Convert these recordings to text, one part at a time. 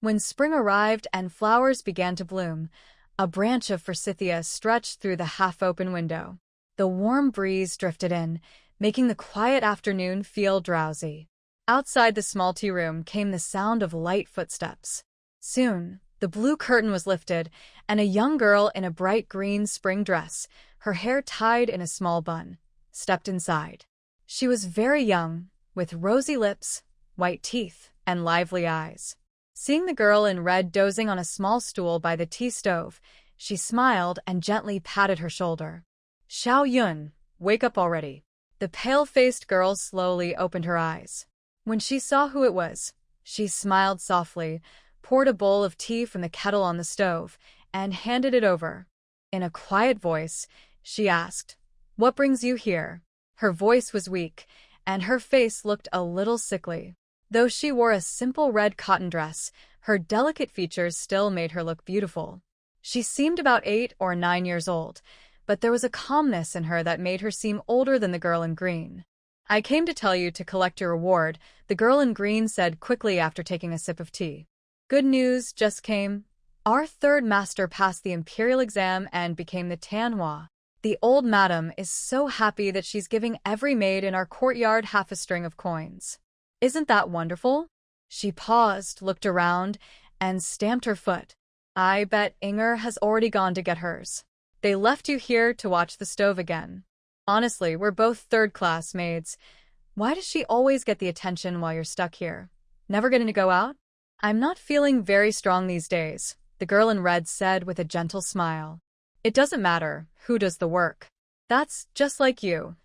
When spring arrived and flowers began to bloom, a branch of forsythia stretched through the half-open window. The warm breeze drifted in, making the quiet afternoon feel drowsy. Outside the small tea room came the sound of light footsteps. Soon, the blue curtain was lifted, and a young girl in a bright green spring dress, her hair tied in a small bun, stepped inside. She was very young, with rosy lips, white teeth, and lively eyes. Seeing the girl in red dozing on a small stool by the tea stove, she smiled and gently patted her shoulder. "Xiao Yun, wake up already." The pale-faced girl slowly opened her eyes. When she saw who it was, she smiled softly, poured a bowl of tea from the kettle on the stove, and handed it over. In a quiet voice, she asked, "What brings you here?" Her voice was weak, and her face looked a little sickly. Though she wore a simple red cotton dress, her delicate features still made her look beautiful. She seemed about 8 or 9 years old, but there was a calmness in her that made her seem older than the girl in green. "I came to tell you to collect your reward," the girl in green said quickly after taking a sip of tea. "Good news just came. Our third master passed the Imperial exam and became the manhwa. The old madam is so happy that she's giving every maid in our courtyard half a string of coins. Isn't that wonderful?" She paused, looked around, and stamped her foot. "I bet Inger has already gone to get hers. They left you here to watch the stove again. Honestly, we're both third-class maids. Why does she always get the attention while you're stuck here? Never getting to go out?" "I'm not feeling very strong these days," the girl in red said with a gentle smile. "It doesn't matter who does the work. That's just like you.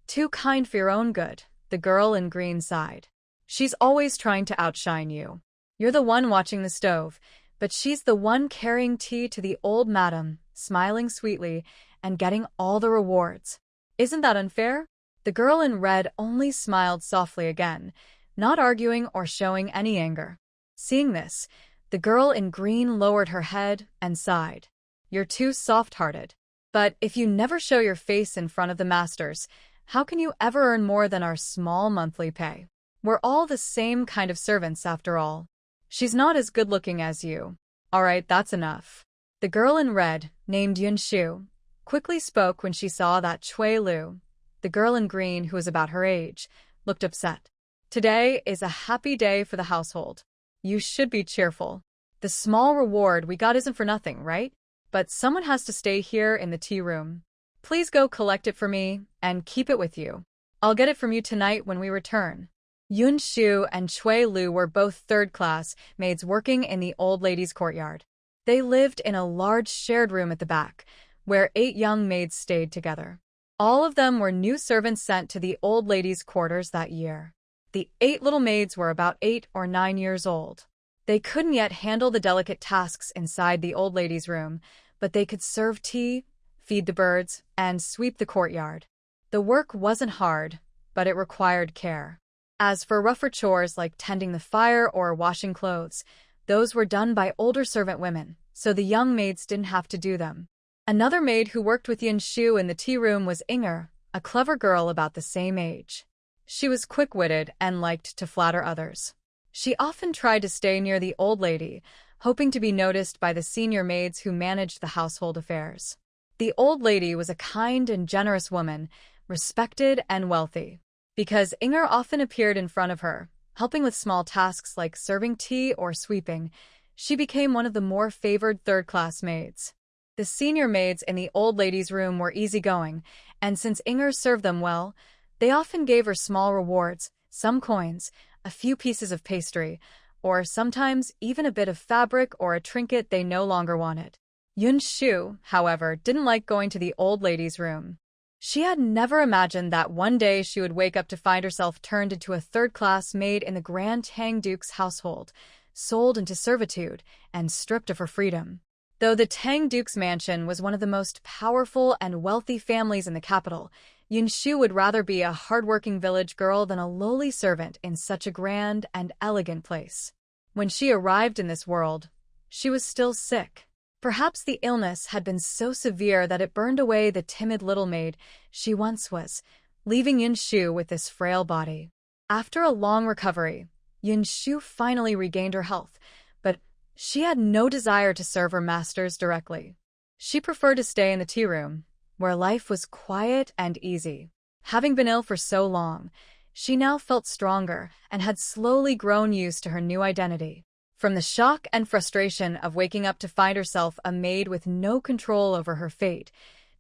Too kind for your own good," the girl in green sighed. "She's always trying to outshine you. You're the one watching the stove, but she's the one carrying tea to the old madam, smiling sweetly, and getting all the rewards. Isn't that unfair?" The girl in red only smiled softly again, not arguing or showing any anger. Seeing this, the girl in green lowered her head and sighed. "You're too soft-hearted. But if you never show your face in front of the masters, how can you ever earn more than our small monthly pay? We're all the same kind of servants after all. She's not as good-looking as you. All right, that's enough." The girl in red, named Yinshu, quickly spoke when she saw that Chui Lu, the girl in green who was about her age, looked upset. "Today is a happy day for the household. You should be cheerful. The small reward we got isn't for nothing, right? But someone has to stay here in the tea room. Please go collect it for me and keep it with you. I'll get it from you tonight when we return." Yinshu and Chui Lu were both third-class maids working in the old lady's courtyard. They lived in a large shared room at the back, where 8 young maids stayed together. All of them were new servants sent to the old lady's quarters that year. The 8 little maids were about 8 or 9 years old. They couldn't yet handle the delicate tasks inside the old lady's room, but they could serve tea, feed the birds, and sweep the courtyard. The work wasn't hard, but it required care. As for rougher chores like tending the fire or washing clothes, those were done by older servant women, so the young maids didn't have to do them. Another maid who worked with Yinshu in the tea room was Inger, a clever girl about the same age. She was quick-witted and liked to flatter others. She often tried to stay near the old lady, hoping to be noticed by the senior maids who managed the household affairs. The old lady was a kind and generous woman, respected and wealthy. Because Inger often appeared in front of her, helping with small tasks like serving tea or sweeping, she became one of the more favored third-class maids. The senior maids in the old lady's room were easygoing, and since Inger served them well, they often gave her small rewards, some coins, a few pieces of pastry, or sometimes even a bit of fabric or a trinket they no longer wanted. Yinshu, however, didn't like going to the old lady's room. She had never imagined that one day she would wake up to find herself turned into a third-class maid in the Grand Tang Duke's household, sold into servitude, and stripped of her freedom. Though the Tang Duke's mansion was one of the most powerful and wealthy families in the capital, Yinshu would rather be a hard-working village girl than a lowly servant in such a grand and elegant place. When she arrived in this world, she was still sick. Perhaps the illness had been so severe that it burned away the timid little maid she once was, leaving Yinshu with this frail body. After a long recovery, Yinshu finally regained her health, but She had no desire to serve her masters directly. She preferred to stay in the tea room, where life was quiet and easy. Having been ill for so long, she now felt stronger and had slowly grown used to her new identity. From the shock and frustration of waking up to find herself a maid with no control over her fate,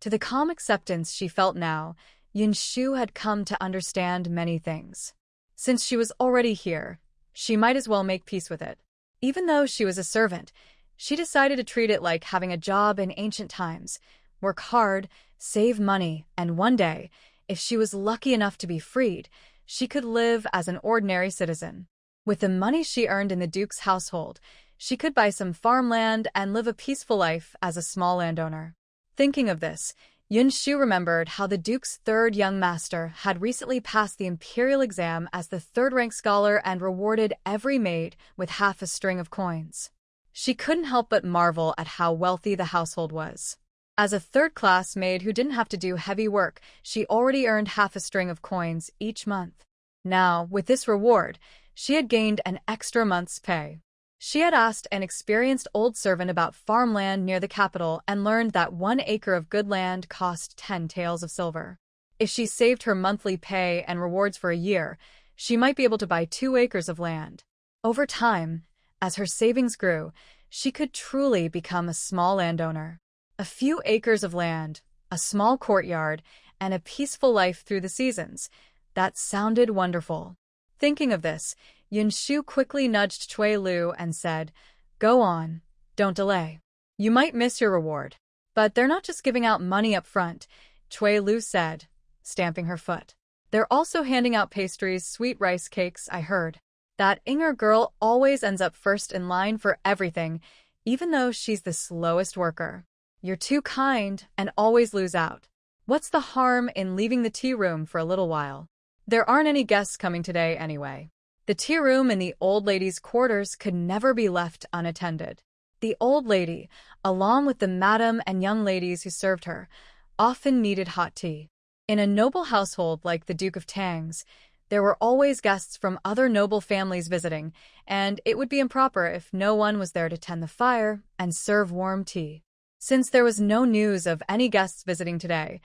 to the calm acceptance she felt now, Yinshu had come to understand many things. Since she was already here, she might as well make peace with it. Even though she was a servant, she decided to treat it like having a job in ancient times, work hard, save money, and one day, if she was lucky enough to be freed, she could live as an ordinary citizen. With the money she earned in the Duke's household, she could buy some farmland and live a peaceful life as a small landowner. Thinking of this, Yinshu remembered how the Duke's third young master had recently passed the Imperial exam as the third-rank scholar and rewarded every maid with half a string of coins. She couldn't help but marvel at how wealthy the household was. As a third-class maid who didn't have to do heavy work, she already earned half a string of coins each month. Now, with this reward, she had gained an extra month's pay. She had asked an experienced old servant about farmland near the capital and learned that 1 acre of good land cost 10 taels of silver. If she saved her monthly pay and rewards for a year, she might be able to buy 2 acres of land. Over time, as her savings grew, she could truly become a small landowner. A few acres of land, a small courtyard, and a peaceful life through the seasons. That sounded wonderful. Thinking of this, Yinshu quickly nudged Cui Lu and said, "Go on, don't delay. You might miss your reward." "But they're not just giving out money up front," Cui Lu said, stamping her foot. "They're also handing out pastries, sweet rice cakes, I heard. That Inger girl always ends up first in line for everything, even though she's the slowest worker. You're too kind and always lose out. What's the harm in leaving the tea room for a little while? There aren't any guests coming today anyway." The tea room in the old lady's quarters could never be left unattended. The old lady, along with the madam and young ladies who served her, often needed hot tea. In a noble household like the Duke of Tang's, there were always guests from other noble families visiting, and it would be improper if no one was there to tend the fire and serve warm tea. Since there was no news of any guests visiting today,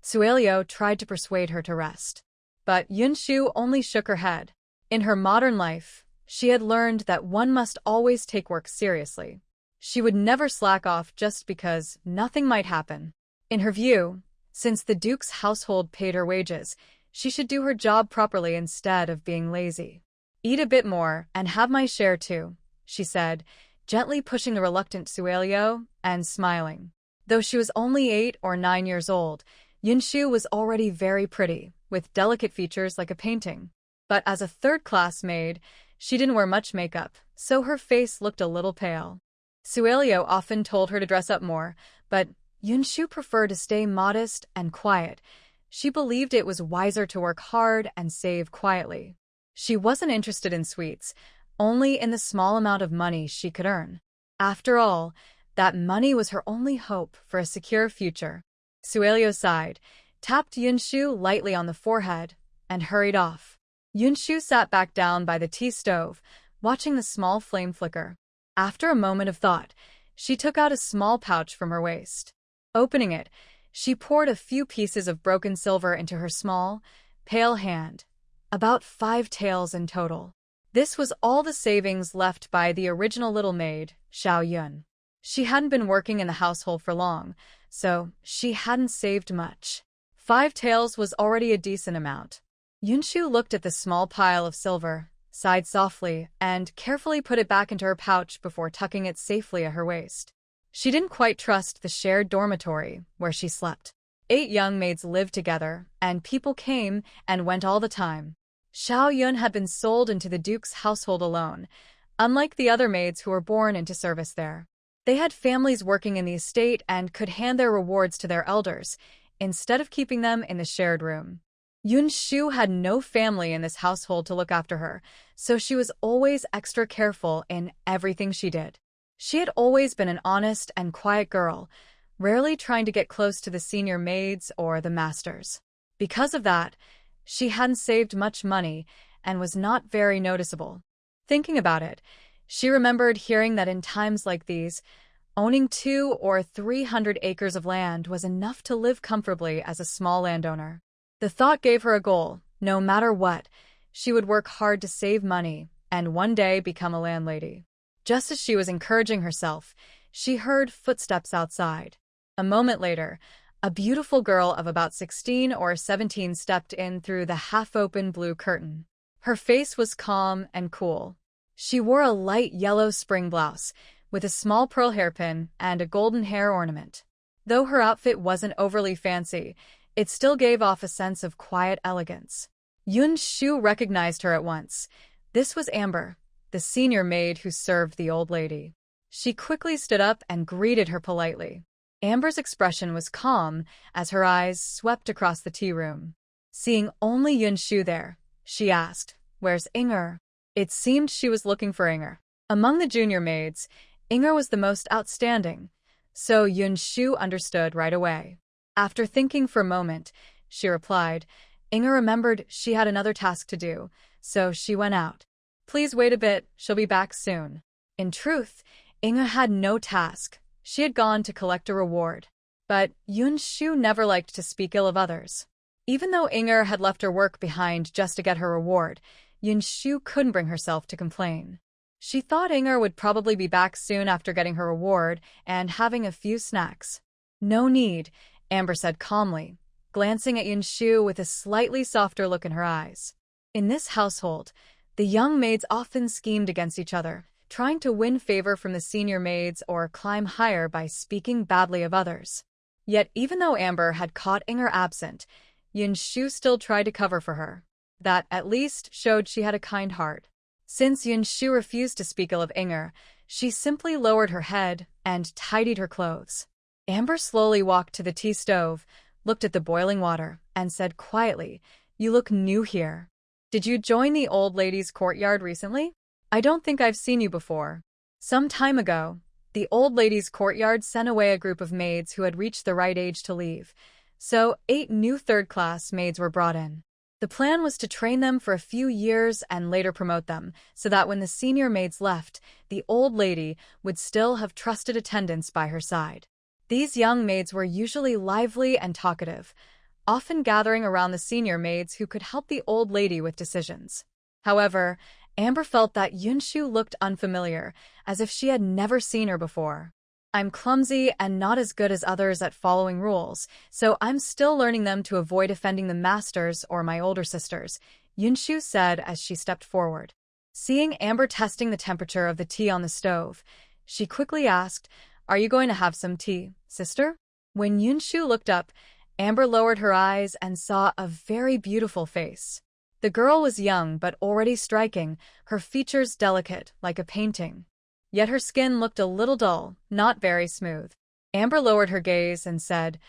Suelio tried to persuade her to rest. But Yinshu only shook her head. In her modern life, she had learned that one must always take work seriously. She would never slack off just because nothing might happen. In her view, since the Duke's household paid her wages, she should do her job properly instead of being lazy. "Eat a bit more and have my share too," she said, gently pushing the reluctant Suelio and smiling. Though she was only 8 or 9 years old, Yinshu was already very pretty, with delicate features like a painting. But as a third-class maid, she didn't wear much makeup, so her face looked a little pale. Suelio often told her to dress up more, but Yinshu preferred to stay modest and quiet. She believed it was wiser to work hard and save quietly. She wasn't interested in sweets, only in the small amount of money she could earn. After all, that money was her only hope for a secure future. Suelio sighed, tapped Yinshu lightly on the forehead, and hurried off. Yinshu sat back down by the tea stove, watching the small flame flicker. After a moment of thought, she took out a small pouch from her waist. Opening it, she poured a few pieces of broken silver into her small, pale hand, about 5 taels in total. This was all the savings left by the original little maid, Xiao Yun. She hadn't been working in the household for long, so she hadn't saved much. 5 taels was already a decent amount. Yinshu looked at the small pile of silver, sighed softly, and carefully put it back into her pouch before tucking it safely at her waist. She didn't quite trust the shared dormitory where she slept. 8 young maids lived together, and people came and went all the time. Xiao Yun had been sold into the Duke's household alone, unlike the other maids who were born into service there. They had families working in the estate and could hand their rewards to their elders, instead of keeping them in the shared room. Yinshu had no family in this household to look after her, so she was always extra careful in everything she did. She had always been an honest and quiet girl, rarely trying to get close to the senior maids or the masters. Because of that, she hadn't saved much money and was not very noticeable. Thinking about it, She remembered hearing that in times like these, owning 200 or 300 acres of land was enough to live comfortably as a small landowner. The thought gave her a goal. No matter what, she would work hard to save money and one day become a landlady. Just as she was encouraging herself, she heard footsteps outside. A moment later, a beautiful girl of about 16 or 17 stepped in through the half-open blue curtain. Her face was calm and cool. She wore a light yellow spring blouse with a small pearl hairpin and a golden hair ornament. Though her outfit wasn't overly fancy, it still gave off a sense of quiet elegance. Yinshu recognized her at once. This was Amber, the senior maid who served the old lady. She quickly stood up and greeted her politely. Amber's expression was calm as her eyes swept across the tea room. Seeing only Yinshu there, she asked, "Where's Inger?" It seemed she was looking for Inger. Among the junior maids, Inger was the most outstanding, so Yinshu understood right away. After thinking for a moment, she replied. Inger remembered she had another task to do, so she went out. "Please wait a bit, she'll be back soon." In truth, Inger had no task. She had gone to collect a reward. But Yinshu never liked to speak ill of others. Even though Inger had left her work behind just to get her reward, Yinshu couldn't bring herself to complain. She thought Inger would probably be back soon after getting her reward and having a few snacks. "No need," Amber said calmly, glancing at Yinshu with a slightly softer look in her eyes. In this household, the young maids often schemed against each other, trying to win favor from the senior maids or climb higher by speaking badly of others. Yet even though Amber had caught Inger absent, Yinshu still tried to cover for her. That at least showed she had a kind heart. Since Yinshu refused to speak ill of Inger, she simply lowered her head and tidied her clothes. Amber slowly walked to the tea stove, looked at the boiling water, and said quietly, "You look new here. Did you join the old lady's courtyard recently? I don't think I've seen you before." Some time ago, the old lady's courtyard sent away a group of maids who had reached the right age to leave, so 8 new third-class maids were brought in. The plan was to train them for a few years and later promote them, so that when the senior maids left, the old lady would still have trusted attendants by her side. These young maids were usually lively and talkative, often gathering around the senior maids who could help the old lady with decisions. However, Amber felt that Yinshu looked unfamiliar, as if she had never seen her before. "I'm clumsy and not as good as others at following rules, so I'm still learning them to avoid offending the masters or my older sisters," Yinshu said as she stepped forward. Seeing Amber testing the temperature of the tea on the stove, she quickly asked, "Are you going to have some tea, sister?" When Yinshu looked up, Amber lowered her eyes and saw a very beautiful face. The girl was young but already striking, her features delicate, like a painting. Yet her skin looked a little dull, not very smooth. Amber lowered her gaze and said,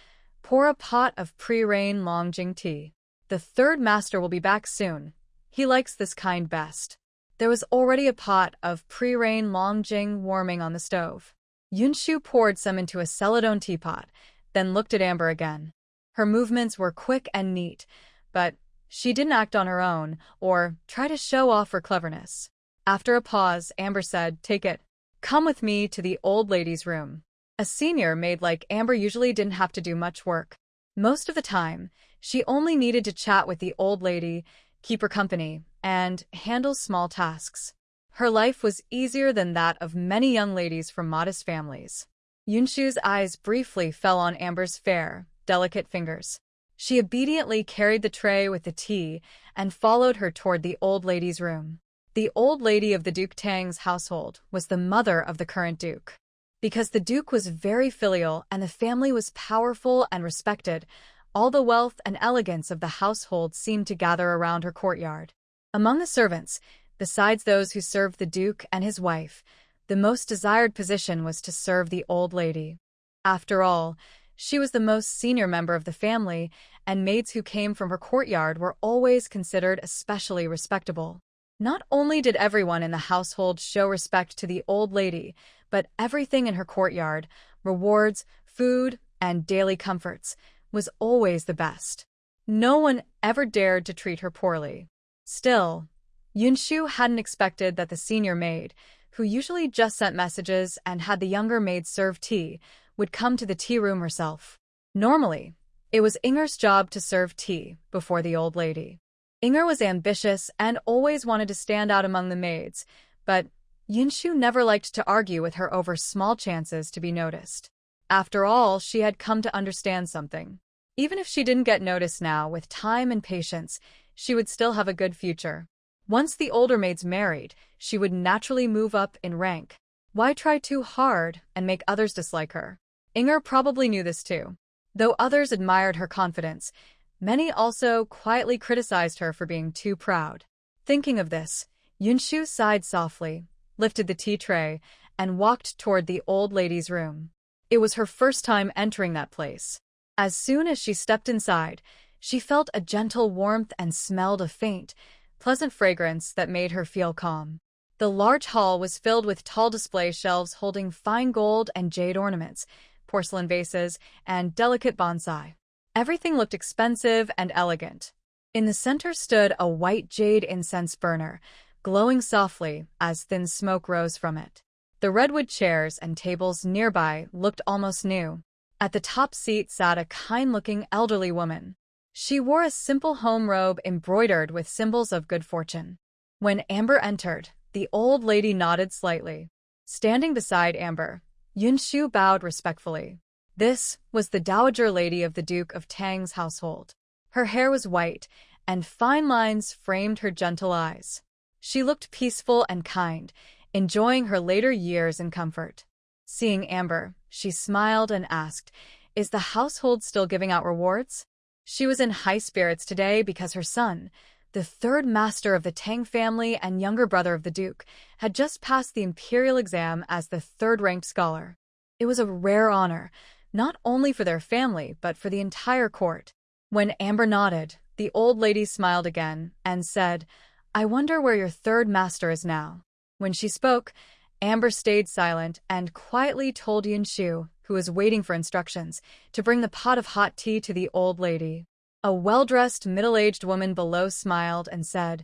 "Pour a pot of pre-rain Longjing tea. The third master will be back soon. He likes this kind best." There was already a pot of pre-rain Longjing warming on the stove. Yinshu poured some into a celadone teapot, then looked at Amber again. Her movements were quick and neat, but she didn't act on her own or try to show off her cleverness. After a pause, Amber said, "Take it. Come with me to the old lady's room." A senior maid like Amber usually didn't have to do much work. Most of the time, she only needed to chat with the old lady, keep her company, and handle small tasks. Her life was easier than that of many young ladies from modest families. Yinshu's eyes briefly fell on Amber's fair, delicate fingers. She obediently carried the tray with the tea and followed her toward the old lady's room. The old lady of the Duke Tang's household was the mother of the current duke. Because the duke was very filial and the family was powerful and respected, all the wealth and elegance of the household seemed to gather around her courtyard. Among the servants, besides those who served the duke and his wife, the most desired position was to serve the old lady. After all, she was the most senior member of the family, and maids who came from her courtyard were always considered especially respectable. Not only did everyone in the household show respect to the old lady, but everything in her courtyard, rewards, food, and daily comforts, was always the best. No one ever dared to treat her poorly. Still, Yinshu hadn't expected that the senior maid, who usually just sent messages and had the younger maids serve tea, would come to the tea room herself. Normally, it was Inger's job to serve tea before the old lady. Inger was ambitious and always wanted to stand out among the maids, but Yinshu never liked to argue with her over small chances to be noticed. After all, she had come to understand something. Even if she didn't get noticed now, with time and patience, she would still have a good future. Once the older maids married, she would naturally move up in rank. Why try too hard and make others dislike her? Inger probably knew this too. Though others admired her confidence, many also quietly criticized her for being too proud. Thinking of this, Yinshu sighed softly, lifted the tea tray, and walked toward the old lady's room. It was her first time entering that place. As soon as she stepped inside, she felt a gentle warmth and smelled a faint, pleasant fragrance that made her feel calm. The large hall was filled with tall display shelves holding fine gold and jade ornaments, porcelain vases, and delicate bonsai. Everything looked expensive and elegant. In the center stood a white jade incense burner, glowing softly as thin smoke rose from it. The redwood chairs and tables nearby looked almost new. At the top seat sat a kind-looking elderly woman. She wore a simple home robe embroidered with symbols of good fortune. When Amber entered, the old lady nodded slightly. Standing beside Amber, Yinshu bowed respectfully. This was the dowager lady of the Duke of Tang's household. Her hair was white, and fine lines framed her gentle eyes. She looked peaceful and kind, enjoying her later years in comfort. Seeing Amber, she smiled and asked, "Is the household still giving out rewards?" She was in high spirits today because her son, the third master of the Tang family and younger brother of the Duke, had just passed the Imperial exam as the third-ranked scholar. It was a rare honor, not only for their family but for the entire court. When Amber nodded, the old lady smiled again and said, "I wonder where your third master is now." When she spoke, Amber stayed silent and quietly told Yinshu, who was waiting for instructions, to bring the pot of hot tea to the old lady. A well-dressed, middle-aged woman below smiled and said,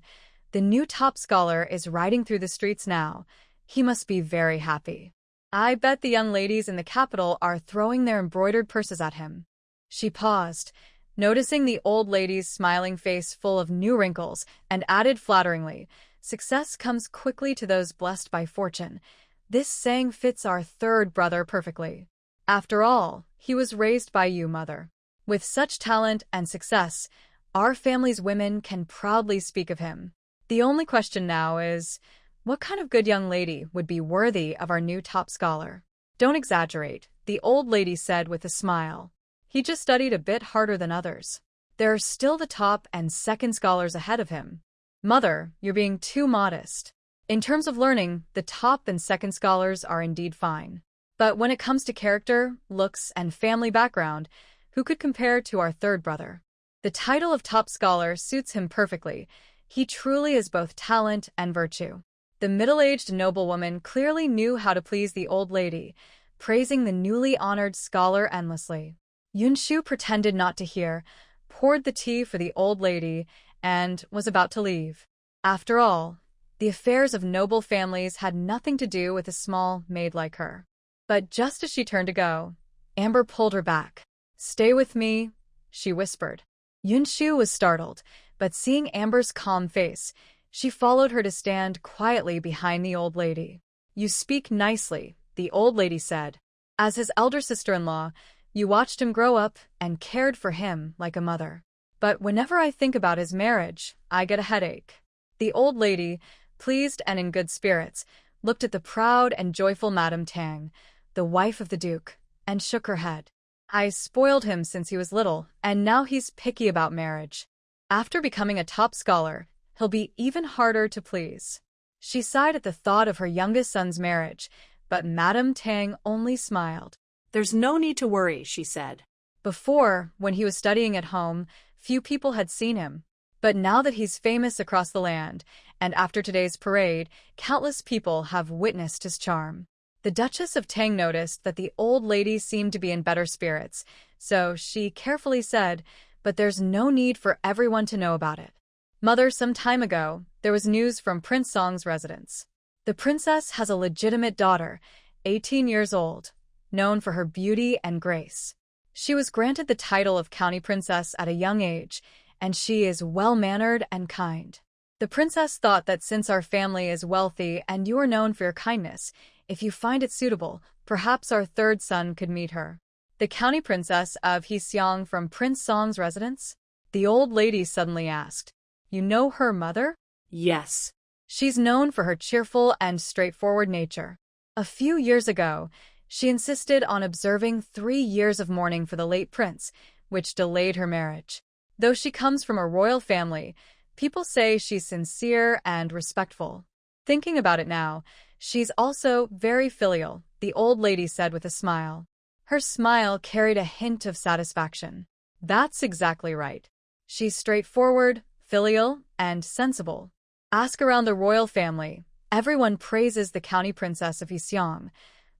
"The new top scholar is riding through the streets now. He must be very happy. I bet the young ladies in the capital are throwing their embroidered purses at him." She paused, noticing the old lady's smiling face full of new wrinkles, and added flatteringly, "Success comes quickly to those blessed by fortune. This saying fits our third brother perfectly. After all, he was raised by you, mother. With such talent and success, our family's women can proudly speak of him. The only question now is, what kind of good young lady would be worthy of our new top scholar?" "Don't exaggerate," the old lady said with a smile. "He just studied a bit harder than others. There are still the top and second scholars ahead of him." "Mother, you're being too modest. In terms of learning, the top and second scholars are indeed fine. But when it comes to character, looks, and family background, who could compare to our third brother? The title of top scholar suits him perfectly. He truly is both talent and virtue." The middle-aged noblewoman clearly knew how to please the old lady, praising the newly honored scholar endlessly. Yinshu pretended not to hear, poured the tea for the old lady, and was about to leave. After all, the affairs of noble families had nothing to do with a small maid like her. But just as she turned to go, Amber pulled her back. "Stay with me," she whispered. Yinshu was startled, but seeing Amber's calm face, she followed her to stand quietly behind the old lady. "You speak nicely," the old lady said. "As his elder sister-in-law, you watched him grow up and cared for him like a mother. But whenever I think about his marriage, I get a headache." The old lady, pleased and in good spirits, looked at the proud and joyful Madame Tang, the wife of the Duke, and shook her head. "I spoiled him since he was little, and now he's picky about marriage. After becoming a top scholar, he'll be even harder to please." She sighed at the thought of her youngest son's marriage, but Madame Tang only smiled. "There's no need to worry," she said. Before, when he was studying at home, few people had seen him. But now that he's famous across the land, and after today's parade, countless people have witnessed his charm. The Duchess of Tang noticed that the old lady seemed to be in better spirits, so she carefully said, "But there's no need for everyone to know about it. Mother, some time ago, there was news from Prince Song's residence. The princess has a legitimate daughter, 18 years old, known for her beauty and grace. She was granted the title of county princess at a young age, and she is well-mannered and kind. The princess thought that since our family is wealthy and you are known for your kindness, if you find it suitable, perhaps our third son could meet her. The county princess of Heseong from Prince Song's residence? The old lady suddenly asked. You know her mother? Yes. She's known for her cheerful and straightforward nature. A few years ago, she insisted on observing 3 years of mourning for the late prince, which delayed her marriage. Though she comes from a royal family, people say she's sincere and respectful. Thinking about it now, she's also very filial, the old lady said with a smile. Her smile carried a hint of satisfaction. That's exactly right. She's straightforward, filial, and sensible. Ask around the royal family. Everyone praises the county princess of Heseong,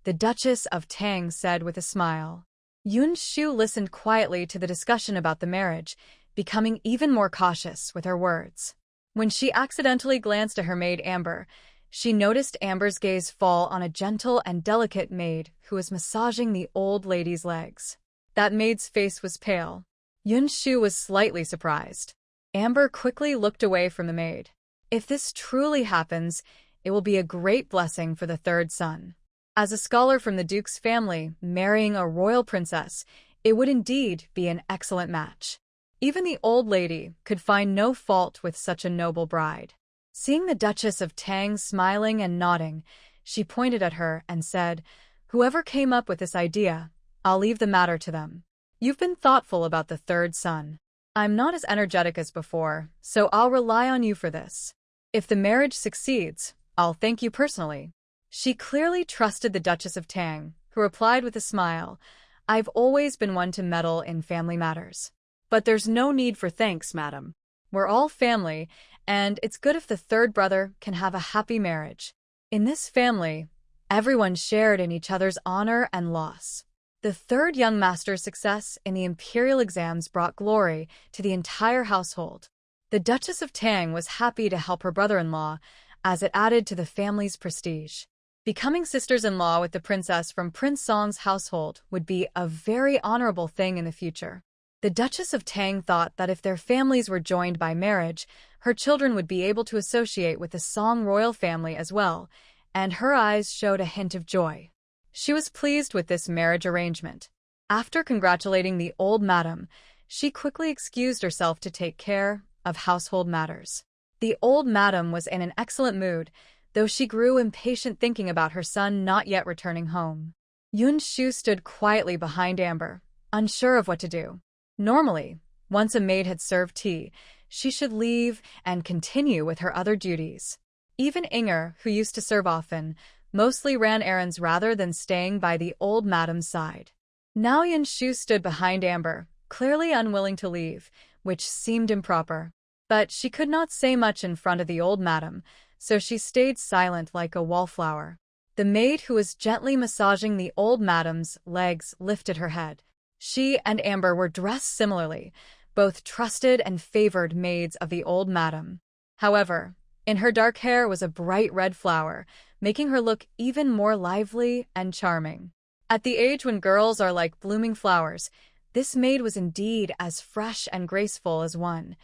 the Duchess of Tang said with a smile. Yinshu listened quietly to the discussion about the marriage, becoming even more cautious with her words. When she accidentally glanced at her maid Amber, she noticed Amber's gaze fall on a gentle and delicate maid who was massaging the old lady's legs. That maid's face was pale. Yinshu was slightly surprised. Amber quickly looked away from the maid. If this truly happens, it will be a great blessing for the third son. As a scholar from the Duke's family marrying a royal princess, it would indeed be an excellent match. Even the old lady could find no fault with such a noble bride. Seeing the Duchess of Tang smiling and nodding, she pointed at her and said, Whoever came up with this idea, I'll leave the matter to them. You've been thoughtful about the third son. I'm not as energetic as before, so I'll rely on you for this. If the marriage succeeds, I'll thank you personally. She clearly trusted the Duchess of Tang, who replied with a smile, I've always been one to meddle in family matters. But there's no need for thanks, madam. We're all family, and it's good if the third brother can have a happy marriage. In this family, everyone shared in each other's honor and loss. The third young master's success in the Imperial exams brought glory to the entire household. The Duchess of Tang was happy to help her brother-in-law, as it added to the family's prestige. Becoming sisters-in-law with the princess from Prince Song's household would be a very honorable thing in the future. The Duchess of Tang thought that if their families were joined by marriage, her children would be able to associate with the Song royal family as well, and her eyes showed a hint of joy. She was pleased with this marriage arrangement. After congratulating the old madam, she quickly excused herself to take care of household matters. The old madam was in an excellent mood, though she grew impatient thinking about her son not yet returning home. Yinshu stood quietly behind Amber, unsure of what to do. Normally, once a maid had served tea, she should leave and continue with her other duties. Even Inger, who used to serve often, mostly ran errands rather than staying by the old madam's side. Now Yinshu stood behind Amber, clearly unwilling to leave, which seemed improper. But she could not say much in front of the old madam, so she stayed silent like a wallflower. The maid who was gently massaging the old madam's legs lifted her head. She and Amber were dressed similarly, both trusted and favored maids of the old madam. However, in her dark hair was a bright red flower, making her look even more lively and charming. At the age when girls are like blooming flowers, this maid was indeed as fresh and graceful as one,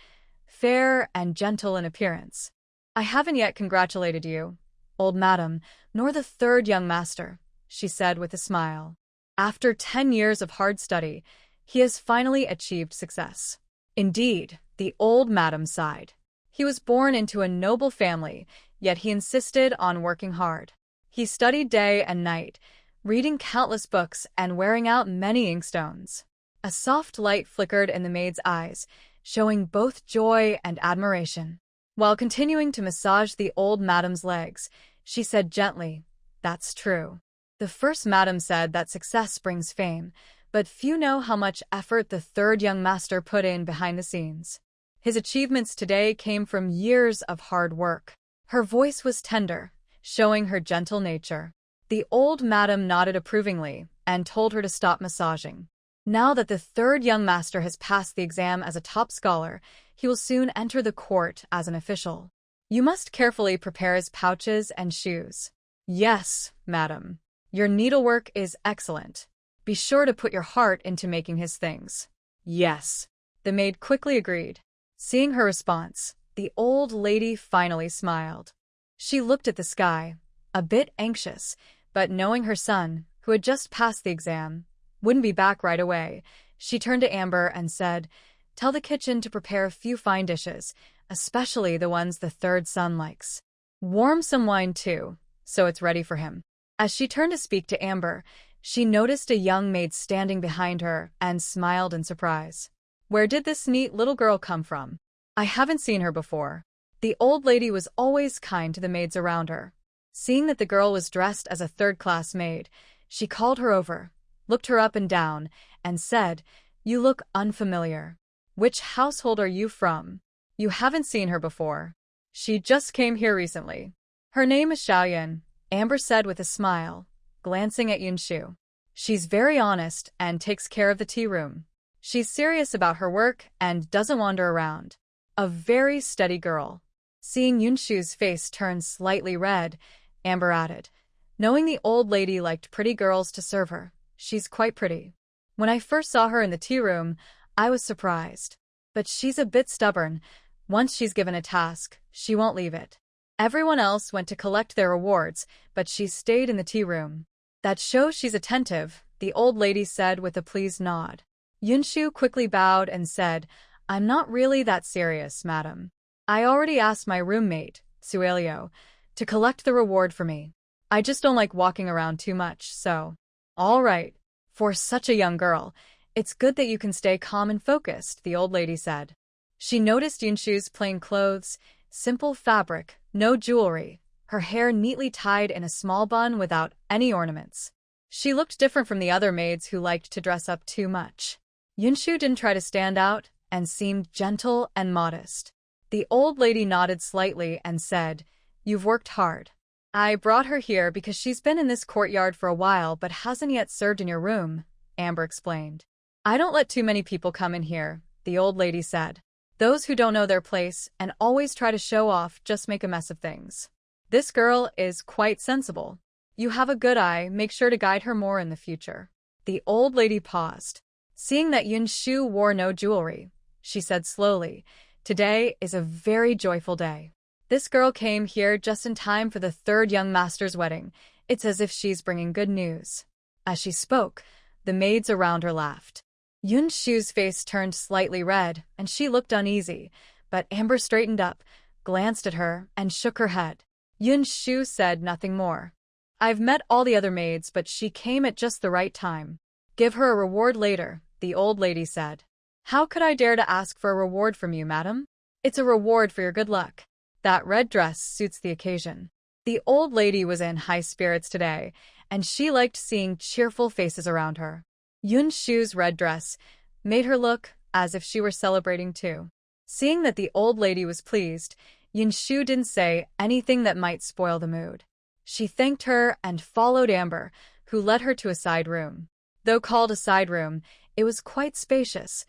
fair and gentle in appearance. I haven't yet congratulated you, old madam, nor the third young master, she said with a smile. After 10 years of hard study, he has finally achieved success. Indeed, the old madam sighed. He was born into a noble family, yet he insisted on working hard. He studied day and night, reading countless books and wearing out many inkstones. A soft light flickered in the maid's eyes, showing both joy and admiration. While continuing to massage the old madam's legs, she said gently, That's true. The first madam said that success brings fame, but few know how much effort the third young master put in behind the scenes. His achievements today came from years of hard work. Her voice was tender, showing her gentle nature. The old madam nodded approvingly and told her to stop massaging. Now that the third young master has passed the exam as a top scholar, he will soon enter the court as an official. You must carefully prepare his pouches and shoes. Yes, madam. Your needlework is excellent. Be sure to put your heart into making his things. Yes. The maid quickly agreed. Seeing her response, the old lady finally smiled. She looked at the sky, a bit anxious, but knowing her son, who had just passed the exam, wouldn't be back right away, she turned to Amber and said, "Tell the kitchen to prepare a few fine dishes, especially the ones the third son likes. Warm some wine too, so it's ready for him." As she turned to speak to Amber, she noticed a young maid standing behind her and smiled in surprise. "Where did this neat little girl come from? I haven't seen her before." The old lady was always kind to the maids around her. Seeing that the girl was dressed as a third-class maid, she called her over, looked her up and down, and said, "You look unfamiliar. Which household are you from? You haven't seen her before." "She just came here recently. Her name is Xiaoyan," Amber said with a smile, glancing at Yinshu. "She's very honest and takes care of the tea room. She's serious about her work and doesn't wander around. A very steady girl." Seeing Yinshu's face turn slightly red, Amber added, "Knowing the old lady liked pretty girls to serve her, she's quite pretty. When I first saw her in the tea room, I was surprised. But she's a bit stubborn. Once she's given a task, she won't leave it." Everyone else went to collect their rewards, but she stayed in the tea room. "That shows she's attentive," the old lady said with a pleased nod. Yinshu quickly bowed and said, "I'm not really that serious, madam. I already asked my roommate, Suelio, to collect the reward for me. I just don't like walking around too much, so—" "All right. For such a young girl, it's good that you can stay calm and focused," the old lady said. She noticed Yinshu's plain clothes, simple fabric, no jewelry, her hair neatly tied in a small bun without any ornaments. She looked different from the other maids who liked to dress up too much. Yinshu didn't try to stand out and seemed gentle and modest. The old lady nodded slightly and said, "You've worked hard. I brought her here because she's been in this courtyard for a while but hasn't yet served in your room," Amber explained. "I don't let too many people come in here," the old lady said. "Those who don't know their place and always try to show off just make a mess of things. This girl is quite sensible. You have a good eye, make sure to guide her more in the future." The old lady paused. Seeing that Yinshu wore no jewelry, she said slowly, "Today is a very joyful day. This girl came here just in time for the third young master's wedding. It's as if she's bringing good news." As she spoke, the maids around her laughed. Yinshu's face turned slightly red, and she looked uneasy, but Amber straightened up, glanced at her, and shook her head. Yinshu said nothing more. "I've met all the other maids, but she came at just the right time. Give her a reward later," the old lady said. "How could I dare to ask for a reward from you, madam? It's a reward for your good luck. That red dress suits the occasion." The old lady was in high spirits today, and she liked seeing cheerful faces around her. Yinshu's red dress made her look as if she were celebrating too. Seeing that the old lady was pleased, Yinshu didn't say anything that might spoil the mood. She thanked her and followed Amber, who led her to a side room. Though called a side room, it was quite spacious,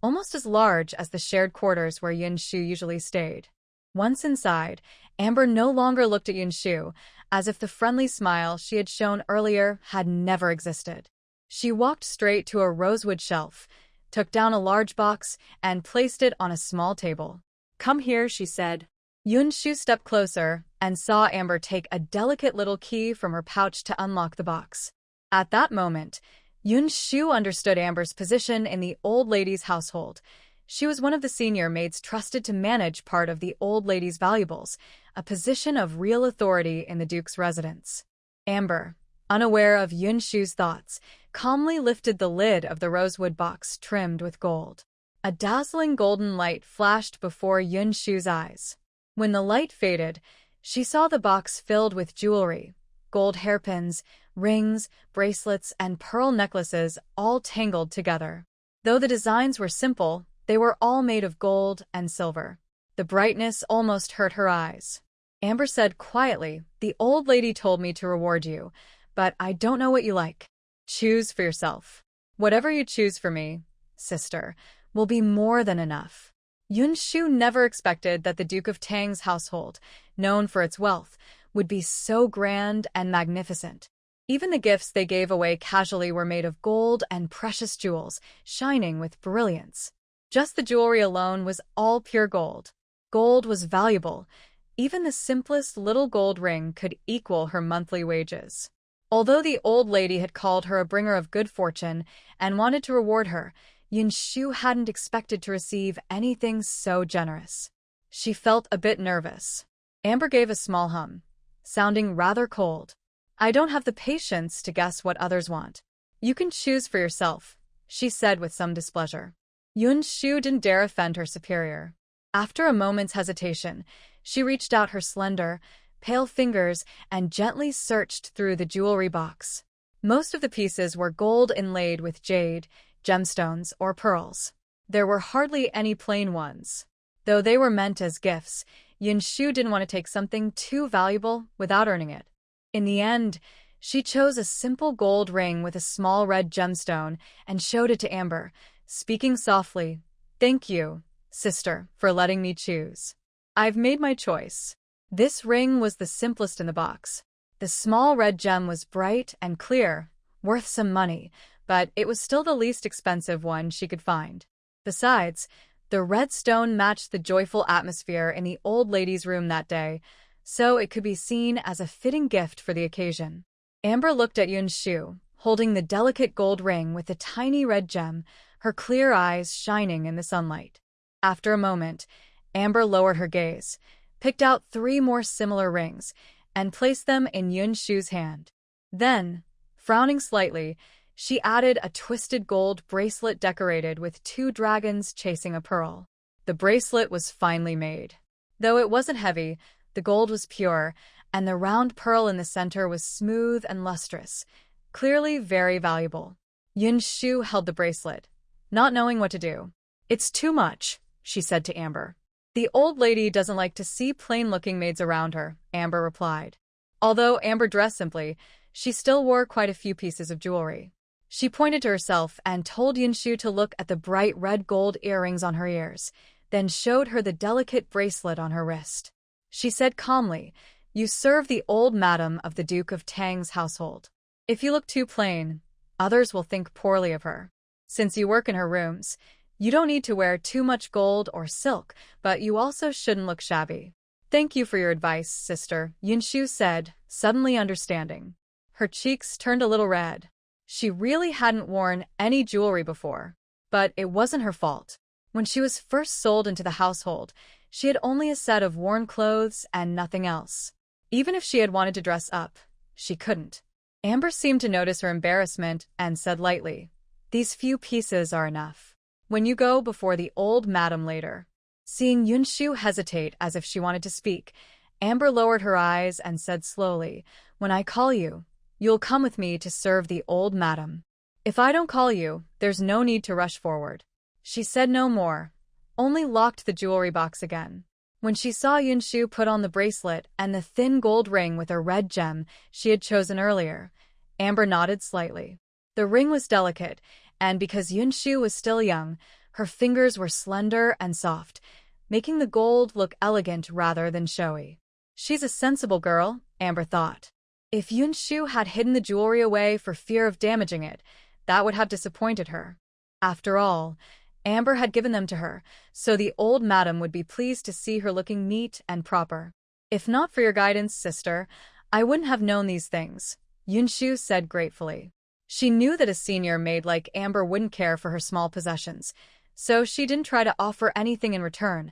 almost as large as the shared quarters where Yinshu usually stayed. Once inside, Amber no longer looked at Yinshu, as if the friendly smile she had shown earlier had never existed. She walked straight to a rosewood shelf, took down a large box, and placed it on a small table. "Come here," she said. Yinshu stepped closer and saw Amber take a delicate little key from her pouch to unlock the box. At that moment, Yinshu understood Amber's position in the old lady's household. She was one of the senior maids trusted to manage part of the old lady's valuables, a position of real authority in the Duke's residence. Amber, unaware of Yinshu's thoughts, calmly lifted the lid of the rosewood box trimmed with gold. A dazzling golden light flashed before Yinshu's eyes. When the light faded, she saw the box filled with jewelry, gold hairpins, rings, bracelets, and pearl necklaces all tangled together. Though the designs were simple, they were all made of gold and silver. The brightness almost hurt her eyes. Amber said quietly, "The old lady told me to reward you, but I don't know what you like. Choose for yourself. Whatever you choose for me, sister, will be more than enough." Yinshu never expected that the Duke of Tang's household, known for its wealth, would be so grand and magnificent. Even the gifts they gave away casually were made of gold and precious jewels, shining with brilliance. Just the jewelry alone was all pure gold. Gold was valuable. Even the simplest little gold ring could equal her monthly wages. Although the old lady had called her a bringer of good fortune and wanted to reward her, Yinshu hadn't expected to receive anything so generous. She felt a bit nervous. Amber gave a small hum, sounding rather cold. I don't have the patience to guess what others want. You can choose for yourself, she said with some displeasure. Yinshu didn't dare offend her superior. After a moment's hesitation, she reached out her slender, pale fingers and gently searched through the jewelry box. Most of the pieces were gold inlaid with jade, gemstones, or pearls. There were hardly any plain ones. Though they were meant as gifts, Yinshu didn't want to take something too valuable without earning it. In the end, she chose a simple gold ring with a small red gemstone and showed it to Amber, speaking softly, "Thank you, sister, for letting me choose. I've made my choice." This ring was the simplest in the box. The small red gem was bright and clear, worth some money, but it was still the least expensive one she could find. Besides, the red stone matched the joyful atmosphere in the old lady's room that day, so it could be seen as a fitting gift for the occasion. Amber looked at Yinshu, holding the delicate gold ring with the tiny red gem, her clear eyes shining in the sunlight. After a moment, Amber lowered her gaze, picked out 3 more similar rings, and placed them in Yinshu's hand. Then, frowning slightly, she added a twisted gold bracelet decorated with 2 dragons chasing a pearl. The bracelet was finely made. Though it wasn't heavy, the gold was pure, and the round pearl in the center was smooth and lustrous, clearly very valuable. Yinshu held the bracelet, not knowing what to do. "It's too much," she said to Amber. "The old lady doesn't like to see plain-looking maids around her," Amber replied. Although Amber dressed simply, she still wore quite a few pieces of jewelry. She pointed to herself and told Yinshu to look at the bright red gold earrings on her ears, then showed her the delicate bracelet on her wrist. She said calmly, "You serve the old madam of the Duke of Tang's household. If you look too plain, others will think poorly of her. Since you work in her rooms, you don't need to wear too much gold or silk, but you also shouldn't look shabby." "Thank you for your advice, sister," Yinshu said, suddenly understanding. Her cheeks turned a little red. She really hadn't worn any jewelry before. But it wasn't her fault. When she was first sold into the household, she had only a set of worn clothes and nothing else. Even if she had wanted to dress up, she couldn't. Amber seemed to notice her embarrassment and said lightly, "These few pieces are enough. When you go before the old madam later." Seeing Yinshu hesitate as if she wanted to speak, Amber lowered her eyes and said slowly, "When I call you, you'll come with me to serve the old madam. If I don't call you, there's no need to rush forward." She said no more, only locked the jewelry box again. When she saw Yinshu put on the bracelet and the thin gold ring with a red gem she had chosen earlier, Amber nodded slightly. The ring was delicate, and because Yinshu was still young, her fingers were slender and soft, making the gold look elegant rather than showy. She's a sensible girl, Amber thought. If Yinshu had hidden the jewelry away for fear of damaging it, that would have disappointed her. After all, Amber had given them to her, so the old madam would be pleased to see her looking neat and proper. "If not for your guidance, sister, I wouldn't have known these things," Yinshu said gratefully. She knew that a senior maid like Amber wouldn't care for her small possessions, so she didn't try to offer anything in return,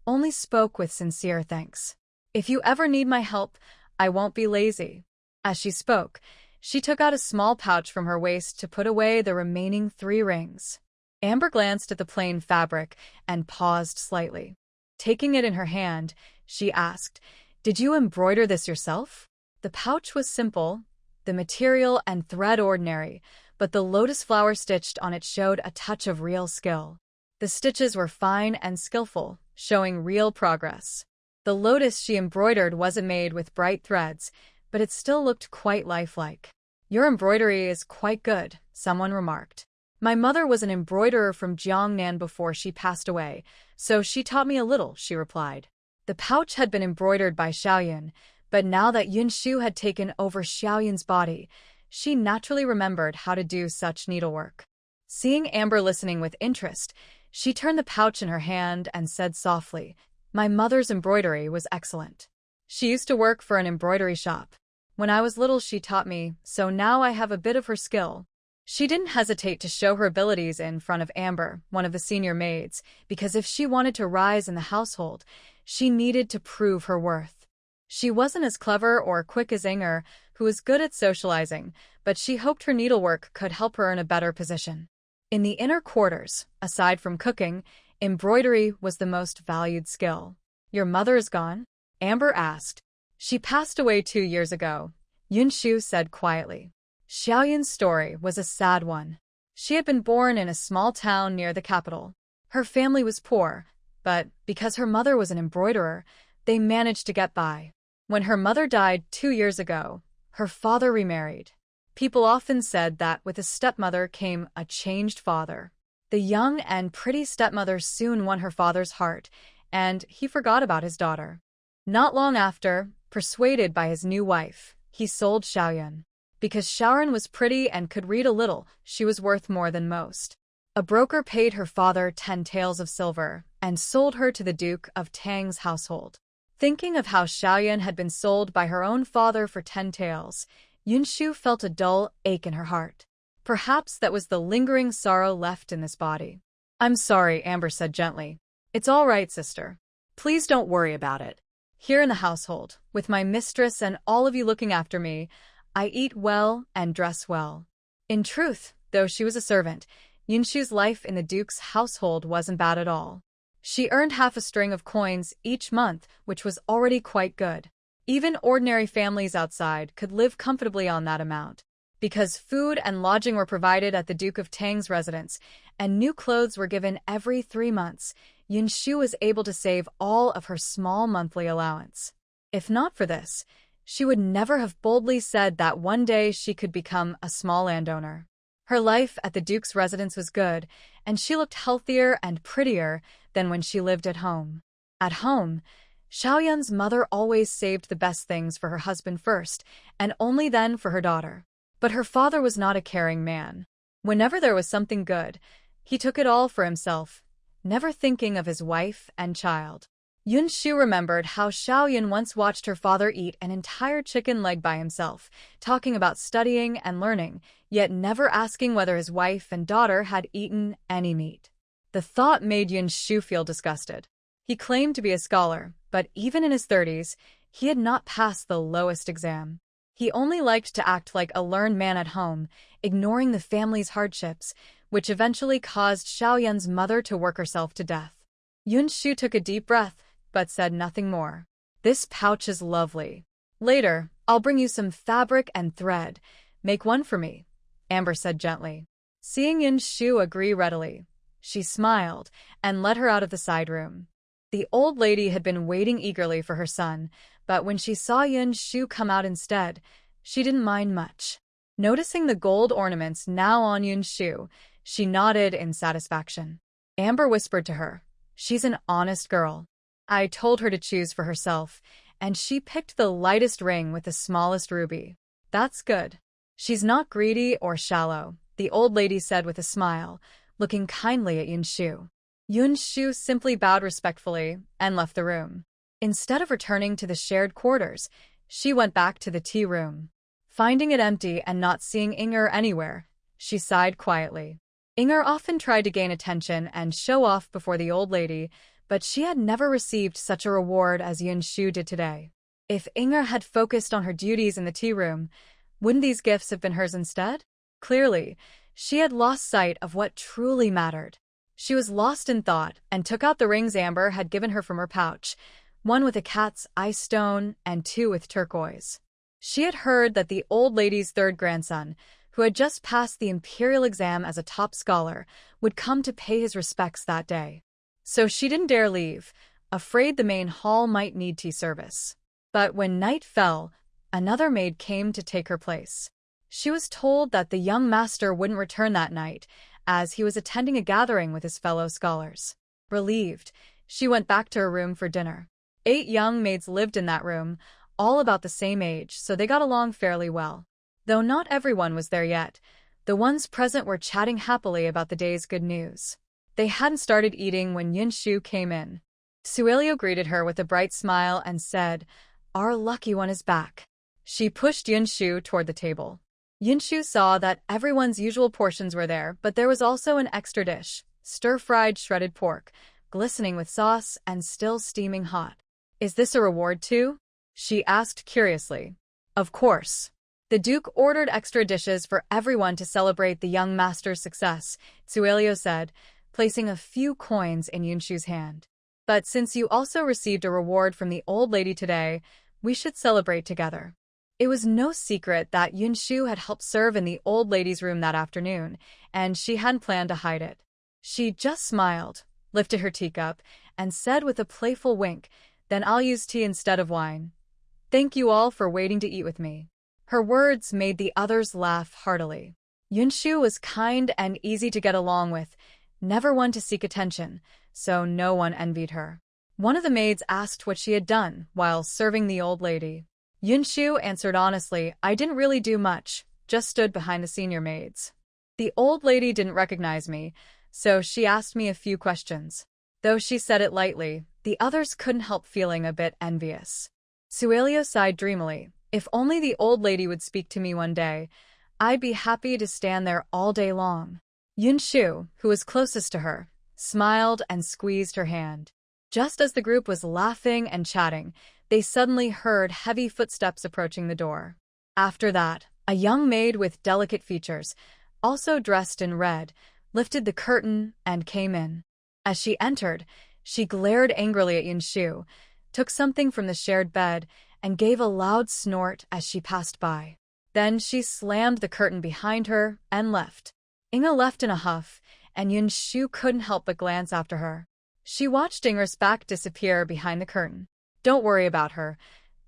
only spoke with sincere thanks. "If you ever need my help, I won't be lazy." As she spoke, she took out a small pouch from her waist to put away the remaining 3 rings. Amber glanced at the plain fabric and paused slightly. Taking it in her hand, she asked, "Did you embroider this yourself?" The pouch was simple, the material and thread ordinary, but the lotus flower stitched on it showed a touch of real skill. The stitches were fine and skillful, showing real progress. The lotus she embroidered wasn't made with bright threads, but it still looked quite lifelike. "Your embroidery is quite good," someone remarked. My mother was an embroiderer from Jiangnan before she passed away, so she taught me a little, she replied. The pouch had been embroidered by Xiaoyun, but now that Yinshu had taken over Xiaoyun's body, she naturally remembered how to do such needlework. Seeing Amber listening with interest, she turned the pouch in her hand and said softly, "My mother's embroidery was excellent. She used to work for an embroidery shop. When I was little she taught me, so now I have a bit of her skill." She didn't hesitate to show her abilities in front of Amber, one of the senior maids, because if she wanted to rise in the household, she needed to prove her worth. She wasn't as clever or quick as Inger, who was good at socializing, but she hoped her needlework could help her earn a better position. In the inner quarters, aside from cooking, embroidery was the most valued skill. "Your mother is gone?" Amber asked. "She passed away 2 years ago," Yinshu said quietly. Xiaoyun's story was a sad one. She had been born in a small town near the capital. Her family was poor, but because her mother was an embroiderer, they managed to get by. When her mother died 2 years ago, her father remarried. People often said that with a stepmother came a changed father. The young and pretty stepmother soon won her father's heart, and he forgot about his daughter. Not long after, persuaded by his new wife, he sold Xiaoyun. Because Xiaoyun was pretty and could read a little, she was worth more than most. A broker paid her father 10 taels of silver and sold her to the Duke of Tang's household. Thinking of how Xiaoyun had been sold by her own father for 10 taels, Yinshu felt a dull ache in her heart. Perhaps that was the lingering sorrow left in this body. "I'm sorry," Amber said gently. "It's all right, sister. Please don't worry about it. Here in the household, with my mistress and all of you looking after me, I eat well and dress well." In truth, though she was a servant, Yinshu's life in the Duke's household wasn't bad at all. She earned half a string of coins each month, which was already quite good. Even ordinary families outside could live comfortably on that amount. Because food and lodging were provided at the Duke of Tang's residence, and new clothes were given every 3 months, Yinshu was able to save all of her small monthly allowance. If not for this, she would never have boldly said that one day she could become a small landowner. Her life at the Duke's residence was good, and she looked healthier and prettier than when she lived at home. At home, Xiaoyun's mother always saved the best things for her husband first, and only then for her daughter. But her father was not a caring man. Whenever there was something good, he took it all for himself, never thinking of his wife and child. Yinshu remembered how Xiaoyun once watched her father eat an entire chicken leg by himself, talking about studying and learning, yet never asking whether his wife and daughter had eaten any meat. The thought made Yinshu feel disgusted. He claimed to be a scholar, but even in his 30s, he had not passed the lowest exam. He only liked to act like a learned man at home, ignoring the family's hardships, which eventually caused Xiaoyun's mother to work herself to death. Yinshu took a deep breath, but said nothing more. "This pouch is lovely. Later, I'll bring you some fabric and thread. Make one for me," Amber said gently. Seeing Yinshu agree readily, she smiled and led her out of the side room. The old lady had been waiting eagerly for her son, but when she saw Yinshu come out instead, she didn't mind much. Noticing the gold ornaments now on Yinshu, she nodded in satisfaction. Amber whispered to her, "She's an honest girl. I told her to choose for herself, and she picked the lightest ring with the smallest ruby. That's good. She's not greedy or shallow," the old lady said with a smile, looking kindly at Yinshu. Yinshu simply bowed respectfully and left the room. Instead of returning to the shared quarters, she went back to the tea room. Finding it empty and not seeing Inger anywhere, she sighed quietly. Inger often tried to gain attention and show off before the old lady, but she had never received such a reward as Yinshu did today. If Inger had focused on her duties in the tea room, wouldn't these gifts have been hers instead? Clearly, she had lost sight of what truly mattered. She was lost in thought and took out the rings Amber had given her from her pouch, one with a cat's eye stone and 2 with turquoise. She had heard that the old lady's 3rd grandson, who had just passed the Imperial exam as a top scholar, would come to pay his respects that day. So she didn't dare leave, afraid the main hall might need tea service. But when night fell, another maid came to take her place. She was told that the young master wouldn't return that night, as he was attending a gathering with his fellow scholars. Relieved, she went back to her room for dinner. 8 young maids lived in that room, all about the same age, so they got along fairly well. Though not everyone was there yet, the ones present were chatting happily about the day's good news. They hadn't started eating when Yinshu came in. Suelio greeted her with a bright smile and said, "Our lucky one is back." She pushed Yinshu toward the table. Yinshu saw that everyone's usual portions were there, but there was also an extra dish, stir-fried shredded pork, glistening with sauce and still steaming hot. "Is this a reward too?" she asked curiously. "Of course." The Duke ordered extra dishes for everyone to celebrate the young master's success, Suelio said, placing a few coins in Yinshu's hand. "But since you also received a reward from the old lady today, we should celebrate together." It was no secret that Yinshu had helped serve in the old lady's room that afternoon, and she hadn't planned to hide it. She just smiled, lifted her teacup, and said with a playful wink, "Then I'll use tea instead of wine. Thank you all for waiting to eat with me." Her words made the others laugh heartily. Yinshu was kind and easy to get along with, never one to seek attention, so no one envied her. One of the maids asked what she had done while serving the old lady. Yinshu answered honestly, "I didn't really do much, just stood behind the senior maids. The old lady didn't recognize me, so she asked me a few questions." Though she said it lightly, the others couldn't help feeling a bit envious. Suelio sighed dreamily. "If only the old lady would speak to me one day, I'd be happy to stand there all day long." Yinshu, who was closest to her, smiled and squeezed her hand. Just as the group was laughing and chatting, they suddenly heard heavy footsteps approaching the door. After that, a young maid with delicate features, also dressed in red, lifted the curtain and came in. As she entered, she glared angrily at Yinshu, took something from the shared bed, and gave a loud snort as she passed by. Then she slammed the curtain behind her and left. Inge left in a huff, and Yinshu couldn't help but glance after her. She watched Inger's back disappear behind the curtain. "Don't worry about her,"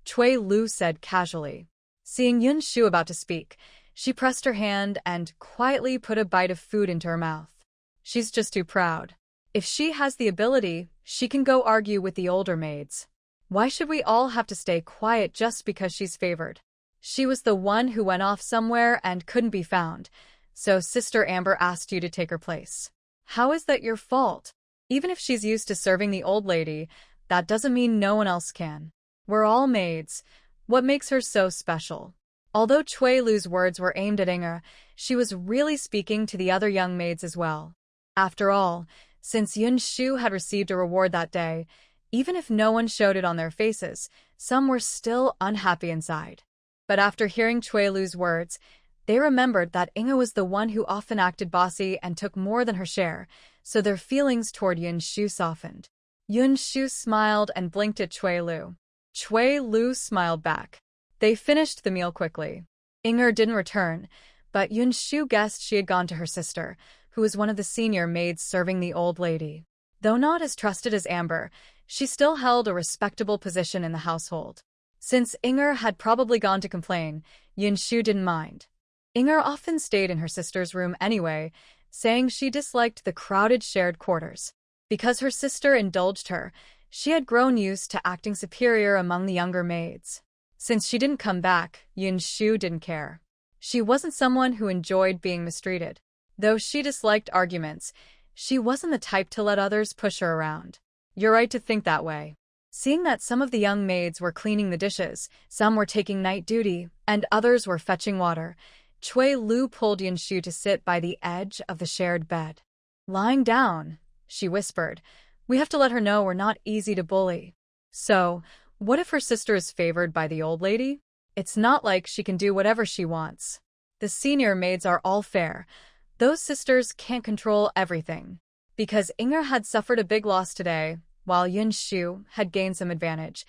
Cui Lu said casually. Seeing Yinshu about to speak, she pressed her hand and quietly put a bite of food into her mouth. "She's just too proud. If she has the ability, she can go argue with the older maids. Why should we all have to stay quiet just because she's favored? She was the one who went off somewhere and couldn't be found, so Sister Amber asked you to take her place. How is that your fault? Even if she's used to serving the old lady, that doesn't mean no one else can. We're all maids. What makes her so special?" Although Cui Lu's words were aimed at Inge, she was really speaking to the other young maids as well. After all, since Yinshu had received a reward that day, even if no one showed it on their faces, some were still unhappy inside. But after hearing Cui Lu's words, they remembered that Inge was the one who often acted bossy and took more than her share, so their feelings toward Yinshu softened. Yinshu smiled and blinked at Cui Lu. Cui Lu smiled back. They finished the meal quickly. Inge didn't return, but Yinshu guessed she had gone to her sister, who was one of the senior maids serving the old lady. Though not as trusted as Amber, she still held a respectable position in the household. Since Inge had probably gone to complain, Yinshu didn't mind. Inge often stayed in her sister's room anyway, saying she disliked the crowded shared quarters. Because her sister indulged her, she had grown used to acting superior among the younger maids. Since she didn't come back, Yinshu didn't care. She wasn't someone who enjoyed being mistreated. Though she disliked arguments, she wasn't the type to let others push her around. "You're right to think that way." Seeing that some of the young maids were cleaning the dishes, some were taking night duty, and others were fetching water, Cui Lu pulled Yinshu to sit by the edge of the shared bed. "Lying down," she whispered. "We have to let her know we're not easy to bully." "So, what if her sister is favored by the old lady? It's not like she can do whatever she wants. The senior maids are all fair. Those sisters can't control everything." Because Inge had suffered a big loss today, while Yinshu had gained some advantage,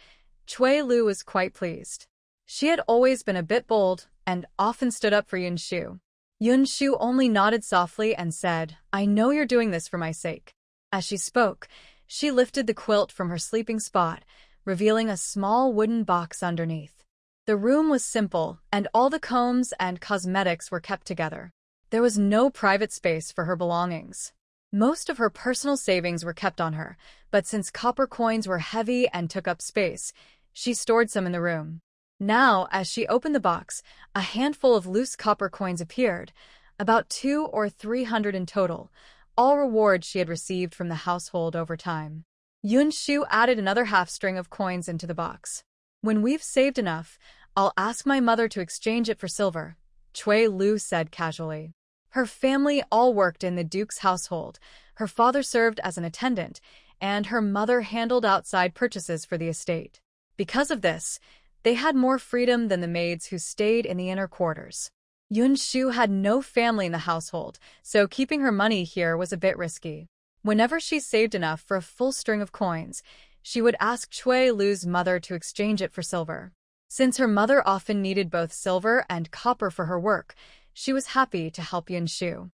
Cui Lu was quite pleased. She had always been a bit bold and often stood up for Yinshu. Yinshu only nodded softly and said, "I know you're doing this for my sake." As she spoke, she lifted the quilt from her sleeping spot, revealing a small wooden box underneath. The room was simple, and all the combs and cosmetics were kept together. There was no private space for her belongings. Most of her personal savings were kept on her, but since copper coins were heavy and took up space, she stored some in the room. Now, as she opened the box, a handful of loose copper coins appeared, about 200 or 300 in total, all rewards she had received from the household over time. Yinshu added another half-string of coins into the box. When we've saved enough, I'll ask my mother to exchange it for silver, Cui Lu said casually. Her family all worked in the duke's household. Her father served as an attendant, and her mother handled outside purchases for the estate. Because of this, they had more freedom than the maids who stayed in the inner quarters. Yinshu had no family in the household, so keeping her money here was a bit risky. Whenever she saved enough for a full string of coins, she would ask Cui Lu's mother to exchange it for silver. Since her mother often needed both silver and copper for her work, she was happy to help Yinshu.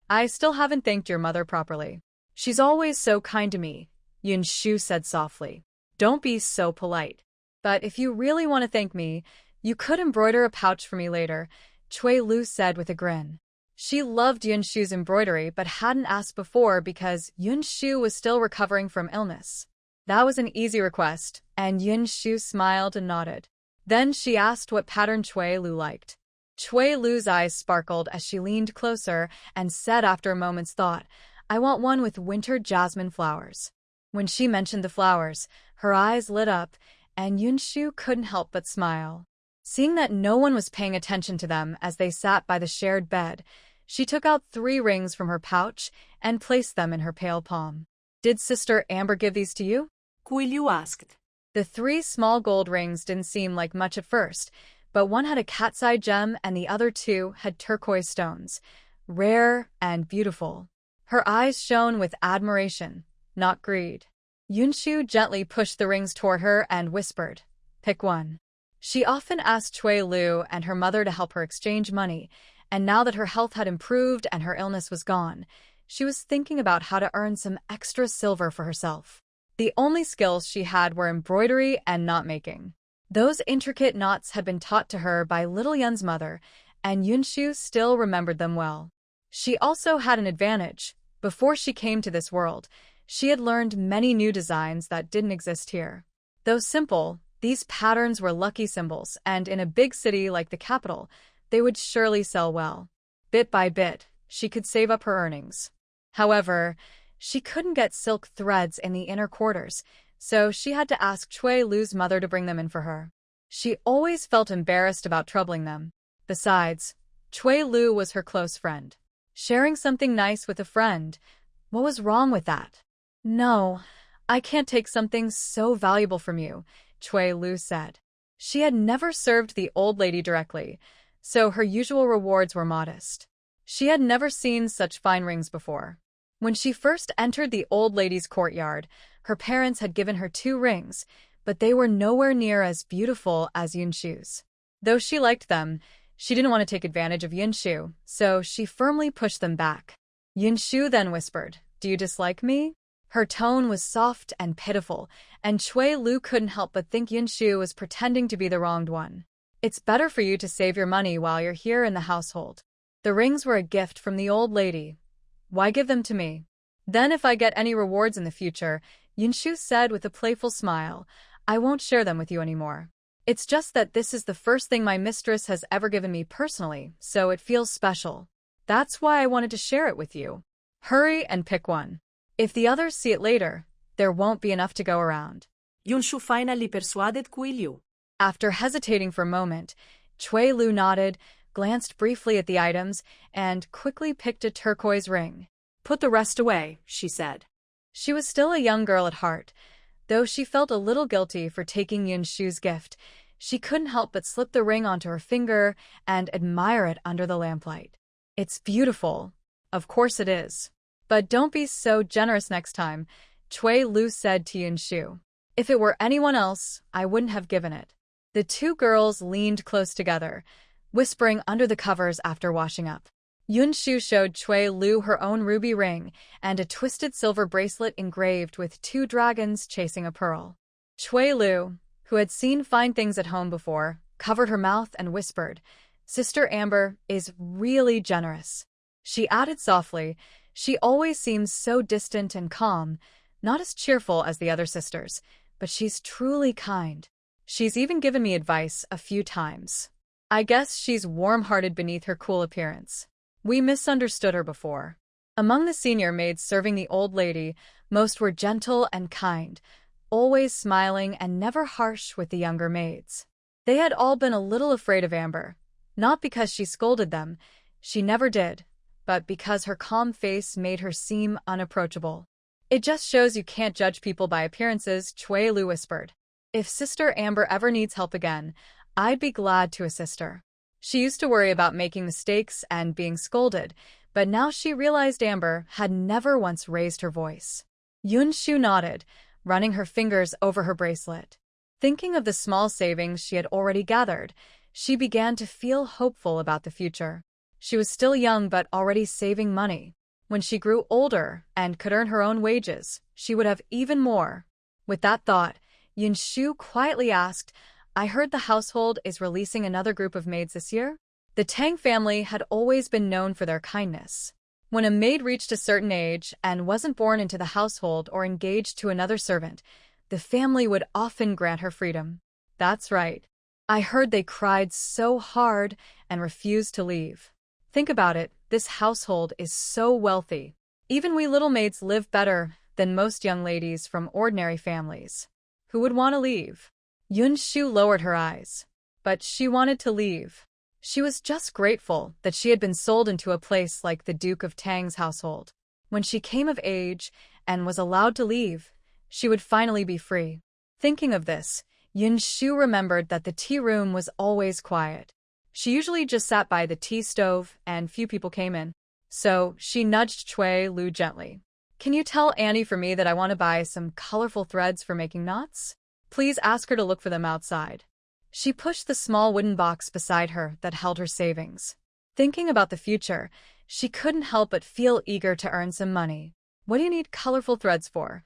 I still haven't thanked your mother properly. She's always so kind to me, Yinshu said softly. Don't be so polite. But if you really want to thank me, you could embroider a pouch for me later, Cui Lu said with a grin. She loved Yinshu's embroidery but hadn't asked before because Yinshu was still recovering from illness. That was an easy request, and Yinshu smiled and nodded. Then she asked what pattern Cui Lu liked. Cui Lu's eyes sparkled as she leaned closer and said after a moment's thought, I want one with winter jasmine flowers. When she mentioned the flowers, her eyes lit up, and Yinshu couldn't help but smile. Seeing that no one was paying attention to them as they sat by the shared bed, she took out 3 rings from her pouch and placed them in her pale palm. Did Sister Amber give these to you? Cui Lu asked. The 3 small gold rings didn't seem like much at first, but one had a cat's eye gem and the other 2 had turquoise stones, rare and beautiful. Her eyes shone with admiration, not greed. Yinshu gently pushed the rings toward her and whispered, Pick one. She often asked Cui Lu and her mother to help her exchange money, and now that her health had improved and her illness was gone, she was thinking about how to earn some extra silver for herself. The only skills she had were embroidery and knot-making. Those intricate knots had been taught to her by little Yun's mother, and Yinshu still remembered them well. She also had an advantage. Before she came to this world, she had learned many new designs that didn't exist here. Though simple, these patterns were lucky symbols, and in a big city like the capital, they would surely sell well. Bit by bit, she could save up her earnings. However, she couldn't get silk threads in the inner quarters, so she had to ask Cui Lu's mother to bring them in for her. She always felt embarrassed about troubling them. Besides, Cui Lu was her close friend. Sharing something nice with a friend, what was wrong with that? No, I can't take something so valuable from you, Cui Lu said. She had never served the old lady directly, so her usual rewards were modest. She had never seen such fine rings before. When she first entered the old lady's courtyard, her parents had given her 2 rings, but they were nowhere near as beautiful as Yinshu's. Though she liked them, she didn't want to take advantage of Yinshu, so she firmly pushed them back. Yinshu then whispered, Do you dislike me? Her tone was soft and pitiful, and Cui Lu couldn't help but think Yinshu was pretending to be the wronged one. It's better for you to save your money while you're here in the household. The rings were a gift from the old lady. Why give them to me? Then if I get any rewards in the future, Yinshu said with a playful smile, I won't share them with you anymore. It's just that this is the first thing my mistress has ever given me personally, so it feels special. That's why I wanted to share it with you. Hurry and pick one. If the others see it later, there won't be enough to go around. Yinshu finally persuaded Cui Lu. After hesitating for a moment, Cui Lu nodded, glanced briefly at the items, and quickly picked a turquoise ring. Put the rest away, she said. She was still a young girl at heart. Though she felt a little guilty for taking Yinshu's gift, she couldn't help but slip the ring onto her finger and admire it under the lamplight. It's beautiful. Of course it is. But don't be so generous next time, Cui Lu said to Yinshu. If it were anyone else, I wouldn't have given it. The 2 girls leaned close together, whispering under the covers after washing up. Yinshu showed Cui Lu her own ruby ring and a twisted silver bracelet engraved with 2 dragons chasing a pearl. Cui Lu, who had seen fine things at home before, covered her mouth and whispered, Sister Amber is really generous. She added softly, "She always seems so distant and calm, not as cheerful as the other sisters, but she's truly kind. She's even given me advice a few times. I guess she's warm-hearted beneath her cool appearance. We misunderstood her before." Among the senior maids serving the old lady, most were gentle and kind, always smiling and never harsh with the younger maids. They had all been a little afraid of Amber, not because she scolded them, she never did, but because her calm face made her seem unapproachable. "It just shows you can't judge people by appearances," Chui Lu whispered. "If Sister Amber ever needs help again, I'd be glad to assist her." She used to worry about making mistakes and being scolded, but now she realized Amber had never once raised her voice. Yinshu nodded, running her fingers over her bracelet. Thinking of the small savings she had already gathered, she began to feel hopeful about the future. She was still young but already saving money. When she grew older and could earn her own wages, she would have even more. With that thought, Yinshu quietly asked, "I heard the household is releasing another group of maids this year?" The Tang family had always been known for their kindness. When a maid reached a certain age and wasn't born into the household or engaged to another servant, the family would often grant her freedom. "That's right. I heard they cried so hard and refused to leave. Think about it, this household is so wealthy. Even we little maids live better than most young ladies from ordinary families. Who would want to leave?" Yinshu lowered her eyes. But she wanted to leave. She was just grateful that she had been sold into a place like the Duke of Tang's household. When she came of age and was allowed to leave, she would finally be free. Thinking of this, Yinshu remembered that the tea room was always quiet. She usually just sat by the tea stove and few people came in. So she nudged Chui Lu gently. "Can you tell Annie for me that I want to buy some colorful threads for making knots? Please ask her to look for them outside." She pushed the small wooden box beside her that held her savings. Thinking about the future, she couldn't help but feel eager to earn some money. "What do you need colorful threads for?"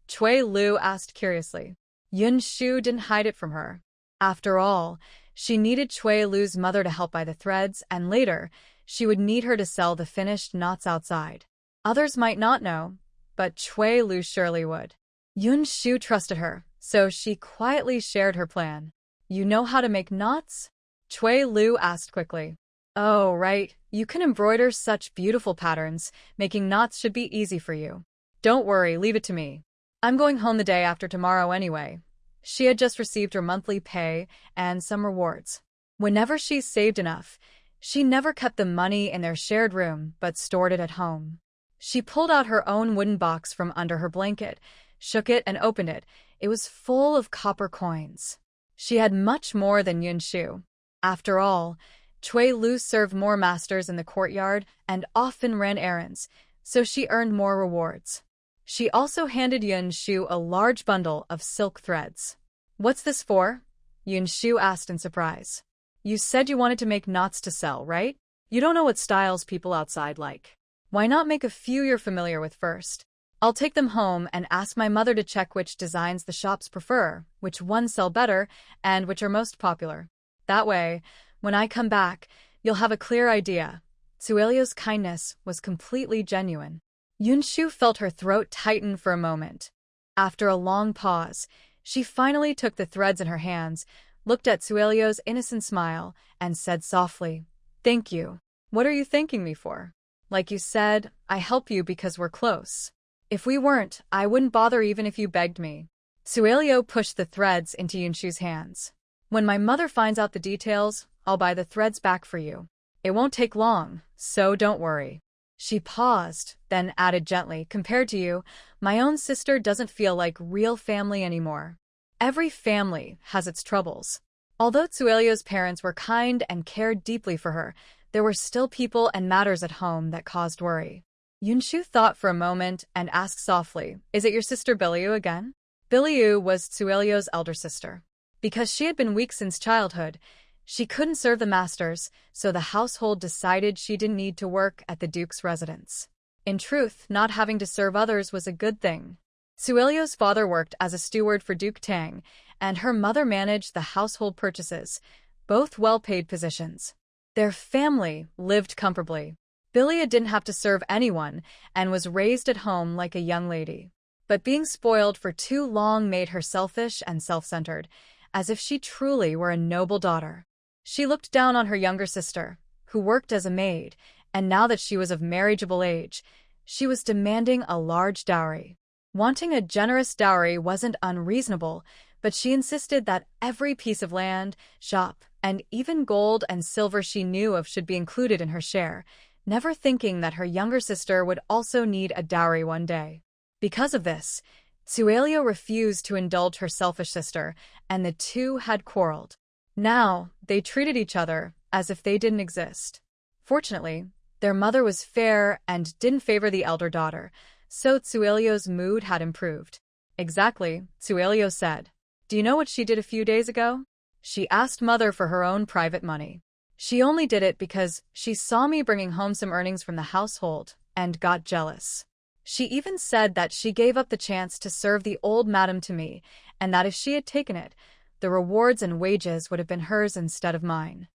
Chui Lu asked curiously. Yinshu didn't hide it from her. After all, she needed Chui Lu's mother to help buy the threads, and later, she would need her to sell the finished knots outside. Others might not know, but Chui Lu surely would. Yinshu trusted her, so she quietly shared her plan. "You know how to make knots?" Chui Lu asked quickly. "Oh, right. You can embroider such beautiful patterns. Making knots should be easy for you. Don't worry, leave it to me. I'm going home the day after tomorrow anyway." She had just received her monthly pay and some rewards. Whenever she saved enough, she never kept the money in their shared room but stored it at home. She pulled out her own wooden box from under her blanket, shook it and opened it. It was full of copper coins. She had much more than Yinshu. After all, Chui Lu served more masters in the courtyard and often ran errands, so she earned more rewards. She also handed Yinshu a large bundle of silk threads. "What's this for?" Yinshu asked in surprise. "You said you wanted to make knots to sell, right? You don't know what styles people outside like. Why not make a few you're familiar with first? I'll take them home and ask my mother to check which designs the shops prefer, which ones sell better, and which are most popular. That way, when I come back, you'll have a clear idea." Suelio's kindness was completely genuine. Yinshu felt her throat tighten for a moment. After a long pause, she finally took the threads in her hands, looked at Suelio's innocent smile, and said softly, "Thank you. What are you thanking me for? Like you said, I help you because we're close. If we weren't, I wouldn't bother even if you begged me." Suelio pushed the threads into Yinshu's hands. "When my mother finds out the details, I'll buy the threads back for you. It won't take long, so don't worry." She paused, then added gently, "Compared to you, my own sister doesn't feel like real family anymore." Every family has its troubles. Although Suelio's parents were kind and cared deeply for her, there were still people and matters at home that caused worry. Yinshu thought for a moment and asked softly, "Is it your sister Biliu again?" Biliu was Suelio's elder sister. Because she had been weak since childhood, she couldn't serve the masters, so the household decided she didn't need to work at the Duke's residence. In truth, not having to serve others was a good thing. Suelio's father worked as a steward for Duke Tang, and her mother managed the household purchases, both well-paid positions. Their family lived comfortably. Bilia didn't have to serve anyone and was raised at home like a young lady. But being spoiled for too long made her selfish and self-centered, as if she truly were a noble daughter. She looked down on her younger sister, who worked as a maid, and now that she was of marriageable age, she was demanding a large dowry. Wanting a generous dowry wasn't unreasonable, but she insisted that every piece of land, shop, and even gold and silver she knew of should be included in her share, never thinking that her younger sister would also need a dowry one day. Because of this, Tsuelio refused to indulge her selfish sister, and the two had quarreled. Now, they treated each other as if they didn't exist. Fortunately, their mother was fair and didn't favor the elder daughter, so Tsuelio's mood had improved. Exactly, Tsuelio said. Do you know what she did a few days ago? She asked mother for her own private money. She only did it because she saw me bringing home some earnings from the household and got jealous. She even said that she gave up the chance to serve the old madam to me, and that if she had taken it, the rewards and wages would have been hers instead of mine.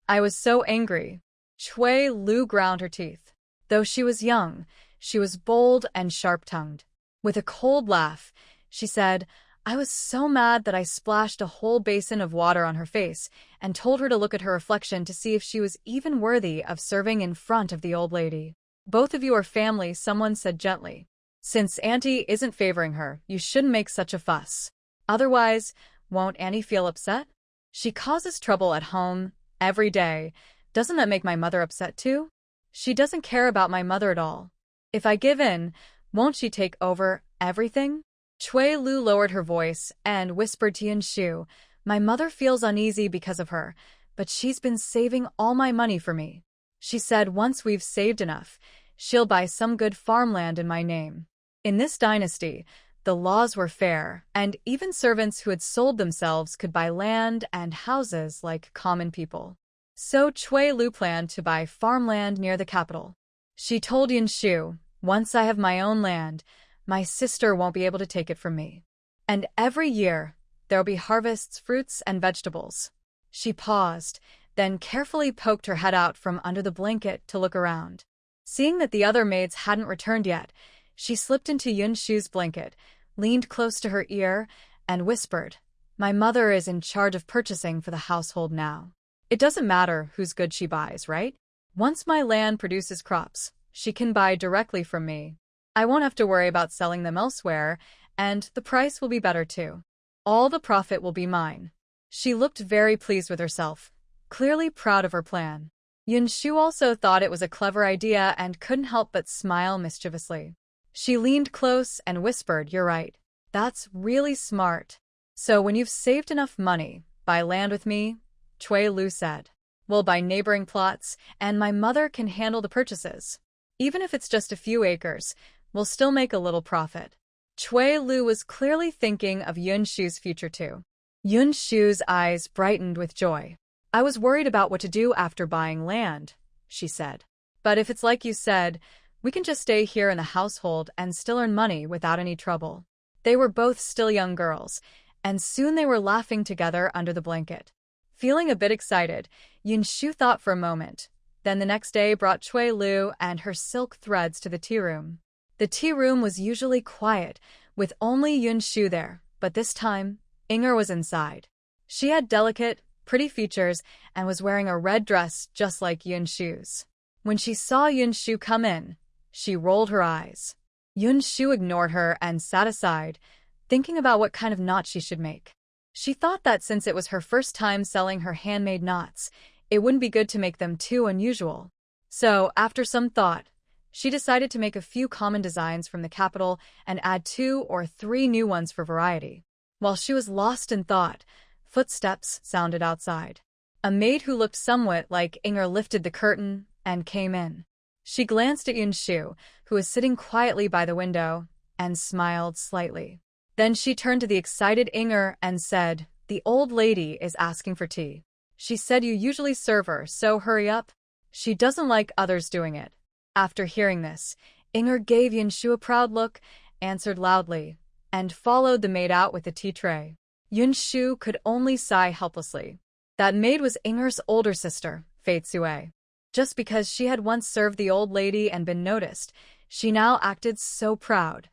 I was so angry. Chui Lu ground her teeth. Though she was young, she was bold and sharp-tongued. With a cold laugh, she said, I was so mad that I splashed a whole basin of water on her face and told her to look at her reflection to see if she was even worthy of serving in front of the old lady. Both of you are family, someone said gently. Since Auntie isn't favoring her, you shouldn't make such a fuss. Otherwise, won't Annie feel upset? She causes trouble at home, every day. Doesn't that make my mother upset too? She doesn't care about my mother at all. If I give in, won't she take over everything? Chui Lu lowered her voice and whispered to Yinshu, my mother feels uneasy because of her, but she's been saving all my money for me. She said once we've saved enough, she'll buy some good farmland in my name. In this dynasty, the laws were fair, and even servants who had sold themselves could buy land and houses like common people. So Chui Lu planned to buy farmland near the capital. She told Yinshu, once I have my own land, my sister won't be able to take it from me. And every year, there'll be harvests, fruits, and vegetables. She paused, then carefully poked her head out from under the blanket to look around. Seeing that the other maids hadn't returned yet, she slipped into Yinshu's blanket, leaned close to her ear, and whispered, my mother is in charge of purchasing for the household now. It doesn't matter whose goods she buys, right? Once my land produces crops, she can buy directly from me. I won't have to worry about selling them elsewhere, and the price will be better too. All the profit will be mine. She looked very pleased with herself, clearly proud of her plan. Yinshu also thought it was a clever idea and couldn't help but smile mischievously. She leaned close and whispered, you're right. That's really smart. So when you've saved enough money, buy land with me, Chui Lu said. We'll buy neighboring plots, and my mother can handle the purchases. Even if it's just a few acres, we'll still make a little profit. Chui Lu was clearly thinking of Yinshu's future too. Yinshu's eyes brightened with joy. I was worried about what to do after buying land, she said. But if it's like you said, we can just stay here in the household and still earn money without any trouble. They were both still young girls, and soon they were laughing together under the blanket. Feeling a bit excited, Yinshu thought for a moment. Then the next day brought Chui Lu and her silk threads to the tea room. The tea room was usually quiet, with only Yinshu there, but this time, Inger was inside. She had delicate, pretty features and was wearing a red dress just like Yinshu's. When she saw Yinshu come in, she rolled her eyes. Yinshu ignored her and sat aside, thinking about what kind of knot she should make. She thought that since it was her first time selling her handmade knots, it wouldn't be good to make them too unusual. So, after some thought, she decided to make a few common designs from the capital and add 2 or 3 new ones for variety. While she was lost in thought, footsteps sounded outside. A maid who looked somewhat like Inger lifted the curtain and came in. She glanced at Yinshu, who was sitting quietly by the window, and smiled slightly. Then she turned to the excited Inger and said, the old lady is asking for tea. She said you usually serve her, so hurry up. She doesn't like others doing it. After hearing this, Inger gave Yinshu a proud look, answered loudly, and followed the maid out with the tea tray. Yinshu could only sigh helplessly. That maid was Inger's older sister, Fei Tsue. Just because she had once served the old lady and been noticed, she now acted so proud.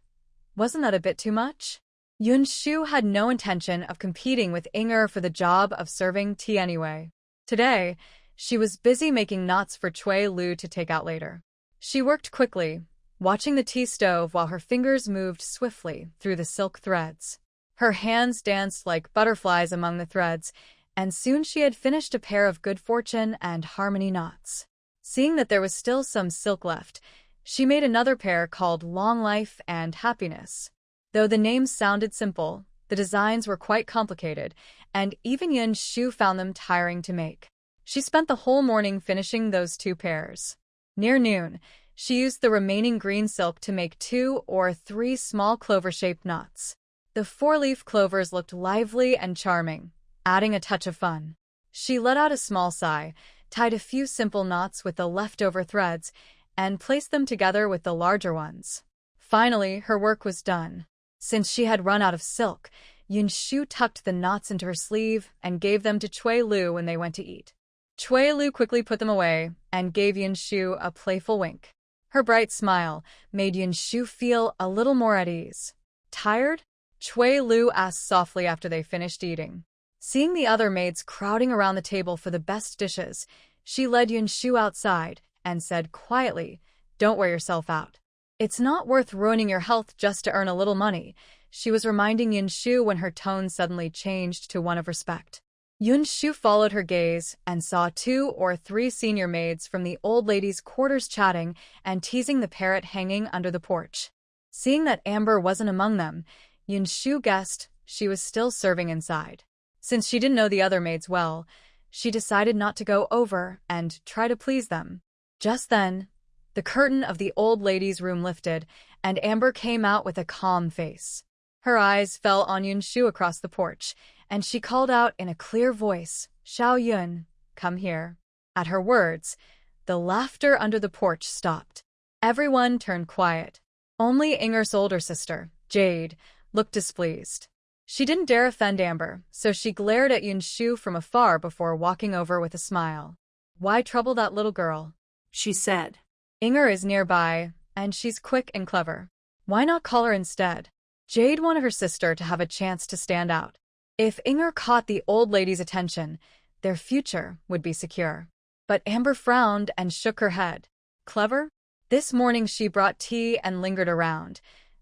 Wasn't that a bit too much? Yinshu had no intention of competing with Inger for the job of serving tea anyway. Today, she was busy making knots for Cui Lu to take out later. She worked quickly, watching the tea stove while her fingers moved swiftly through the silk threads. Her hands danced like butterflies among the threads, and soon she had finished a pair of good fortune and harmony knots. Seeing that there was still some silk left, she made another pair called Long Life and Happiness. Though the names sounded simple, the designs were quite complicated, and even Yinshu found them tiring to make. She spent the whole morning finishing those 2 pairs. Near noon, she used the remaining green silk to make 2 or 3 small clover-shaped knots. The 4-leaf clovers looked lively and charming, adding a touch of fun. She let out a small sigh, tied a few simple knots with the leftover threads, and placed them together with the larger ones. Finally, her work was done. Since she had run out of silk, Yinshu tucked the knots into her sleeve and gave them to Cui Lu when they went to eat. Cui Lu quickly put them away and gave Yinshu a playful wink. Her bright smile made Yinshu feel a little more at ease. Tired? Cui Lu asked softly after they finished eating. Seeing the other maids crowding around the table for the best dishes, she led Yinshu outside and said quietly, "Don't wear yourself out. It's not worth ruining your health just to earn a little money," she was reminding Yinshu when her tone suddenly changed to one of respect. Yinshu followed her gaze and saw 2 or 3 senior maids from the old lady's quarters chatting and teasing the parrot hanging under the porch. Seeing that Amber wasn't among them, Yinshu guessed she was still serving inside. Since she didn't know the other maids well, she decided not to go over and try to please them. Just then, the curtain of the old lady's room lifted, and Amber came out with a calm face. Her eyes fell on Yinshu across the porch, and she called out in a clear voice, "Xiao Yun, come here." At her words, the laughter under the porch stopped. Everyone turned quiet. Only Inger's older sister, Jade, looked displeased. She didn't dare offend Amber, so she glared at Yinshu from afar before walking over with a smile. "Why trouble that little girl?" she said. "Inger is nearby, and she's quick and clever. Why not call her instead?" Jade wanted her sister to have a chance to stand out. If Inger caught the old lady's attention, their future would be secure. But Amber frowned and shook her head. Clever? This morning she brought tea and lingered around,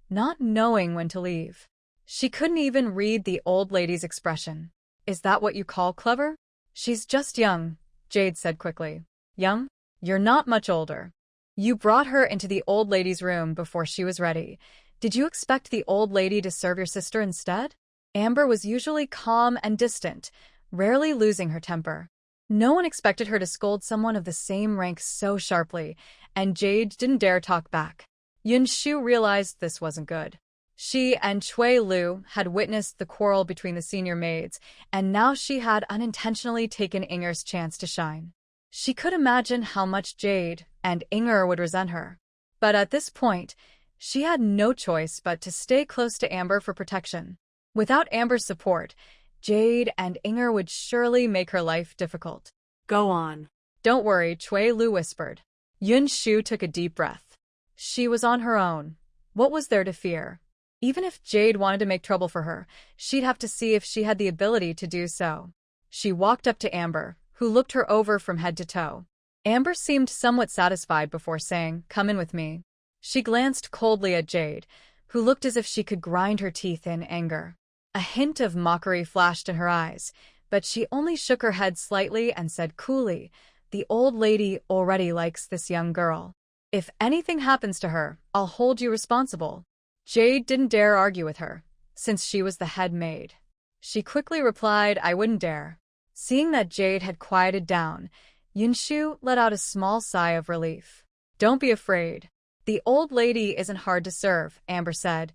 not knowing when to leave. She couldn't even read the old lady's expression. "Is that what you call clever?" "She's just young," Jade said quickly. "Young? You're not much older. You brought her into the old lady's room before she was ready. Did you expect the old lady to serve your sister instead?" Amber was usually calm and distant, rarely losing her temper. No one expected her to scold someone of the same rank so sharply, and Jade didn't dare talk back. Yinshu realized this wasn't good. She and Cui Lu had witnessed the quarrel between the senior maids, and now she had unintentionally taken Inger's chance to shine. She could imagine how much Jade and Inger would resent her. But at this point, she had no choice but to stay close to Amber for protection. Without Amber's support, Jade and Inger would surely make her life difficult. "Go on." "Don't worry," Cui Lu whispered. Yinshu took a deep breath. She was on her own. What was there to fear? Even if Jade wanted to make trouble for her, she'd have to see if she had the ability to do so. She walked up to Amber, who looked her over from head to toe. Amber seemed somewhat satisfied before saying, "Come in with me." She glanced coldly at Jade, who looked as if she could grind her teeth in anger. A hint of mockery flashed in her eyes, but she only shook her head slightly and said coolly, "The old lady already likes this young girl. If anything happens to her, I'll hold you responsible." Jade didn't dare argue with her, since she was the head maid. She quickly replied, "I wouldn't dare." Seeing that Jade had quieted down, Yinshu let out a small sigh of relief. "Don't be afraid. The old lady isn't hard to serve," Amber said,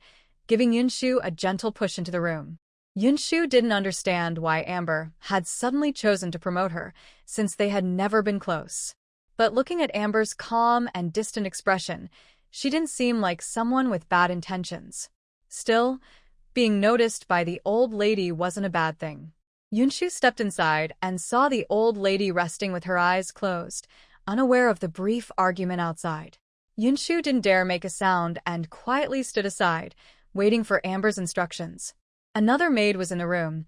giving Yinshu a gentle push into the room. Yinshu didn't understand why Amber had suddenly chosen to promote her, since they had never been close. But looking at Amber's calm and distant expression, she didn't seem like someone with bad intentions. Still, being noticed by the old lady wasn't a bad thing. Yinshu stepped inside and saw the old lady resting with her eyes closed, unaware of the brief argument outside. Yinshu didn't dare make a sound and quietly stood aside, waiting for Amber's instructions. Another maid was in the room,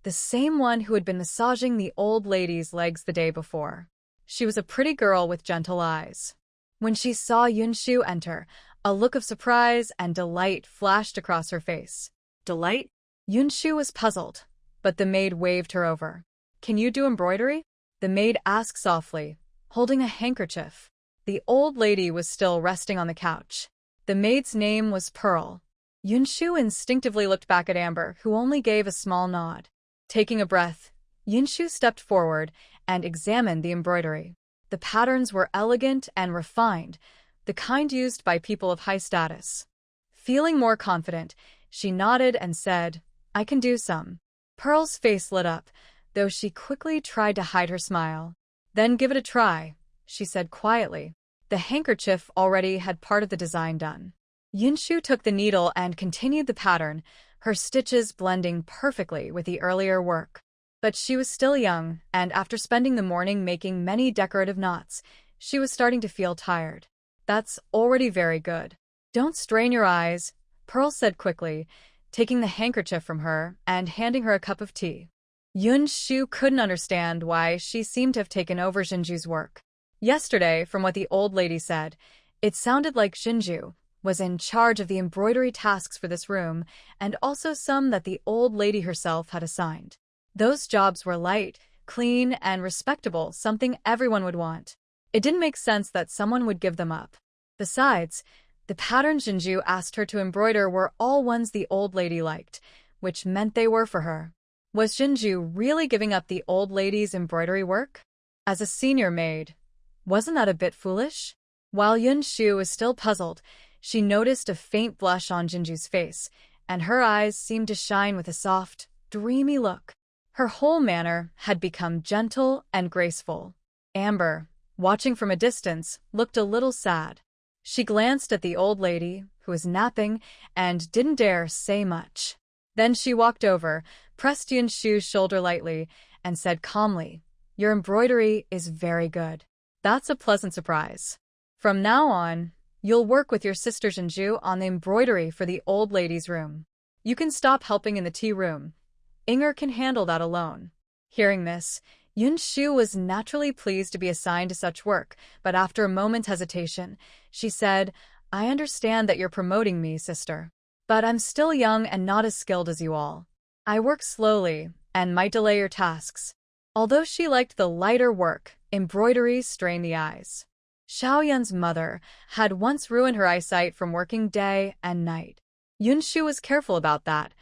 the same one who had been massaging the old lady's legs the day before. She was a pretty girl with gentle eyes. When she saw Yinshu enter, a look of surprise and delight flashed across her face. Delight? Yinshu was puzzled, but the maid waved her over. "Can you do embroidery?" the maid asked softly, holding a handkerchief. The old lady was still resting on the couch. The maid's name was Pearl. Yinshu instinctively looked back at Amber, who only gave a small nod. Taking a breath, Yinshu stepped forward and examined the embroidery. The patterns were elegant and refined, the kind used by people of high status. Feeling more confident, she nodded and said, "I can do some." Pearl's face lit up, though she quickly tried to hide her smile. "Then give it a try," she said quietly. The handkerchief already had part of the design done. Yinshu took the needle and continued the pattern, her stitches blending perfectly with the earlier work. But she was still young, and after spending the morning making many decorative knots, she was starting to feel tired. "That's already very good. Don't strain your eyes," Pearl said quickly, taking the handkerchief from her and handing her a cup of tea. Yinshu couldn't understand why she seemed to have taken over Jinju's work. Yesterday, from what the old lady said, it sounded like Jinju was in charge of the embroidery tasks for this room, and also some that the old lady herself had assigned. Those jobs were light, clean, and respectable, something everyone would want. It didn't make sense that someone would give them up. Besides, the patterns Jinju asked her to embroider were all ones the old lady liked, which meant they were for her. Was Jinju really giving up the old lady's embroidery work? As a senior maid, wasn't that a bit foolish? While Yinshu was still puzzled, she noticed a faint blush on Jinju's face, and her eyes seemed to shine with a soft, dreamy look. Her whole manner had become gentle and graceful. Amber, watching from a distance, looked a little sad. She glanced at the old lady, who was napping, and didn't dare say much. Then she walked over, pressed Yinshu's shoulder lightly, and said calmly, "Your embroidery is very good. That's a pleasant surprise. From now on, you'll work with your sister Jinju on the embroidery for the old lady's room. You can stop helping in the tea room. Inger can handle that alone." Hearing this, Yinshu was naturally pleased to be assigned to such work, but after a moment's hesitation, she said, "I understand that you're promoting me, sister. But I'm still young and not as skilled as you all. I work slowly and might delay your tasks." Although she liked the lighter work, embroidery strained the eyes. Xiaoyan's mother had once ruined her eyesight from working day and night. Yinshu was careful about that.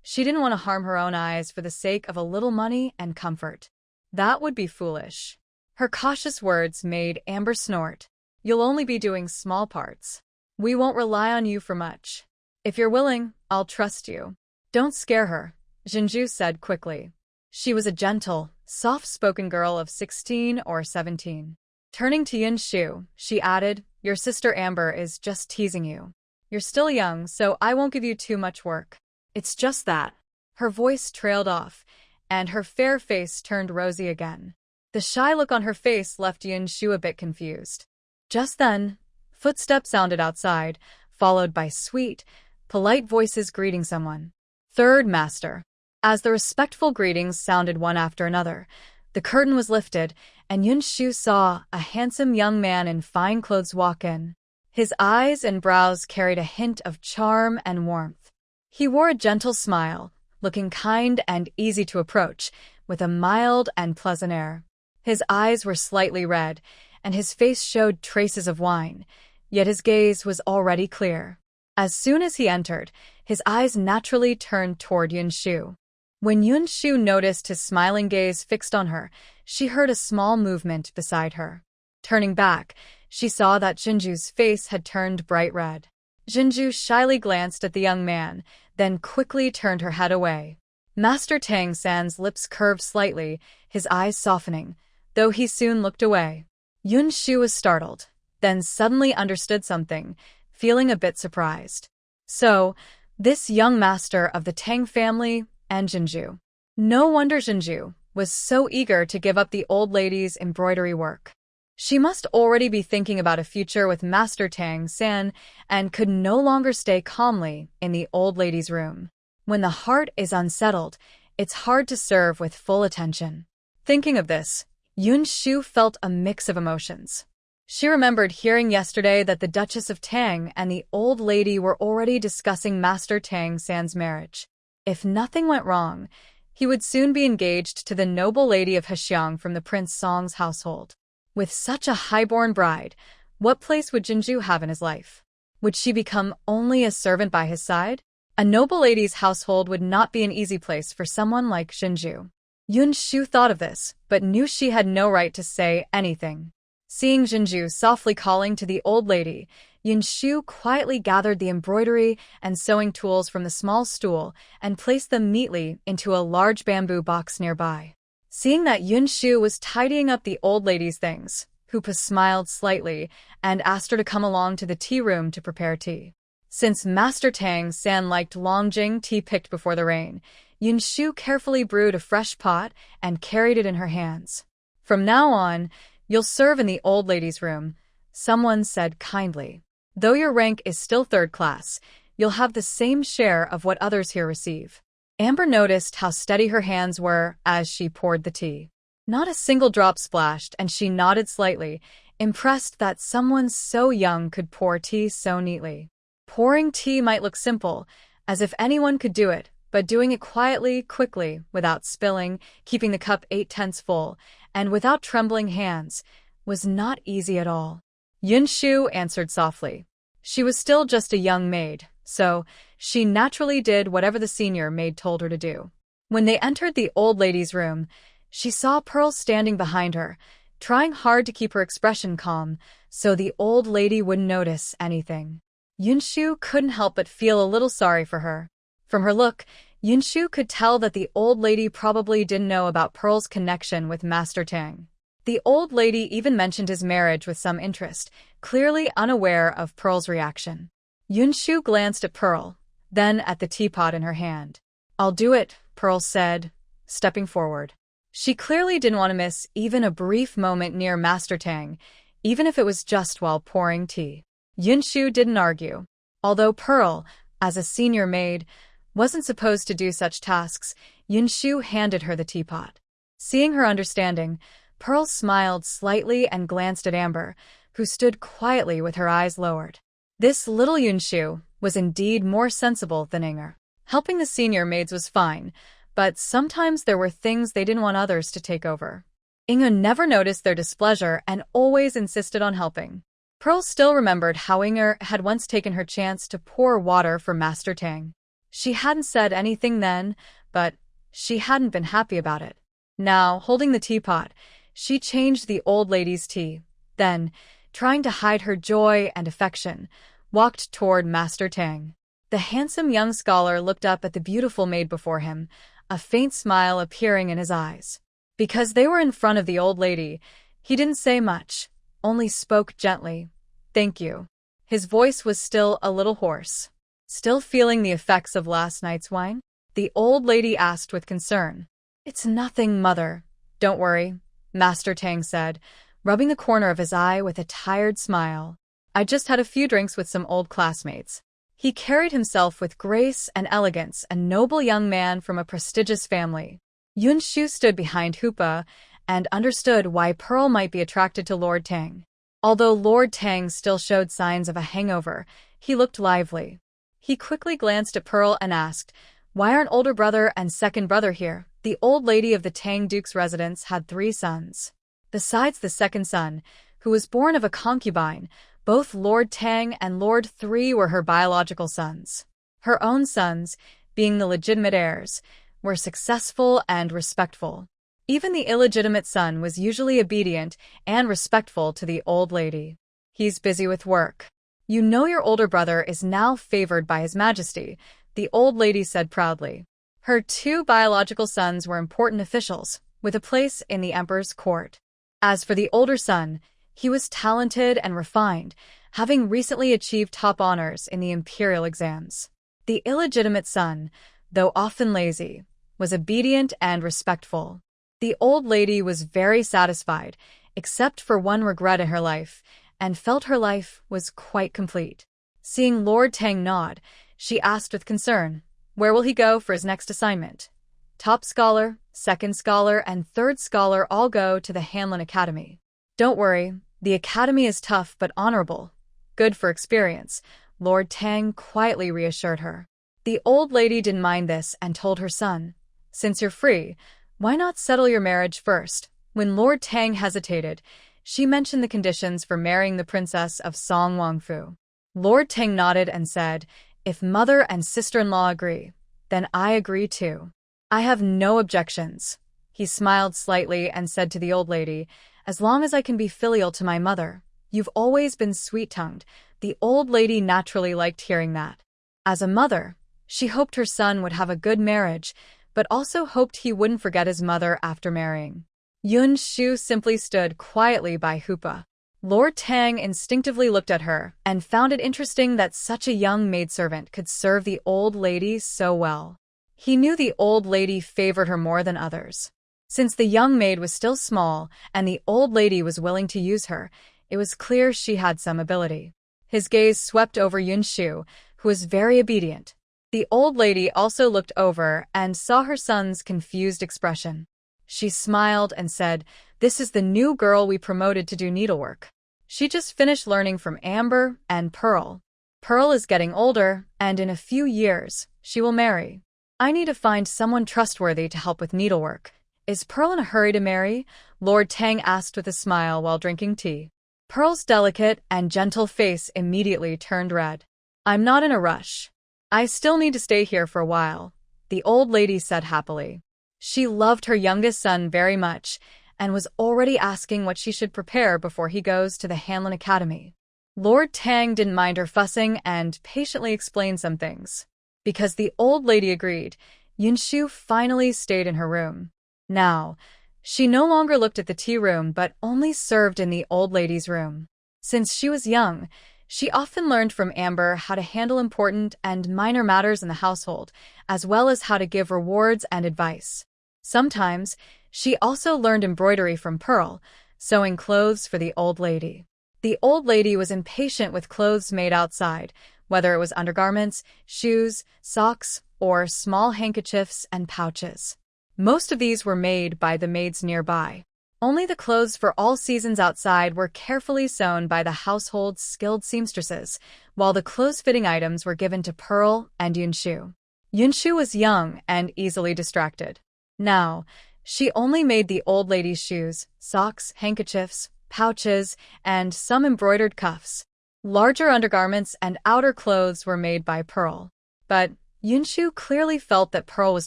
She didn't want to harm her own eyes for the sake of a little money and comfort. That would be foolish. Her cautious words made Amber snort. "You'll only be doing small parts. We won't rely on you for much. If you're willing, I'll trust you." "Don't scare her," Jinju said quickly. She was a gentle, soft-spoken girl of 16 or 17. Turning to Yinshu, she added, "Your sister Amber is just teasing you. You're still young, so I won't give you too much work. It's just that." Her voice trailed off, and her fair face turned rosy again. The shy look on her face left Yinshu a bit confused. Just then, footsteps sounded outside, followed by sweet, polite voices greeting someone. "Third Master." As the respectful greetings sounded one after another, the curtain was lifted, and Yinshu saw a handsome young man in fine clothes walk in. His eyes and brows carried a hint of charm and warmth. He wore a gentle smile, looking kind and easy to approach, with a mild and pleasant air. His eyes were slightly red, and his face showed traces of wine, yet his gaze was already clear. As soon as he entered, his eyes naturally turned toward Yinshu. When Yinshu noticed his smiling gaze fixed on her, she heard a small movement beside her. Turning back, she saw that Jinju's face had turned bright red. Jinju shyly glanced at the young man, then quickly turned her head away. Master Tang San's lips curved slightly, his eyes softening, though he soon looked away. Yinshu was startled, then suddenly understood something, feeling a bit surprised. So, this young master of the Tang family and Jinju. No wonder Jinju was so eager to give up the old lady's embroidery work. She must already be thinking about a future with Master Tang San and could no longer stay calmly in the old lady's room. When the heart is unsettled, it's hard to serve with full attention. Thinking of this, Yinshu felt a mix of emotions. She remembered hearing yesterday that the Duchess of Tang and the old lady were already discussing Master Tang San's marriage. If nothing went wrong, he would soon be engaged to the noble lady of Hexiang from the Prince Song's household. With such a highborn bride, what place would Yinshu have in his life? Would she become only a servant by his side? A noble lady's household would not be an easy place for someone like Yinshu. Yinshu thought of this, but knew she had no right to say anything. Seeing Yinshu softly calling to the old lady, Yinshu quietly gathered the embroidery and sewing tools from the small stool and placed them neatly into a large bamboo box nearby. Seeing that Yinshu was tidying up the old lady's things, Hoopa smiled slightly and asked her to come along to the tea room to prepare tea. Since Master Tang San liked Longjing tea picked before the rain, Yinshu carefully brewed a fresh pot and carried it in her hands. "From now on, you'll serve in the old lady's room," someone said kindly. "Though your rank is still third class, you'll have the same share of what others here receive." Amber noticed how steady her hands were as she poured the tea. Not a single drop splashed, and she nodded slightly, impressed that someone so young could pour tea so neatly. Pouring tea might look simple, as if anyone could do it, but doing it quietly, quickly, without spilling, keeping the cup 8/10 full, and without trembling hands, was not easy at all. Yinshu answered softly. She was still just a young maid, so she naturally did whatever the senior maid told her to do. When they entered the old lady's room, she saw Pearl standing behind her, trying hard to keep her expression calm so the old lady wouldn't notice anything. Yinshu couldn't help but feel a little sorry for her. From her look, Yinshu could tell that the old lady probably didn't know about Pearl's connection with Master Tang. The old lady even mentioned his marriage with some interest, clearly unaware of Pearl's reaction. Yinshu glanced at Pearl, then at the teapot in her hand. "I'll do it," Pearl said, stepping forward. She clearly didn't want to miss even a brief moment near Master Tang, even if it was just while pouring tea. Yinshu didn't argue. Although Pearl, as a senior maid, wasn't supposed to do such tasks, Yinshu handed her the teapot. Seeing her understanding, Pearl smiled slightly and glanced at Amber, who stood quietly with her eyes lowered. This little Yinshu was indeed more sensible than Inger. Helping the senior maids was fine, but sometimes there were things they didn't want others to take over. Inger never noticed their displeasure and always insisted on helping. Pearl still remembered how Inger had once taken her chance to pour water for Master Tang. She hadn't said anything then, but she hadn't been happy about it. Now, holding the teapot, she changed the old lady's tea, then, trying to hide her joy and affection, walked toward Master Tang. The handsome young scholar looked up at the beautiful maid before him, a faint smile appearing in his eyes. Because they were in front of the old lady, he didn't say much, only spoke gently. "Thank you." His voice was still a little hoarse. "Still feeling the effects of last night's wine?" the old lady asked with concern. "It's nothing, mother. Don't worry," Master Tang said, rubbing the corner of his eye with a tired smile. "I just had a few drinks with some old classmates." He carried himself with grace and elegance, a noble young man from a prestigious family. Yinshu stood behind Hoopa and understood why Pearl might be attracted to Lord Tang. Although Lord Tang still showed signs of a hangover, he looked lively. He quickly glanced at Pearl and asked, "Why aren't older brother and second brother here?" The old lady of the Tang Duke's residence had 3 sons. Besides the second son, who was born of a concubine, both Lord Tang and Lord Three were her biological sons. Her own sons, being the legitimate heirs, were successful and respectful. Even the illegitimate son was usually obedient and respectful to the old lady. "He's busy with work. You know your older brother is now favored by His Majesty," the old lady said proudly. Her 2 biological sons were important officials, with a place in the emperor's court. As for the older son, he was talented and refined, having recently achieved top honors in the Imperial exams. The illegitimate son, though often lazy, was obedient and respectful. The old lady was very satisfied, except for one regret in her life, and felt her life was quite complete. Seeing Lord Tang nod, she asked with concern, "Where will he go for his next assignment?" "Top scholar, second scholar, and third scholar all go to the Hanlon Academy." "Don't worry, the academy is tough but honorable. Good for experience," Lord Tang quietly reassured her. The old lady didn't mind this and told her son, "Since you're free, why not settle your marriage first?" When Lord Tang hesitated, she mentioned the conditions for marrying the princess of Song Wangfu. Lord Tang nodded and said, "If mother and sister-in-law agree, then I agree too. I have no objections." He smiled slightly and said to the old lady, "As long as I can be filial to my mother, you've always been sweet-tongued." The old lady naturally liked hearing that. As a mother, she hoped her son would have a good marriage, but also hoped he wouldn't forget his mother after marrying. Yinshu simply stood quietly by Hoopa. Lord Tang instinctively looked at her and found it interesting that such a young maidservant could serve the old lady so well. He knew the old lady favored her more than others. Since the young maid was still small and the old lady was willing to use her, it was clear she had some ability. His gaze swept over Yinshu, who was very obedient. The old lady also looked over and saw her son's confused expression. She smiled and said, "This is the new girl we promoted to do needlework. She just finished learning from Amber and Pearl. Pearl is getting older, and in a few years, she will marry. I need to find someone trustworthy to help with needlework." "Is Pearl in a hurry to marry?" Lord Tang asked with a smile while drinking tea. Pearl's delicate and gentle face immediately turned red. "I'm not in a rush. I still need to stay here for a while," the old lady said happily. She loved her youngest son very much and was already asking what she should prepare before he goes to the Hanlon Academy. Lord Tang didn't mind her fussing and patiently explained some things. Because the old lady agreed, Yinshu finally stayed in her room. Now, she no longer looked at the tea room but only served in the old lady's room. Since she was young, she often learned from Amber how to handle important and minor matters in the household, as well as how to give rewards and advice. Sometimes, she also learned embroidery from Pearl, sewing clothes for the old lady. The old lady was impatient with clothes made outside, whether it was undergarments, shoes, socks, or small handkerchiefs and pouches. Most of these were made by the maids nearby. Only the clothes for all seasons outside were carefully sewn by the household's skilled seamstresses, while the clothes-fitting items were given to Pearl and Yinshu. Yinshu was young and easily distracted. Now, she only made the old lady's shoes, socks, handkerchiefs, pouches, and some embroidered cuffs. Larger undergarments and outer clothes were made by Pearl. But Yinshu clearly felt that Pearl was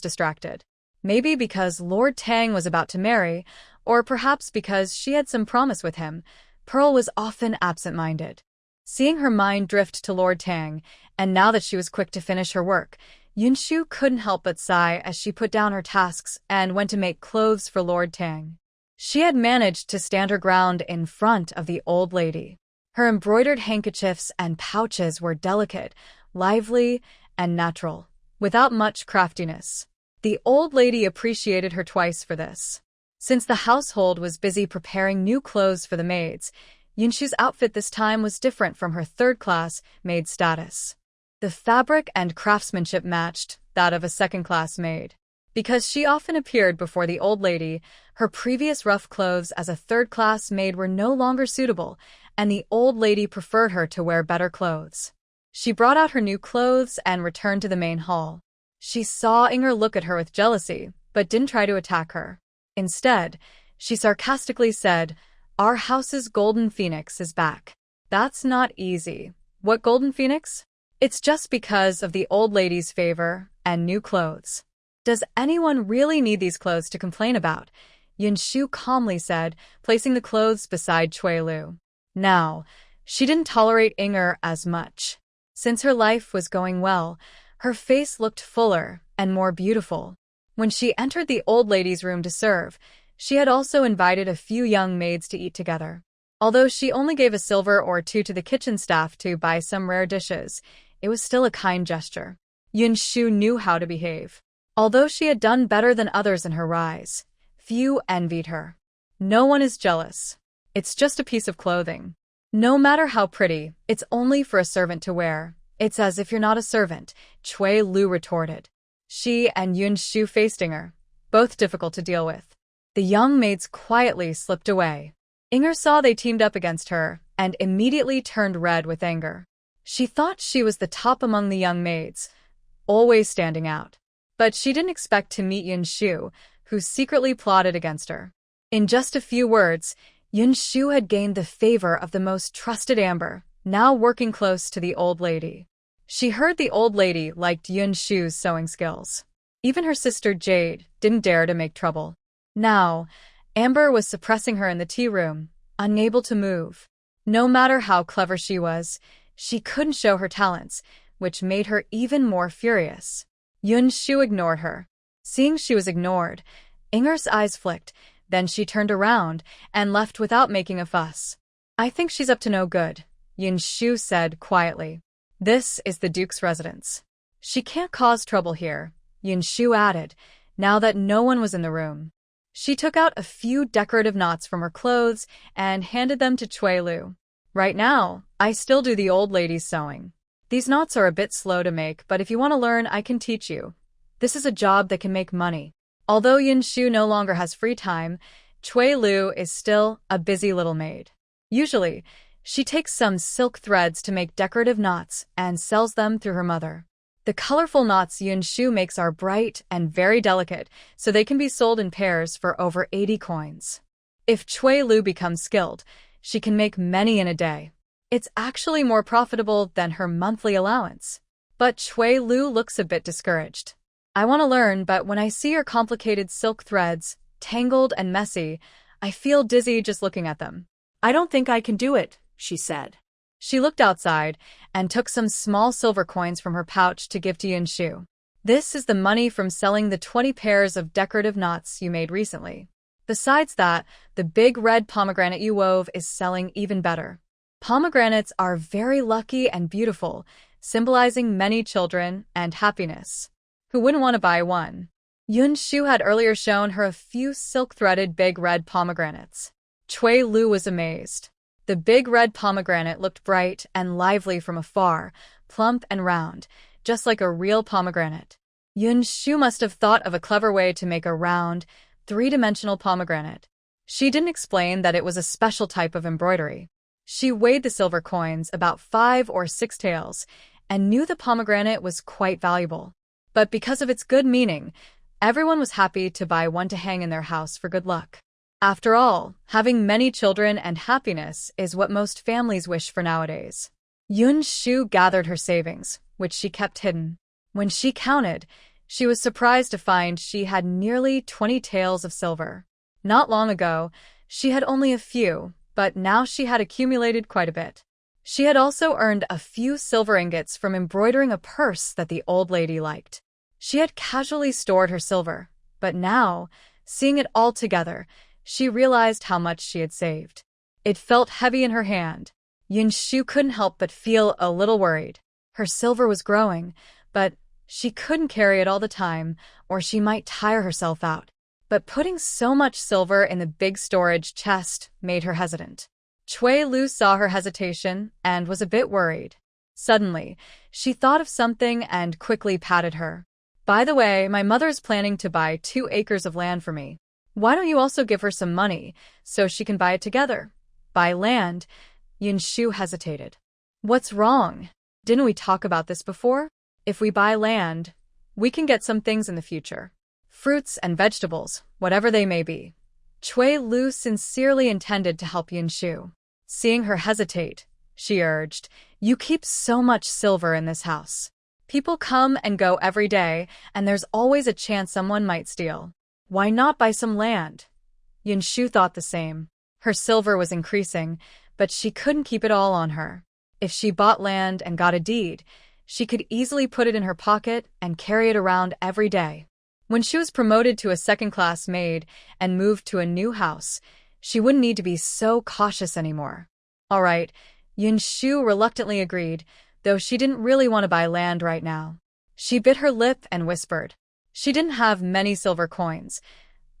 distracted. Maybe because Lord Tang was about to marry, or perhaps because she had some promise with him, Pearl was often absent-minded. Seeing her mind drift to Lord Tang, and now that she was quick to finish her work, Yinshu couldn't help but sigh as she put down her tasks and went to make clothes for Lord Tang. She had managed to stand her ground in front of the old lady. Her embroidered handkerchiefs and pouches were delicate, lively, and natural, without much craftiness. The old lady appreciated her twice for this. Since the household was busy preparing new clothes for the maids, Yinshu's outfit this time was different from her third-class maid status. The fabric and craftsmanship matched that of a second-class maid. Because she often appeared before the old lady, her previous rough clothes as a third-class maid were no longer suitable, and the old lady preferred her to wear better clothes. She brought out her new clothes and returned to the main hall. She saw Inger look at her with jealousy, but didn't try to attack her. Instead, she sarcastically said, "Our house's golden phoenix is back." "That's not easy." "What golden phoenix?" "It's just because of the old lady's favor and new clothes." "Does anyone really need these clothes to complain about?" Yinshu calmly said, placing the clothes beside Chuilu. Now, she didn't tolerate Inger as much. Since her life was going well, her face looked fuller and more beautiful. When she entered the old lady's room to serve, she had also invited a few young maids to eat together. Although she only gave a silver or two to the kitchen staff to buy some rare dishes, it was still a kind gesture. Yinshu knew how to behave. Although she had done better than others in her rise, few envied her. No one is jealous. It's just a piece of clothing. No matter how pretty, it's only for a servant to wear. It's as if you're not a servant, Cui Lu retorted. She and Yinshu faced her, both difficult to deal with. The young maids quietly slipped away. Inger saw they teamed up against her and immediately turned red with anger. She thought she was the top among the young maids, always standing out. But she didn't expect to meet Yinshu, who secretly plotted against her. In just a few words, Yinshu had gained the favor of the most trusted Amber, now working close to the old lady. She heard the old lady liked Yinshu's sewing skills. Even her sister Jade didn't dare to make trouble. Now, Amber was suppressing her in the tea room, unable to move. No matter how clever she was, she couldn't show her talents, which made her even more furious. Yinshu ignored her. Seeing she was ignored, Inger's eyes flicked, then she turned around and left without making a fuss. I think she's up to no good, Yinshu said quietly. This is the Duke's residence. She can't cause trouble here, Yinshu added, now that no one was in the room. She took out a few decorative knots from her clothes and handed them to Cui Lu. Right now, I still do the old lady's sewing. These knots are a bit slow to make, but if you want to learn, I can teach you. This is a job that can make money. Although Yinshu no longer has free time, Cui Lu is still a busy little maid. Usually, she takes some silk threads to make decorative knots and sells them through her mother. The colorful knots Yinshu makes are bright and very delicate, so they can be sold in pairs for over 80 coins. If Cui Lu becomes skilled, she can make many in a day. It's actually more profitable than her monthly allowance. But Cui Lu looks a bit discouraged. I want to learn, but when I see your complicated silk threads, tangled and messy, I feel dizzy just looking at them. I don't think I can do it, she said. She looked outside and took some small silver coins from her pouch to give to Yinshu. This is the money from selling the 20 pairs of decorative knots you made recently. Besides that, the big red pomegranate you wove is selling even better. Pomegranates are very lucky and beautiful, symbolizing many children and happiness. Who wouldn't want to buy one? Yinshu had earlier shown her a few silk-threaded big red pomegranates. Cui Lu was amazed. The big red pomegranate looked bright and lively from afar, plump and round, just like a real pomegranate. Yinshu must have thought of a clever way to make a round, three-dimensional pomegranate. She didn't explain that it was a special type of embroidery. She weighed the silver coins, about 5 or 6 taels, and knew the pomegranate was quite valuable. But because of its good meaning, everyone was happy to buy one to hang in their house for good luck. After all, having many children and happiness is what most families wish for nowadays. Yinshu gathered her savings, which she kept hidden. When she counted, she was surprised to find she had nearly 20 taels of silver. Not long ago, she had only a few, but now she had accumulated quite a bit. She had also earned a few silver ingots from embroidering a purse that the old lady liked. She had casually stored her silver, but now, seeing it all together, she realized how much she had saved. It felt heavy in her hand. Yinshu couldn't help but feel a little worried. Her silver was growing, but she couldn't carry it all the time, or she might tire herself out. But putting so much silver in the big storage chest made her hesitant. Cui Lu saw her hesitation and was a bit worried. Suddenly, she thought of something and quickly patted her. By the way, my mother is planning to buy 2 acres of land for me. Why don't you also give her some money so she can buy it together? Buy land? Yinshu hesitated. What's wrong? Didn't we talk about this before? If we buy land, we can get some things in the future. Fruits and vegetables, whatever they may be. Cui Lu sincerely intended to help Yinshu. Seeing her hesitate, she urged, you keep so much silver in this house. People come and go every day, and there's always a chance someone might steal. Why not buy some land? Yinshu thought the same. Her silver was increasing, but she couldn't keep it all on her. If she bought land and got a deed, she could easily put it in her pocket and carry it around every day. When she was promoted to a second-class maid and moved to a new house, she wouldn't need to be so cautious anymore. All right, Yinshu reluctantly agreed, though she didn't really want to buy land right now. She bit her lip and whispered. She didn't have many silver coins,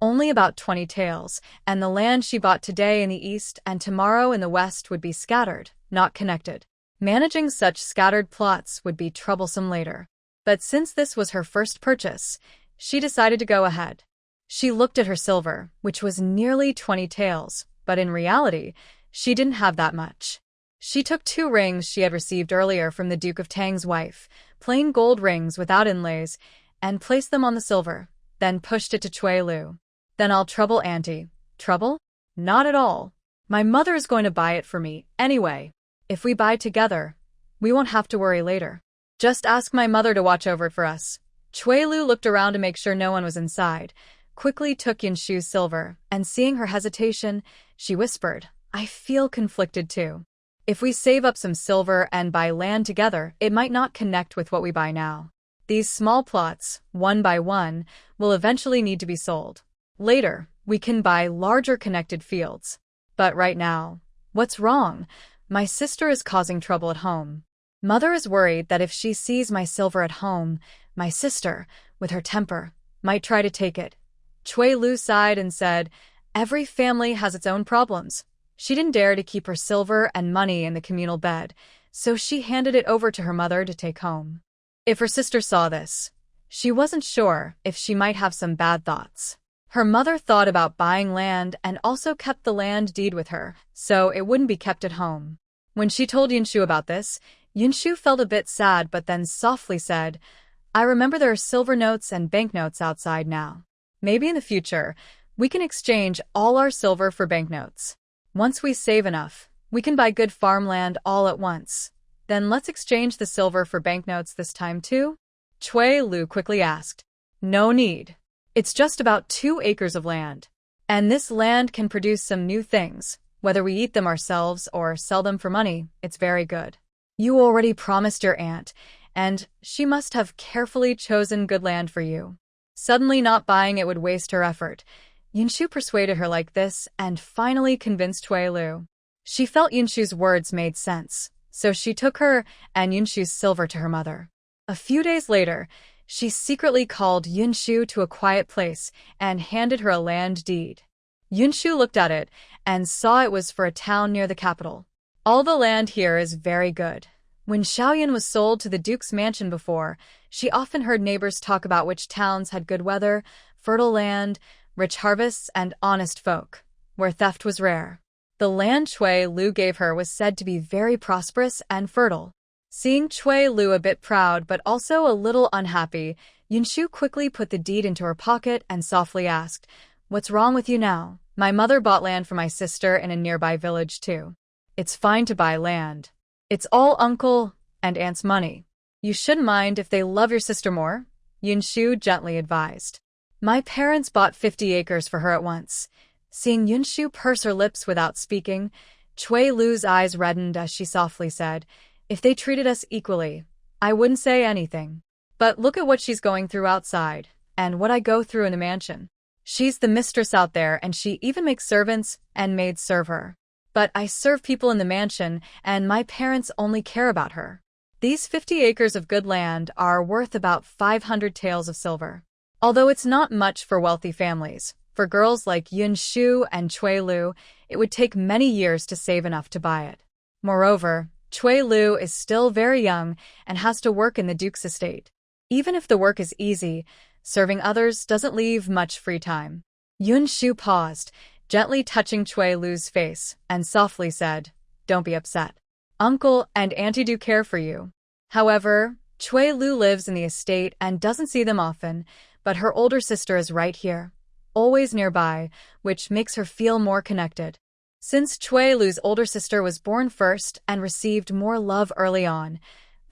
only about 20 taels, and the land she bought today in the east and tomorrow in the west would be scattered, not connected. Managing such scattered plots would be troublesome later. But since this was her first purchase, she decided to go ahead. She looked at her silver, which was nearly 20 taels, but in reality, she didn't have that much. She took 2 rings she had received earlier from the Duke of Tang's wife, plain gold rings without inlays, and placed them on the silver, then pushed it to Cui Lu. Then I'll trouble Auntie. Trouble? Not at all. My mother is going to buy it for me anyway. If we buy together, we won't have to worry later. Just ask my mother to watch over it for us. Cui Lu looked around to make sure no one was inside, quickly took Yinshu's silver, and seeing her hesitation, she whispered, I feel conflicted too. If we save up some silver and buy land together, it might not connect with what we buy now. These small plots, one by one, will eventually need to be sold. Later, we can buy larger connected fields. But right now, what's wrong? My sister is causing trouble at home. Mother is worried that if she sees my silver at home, my sister, with her temper, might try to take it. Cui Lu sighed and said, every family has its own problems. She didn't dare to keep her silver and money in the communal bed, so she handed it over to her mother to take home. If her sister saw this, she wasn't sure if she might have some bad thoughts. Her mother thought about buying land and also kept the land deed with her, so it wouldn't be kept at home. When she told Yinshu about this, Yinshu felt a bit sad but then softly said, I remember there are silver notes and banknotes outside now. Maybe in the future, we can exchange all our silver for banknotes. Once we save enough, we can buy good farmland all at once. Then let's exchange the silver for banknotes this time too? Cui Lu quickly asked. No need. It's just about 2 acres of land. And this land can produce some new things. Whether we eat them ourselves or sell them for money, it's very good. You already promised your aunt, and she must have carefully chosen good land for you. Suddenly not buying it would waste her effort. Yinshu persuaded her like this and finally convinced Cui Lu. She felt Yinshu's words made sense, so she took her and Yinshu's silver to her mother. A few days later, she secretly called Yinshu to a quiet place and handed her a land deed. Yinshu looked at it and saw it was for a town near the capital. All the land here is very good. When Xiaoyan was sold to the Duke's mansion before, she often heard neighbors talk about which towns had good weather, fertile land, rich harvests, and honest folk, where theft was rare. The land Cui Lu gave her was said to be very prosperous and fertile. Seeing Cui Lu a bit proud but also a little unhappy, Yinshu quickly put the deed into her pocket and softly asked, What's wrong with you now? My mother bought land for my sister in a nearby village too. It's fine to buy land. It's all uncle and aunt's money. You shouldn't mind if they love your sister more, Yinshu gently advised. My parents bought 50 acres for her at once. Seeing Yinshu purse her lips without speaking, Cui Lu's eyes reddened as she softly said, If they treated us equally, I wouldn't say anything. But look at what she's going through outside, and what I go through in the mansion. She's the mistress out there and she even makes servants and maids serve her. But I serve people in the mansion and my parents only care about her. These 50 acres of good land are worth about 500 taels of silver. Although it's not much for wealthy families, for girls like Yinshu and Cui Lu, it would take many years to save enough to buy it. Moreover, Cui Lu is still very young and has to work in the Duke's estate. Even if the work is easy, serving others doesn't leave much free time. Yinshu paused, gently touching Cui Lu's face, and softly said, Don't be upset. Uncle and auntie do care for you. However, Cui Lu lives in the estate and doesn't see them often, but her older sister is right here, always nearby, which makes her feel more connected. Since Cui Lu's older sister was born first and received more love early on,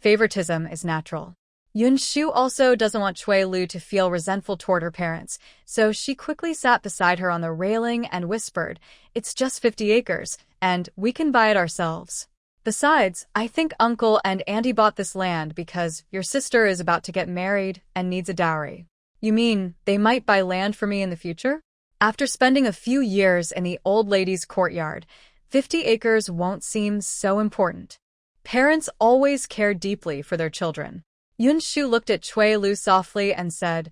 favoritism is natural. Yinshu also doesn't want Cui Lu to feel resentful toward her parents, so she quickly sat beside her on the railing and whispered, It's just 50 acres, and we can buy it ourselves. Besides, I think uncle and auntie bought this land because your sister is about to get married and needs a dowry. You mean they might buy land for me in the future? After spending a few years in the old lady's courtyard, 50 acres won't seem so important. Parents always care deeply for their children. Yinshu looked at Cui Lu softly and said,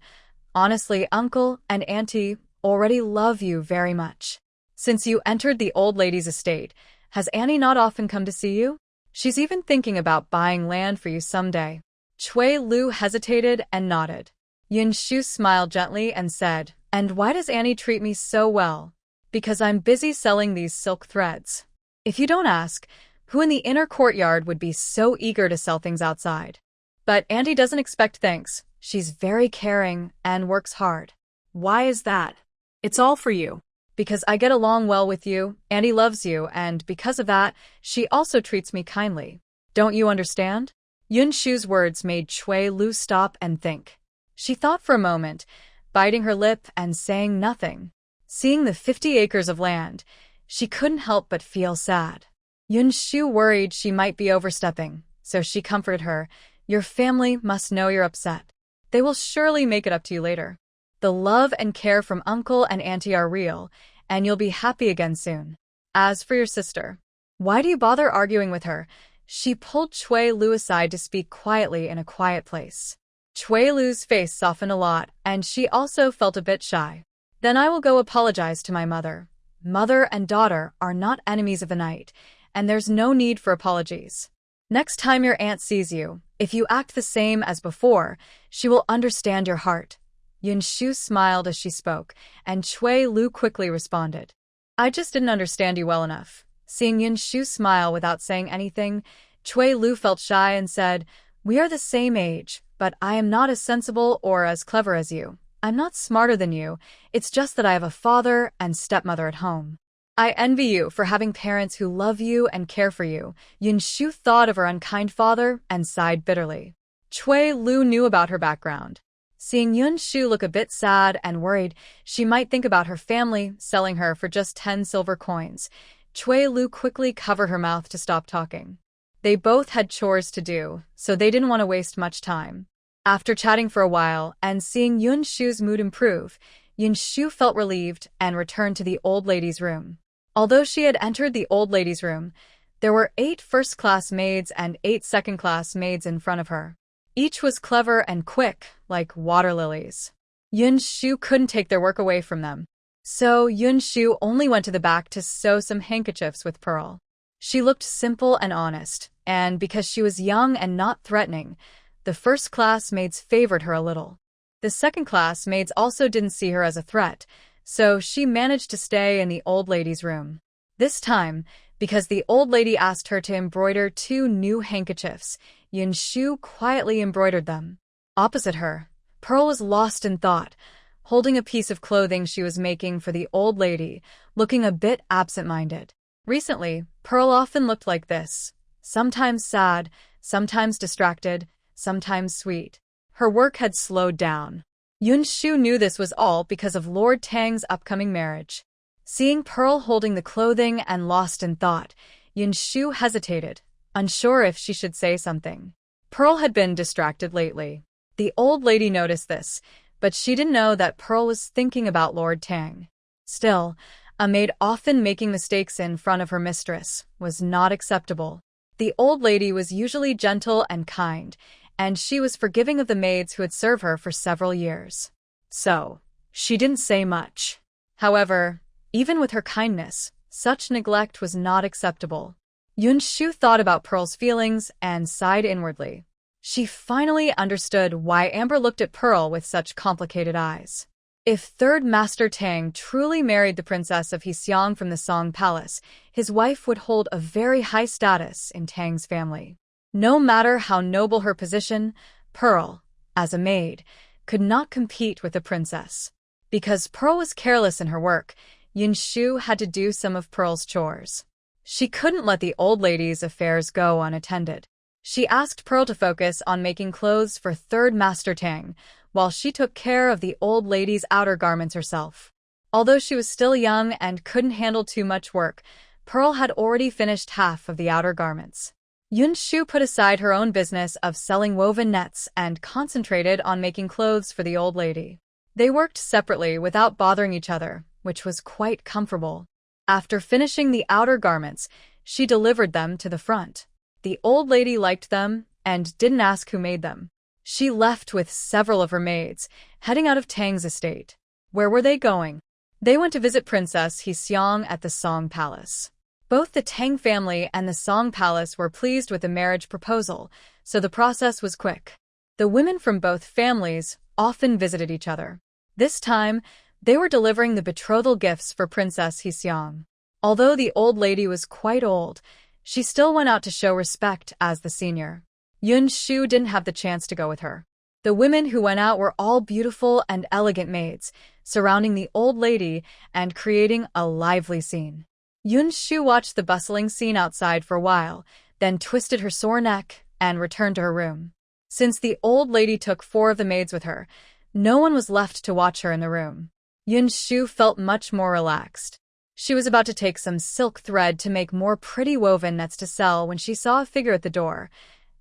Honestly, uncle and auntie, already love you very much. Since you entered the old lady's estate, has Annie not often come to see you? She's even thinking about buying land for you someday. Chui Lu hesitated and nodded. Yinshu smiled gently and said, "And why does Annie treat me so well?" "Because I'm busy selling these silk threads." "If you don't ask, who in the inner courtyard would be so eager to sell things outside?" "But Auntie doesn't expect thanks. She's very caring and works hard." "Why is that?" "It's all for you." "Because I get along well with you, Auntie loves you, and because of that, she also treats me kindly. Don't you understand?" Yunshu's words made Chui Lu stop and think. She thought for a moment, biting her lip and saying nothing. Seeing the 50 acres of land, she couldn't help but feel sad. Yinshu worried she might be overstepping, so she comforted her. "Your family must know you're upset. They will surely make it up to you later. The love and care from uncle and auntie are real, and you'll be happy again soon. As for your sister, why do you bother arguing with her?" She pulled Chui Lu aside to speak quietly in a quiet place. Chui Lu's face softened a lot, and she also felt a bit shy. "Then I will go apologize to my mother. Mother and daughter are not enemies of the night, and there's no need for apologies. Next time your aunt sees you, if you act the same as before, she will understand your heart." Yinshu smiled as she spoke, and Chui Lu quickly responded, "I just didn't understand you well enough." Seeing Yinshu smile without saying anything, Chui Lu felt shy and said, "We are the same age, but I am not as sensible or as clever as you. I'm not smarter than you, it's just that I have a father and stepmother at home. I envy you for having parents who love you and care for you." Yinshu thought of her unkind father and sighed bitterly. Chui Lu knew about her background. Seeing Yinshu look a bit sad and worried she might think about her family selling her for just 10 silver coins, Chui Lu quickly covered her mouth to stop talking. They both had chores to do, so they didn't want to waste much time. After chatting for a while and seeing Yinshu's mood improve, Yinshu felt relieved and returned to the old lady's room. Although she had entered the old lady's room, there were 8 first-class maids and 8 second-class maids in front of her. Each was clever and quick, like water lilies. Yinshu couldn't take their work away from them. So Yinshu only went to the back to sew some handkerchiefs with Pearl. She looked simple and honest, and because she was young and not threatening, the first-class maids favored her a little. The second-class maids also didn't see her as a threat, so she managed to stay in the old lady's room. This time, because the old lady asked her to embroider 2 new handkerchiefs, Yinshu quietly embroidered them. Opposite her, Pearl was lost in thought, holding a piece of clothing she was making for the old lady, looking a bit absent-minded. Recently, Pearl often looked like this, sometimes sad, sometimes distracted, sometimes sweet. Her work had slowed down. Yinshu knew this was all because of Lord Tang's upcoming marriage. Seeing Pearl holding the clothing and lost in thought, Yinshu hesitated, unsure if she should say something. Pearl had been distracted lately. The old lady noticed this, but she didn't know that Pearl was thinking about Lord Tang. Still, a maid often making mistakes in front of her mistress was not acceptable. The old lady was usually gentle and kind, and she was forgiving of the maids who had served her for several years. So, she didn't say much. However, even with her kindness, such neglect was not acceptable. Yinshu thought about Pearl's feelings and sighed inwardly. She finally understood why Amber looked at Pearl with such complicated eyes. If Third Master Tang truly married the princess of Hexiang from the Song Palace, his wife would hold a very high status in Tang's family. No matter how noble her position, Pearl, as a maid, could not compete with the princess. Because Pearl was careless in her work, Yinshu had to do some of Pearl's chores. She couldn't let the old lady's affairs go unattended. She asked Pearl to focus on making clothes for Third Master Tang, while she took care of the old lady's outer garments herself. Although she was still young and couldn't handle too much work, Pearl had already finished half of the outer garments. Yinshu put aside her own business of selling woven nets and concentrated on making clothes for the old lady. They worked separately without bothering each other, which was quite comfortable. After finishing the outer garments, she delivered them to the front. The old lady liked them and didn't ask who made them. She left with several of her maids, heading out of Tang's estate. Where were they going? They went to visit Princess Heseong at the Song Palace. Both the Tang family and the Song Palace were pleased with the marriage proposal, so the process was quick. The women from both families often visited each other. This time, they were delivering the betrothal gifts for Princess Heseong. Although the old lady was quite old, she still went out to show respect as the senior. Yinshu didn't have the chance to go with her. The women who went out were all beautiful and elegant maids, surrounding the old lady and creating a lively scene. Yinshu watched the bustling scene outside for a while, then twisted her sore neck and returned to her room. Since the old lady took 4 of the maids with her, no one was left to watch her in the room. Yinshu felt much more relaxed. She was about to take some silk thread to make more pretty woven nets to sell when she saw a figure at the door,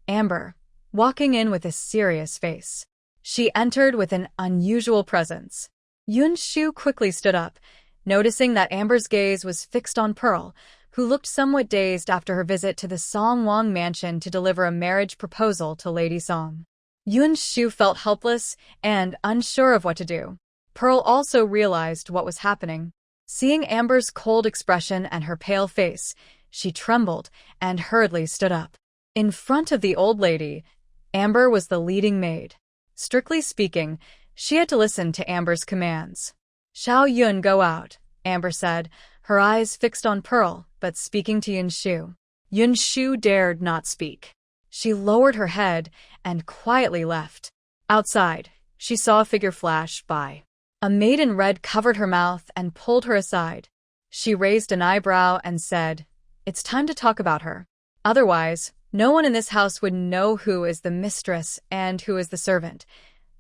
Amber, walking in with a serious face. She entered with an unusual presence. Yinshu quickly stood up, noticing that Amber's gaze was fixed on Pearl, who looked somewhat dazed after her visit to the Songwang mansion to deliver a marriage proposal to Lady Song. Yinshu felt helpless and unsure of what to do. Pearl also realized what was happening. Seeing Amber's cold expression and her pale face, she trembled and hurriedly stood up. In front of the old lady, Amber was the leading maid. Strictly speaking, she had to listen to Amber's commands. "Xiao Yun, go out," Amber said, her eyes fixed on Pearl, but speaking to Yinshu. Yinshu dared not speak. She lowered her head and quietly left. Outside, she saw a figure flash by. A maid in red covered her mouth and pulled her aside. She raised an eyebrow and said, "It's time to talk about her. Otherwise, no one in this house would know who is the mistress and who is the servant."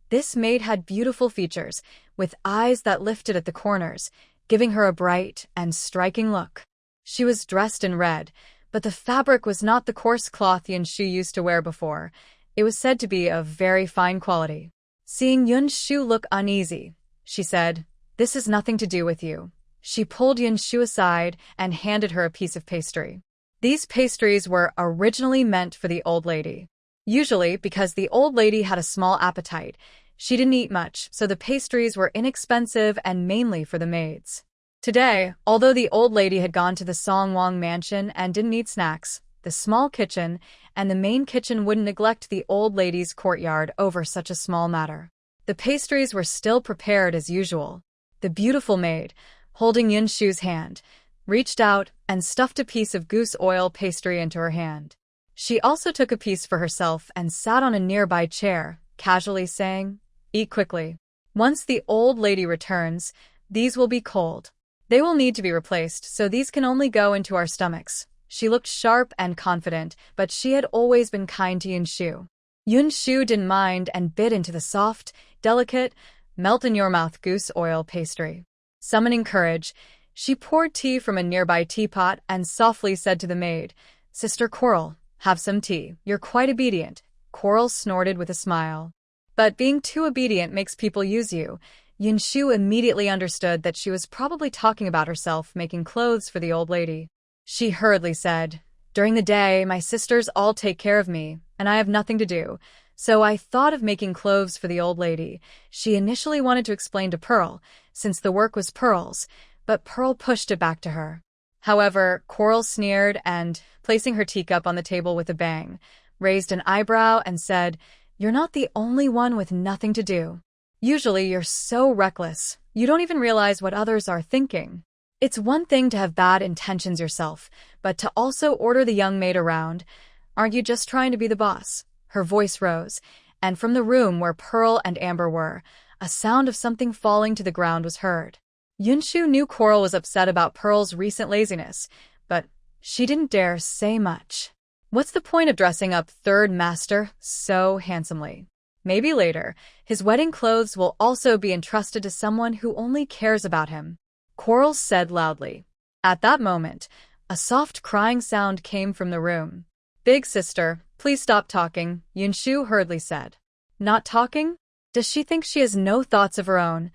This maid had beautiful features, with eyes that lifted at the corners, giving her a bright and striking look. She was dressed in red, but the fabric was not the coarse cloth Yinshu used to wear before. It was said to be of very fine quality. Seeing Yinshu look uneasy, she said, "This has nothing to do with you." She pulled Yinshu aside and handed her a piece of pastry. These pastries were originally meant for the old lady. Usually, because the old lady had a small appetite, she didn't eat much, so the pastries were inexpensive and mainly for the maids. Today, although the old lady had gone to the Songwang mansion and didn't eat snacks, the small kitchen and the main kitchen wouldn't neglect the old lady's courtyard over such a small matter. The pastries were still prepared as usual. The beautiful maid, holding Yinshu's hand, reached out and stuffed a piece of goose oil pastry into her hand. She also took a piece for herself and sat on a nearby chair, casually saying, "Eat quickly. Once the old lady returns, these will be cold. They will need to be replaced, so these can only go into our stomachs." She looked sharp and confident, but she had always been kind to Yinshu. Yinshu didn't mind and bit into the soft, delicate, melt-in-your-mouth goose oil pastry. Summoning courage, she poured tea from a nearby teapot and softly said to the maid, "Sister Coral, have some tea. You're quite obedient." Coral snorted with a smile. "But being too obedient makes people use you." Yinshu immediately understood that she was probably talking about herself making clothes for the old lady. She hurriedly said, "During the day, my sisters all take care of me, and I have nothing to do. So I thought of making clothes for the old lady." She initially wanted to explain to Pearl, since the work was Pearl's, but Pearl pushed it back to her. However, Coral sneered and, placing her teacup on the table with a bang, raised an eyebrow and said, "You're not the only one with nothing to do. Usually you're so reckless, you don't even realize what others are thinking. It's one thing to have bad intentions yourself, but to also order the young maid around. Aren't you just trying to be the boss?" Her voice rose, and from the room where Pearl and Amber were, a sound of something falling to the ground was heard. Yinshu knew Coral was upset about Pearl's recent laziness, but she didn't dare say much. What's the point of dressing up Third Master so handsomely? Maybe later, his wedding clothes will also be entrusted to someone who only cares about him, Coral said loudly. At that moment, a soft crying sound came from the room. "Big sister, please stop talking," Yinshu hurriedly said. "Not talking? Does she think she has no thoughts of her own?"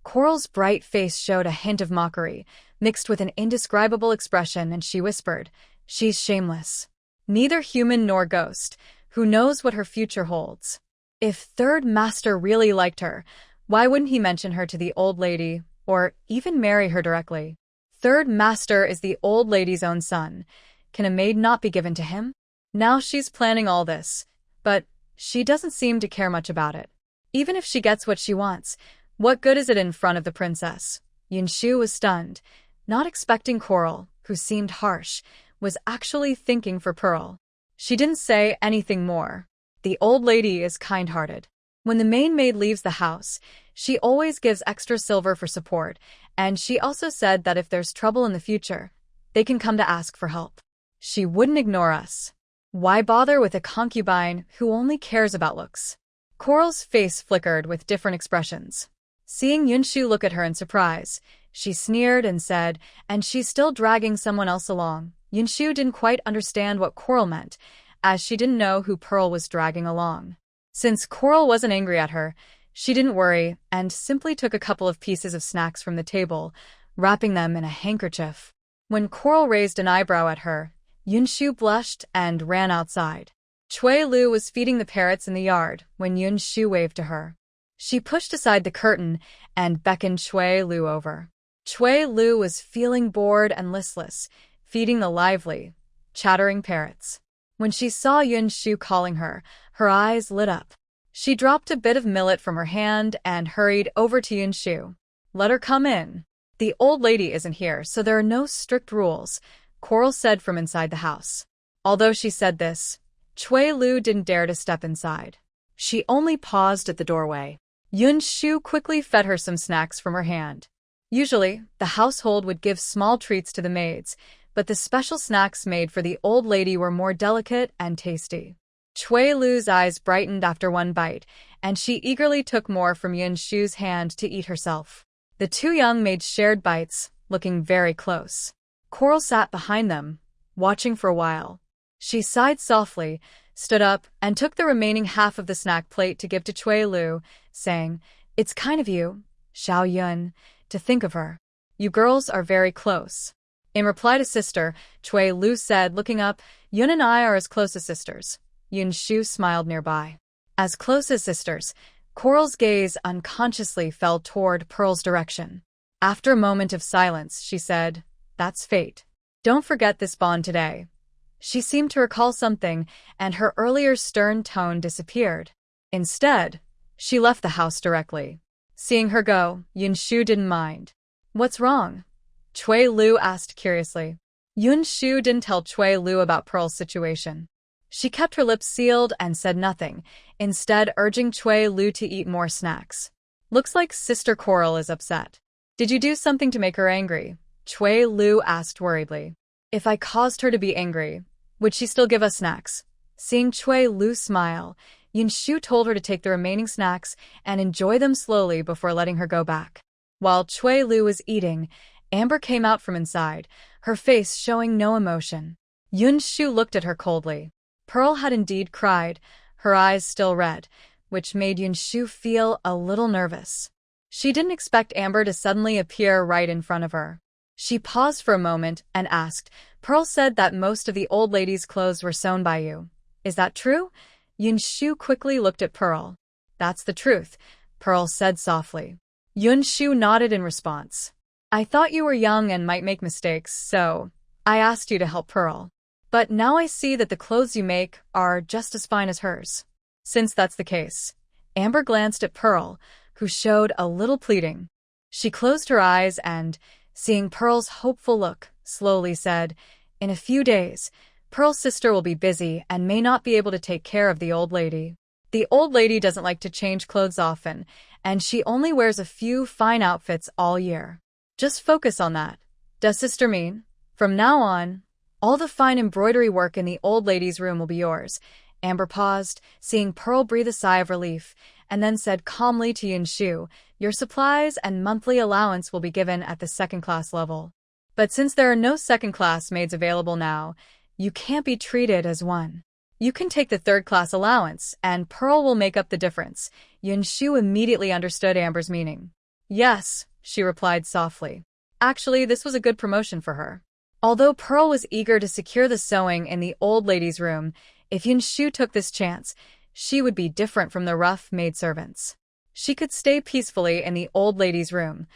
Coral's bright face showed a hint of mockery, mixed with an indescribable expression, and she whispered, "She's shameless. Neither human nor ghost. Who knows what her future holds? If Third Master really liked her, why wouldn't he mention her to the old lady? or even marry her directly. Third master is the old lady's own son. Can a maid not be given to him? Now she's planning all this, but she doesn't seem to care much about it. Even if she gets what she wants, what good is it in front of the princess? Yinshu was stunned, not expecting Coral, who seemed harsh, was actually thinking for Pearl. She didn't say anything more. The old lady is kind-hearted. When the main maid leaves the house, she always gives extra silver for support, and she also said that if there's trouble in the future, they can come to ask for help. She wouldn't ignore us. Why bother with a concubine who only cares about looks? Coral's face flickered with different expressions. Seeing Yinshu look at her in surprise, she sneered and said, "And she's still dragging someone else along." Yinshu didn't quite understand what Coral meant, as she didn't know who Pearl was dragging along. Since Coral wasn't angry at her, she didn't worry and simply took a couple of pieces of snacks from the table, wrapping them in a handkerchief. When Coral raised an eyebrow at her, Yinshu blushed and ran outside. Cui Lu was feeding the parrots in the yard when Yinshu waved to her. She pushed aside the curtain and beckoned Cui Lu over. Cui Lu was feeling bored and listless, feeding the lively, chattering parrots. When she saw Yinshu calling her eyes lit up. She dropped a bit of millet from her hand and hurried over to Yinshu. "Let her come in. The old lady isn't here, so there are no strict rules," Coral said from inside the house. Although she said this, Cui Lu didn't dare to step inside. She only paused at the doorway. Yinshu quickly fed her some snacks from her hand. Usually, the household would give small treats to the maids, but the special snacks made for the old lady were more delicate and tasty. Cui Lu's eyes brightened after one bite, and she eagerly took more from Yinshu's hand to eat herself. The two young maids shared bites, looking very close. Coral sat behind them, watching for a while. She sighed softly, stood up, and took the remaining half of the snack plate to give to Cui Lu, saying, "It's kind of you, Xiao Yun, to think of her. You girls are very close." In reply to sister, Cui Lu said, looking up, "Yun and I are as close as sisters." Yinshu smiled nearby. As close as sisters, Coral's gaze unconsciously fell toward Pearl's direction. After a moment of silence, she said, "That's fate. Don't forget this bond today." She seemed to recall something, and her earlier stern tone disappeared. Instead, she left the house directly. Seeing her go, Yinshu didn't mind. "What's wrong?" Cui Lu asked curiously. Yinshu didn't tell Cui Lu about Pearl's situation. She kept her lips sealed and said nothing, instead urging Cui Lu to eat more snacks. "Looks like Sister Coral is upset. Did you do something to make her angry?" Cui Lu asked worriedly. "If I caused her to be angry, would she still give us snacks?" Seeing Cui Lu smile, Yinshu told her to take the remaining snacks and enjoy them slowly before letting her go back. While Cui Lu was eating, Amber came out from inside, her face showing no emotion. Yinshu looked at her coldly. Pearl had indeed cried, her eyes still red, which made Yinshu feel a little nervous. She didn't expect Amber to suddenly appear right in front of her. She paused for a moment and asked, "Pearl said that most of the old lady's clothes were sewn by you. Is that true?" Yinshu quickly looked at Pearl. "That's the truth," Pearl said softly. Yinshu nodded in response. "I thought you were young and might make mistakes, so I asked you to help Pearl. But now I see that the clothes you make are just as fine as hers." Since that's the case, Amber glanced at Pearl, who showed a little pleading. She closed her eyes and, seeing Pearl's hopeful look, slowly said, "In a few days, Pearl's sister will be busy and may not be able to take care of the old lady. The old lady doesn't like to change clothes often, and she only wears a few fine outfits all year. Just focus on that. Does sister mean? From now on, all the fine embroidery work in the old lady's room will be yours." Amber paused, seeing Pearl breathe a sigh of relief, and then said calmly to Yinshu, "Your supplies and monthly allowance will be given at the second-class level. But since there are no second-class maids available now, you can't be treated as one. You can take the third-class allowance, and Pearl will make up the difference." Yinshu immediately understood Amber's meaning. "Yes," she replied softly. Actually, this was a good promotion for her. Although Pearl was eager to secure the sewing in the old lady's room, if Yinshu took this chance, she would be different from the rough maidservants. She could stay peacefully in the old lady's room,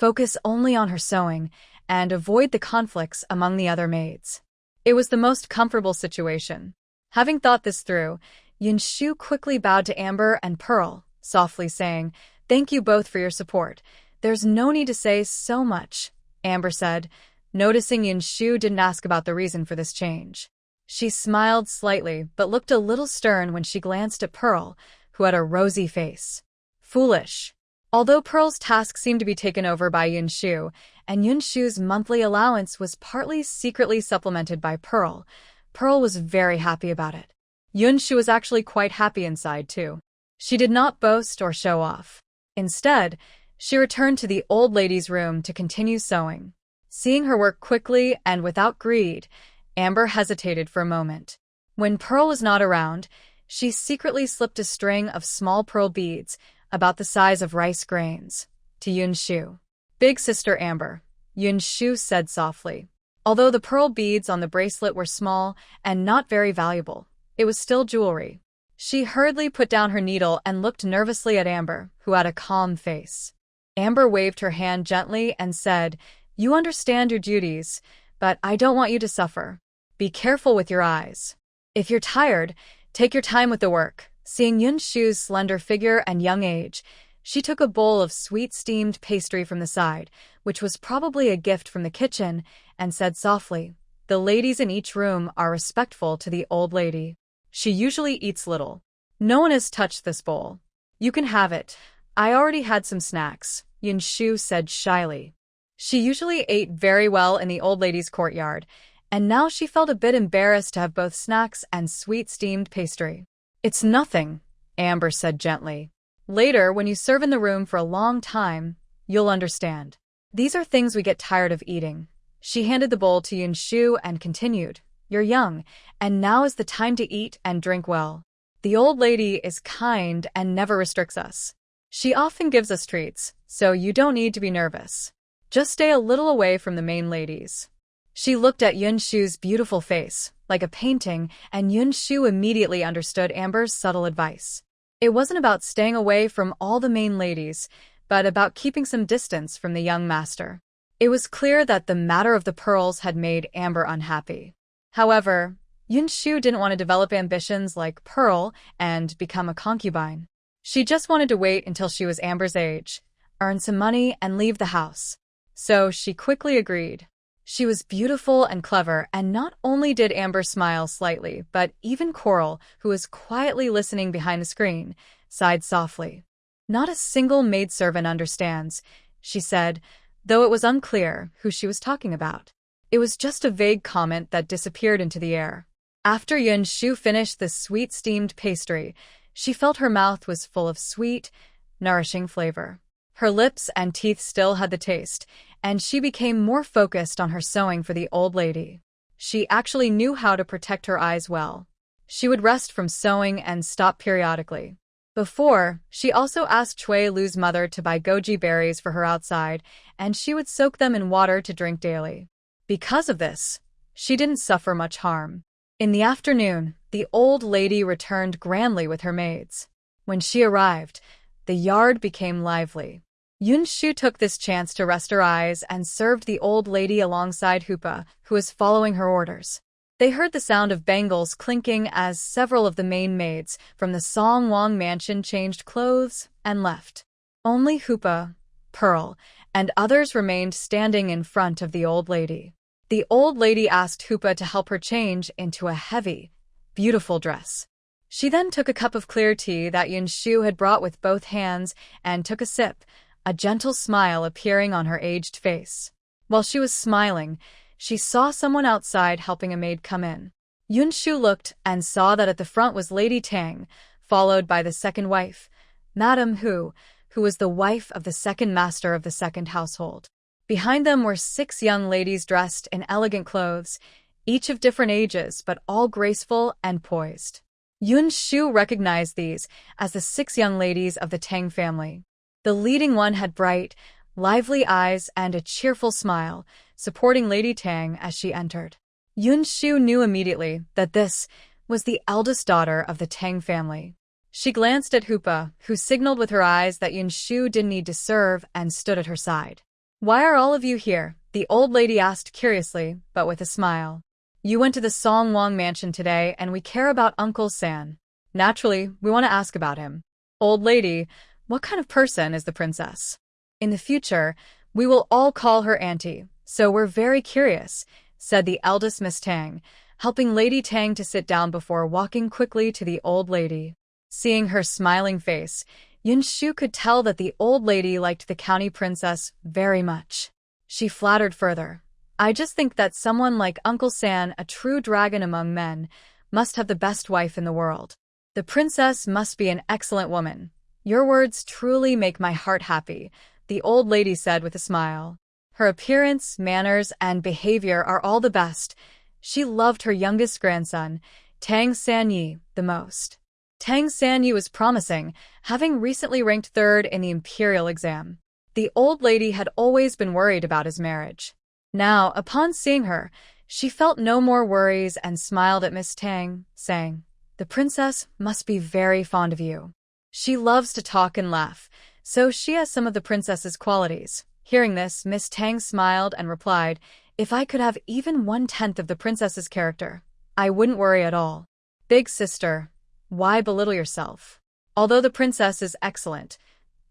focus only on her sewing, and avoid the conflicts among the other maids. It was the most comfortable situation. Having thought this through, Yinshu quickly bowed to Amber and Pearl, softly saying, "Thank you both for your support. There's no need to say so much," Amber said, noticing Yinshu didn't ask about the reason for this change. She smiled slightly but looked a little stern when she glanced at Pearl, who had a rosy face. Foolish. Although Pearl's task seemed to be taken over by Yinshu, and Yinshu's monthly allowance was partly secretly supplemented by Pearl, Pearl was very happy about it. Yinshu was actually quite happy inside, too. She did not boast or show off. Instead, she returned to the old lady's room to continue sewing. Seeing her work quickly and without greed, Amber hesitated for a moment. When Pearl was not around, she secretly slipped a string of small pearl beads, about the size of rice grains, to Yinshu. "Big sister Amber," Yinshu said softly. Although the pearl beads on the bracelet were small and not very valuable, it was still jewelry. She hurriedly put down her needle and looked nervously at Amber, who had a calm face. Amber waved her hand gently and said, "You understand your duties, but I don't want you to suffer. Be careful with your eyes. If you're tired, take your time with the work." Seeing Yinshu's slender figure and young age, she took a bowl of sweet steamed pastry from the side, which was probably a gift from the kitchen, and said softly, "The ladies in each room are respectful to the old lady. She usually eats little. No one has touched this bowl. You can have it. I already had some snacks," Yinshu said shyly. She usually ate very well in the old lady's courtyard, and now she felt a bit embarrassed to have both snacks and sweet steamed pastry. "It's nothing," Amber said gently. "Later, when you serve in the room for a long time, you'll understand. These are things we get tired of eating." She handed the bowl to Yinshu and continued, "You're young, and now is the time to eat and drink well. The old lady is kind and never restricts us. She often gives us treats, so you don't need to be nervous. Just stay a little away from the main ladies." She looked at Yinshu's beautiful face, like a painting, and Yinshu immediately understood Amber's subtle advice. It wasn't about staying away from all the main ladies, but about keeping some distance from the young master. It was clear that the matter of the pearls had made Amber unhappy. However, Yinshu didn't want to develop ambitions like Pearl and become a concubine. She just wanted to wait until she was Amber's age, earn some money, and leave the house. So she quickly agreed. She was beautiful and clever, and not only did Amber smile slightly, but even Coral, who was quietly listening behind the screen, sighed softly. "Not a single maidservant understands," she said, though it was unclear who she was talking about. It was just a vague comment that disappeared into the air. After Yinshu finished the sweet steamed pastry, she felt her mouth was full of sweet, nourishing flavor. Her lips and teeth still had the taste, and she became more focused on her sewing for the old lady. She actually knew how to protect her eyes well. She would rest from sewing and stop periodically. Before, she also asked Chui Lu's mother to buy goji berries for her outside, and she would soak them in water to drink daily. Because of this, she didn't suffer much harm. In the afternoon, the old lady returned grandly with her maids. When she arrived, the yard became lively. Yinshu took this chance to rest her eyes and served the old lady alongside Hoopa, who was following her orders. They heard the sound of bangles clinking as several of the main maids from the Songwang mansion changed clothes and left. Only Hoopa, Pearl, and others remained standing in front of the old lady. The old lady asked Hoopa to help her change into a heavy, beautiful dress. She then took a cup of clear tea that Yinshu had brought with both hands and took a sip, a gentle smile appearing on her aged face. While she was smiling, she saw someone outside helping a maid come in. Yinshu looked and saw that at the front was Lady Tang, followed by the second wife, Madame Hu, who was the wife of the second master of the second household. Behind them were 6 young ladies dressed in elegant clothes, each of different ages but all graceful and poised. Yinshu recognized these as the 6 young ladies of the Tang family. The leading one had bright, lively eyes and a cheerful smile, supporting Lady Tang as she entered. Yinshu knew immediately that this was the eldest daughter of the Tang family. She glanced at Hoopa, who signaled with her eyes that Yinshu didn't need to serve, and stood at her side. Why are all of you here? The old lady asked curiously, but with a smile. You went to the Songwang mansion today and we care about Uncle San. Naturally, we want to ask about him. Old lady, what kind of person is the princess? In the future, we will all call her auntie, so we're very curious, said the eldest Miss Tang, helping Lady Tang to sit down before walking quickly to the old lady. Seeing her smiling face, Yinshu could tell that the old lady liked the county princess very much. She flattered further. I just think that someone like Uncle San, a true dragon among men, must have the best wife in the world. The princess must be an excellent woman. Your words truly make my heart happy, the old lady said with a smile. Her appearance, manners, and behavior are all the best. She loved her youngest grandson, Tang Sanyi, the most. Tang Sanyi was promising, having recently ranked third in the Imperial exam. The old lady had always been worried about his marriage. Now, upon seeing her, she felt no more worries and smiled at Miss Tang, saying, The princess must be very fond of you. She loves to talk and laugh, so she has some of the princess's qualities. Hearing this, Miss Tang smiled and replied, If I could have even 1/10 of the princess's character, I wouldn't worry at all. Big sister, why belittle yourself? Although the princess is excellent,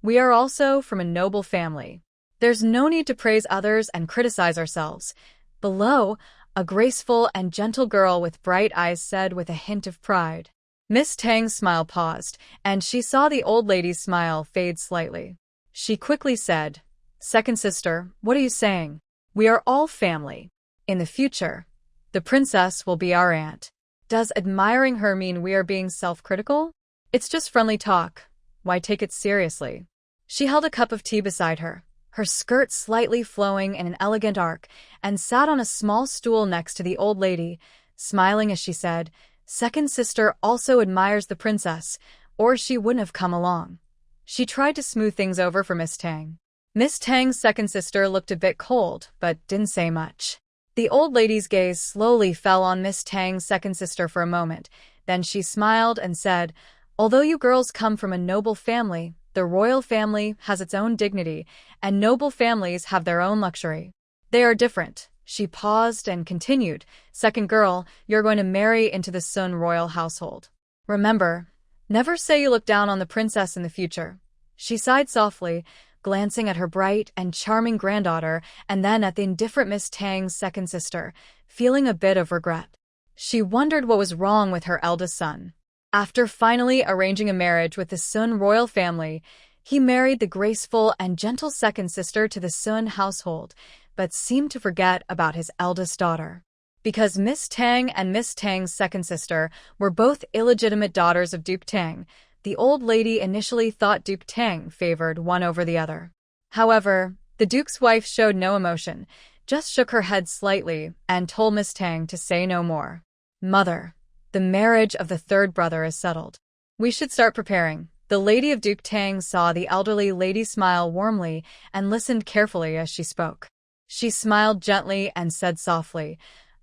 we are also from a noble family. There's no need to praise others and criticize ourselves. Below, a graceful and gentle girl with bright eyes said with a hint of pride. Miss Tang's smile paused, and she saw the old lady's smile fade slightly. She quickly said, Second sister, what are you saying? We are all family. In the future, the princess will be our aunt. Does admiring her mean we are being self-critical? It's just friendly talk. Why take it seriously? She held a cup of tea beside her, her skirt slightly flowing in an elegant arc, and sat on a small stool next to the old lady, smiling as she said, Second sister also admires the princess, or she wouldn't have come along. She tried to smooth things over for Miss Tang. Miss Tang's second sister looked a bit cold, but didn't say much. The old lady's gaze slowly fell on Miss Tang's second sister for a moment, then she smiled and said, Although you girls come from a noble family, the royal family has its own dignity, and noble families have their own luxury. They are different. She paused and continued, Second girl, you're going to marry into the Sun royal household. Remember, never say you look down on the princess in the future. She sighed softly, glancing at her bright and charming granddaughter and then at the indifferent Miss Tang's second sister, feeling a bit of regret. She wondered what was wrong with her eldest son. After finally arranging a marriage with the Sun royal family, he married the graceful and gentle second sister to the Sun household, but seemed to forget about his eldest daughter. Because Miss Tang and Miss Tang's second sister were both illegitimate daughters of Duke Tang, the old lady initially thought Duke Tang favored one over the other. However, the Duke's wife showed no emotion, just shook her head slightly and told Miss Tang to say no more. Mother, the marriage of the third brother is settled. We should start preparing. The lady of Duke Tang saw the elderly lady smile warmly and listened carefully as she spoke. She smiled gently and said softly,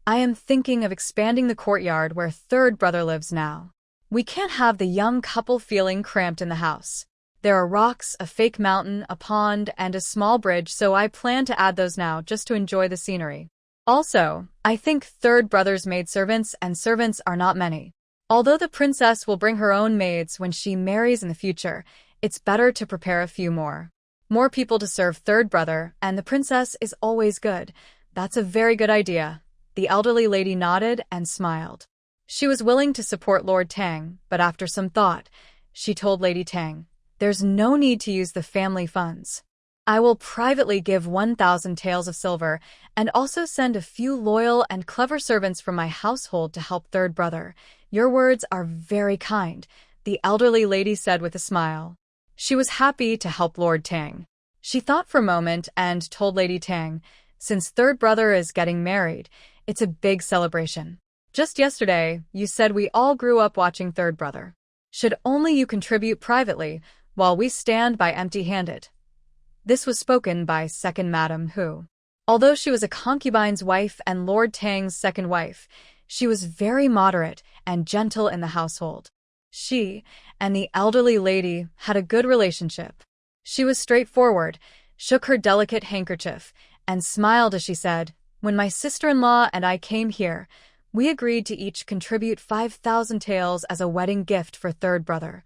I am thinking of expanding the courtyard where third brother lives now. We can't have the young couple feeling cramped in the house. There are rocks, a fake mountain, a pond, and a small bridge, so I plan to add those now just to enjoy the scenery. Also, I think third brother's maidservants and servants are not many. Although the princess will bring her own maids when she marries in the future, it's better to prepare a few more. More people to serve third brother, and the princess is always good. That's a very good idea. The elderly lady nodded and smiled. She was willing to support Lord Tang, but after some thought, she told Lady Tang, There's no need to use the family funds. I will privately give 1,000 taels of silver and also send a few loyal and clever servants from my household to help third brother. Your words are very kind, the elderly lady said with a smile. She was happy to help Lord Tang. She thought for a moment and told Lady Tang, Since third brother is getting married, it's a big celebration. Just yesterday, you said we all grew up watching third brother. Should only you contribute privately, while we stand by empty-handed. This was spoken by second Madam Hu. Although she was a concubine's wife and Lord Tang's second wife, she was very moderate and gentle in the household. She and the elderly lady had a good relationship. She was straightforward, shook her delicate handkerchief, and smiled as she said, "When my sister-in-law and I came here, we agreed to each contribute 5,000 taels as a wedding gift for third brother.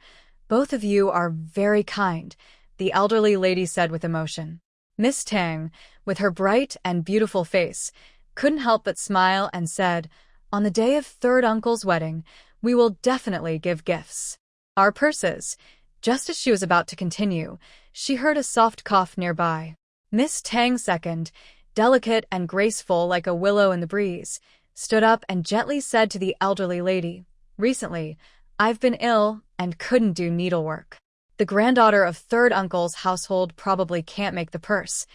Both of you are very kind," the elderly lady said with emotion. Miss Tang, with her bright and beautiful face, couldn't help but smile and said, "On the day of third uncle's wedding, we will definitely give gifts. Our purses." Just as she was about to continue, she heard a soft cough nearby. Miss Tang second, delicate and graceful like a willow in the breeze, stood up and gently said to the elderly lady, "Recently, I've been ill and couldn't do needlework. The granddaughter of third uncle's household probably can't make the purse."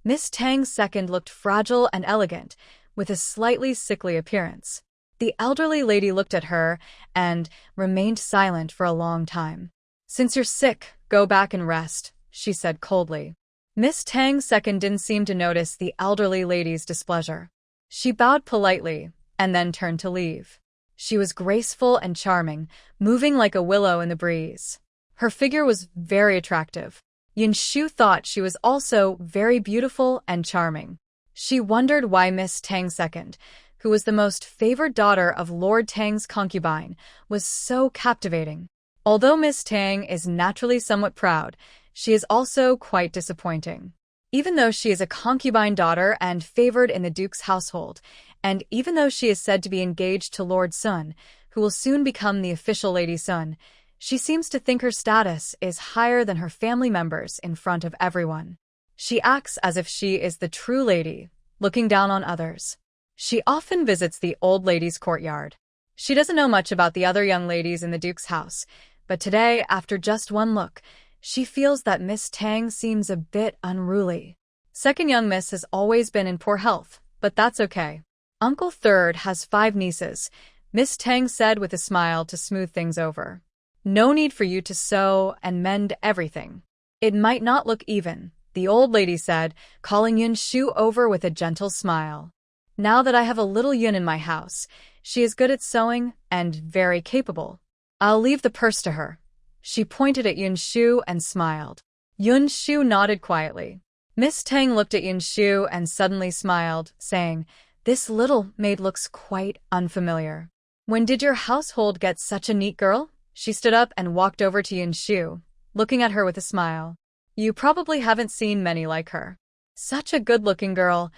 Miss Tang's second looked fragile and elegant, with a slightly sickly appearance. The elderly lady looked at her and remained silent for a long time. "Since you're sick, go back and rest," she said coldly. Miss Tang's second didn't seem to notice the elderly lady's displeasure. She bowed politely and then turned to leave. She was graceful and charming, moving like a willow in the breeze. Her figure was very attractive. Yinshu thought she was also very beautiful and charming. She wondered why Miss Tang second, who was the most favored daughter of Lord Tang's concubine, was so captivating. Although Miss Tang is naturally somewhat proud, she is also quite disappointing. Even though she is a concubine daughter and favored in the Duke's household, and even though she is said to be engaged to Lord Sun, who will soon become the official Lady Sun, she seems to think her status is higher than her family members in front of everyone. She acts as if she is the true lady, looking down on others. She often visits the old lady's courtyard. She doesn't know much about the other young ladies in the Duke's house, but today, after just one look, she feels that Miss Tang seems a bit unruly. Second young miss has always been in poor health, but that's okay. Uncle Third has 5 nieces, Miss Tang said with a smile to smooth things over. "No need for you to sew and mend everything. It might not look even," the old lady said, calling Yinshu over with a gentle smile. "Now that I have a little Yun in my house, she is good at sewing and very capable. I'll leave the purse to her." She pointed at Yinshu and smiled. Yinshu nodded quietly. Miss Tang looked at Yinshu and suddenly smiled, saying, "This little maid looks quite unfamiliar. When did your household get such a neat girl?" She stood up and walked over to Yinshu, looking at her with a smile. "You probably haven't seen many like her. Such a good-looking girl.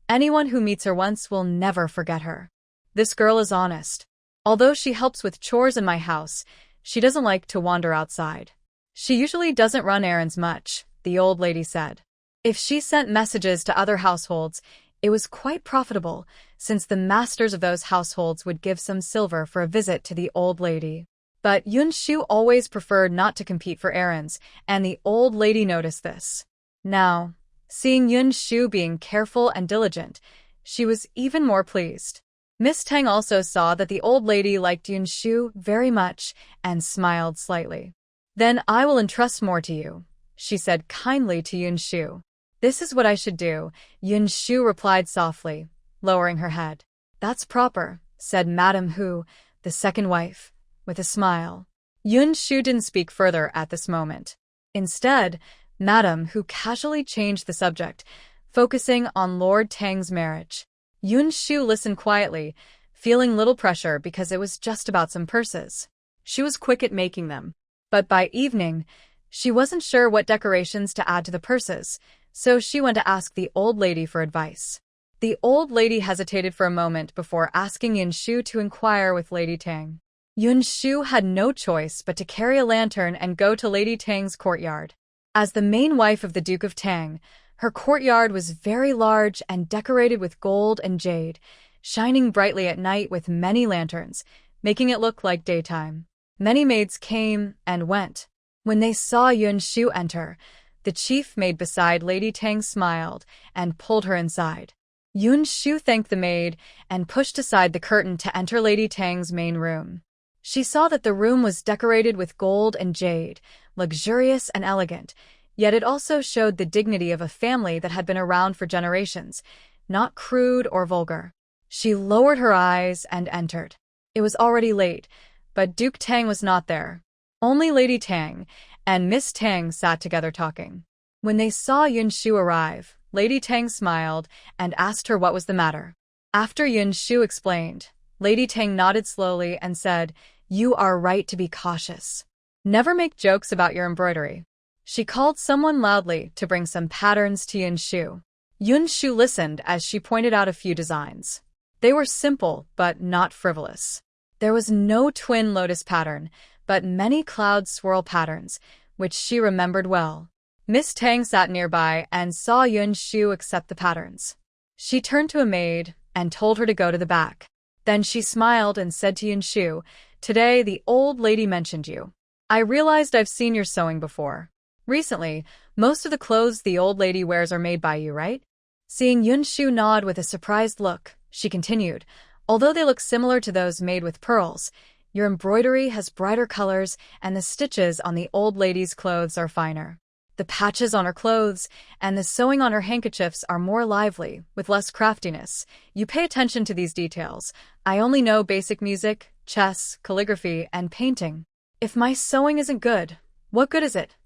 Anyone who meets her once will never forget her. This girl is honest. Although she helps with chores in my house, she doesn't like to wander outside. She usually doesn't run errands much," the old lady said. If she sent messages to other households, it was quite profitable, since the masters of those households would give some silver for a visit to the old lady. But Yinshu always preferred not to compete for errands, and the old lady noticed this. Now, seeing Yinshu being careful and diligent, she was even more pleased. Miss Tang also saw that the old lady liked Yinshu very much and smiled slightly. "Then I will entrust more to you," she said kindly to Yinshu. "This is what I should do," Yinshu replied softly, lowering her head. "That's proper," said Madame Hu, the second wife, with a smile. Yinshu didn't speak further at this moment. Instead, Madame Hu casually changed the subject, focusing on Lord Tang's marriage. Yinshu listened quietly, feeling little pressure because it was just about some purses. She was quick at making them. But by evening, she wasn't sure what decorations to add to the purses, so she went to ask the old lady for advice. The old lady hesitated for a moment before asking Yinshu to inquire with Lady Tang. Yinshu had no choice but to carry a lantern and go to Lady Tang's courtyard. As the main wife of the Duke of Tang, her courtyard was very large and decorated with gold and jade, shining brightly at night with many lanterns, making it look like daytime. Many maids came and went. When they saw Yinshu enter, the chief maid beside Lady Tang smiled and pulled her inside. Yinshu thanked the maid and pushed aside the curtain to enter Lady Tang's main room. She saw that the room was decorated with gold and jade, luxurious and elegant, yet it also showed the dignity of a family that had been around for generations, not crude or vulgar. She lowered her eyes and entered. It was already late, but Duke Tang was not there. Only Lady Tang and Miss Tang sat together talking. When they saw Yinshu arrive, Lady Tang smiled and asked her what was the matter. After Yinshu explained, Lady Tang nodded slowly and said, "You are right to be cautious. Never make jokes about your embroidery." She called someone loudly to bring some patterns to Yinshu. Yinshu listened as she pointed out a few designs. They were simple but not frivolous. There was no twin lotus pattern, but many cloud swirl patterns, which she remembered well. Miss Tang sat nearby and saw Yinshu accept the patterns. She turned to a maid and told her to go to the back. Then she smiled and said to Yinshu, "Today the old lady mentioned you. I realized I've seen your sewing before. Recently, most of the clothes the old lady wears are made by you, right?" Seeing Yinshu nod with a surprised look, she continued, "Although they look similar to those made with pearls, your embroidery has brighter colors and the stitches on the old lady's clothes are finer. The patches on her clothes and the sewing on her handkerchiefs are more lively, with less craftiness. You pay attention to these details. I only know basic music, chess, calligraphy, and painting. If my sewing isn't good, what good is it?"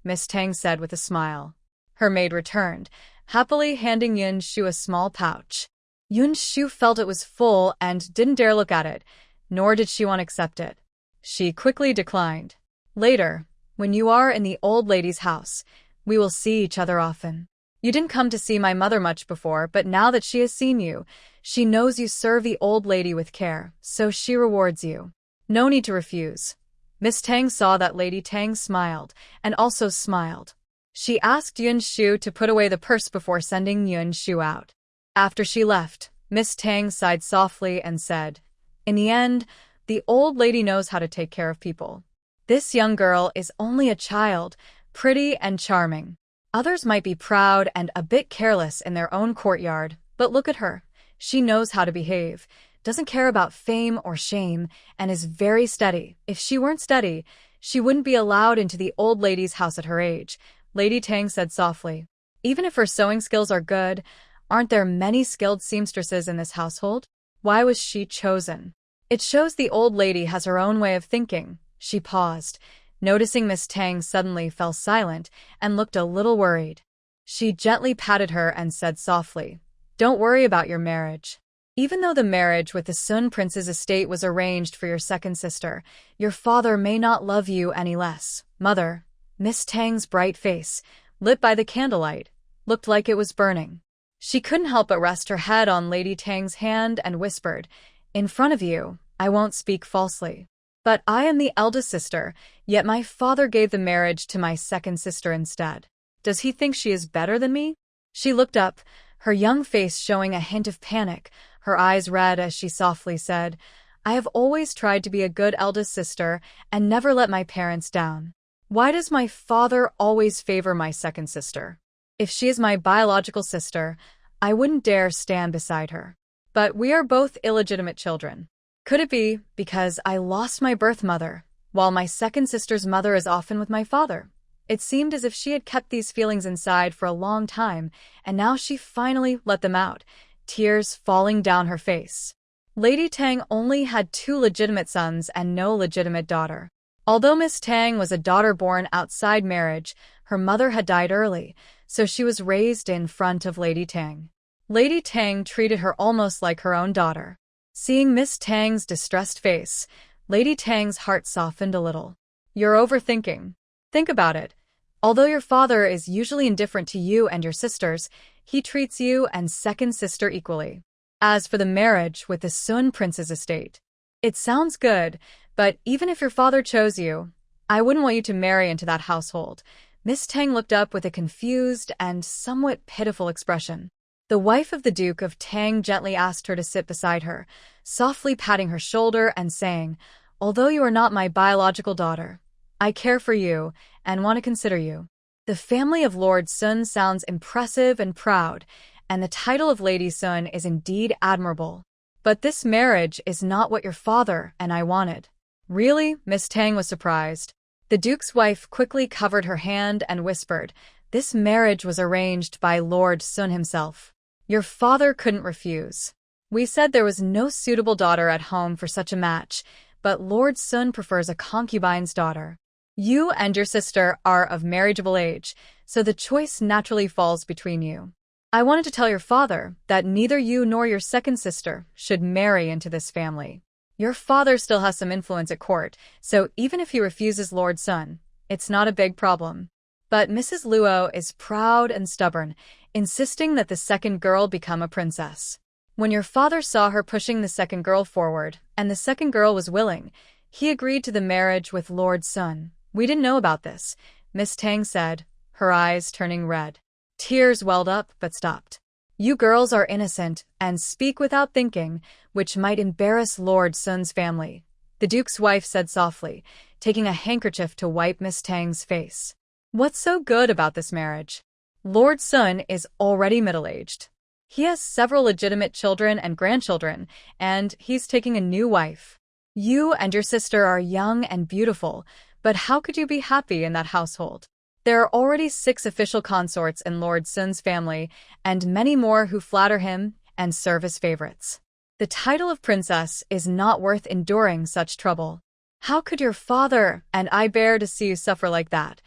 Miss Tang said with a smile. Her maid returned, happily handing Yinshu a small pouch. Yinshu felt it was full and didn't dare look at it, nor did she want to accept it. She quickly declined. "Later, when you are in the old lady's house, we will see each other often. You didn't come to see my mother much before, but now that she has seen you, she knows you serve the old lady with care, so she rewards you. No need to refuse." Miss Tang saw that Lady Tang smiled, and also smiled. She asked Yinshu to put away the purse before sending Yinshu out. After she left, Miss Tang sighed softly and said, "In the end, the old lady knows how to take care of people. This young girl is only a child, pretty and charming. Others might be proud and a bit careless in their own courtyard, but look at her. She knows how to behave, doesn't care about fame or shame, and is very steady. If she weren't steady, she wouldn't be allowed into the old lady's house at her age," Lady Tang said softly. "Even if her sewing skills are good, aren't there many skilled seamstresses in this household? Why was she chosen? It shows the old lady has her own way of thinking." She paused, noticing Miss Tang suddenly fell silent and looked a little worried. She gently patted her and said softly, "Don't worry about your marriage. Even though the marriage with the Sun Prince's estate was arranged for your second sister, your father may not love you any less." "Mother," Miss Tang's bright face, lit by the candlelight, looked like it was burning. She couldn't help but rest her head on Lady Tang's hand and whispered, "In front of you, I won't speak falsely. But I am the eldest sister, yet my father gave the marriage to my second sister instead. Does he think she is better than me?" She looked up, her young face showing a hint of panic, her eyes red as she softly said, "I have always tried to be a good eldest sister and never let my parents down. Why does my father always favor my second sister? If she is my biological sister, I wouldn't dare stand beside her. But we are both illegitimate children. Could it be because I lost my birth mother, while my second sister's mother is often with my father?" It seemed as if she had kept these feelings inside for a long time, and now she finally let them out, tears falling down her face. Lady Tang only had 2 legitimate sons and no legitimate daughter. Although Miss Tang was a daughter born outside marriage, her mother had died early, so she was raised in front of Lady Tang. Lady Tang treated her almost like her own daughter. Seeing Miss Tang's distressed face, Lady Tang's heart softened a little. "You're overthinking. Think about it. Although your father is usually indifferent to you and your sisters, he treats you and second sister equally. As for the marriage with the Sun Prince's estate, it sounds good, but even if your father chose you, I wouldn't want you to marry into that household." Miss Tang looked up with a confused and somewhat pitiful expression. The wife of the Duke of Tang gently asked her to sit beside her, softly patting her shoulder and saying, "Although you are not my biological daughter, I care for you and want to consider you. The family of Lord Sun sounds impressive and proud, and the title of Lady Sun is indeed admirable. But this marriage is not what your father and I wanted." "Really?" Miss Tang was surprised. The Duke's wife quickly covered her hand and whispered, "This marriage was arranged by Lord Sun himself. Your father couldn't refuse. We said there was no suitable daughter at home for such a match, but Lord Sun prefers a concubine's daughter. You and your sister are of marriageable age, so the choice naturally falls between you. I wanted to tell your father that neither you nor your second sister should marry into this family. Your father still has some influence at court, so even if he refuses Lord Sun, it's not a big problem. But Mrs. Luo is proud and stubborn, insisting that the second girl become a princess. When your father saw her pushing the second girl forward, and the second girl was willing, he agreed to the marriage with Lord Sun. We didn't know about this, Miss Tang said, her eyes turning red. Tears welled up but stopped. You girls are innocent and speak without thinking, which might embarrass Lord Sun's family, the Duke's wife said softly, taking a handkerchief to wipe Miss Tang's face. What's so good about this marriage? Lord Sun is already middle-aged. He has several legitimate children and grandchildren, and he's taking a new wife. You and your sister are young and beautiful, but how could you be happy in that household? There are already 6 official consorts in Lord Sun's family, and many more who flatter him and serve as favorites. The title of princess is not worth enduring such trouble. How could your father and I bear to see you suffer like that?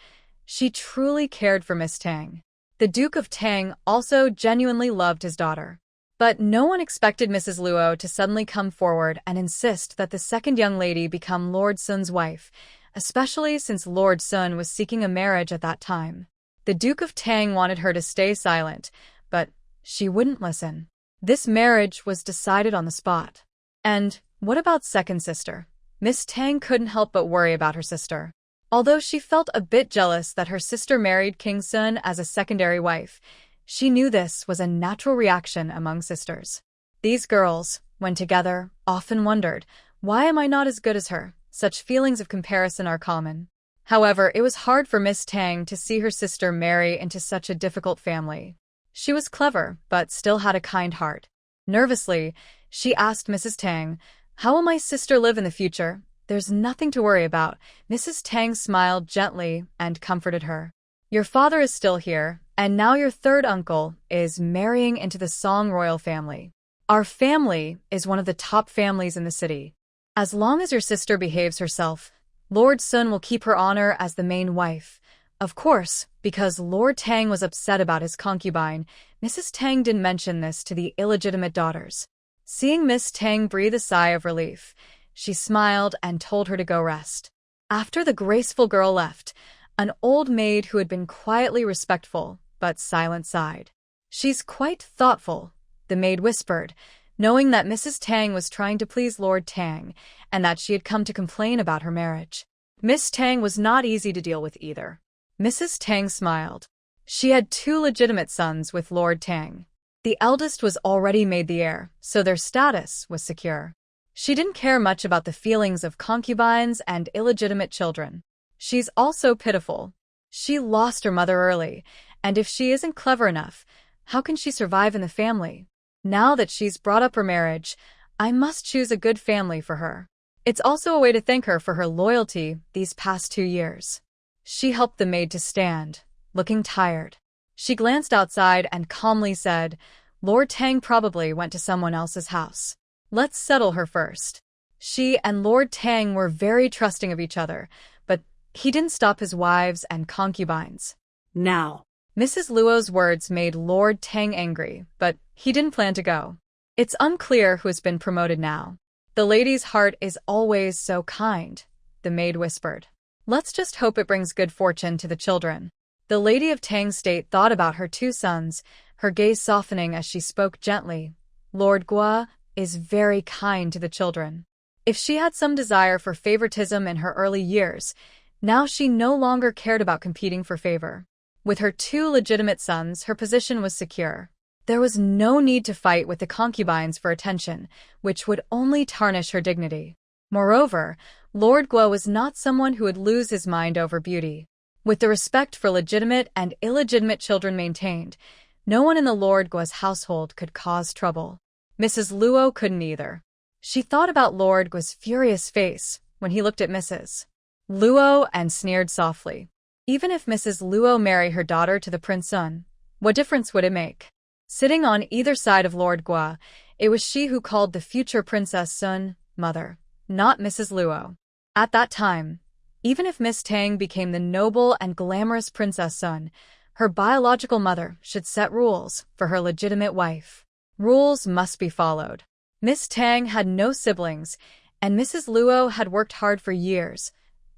She truly cared for Miss Tang. The Duke of Tang also genuinely loved his daughter. But no one expected Mrs. Luo to suddenly come forward and insist that the second young lady become Lord Sun's wife, especially since Lord Sun was seeking a marriage at that time. The Duke of Tang wanted her to stay silent, but she wouldn't listen. This marriage was decided on the spot. And what about second sister? Miss Tang couldn't help but worry about her sister. Although she felt a bit jealous that her sister married King Sun as a secondary wife, she knew this was a natural reaction among sisters. These girls, when together, often wondered, why am I not as good as her? Such feelings of comparison are common. However, it was hard for Miss Tang to see her sister marry into such a difficult family. She was clever, but still had a kind heart. Nervously, she asked Mrs. Tang, "How will my sister live in the future?" "There's nothing to worry about." Mrs. Tang smiled gently and comforted her. "Your father is still here, and now your third uncle is marrying into the Song royal family. Our family is one of the top families in the city. As long as your sister behaves herself, Lord Sun will keep her honor as the main wife." Of course, because Lord Tang was upset about his concubine, Mrs. Tang didn't mention this to the illegitimate daughters. Seeing Miss Tang breathe a sigh of relief, she smiled and told her to go rest. After the graceful girl left, an old maid who had been quietly respectful but silent sighed. "She's quite thoughtful," the maid whispered, knowing that Mrs. Tang was trying to please Lord Tang and that she had come to complain about her marriage. Miss Tang was not easy to deal with either. Mrs. Tang smiled. She had 2 legitimate sons with Lord Tang. The eldest was already made the heir, so their status was secure. She didn't care much about the feelings of concubines and illegitimate children. She's also pitiful. She lost her mother early, and if she isn't clever enough, how can she survive in the family? Now that she's brought up her marriage, I must choose a good family for her. It's also a way to thank her for her loyalty these past 2 years. She helped the maid to stand, looking tired. She glanced outside and calmly said, "Lord Tang probably went to someone else's house. Let's settle her first." She and Lord Tang were very trusting of each other, but he didn't stop his wives and concubines. Now. Mrs. Luo's words made Lord Tang angry, but he didn't plan to go. It's unclear who has been promoted now. "The lady's heart is always so kind," the maid whispered. "Let's just hope it brings good fortune to the children." The lady of Tang State thought about her 2 sons, her gaze softening as she spoke gently. "Lord Gua is very kind to the children." If she had some desire for favoritism in her early years, now she no longer cared about competing for favor. With her 2 legitimate sons, her position was secure. There was no need to fight with the concubines for attention, which would only tarnish her dignity. Moreover, Lord Gua was not someone who would lose his mind over beauty. With the respect for legitimate and illegitimate children maintained, no one in the Lord Gua's household could cause trouble. Mrs. Luo couldn't either. She thought about Lord Gua's furious face when he looked at Mrs. Luo and sneered softly. Even if Mrs. Luo married her daughter to the Prince Sun, what difference would it make? Sitting on either side of Lord Gua, it was she who called the future Princess Sun mother, not Mrs. Luo. At that time, Even if Miss Tang became the noble and glamorous Princess Sun, her biological mother should set rules for her legitimate wife. Rules must be followed. Miss Tang had no siblings, and Mrs. Luo had worked hard for years,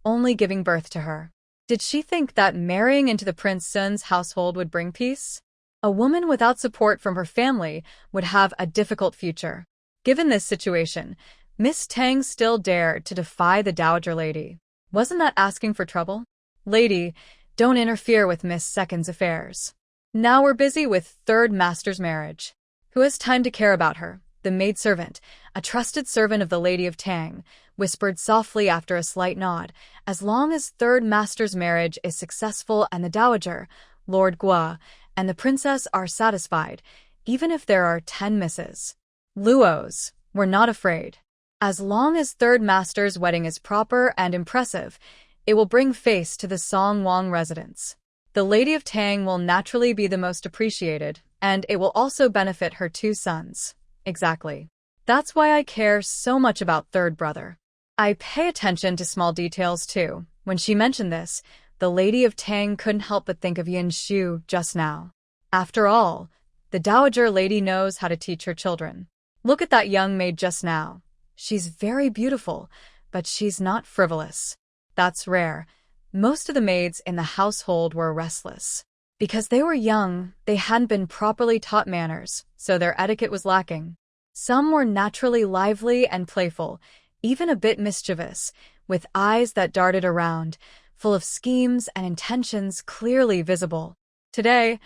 only giving birth to her. Did she think that marrying into the Prince Sun's household would bring peace? A woman without support from her family would have a difficult future. Given this situation, Miss Tang still dared to defy the Dowager Lady. Wasn't that asking for trouble? Lady, don't interfere with Miss Second's affairs. Now we're busy with Third Master's marriage. Who has time to care about her? The maidservant, a trusted servant of the Lady of Tang, whispered softly after a slight nod. As long as Third Master's marriage is successful and the Dowager, Lord Gua, and the princess are satisfied, even if there are 10 misses. Luos were not afraid. As long as Third Master's wedding is proper and impressive, it will bring face to the Song Wang residence. The Lady of Tang will naturally be the most appreciated, and it will also benefit her 2 sons. Exactly. That's why I care so much about Third Brother. I pay attention to small details too. When she mentioned this, the Lady of Tang couldn't help but think of Yinshu just now. After all, the Dowager Lady knows how to teach her children. Look at that young maid just now. She's very beautiful, but she's not frivolous. That's rare. Most of the maids in the household were restless. Because they were young, they hadn't been properly taught manners, so their etiquette was lacking. Some were naturally lively and playful, even a bit mischievous, with eyes that darted around, full of schemes and intentions clearly visible. Today,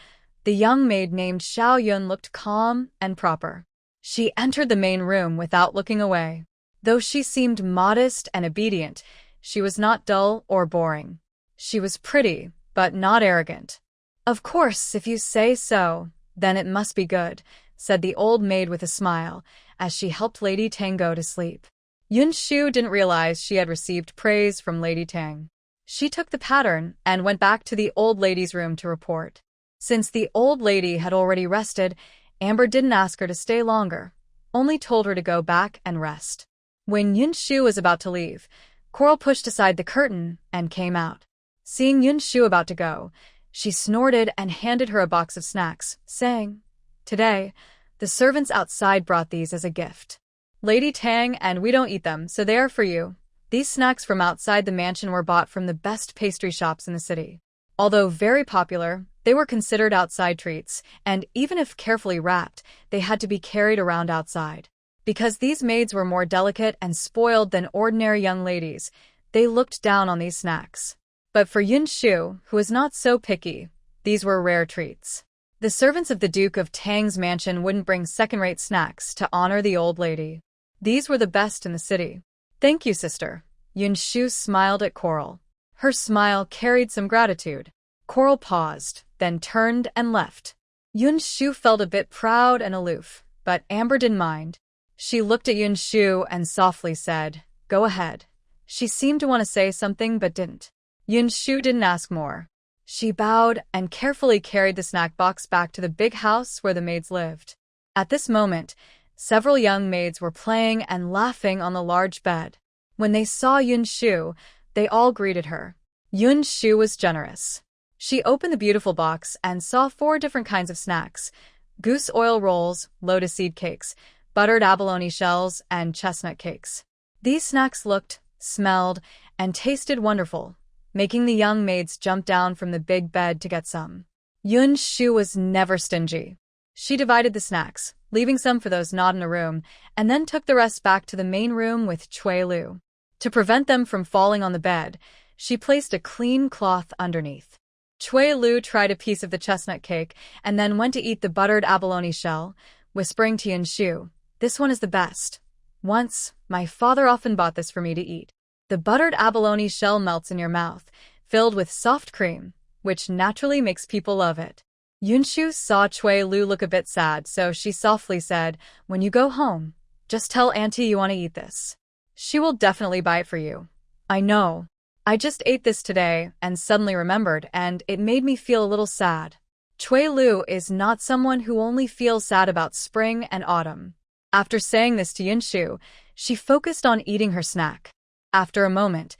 the young maid named Xiao Yun looked calm and proper. She entered the main room without looking away. Though she seemed modest and obedient, she was not dull or boring. She was pretty, but not arrogant. Of course, if you say so, then it must be good, said the old maid with a smile, as she helped Lady Tang go to sleep. Yinshu didn't realize she had received praise from Lady Tang. She took the pattern and went back to the old lady's room to report. Since the old lady had already rested, Amber didn't ask her to stay longer, only told her to go back and rest. When Yinshu was about to leave, Coral pushed aside the curtain and came out. Seeing Yinshu about to go, she snorted and handed her a box of snacks, saying, "Today, the servants outside brought these as a gift. Lady Tang and we don't eat them, so they are for you." These snacks from outside the mansion were bought from the best pastry shops in the city. Although very popular, they were considered outside treats, and even if carefully wrapped, they had to be carried around outside. Because these maids were more delicate and spoiled than ordinary young ladies, they looked down on these snacks. But for Yinshu, who was not so picky, these were rare treats. The servants of the Duke of Tang's mansion wouldn't bring second-rate snacks to honor the old lady. These were the best in the city. "Thank you, sister." Yinshu smiled at Coral. Her smile carried some gratitude. Coral paused, then turned and left. Yinshu felt a bit proud and aloof, but Amber didn't mind. She looked at Yinshu and softly said, "Go ahead." She seemed to want to say something but didn't. Yinshu didn't ask more. She bowed and carefully carried the snack box back to the big house where the maids lived. At this moment, several young maids were playing and laughing on the large bed. When they saw Yinshu, they all greeted her. Yinshu was generous. She opened the beautiful box and saw 4 different kinds of snacks: goose oil rolls, lotus seed cakes, buttered abalone shells, and chestnut cakes. These snacks looked, smelled, and tasted wonderful, making the young maids jump down from the big bed to get some. Yinshu was never stingy. She divided the snacks, leaving some for those not in a room, and then took the rest back to the main room with Cui Lu. To prevent them from falling on the bed, she placed a clean cloth underneath. Cui Lu tried a piece of the chestnut cake and then went to eat the buttered abalone shell, whispering to Yinshu, "This one is the best. Once, my father often bought this for me to eat. The buttered abalone shell melts in your mouth, filled with soft cream, which naturally makes people love it." Yinshu saw Cui Lu look a bit sad, so she softly said, "When you go home, just tell Auntie you want to eat this. She will definitely buy it for you." "I know. I just ate this today and suddenly remembered, and it made me feel a little sad." Cui Lu is not someone who only feels sad about spring and autumn. After saying this to Yinshu, she focused on eating her snack. After a moment,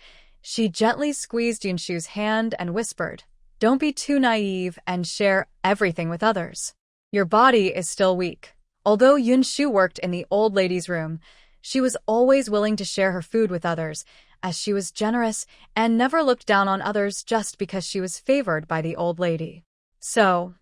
She gently squeezed Yinshu's hand and whispered, "Don't be too naive and share everything with others. Your body is still weak." Although Yinshu worked in the old lady's room, she was always willing to share her food with others, as she was generous and never looked down on others just because she was favored by the old lady. So,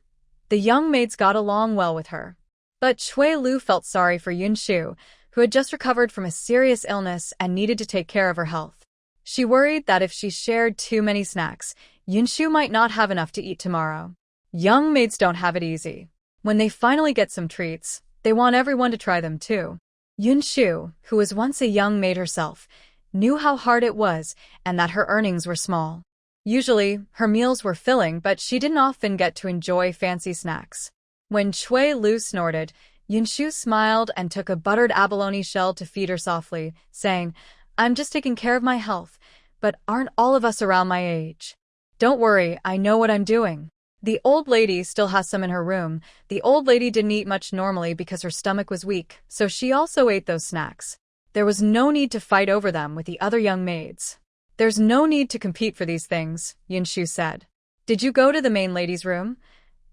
the young maids got along well with her. But Cui Lu felt sorry for Yinshu, who had just recovered from a serious illness and needed to take care of her health. She worried that if she shared too many snacks, Yinshu might not have enough to eat tomorrow. Young maids don't have it easy. When they finally get some treats, they want everyone to try them too. Yinshu, who was once a young maid herself, knew how hard it was and that her earnings were small. Usually, her meals were filling, but she didn't often get to enjoy fancy snacks. When Cui Lu snorted, Yinshu smiled and took a buttered abalone shell to feed her softly, saying, "I'm just taking care of my health, but aren't all of us around my age? Don't worry, I know what I'm doing." The old lady still has some in her room. The old lady didn't eat much normally because her stomach was weak, so she also ate those snacks. There was no need to fight over them with the other young maids. "There's no need to compete for these things," Yinshu said. "Did you go to the main lady's room?"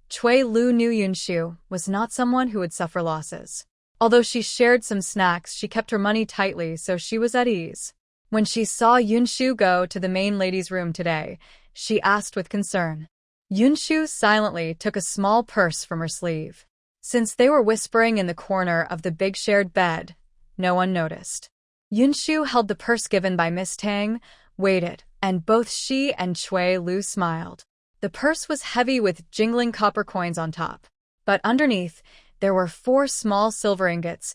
Cui Lu knew Yinshu was not someone who would suffer losses. Although she shared some snacks, she kept her money tightly, so she was at ease. When she saw Yinshu go to the main lady's room today, she asked with concern. Yinshu silently took a small purse from her sleeve. Since they were whispering in the corner of the big shared bed, no one noticed. Yinshu held the purse given by Miss Tang, waited, and both she and Cui Lu smiled. The purse was heavy with jingling copper coins on top, but underneath, there were 4 small silver ingots,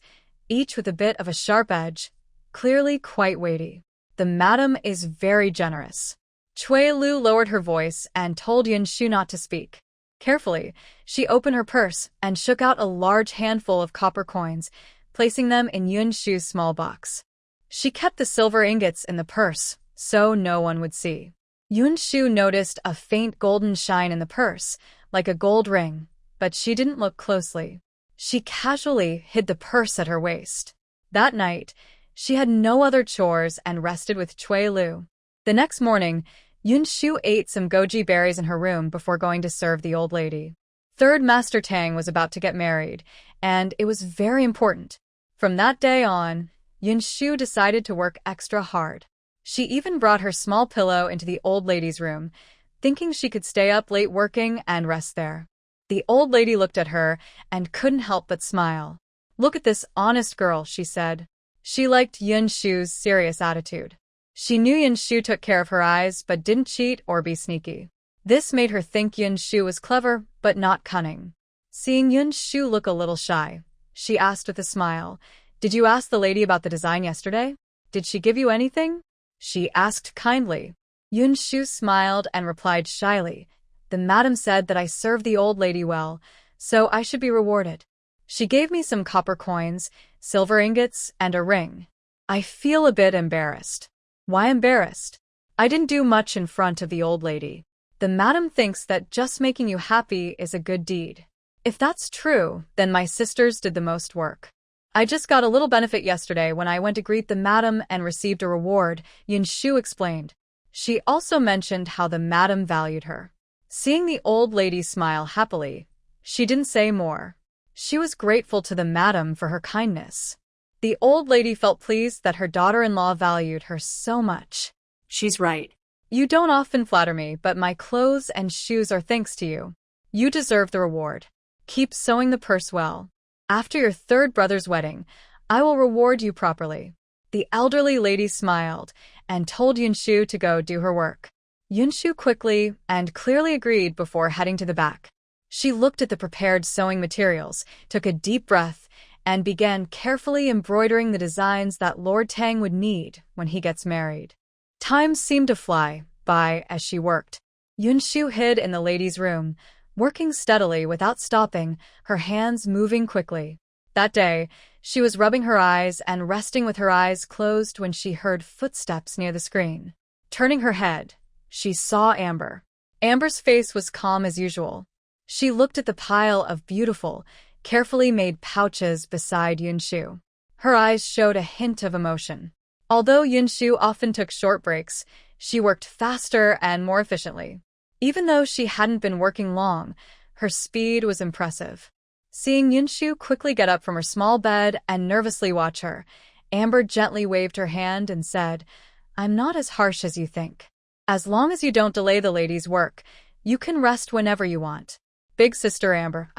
each with a bit of a sharp edge, clearly quite weighty. "The madam is very generous." Cui Lu lowered her voice and told Yinshu not to speak. Carefully, she opened her purse and shook out a large handful of copper coins, placing them in Yinshu's small box. She kept the silver ingots in the purse, so no one would see. Yinshu noticed a faint golden shine in the purse, like a gold ring, but she didn't look closely. She casually hid the purse at her waist. That night, she had no other chores and rested with Cui Lu. The next morning, Yinshu ate some goji berries in her room before going to serve the old lady. Third Master Tang was about to get married, and it was very important. From that day on, Yinshu decided to work extra hard. She even brought her small pillow into the old lady's room, thinking she could stay up late working and rest there. The old lady looked at her and couldn't help but smile. "Look at this honest girl," she said. She liked Yinshu's serious attitude. She knew Yinshu took care of her eyes but didn't cheat or be sneaky. This made her think Yinshu was clever but not cunning. Seeing Yinshu look a little shy, she asked with a smile, "Did you ask the lady about the design yesterday? Did she give you anything?" She asked kindly. Yinshu smiled and replied shyly, "The madam said that I served the old lady well, so I should be rewarded. She gave me some copper coins, silver ingots, and a ring. I feel a bit embarrassed." "Why embarrassed?" "I didn't do much in front of the old lady. The madam thinks that just making you happy is a good deed. If that's true, then my sisters did the most work. I just got a little benefit yesterday when I went to greet the madam and received a reward," Yinshu explained. She also mentioned how the madam valued her. Seeing the old lady smile happily, she didn't say more. She was grateful to the madam for her kindness. The old lady felt pleased that her daughter-in-law valued her so much. She's right. "You don't often flatter me, but my clothes and shoes are thanks to you. You deserve the reward. Keep sewing the purse well. After your third brother's wedding, I will reward you properly." The elderly lady smiled and told Yinshu to go do her work. Yinshu quickly and clearly agreed before heading to the back. She looked at the prepared sewing materials, took a deep breath, and began carefully embroidering the designs that Lord Tang would need when he gets married. Time seemed to fly by as she worked. Yinshu hid in the lady's room, working steadily without stopping, her hands moving quickly. That day, she was rubbing her eyes and resting with her eyes closed when she heard footsteps near the screen. Turning her head, she saw Amber. Amber's face was calm as usual. She looked at the pile of beautiful, carefully made pouches beside Yinshu. Her eyes showed a hint of emotion. Although Yinshu often took short breaks, She worked faster and more efficiently. Even though she hadn't been working long, her speed was impressive. Seeing Yinshu quickly get up from her small bed and nervously watch her, Amber gently waved her hand and said, "I'm not as harsh as you think. As long as you don't delay the lady's work, you can rest whenever you want." "Big sister Amber,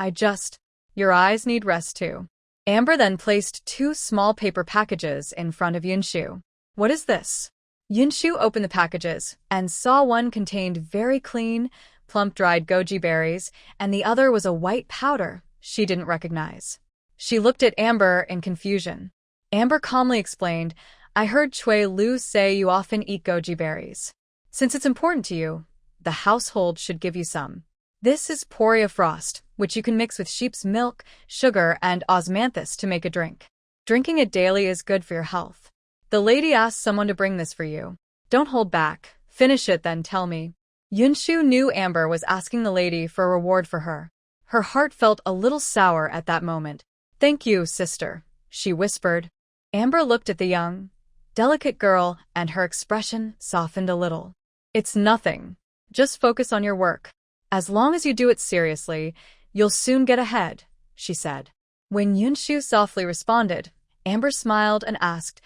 your eyes need rest too." Amber then placed 2 small paper packages in front of Yinshu. "What is this?" Yinshu opened the packages and saw one contained very clean, plump dried goji berries, and the other was a white powder she didn't recognize. She looked at Amber in confusion. Amber calmly explained, "I heard Chui Lu say you often eat goji berries. Since it's important to you, the household should give you some. This is Poria Frost, which you can mix with sheep's milk, sugar, and osmanthus to make a drink. Drinking it daily is good for your health. The lady asked someone to bring this for you. Don't hold back. Finish it, then tell me." Yinshu knew Amber was asking the lady for a reward for her. Her heart felt a little sour at that moment. "Thank you, sister," she whispered. Amber looked at the young, delicate girl, and her expression softened a little. "It's nothing. Just focus on your work. As long as you do it seriously, you'll soon get ahead," she said. When Yinshu softly responded, Amber smiled and asked,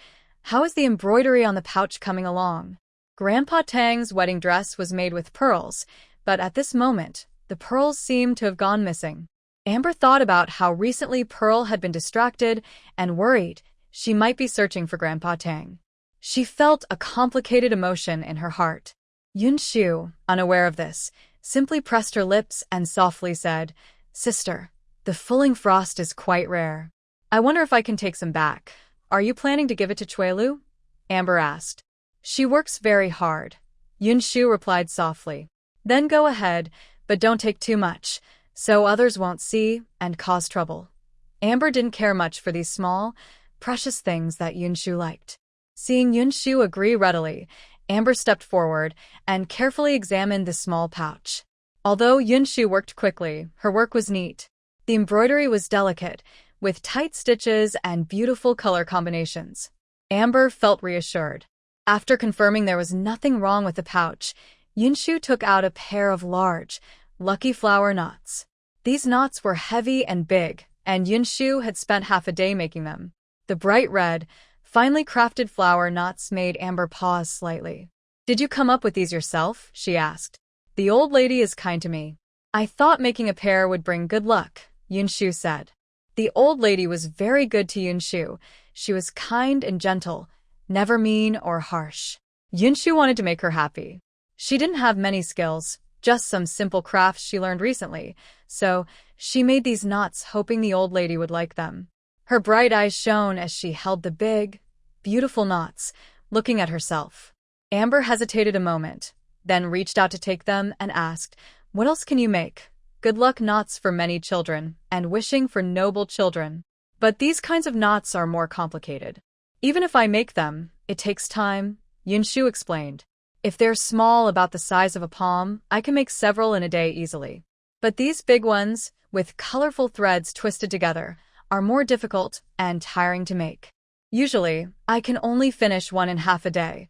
"How is the embroidery on the pouch coming along?" Grandpa Tang's wedding dress was made with pearls, but at this moment, the pearls seemed to have gone missing. Amber thought about how recently Pearl had been distracted and worried she might be searching for Grandpa Tang. She felt a complicated emotion in her heart. Yinshu, unaware of this, simply pressed her lips and softly said, "Sister, the fulling frost is quite rare. I wonder if I can take some back. Are you planning to give it to Chui Lu?" Amber asked. "She works very hard," Yinshu replied softly. "Then go ahead, but don't take too much, so others won't see and cause trouble." Amber didn't care much for these small, precious things that Yinshu liked. Seeing Yinshu agree readily, Amber stepped forward and carefully examined the small pouch. Although Yinshu worked quickly, her work was neat. The embroidery was delicate, with tight stitches and beautiful color combinations. Amber felt reassured. After confirming there was nothing wrong with the pouch, Yinshu took out a pair of large, lucky flower knots. These knots were heavy and big, and Yinshu had spent half a day making them. The bright red, finely crafted flower knots made Amber pause slightly. "Did you come up with these yourself?" she asked. "The old lady is kind to me. I thought making a pair would bring good luck," Yinshu said. The old lady was very good to Yinshu. She was kind and gentle, never mean or harsh. Yinshu wanted to make her happy. She didn't have many skills, just some simple crafts she learned recently, so she made these knots hoping the old lady would like them. Her bright eyes shone as she held the big, beautiful knots, looking at herself. Amber hesitated a moment, then reached out to take them and asked, "What else can you make?" "Good luck knots for many children, and wishing for noble children. But these kinds of knots are more complicated. Even if I make them, it takes time," Yinshu explained. "If they're small, about the size of a palm, I can make several in a day easily. But these big ones, with colorful threads twisted together, are more difficult and tiring to make. Usually, I can only finish one in half a day."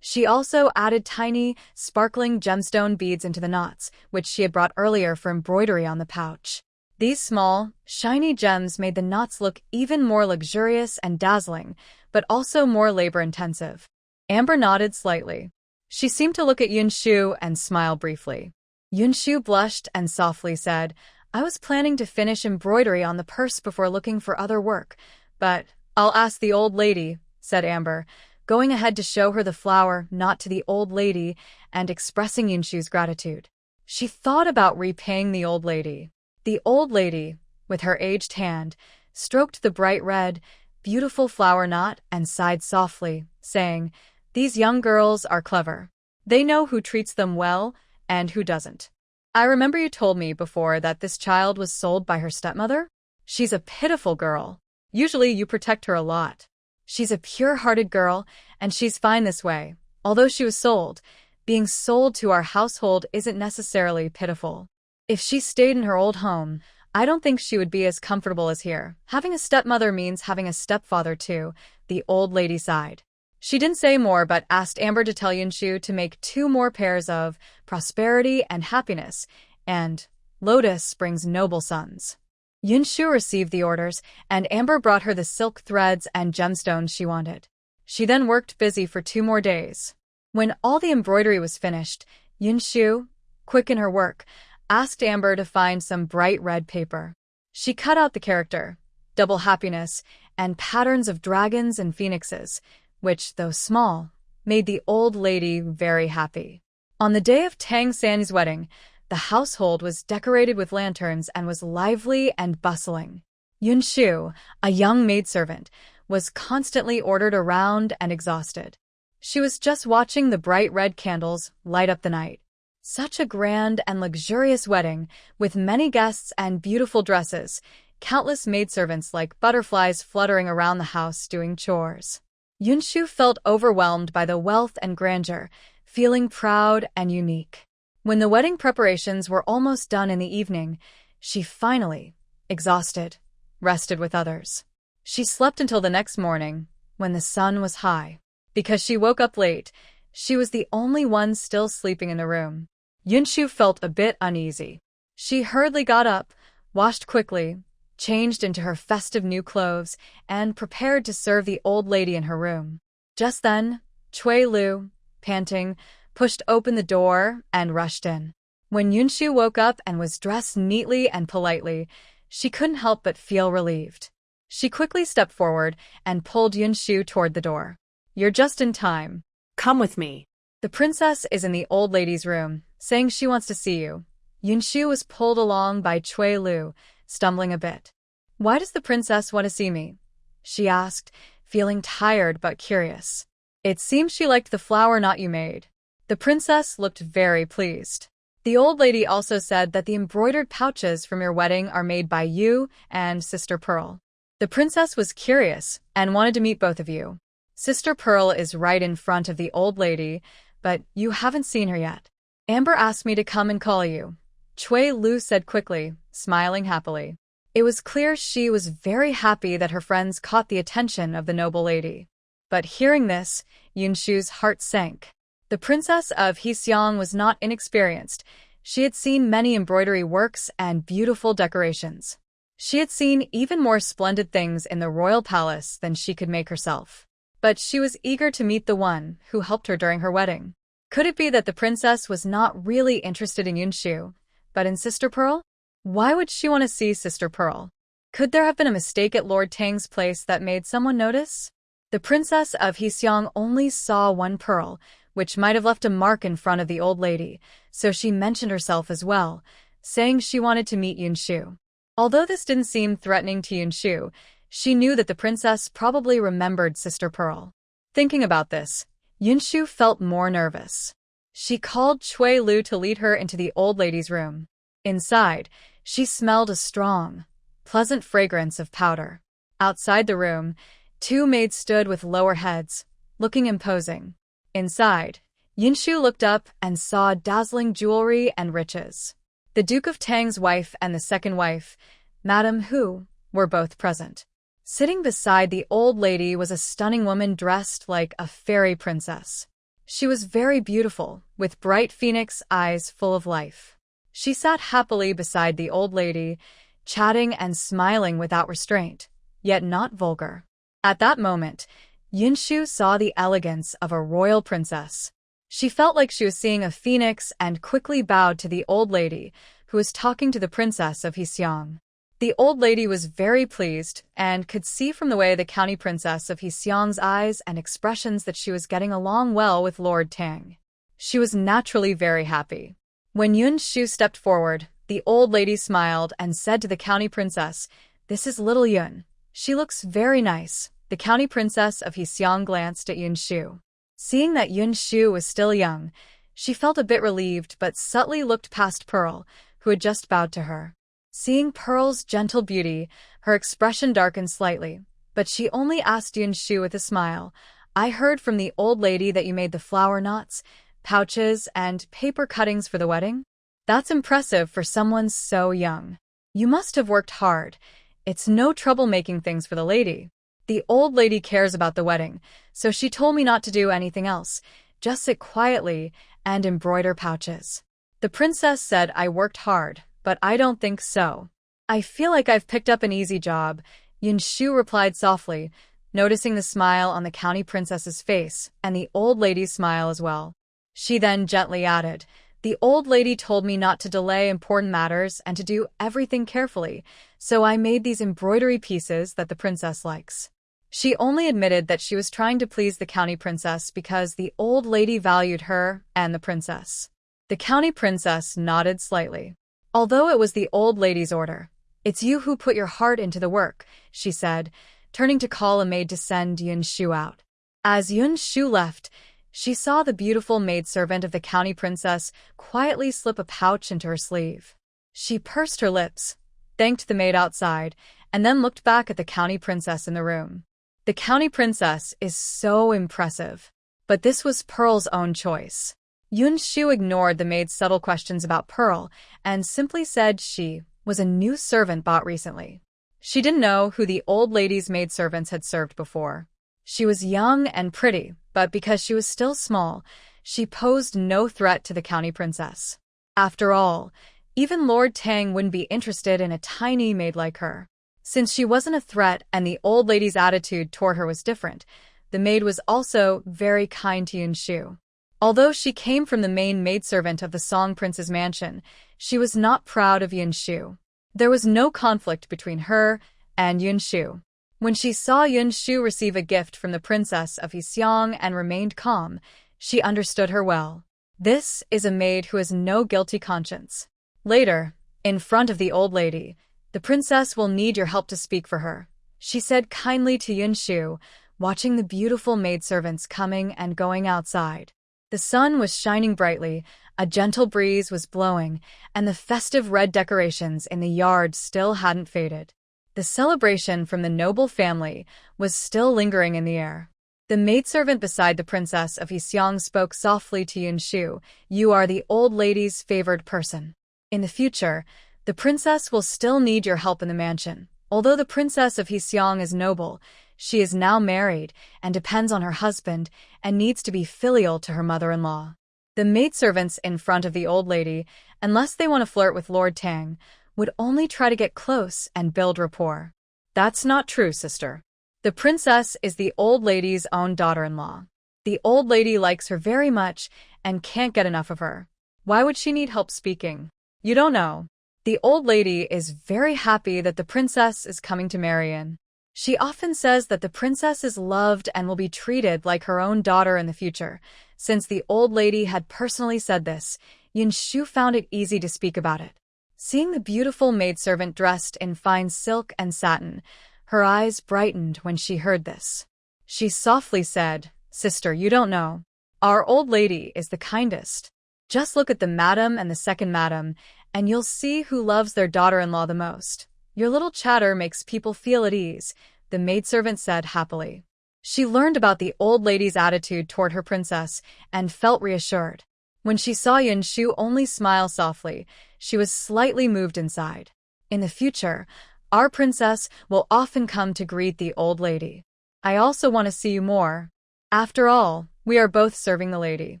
She also added tiny, sparkling gemstone beads into the knots, which she had brought earlier for embroidery on the pouch. These small, shiny gems made the knots look even more luxurious and dazzling, but also more labor-intensive. Amber nodded slightly. She seemed to look at Yinshu and smile briefly. Yinshu blushed and softly said, "I was planning to finish embroidery on the purse before looking for other work, but I'll ask the old lady," said Amber, going ahead to show her the flower knot to the old lady and expressing Yinshu's gratitude. She thought about repaying the old lady. The old lady, with her aged hand, stroked the bright red, beautiful flower knot and sighed softly, saying, "These young girls are clever. They know who treats them well and who doesn't. I remember you told me before that this child was sold by her stepmother? She's a pitiful girl. Usually you protect her a lot. She's a pure-hearted girl, and she's fine this way. Although she was sold, being sold to our household isn't necessarily pitiful. If she stayed in her old home, I don't think she would be as comfortable as here. Having a stepmother means having a stepfather too," the old lady sighed. She didn't say more but asked Amber to tell Yinshu to make 2 more pairs of prosperity and happiness, and Lotus brings noble sons. Yinshu received the orders, and Amber brought her the silk threads and gemstones she wanted. She then worked busy for 2 more days. When all the embroidery was finished, Yinshu, quick in her work, asked Amber to find some bright red paper. She cut out the character, double happiness, and patterns of dragons and phoenixes, which, though small, made the old lady very happy. On the day of Tang San's wedding, the household was decorated with lanterns and was lively and bustling. Yinshu, a young maidservant, was constantly ordered around and exhausted. She was just watching the bright red candles light up the night. Such a grand and luxurious wedding, with many guests and beautiful dresses, countless maidservants like butterflies fluttering around the house doing chores. Yinshu felt overwhelmed by the wealth and grandeur, feeling proud and unique. When the wedding preparations were almost done in the evening, she finally, exhausted, rested with others. She slept until the next morning, when the sun was high. Because she woke up late, she was the only one still sleeping in the room. Yinshu felt a bit uneasy. She hurriedly got up, washed quickly, changed into her festive new clothes, and prepared to serve the old lady in her room. Just then, Cui Lu, panting, pushed open the door and rushed in. When Yinshu woke up and was dressed neatly and politely, she couldn't help but feel relieved. She quickly stepped forward and pulled Yinshu toward the door. "You're just in time. Come with me." The princess is in the old lady's room, saying she wants to see you." Yinshu was pulled along by Cui Lu, stumbling a bit. "Why does the princess want to see me?" she asked, feeling tired but curious. "It seems she liked the flower knot you made." The princess looked very pleased. The old lady also said that the embroidered pouches from your wedding are made by you and Sister Pearl. The princess was curious and wanted to meet both of you. Sister Pearl is right in front of the old lady, but you haven't seen her yet. Amber asked me to come and call you, Cui Lu said quickly, smiling happily. It was clear she was very happy that her friends caught the attention of the noble lady. But hearing this, Yinshu's heart sank. The princess of Hexiang was not inexperienced. She had seen many embroidery works and beautiful decorations. She had seen even more splendid things in the royal palace than she could make herself. But she was eager to meet the one who helped her during her wedding. Could it be that the princess was not really interested in Yinshu, but in Sister Pearl? Why would she want to see Sister Pearl? Could there have been a mistake at Lord Tang's place that made someone notice? The princess of Hexiang only saw one pearl, which might have left a mark in front of the old lady, so she mentioned herself as well, saying she wanted to meet Yinshu. Although this didn't seem threatening to Yinshu, she knew that the princess probably remembered Sister Pearl. Thinking about this, Yinshu felt more nervous. She called Cui Lu to lead her into the old lady's room. Inside, she smelled a strong, pleasant fragrance of powder. Outside the room, two maids stood with lower heads, looking imposing. Inside, Yinshu looked up and saw dazzling jewelry and riches. The Duke of Tang's wife and the second wife, Madame Hu, were both present. Sitting beside the old lady was a stunning woman dressed like a fairy princess. She was very beautiful, with bright phoenix eyes full of life. She sat happily beside the old lady, chatting and smiling without restraint, yet not vulgar. At that moment, Yinshu saw the elegance of a royal princess. She felt like she was seeing a phoenix and quickly bowed to the old lady, who was talking to the princess of Hexiang. The old lady was very pleased and could see from the way the county princess of Hexiang's eyes and expressions that she was getting along well with Lord Tang. She was naturally very happy. When Yinshu stepped forward, the old lady smiled and said to the county princess, "This is little Yun. She looks very nice." The county princess of Hexiang glanced at Yinshu. Seeing that Yinshu was still young, she felt a bit relieved but subtly looked past Pearl, who had just bowed to her. Seeing Pearl's gentle beauty, her expression darkened slightly, but she only asked Yinshu with a smile, "I heard from the old lady that you made the flower knots, pouches, and paper cuttings for the wedding? That's impressive for someone so young. You must have worked hard. It's no trouble making things for the lady." The old lady cares about the wedding, so she told me not to do anything else, just sit quietly and embroider pouches. The princess said I worked hard, but I don't think so. I feel like I've picked up an easy job, Yinshu replied softly, noticing the smile on the county princess's face and the old lady's smile as well. She then gently added, the old lady told me not to delay important matters and to do everything carefully, so I made these embroidery pieces that the princess likes. She only admitted that she was trying to please the county princess because the old lady valued her and the princess. The county princess nodded slightly. Although it was the old lady's order, it's you who put your heart into the work, she said, turning to call a maid to send Yinshu out. As Yinshu left, she saw the beautiful maidservant of the county princess quietly slip a pouch into her sleeve. She pursed her lips, thanked the maid outside, and then looked back at the county princess in the room. The county princess is so impressive. But this was Pearl's own choice. Yinshu ignored the maid's subtle questions about Pearl and simply said she was a new servant bought recently. She didn't know who the old lady's maidservants had served before. She was young and pretty, but because she was still small, she posed no threat to the county princess. After all, even Lord Tang wouldn't be interested in a tiny maid like her. Since she wasn't a threat and the old lady's attitude toward her was different, the maid was also very kind to Yinshu. Although she came from the main maidservant of the Song Prince's mansion, she was not proud of Yinshu. There was no conflict between her and Yinshu. When she saw Yinshu receive a gift from the princess of Yixiang and remained calm, she understood her well. This is a maid who has no guilty conscience. Later, in front of the old lady, the princess will need your help to speak for her, she said kindly to Yinshu, watching the beautiful maidservants coming and going outside. The sun was shining brightly, a gentle breeze was blowing, and the festive red decorations in the yard still hadn't faded. The celebration from the noble family was still lingering in the air. The maidservant beside the princess of Yixiang spoke softly to Yinshu, you are the old lady's favored person. In the future, the princess will still need your help in the mansion. Although the princess of Yixiang is noble, she is now married and depends on her husband and needs to be filial to her mother-in-law. The maidservants in front of the old lady, unless they want to flirt with Lord Tang, would only try to get close and build rapport. That's not true, sister. The princess is the old lady's own daughter-in-law. The old lady likes her very much and can't get enough of her. Why would she need help speaking? You don't know. The old lady is very happy that the princess is coming to Marian. She often says that the princess is loved and will be treated like her own daughter in the future. Since the old lady had personally said this, Yinshu found it easy to speak about it. Seeing the beautiful maidservant dressed in fine silk and satin, her eyes brightened when she heard this. She softly said, sister, you don't know. Our old lady is the kindest. Just look at the madam and the second madam, and you'll see who loves their daughter-in-law the most. Your little chatter makes people feel at ease, the maidservant said happily. She learned about the old lady's attitude toward her princess and felt reassured. When she saw Yinshu only smile softly, she was slightly moved inside. In the future, our princess will often come to greet the old lady. I also want to see you more. After all, we are both serving the lady.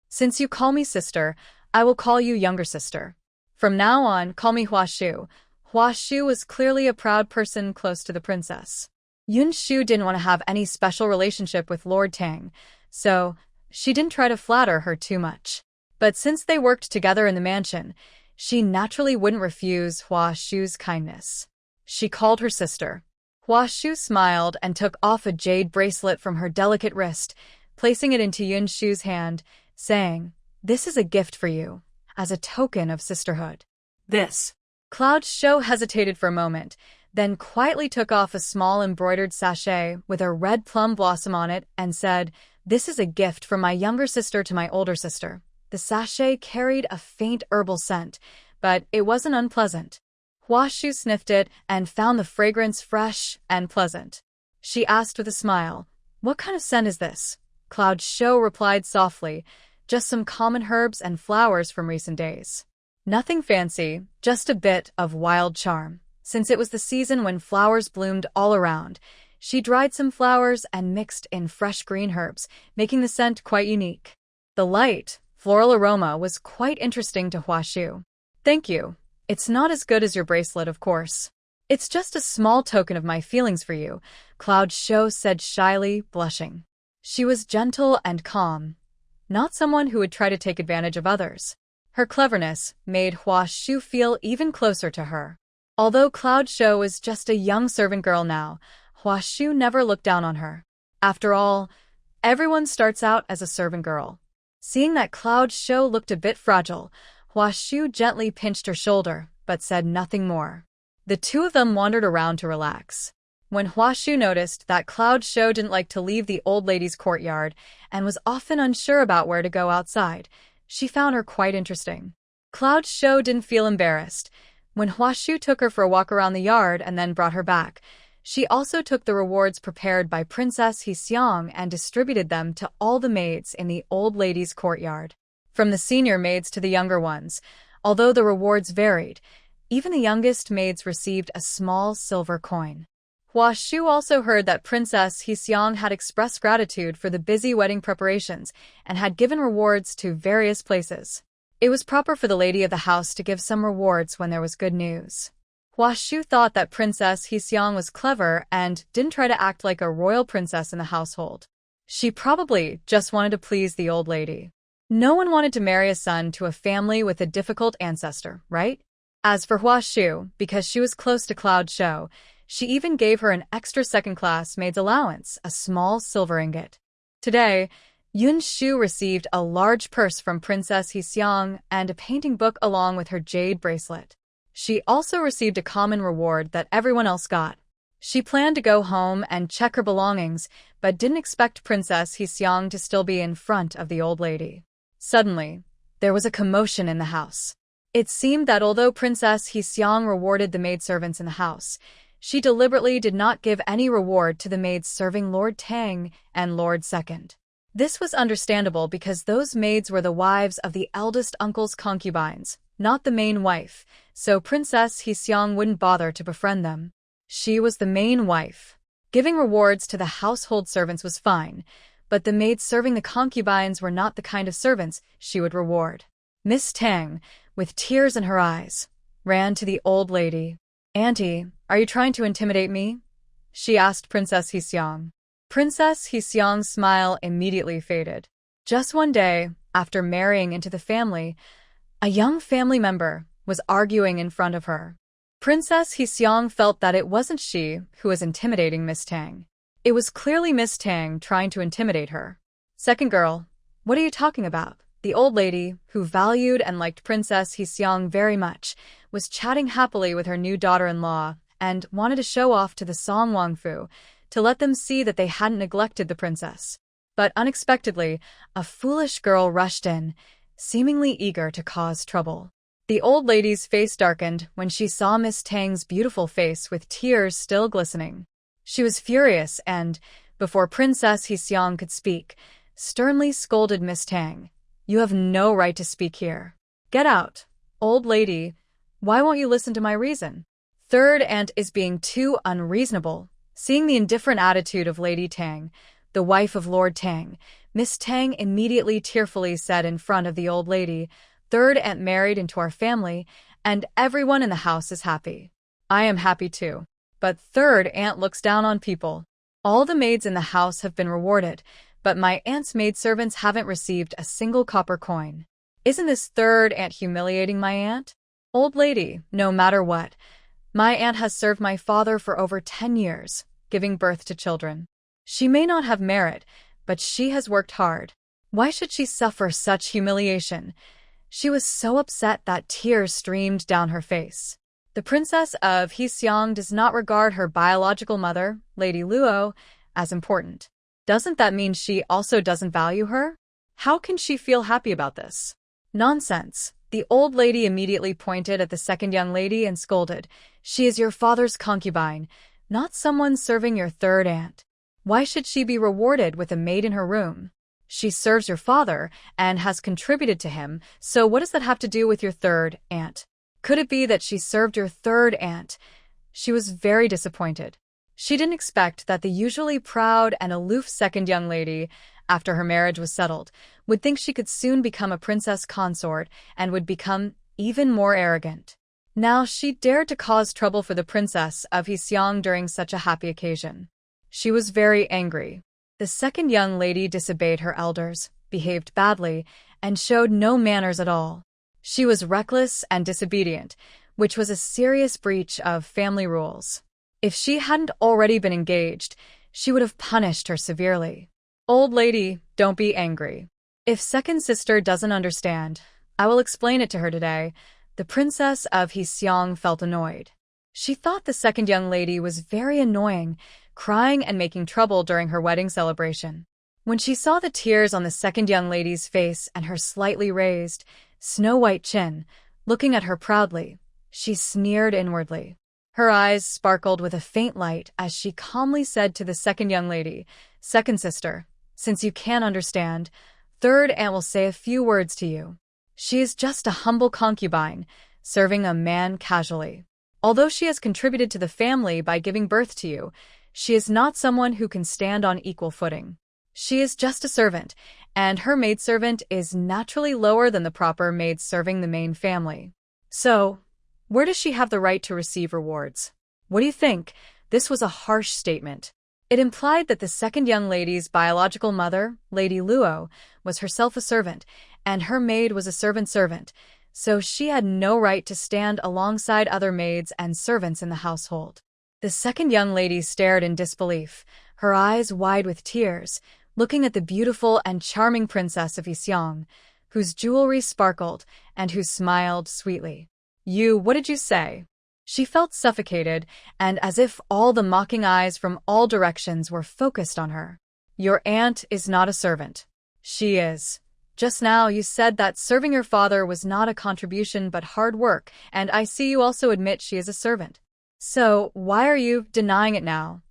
Since you call me sister, I will call you younger sister. From now on, call me Huashu. Huashu was clearly a proud person close to the princess. Yinshu didn't want to have any special relationship with Lord Tang, so she didn't try to flatter her too much. But since they worked together in the mansion, she naturally wouldn't refuse Huashu's kindness. She called her sister. Huashu smiled and took off a jade bracelet from her delicate wrist, placing it into Yinshu's hand, saying, "This is a gift for you, as a token of sisterhood." This. Cloud Show hesitated for a moment, then quietly took off a small embroidered sachet with a red plum blossom on it and said, "This is a gift from my younger sister to my older sister." The sachet carried a faint herbal scent, but it wasn't unpleasant. Huashu sniffed it and found the fragrance fresh and pleasant. She asked with a smile, "What kind of scent is this?" Cloud Show replied softly, "Just some common herbs and flowers from recent days. Nothing fancy, just a bit of wild charm." Since it was the season when flowers bloomed all around, She dried some flowers and mixed in fresh green herbs, making the scent quite unique. The light, floral aroma was quite interesting to Huashu. "Thank you. It's not as good as your bracelet, of course. It's just a small token of my feelings for you," Cloud Shou said shyly, blushing. She was gentle and calm, not someone who would try to take advantage of others. Her cleverness made Huashu feel even closer to her. Although Cloud Shou was just a young servant girl now, Huashu never looked down on her. After all, everyone starts out as a servant girl. Seeing that Cloud Shou looked a bit fragile, Huashu gently pinched her shoulder, but said nothing more. The two of them wandered around to relax. When Huashu noticed that Cloud Shou didn't like to leave the old lady's courtyard and was often unsure about where to go outside, she found her quite interesting. Cloud Shou didn't feel embarrassed. When Huashu took her for a walk around the yard and then brought her back, she also took the rewards prepared by Princess Hexiang and distributed them to all the maids in the old lady's courtyard. From the senior maids to the younger ones, although the rewards varied, even the youngest maids received a small silver coin. Huashu also heard that Princess Hexiang had expressed gratitude for the busy wedding preparations and had given rewards to various places. It was proper for the lady of the house to give some rewards when there was good news. Huashu thought that Princess Hexiang was clever and didn't try to act like a royal princess in the household. She probably just wanted to please the old lady. No one wanted to marry a son to a family with a difficult ancestor, right? As for Huashu, because she was close to Cloud Shou, she even gave her an extra second-class maid's allowance, a small silver ingot. Today, Yinshu received a large purse from Princess Hexiang and a painting book along with her jade bracelet. She also received a common reward that everyone else got. She planned to go home and check her belongings, but didn't expect Princess Hexiang to still be in front of the old lady. Suddenly, there was a commotion in the house. It seemed that although Princess Hexiang rewarded the maidservants in the house, she deliberately did not give any reward to the maids serving Lord Tang and Lord Second. This was understandable because those maids were the wives of the eldest uncle's concubines, not the main wife, so Princess Hexiang wouldn't bother to befriend them. She was the main wife. Giving rewards to the household servants was fine, but the maids serving the concubines were not the kind of servants she would reward. Miss Tang, with tears in her eyes, ran to the old lady. "Auntie, are you trying to intimidate me?" she asked Princess Hexiang. Princess Hexiang's smile immediately faded. Just one day, after marrying into the family, a young family member was arguing in front of her. Princess Hexiang felt that it wasn't she who was intimidating Miss Tang. It was clearly Miss Tang trying to intimidate her. "Second girl, what are you talking about?" The old lady, who valued and liked Princess Hexiang very much, was chatting happily with her new daughter-in-law and wanted to show off to the Song Wangfu to let them see that they hadn't neglected the princess. But unexpectedly, a foolish girl rushed in, seemingly eager to cause trouble. The old lady's face darkened when she saw Miss Tang's beautiful face with tears still glistening. She was furious and, before Princess Hexiang could speak, sternly scolded Miss Tang. "You have no right to speak here. Get out. Old lady, why won't you listen to my reason?" Third aunt is being too unreasonable. Seeing the indifferent attitude of Lady Tang, the wife of Lord Tang, Miss Tang immediately tearfully said in front of the old lady, "Third aunt married into our family, and everyone in the house is happy. I am happy too. But third aunt looks down on people. All the maids in the house have been rewarded, but my aunt's maidservants haven't received a single copper coin. Isn't this third aunt humiliating my aunt? Old lady, no matter what, my aunt has served my father for over 10 years, giving birth to children. She may not have merit, but she has worked hard. Why should she suffer such humiliation?" She was so upset that tears streamed down her face. The Princess of Hexiang does not regard her biological mother, Lady Luo, as important. Doesn't that mean she also doesn't value her? How can she feel happy about this? Nonsense. The old lady immediately pointed at the second young lady and scolded. "She is your father's concubine, not someone serving your third aunt. Why should she be rewarded with a maid in her room? She serves your father and has contributed to him, so what does that have to do with your third aunt? Could it be that she served your third aunt?" She was very disappointed. She didn't expect that the usually proud and aloof second young lady, after her marriage was settled, would think she could soon become a princess consort and would become even more arrogant. Now she dared to cause trouble for the princess of Heseong during such a happy occasion. She was very angry. The second young lady disobeyed her elders, behaved badly, and showed no manners at all. She was reckless and disobedient, which was a serious breach of family rules. If she hadn't already been engaged, she would have punished her severely. Old lady, don't be angry. If second sister doesn't understand, I will explain it to her today. The princess of Heseong felt annoyed. She thought the second young lady was very annoying, crying and making trouble during her wedding celebration. When she saw the tears on the second young lady's face and her slightly raised, snow-white chin, looking at her proudly, she sneered inwardly. Her eyes sparkled with a faint light as she calmly said to the second young lady, "Second sister, since you can't understand, third aunt will say a few words to you. She is just a humble concubine, serving a man casually. Although she has contributed to the family by giving birth to you, she is not someone who can stand on equal footing. She is just a servant, and her maidservant is naturally lower than the proper maid serving the main family. So, where does she have the right to receive rewards?" What do you think? This was a harsh statement. It implied that the second young lady's biological mother, Lady Luo, was herself a servant, and her maid was a servant, so she had no right to stand alongside other maids and servants in the household. The second young lady stared in disbelief, her eyes wide with tears, looking at the beautiful and charming princess of Heseong, whose jewelry sparkled and who smiled sweetly. What did you say?" She felt suffocated, and as if all the mocking eyes from all directions were focused on her. "Your aunt is not a servant." "She is. Just now you said that serving your father was not a contribution but hard work, and I see you also admit she is a servant. So why are you denying it now?"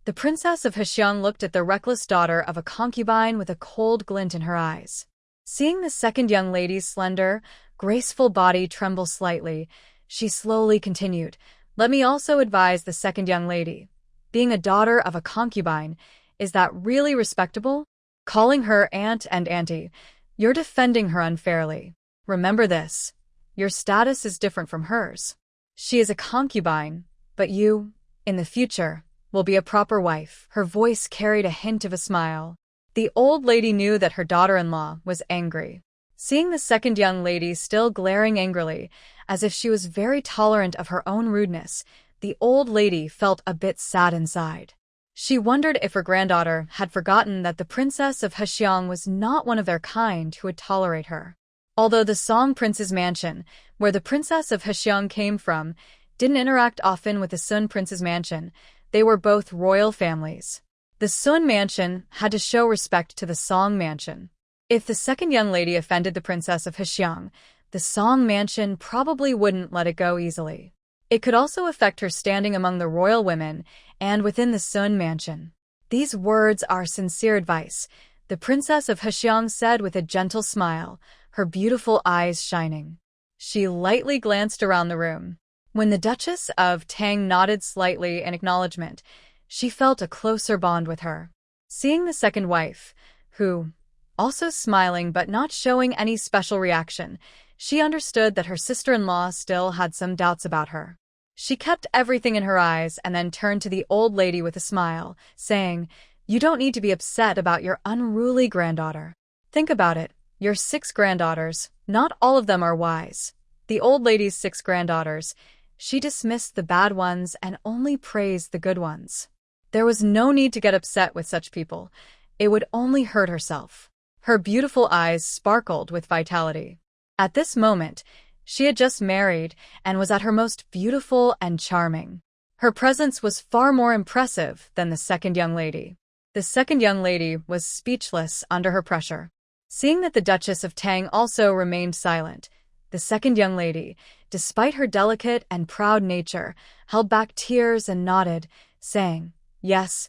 The princess of Heseong looked at the reckless daughter of a concubine with a cold glint in her eyes. Seeing the second young lady's slender, graceful body tremble slightly, she slowly continued, "Let me also advise the second young lady. Being a daughter of a concubine, is that really respectable? Calling her aunt and auntie, you're defending her unfairly. Remember this, your status is different from hers. She is a concubine, but you, in the future, will be a proper wife." Her voice carried a hint of a smile. The old lady knew that her daughter-in-law was angry. Seeing the second young lady still glaring angrily, as if she was very tolerant of her own rudeness, the old lady felt a bit sad inside. She wondered if her granddaughter had forgotten that the princess of Heseong was not one of their kind who would tolerate her. Although the Song Prince's mansion, where the princess of Heseong came from, didn't interact often with the Sun Prince's mansion, they were both royal families. The Sun mansion had to show respect to the Song mansion. If the second young lady offended the princess of Heseong, the Song mansion probably wouldn't let it go easily. It could also affect her standing among the royal women and within the Sun mansion. "These words are sincere advice," the princess of Heseong said with a gentle smile, her beautiful eyes shining. She lightly glanced around the room. When the Duchess of Tang nodded slightly in acknowledgement, she felt a closer bond with her. Seeing the second wife, who, also smiling but not showing any special reaction, she understood that her sister-in-law still had some doubts about her. She kept everything in her eyes and then turned to the old lady with a smile, saying, "You don't need to be upset about your unruly granddaughter. Think about it, your 6 granddaughters, not all of them are wise." The old lady's 6 granddaughters, she dismissed the bad ones and only praised the good ones. There was no need to get upset with such people. It would only hurt herself. Her beautiful eyes sparkled with vitality. At this moment, she had just married and was at her most beautiful and charming. Her presence was far more impressive than the second young lady. The second young lady was speechless under her pressure. Seeing that the Duchess of Tang also remained silent, the second young lady, despite her delicate and proud nature, held back tears and nodded, saying, Yes,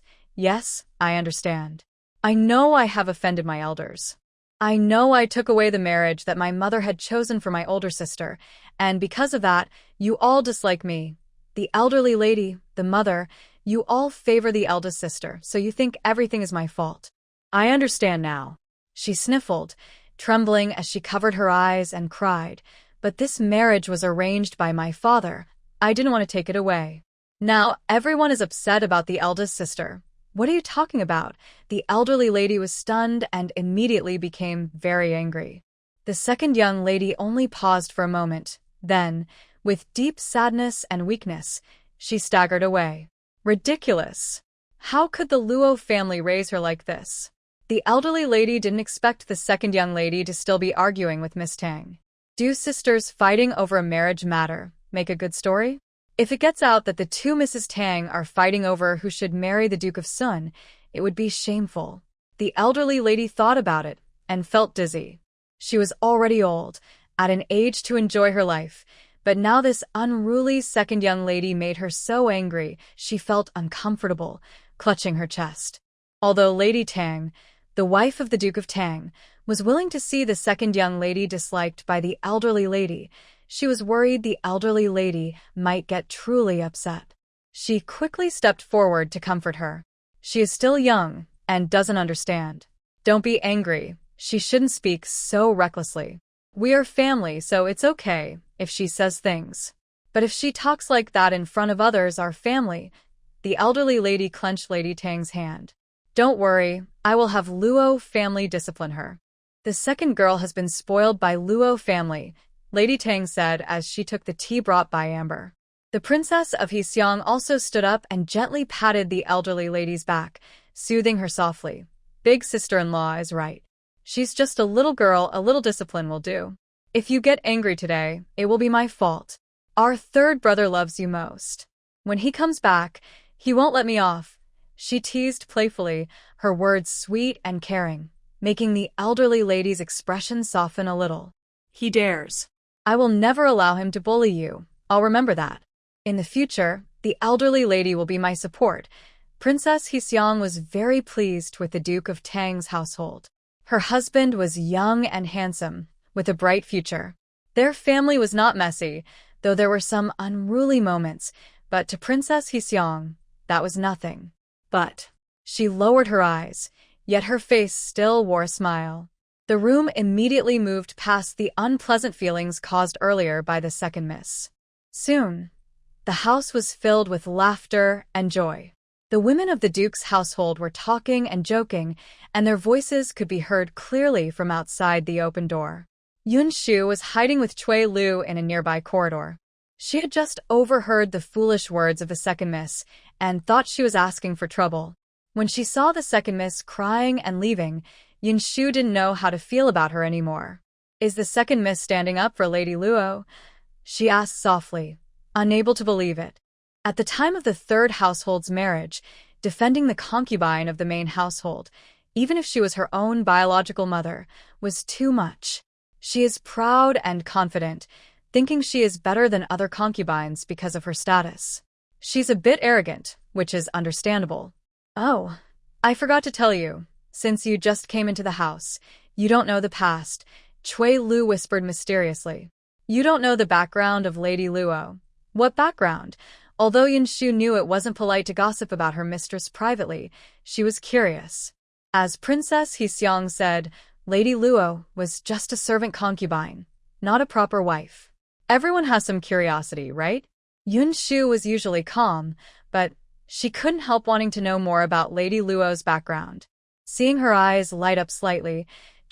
I understand. I know I have offended my elders. I know I took away the marriage that my mother had chosen for my older sister, and because of that, you all dislike me. The elderly lady, the mother, You all favor the eldest sister, so you think everything is my fault. I understand now. She sniffled, trembling as she covered her eyes and cried. But this marriage was arranged by my father. I didn't want to take it away. Now everyone is upset about the eldest sister. What are you talking about? The elderly lady was stunned and immediately became very angry. The second young lady only paused for a moment. Then, with deep sadness and weakness, she staggered away. Ridiculous! How could the Luo family raise her like this? The elderly lady didn't expect the second young lady to still be arguing with Miss Tang. Do sisters fighting over a marriage matter make a good story? If it gets out that the two Mrs. Tang are fighting over who should marry the Duke of Sun, it would be shameful. The elderly lady thought about it and felt dizzy. She was already old, at an age to enjoy her life, but now this unruly second young lady made her so angry she felt uncomfortable, clutching her chest. Although Lady Tang, the wife of the Duke of Tang, was willing to see the second young lady disliked by the elderly lady, she was worried the elderly lady might get truly upset. She quickly stepped forward to comfort her. She is still young and doesn't understand. Don't be angry. She shouldn't speak so recklessly. We are family, so it's okay if she says things. But if she talks like that in front of others, our family, the elderly lady clenched Lady Tang's hand. Don't worry, I will have Luo family discipline her. The second girl has been spoiled by Luo family, Lady Tang said as she took the tea brought by Amber. The princess of Hexiang also stood up and gently patted the elderly lady's back, soothing her softly. Big sister-in-law is right. She's just a little girl, a little discipline will do. If you get angry today, it will be my fault. Our third brother loves you most. When he comes back, he won't let me off. She teased playfully, her words sweet and caring, making the elderly lady's expression soften a little. He dares. I will never allow him to bully you. I'll remember that. In the future, the elderly lady will be my support. Princess Hexiang was very pleased with the Duke of Tang's household. Her husband was young and handsome, with a bright future. Their family was not messy, though there were some unruly moments, but to Princess Hexiang, that was nothing. But she lowered her eyes, yet her face still wore a smile. The room immediately moved past the unpleasant feelings caused earlier by the second miss. Soon, the house was filled with laughter and joy. The women of the Duke's household were talking and joking, and their voices could be heard clearly from outside the open door. Yinshu was hiding with Cui Lu in a nearby corridor. She had just overheard the foolish words of the second miss and thought she was asking for trouble. When she saw the second miss crying and leaving, Yinshu didn't know how to feel about her anymore. Is the second miss standing up for Lady Luo? She asked softly, unable to believe it. At the time of the third household's marriage, defending the concubine of the main household, even if she was her own biological mother, was too much. She is proud and confident, thinking she is better than other concubines because of her status. She's a bit arrogant, which is understandable. Oh, I forgot to tell you, since you just came into the house, you don't know the past, Cui Lu whispered mysteriously. You don't know the background of Lady Luo. What background? Although Yinshu knew it wasn't polite to gossip about her mistress privately, she was curious. As Princess Hexiang said, Lady Luo was just a servant concubine, not a proper wife. Everyone has some curiosity, right? Yinshu was usually calm, but she couldn't help wanting to know more about Lady Luo's background. Seeing her eyes light up slightly,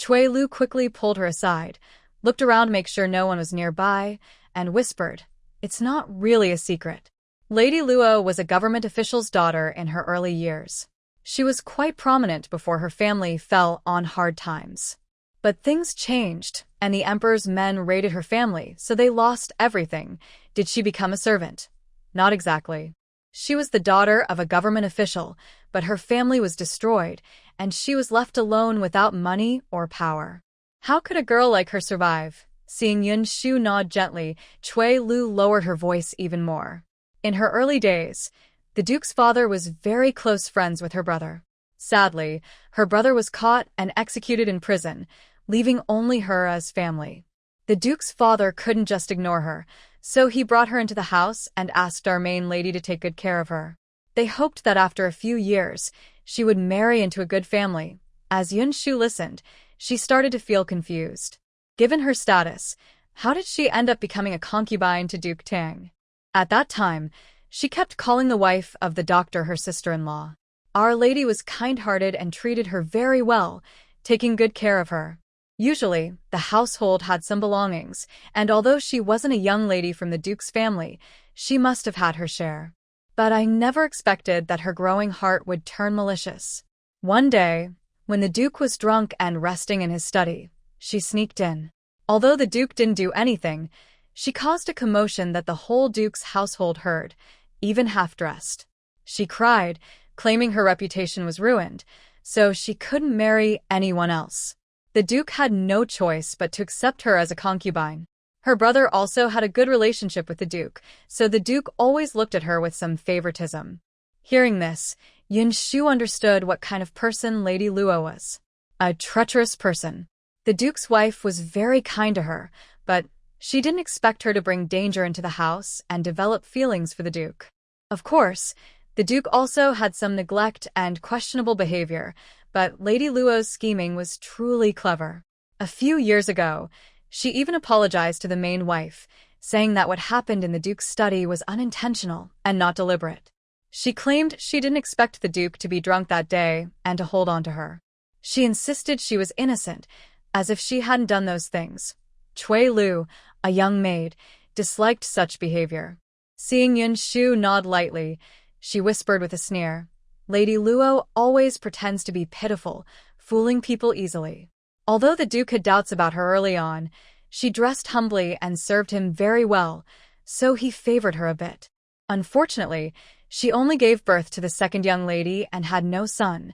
Cui Lu quickly pulled her aside, looked around to make sure no one was nearby, and whispered, "It's not really a secret." Lady Luo was a government official's daughter in her early years. She was quite prominent before her family fell on hard times. But things changed, and the emperor's men raided her family, so they lost everything. Did she become a servant? Not exactly. She was the daughter of a government official, but her family was destroyed, and she was left alone without money or power. How could a girl like her survive? Seeing Yinshu nod gently, Cui Lu lowered her voice even more. In her early days, the Duke's father was very close friends with her brother. Sadly, her brother was caught and executed in prison, leaving only her as family. The Duke's father couldn't just ignore her, so he brought her into the house and asked our main lady to take good care of her. They hoped that after a few years, she would marry into a good family. As Yinshu listened, she started to feel confused. Given her status, how did she end up becoming a concubine to Duke Tang? At that time, she kept calling the wife of the doctor her sister-in-law. Our Lady was kind-hearted and treated her very well, taking good care of her. Usually, the household had some belongings, and although she wasn't a young lady from the Duke's family, she must have had her share. But I never expected that her growing heart would turn malicious. One day, when the Duke was drunk and resting in his study, she sneaked in. Although the Duke didn't do anything, she caused a commotion that the whole Duke's household heard, even half-dressed. She cried, claiming her reputation was ruined, so she couldn't marry anyone else. The Duke had no choice but to accept her as a concubine. Her brother also had a good relationship with the Duke, so the Duke always looked at her with some favoritism. Hearing this, Yinshu understood what kind of person Lady Luo was. A treacherous person. The Duke's wife was very kind to her, but she didn't expect her to bring danger into the house and develop feelings for the Duke. Of course, the Duke also had some neglect and questionable behavior, but Lady Luo's scheming was truly clever. A few years ago, she even apologized to the main wife, saying that what happened in the Duke's study was unintentional and not deliberate. She claimed she didn't expect the Duke to be drunk that day and to hold on to her. She insisted she was innocent, as if she hadn't done those things. Cui Lu, a young maid, disliked such behavior. Seeing Yinshu nod lightly, she whispered with a sneer, "Lady Luo always pretends to be pitiful, fooling people easily." Although the Duke had doubts about her early on, she dressed humbly and served him very well, so he favored her a bit. Unfortunately, she only gave birth to the second young lady and had no son.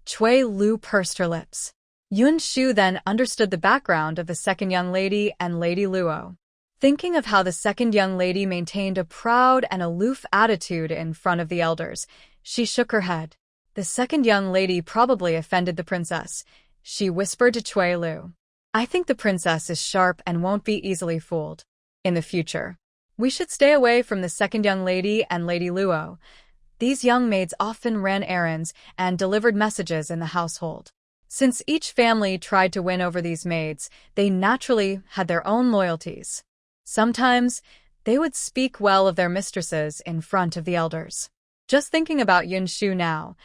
Cui Lu pursed her lips. Yinshu then understood the background of the second young lady and Lady Luo. Thinking of how the second young lady maintained a proud and aloof attitude in front of the elders, she shook her head. The second young lady probably offended the princess. She whispered to Cui Lu, "I think the princess is sharp and won't be easily fooled. In the future, we should stay away from the second young lady and Lady Luo. These young maids often ran errands and delivered messages in the household. Since each family tried to win over these maids, they naturally had their own loyalties. Sometimes, they would speak well of their mistresses in front of the elders." Just thinking about Yinshu now,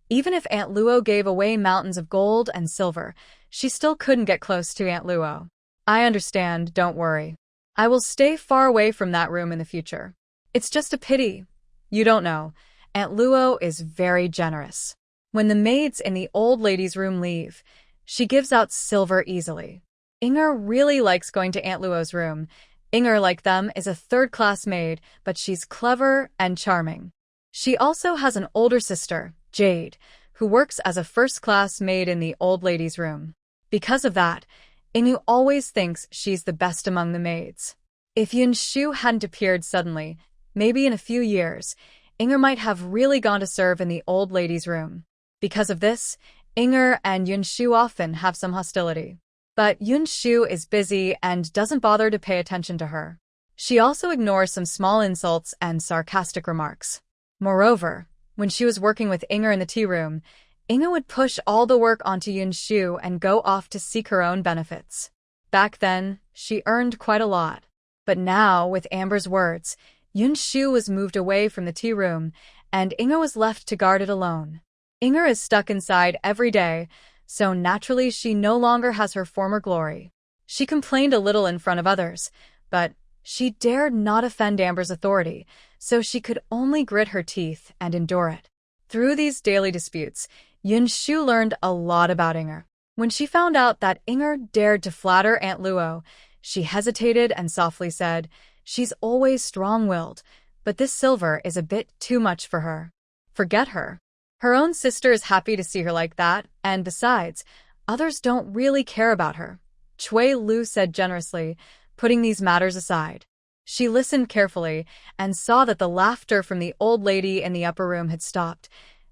even if Aunt Luo gave away mountains of gold and silver, she still couldn't get close to Aunt Luo. "I understand, don't worry. I will stay far away from that room in the future. It's just a pity. You don't know, Aunt Luo is very generous. When the maids in the old lady's room leave, she gives out silver easily. Inger really likes going to Aunt Luo's room. Inger, like them, is a third-class maid, but she's clever and charming. She also has an older sister, Jade, who works as a first-class maid in the old lady's room. Because of that, Inger always thinks she's the best among the maids. If Yinshu hadn't appeared suddenly, maybe in a few years, Inger might have really gone to serve in the old lady's room. Because of this, Inger and Yinshu often have some hostility. But Yinshu is busy and doesn't bother to pay attention to her. She also ignores some small insults and sarcastic remarks. Moreover, when she was working with Inger in the tea room, Inger would push all the work onto Yinshu and go off to seek her own benefits. Back then, she earned quite a lot. But now, with Amber's words, Yinshu was moved away from the tea room, and Inger was left to guard it alone. Inger is stuck inside every day, so naturally she no longer has her former glory. She complained a little in front of others, but she dared not offend Amber's authority, so she could only grit her teeth and endure it. Through these daily disputes, Yinshu learned a lot about Inger. When she found out that Inger dared to flatter Aunt Luo, she hesitated and softly said, "She's always strong-willed, but this silver is a bit too much for her. Forget her. Her own sister is happy to see her like that, and besides, others don't really care about her," Cui Lu said generously, putting these matters aside. She listened carefully and saw that the laughter from the old lady in the upper room had stopped,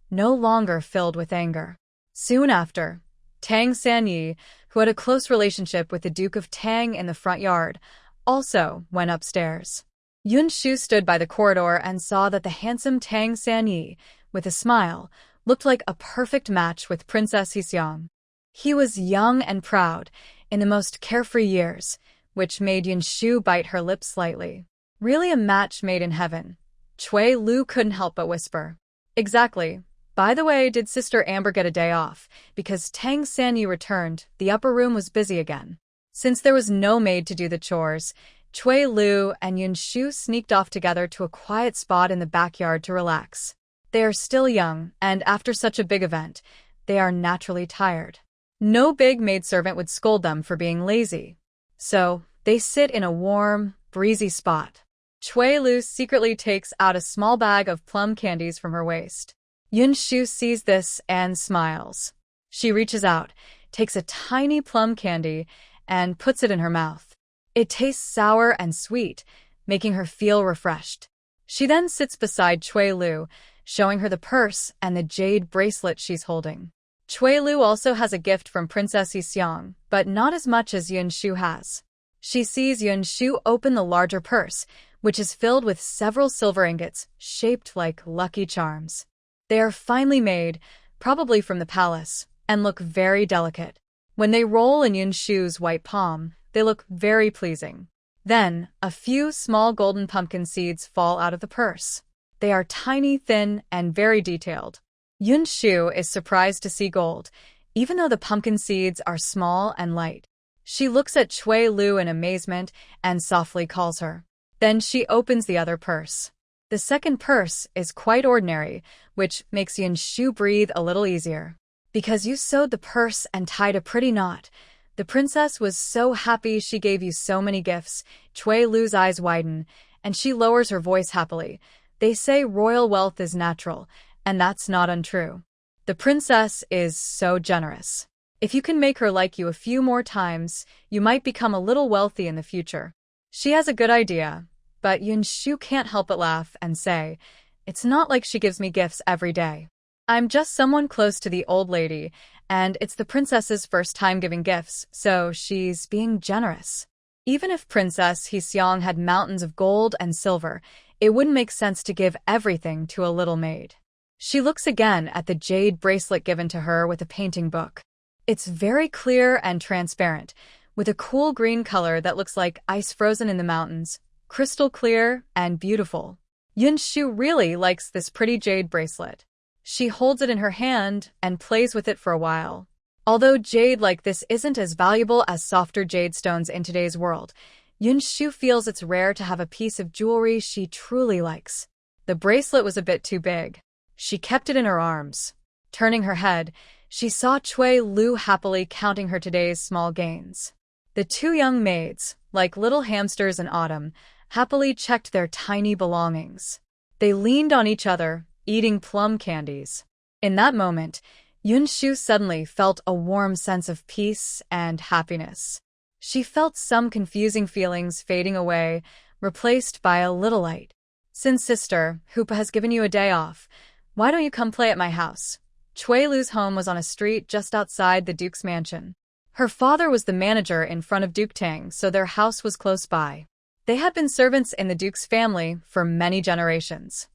no longer filled with anger. Soon after, Tang Sanyi, who had a close relationship with the Duke of Tang in the front yard, also went upstairs. Yinshu stood by the corridor and saw that the handsome Tang Sanyi, with a smile, looked like a perfect match with Princess Hixiang. He was young and proud, in the most carefree years, which made Yinshu bite her lips slightly. Really a match made in heaven. Cui Lu couldn't help but whisper. Exactly. By the way, did Sister Amber get a day off? Because Tang Sanyi returned, the upper room was busy again. Since there was no maid to do the chores, Cui Lu and Yinshu sneaked off together to a quiet spot in the backyard to relax. They are still young, and after such a big event, they are naturally tired. No big maidservant would scold them for being lazy. So, they sit in a warm, breezy spot. Cui Lu secretly takes out a small bag of plum candies from her waist. Yinshu sees this and smiles. She reaches out, takes a tiny plum candy, and puts it in her mouth. It tastes sour and sweet, making her feel refreshed. She then sits beside Cui Lu, showing her the purse and the jade bracelet she's holding. Cui Lu also has a gift from Princess Hixiang, but not as much as Yinshu has. She sees Yinshu open the larger purse, which is filled with several silver ingots shaped like lucky charms. They are finely made, probably from the palace, and look very delicate. When they roll in Yinshu's white palm, they look very pleasing. Then, a few small golden pumpkin seeds fall out of the purse. They are tiny, thin, and very detailed. Yinshu is surprised to see gold, even though the pumpkin seeds are small and light. She looks at Cui Lu in amazement and softly calls her. Then she opens the other purse. The second purse is quite ordinary, which makes Yinshu breathe a little easier. Because you sewed the purse and tied a pretty knot. The princess was so happy she gave you so many gifts. Cui Lu's eyes widen, and she lowers her voice happily. They say royal wealth is natural, and that's not untrue. The princess is so generous. If you can make her like you a few more times, you might become a little wealthy in the future. She has a good idea, but Yinshu can't help but laugh and say, it's not like she gives me gifts every day. I'm just someone close to the old lady, and it's the princess's first time giving gifts, so she's being generous. Even if Princess Hixiang had mountains of gold and silver, it wouldn't make sense to give everything to a little maid. She looks again at the jade bracelet given to her with a painting book. It's very clear and transparent, with a cool green color that looks like ice frozen in the mountains, crystal clear and beautiful. Yinshu really likes this pretty jade bracelet. She holds it in her hand and plays with it for a while. Although jade like this isn't as valuable as softer jade stones in today's world, Yinshu feels it's rare to have a piece of jewelry she truly likes. The bracelet was a bit too big. She kept it in her arms. Turning her head, she saw Cui Lu happily counting her today's small gains. The two young maids, like little hamsters in autumn, happily checked their tiny belongings. They leaned on each other, eating plum candies. In that moment, Yinshu suddenly felt a warm sense of peace and happiness. She felt some confusing feelings fading away, replaced by a little light. Since Sister Hoopa has given you a day off, why don't you come play at my house? Cui Lu's home was on a street just outside the Duke's mansion. Her father was the manager in front of Duke Tang, so their house was close by. They had been servants in the Duke's family for many generations.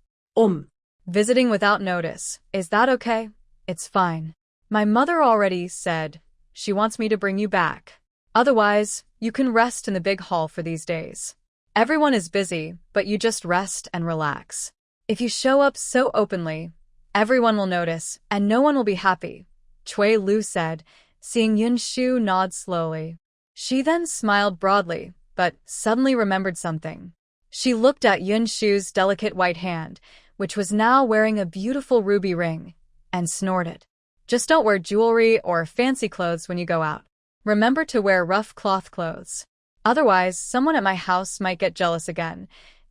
Visiting without notice, is that okay? It's fine. My mother already said she wants me to bring you back. Otherwise, you can rest in the big hall for these days. Everyone is busy, but you just rest and relax. If you show up so openly, everyone will notice, and no one will be happy, Cui Lu said, seeing Yinshu nod slowly. She then smiled broadly, but suddenly remembered something. She looked at Yinshu's delicate white hand, which was now wearing a beautiful ruby ring, and snorted. Just don't wear jewelry or fancy clothes when you go out. Remember to wear rough cloth clothes. Otherwise, someone at my house might get jealous again.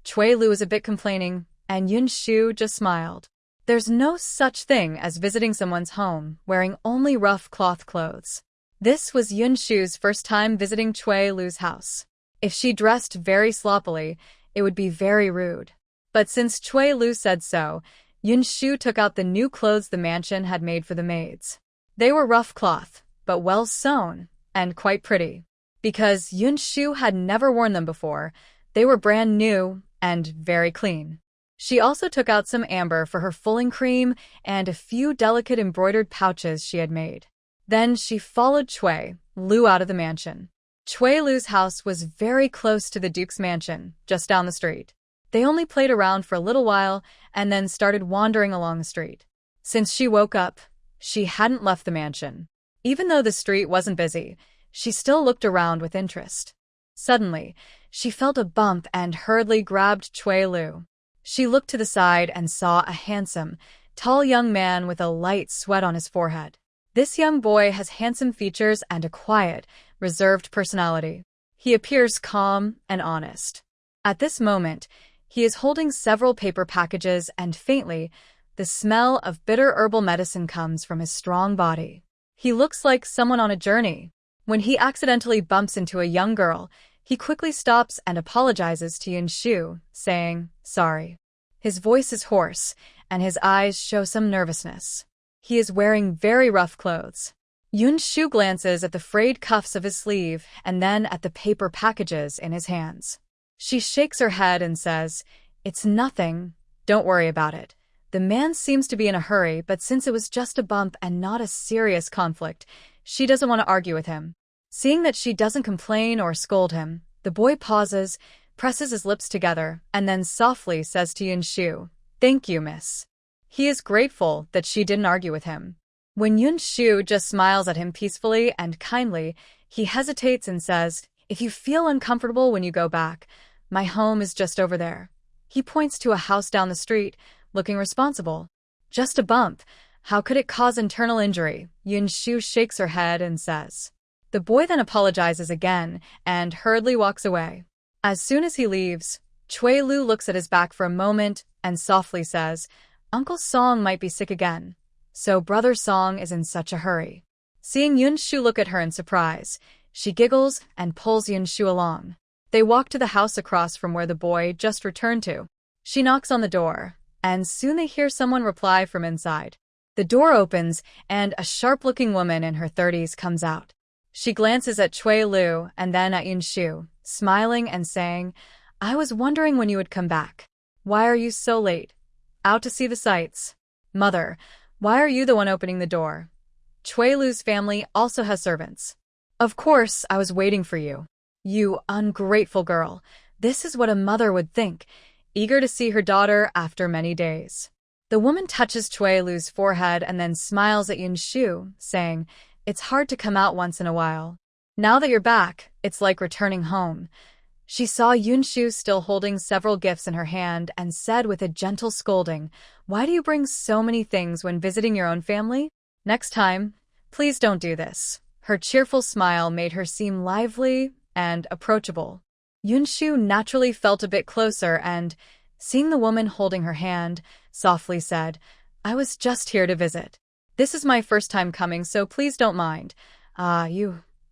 Cui Lu was a bit complaining, and Yinshu just smiled. There's no such thing as visiting someone's home wearing only rough cloth clothes. This was Yinshu's first time visiting Cui Lu's house. If she dressed very sloppily, it would be very rude. But since Cui Lu said so, Yinshu took out the new clothes the mansion had made for the maids. They were rough cloth, but well sewn, and quite pretty. Because Yinshu had never worn them before, they were brand new and very clean. She also took out some amber for her fulling cream and a few delicate embroidered pouches she had made. Then she followed Cui Lu out of the mansion. Cui Lu's house was very close to the Duke's mansion, just down the street. They only played around for a little while and then started wandering along the street. Since she woke up, she hadn't left the mansion. Even though the street wasn't busy, she still looked around with interest. Suddenly, she felt a bump and hurriedly grabbed Cui Lu. She looked to the side and saw a handsome, tall young man with a light sweat on his forehead. This young boy has handsome features and a quiet, reserved personality. He appears calm and honest. At this moment, he is holding several paper packages and faintly, the smell of bitter herbal medicine comes from his strong body. He looks like someone on a journey. When he accidentally bumps into a young girl, he quickly stops and apologizes to Yinshu, saying, "Sorry." His voice is hoarse, and his eyes show some nervousness. He is wearing very rough clothes. Yinshu glances at the frayed cuffs of his sleeve and then at the paper packages in his hands. She shakes her head and says, "It's nothing. Don't worry about it." The man seems to be in a hurry, but since it was just a bump and not a serious conflict, she doesn't want to argue with him. Seeing that she doesn't complain or scold him, the boy pauses, presses his lips together, and then softly says to Yinshu, "Thank you, miss." He is grateful that she didn't argue with him. When Yinshu just smiles at him peacefully and kindly, he hesitates and says, "If you feel uncomfortable when you go back, my home is just over there." He points to a house down the street, looking responsible. "Just a bump. How could it cause internal injury?" Yinshu shakes her head and says. The boy then apologizes again and hurriedly walks away. As soon as he leaves, Cui Lu looks at his back for a moment and softly says, "Uncle Song might be sick again. So Brother Song is in such a hurry." Seeing Yinshu look at her in surprise, she giggles and pulls Yinshu along. They walk to the house across from where the boy just returned to. She knocks on the door, and soon they hear someone reply from inside. The door opens, and a sharp-looking woman in her 30s comes out. She glances at Cui Lu and then at Yinshu, smiling and saying, "I was wondering when you would come back. Why are you so late? Out to see the sights?" "Mother, why are you the one opening the door? Cui Lu's family also has servants." "Of course, I was waiting for you." "You ungrateful girl. This is what a mother would think, eager to see her daughter after many days." The woman touches Cui Lu's forehead and then smiles at Yinshu, saying, "It's hard to come out once in a while. Now that you're back, it's like returning home." She saw Yinshu still holding several gifts in her hand and said with a gentle scolding, "Why do you bring so many things when visiting your own family? Next time, please don't do this." Her cheerful smile made her seem lively and approachable. Yinshu naturally felt a bit closer and, seeing the woman holding her hand, softly said, "I was just here to visit. This is my first time coming, so please don't mind."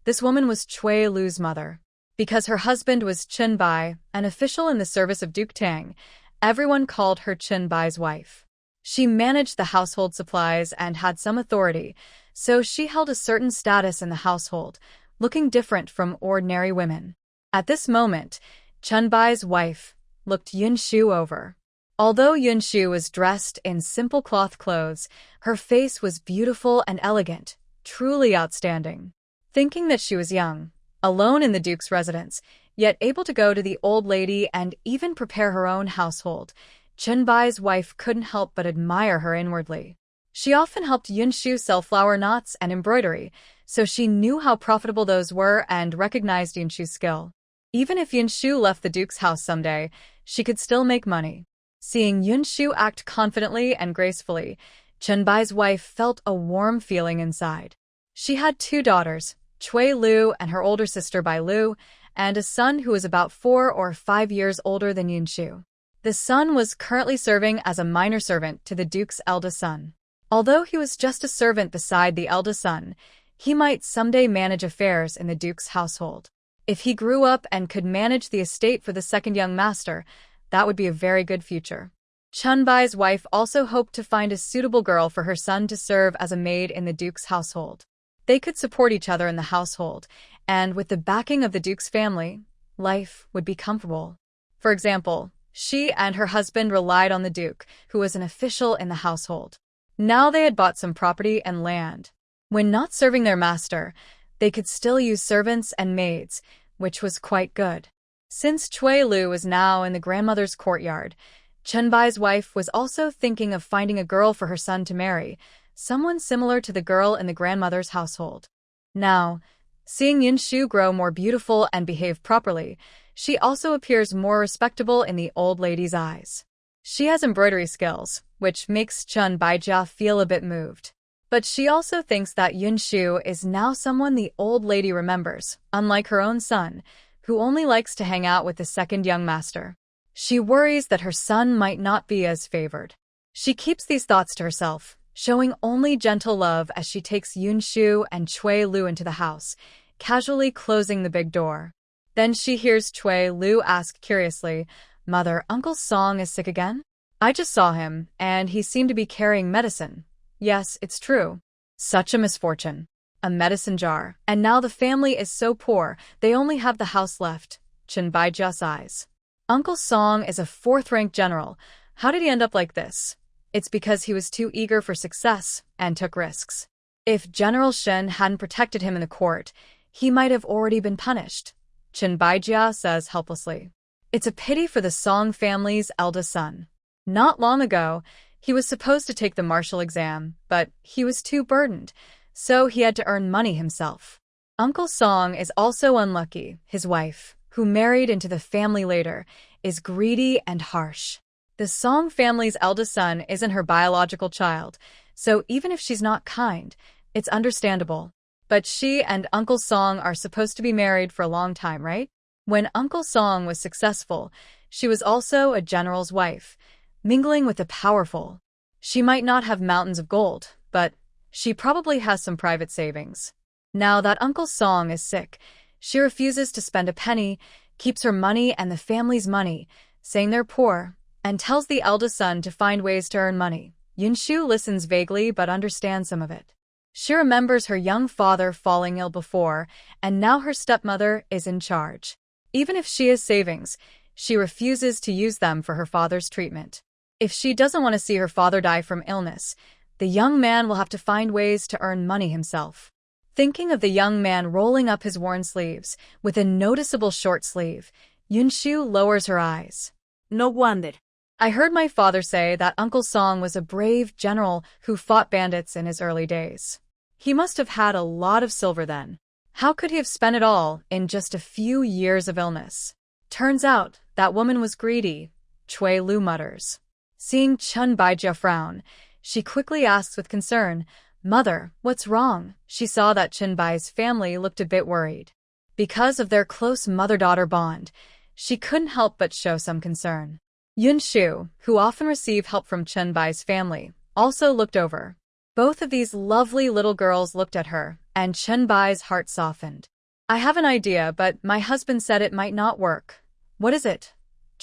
This woman was Cui Lu's mother. Because her husband was Chen Bai, an official in the service of Duke Tang, everyone called her Chen Bai's wife. She managed the household supplies and had some authority, so she held a certain status in the household, looking different from ordinary women. At this moment, Chen Bai's wife looked Yinshu over. Although Yinshu was dressed in simple cloth clothes, her face was beautiful and elegant, truly outstanding. Thinking that she was young, alone in the Duke's residence, yet able to go to the old lady and even prepare her own household, Chen Bai's wife couldn't help but admire her inwardly. She often helped Yinshu sell flower knots and embroidery, so she knew how profitable those were and recognized Yinshu's skill. Even if Yinshu left the Duke's house someday, she could still make money. Seeing Yinshu act confidently and gracefully, Chen Bai's wife felt a warm feeling inside. She had 2 daughters, Cui Lu and her older sister Bai Lu, and a son who was about 4 or 5 years older than Yinshu. The son was currently serving as a minor servant to the Duke's eldest son. Although he was just a servant beside the eldest son, he might someday manage affairs in the Duke's household. If he grew up and could manage the estate for the second young master, that would be a very good future. Chen Bai's wife also hoped to find a suitable girl for her son to serve as a maid in the Duke's household. They could support each other in the household, and with the backing of the Duke's family, life would be comfortable. For example, She and her husband relied on the Duke, who was an official in the household. Now they had bought some property and land. When not serving their master, they could still use servants and maids, which was quite good. Since Cui Lu was now in the grandmother's courtyard, Chenbai's wife was also thinking of finding a girl for her son to marry, someone similar to the girl in the grandmother's household. Now, seeing Yinshu grow more beautiful and behave properly, she also appears more respectable in the old lady's eyes. She has embroidery skills, which makes Chun Baijia feel a bit moved. But she also thinks that Yinshu is now someone the old lady remembers, unlike her own son, who only likes to hang out with the second young master. She worries that her son might not be as favored. She keeps these thoughts to herself, showing only gentle love as she takes Yinshu and Cui Lu into the house, casually closing the big door. Then she hears Cui Lu ask curiously, "Mother, Uncle Song is sick again? I just saw him, and he seemed to be carrying medicine." "Yes, it's true." Such a misfortune. A medicine jar, and now the family is so poor, they only have the house left. Chen Baijia's sighs. Uncle Song is a fourth-rank general. How did he end up like this? It's because he was too eager for success and took risks. If General Shen hadn't protected him in the court, he might have already been punished. Chen Baijia says helplessly. It's a pity for the Song family's eldest son. Not long ago, he was supposed to take the martial exam, but he was too burdened, so he had to earn money himself. Uncle Song is also unlucky. His wife, who married into the family later, is greedy and harsh. The Song family's eldest son isn't her biological child, so even if she's not kind, it's understandable. But she and Uncle Song are supposed to be married for a long time, right? When Uncle Song was successful, she was also a general's wife, mingling with the powerful. She might not have mountains of gold, but she probably has some private savings. Now that Uncle Song is sick, she refuses to spend a penny, keeps her money and the family's money, saying they're poor, and tells the eldest son to find ways to earn money. Yinshu listens vaguely but understands some of it. She remembers her young father falling ill before, and now her stepmother is in charge. Even if she has savings, she refuses to use them for her father's treatment. If she doesn't want to see her father die from illness, the young man will have to find ways to earn money himself. Thinking of the young man rolling up his worn sleeves, with a noticeable short sleeve, Yinshu lowers her eyes. No wonder. I heard my father say that Uncle Song was a brave general who fought bandits in his early days. He must have had a lot of silver then. How could he have spent it all in just a few years of illness? Turns out, that woman was greedy, Cui Lu mutters. Seeing Chen Baijia frown, she quickly asks with concern, "Mother, what's wrong?" She saw that Chen Bai's family looked a bit worried. Because of their close mother-daughter bond, she couldn't help but show some concern. Yinshu, who often received help from Chen Bai's family, also looked over. Both of these lovely little girls looked at her, and Chen Bai's heart softened. "I have an idea, but my husband said it might not work." "What is it?"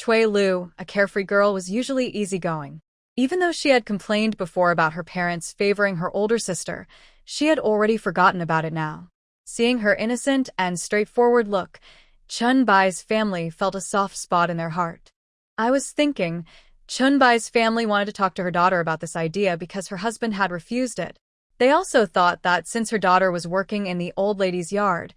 Cui Lu, a carefree girl, was usually easygoing. Even though she had complained before about her parents favoring her older sister, she had already forgotten about it now. Seeing her innocent and straightforward look, Chen Bai's family felt a soft spot in their heart. "I was thinking," Chen Bai's family wanted to talk to her daughter about this idea because her husband had refused it. They also thought that since her daughter was working in the old lady's yard,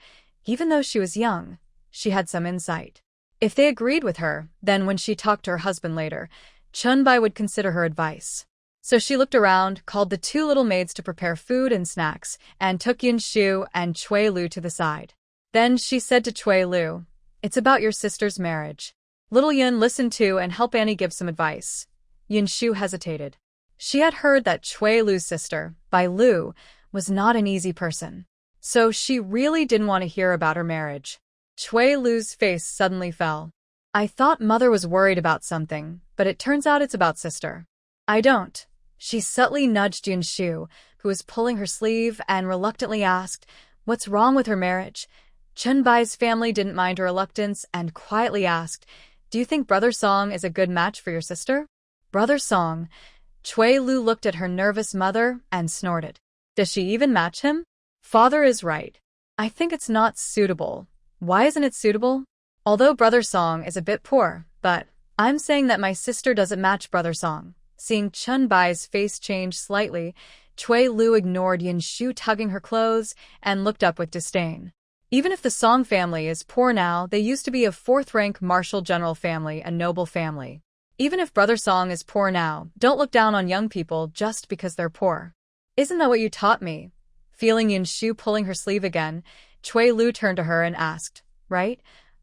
even though she was young, she had some insight. If they agreed with her, then when she talked to her husband later, Chen Bai would consider her advice. So she looked around, called the two little maids to prepare food and snacks, and took Yinshu and Cui Lu to the side. Then she said to Cui Lu, "It's about your sister's marriage." Little Yin listened to and helped Annie give some advice. Yinshu hesitated. She had heard that Cui Lu's sister, Bai Lu, was not an easy person. So she really didn't want to hear about her marriage. Cui Lu's face suddenly fell. "I thought mother was worried about something, but it turns out it's about sister." "I don't." She subtly nudged Yinshu, who was pulling her sleeve, and reluctantly asked, "What's wrong with her marriage?" Chen Bai's family didn't mind her reluctance and quietly asked, "Do you think Brother Song is a good match for your sister?" Brother Song. Cui Lu looked at her nervous mother and snorted. "Does she even match him?" "Father is right. I think it's not suitable." "Why isn't it suitable?" "Although Brother Song is a bit poor, but I'm saying that my sister doesn't match Brother Song. Seeing Chun Bai's face change slightly, Cui Lu ignored Yinshu tugging her clothes and looked up with disdain. Even if the Song family is poor now, they used to be a fourth-rank martial general family, a noble family. Even if Brother Song is poor now, don't look down on young people just because they're poor. Isn't that what you taught me? Feeling Yinshu pulling her sleeve again, Cui Lu turned to her and asked, right?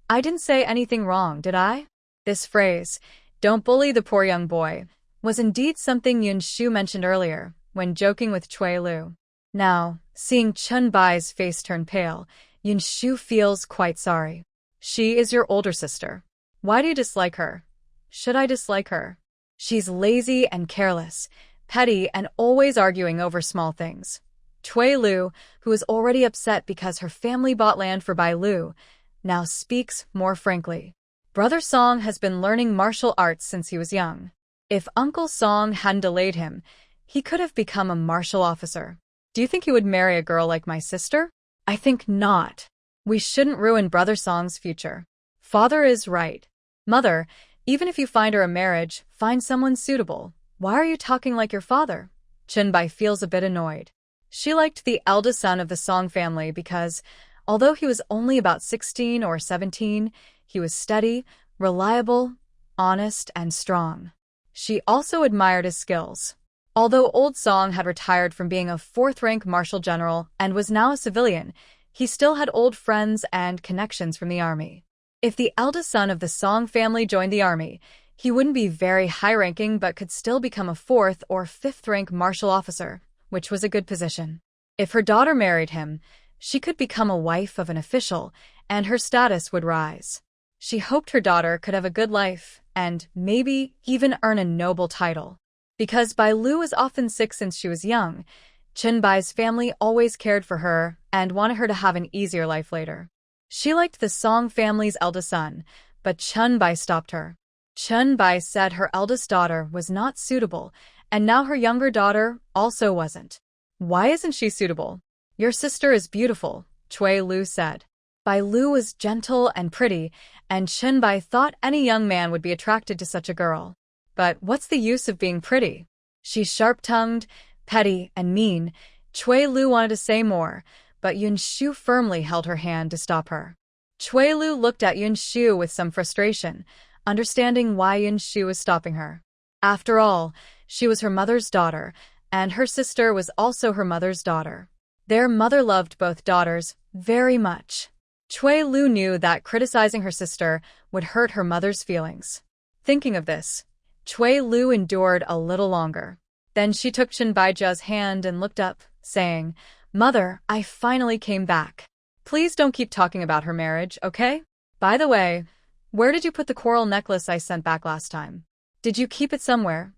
I didn't say anything wrong, did I? This phrase, don't bully the poor young boy, was indeed something Yinshu mentioned earlier, when joking with Cui Lu. Now, seeing Chun Bai's face turn pale, Yinshu feels quite sorry. She is your older sister. Why do you dislike her? Should I dislike her? She's lazy and careless, petty and always arguing over small things. Cui Lu, who is already upset because her family bought land for Bai Lu, now speaks more frankly. Brother Song has been learning martial arts since he was young. If Uncle Song hadn't delayed him, he could have become a martial officer. Do you think he would marry a girl like my sister? I think not. We shouldn't ruin Brother Song's future. Father is right. Mother, even if you find her a marriage, find someone suitable. Why are you talking like your father? Chunbai feels a bit annoyed. She liked the eldest son of the Song family because, although he was only about 16 or 17, he was steady, reliable, honest, and strong. She also admired his skills. Although Old Song had retired from being a fourth-rank martial general and was now a civilian, he still had old friends and connections from the army. If the eldest son of the Song family joined the army, he wouldn't be very high-ranking but could still become a fourth or fifth-rank martial officer, which was a good position. If her daughter married him, she could become a wife of an official, and her status would rise. She hoped her daughter could have a good life and maybe even earn a noble title. Because Bai Lu was often sick since she was young, Chun Bai's family always cared for her and wanted her to have an easier life later. She liked the Song family's eldest son, but Chun Bai stopped her. Chun Bai said her eldest daughter was not suitable, and now her younger daughter also wasn't. Why isn't she suitable? Your sister is beautiful, Cui Lu said. Bai Lu was gentle and pretty, and Chun Bai thought any young man would be attracted to such a girl. But what's the use of being pretty? She's sharp-tongued, petty, and mean. Cui Lu wanted to say more, but Yinshu firmly held her hand to stop her. Cui Lu looked at Yinshu with some frustration, understanding why Yinshu was stopping her. After all, she was her mother's daughter, and her sister was also her mother's daughter. Their mother loved both daughters very much. Cui Lu knew that criticizing her sister would hurt her mother's feelings. Thinking of this, Cui Lu endured a little longer. Then she took Chunbaijia's hand and looked up, saying, Mother, I finally came back. Please don't keep talking about her marriage, okay? By the way, where did you put the coral necklace I sent back last time? Did you keep it somewhere?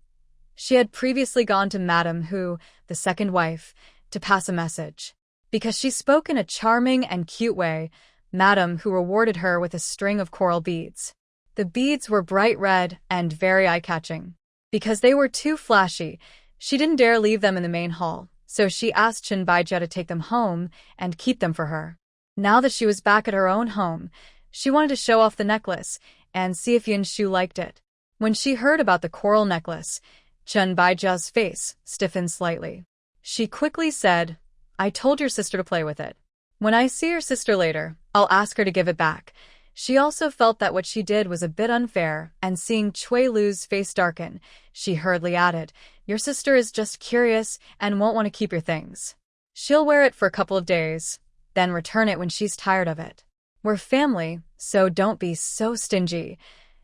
She had previously gone to Madame Hu, the second wife, to pass a message. Because she spoke in a charming and cute way, Madame Hu rewarded her with a string of coral beads. The beads were bright red and very eye-catching. Because they were too flashy, she didn't dare leave them in the main hall, so she asked Chunbaijia to take them home and keep them for her. Now that she was back at her own home, she wanted to show off the necklace and see if Yinshu liked it. When she heard about the coral necklace, Chunbaijia's face stiffened slightly. She quickly said, I told your sister to play with it. When I see your sister later, I'll ask her to give it back. She also felt that what she did was a bit unfair, and seeing Cui Lu's face darken, she hurriedly added, Your sister is just curious and won't want to keep your things. She'll wear it for a couple of days, then return it when she's tired of it. We're family, so don't be so stingy.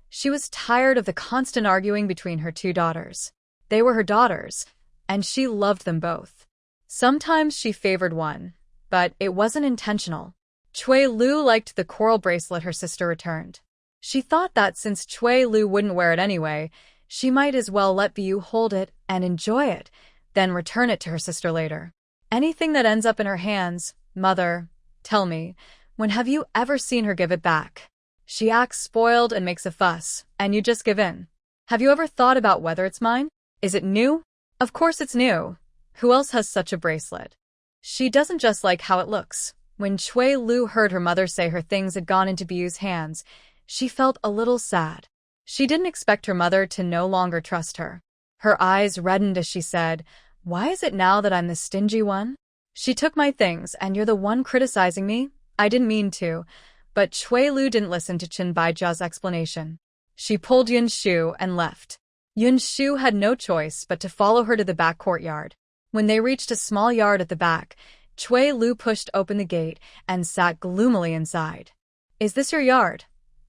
She was tired of the constant arguing between her two daughters. They were her daughters, and she loved them both. Sometimes she favored one, but it wasn't intentional. Cui Lu liked the coral bracelet her sister returned. She thought that since Cui Lu wouldn't wear it anyway, she might as well let Bu hold it and enjoy it, then return it to her sister later. Anything that ends up in her hands, Mother, tell me, when have you ever seen her give it back? She acts spoiled and makes a fuss, and you just give in. Have you ever thought about whether it's mine? Is it new? Of course it's new. Who else has such a bracelet? She doesn't just like how it looks. When Cui Lu heard her mother say her things had gone into Bu's hands, she felt a little sad. She didn't expect her mother to no longer trust her. Her eyes reddened as she said, "Why is it now that I'm the stingy one? She took my things and you're the one criticizing me? I didn't mean to." But Cui Lu didn't listen to Chen Baijia's explanation. She pulled Yinshu and left. Yinshu had no choice but to follow her to the back courtyard. When they reached a small yard at the back, Cui Lu pushed open the gate and sat gloomily inside. "Is this your yard?"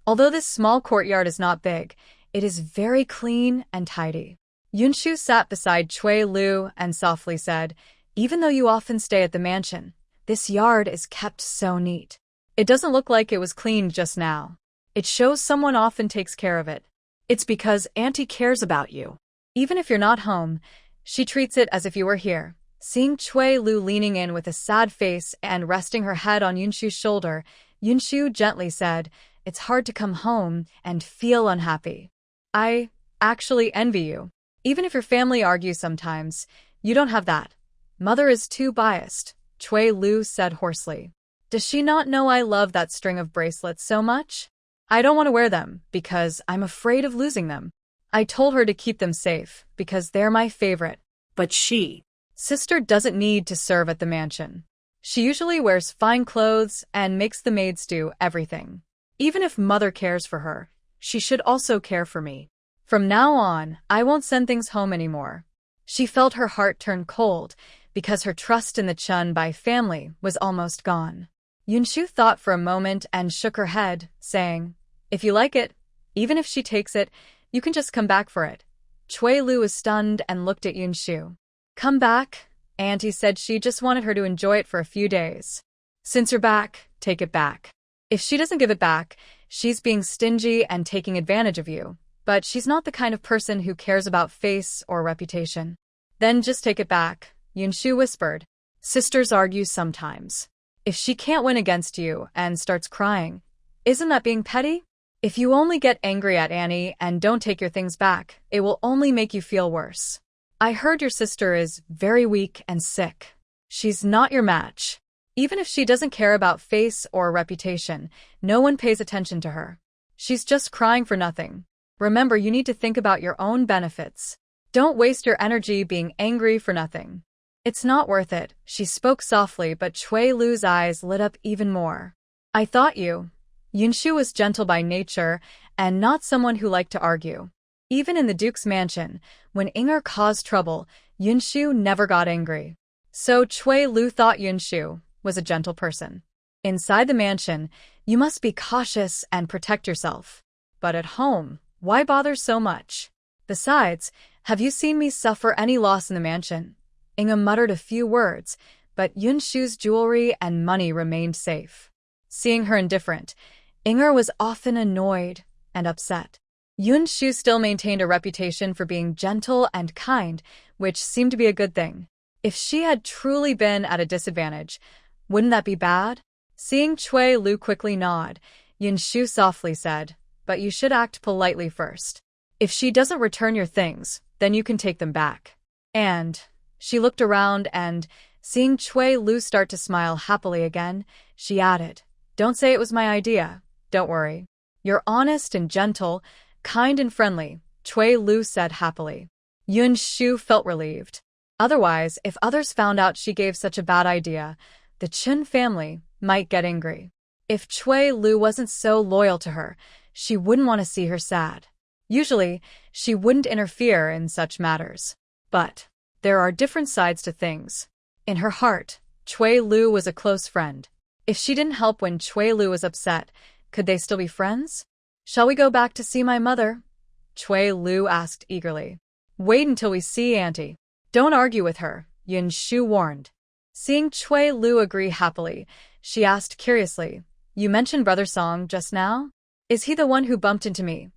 Although this small courtyard is not big, it is very clean and tidy. Yinshu sat beside Cui Lu and softly said, "Even though you often stay at the mansion, this yard is kept so neat. It doesn't look like it was cleaned just now. It shows someone often takes care of it. It's because Auntie cares about you. Even if you're not home, she treats it as if you were here." Seeing Cui Lu leaning in with a sad face and resting her head on Yinshu's shoulder, Yinshu gently said, "It's hard to come home and feel unhappy. I actually envy you. Even if your family argues sometimes, you don't have that." "Mother is too biased," Cui Lu said hoarsely. "Does she not know I love that string of bracelets so much? I don't want to wear them because I'm afraid of losing them. I told her to keep them safe because they're my favorite." But Sister doesn't need to serve at the mansion. She usually wears fine clothes and makes the maids do everything. Even if Mother cares for her, she should also care for me. From now on, I won't send things home anymore. She felt her heart turn cold because her trust in the Chun Bai family was almost gone. Yinshu thought for a moment and shook her head, saying, "If you like it, even if she takes it, you can just come back for it." Cui Lu was stunned and looked at Yinshu. "Come back?" Auntie said she just wanted her to enjoy it for a few days. "Since you're back, take it back. If she doesn't give it back, she's being stingy and taking advantage of you. But she's not the kind of person who cares about face or reputation." "Then just take it back," Yinshu whispered. "Sisters argue sometimes. If she can't win against you and starts crying, isn't that being petty? If you only get angry at Annie and don't take your things back, it will only make you feel worse. I heard your sister is very weak and sick. She's not your match. Even if she doesn't care about face or reputation, no one pays attention to her. She's just crying for nothing. Remember, you need to think about your own benefits. Don't waste your energy being angry for nothing. It's not worth it." She spoke softly, but Cui Lu's eyes lit up even more. "I thought you." Yinshu was gentle by nature and not someone who liked to argue. Even in the Duke's mansion, when Inger caused trouble, Yinshu never got angry. So Cui Lu thought Yinshu was a gentle person. Inside the mansion, you must be cautious and protect yourself. But at home, why bother so much? Besides, have you seen me suffer any loss in the mansion? Inga muttered a few words, but Yinshu's jewelry and money remained safe. Seeing her indifferent, Inger was often annoyed and upset. Yinshu still maintained a reputation for being gentle and kind, which seemed to be a good thing. If she had truly been at a disadvantage, wouldn't that be bad? Seeing Cui Lu quickly nod, Yinshu softly said, "But you should act politely first. If she doesn't return your things, then you can take them back." And she looked around and, seeing Cui Lu start to smile happily again, she added, "Don't say it was my idea. Don't worry. You're honest and gentle, kind and friendly," Cui Lu said happily. Yinshu felt relieved. Otherwise, if others found out she gave such a bad idea, the Chun family might get angry. If Cui Lu wasn't so loyal to her, she wouldn't want to see her sad. Usually, she wouldn't interfere in such matters. But there are different sides to things. In her heart, Cui Lu was a close friend. If she didn't help when Cui Lu was upset, could they still be friends? "Shall we go back to see my mother?" Cui Lu asked eagerly. "Wait until we see Auntie. Don't argue with her," Yinshu warned. Seeing Cui Lu agree happily, she asked curiously, "You mentioned Brother Song just now? Is he the one who bumped into me?"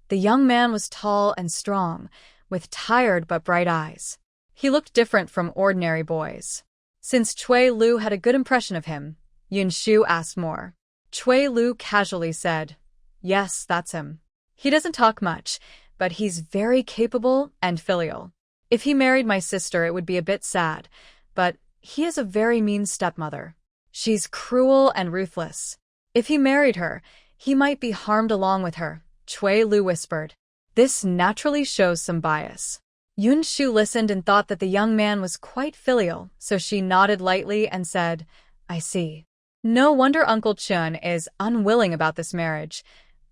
The young man was tall and strong, with tired but bright eyes. He looked different from ordinary boys. Since Cui Lu had a good impression of him, Yinshu asked more. Cui Lu casually said, "Yes, that's him. He doesn't talk much, but he's very capable and filial. If he married my sister, it would be a bit sad, but he is a very mean stepmother. She's cruel and ruthless. If he married her, he might be harmed along with her, Chui Lu whispered. This naturally shows some bias. Yinshu listened and thought that the young man was quite filial, so she nodded lightly and said, I see. No wonder Uncle Chun is unwilling about this marriage.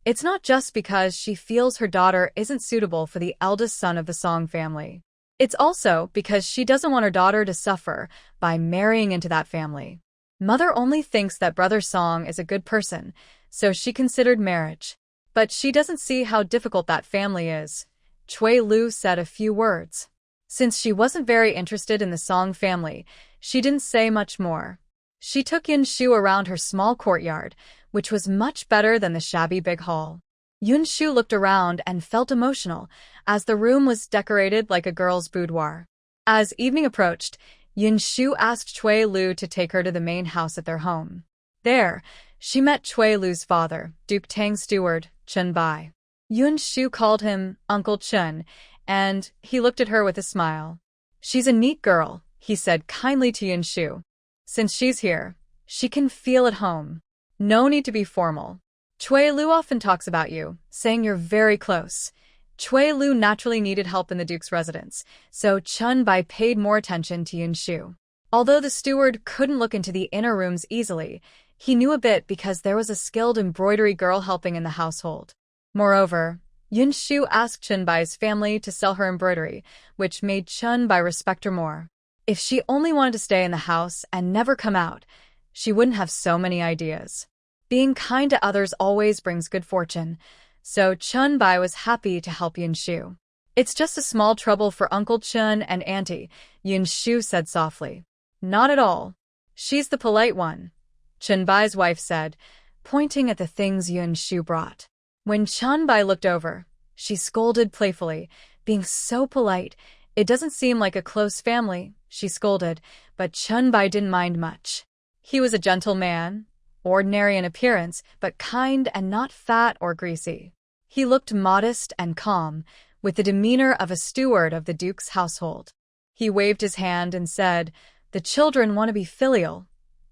It's not just because she feels her daughter isn't suitable for the eldest son of the Song family. It's also because she doesn't want her daughter to suffer by marrying into that family. Mother only thinks that Brother Song is a good person, so she considered marriage. But she doesn't see how difficult that family is. Chui Lu said a few words. Since she wasn't very interested in the Song family, she didn't say much more. She took Yinshu around her small courtyard, which was much better than the shabby big hall. Yinshu looked around and felt emotional, as the room was decorated like a girl's boudoir. As evening approached, Yinshu asked Chui Lu to take her to the main house at their home. There, she met Chui Lu's father, Duke Tang's steward, Chun Bai. Yinshu called him Uncle Chun, and he looked at her with a smile. She's a neat girl, he said kindly to Yinshu. Since she's here, she can feel at home. No need to be formal. Chui Lu often talks about you, saying you're very close. Chui Lu naturally needed help in the Duke's residence, so Chun Bai paid more attention to Yinshu. Although the steward couldn't look into the inner rooms easily, he knew a bit because there was a skilled embroidery girl helping in the household. Moreover, Yinshu asked Chun Bai's family to sell her embroidery, which made Chun Bai respect her more. If she only wanted to stay in the house and never come out, she wouldn't have so many ideas. Being kind to others always brings good fortune, so Chun Bai was happy to help Yinshu. It's just a small trouble for Uncle Chun and Auntie, Yinshu said softly. Not at all. She's the polite one, Chun Bai's wife said, pointing at the things Yinshu brought. When Chun Bai looked over, she scolded playfully, being so polite. It doesn't seem like a close family, she scolded, but Chun Bai didn't mind much. He was a gentle man, ordinary in appearance, but kind and not fat or greasy. He looked modest and calm, with the demeanor of a steward of the Duke's household. He waved his hand and said, the children want to be filial.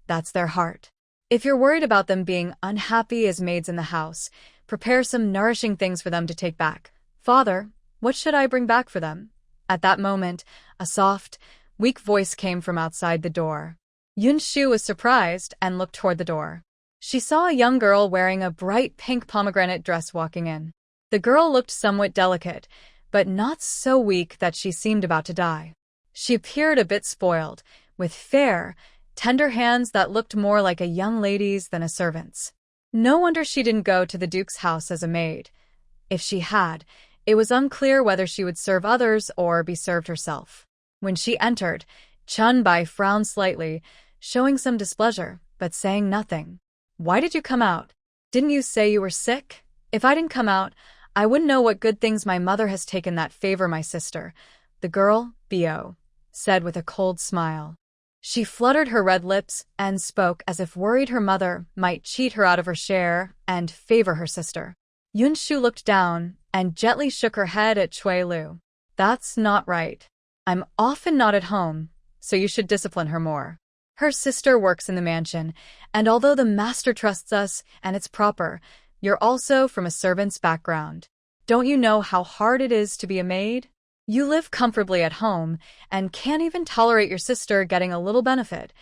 That's their heart. If you're worried about them being unhappy as maids in the house, prepare some nourishing things for them to take back. Father, what should I bring back for them? At that moment, a soft, weak voice came from outside the door. Yinshu was surprised and looked toward the door. She saw a young girl wearing a bright pink pomegranate dress walking in. The girl looked somewhat delicate, but not so weak that she seemed about to die. She appeared a bit spoiled, with fair, tender hands that looked more like a young lady's than a servant's. No wonder she didn't go to the Duke's house as a maid. If she had, it was unclear whether she would serve others or be served herself. When she entered, Chun Bai frowned slightly, showing some displeasure, but saying nothing. Why did you come out? Didn't you say you were sick? If I didn't come out, I wouldn't know what good things my mother has taken that favor my sister. The girl, Bo, said with a cold smile. She fluttered her red lips and spoke as if worried her mother might cheat her out of her share and favor her sister. Yinshu looked down and gently shook her head at Chui Lu. That's not right. I'm often not at home, so you should discipline her more. Her sister works in the mansion, and although the master trusts us and it's proper, you're also from a servant's background. Don't you know how hard it is to be a maid? You live comfortably at home and can't even tolerate your sister getting a little benefit,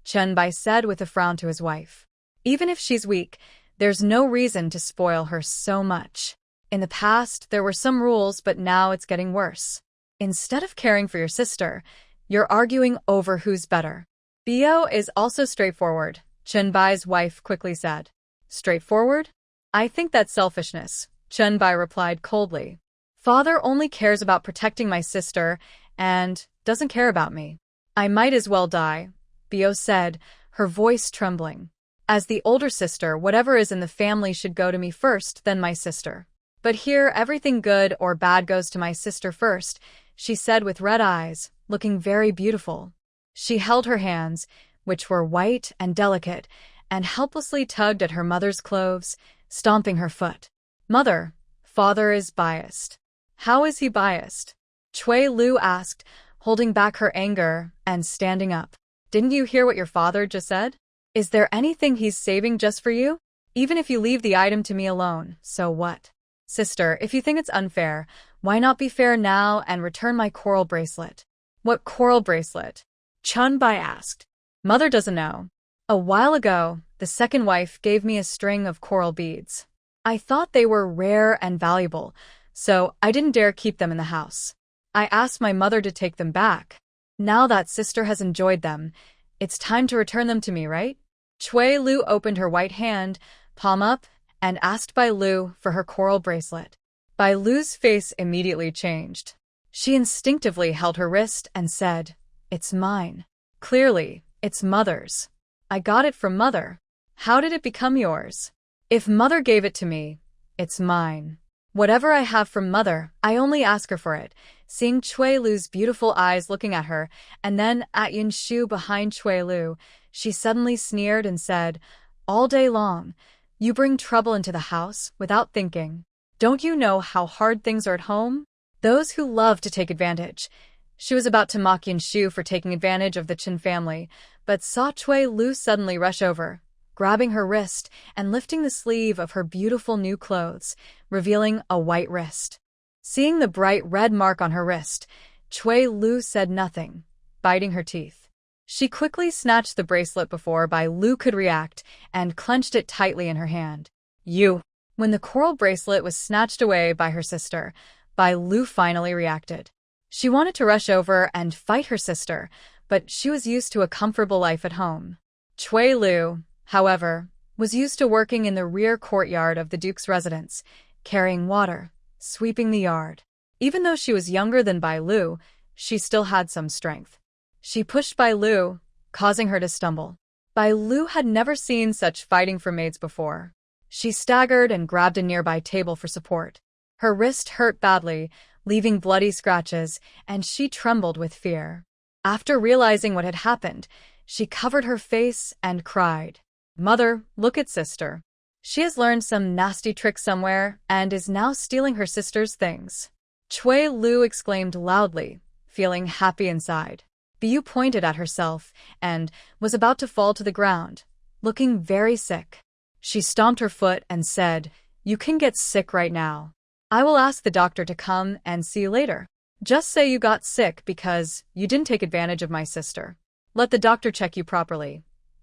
Chun Bai said with a frown to his wife. Even if she's weak, there's no reason to spoil her so much. In the past, there were some rules, but now it's getting worse. Instead of caring for your sister, you're arguing over who's better. Bo is also straightforward, Chun Bai's wife quickly said. Straightforward? I think that's selfishness, Chun Bai replied coldly. Father only cares about protecting my sister and doesn't care about me. I might as well die, Bo said, her voice trembling. As the older sister, whatever is in the family should go to me first, then my sister. But here, everything good or bad goes to my sister first, she said with red eyes, looking very beautiful. She held her hands, which were white and delicate, and helplessly tugged at her mother's clothes, stomping her foot. Mother, father is biased. How is he biased? Chui Lu asked, holding back her anger and standing up. Didn't you hear what your father just said? Is there anything he's saving just for you? Even if you leave the item to me alone, so what? Sister, if you think it's unfair, why not be fair now and return my coral bracelet? What coral bracelet? Chun-Bai asked. Mother doesn't know. A while ago, the second wife gave me a string of coral beads. I thought they were rare and valuable, so I didn't dare keep them in the house. I asked my mother to take them back. Now that sister has enjoyed them, it's time to return them to me, right? Chui Lu opened her white hand, palm up, and asked Bai Lu for her coral bracelet. Bai Lu's face immediately changed. She instinctively held her wrist and said, "It's mine." Clearly, it's Mother's. I got it from Mother. How did it become yours? If Mother gave it to me, it's mine. Whatever I have from Mother, I only ask her for it. Seeing Chui Lu's beautiful eyes looking at her, and then at Yinshu behind Chui Lu, she suddenly sneered and said, "All day long, you bring trouble into the house without thinking. Don't you know how hard things are at home? Those who love to take advantage." She was about to mock Yinshu for taking advantage of the Qin family, but saw Chui Lu suddenly rush over, grabbing her wrist and lifting the sleeve of her beautiful new clothes, revealing a white wrist. Seeing the bright red mark on her wrist, Chui Lu said nothing, biting her teeth. She quickly snatched the bracelet before Bai Lu could react and clenched it tightly in her hand. "You!" When the coral bracelet was snatched away by her sister, Bai Lu finally reacted. She wanted to rush over and fight her sister, but she was used to a comfortable life at home. Chui Lu, however, was used to working in the rear courtyard of the Duke's residence, carrying water, sweeping the yard. Even though she was younger than Bai Lu, she still had some strength. She pushed Bai Lu, causing her to stumble. Bai Lu had never seen such fighting for maids before. She staggered and grabbed a nearby table for support. Her wrist hurt badly, leaving bloody scratches, and she trembled with fear. After realizing what had happened, she covered her face and cried, "Mother, look at sister. She has learned some nasty trick somewhere and is now stealing her sister's things." Chui Lu exclaimed loudly, feeling happy inside. Biu pointed at herself and was about to fall to the ground, looking very sick. She stomped her foot and said, "You can get sick right now. I will ask the doctor to come and see you later. Just say you got sick because you didn't take advantage of my sister. Let the doctor check you properly.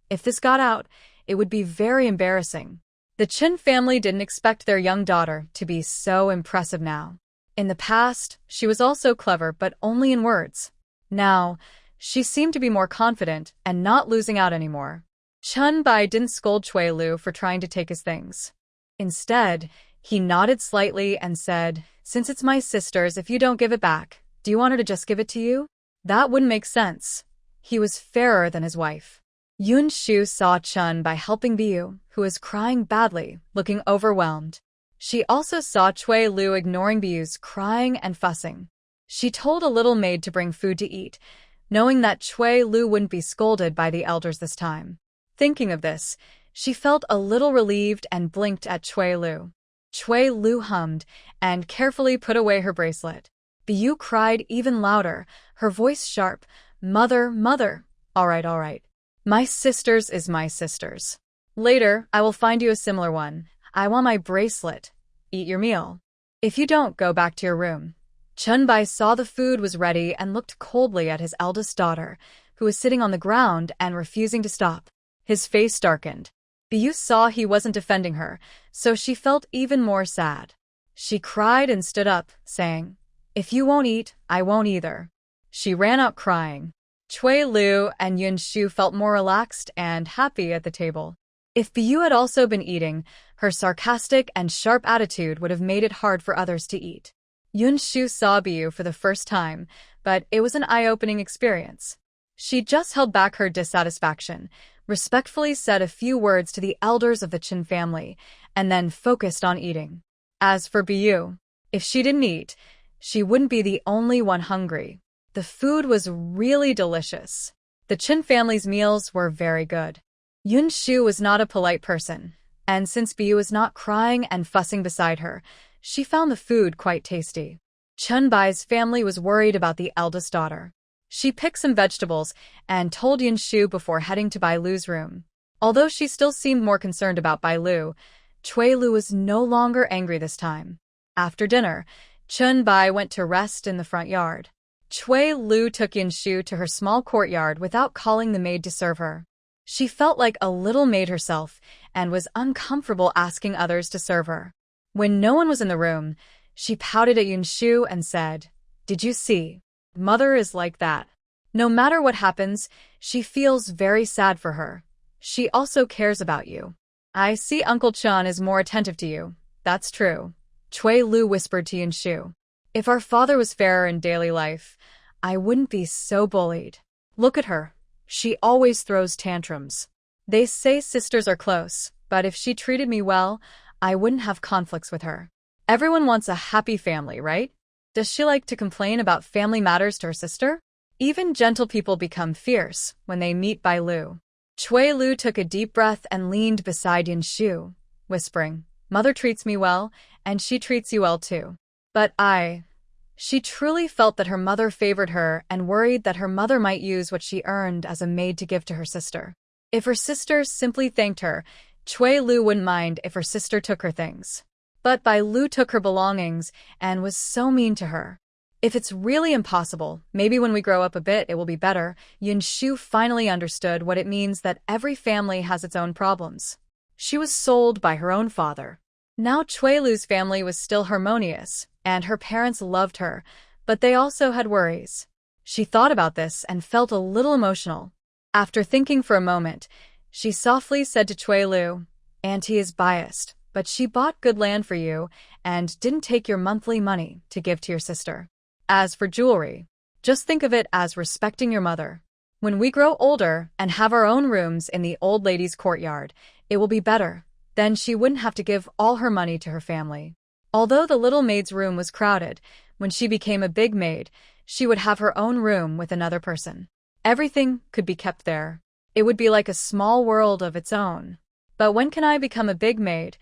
If this got out, it would be very embarrassing." The Qin family didn't expect their young daughter to be so impressive now. In the past, she was also clever, but only in words. Now, she seemed to be more confident and not losing out anymore. Chun-Bai didn't scold Chui Lu for trying to take his things. Instead, he nodded slightly and said, "Since it's my sister's, if you don't give it back, do you want her to just give it to you?" That wouldn't make sense. He was fairer than his wife. Yinshu saw Chun-Bai helping Biu, who was crying badly, looking overwhelmed. She also saw Chui Lu ignoring Biu's crying and fussing. She told a little maid to bring food to eat, knowing that Chui Lu wouldn't be scolded by the elders this time. Thinking of this, she felt a little relieved and blinked at Chui Lu. Chui Lu hummed and carefully put away her bracelet. Biu cried even louder, her voice sharp, "Mother, mother, all right. My sister's is my sister's. Later, I will find you a similar one. I want my bracelet. Eat your meal. If you don't, go back to your room." Chun-Bai saw the food was ready and looked coldly at his eldest daughter, who was sitting on the ground and refusing to stop. His face darkened. Biu saw he wasn't defending her, so she felt even more sad. She cried and stood up, saying, "If you won't eat, I won't either." She ran out crying. Chui Lu and Yinshu felt more relaxed and happy at the table. If Biu had also been eating, her sarcastic and sharp attitude would have made it hard for others to eat. Yinshu saw Biu for the first time, but it was an eye-opening experience. She just held back her dissatisfaction, respectfully said a few words to the elders of the Qin family, and then focused on eating. As for Biu, if she didn't eat, she wouldn't be the only one hungry. The food was really delicious. The Qin family's meals were very good. Yinshu was not a polite person, and since Biu was not crying and fussing beside her, she found the food quite tasty. Chun-Bai's family was worried about the eldest daughter. She picked some vegetables and told Yinshu before heading to Bai Lu's room. Although she still seemed more concerned about Bai Lu, Chui Lu was no longer angry this time. After dinner, Chun Bai went to rest in the front yard. Chui Lu took Yinshu to her small courtyard without calling the maid to serve her. She felt like a little maid herself and was uncomfortable asking others to serve her. When no one was in the room, she pouted at Yinshu and said, "Did you see? Mother is like that. No matter what happens, she feels very sad for her. She also cares about you. I see Uncle Chun is more attentive to you. That's true." Chui Lu whispered to Yinshu. "If our father was fairer in daily life, I wouldn't be so bullied. Look at her. She always throws tantrums. They say sisters are close, but if she treated me well, I wouldn't have conflicts with her. Everyone wants a happy family, right? Does she like to complain about family matters to her sister? Even gentle people become fierce when they meet Bai Lu." Chui Lu took a deep breath and leaned beside Yinshu, whispering, "Mother treats me well, and she treats you well too. But She truly felt that her mother favored her and worried that her mother might use what she earned as a maid to give to her sister. If her sister simply thanked her, Chui Lu wouldn't mind if her sister took her things. But Bai Lu took her belongings and was so mean to her. If it's really impossible, maybe when we grow up a bit it will be better. Yinshu finally understood what it means that every family has its own problems. She was sold by her own father. Now Chui Lu's family was still harmonious, and her parents loved her, but they also had worries. She thought about this and felt a little emotional. After thinking for a moment, she softly said to Chui Lu, "Auntie is biased, but she bought good land for you and didn't take your monthly money to give to your sister. As for jewelry, just think of it as respecting your mother. When we grow older and have our own rooms in the old lady's courtyard, it will be better. Then she wouldn't have to give all her money to her family." Although the little maid's room was crowded, when she became a big maid, she would have her own room with another person. Everything could be kept there. It would be like a small world of its own. But when can I become a big maid?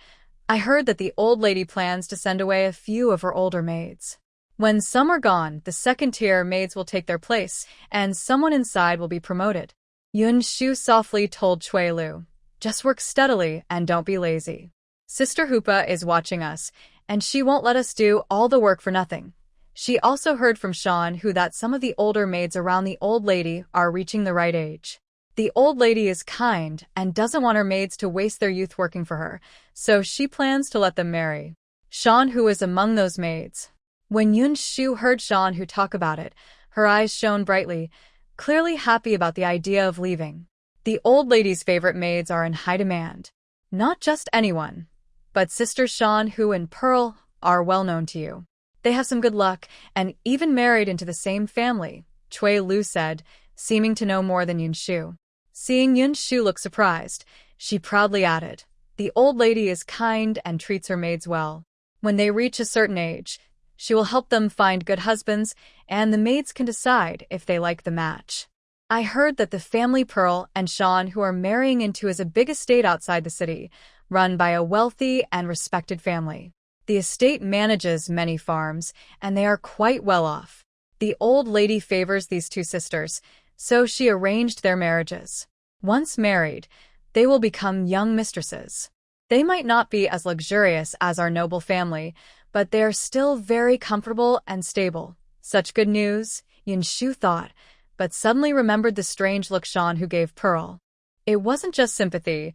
I heard that the old lady plans to send away a few of her older maids. When some are gone, the second-tier maids will take their place, and someone inside will be promoted. Yinshu softly told Chui Lu, "Just work steadily and don't be lazy. Sister Hoopa is watching us, and she won't let us do all the work for nothing." She also heard from Sean that some of the older maids around the old lady are reaching the right age. The old lady is kind and doesn't want her maids to waste their youth working for her, so she plans to let them marry. Sean is among those maids. When Yinshu heard Sean talk about it, her eyes shone brightly, clearly happy about the idea of leaving. The old lady's favorite maids are in high demand. Not just anyone, but Sisters Sean and Pearl are well known to you. They have some good luck and even married into the same family, Chui Lu said, seeming to know more than Yinshu. Seeing Yinshu look surprised, she proudly added, "The old lady is kind and treats her maids well. When they reach a certain age, she will help them find good husbands, and the maids can decide if they like the match." I heard that the family Pearl and Sean are marrying into is a big estate outside the city, run by a wealthy and respected family. The estate manages many farms, and they are quite well off. The old lady favors these two sisters, so she arranged their marriages. Once married, they will become young mistresses. They might not be as luxurious as our noble family, but they are still very comfortable and stable. Such good news, Yinshu thought, but suddenly remembered the strange look Sean gave Pearl. It wasn't just sympathy.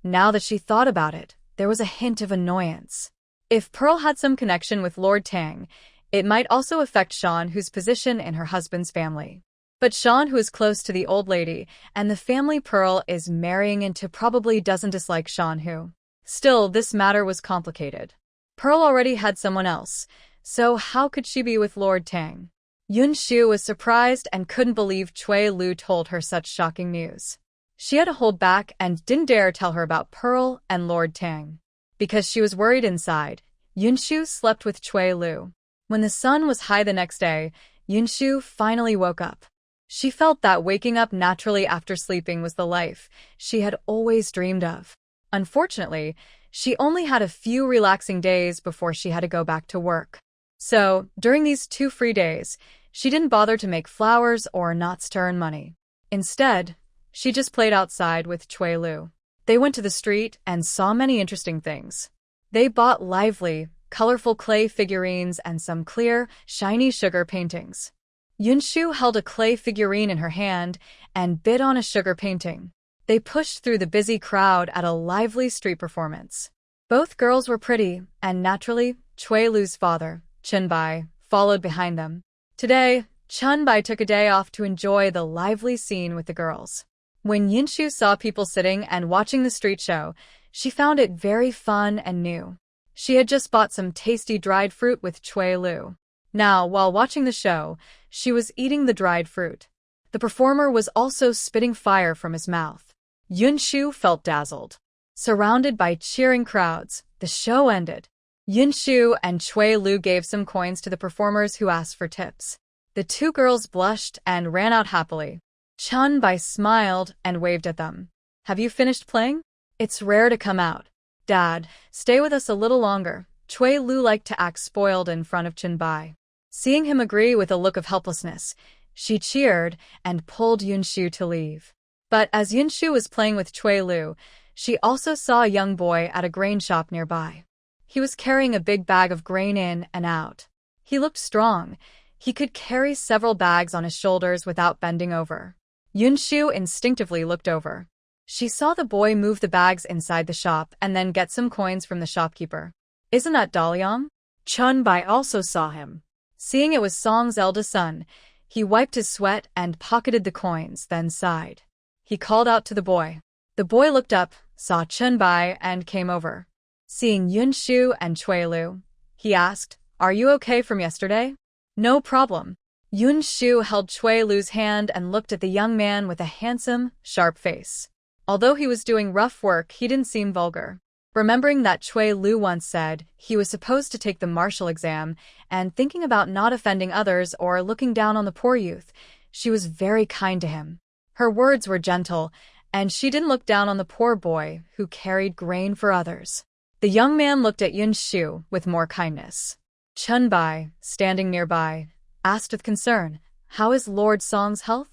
Now that she thought about it, there was a hint of annoyance. If Pearl had some connection with Lord Tang, it might also affect Sean position in her husband's family. But Sean is close to the old lady, and the family Pearl is marrying into probably doesn't dislike Sean Still, this matter was complicated. Pearl already had someone else, so how could she be with Lord Tang? Yinshu was surprised and couldn't believe Chui Lu told her such shocking news. She had to hold back and didn't dare tell her about Pearl and Lord Tang. Because she was worried inside, Yinshu slept with Chui Lu. When the sun was high the next day, Yinshu finally woke up. She felt that waking up naturally after sleeping was the life she had always dreamed of. Unfortunately, she only had a few relaxing days before she had to go back to work. So, during these 2 free days, she didn't bother to make flowers or knots to earn money. Instead, she just played outside with Chui Lu. They went to the street and saw many interesting things. They bought lively, colorful clay figurines, and some clear, shiny sugar paintings. Yinshu held a clay figurine in her hand and bid on a sugar painting. They pushed through the busy crowd at a lively street performance. Both girls were pretty, and naturally, Choi-Lu's father, Chun-bai, followed behind them. Today, Chun-bai took a day off to enjoy the lively scene with the girls. When Yinshu saw people sitting and watching the street show, she found it very fun and new. She had just bought some tasty dried fruit with Choi-Lu. Now, while watching the show, she was eating the dried fruit. The performer was also spitting fire from his mouth. Yinshu felt dazzled. Surrounded by cheering crowds, the show ended. Yinshu and Choi-Lu gave some coins to the performers who asked for tips. The two girls blushed and ran out happily. Chun-bai smiled and waved at them. Have you finished playing? It's rare to come out. Dad, stay with us a little longer. Choi-Lu liked to act spoiled in front of Chun-bai. Seeing him agree with a look of helplessness, she cheered and pulled Yinshu to leave. But as Yinshu was playing with Choi-Lu, she also saw a young boy at a grain shop nearby. He was carrying a big bag of grain in and out. He looked strong. He could carry several bags on his shoulders without bending over. Yinshu instinctively looked over. She saw the boy move the bags inside the shop and then get some coins from the shopkeeper. Isn't that Daliang? Chun-bai also saw him. Seeing it was Song's eldest son, he wiped his sweat and pocketed the coins, then sighed. He called out to the boy. The boy looked up, saw Chun-bai, and came over. Seeing Yinshu and Choi-Lu, he asked, Are you okay from yesterday? No problem. Yinshu held Choi-Lu's hand and looked at the young man with a handsome, sharp face. Although he was doing rough work, he didn't seem vulgar. Remembering that Choi-Lu once said he was supposed to take the martial exam and thinking about not offending others or looking down on the poor youth, she was very kind to him. Her words were gentle, and she didn't look down on the poor boy who carried grain for others. The young man looked at Yinshu with more kindness. Chun-bai, standing nearby, asked with concern, How is Lord Song's health?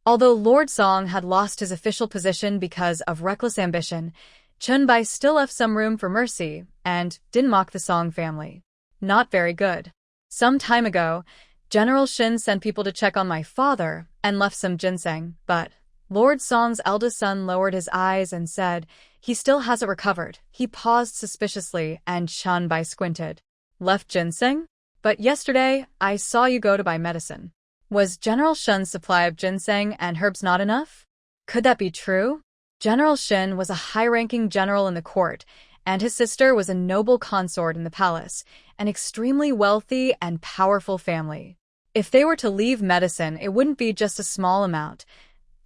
Although Lord Song had lost his official position because of reckless ambition, Chun-bai still left some room for mercy and didn't mock the Song family. Not very good. Some time ago, General Shin sent people to check on my father and left some ginseng, but Lord Song's eldest son lowered his eyes and said, He still hasn't recovered. He paused suspiciously and Chun-bai squinted. Left ginseng? But yesterday, I saw you go to buy medicine. Was General Shin's supply of ginseng and herbs not enough? Could that be true? General Shin was a high-ranking general in the court, and his sister was a noble consort in the palace, an extremely wealthy and powerful family. If they were to leave medicine, it wouldn't be just a small amount.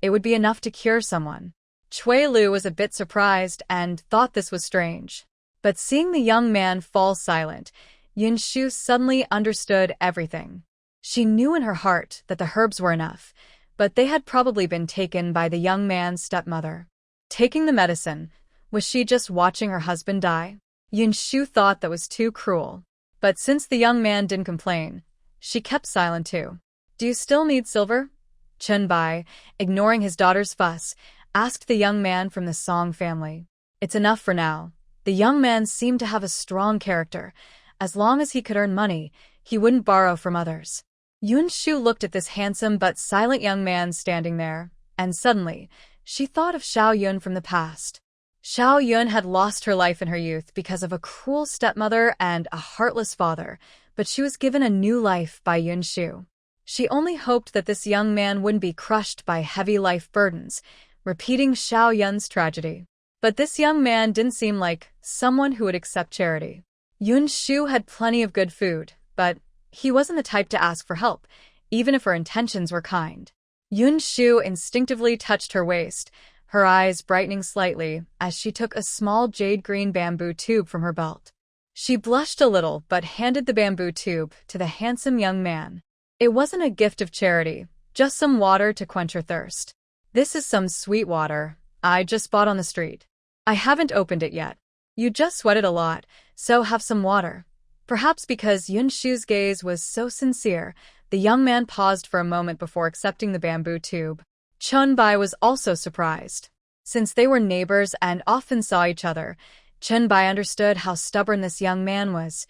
It would be enough to cure someone. Choi-Lu was a bit surprised and thought this was strange. But seeing the young man fall silent, Yinshu suddenly understood everything. She knew in her heart that the herbs were enough, but they had probably been taken by the young man's stepmother. Taking the medicine, was she just watching her husband die? Yinshu thought that was too cruel. But since the young man didn't complain, she kept silent too. Do you still need silver? Chun-bai, ignoring his daughter's fuss, asked the young man from the Song family. It's enough for now. The young man seemed to have a strong character. As long as he could earn money, he wouldn't borrow from others. Yinshu looked at this handsome but silent young man standing there, and suddenly, she thought of Xiao Yun from the past. Xiao Yun had lost her life in her youth because of a cruel stepmother and a heartless father, but she was given a new life by Yinshu. She only hoped that this young man wouldn't be crushed by heavy life burdens, repeating Xiao Yun's tragedy. But this young man didn't seem like someone who would accept charity. Yinshu had plenty of good food, but he wasn't the type to ask for help, even if her intentions were kind. Yinshu instinctively touched her waist, her eyes brightening slightly as she took a small jade-green bamboo tube from her belt. She blushed a little but handed the bamboo tube to the handsome young man. It wasn't a gift of charity, just some water to quench her thirst. This is some sweet water I just bought on the street. I haven't opened it yet. You just sweated a lot, so have some water. Perhaps because Yinshu's gaze was so sincere, the young man paused for a moment before accepting the bamboo tube. Chun-bai was also surprised. Since they were neighbors and often saw each other, Chun-bai understood how stubborn this young man was.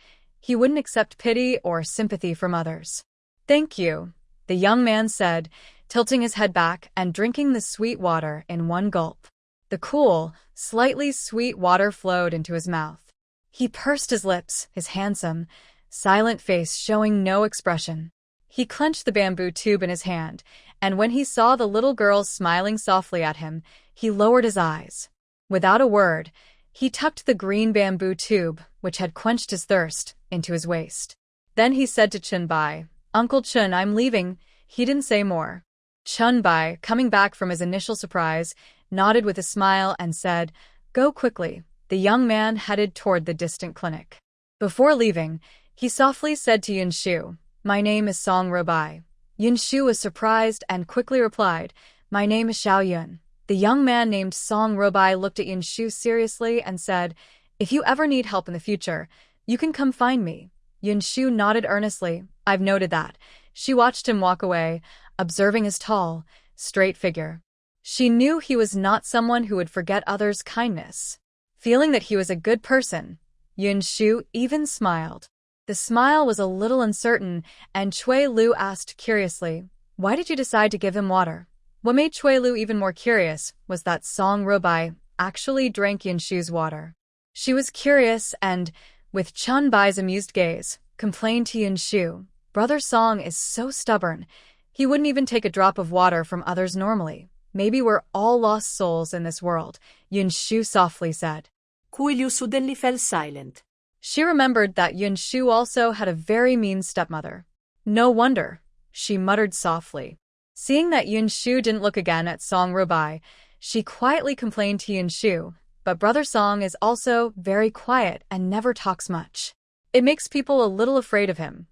He wouldn't accept pity or sympathy from others. "Thank you," the young man said, tilting his head back and drinking the sweet water in one gulp. The cool, slightly sweet water flowed into his mouth. He pursed his lips, his handsome, silent face showing no expression. He clenched the bamboo tube in his hand, and when he saw the little girl smiling softly at him, he lowered his eyes. Without a word, he tucked the green bamboo tube, which had quenched his thirst, into his waist. Then he said to Chunbai, "Uncle Chun, I'm leaving." He didn't say more. Chunbai, coming back from his initial surprise, nodded with a smile and said, "Go quickly." The young man headed toward the distant clinic. Before leaving, he softly said to Yinshu, "My name is Song Robai." Yinshu was surprised and quickly replied, "My name is Xiaoyun." The young man named Song Robai looked at Yinshu seriously and said, "If you ever need help in the future, you can come find me." Yinshu nodded earnestly. "I've noted that." She watched him walk away, observing his tall, straight figure. She knew he was not someone who would forget others' kindness. Feeling that he was a good person, Yinshu even smiled. The smile was a little uncertain, and Cui Lu asked curiously, "Why did you decide to give him water?" What made Cui Lu even more curious was that Song Robai actually drank Yinshu's water. She was curious and, with Chun Bai's amused gaze, complained to Yinshu, "Brother Song is so stubborn. He wouldn't even take a drop of water from others normally. Maybe we're all lost souls in this world," Yinshu softly said. Cui Lu suddenly fell silent. She remembered that Yinshu also had a very mean stepmother. "No wonder," she muttered softly. Seeing that Yinshu didn't look again at Song Robai, she quietly complained to Yinshu, "But Brother Song is also very quiet and never talks much. It makes people a little afraid of him."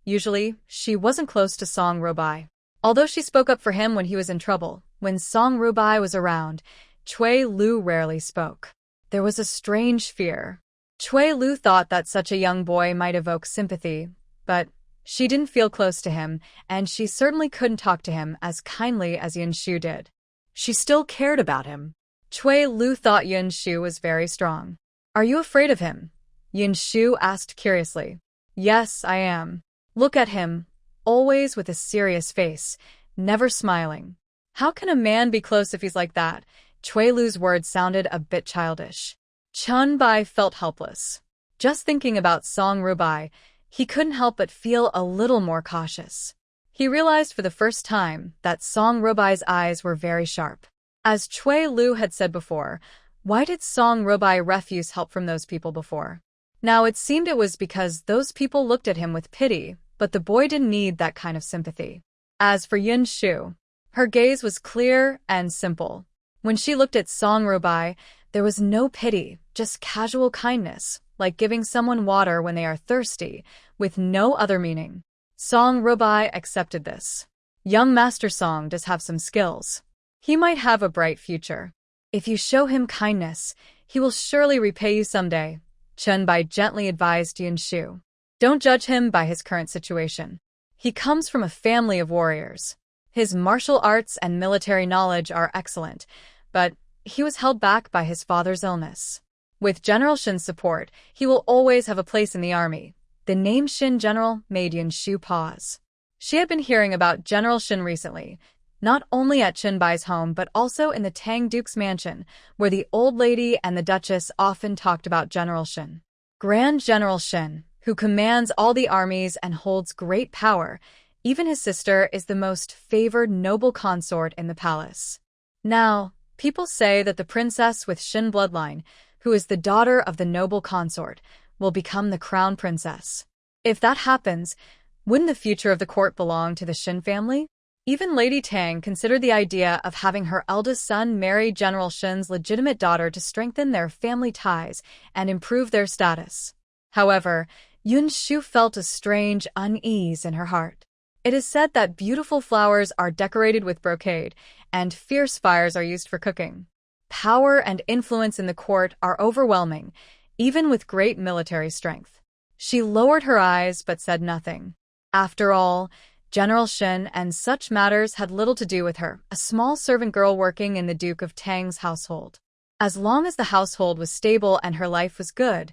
Usually, she wasn't close to Song Robai. Although she spoke up for him when he was in trouble, when Song Robai was around, Cui Lu rarely spoke. There was a strange fear. Cui Lu thought that such a young boy might evoke sympathy, but she didn't feel close to him, and she certainly couldn't talk to him as kindly as Yinshu did. She still cared about him. Cui Lu thought Yinshu was very strong. "Are you afraid of him?" Yinshu asked curiously. "Yes, I am. Look at him, always with a serious face, never smiling. How can a man be close if he's like that?" Cui Lu's words sounded a bit childish. Chun Bai felt helpless. Just thinking about Song Robai, he couldn't help but feel a little more cautious. He realized for the first time that Song Robai's eyes were very sharp. As Cui Lu had said before, why did Song Robai refuse help from those people before? Now it seemed it was because those people looked at him with pity, but the boy didn't need that kind of sympathy. As for Yinshu, her gaze was clear and simple. When she looked at Song Robai, there was no pity, just casual kindness, like giving someone water when they are thirsty, with no other meaning. Song Robai accepted this. Young Master Song does have some skills. He might have a bright future. If you show him kindness, he will surely repay you someday, Chun Bai gently advised Yinshu. Don't judge him by his current situation. He comes from a family of warriors. His martial arts and military knowledge are excellent, but he was held back by his father's illness. With General Shin's support, he will always have a place in the army. The name Shin General made Yinshu pause. She had been hearing about General Shin recently, not only at Chun Bai's home but also in the Tang Duke's mansion, where the old lady and the Duchess often talked about General Shin. Grand General Shin, who commands all the armies and holds great power. Even his sister is the most favored noble consort in the palace. Now, people say that the princess with Shin bloodline, who is the daughter of the noble consort, will become the crown princess. If that happens, wouldn't the future of the court belong to the Shin family? Even Lady Tang considered the idea of having her eldest son marry General Shin's legitimate daughter to strengthen their family ties and improve their status. However, Yinshu felt a strange unease in her heart. It is said that beautiful flowers are decorated with brocade, and fierce fires are used for cooking. Power and influence in the court are overwhelming, even with great military strength. She lowered her eyes but said nothing. After all, General Shin and such matters had little to do with her, a small servant girl working in the Duke of Tang's household. As long as the household was stable and her life was good,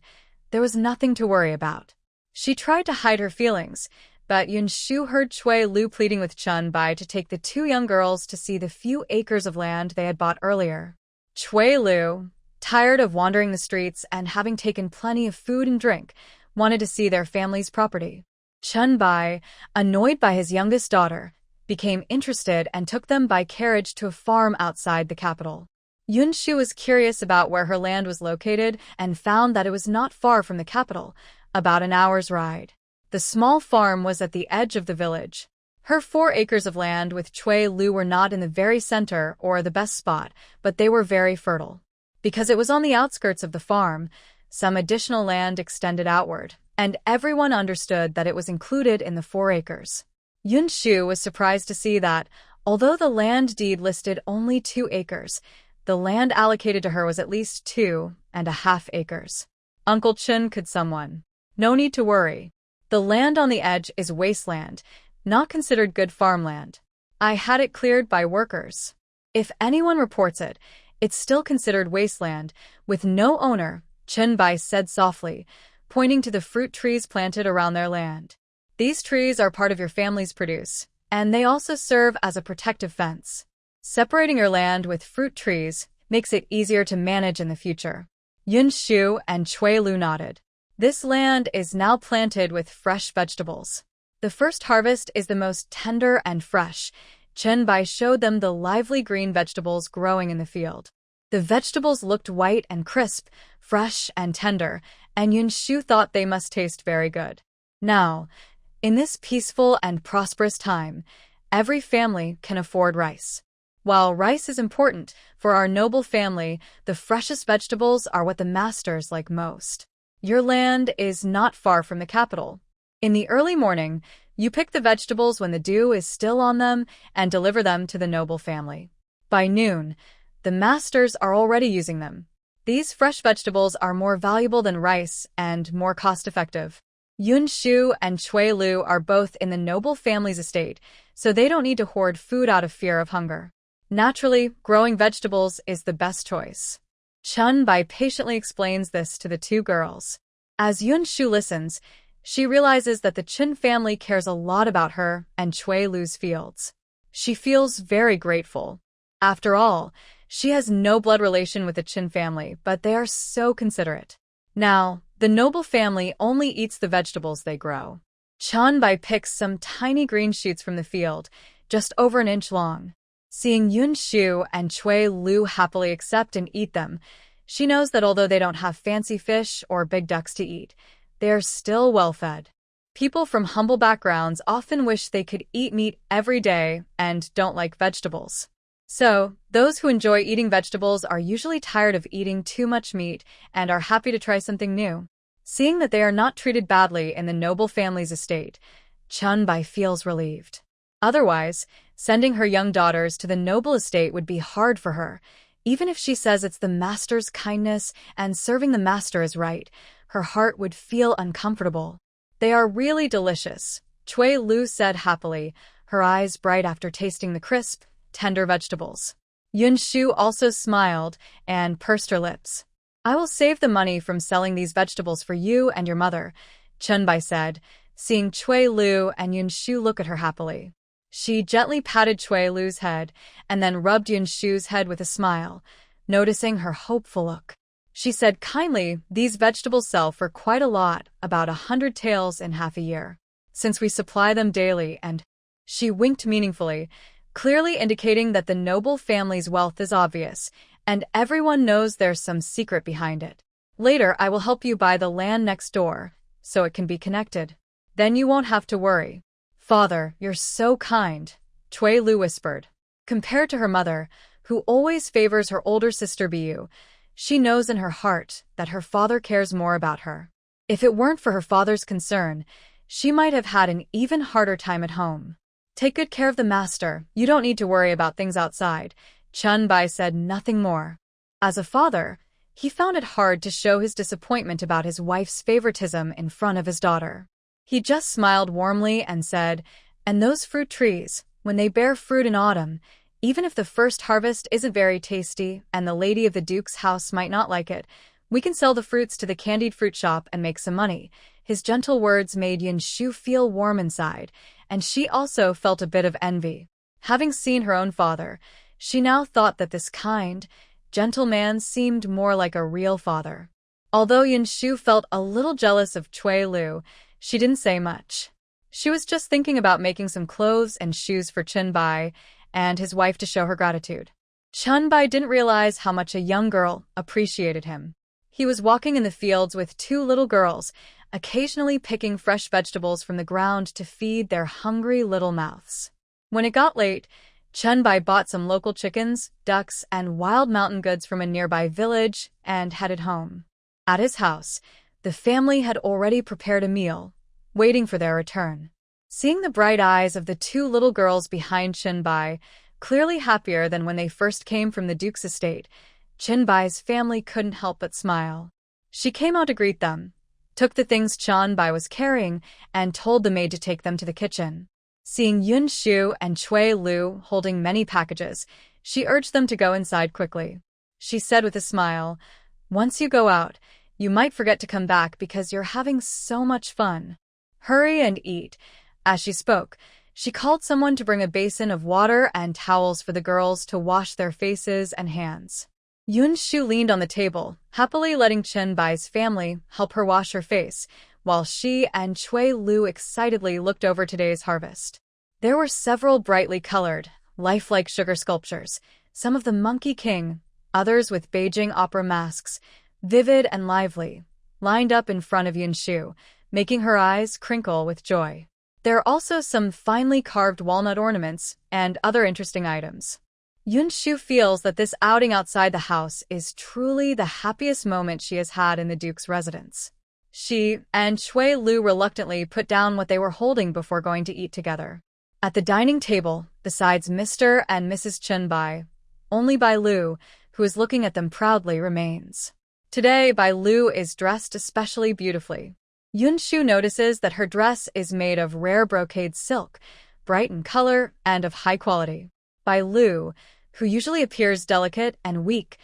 there was nothing to worry about. She tried to hide her feelings, but Yinshu heard Cui Lu pleading with Chun Bai to take the two young girls to see the few acres of land they had bought earlier. Cui Lu, tired of wandering the streets and having taken plenty of food and drink, wanted to see their family's property. Chun Bai, annoyed by his youngest daughter, became interested and took them by carriage to a farm outside the capital. Yinshu was curious about where her land was located and found that it was not far from the capital, about an hour's ride. The small farm was at the edge of the village. Her 4 acres of land with Cui Lu were not in the very center or the best spot, but they were very fertile. Because it was on the outskirts of the farm, some additional land extended outward, and everyone understood that it was included in the 4 acres. Yinshu was surprised to see that, although the land deed listed only 2 acres, the land allocated to her was at least 2.5 acres. Uncle Chun could someone. No need to worry. The land on the edge is wasteland, not considered good farmland. I had it cleared by workers. If anyone reports it, it's still considered wasteland, with no owner, Chun Bai said softly, pointing to the fruit trees planted around their land. These trees are part of your family's produce, and they also serve as a protective fence. Separating your land with fruit trees makes it easier to manage in the future. Yinshu and Cui Lu nodded. This land is now planted with fresh vegetables. The first harvest is the most tender and fresh. Chun Bai showed them the lively green vegetables growing in the field. The vegetables looked white and crisp, fresh and tender, and Yinshu thought they must taste very good. Now, in this peaceful and prosperous time, every family can afford rice. While rice is important for our noble family, the freshest vegetables are what the masters like most. Your land is not far from the capital. In the early morning, you pick the vegetables when the dew is still on them and deliver them to the noble family. By noon, the masters are already using them. These fresh vegetables are more valuable than rice and more cost-effective. Yinshu and Cui Lu are both in the noble family's estate, so they don't need to hoard food out of fear of hunger. Naturally, growing vegetables is the best choice. Chun Bai patiently explains this to the 2 girls. As Yinshu listens, she realizes that the Chun family cares a lot about her and Cui Lu's fields. She feels very grateful. After all, she has no blood relation with the Chun family, but they are so considerate. Now, the noble family only eats the vegetables they grow. Chun Bai picks some tiny green shoots from the field, just over an inch long. Seeing Yinshu and Cui Lu happily accept and eat them, she knows that although they don't have fancy fish or big ducks to eat, they are still well-fed. People from humble backgrounds often wish they could eat meat every day and don't like vegetables. So, those who enjoy eating vegetables are usually tired of eating too much meat and are happy to try something new. Seeing that they are not treated badly in the noble family's estate, Chun Bai feels relieved. Otherwise, sending her young daughters to the noble estate would be hard for her. Even if she says it's the master's kindness and serving the master is right, her heart would feel uncomfortable. They are really delicious, Cui Lu said happily, her eyes bright after tasting the crisp, tender vegetables. Yinshu also smiled and pursed her lips. I will save the money from selling these vegetables for you and your mother, Chun Bai said, seeing Cui Lu and Yinshu look at her happily. She gently patted Cui Lu's head and then rubbed Yinshu's head with a smile, noticing her hopeful look. She said kindly, these vegetables sell for quite a lot, about 100 taels in half a year, since we supply them daily, and she winked meaningfully, clearly indicating that the noble family's wealth is obvious, and everyone knows there's some secret behind it. Later, I will help you buy the land next door, so it can be connected. Then you won't have to worry. Father, you're so kind, Cui Lu whispered. Compared to her mother, who always favors her older sister Bu, she knows in her heart that her father cares more about her. If it weren't for her father's concern, she might have had an even harder time at home. Take good care of the master, you don't need to worry about things outside. Chun Bai said nothing more. As a father, he found it hard to show his disappointment about his wife's favoritism in front of his daughter. He just smiled warmly and said, and those fruit trees, when they bear fruit in autumn, even if the first harvest isn't very tasty and the lady of the Duke's house might not like it, we can sell the fruits to the candied fruit shop and make some money. His gentle words made Yinshu feel warm inside, and she also felt a bit of envy. Having seen her own father, she now thought that this kind, gentle man seemed more like a real father. Although Yinshu felt a little jealous of Cui Lu, she didn't say much. She was just thinking about making some clothes and shoes for Chunbai and his wife to show her gratitude. Chunbai didn't realize how much a young girl appreciated him. He was walking in the fields with two little girls, occasionally picking fresh vegetables from the ground to feed their hungry little mouths. When it got late, Chunbai bought some local chickens, ducks, and wild mountain goods from a nearby village and headed home. At his house, the family had already prepared a meal, waiting for their return. Seeing the bright eyes of the two little girls behind Chunbai, clearly happier than when they first came from the Duke's estate, Chunbai's family couldn't help but smile. She came out to greet them, took the things Chunbai was carrying, and told the maid to take them to the kitchen. Seeing Yinshu and Cui Lu holding many packages, she urged them to go inside quickly. She said with a smile, "Once you go out, you might forget to come back because you're having so much fun. Hurry and eat." As she spoke, she called someone to bring a basin of water and towels for the girls to wash their faces and hands. Yinshu leaned on the table, happily letting Chunbai's family help her wash her face, while she and Cui Lu excitedly looked over today's harvest. There were several brightly colored, lifelike sugar sculptures, some of the Monkey King, others with Beijing opera masks, vivid and lively, lined up in front of Yinshu, making her eyes crinkle with joy. There are also some finely carved walnut ornaments and other interesting items. Yinshu feels that this outing outside the house is truly the happiest moment she has had in the Duke's residence. She and Cui Lu reluctantly put down what they were holding before going to eat together. At the dining table, besides Mr. and Mrs. Chunbai, only Bai Lu, who is looking at them proudly, remains. Today, Bai Lu is dressed especially beautifully. Yinshu notices that her dress is made of rare brocade silk, bright in color and of high quality. Bai Lu, who usually appears delicate and weak,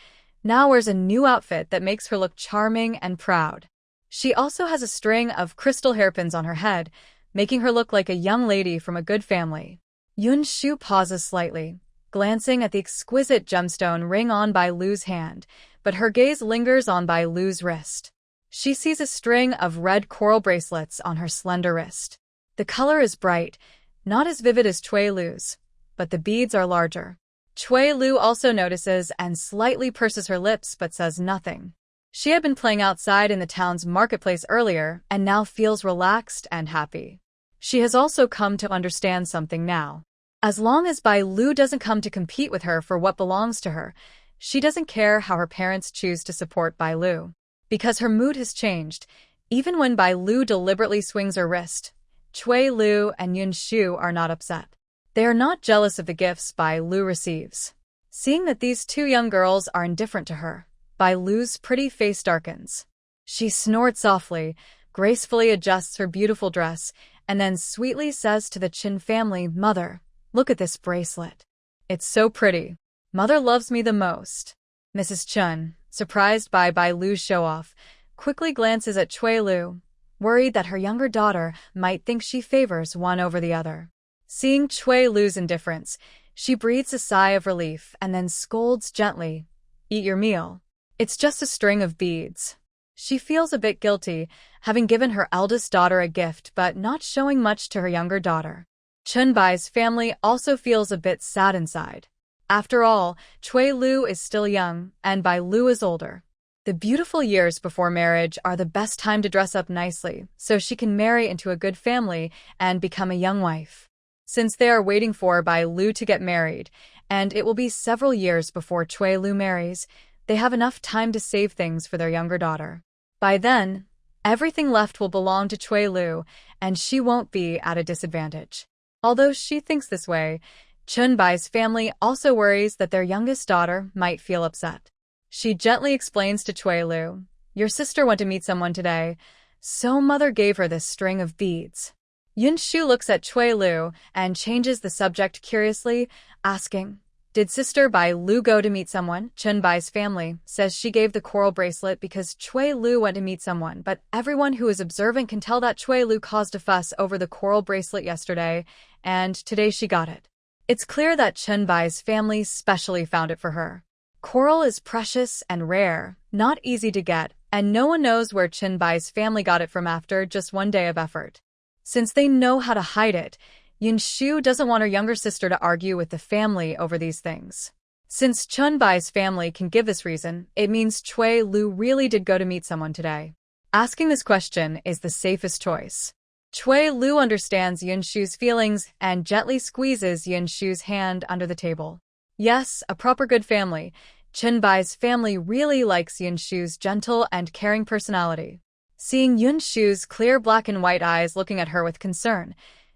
now wears a new outfit that makes her look charming and proud. She also has a string of crystal hairpins on her head, making her look like a young lady from a good family. Yinshu pauses slightly, glancing at the exquisite gemstone ring on Bai Lu's hand, but her gaze lingers on Bai Lu's wrist. She sees a string of red coral bracelets on her slender wrist. The color is bright, not as vivid as Cui Lu's, but the beads are larger. Cui Lu also notices and slightly purses her lips but says nothing. She had been playing outside in the town's marketplace earlier and now feels relaxed and happy. She has also come to understand something now. As long as Bai Lu doesn't come to compete with her for what belongs to her, she doesn't care how her parents choose to support Bai Lu. Because her mood has changed, even when Bai Lu deliberately swings her wrist, Cui Lu and Yinshu are not upset. They are not jealous of the gifts Bai Lu receives. Seeing that these two young girls are indifferent to her, Bai Lu's pretty face darkens. She snorts softly, gracefully adjusts her beautiful dress, and then sweetly says to the Chin family, "Mother, look at this bracelet. It's so pretty. Mother loves me the most." Mrs. Chun, surprised by Bai Lu's show-off, quickly glances at Cui Lu, worried that her younger daughter might think she favors one over the other. Seeing Cui Lu's indifference, she breathes a sigh of relief and then scolds gently, "Eat your meal. It's just a string of beads." She feels a bit guilty, having given her eldest daughter a gift but not showing much to her younger daughter. Chunbai's family also feels a bit sad inside. After all, Cui Lu is still young, and Bai Lu is older. The beautiful years before marriage are the best time to dress up nicely, so she can marry into a good family and become a young wife. Since they are waiting for Bai Lu to get married, and it will be several years before Cui Lu marries, they have enough time to save things for their younger daughter. By then, everything left will belong to Cui Lu, and she won't be at a disadvantage. Although she thinks this way, Chunbai's family also worries that their youngest daughter might feel upset. She gently explains to Cui Lu, "Your sister went to meet someone today, so mother gave her this string of beads." Yinshu looks at Cui Lu and changes the subject curiously, asking, Did Sister Bai Lu go to meet someone? Chun Bai's family says she gave the coral bracelet because Chui Lu went to meet someone, but everyone who is observant can tell that Chui Lu caused a fuss over the coral bracelet yesterday, and today she got it. It's clear that Chun Bai's family specially found it for her. Coral is precious and rare, not easy to get, and no one knows where Chun Bai's family got it from after just one day of effort. Since they know how to hide it, Yinshu doesn't want her younger sister to argue with the family over these things. Since Chun Bai's family can give this reason, it means Chui Lu really did go to meet someone today. Asking this question is the safest choice. Chui Lu understands Yinshu's feelings and gently squeezes Yinshu's hand under the table. Yes, a proper good family. Chun Bai's family really likes Yinshu's gentle and caring personality. Seeing Yinshu's clear black and white eyes looking at her with concern,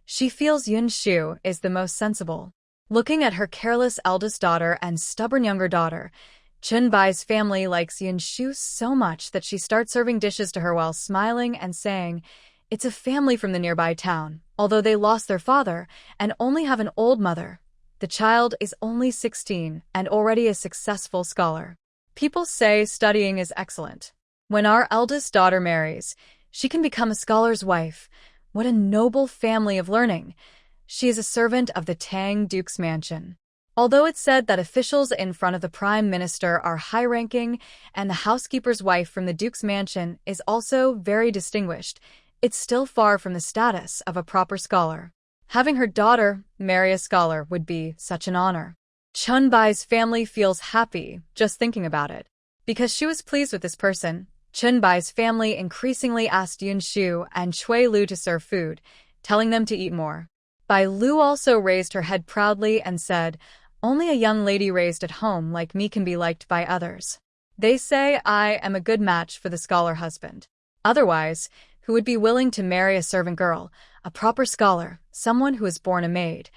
she feels Yinshu is the most sensible. Looking at her careless eldest daughter and stubborn younger daughter, Chun Bai's family likes Yinshu so much that she starts serving dishes to her while smiling and saying, "It's a family from the nearby town, although they lost their father and only have an old mother. The child is only 16 and already a successful scholar. People say studying is excellent. When our eldest daughter marries, she can become a scholar's wife. What a noble family of learning. She is a servant of the Tang Duke's mansion." Although it's said that officials in front of the Prime Minister are high-ranking and the housekeeper's wife from the Duke's mansion is also very distinguished, it's still far from the status of a proper scholar. Having her daughter marry a scholar would be such an honor. Chun Bai's family feels happy just thinking about it. Because she was pleased with this person, Chun Bai's family increasingly asked Yinshu and Chui Lu to serve food, telling them to eat more. Bai Lu also raised her head proudly and said, "Only a young lady raised at home like me can be liked by others. They say I am a good match for the scholar husband. Otherwise, who would be willing to marry a servant girl, a proper scholar, someone who is born a maid?"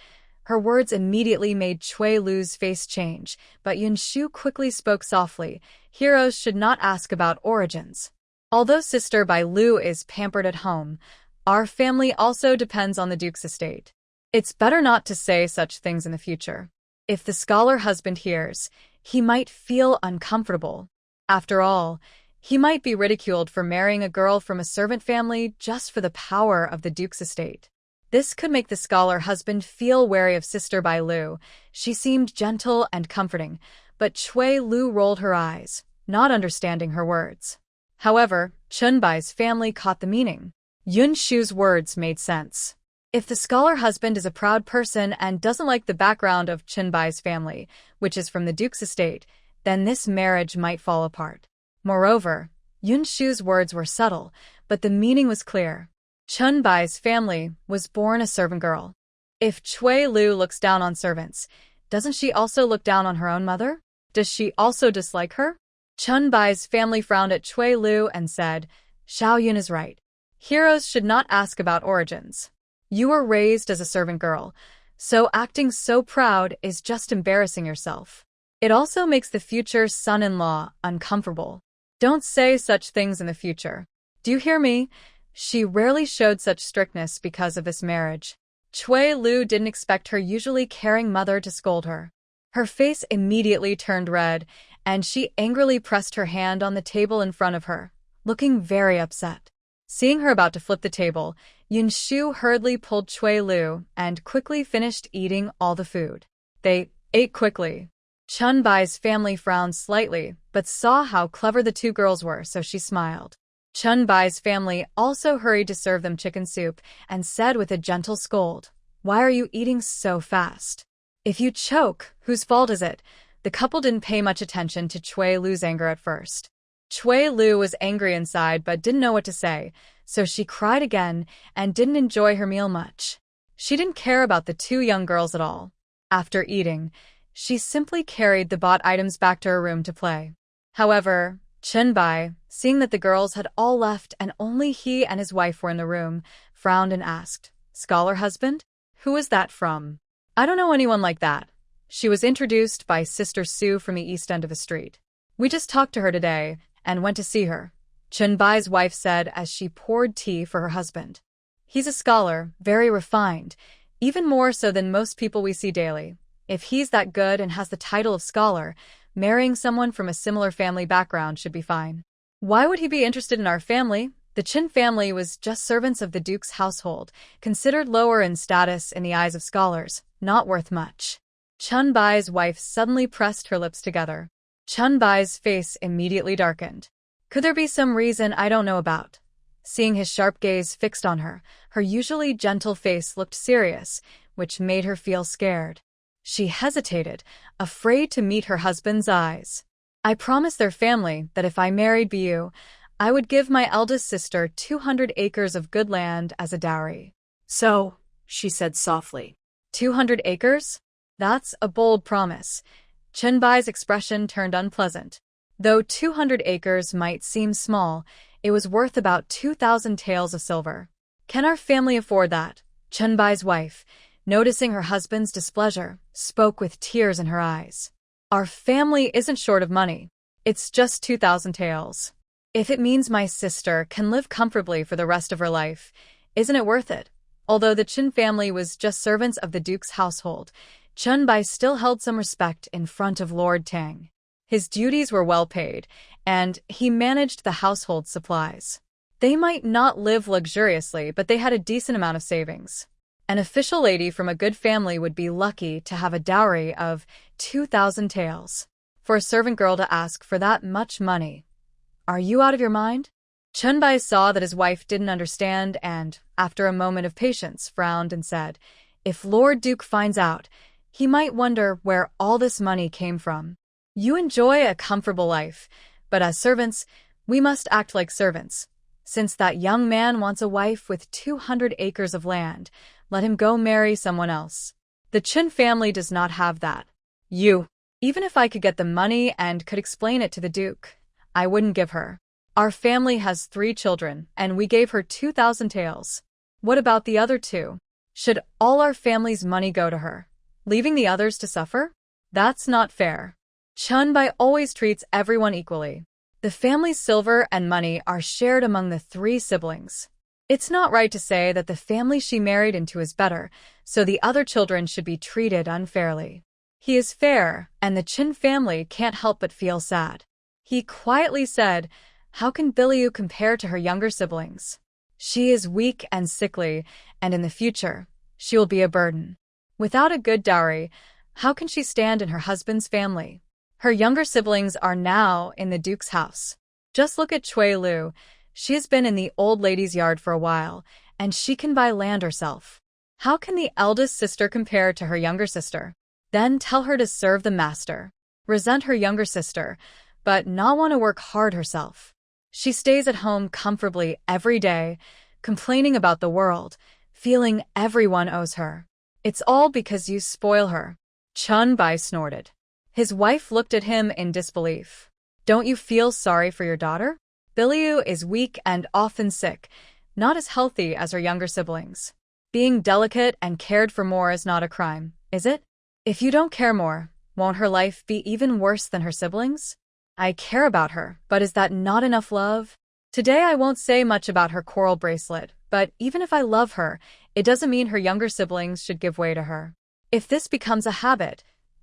Her words immediately made Chui Lu's face change, but Yinshu quickly spoke softly, "Heroes should not ask about origins. Although Sister Bai Lu is pampered at home, our family also depends on the Duke's estate. It's better not to say such things in the future. If the scholar husband hears, he might feel uncomfortable. After all, he might be ridiculed for marrying a girl from a servant family just for the power of the Duke's estate." This could make the scholar husband feel wary of Sister Bai Lu. She seemed gentle and comforting, but Chui Lu rolled her eyes, not understanding her words. However, Chun Bai's family caught the meaning. Yinshu's words made sense. If the scholar husband is a proud person and doesn't like the background of Chun Bai's family, which is from the Duke's estate, then this marriage might fall apart. Moreover, Yinshu's words were subtle, but the meaning was clear. Chun Bai's family was born a servant girl. If Chui Lu looks down on servants, doesn't she also look down on her own mother? Does she also dislike her? Chun Bai's family frowned at Chui Lu and said, "Xiao Yun is right. Heroes should not ask about origins. You were raised as a servant girl, so acting so proud is just embarrassing yourself. It also makes the future son-in-law uncomfortable. Don't say such things in the future. Do you hear me?" She rarely showed such strictness because of this marriage. Chui Lu didn't expect her usually caring mother to scold her. Her face immediately turned red, and she angrily pressed her hand on the table in front of her, looking very upset. Seeing her about to flip the table, Yinshu hurriedly pulled Chui Lu and quickly finished eating all the food. They ate quickly. Chun Bai's family frowned slightly, but saw how clever the two girls were, so she smiled. Chun Bai's family also hurried to serve them chicken soup and said with a gentle scold, "Why are you eating so fast? If you choke, whose fault is it?" The couple didn't pay much attention to Chui Lu's anger at first. Chui Lu was angry inside but didn't know what to say, so she cried again and didn't enjoy her meal much. She didn't care about the two young girls at all. After eating, she simply carried the bought items back to her room to play. However, Chun Bai, seeing that the girls had all left and only he and his wife were in the room, frowned and asked, "Scholar husband? Who is that from?" "I don't know anyone like that. She was introduced by Sister Sue from the east end of the street. We just talked to her today and went to see her," Chun Bai's wife said as she poured tea for her husband. "He's a scholar, very refined, even more so than most people we see daily. If he's that good and has the title of scholar, marrying someone from a similar family background should be fine. Why would he be interested in our family? The Chin family was just servants of the Duke's household, considered lower in status in the eyes of scholars, not worth much. Chun Bai's wife suddenly pressed her lips together. Chun Bai's face immediately darkened. Could there be some reason I don't know about? Seeing his sharp gaze fixed on her, her usually gentle face looked serious, which made her feel scared. She hesitated, afraid to meet her husband's eyes. I promised their family that if I married Bu, I would give my eldest sister 200 acres of good land as a dowry. So, she said softly. 200 acres? That's a bold promise. Chun Bai's expression turned unpleasant. Though 200 acres might seem small, it was worth about 2,000 taels of silver. Can our family afford that? Chun Bai's wife, noticing her husband's displeasure, spoke with tears in her eyes. Our family isn't short of money. It's just 2,000 taels. If it means my sister can live comfortably for the rest of her life, isn't it worth it? Although the Chin family was just servants of the Duke's household, Chun Bai still held some respect in front of Lord Tang. His duties were well paid, and he managed the household supplies. They might not live luxuriously, but they had a decent amount of savings. An official lady from a good family would be lucky to have a dowry of 2,000 taels. For a servant girl to ask for that much money. Are you out of your mind? Chun Bai saw that his wife didn't understand and, after a moment of patience, frowned and said, if Lord Duke finds out, he might wonder where all this money came from. You enjoy a comfortable life, but as servants, we must act like servants. Since that young man wants a wife with 200 acres of land, let him go marry someone else. The Chin family does not have that. Even if I could get the money and could explain it to the Duke, I wouldn't give her. Our family has 3 children, and we gave her 2,000 taels. What about the other 2? Should all our family's money go to her, leaving the others to suffer? That's not fair. Chun Bai always treats everyone equally. The family's silver and money are shared among the 3 siblings. It's not right to say that the family she married into is better, so the other children should be treated unfairly. He is fair, and the Chin family can't help but feel sad. He quietly said, how can Biliu compare to her younger siblings? She is weak and sickly, and in the future, she will be a burden. Without a good dowry, how can she stand in her husband's family? Her younger siblings are now in the Duke's house. Just look at Cui Lu. She has been in the old lady's yard for a while, and she can buy land herself. How can the eldest sister compare to her younger sister? Then tell her to serve the master. Resent her younger sister, but not want to work hard herself. She stays at home comfortably every day, complaining about the world, feeling everyone owes her. It's all because you spoil her. Chun Bai snorted. His wife looked at him in disbelief. Don't you feel sorry for your daughter? Biliu is weak and often sick, not as healthy as her younger siblings. Being delicate and cared for more is not a crime, is it? If you don't care more, won't her life be even worse than her siblings? I care about her, but is that not enough love? Today I won't say much about her coral bracelet, but even if I love her, it doesn't mean her younger siblings should give way to her. If this becomes a habit,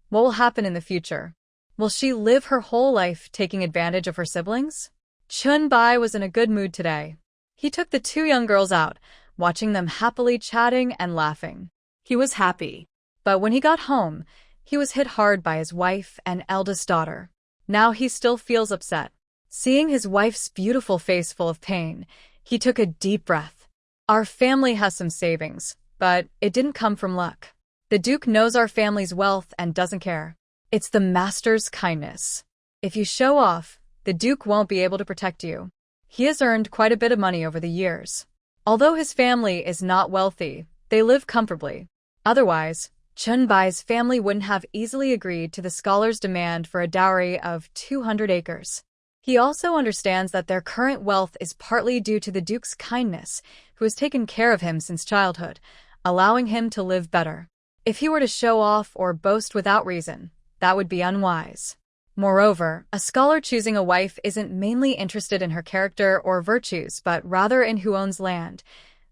what will happen in the future? Will she live her whole life taking advantage of her siblings? Chun Bai was in a good mood today. He took the 2 young girls out, watching them happily chatting and laughing. He was happy. But when he got home, he was hit hard by his wife and eldest daughter. Now he still feels upset. Seeing his wife's beautiful face full of pain, he took a deep breath. Our family has some savings, but it didn't come from luck. The Duke knows our family's wealth and doesn't care. It's the master's kindness. If you show off, the Duke won't be able to protect you. He has earned quite a bit of money over the years. Although his family is not wealthy, they live comfortably. Otherwise, Chun Bai's family wouldn't have easily agreed to the scholar's demand for a dowry of 200 acres. He also understands that their current wealth is partly due to the Duke's kindness, who has taken care of him since childhood, allowing him to live better. If he were to show off or boast without reason, that would be unwise. Moreover, a scholar choosing a wife isn't mainly interested in her character or virtues, but rather in who owns land,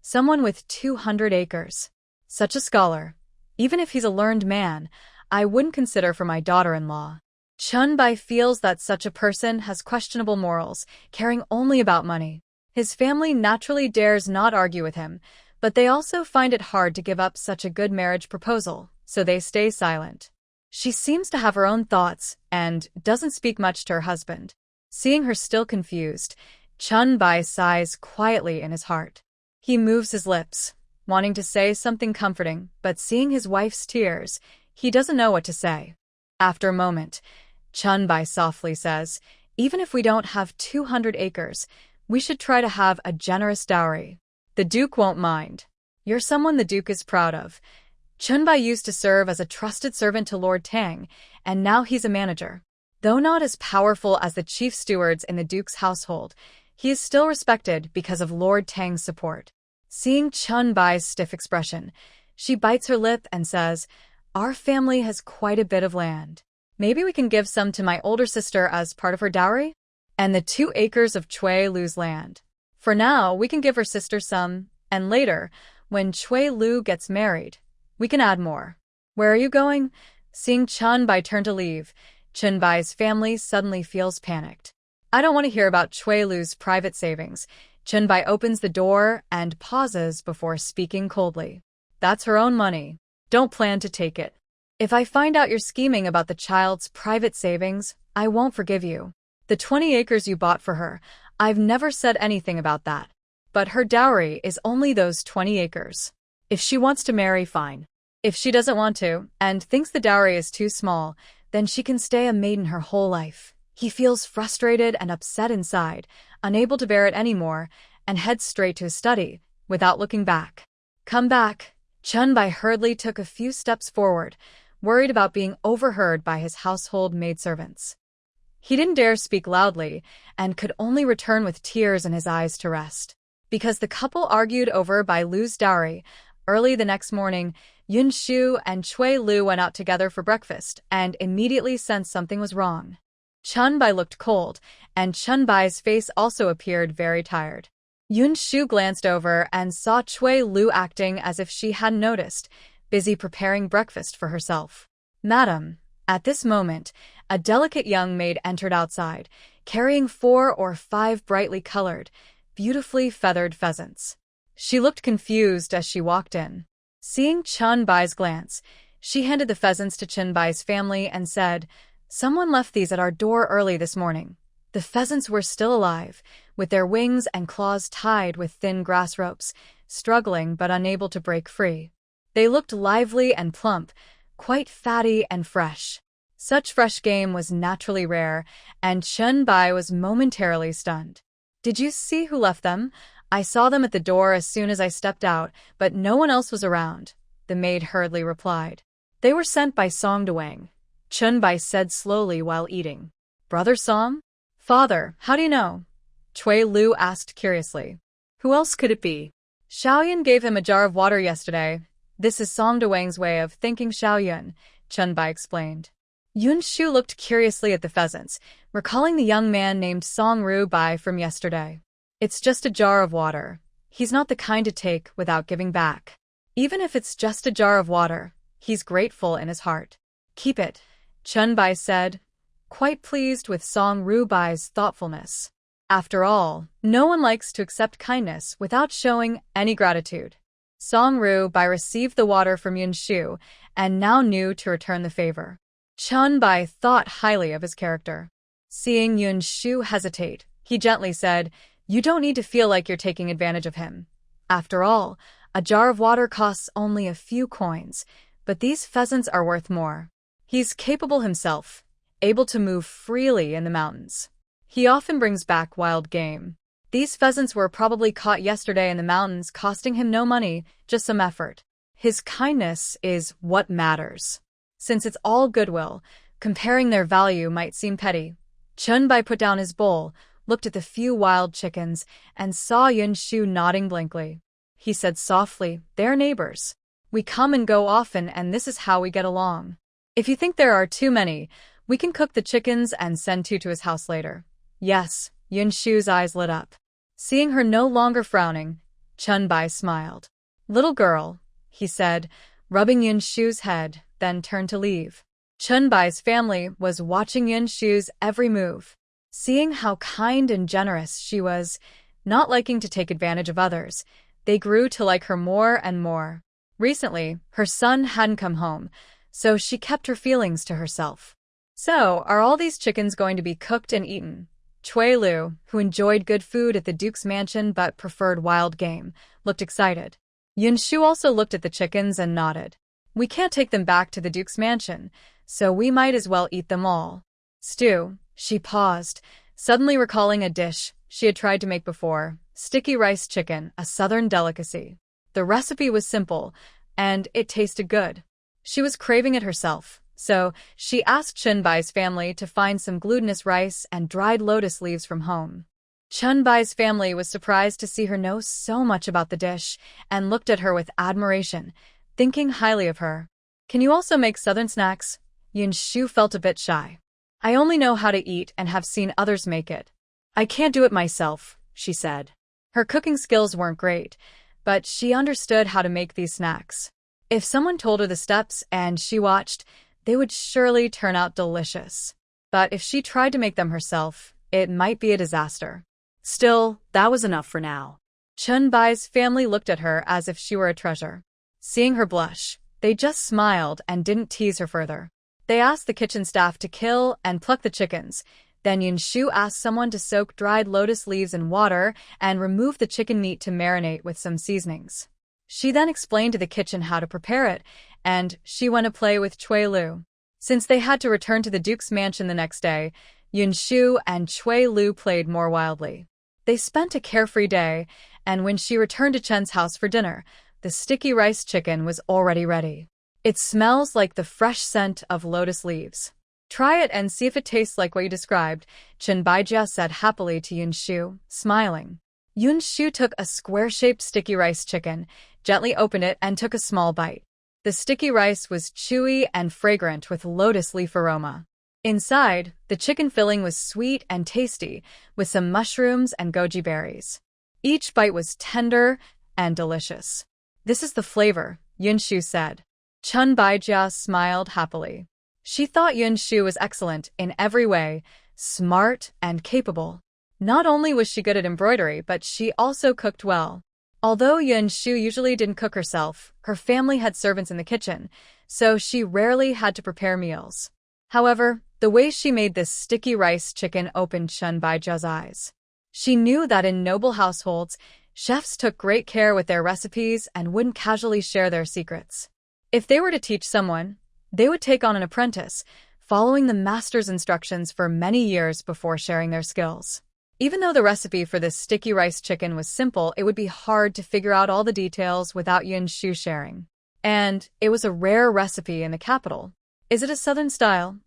someone with 200 acres. Such a scholar, even if he's a learned man, I wouldn't consider for my daughter-in-law. Chun-bai feels that such a person has questionable morals, caring only about money. His family naturally dares not argue with him, but they also find it hard to give up such a good marriage proposal, so they stay silent. She seems to have her own thoughts and doesn't speak much to her husband. Seeing her still confused, Chun-bai sighs quietly in his heart. He moves his lips, wanting to say something comforting, but seeing his wife's tears, he doesn't know what to say. After a moment, Chun-bai softly says, "Even if we don't have 200 acres, we should try to have a generous dowry. The Duke won't mind. You're someone the Duke is proud of." Chun-bai used to serve as a trusted servant to Lord Tang, and now he's a manager. Though not as powerful as the chief stewards in the Duke's household, he is still respected because of Lord Tang's support. Seeing Chun-bai's stiff expression, she bites her lip and says, "Our family has quite a bit of land. Maybe we can give some to my older sister as part of her dowry? And the 2 acres of Chui Lu's land. For now, we can give her sister some, and later, when Chui Lu gets married, we can add more." "Where are you going?" Seeing Chun-bai turn to leave, Chun-bai's family suddenly feels panicked. "I don't want to hear about Chui Lu's private savings." Chun-bai opens the door and pauses before speaking coldly. "That's her own money. Don't plan to take it. If I find out you're scheming about the child's private savings, I won't forgive you. The 20 acres you bought for her, I've never said anything about that. But her dowry is only those 20 acres. If she wants to marry, fine. If she doesn't want to, and thinks the dowry is too small, then she can stay a maiden her whole life." He feels frustrated and upset inside, unable to bear it anymore, and heads straight to his study, without looking back. "Come back." Chun-bai hurriedly took a few steps forward, worried about being overheard by his household maidservants. He didn't dare speak loudly, and could only return with tears in his eyes to rest. Because the couple argued over Bai Lu's dowry, early the next morning, Yinshu and Chui Lu went out together for breakfast and immediately sensed something was wrong. Chun-bai looked cold, and Chun-bai's face also appeared very tired. Yinshu glanced over and saw Chui Lu acting as if she hadn't noticed, busy preparing breakfast for herself. "Madam." At this moment, a delicate young maid entered outside, carrying 4 or 5 brightly colored, beautifully feathered pheasants. She looked confused as she walked in. Seeing Chun-bai's glance, she handed the pheasants to Chun-bai's family and said, "Someone left these at our door early this morning." The pheasants were still alive, with their wings and claws tied with thin grass ropes, struggling but unable to break free. They looked lively and plump, quite fatty and fresh. Such fresh game was naturally rare, and Chun-bai was momentarily stunned. "Did you see who left them?" "I saw them at the door as soon as I stepped out, but no one else was around," the maid hurriedly replied. "They were sent by Song Dewang," Chun-bai said slowly while eating. "Brother Song?" "Father, how do you know?" Chui Lu asked curiously. "Who else could it be?" "Xiaoyun gave him a jar of water yesterday. This is Song Dewang's way of thanking Xiaoyun," Chun-bai explained. Yinshu looked curiously at the pheasants, recalling the young man named Song Ru-bai from yesterday. "It's just a jar of water. He's not the kind to take without giving back. Even if it's just a jar of water, he's grateful in his heart." "Keep it," Chun-bai said, quite pleased with Song Ru-bai's thoughtfulness. After all, no one likes to accept kindness without showing any gratitude. Song Ru-bai received the water from Yinshu and now knew to return the favor. Chun-bai thought highly of his character. Seeing Yinshu hesitate, he gently said, "You don't need to feel like you're taking advantage of him. After all, a jar of water costs only a few coins, but these pheasants are worth more. He's capable himself, able to move freely in the mountains. He often brings back wild game. These pheasants were probably caught yesterday in the mountains, costing him no money, just some effort. His kindness is what matters. Since it's all goodwill, comparing their value might seem petty." Chun-bai put down his bowl, looked at the few wild chickens, and saw Yinshu nodding blankly. He said softly, "They're neighbors. We come and go often, and this is how we get along. If you think there are too many, we can cook the chickens and send 2 to his house later." "Yes." Yinshu's eyes lit up. Seeing her no longer frowning, Chun-bai smiled. "Little girl," he said, rubbing Yinshu's head, then turned to leave. Chunbai's family was watching Yinshu's every move. Seeing how kind and generous she was, not liking to take advantage of others, they grew to like her more and more. Recently, her son hadn't come home, so she kept her feelings to herself. "So, are all these chickens going to be cooked and eaten?" Chui Lu, who enjoyed good food at the Duke's mansion but preferred wild game, looked excited. Yinshu also looked at the chickens and nodded. "We can't take them back to the Duke's mansion, so we might as well eat them all." "Stew," she paused, suddenly recalling a dish she had tried to make before, sticky rice chicken, a southern delicacy. The recipe was simple, and it tasted good. She was craving it herself, so she asked Chunbai's family to find some glutinous rice and dried lotus leaves from home. Chunbai's family was surprised to see her know so much about the dish and looked at her with admiration, thinking highly of her. "Can you also make southern snacks?" Yinshu felt a bit shy. "I only know how to eat and have seen others make it." "I can't do it myself," she said. Her cooking skills weren't great, but she understood how to make these snacks. If someone told her the steps and she watched, they would surely turn out delicious. But if she tried to make them herself, it might be a disaster. Still, that was enough for now. Chunbai's family looked at her as if she were a treasure. Seeing her blush, they just smiled and didn't tease her further. They asked the kitchen staff to kill and pluck the chickens. Then Yinshu asked someone to soak dried lotus leaves in water and remove the chicken meat to marinate with some seasonings. She then explained to the kitchen how to prepare it, and she went to play with Chui Lu. Since they had to return to the Duke's mansion the next day, Yinshu and Chui Lu played more wildly. They spent a carefree day, and when she returned to Chen's house for dinner, the sticky rice chicken was already ready. "It smells like the fresh scent of lotus leaves. Try it and see if it tastes like what you described," Chunbaijia said happily to Yinshu, smiling. Yinshu took a square-shaped sticky rice chicken, gently opened it and took a small bite. The sticky rice was chewy and fragrant with lotus leaf aroma. Inside, the chicken filling was sweet and tasty, with some mushrooms and goji berries. Each bite was tender and delicious. "This is the flavor," Yinshu said. Chunbaijia smiled happily. She thought Yinshu was excellent in every way, smart and capable. Not only was she good at embroidery, but she also cooked well. Although Yinshu usually didn't cook herself, her family had servants in the kitchen, so she rarely had to prepare meals. However, the way she made this sticky rice chicken opened Chunbaijia's eyes. She knew that in noble households, chefs took great care with their recipes and wouldn't casually share their secrets. If they were to teach someone, they would take on an apprentice, following the master's instructions for many years before sharing their skills. Even though the recipe for this sticky rice chicken was simple, it would be hard to figure out all the details without Yinshu sharing. And it was a rare recipe in the capital. "Is it a southern style?"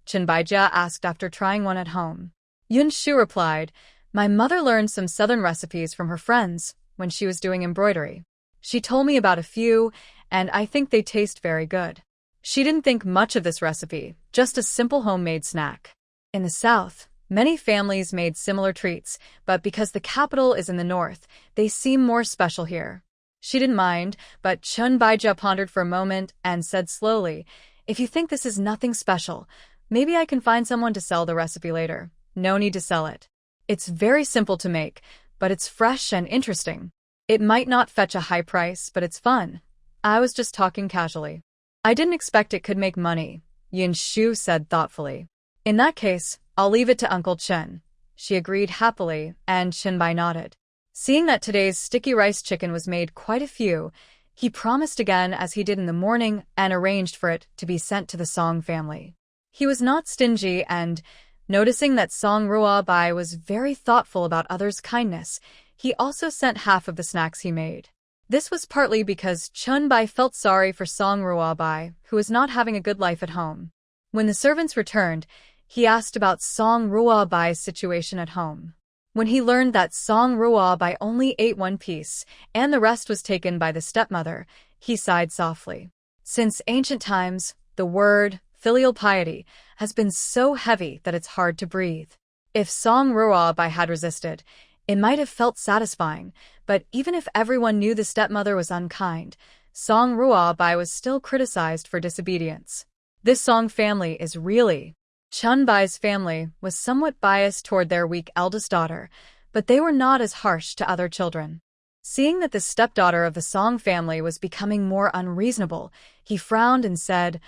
Chunbaijia asked after trying one at home. Yinshu replied, "My mother learned some southern recipes from her friends when she was doing embroidery. She told me about a few, and I think they taste very good." She didn't think much of this recipe, just a simple homemade snack. In the south, many families made similar treats, but because the capital is in the north, they seem more special here. She didn't mind, but Chunbaijia pondered for a moment and said slowly, "If you think this is nothing special, maybe I can find someone to sell the recipe later. No need to sell it. It's very simple to make, but it's fresh and interesting. It might not fetch a high price, but it's fun. I was just talking casually." "I didn't expect it could make money," Yinshu said thoughtfully. "In that case, I'll leave it to Uncle Chen." She agreed happily, and Chunbai nodded. Seeing that today's sticky rice chicken was made quite a few, he promised again as he did in the morning and arranged for it to be sent to the Song family. He was not stingy and, noticing that Song Ruabai was very thoughtful about others' kindness, he also sent half of the snacks he made. This was partly because Chunbai felt sorry for Song Ruabai, who was not having a good life at home. When the servants returned, he asked about Song Ruabai's situation at home. When he learned that Song Ruabai only ate one piece, and the rest was taken by the stepmother, he sighed softly. Since ancient times, the word filial piety has been so heavy that it's hard to breathe. If Song Ruabai had resisted, it might have felt satisfying, but even if everyone knew the stepmother was unkind, Song Rua Bai was still criticized for disobedience. This Song family is really. Chun Bai's family was somewhat biased toward their weak eldest daughter, but they were not as harsh to other children. Seeing that the stepdaughter of the Song family was becoming more unreasonable, he frowned and said,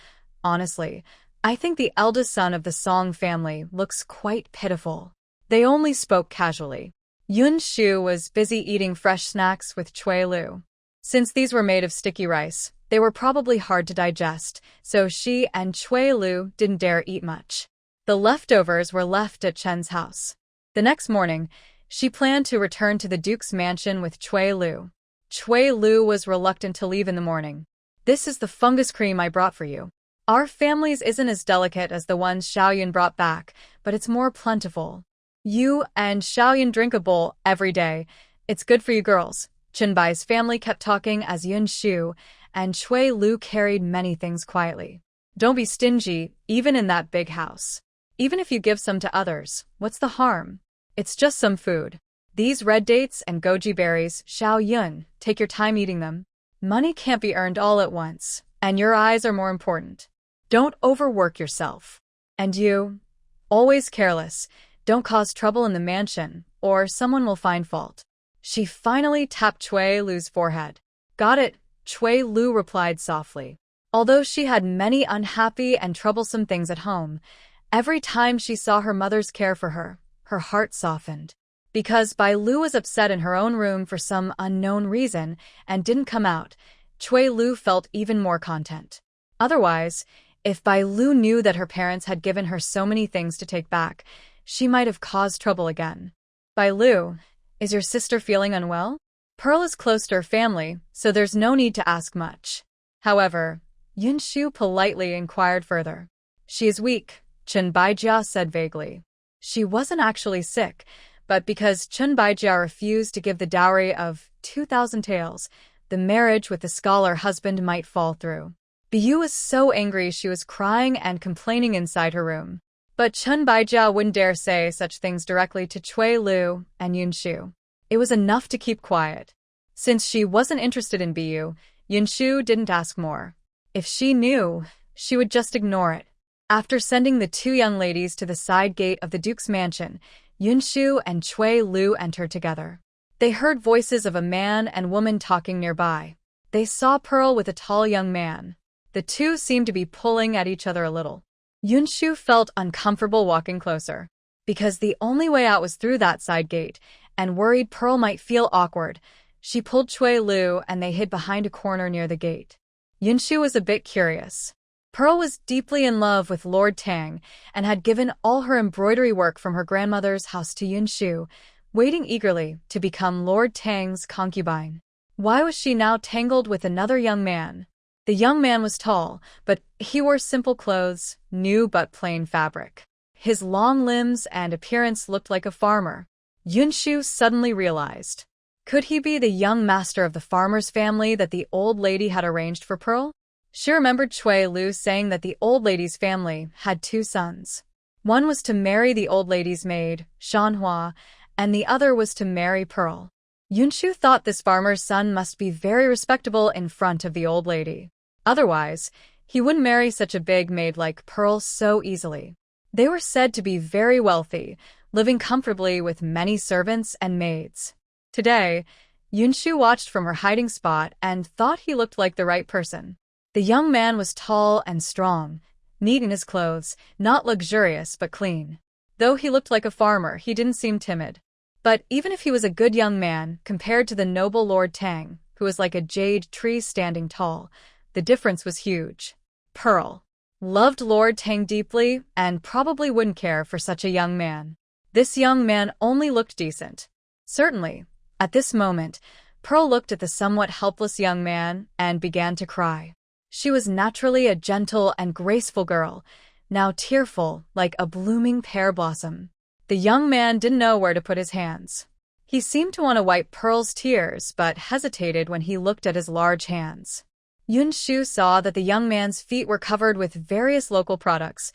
"Honestly, I think the eldest son of the Song family looks quite pitiful." They only spoke casually. Yinshu was busy eating fresh snacks with Cui Lu. Since these were made of sticky rice, they were probably hard to digest, so she and Cui Lu didn't dare eat much. The leftovers were left at Chen's house. The next morning, she planned to return to the Duke's mansion with Cui Lu. Cui Lu was reluctant to leave in the morning. "This is the fungus cream I brought for you. Our family's isn't as delicate as the ones Xiaoyun brought back, but it's more plentiful. You and Xiaoyun drink a bowl every day. It's good for you girls." Chunbai's family kept talking as Yinshu and Cui Lu carried many things quietly. "Don't be stingy, even in that big house. Even if you give some to others, what's the harm? It's just some food. These red dates and goji berries, Xiaoyun, take your time eating them. Money can't be earned all at once, and your eyes are more important. Don't overwork yourself. And you, always careless, don't cause trouble in the mansion, or someone will find fault." She finally tapped Cui Lu's forehead. "Got it," Cui Lu replied softly. Although she had many unhappy and troublesome things at home, every time she saw her mother's care for her, her heart softened. Because Bai Lu was upset in her own room for some unknown reason and didn't come out, Cui Lu felt even more content. Otherwise, if Bai Lu knew that her parents had given her so many things to take back, she might have caused trouble again. "Bai Lu, is your sister feeling unwell? Pearl is close to her family, so there's no need to ask much." However, Yinshu politely inquired further. "She is weak," Chun Baijia said vaguely. She wasn't actually sick, but because Chun Baijia refused to give the dowry of 2,000 taels, the marriage with the scholar husband might fall through. Biu was so angry she was crying and complaining inside her room. But Chun Baijia wouldn't dare say such things directly to Cui Lu and Yinshu. It was enough to keep quiet. Since she wasn't interested in Biu, Yinshu didn't ask more. If she knew, she would just ignore it. After sending the two young ladies to the side gate of the Duke's mansion, Yinshu and Cui Lu entered together. They heard voices of a man and woman talking nearby. They saw Pearl with a tall young man. The two seemed to be pulling at each other a little. Yinshu felt uncomfortable walking closer. Because the only way out was through that side gate, and worried Pearl might feel awkward, she pulled Cui Lu and they hid behind a corner near the gate. Yinshu was a bit curious. Pearl was deeply in love with Lord Tang and had given all her embroidery work from her grandmother's house to Yinshu, waiting eagerly to become Lord Tang's concubine. Why was she now tangled with another young man? The young man was tall, but he wore simple clothes, new but plain fabric. His long limbs and appearance looked like a farmer. Yinshu suddenly realized. Could he be the young master of the farmer's family that the old lady had arranged for Pearl? She remembered Cui Lu saying that the old lady's family had two sons. One was to marry the old lady's maid, Shanhua, and the other was to marry Pearl. Yinshu thought this farmer's son must be very respectable in front of the old lady. Otherwise, he wouldn't marry such a big maid like Pearl so easily. They were said to be very wealthy, living comfortably with many servants and maids. Today, Yinshu watched from her hiding spot and thought he looked like the right person. The young man was tall and strong, neat in his clothes, not luxurious but clean. Though he looked like a farmer, he didn't seem timid. But even if he was a good young man, compared to the noble Lord Tang, who was like a jade tree standing tall, the difference was huge. Pearl loved Lord Tang deeply and probably wouldn't care for such a young man. This young man only looked decent. Certainly, at this moment, Pearl looked at the somewhat helpless young man and began to cry. She was naturally a gentle and graceful girl, now tearful like a blooming pear blossom. The young man didn't know where to put his hands. He seemed to want to wipe Pearl's tears but hesitated when he looked at his large hands. Yinshu saw that the young man's feet were covered with various local products,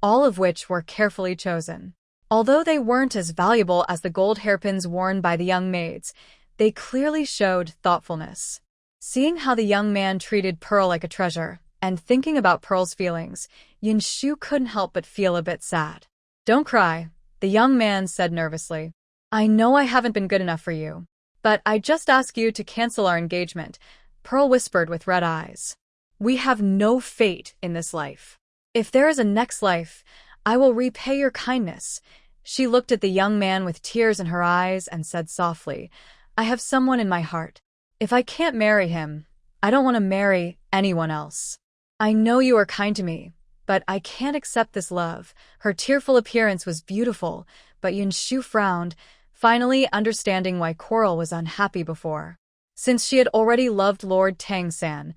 all of which were carefully chosen. Although they weren't as valuable as the gold hairpins worn by the young maids, they clearly showed thoughtfulness. Seeing how the young man treated Pearl like a treasure, and thinking about Pearl's feelings, Yinshu couldn't help but feel a bit sad. "Don't cry," the young man said nervously. "I know I haven't been good enough for you, but I just ask you to cancel our engagement," Pearl whispered with red eyes. "We have no fate in this life. If there is a next life, I will repay your kindness." She looked at the young man with tears in her eyes and said softly, "I have someone in my heart. If I can't marry him, I don't want to marry anyone else. I know you are kind to me, but I can't accept this love." Her tearful appearance was beautiful, but Yinshu frowned, finally understanding why Coral was unhappy before. Since she had already loved Lord Tang-san,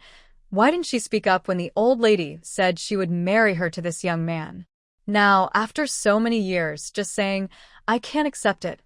why didn't she speak up when the old lady said she would marry her to this young man? Now, after so many years, just saying, "I can't accept it,"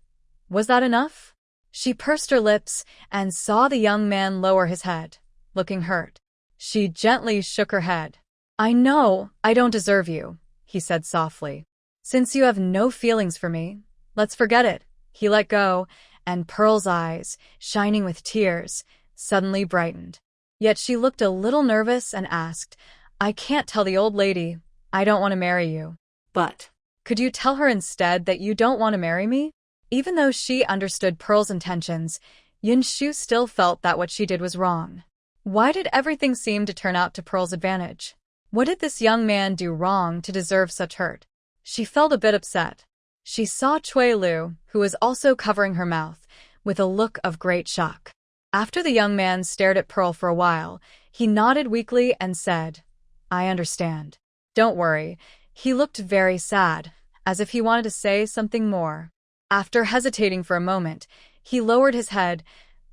was that enough? She pursed her lips and saw the young man lower his head, looking hurt. She gently shook her head. "I know I don't deserve you," he said softly. "Since you have no feelings for me, let's forget it." He let go, and Pearl's eyes, shining with tears, suddenly brightened. Yet she looked a little nervous and asked, "I can't tell the old lady I don't want to marry you." But "Could you tell her instead that you don't want to marry me?" Even though she understood Pearl's intentions, Yinshu still felt that what she did was wrong. Why did everything seem to turn out to Pearl's advantage? What did this young man do wrong to deserve such hurt? She felt a bit upset. She saw Cui Lu, who was also covering her mouth, with a look of great shock. After the young man stared at Pearl for a while, he nodded weakly and said, "I understand. Don't worry." He looked very sad, as if he wanted to say something more. After hesitating for a moment, he lowered his head,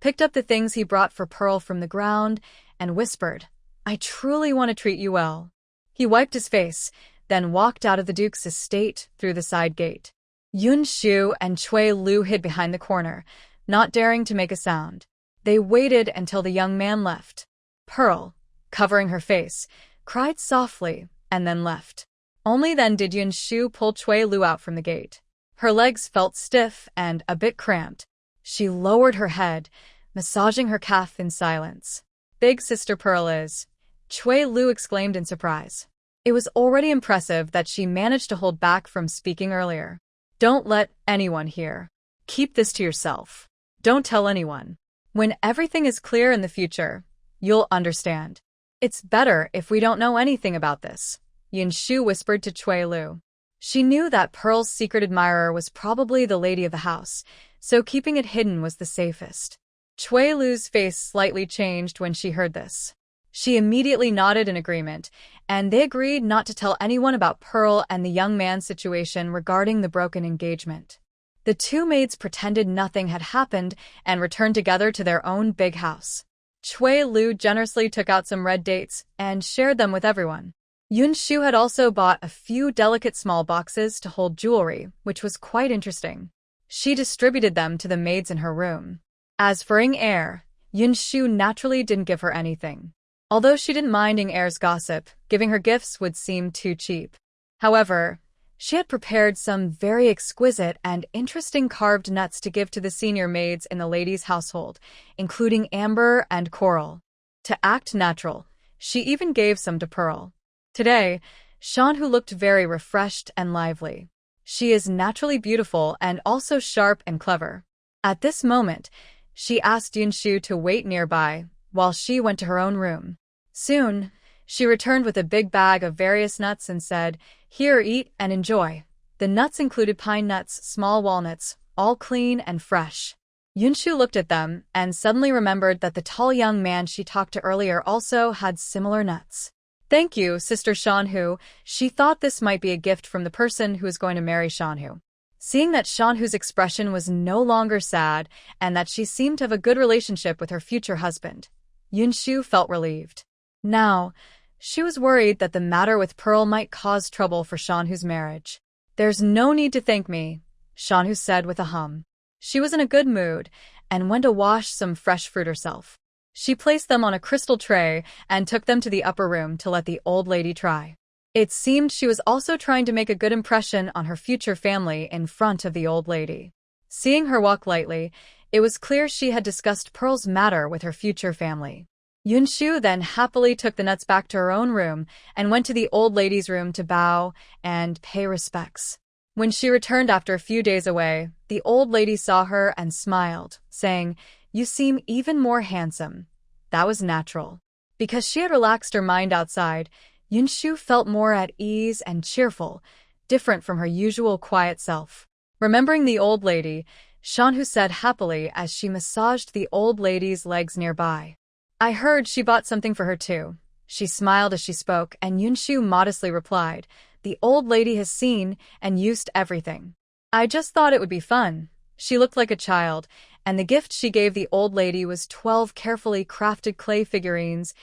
picked up the things he brought for Pearl from the ground, and whispered, "I truly want to treat you well." He wiped his face, then walked out of the Duke's estate through the side gate. Yinshu and Cui Lu hid behind the corner, not daring to make a sound. They waited until the young man left. Pearl, covering her face, cried softly and then left. Only then did Yinshu pull Cui Lu out from the gate. Her legs felt stiff and a bit cramped. She lowered her head, massaging her calf in silence. "Big sister Pearl is," Cui Lu exclaimed in surprise. It was already impressive that she managed to hold back from speaking earlier. "Don't let anyone hear. Keep this to yourself. Don't tell anyone. When everything is clear in the future, you'll understand. It's better if we don't know anything about this," Yinshu whispered to Cui Lu. She knew that Pearl's secret admirer was probably the lady of the house, so keeping it hidden was the safest. Cui Lu's face slightly changed when she heard this. She immediately nodded in agreement, and they agreed not to tell anyone about Pearl and the young man's situation regarding the broken engagement. The two maids pretended nothing had happened and returned together to their own big house. Cui Lu generously took out some red dates and shared them with everyone. Yinshu had also bought a few delicate small boxes to hold jewelry, which was quite interesting. She distributed them to the maids in her room. As for Ing Er, Yinshu naturally didn't give her anything. Although she didn't mind Ing Er's gossip, giving her gifts would seem too cheap. However, she had prepared some very exquisite and interesting carved nuts to give to the senior maids in the ladies' household, including Amber and Coral. To act natural, she even gave some to Pearl. Today, Shanhu looked very refreshed and lively. She is naturally beautiful and also sharp and clever. At this moment, she asked Yinshu to wait nearby while she went to her own room. Soon, she returned with a big bag of various nuts and said, "Here, eat and enjoy." The nuts included pine nuts, small walnuts, all clean and fresh. Yinshu looked at them and suddenly remembered that the tall young man she talked to earlier also had similar nuts. "Thank you, Sister Shanhu." She thought this might be a gift from the person who was going to marry Shanhu. Seeing that Shanhu's expression was no longer sad and that she seemed to have a good relationship with her future husband, Yinshu felt relieved. Now, she was worried that the matter with Pearl might cause trouble for Shanhu's marriage. "There's no need to thank me," Shanhu said with a hum. She was in a good mood and went to wash some fresh fruit herself. She placed them on a crystal tray and took them to the upper room to let the old lady try. It seemed she was also trying to make a good impression on her future family in front of the old lady. Seeing her walk lightly, it was clear she had discussed Pearl's matter with her future family. Yinshu then happily took the nuts back to her own room and went to the old lady's room to bow and pay respects. When she returned after a few days away, the old lady saw her and smiled, saying, "You seem even more handsome." That was natural. Because she had relaxed her mind outside, Yinshu felt more at ease and cheerful, different from her usual quiet self. Remembering the old lady, Shanhu said happily as she massaged the old lady's legs nearby. "I heard she bought something for her too." She smiled as she spoke, and Yinshu modestly replied, "The old lady has seen and used everything. I just thought it would be fun." She looked like a child, and the gift she gave the old lady was 12 carefully crafted clay figurines,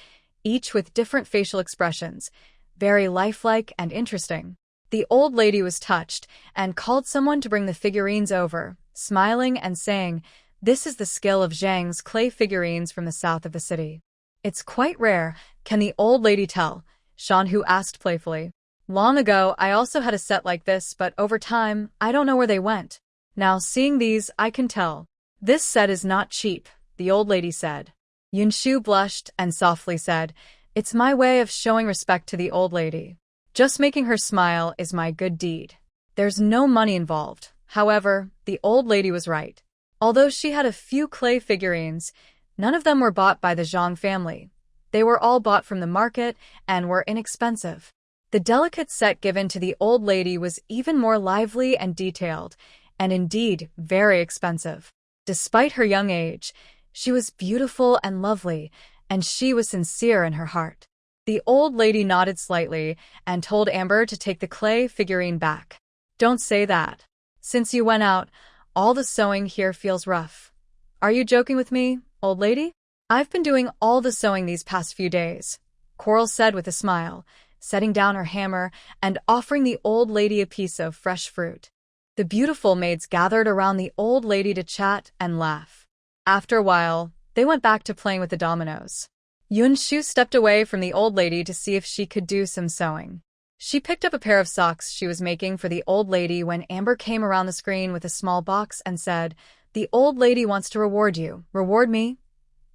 each with different facial expressions, very lifelike and interesting. The old lady was touched and called someone to bring the figurines over, smiling and saying, "This is the skill of Zhang's clay figurines from the south of the city. It's quite rare, can the old lady tell?" Shanhu asked playfully. "Long ago, I also had a set like this, but over time, I don't know where they went. Now, seeing these, I can tell." "This set is not cheap," the old lady said. Yinshu blushed and softly said, "It's my way of showing respect to the old lady. Just making her smile is my good deed. There's no money involved." However, the old lady was right. Although she had a few clay figurines, none of them were bought by the Zhang family. They were all bought from the market and were inexpensive. The delicate set given to the old lady was even more lively and detailed, and indeed very expensive. Despite her young age, she was beautiful and lovely, and she was sincere in her heart. The old lady nodded slightly and told Amber to take the clay figurine back. "Don't say that. Since you went out, all the sewing here feels rough." "Are you joking with me, old lady?" "I've been doing all the sewing these past few days," Coral said with a smile, setting down her hammer and offering the old lady a piece of fresh fruit. The beautiful maids gathered around the old lady to chat and laugh. After a while, they went back to playing with the dominoes. Yinshu stepped away from the old lady to see if she could do some sewing. She picked up a pair of socks she was making for the old lady when Amber came around the screen with a small box and said, "The old lady wants to reward you. Reward me?"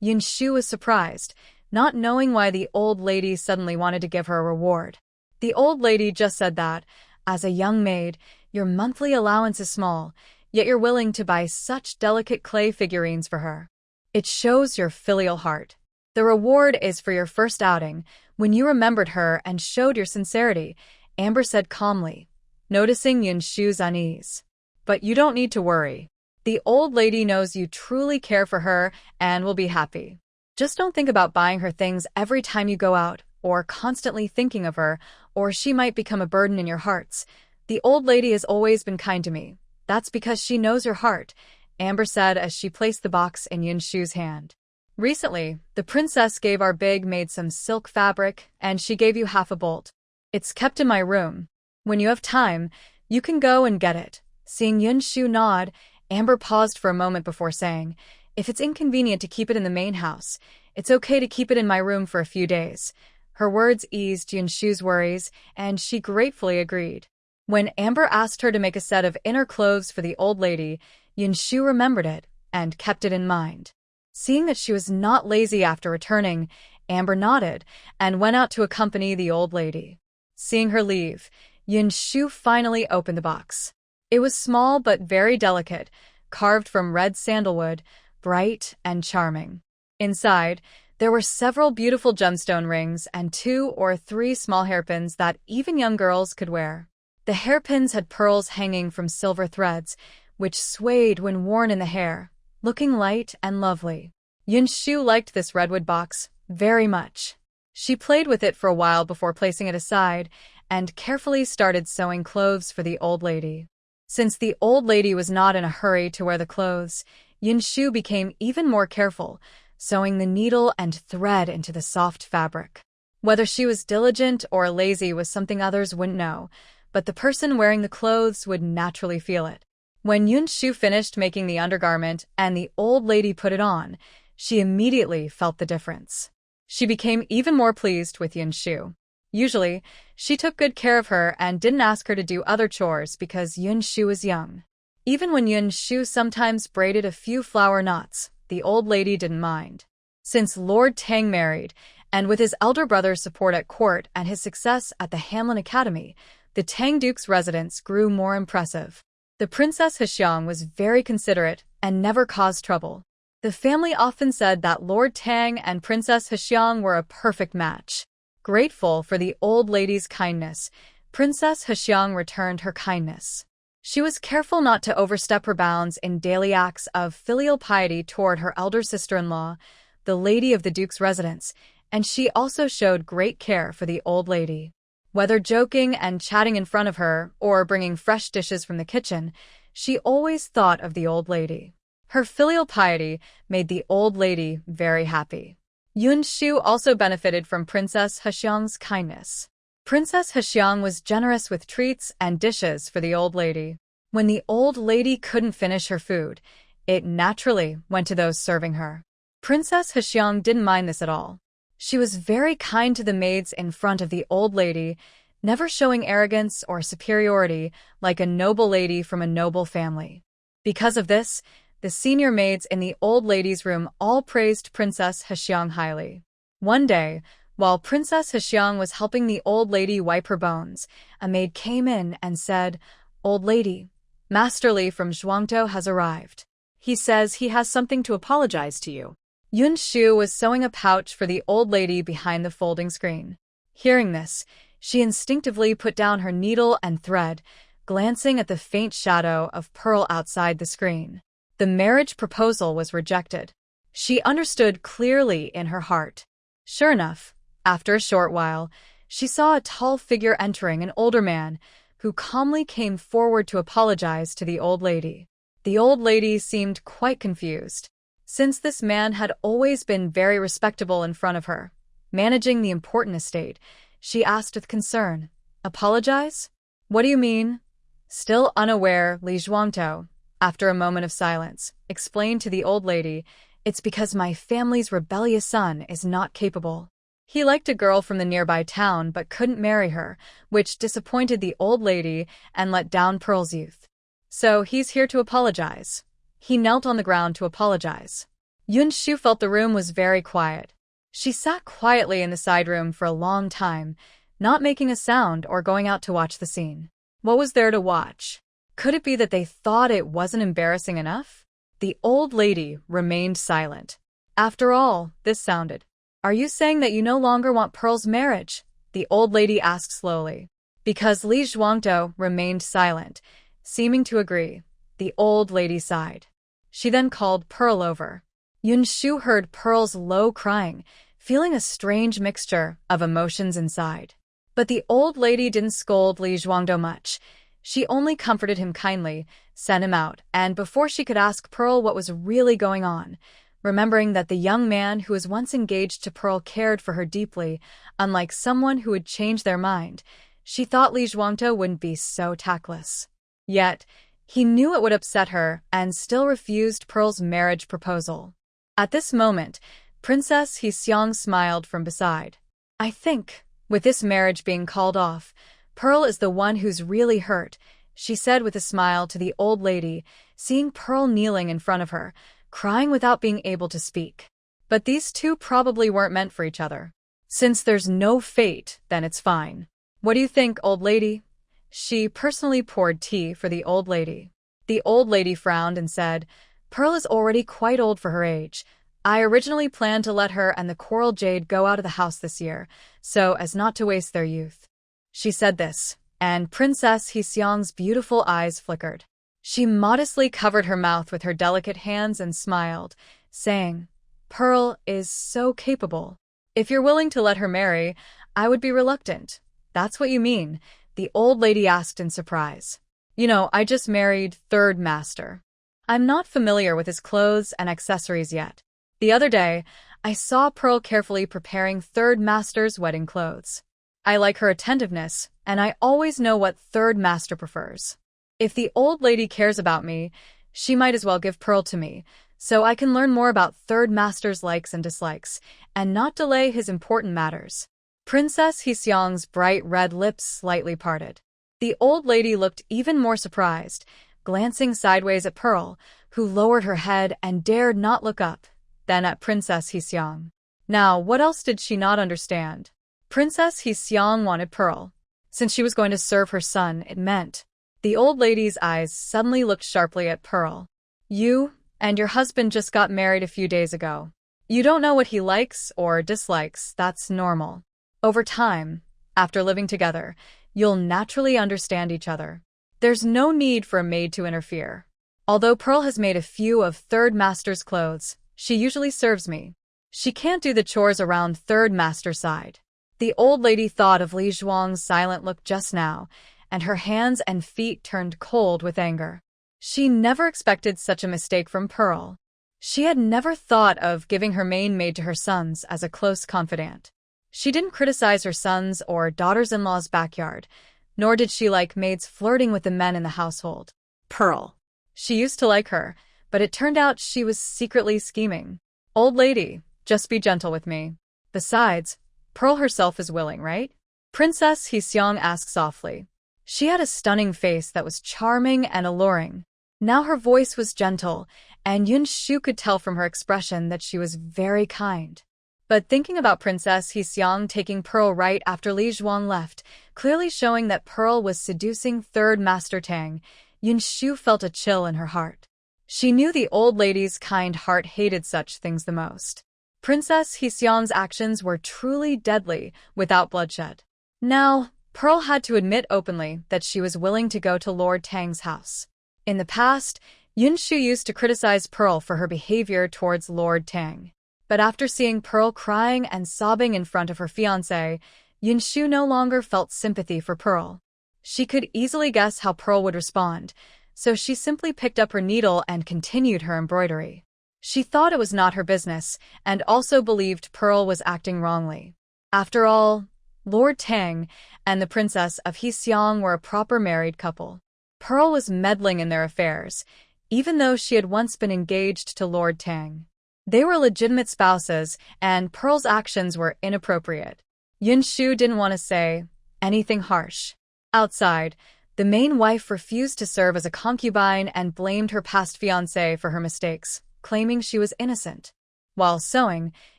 Yinshu was surprised, not knowing why the old lady suddenly wanted to give her a reward. The old lady just said that, as a young maid, your monthly allowance is small, yet you're willing to buy such delicate clay figurines for her. It shows your filial heart. The reward is for your first outing, when you remembered her and showed your sincerity, Amber said calmly, noticing Yinshu's unease. "But you don't need to worry. The old lady knows you truly care for her and will be happy. Just don't think about buying her things every time you go out, or constantly thinking of her, or she might become a burden in your hearts. The old lady has always been kind to me. That's because she knows your heart," Amber said as she placed the box in Yinshu's hand. "Recently, the princess gave our big maid some silk fabric, and she gave you half a bolt. It's kept in my room. When you have time, you can go and get it." Seeing Yinshu nod, Amber paused for a moment before saying, "If it's inconvenient to keep it in the main house, it's okay to keep it in my room for a few days." Her words eased Yinshu's worries, and she gratefully agreed. When Amber asked her to make a set of inner clothes for the old lady, Yinshu remembered it and kept it in mind. Seeing that she was not lazy after returning, Amber nodded and went out to accompany the old lady. Seeing her leave, Yinshu finally opened the box. It was small but very delicate, carved from red sandalwood, bright and charming. Inside, there were several beautiful gemstone rings and 2 or 3 small hairpins that even young girls could wear. The hairpins had pearls hanging from silver threads, which swayed when worn in the hair, looking light and lovely. Yinshu liked this redwood box very much. She played with it for a while before placing it aside and carefully started sewing clothes for the old lady. Since the old lady was not in a hurry to wear the clothes, Yinshu became even more careful, sewing the needle and thread into the soft fabric. Whether she was diligent or lazy was something others wouldn't know, but the person wearing the clothes would naturally feel it. When Yinshu finished making the undergarment and the old lady put it on, she immediately felt the difference. She became even more pleased with Yinshu. Usually, she took good care of her and didn't ask her to do other chores because Yinshu was young. Even when Yinshu sometimes braided a few flower knots, the old lady didn't mind. Since Lord Tang married, and with his elder brother's support at court and his success at the Hamlin Academy, the Tang Duke's residence grew more impressive. The Princess Hexiang was very considerate and never caused trouble. The family often said that Lord Tang and Princess Hexiang were a perfect match. Grateful for the old lady's kindness, Princess Hexiang returned her kindness. She was careful not to overstep her bounds in daily acts of filial piety toward her elder sister-in-law, the lady of the Duke's residence, and she also showed great care for the old lady. Whether joking and chatting in front of her or bringing fresh dishes from the kitchen, she always thought of the old lady. Her filial piety made the old lady very happy. Yinshu also benefited from Princess Hexiang's kindness. Princess Hexiang was generous with treats and dishes for the old lady. When the old lady couldn't finish her food, it naturally went to those serving her. Princess Hexiang didn't mind this at all. She was very kind to the maids in front of the old lady, never showing arrogance or superiority like a noble lady from a noble family. Because of this, the senior maids in the old lady's room all praised Princess Hexiang highly. One day, while Princess Hexiang was helping the old lady wipe her bones, a maid came in and said, "Old lady, Master Li from Zhuangtou has arrived. He says he has something to apologize to you." Yinshu was sewing a pouch for the old lady behind the folding screen. Hearing this, she instinctively put down her needle and thread, glancing at the faint shadow of Pearl outside the screen. The marriage proposal was rejected. She understood clearly in her heart. Sure enough, after a short while, she saw a tall figure entering, an older man, who calmly came forward to apologize to the old lady. The old lady seemed quite confused. Since this man had always been very respectable in front of her, managing the important estate, she asked with concern, "Apologize? What do you mean?" Still unaware, Li Zhuangtou, after a moment of silence, explained to the old lady, "It's because my family's rebellious son is not capable. He liked a girl from the nearby town but couldn't marry her, which disappointed the old lady and let down Pearl's youth. So he's here to apologize." He knelt on the ground to apologize. Yinshu felt the room was very quiet. She sat quietly in the side room for a long time, not making a sound or going out to watch the scene. What was there to watch? Could it be that they thought it wasn't embarrassing enough? The old lady remained silent. After all, this sounded. "Are you saying that you no longer want Pearl's marriage?" the old lady asked slowly. Because Li Zhuangtou remained silent, seeming to agree, the old lady sighed. She then called Pearl over. Yinshu heard Pearl's low crying, feeling a strange mixture of emotions inside. But the old lady didn't scold Li Zhuangtou much. She only comforted him kindly, sent him out, and before she could ask Pearl what was really going on, remembering that the young man who was once engaged to Pearl cared for her deeply, unlike someone who would change their mind, she thought Li Zhuangtou wouldn't be so tactless. Yet, he knew it would upset her and still refused Pearl's marriage proposal. At this moment, Princess Hexiang smiled from beside. "I think, with this marriage being called off, Pearl is the one who's really hurt," she said with a smile to the old lady, seeing Pearl kneeling in front of her, crying without being able to speak. But these two probably weren't meant for each other. "Since there's no fate, then it's fine. What do you think, old lady?" She personally poured tea for the old lady. The old lady frowned and said, "Pearl is already quite old for her age. I originally planned to let her and the coral jade go out of the house this year, so as not to waste their youth." She said this, and Princess Hexiang's beautiful eyes flickered. She modestly covered her mouth with her delicate hands and smiled, saying, "Pearl is so capable. If you're willing to let her marry, I would be reluctant." "That's what you mean?" the old lady asked in surprise. "You know, I just married Third Master. I'm not familiar with his clothes and accessories yet. The other day, I saw Pearl carefully preparing Third Master's wedding clothes. I like her attentiveness, and I always know what Third Master prefers. If the old lady cares about me, she might as well give Pearl to me, so I can learn more about Third Master's likes and dislikes, and not delay his important matters." Princess Hexiang's bright red lips slightly parted. The old lady looked even more surprised, glancing sideways at Pearl, who lowered her head and dared not look up. then at Princess Heseong. Now, what else did she not understand? Princess Heseong wanted Pearl. Since she was going to serve her son, it meant. The old lady's eyes suddenly looked sharply at Pearl. You and your husband just got married a few days ago. You don't know what he likes or dislikes, that's normal. Over time, after living together, you'll naturally understand each other. There's no need for a maid to interfere. Although Pearl has made a few of Third Master's clothes, she usually serves me. She can't do the chores around Third Master's side. The old lady thought of Li Zhuang's silent look just now, and her hands and feet turned cold with anger. She never expected such a mistake from Pearl. She had never thought of giving her main maid to her sons as a close confidant. She didn't criticize her sons' or daughters-in-law's backyard, nor did she like maids flirting with the men in the household. Pearl. She used to like her, but it turned out she was secretly scheming. Old lady, just be gentle with me. Besides, Pearl herself is willing, right? Princess Heseong asked softly. She had a stunning face that was charming and alluring. Now her voice was gentle, and Yinshu could tell from her expression that she was very kind. But thinking about Princess Heseong taking Pearl right after Li Zhuang left, clearly showing that Pearl was seducing Third Master Tang, Yinshu felt a chill in her heart. She knew the old lady's kind heart hated such things the most. Princess Heseong's actions were truly deadly, without bloodshed. Now, Pearl had to admit openly that she was willing to go to Lord Tang's house. In the past, Yinshu used to criticize Pearl for her behavior towards Lord Tang. But after seeing Pearl crying and sobbing in front of her fiancé, Yinshu no longer felt sympathy for Pearl. She could easily guess how Pearl would respond, so she simply picked up her needle and continued her embroidery. She thought it was not her business, and also believed Pearl was acting wrongly. After all, Lord Tang and the Princess of Heseong were a proper married couple. Pearl was meddling in their affairs, even though she had once been engaged to Lord Tang. They were legitimate spouses, and Pearl's actions were inappropriate. Yinshu didn't want to say anything harsh. Outside, the main wife refused to serve as a concubine and blamed her past fiancé for her mistakes, claiming she was innocent. While sewing,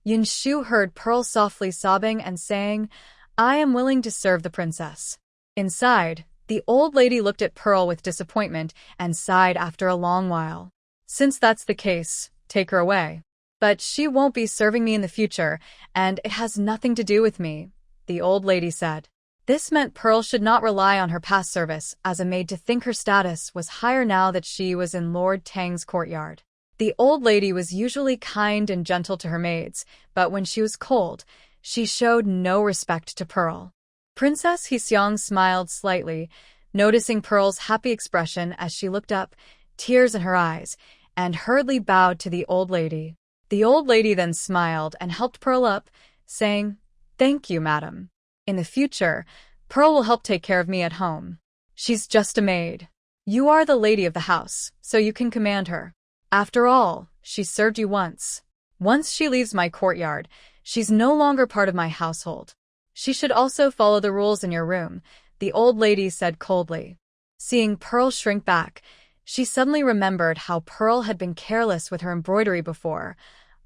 Yinshu heard Pearl softly sobbing and saying, "I am willing to serve the princess." Inside, the old lady looked at Pearl with disappointment and sighed after a long while. "Since that's the case, take her away. But she won't be serving me in the future, and it has nothing to do with me," the old lady said. This meant Pearl should not rely on her past service as a maid to think her status was higher now that she was in Lord Tang's courtyard. The old lady was usually kind and gentle to her maids, but when she was cold, she showed no respect to Pearl. Princess Heseong smiled slightly, noticing Pearl's happy expression as she looked up, tears in her eyes, and hurriedly bowed to the old lady. The old lady then smiled and helped Pearl up, saying, "Thank you, madam. In the future, Pearl will help take care of me at home. She's just a maid. You are the lady of the house, so you can command her. After all, she served you once. Once she leaves my courtyard, she's no longer part of my household. She should also follow the rules in your room," the old lady said coldly. Seeing Pearl shrink back, she suddenly remembered how Pearl had been careless with her embroidery before,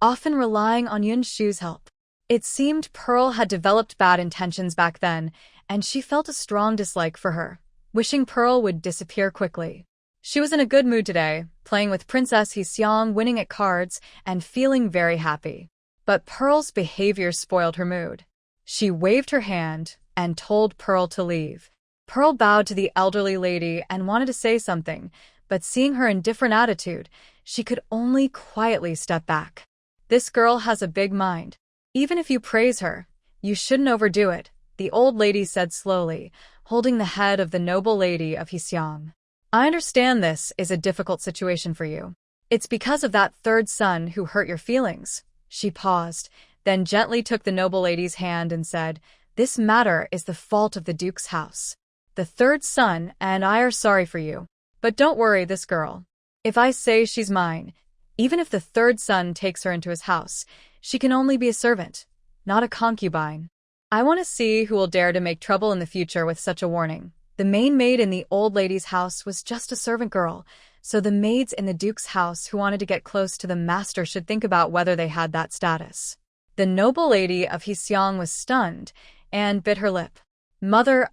often relying on Yinshu's help. It seemed Pearl had developed bad intentions back then, and she felt a strong dislike for her, wishing Pearl would disappear quickly. She was in a good mood today, playing with Princess Heseong, winning at cards, and feeling very happy. But Pearl's behavior spoiled her mood. She waved her hand and told Pearl to leave. Pearl bowed to the elderly lady and wanted to say something, but seeing her indifferent attitude, she could only quietly step back. "This girl has a big mind. Even if you praise her, you shouldn't overdo it," the old lady said slowly, holding the head of the noble lady of Heseong. "I understand this is a difficult situation for you. It's because of that third son who hurt your feelings." She paused, then gently took the noble lady's hand and said, "This matter is the fault of the Duke's house. The third son and I are sorry for you. But don't worry, this girl. If I say she's mine, even if the third son takes her into his house, she can only be a servant, not a concubine. I want to see who will dare to make trouble in the future with such a warning," The main maid in the old lady's house was just a servant girl, so the maids in the duke's house who wanted to get close to the master should think about whether they had that status. The noble lady of Heseong was stunned and bit her lip. Mother,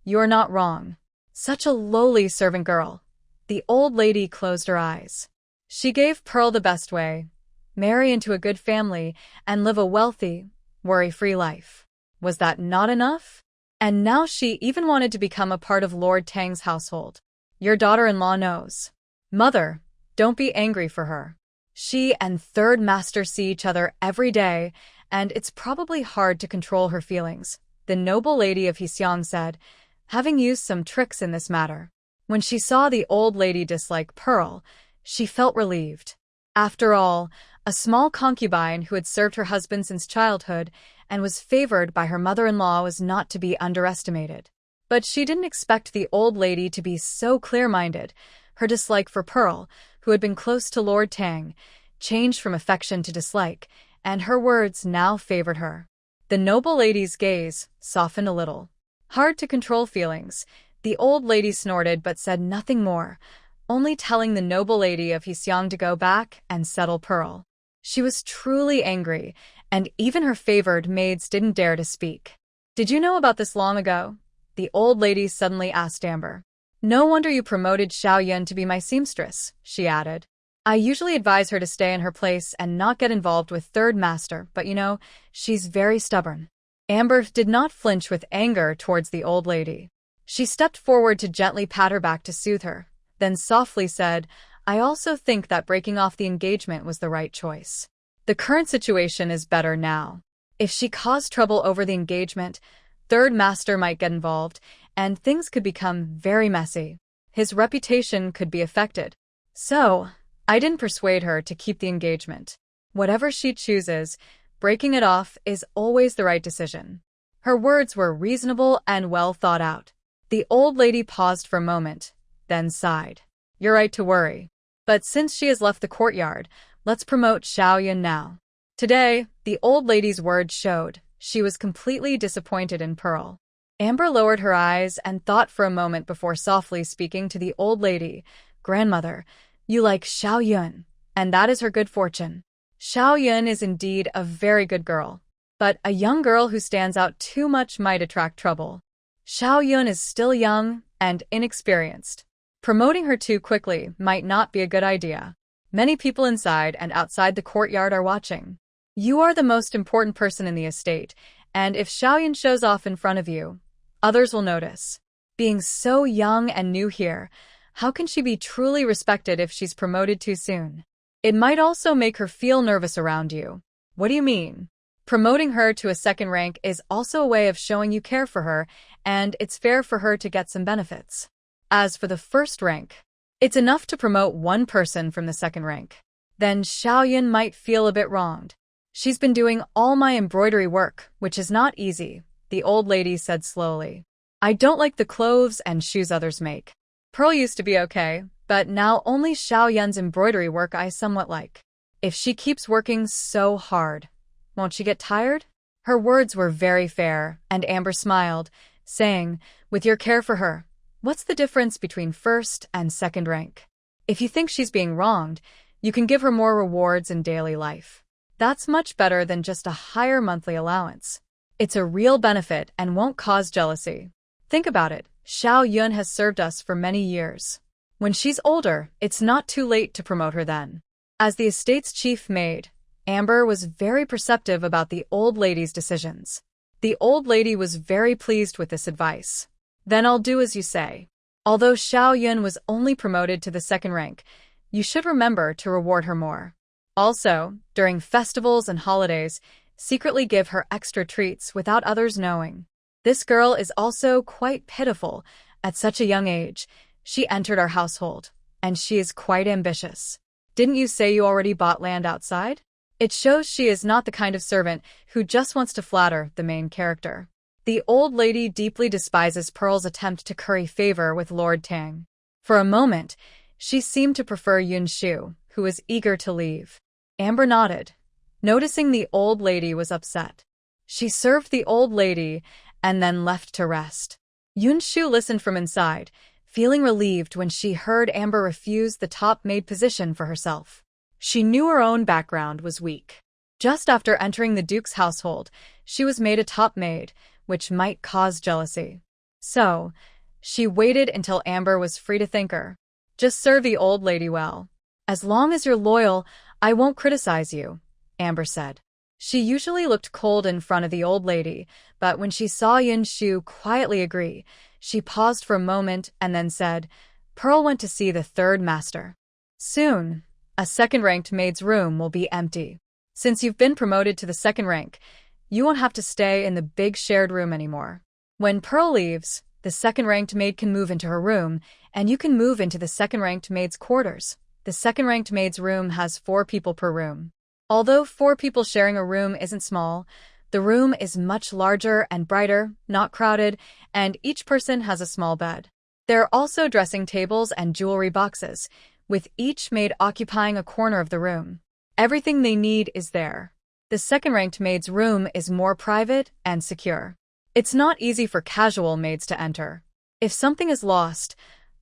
you're not wrong. Such a lowly servant girl. The old lady closed her eyes. She gave Pearl the best way, marry into a good family and live a wealthy, worry-free life. Was that not enough? And now she even wanted to become a part of Lord Tang's household. Your daughter-in-law knows. Mother, don't be angry for her. She and Third Master see each other every day, and it's probably hard to control her feelings, the noble lady of Heseong said, having used some tricks in this matter. When she saw the old lady dislike Pearl, she felt relieved. After all, a small concubine who had served her husband since childhood and was favored by her mother-in-law was not to be underestimated. But she didn't expect the old lady to be so clear-minded. Her dislike for Pearl, who had been close to Lord Tang, changed from affection to dislike, and her words now favored her. The noble lady's gaze softened a little. Hard to control feelings, the old lady snorted but said nothing more, only telling the noble lady of Heseong to go back and settle Pearl. She was truly angry, and even her favored maids didn't dare to speak. Did you know about this long ago? The old lady suddenly asked Amber. No wonder you promoted Xiaoyun to be my seamstress, she added. I usually advise her to stay in her place and not get involved with Third Master, but she's very stubborn. Amber did not flinch with anger towards the old lady. She stepped forward to gently pat her back to soothe her, then softly said, I also think that breaking off the engagement was the right choice. The current situation is better now. If she caused trouble over the engagement, Third Master might get involved, and things could become very messy. His reputation could be affected. So, I didn't persuade her to keep the engagement. Whatever she chooses, breaking it off is always the right decision. Her words were reasonable and well thought out. The old lady paused for a moment, then sighed. You're right to worry. But since she has left the courtyard, let's promote Xiaoyun now. Today, the old lady's words showed she was completely disappointed in Pearl. Amber lowered her eyes and thought for a moment before softly speaking to the old lady. Grandmother, you like Xiaoyun, and that is her good fortune. Xiaoyun is indeed a very good girl, but a young girl who stands out too much might attract trouble. Xiaoyun is still young and inexperienced. Promoting her too quickly might not be a good idea. Many people inside and outside the courtyard are watching. You are the most important person in the estate, and if Xiaoyun shows off in front of you, others will notice. Being so young and new here, how can she be truly respected if she's promoted too soon? It might also make her feel nervous around you. What do you mean? Promoting her to a second rank is also a way of showing you care for her, and it's fair for her to get some benefits. As for the first rank, it's enough to promote one person from the second rank. Then Xiaoyun might feel a bit wronged. She's been doing all my embroidery work, which is not easy, the old lady said slowly. I don't like the clothes and shoes others make. Pearl used to be okay, but now only Xiaoyun's embroidery work I somewhat like. If she keeps working so hard, won't she get tired? Her words were very fair, and Amber smiled, saying, with your care for her, what's the difference between first and second rank? If you think she's being wronged, you can give her more rewards in daily life. That's much better than just a higher monthly allowance. It's a real benefit and won't cause jealousy. Think about it, Xiaoyun has served us for many years. When she's older, it's not too late to promote her then. As the estate's chief maid, Amber was very perceptive about the old lady's decisions. The old lady was very pleased with this advice. Then I'll do as you say. Although Xiaoyun was only promoted to the second rank, you should remember to reward her more. Also, during festivals and holidays, secretly give her extra treats without others knowing. This girl is also quite pitiful. At such a young age, she entered our household, and she is quite ambitious. Didn't you say you already bought land outside? It shows she is not the kind of servant who just wants to flatter the main character. The old lady deeply despises Pearl's attempt to curry favor with Lord Tang. For a moment, she seemed to prefer Yinshu, who was eager to leave. Amber nodded, noticing the old lady was upset. She served the old lady and then left to rest. Yinshu listened from inside, feeling relieved when she heard Amber refuse the top maid position for herself. She knew her own background was weak. Just after entering the Duke's household, she was made a top maid, which might cause jealousy. So, she waited until Amber was free to thank her. Just serve the old lady well. As long as you're loyal, I won't criticize you, Amber said. She usually looked cold in front of the old lady, but when she saw Yinshu quietly agree, she paused for a moment and then said, Pearl went to see the third master. Soon, a second-ranked maid's room will be empty. Since you've been promoted to the second rank, you won't have to stay in the big shared room anymore. When Pearl leaves, the second-ranked maid can move into her room, and you can move into the second-ranked maid's quarters. The second-ranked maid's room has 4 people per room. Although 4 people sharing a room isn't small, the room is much larger and brighter, not crowded, and each person has a small bed. There are also dressing tables and jewelry boxes, with each maid occupying a corner of the room. Everything they need is there. The second-ranked maid's room is more private and secure. It's not easy for casual maids to enter. If something is lost,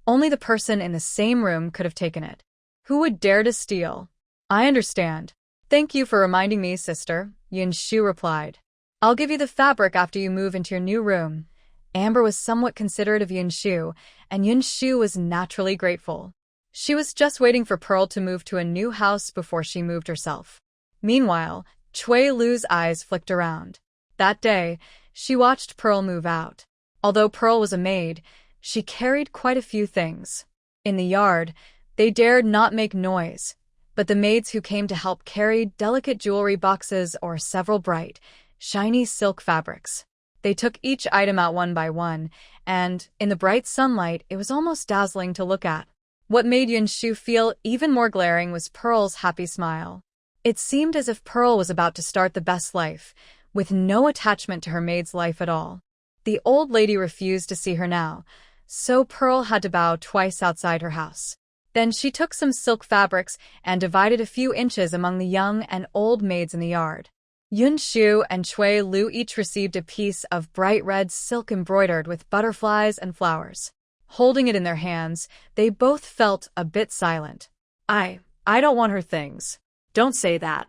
only the person in the same room could have taken it. Who would dare to steal? I understand. Thank you for reminding me, sister, Yinshu replied. I'll give you the fabric after you move into your new room. Amber was somewhat considerate of Yinshu, and Yinshu was naturally grateful. She was just waiting for Pearl to move to a new house before she moved herself. Meanwhile, Cui Lu's eyes flicked around. That day, she watched Pearl move out. Although Pearl was a maid, she carried quite a few things. In the yard, they dared not make noise, but the maids who came to help carried delicate jewelry boxes or several bright, shiny silk fabrics. They took each item out one by one, and, in the bright sunlight, it was almost dazzling to look at. What made Yinshu feel even more glaring was Pearl's happy smile. It seemed as if Pearl was about to start the best life, with no attachment to her maid's life at all. The old lady refused to see her now, so Pearl had to bow twice outside her house. Then she took some silk fabrics and divided a few inches among the young and old maids in the yard. Yinshu and Cui Lu each received a piece of bright red silk embroidered with butterflies and flowers. Holding it in their hands, they both felt a bit silent. I don't want her things. Don't say that.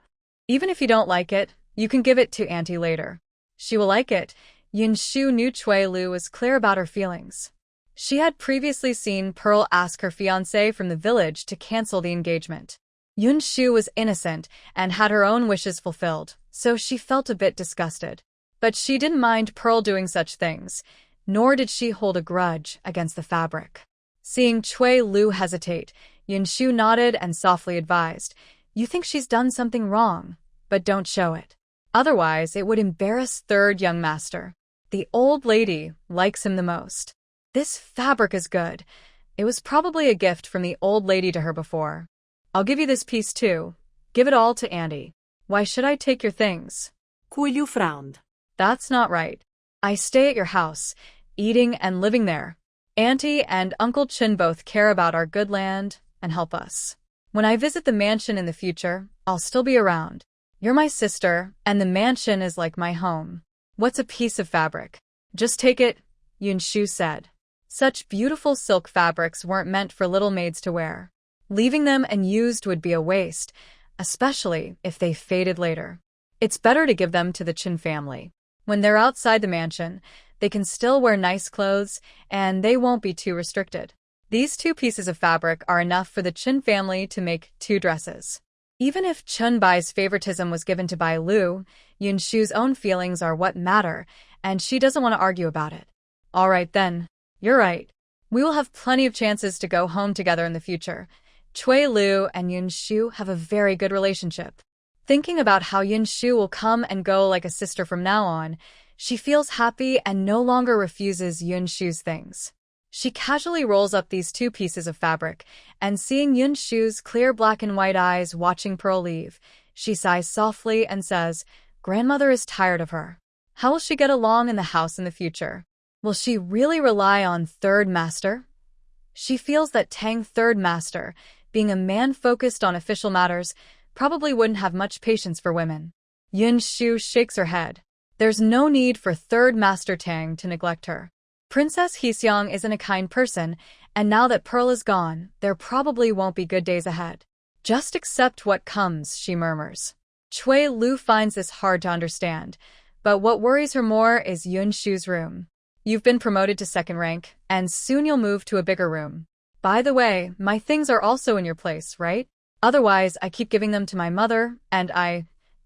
Even if you don't like it, you can give it to Auntie later. She will like it. Yinshu knew Cui Lu was clear about her feelings. She had previously seen Pearl ask her fiancé from the village to cancel the engagement. Yinshu was innocent and had her own wishes fulfilled, so she felt a bit disgusted. But she didn't mind Pearl doing such things, nor did she hold a grudge against the fabric. Seeing Cui Lu hesitate, Yinshu nodded and softly advised, You think she's done something wrong, but don't show it. Otherwise, it would embarrass third young master. The old lady likes him the most. This fabric is good. It was probably a gift from the old lady to her before. I'll give you this piece too. Give it all to Auntie. Why should I take your things? Cui Lu frowned. That's not right. I stay at your house, eating and living there. Auntie and Uncle Chin both care about our good land and help us. When I visit the mansion in the future, I'll still be around. You're my sister, and the mansion is like my home. What's a piece of fabric? Just take it, Yinshu said. Such beautiful silk fabrics weren't meant for little maids to wear. Leaving them unused would be a waste, especially if they faded later. It's better to give them to the Chin family. When they're outside the mansion, they can still wear nice clothes, and they won't be too restricted. These 2 pieces of fabric are enough for the Chin family to make 2 dresses. Even if Chun Bai's favoritism was given to Bai Lu, Yinshu's own feelings are what matter, and she doesn't want to argue about it. All right then. You're right. We will have plenty of chances to go home together in the future. Cui Lu and Yinshu have a very good relationship. Thinking about how Yinshu will come and go like a sister from now on, she feels happy and no longer refuses Yinshu's things. She casually rolls up these 2 pieces of fabric, and seeing Yinshu's clear black and white eyes watching Pearl leave, she sighs softly and says, Grandmother is tired of her. How will she get along in the house in the future? Will she really rely on third master? She feels that Tang third master, being a man focused on official matters, probably wouldn't have much patience for women. Yinshu shakes her head. There's no need for third master Tang to neglect her. Princess Heseong isn't a kind person, and now that Pearl is gone, there probably won't be good days ahead. Just accept what comes, she murmurs. Chui Lu finds this hard to understand, but what worries her more is Yinshu's room. You've been promoted to second rank, and soon you'll move to a bigger room. By the way, my things are also in your place, right? Otherwise, I keep giving them to my mother, and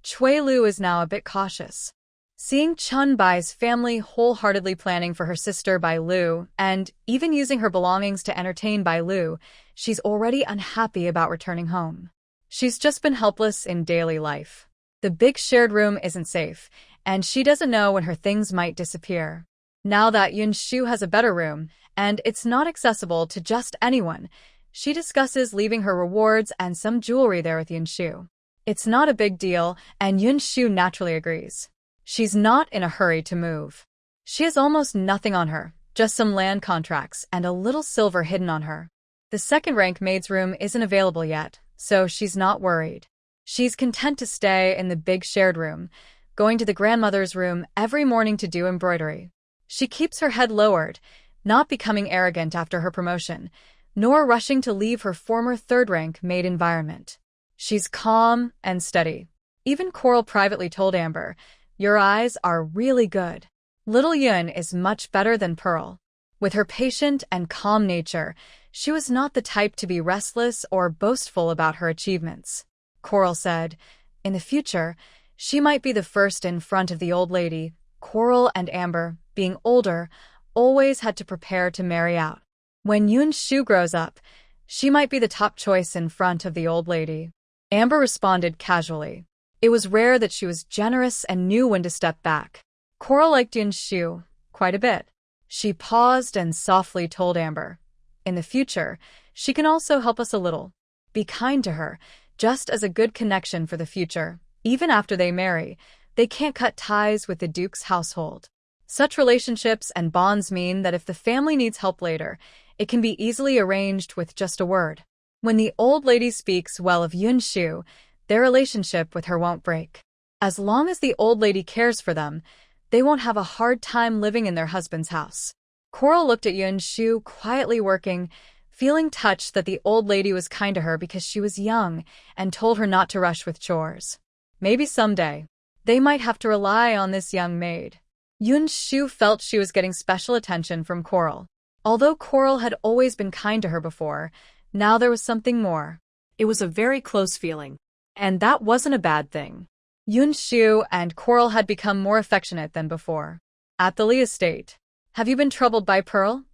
Chui Lu is now a bit cautious. Seeing Chun Bai's family wholeheartedly planning for her sister Bai Lu, and even using her belongings to entertain Bai Lu, she's already unhappy about returning home. She's just been helpless in daily life. The big shared room isn't safe, and she doesn't know when her things might disappear. Now that Yinshu has a better room, and it's not accessible to just anyone, she discusses leaving her rewards and some jewelry there with Yinshu. It's not a big deal, and Yinshu naturally agrees. She's not in a hurry to move. She has almost nothing on her, just some land contracts and a little silver hidden on her. The second-rank maid's room isn't available yet, so she's not worried. She's content to stay in the big shared room, going to the grandmother's room every morning to do embroidery. She keeps her head lowered, not becoming arrogant after her promotion, nor rushing to leave her former third-rank maid environment. She's calm and steady. Even Coral privately told Amber, "Your eyes are really good." Little Yun is much better than Pearl. With her patient and calm nature, she was not the type to be restless or boastful about her achievements. Coral said, in the future, she might be the first in front of the old lady. Coral and Amber, being older, always had to prepare to marry out. When Yinshu grows up, she might be the top choice in front of the old lady. Amber responded casually. It was rare that she was generous and knew when to step back. Coral liked Yinshu quite a bit. She paused and softly told Amber, "In the future, she can also help us a little. Be kind to her, just as a good connection for the future. Even after they marry, they can't cut ties with the Duke's household." Such relationships and bonds mean that if the family needs help later, it can be easily arranged with just a word. When the old lady speaks well of Yinshu, their relationship with her won't break. As long as the old lady cares for them, they won't have a hard time living in their husband's house. Coral looked at Yinshu quietly working, feeling touched that the old lady was kind to her because she was young and told her not to rush with chores. Maybe someday, they might have to rely on this young maid. Yinshu felt she was getting special attention from Coral. Although Coral had always been kind to her before, now there was something more. It was a very close feeling. And that wasn't a bad thing. Yinshu and Coral had become more affectionate than before. At the Lee estate, "Have you been troubled by Pearl?"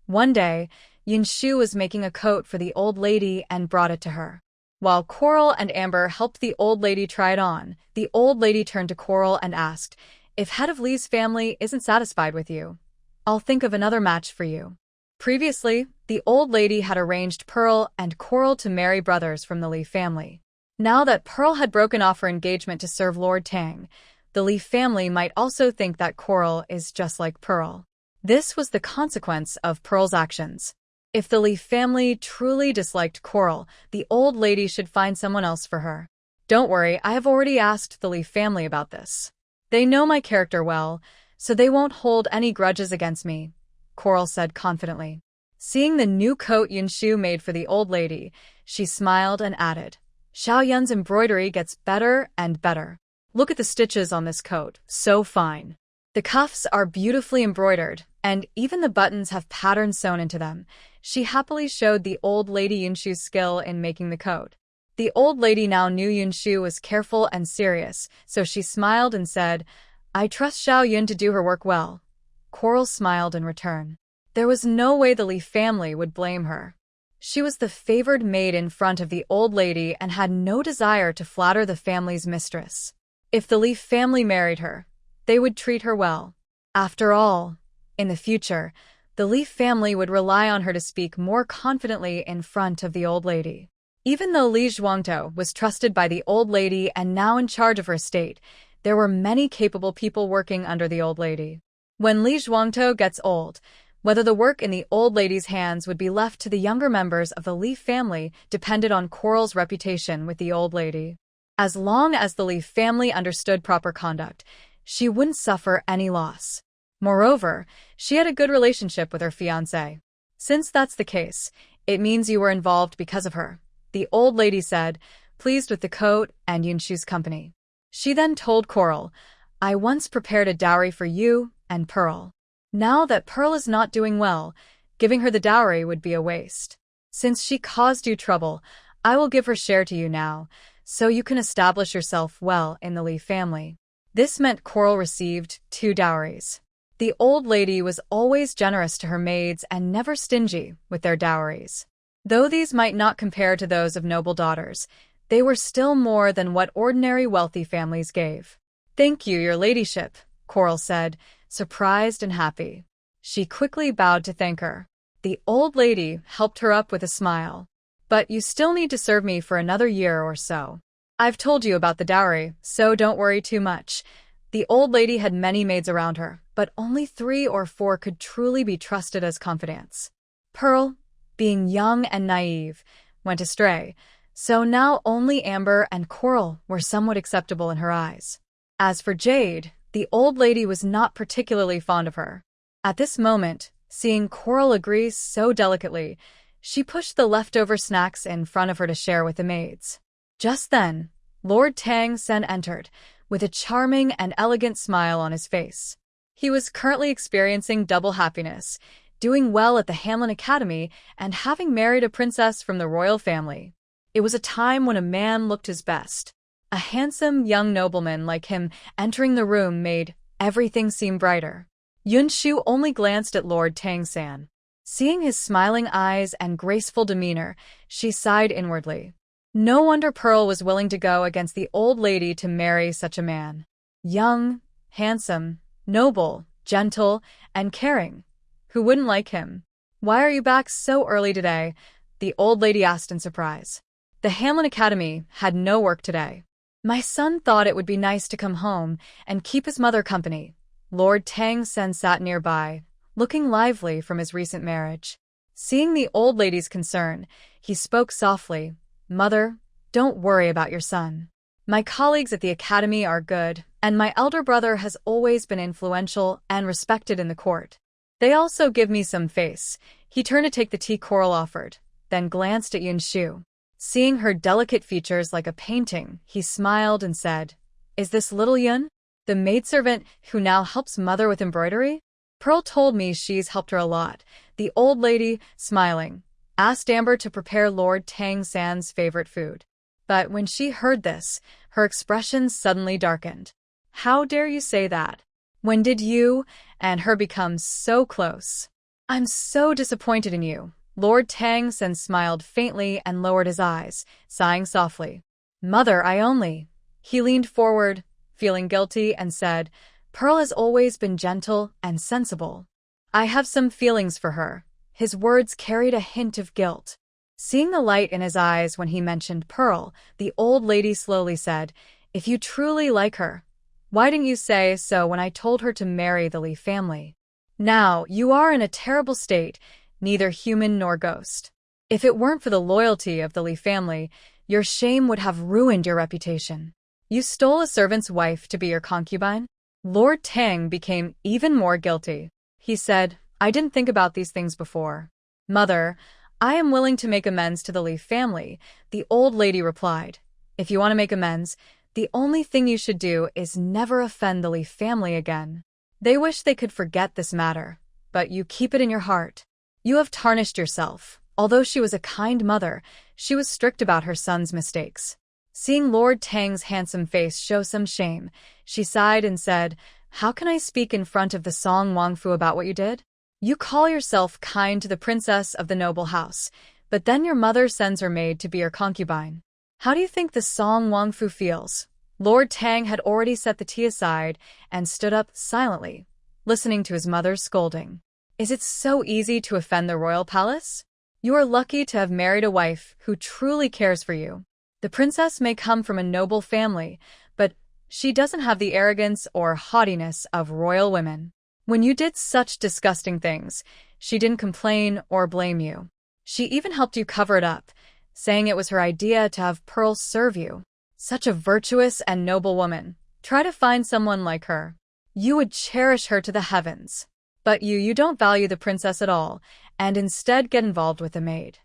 One day, Yinshu was making a coat for the old lady and brought it to her. While Coral and Amber helped the old lady try it on, the old lady turned to Coral and asked, "If head of Lee's family isn't satisfied with you, I'll think of another match for you." Previously, the old lady had arranged Pearl and Coral to marry brothers from the Lee family. Now that Pearl had broken off her engagement to serve Lord Tang, the Lee family might also think that Coral is just like Pearl. This was the consequence of Pearl's actions. If the Lee family truly disliked Coral, the old lady should find someone else for her. "Don't worry, I have already asked the Lee family about this. They know my character well, so they won't hold any grudges against me," Coral said confidently. Seeing the new coat Yinshu made for the old lady, she smiled and added, "Xiao Yun's embroidery gets better and better. Look at the stitches on this coat, so fine. The cuffs are beautifully embroidered, and even the buttons have patterns sewn into them." She happily showed the old lady Yinshu's skill in making the coat. The old lady now knew Yinshu was careful and serious, so she smiled and said, "I trust Xiao Yun to do her work well." Coral smiled in return. There was no way the Lee family would blame her. She was the favored maid in front of the old lady and had no desire to flatter the family's mistress. If the Lee family married her, they would treat her well. After all, in the future, the Lee family would rely on her to speak more confidently in front of the old lady. Even though Li Zhuangtou was trusted by the old lady and now in charge of her estate, there were many capable people working under the old lady. When Li Zhuangtou gets old, whether the work in the old lady's hands would be left to the younger members of the Li family depended on Coral's reputation with the old lady. As long as the Li family understood proper conduct, she wouldn't suffer any loss. Moreover, she had a good relationship with her fiancé. Since that's the case, it means you were involved because of her, the old lady said, pleased with the coat and Yinshu's company. She then told Coral, I once prepared a dowry for you and Pearl. Now that Pearl is not doing well, giving her the dowry would be a waste. Since she caused you trouble, I will give her share to you now, so you can establish yourself well in the Lee family. This meant Coral received 2 dowries. The old lady was always generous to her maids and never stingy with their dowries. Though these might not compare to those of noble daughters, they were still more than what ordinary wealthy families gave. Thank you, your ladyship, Coral said, surprised and happy. She quickly bowed to thank her. The old lady helped her up with a smile. But you still need to serve me for another year or so. I've told you about the dowry, so don't worry too much. The old lady had many maids around her, but only 3 or 4 could truly be trusted as confidants. Pearl, being young and naive, went astray, so now only Amber and Coral were somewhat acceptable in her eyes. As for Jade, the old lady was not particularly fond of her. At this moment, seeing Coral agree so delicately, she pushed the leftover snacks in front of her to share with the maids. Just then, Lord Tang Sen entered, with a charming and elegant smile on his face. He was currently experiencing double happiness, doing well at the Hamlin Academy and having married a princess from the royal family. It was a time when a man looked his best. A handsome young nobleman like him entering the room made everything seem brighter. Yinshu only glanced at Lord Tang San. Seeing his smiling eyes and graceful demeanor, she sighed inwardly. No wonder Pearl was willing to go against the old lady to marry such a man. Young, handsome, noble, gentle, and caring. Who wouldn't like him? Why are you back so early today? The old lady asked in surprise. The Hamlin Academy had no work today. My son thought it would be nice to come home and keep his mother company. Lord Tang Sen sat nearby, looking lively from his recent marriage. Seeing the old lady's concern, he spoke softly. Mother, don't worry about your son. My colleagues at the academy are good, and my elder brother has always been influential and respected in the court. They also give me some face. He turned to take the tea Coral offered, then glanced at Yinshu. Seeing her delicate features like a painting, he smiled and said, Is this little Yun, the maidservant who now helps mother with embroidery? Pearl told me she's helped her a lot. The old lady, smiling, asked Amber to prepare Lord Tang San's favorite food. But when she heard this, her expression suddenly darkened. How dare you say that? When did you and her become so close? I'm so disappointed in you. Lord Tang Sen smiled faintly and lowered his eyes, sighing softly. Mother, I only. He leaned forward, feeling guilty, and said, Pearl has always been gentle and sensible. I have some feelings for her. His words carried a hint of guilt. Seeing the light in his eyes when he mentioned Pearl, the old lady slowly said, If you truly like her, why didn't you say so when I told her to marry the Lee family? Now, you are in a terrible state, neither human nor ghost. If it weren't for the loyalty of the Lee family, your shame would have ruined your reputation. You stole a servant's wife to be your concubine? Lord Tang became even more guilty. He said, I didn't think about these things before. Mother, I am willing to make amends to the Lee family, the old lady replied. If you want to make amends, the only thing you should do is never offend the Lee family again. They wish they could forget this matter, but you keep it in your heart. You have tarnished yourself. Although she was a kind mother, she was strict about her son's mistakes. Seeing Lord Tang's handsome face show some shame, she sighed and said, How can I speak in front of the Song Wangfu about what you did? You call yourself kind to the princess of the noble house, but then your mother sends her maid to be your concubine. How do you think the Song Wangfu feels? Lord Tang had already set the tea aside and stood up silently, listening to his mother's scolding. Is it so easy to offend the royal palace? You are lucky to have married a wife who truly cares for you. The princess may come from a noble family, but she doesn't have the arrogance or haughtiness of royal women. When you did such disgusting things, she didn't complain or blame you. She even helped you cover it up, saying it was her idea to have Pearl serve you. Such a virtuous and noble woman. Try to find someone like her. You would cherish her to the heavens. But you don't value the princess at all, and instead get involved with the maid.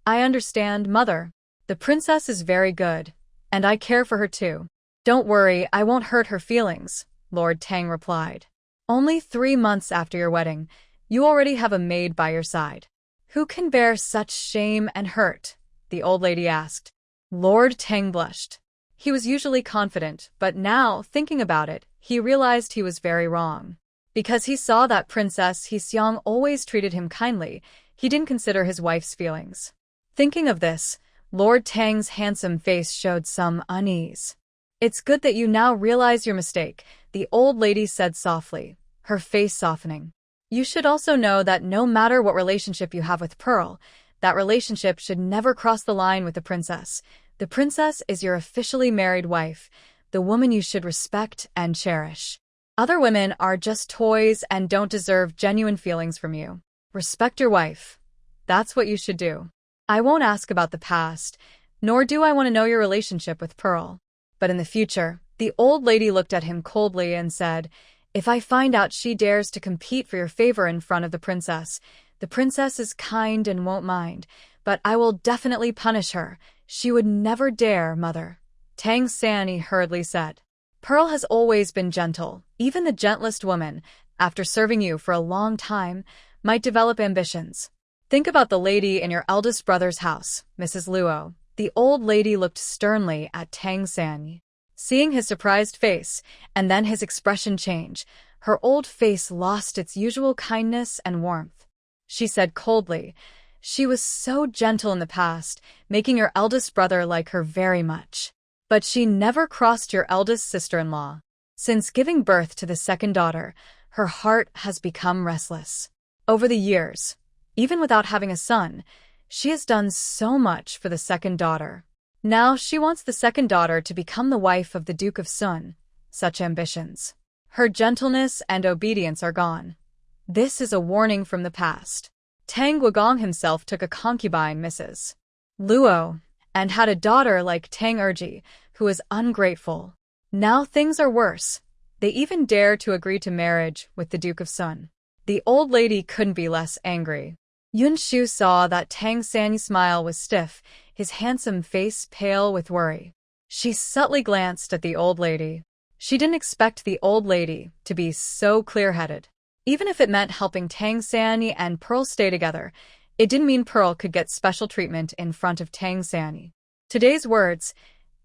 I understand, mother. The princess is very good, and I care for her too. Don't worry, I won't hurt her feelings, Lord Tang replied. Only 3 months after your wedding, you already have a maid by your side. Who can bear such shame and hurt? The old lady asked. Lord Tang blushed. He was usually confident, but now, thinking about it, he realized he was very wrong. Because he saw that Princess Heseong always treated him kindly, he didn't consider his wife's feelings. Thinking of this, Lord Tang's handsome face showed some unease. It's good that you now realize your mistake, the old lady said softly, her face softening. You should also know that no matter what relationship you have with Pearl, that relationship should never cross the line with the princess. The princess is your officially married wife, the woman you should respect and cherish. Other women are just toys and don't deserve genuine feelings from you. Respect your wife. That's what you should do. I won't ask about the past, nor do I want to know your relationship with Pearl. But in the future, the old lady looked at him coldly and said, if I find out she dares to compete for your favor in front of the princess is kind and won't mind, but I will definitely punish her. She would never dare, mother. Tang Sanyi hurriedly said. Pearl has always been gentle. Even the gentlest woman, after serving you for a long time, might develop ambitions. Think about the lady in your eldest brother's house, Mrs. Luo. The old lady looked sternly at Tang Sanyi. Seeing his surprised face, and then his expression change, her old face lost its usual kindness and warmth. She said coldly, she was so gentle in the past, making your eldest brother like her very much. But she never crossed your eldest sister-in-law. Since giving birth to the second daughter, her heart has become restless. Over the years, even without having a son, she has done so much for the second daughter. Now she wants the second daughter to become the wife of the Duke of Sun. Such ambitions. Her gentleness and obedience are gone. This is a warning from the past. Tang Guogong himself took a concubine, Mrs. Luo, and had a daughter like Tang Erji, who is ungrateful. Now things are worse. They even dare to agree to marriage with the Duke of Sun. The old lady couldn't be less angry. Yinshu saw that Tang Sanyi's smile was stiff, his handsome face pale with worry. She subtly glanced at the old lady. She didn't expect the old lady to be so clear-headed. Even if it meant helping Tang Sanyi and Pearl stay together, it didn't mean Pearl could get special treatment in front of Tang Sanyi. Today's words,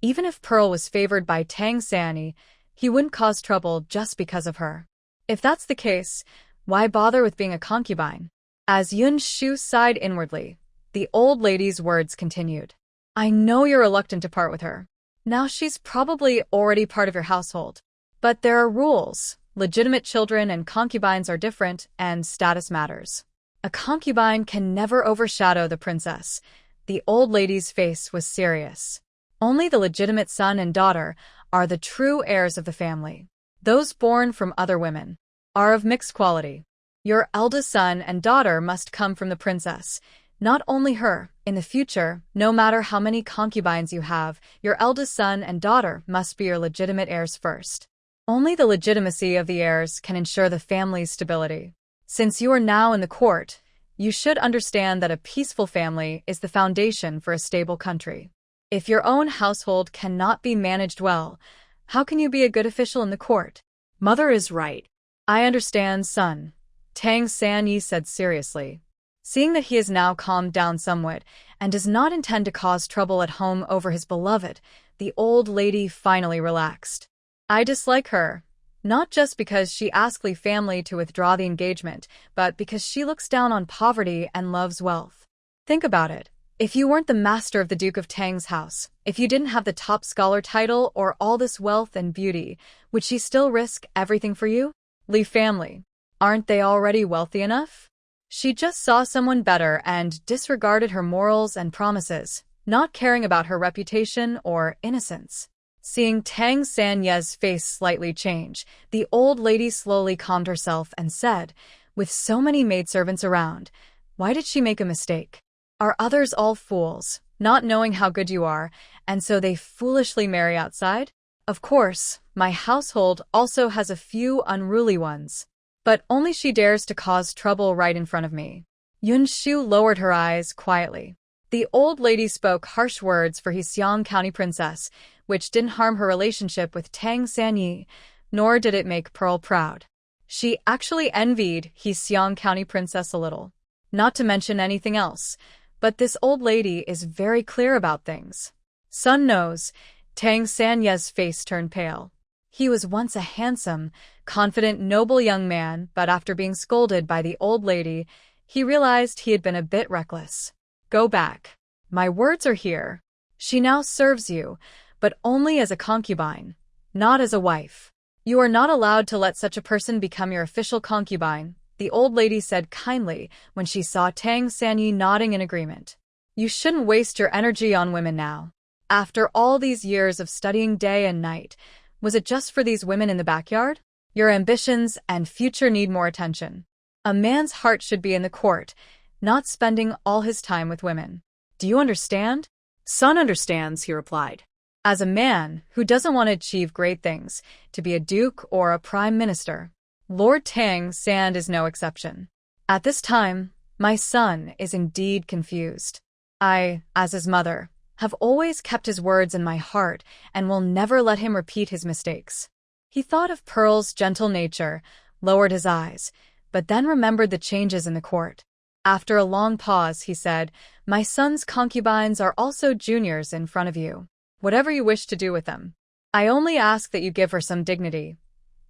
even if Pearl was favored by Tang Sanyi, he wouldn't cause trouble just because of her. If that's the case, why bother with being a concubine? As Yinshu sighed inwardly, the old lady's words continued. I know you're reluctant to part with her. Now she's probably already part of your household. But there are rules. Legitimate children and concubines are different, and status matters. A concubine can never overshadow the princess. The old lady's face was serious. Only the legitimate son and daughter are the true heirs of the family. Those born from other women are of mixed quality. Your eldest son and daughter must come from the princess. Not only her, in the future, no matter how many concubines you have, your eldest son and daughter must be your legitimate heirs first. Only the legitimacy of the heirs can ensure the family's stability. Since you are now in the court, you should understand that a peaceful family is the foundation for a stable country. If your own household cannot be managed well, how can you be a good official in the court? Mother is right. I understand, son, Tang Sanyi said seriously. Seeing that he is now calmed down somewhat and does not intend to cause trouble at home over his beloved, the old lady finally relaxed. I dislike her, not just because she asked the family to withdraw the engagement, but because she looks down on poverty and loves wealth. Think about it. If you weren't the master of the Duke of Tang's house, if you didn't have the top scholar title or all this wealth and beauty, would she still risk everything for you? Li family. Aren't they already wealthy enough? She just saw someone better and disregarded her morals and promises, not caring about her reputation or innocence. Seeing Tang Sanyi's face slightly change, the old lady slowly calmed herself and said, with so many maidservants around, why did she make a mistake? Are others all fools, not knowing how good you are, and so they foolishly marry outside? Of course, My household also has a few unruly ones. But only she dares to cause trouble right in front of me. Yinshu lowered her eyes quietly. The old lady spoke harsh words for Hexiang County Princess, which didn't harm her relationship with Tang Sanyi, nor did it make Pearl proud. She actually envied Hexiang County Princess a little. Not to mention anything else, but this old lady is very clear about things. Sun knows. Tang Sanye's face turned pale. He was once a handsome, confident, noble young man, but after being scolded by the old lady, he realized he had been a bit reckless. Go back. My words are here. She now serves you, but only as a concubine, not as a wife. You are not allowed to let such a person become your official concubine, the old lady said kindly when she saw Tang Sanyi nodding in agreement. You shouldn't waste your energy on women now. After all these years of studying day and night, was it just for these women in the backyard? Your ambitions and future need more attention. A man's heart should be in the court, not spending all his time with women. Do you understand? Sun understands, he replied. As a man who doesn't want to achieve great things, to be a duke or a prime minister, Lord Tang Sand is no exception. At this time, my son is indeed confused. I, as his mother, have always kept his words in my heart and will never let him repeat his mistakes. He thought of Pearl's gentle nature, lowered his eyes, but then remembered the changes in the court. After a long pause, he said, My son's concubines are also juniors in front of you. Whatever you wish to do with them. I only ask that you give her some dignity.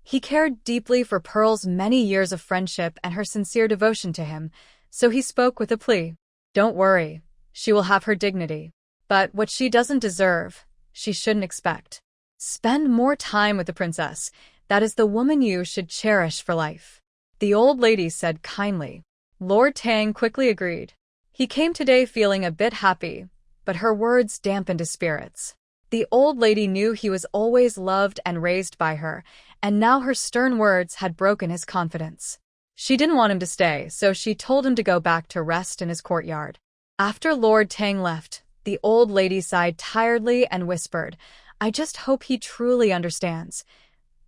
He cared deeply for Pearl's many years of friendship and her sincere devotion to him, so he spoke with a plea. Don't worry, she will have her dignity. But what she doesn't deserve, she shouldn't expect. Spend more time with the princess. That is the woman you should cherish for life. The old lady said kindly. Lord Tang quickly agreed. He came today feeling a bit happy, but her words dampened his spirits. The old lady knew he was always loved and raised by her, and now her stern words had broken his confidence. She didn't want him to stay, so she told him to go back to rest in his courtyard. After Lord Tang left, the old lady sighed tiredly and whispered, I just hope he truly understands.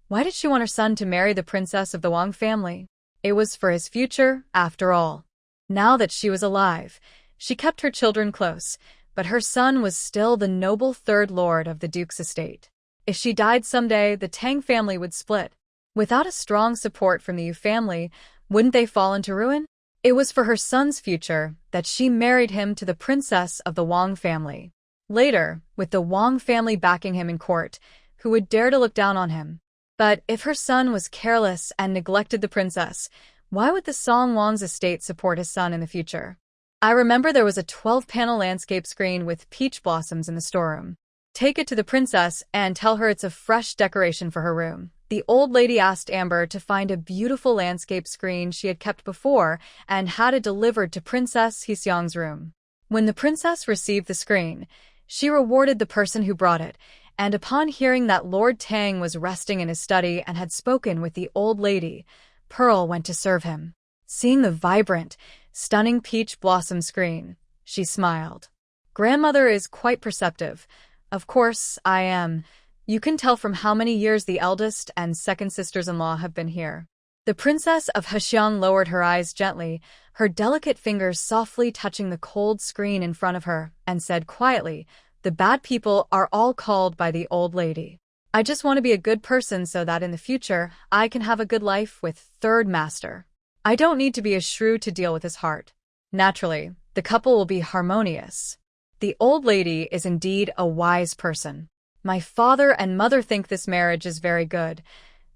Why did she want her son to marry the princess of the Wang family? It was for his future, after all. Now that she was alive, she kept her children close, but her son was still the noble third lord of the duke's estate. If she died someday, the Tang family would split. Without a strong support from the Yu family, wouldn't they fall into ruin? It was for her son's future that she married him to the princess of the Wang family. Later, with the Wang family backing him in court, who would dare to look down on him? But if her son was careless and neglected the princess, why would the Song Wang's estate support his son in the future? I remember there was a 12-panel landscape screen with peach blossoms in the storeroom. Take it to the princess and tell her it's a fresh decoration for her room. The old lady asked Amber to find a beautiful landscape screen she had kept before and had it delivered to Princess Hexiang's room. When the princess received the screen, she rewarded the person who brought it, and upon hearing that Lord Tang was resting in his study and had spoken with the old lady, Pearl went to serve him. Seeing the vibrant, stunning peach blossom screen, she smiled. Grandmother is quite perceptive. Of course, I am. You can tell from how many years the eldest and second sisters-in-law have been here. The princess of Hexiang lowered her eyes gently, her delicate fingers softly touching the cold screen in front of her, and said quietly, The bad people are all called by the old lady. I just want to be a good person so that in the future, I can have a good life with Third Master. I don't need to be a shrew to deal with his heart. Naturally, the couple will be harmonious. The old lady is indeed a wise person. My father and mother think this marriage is very good.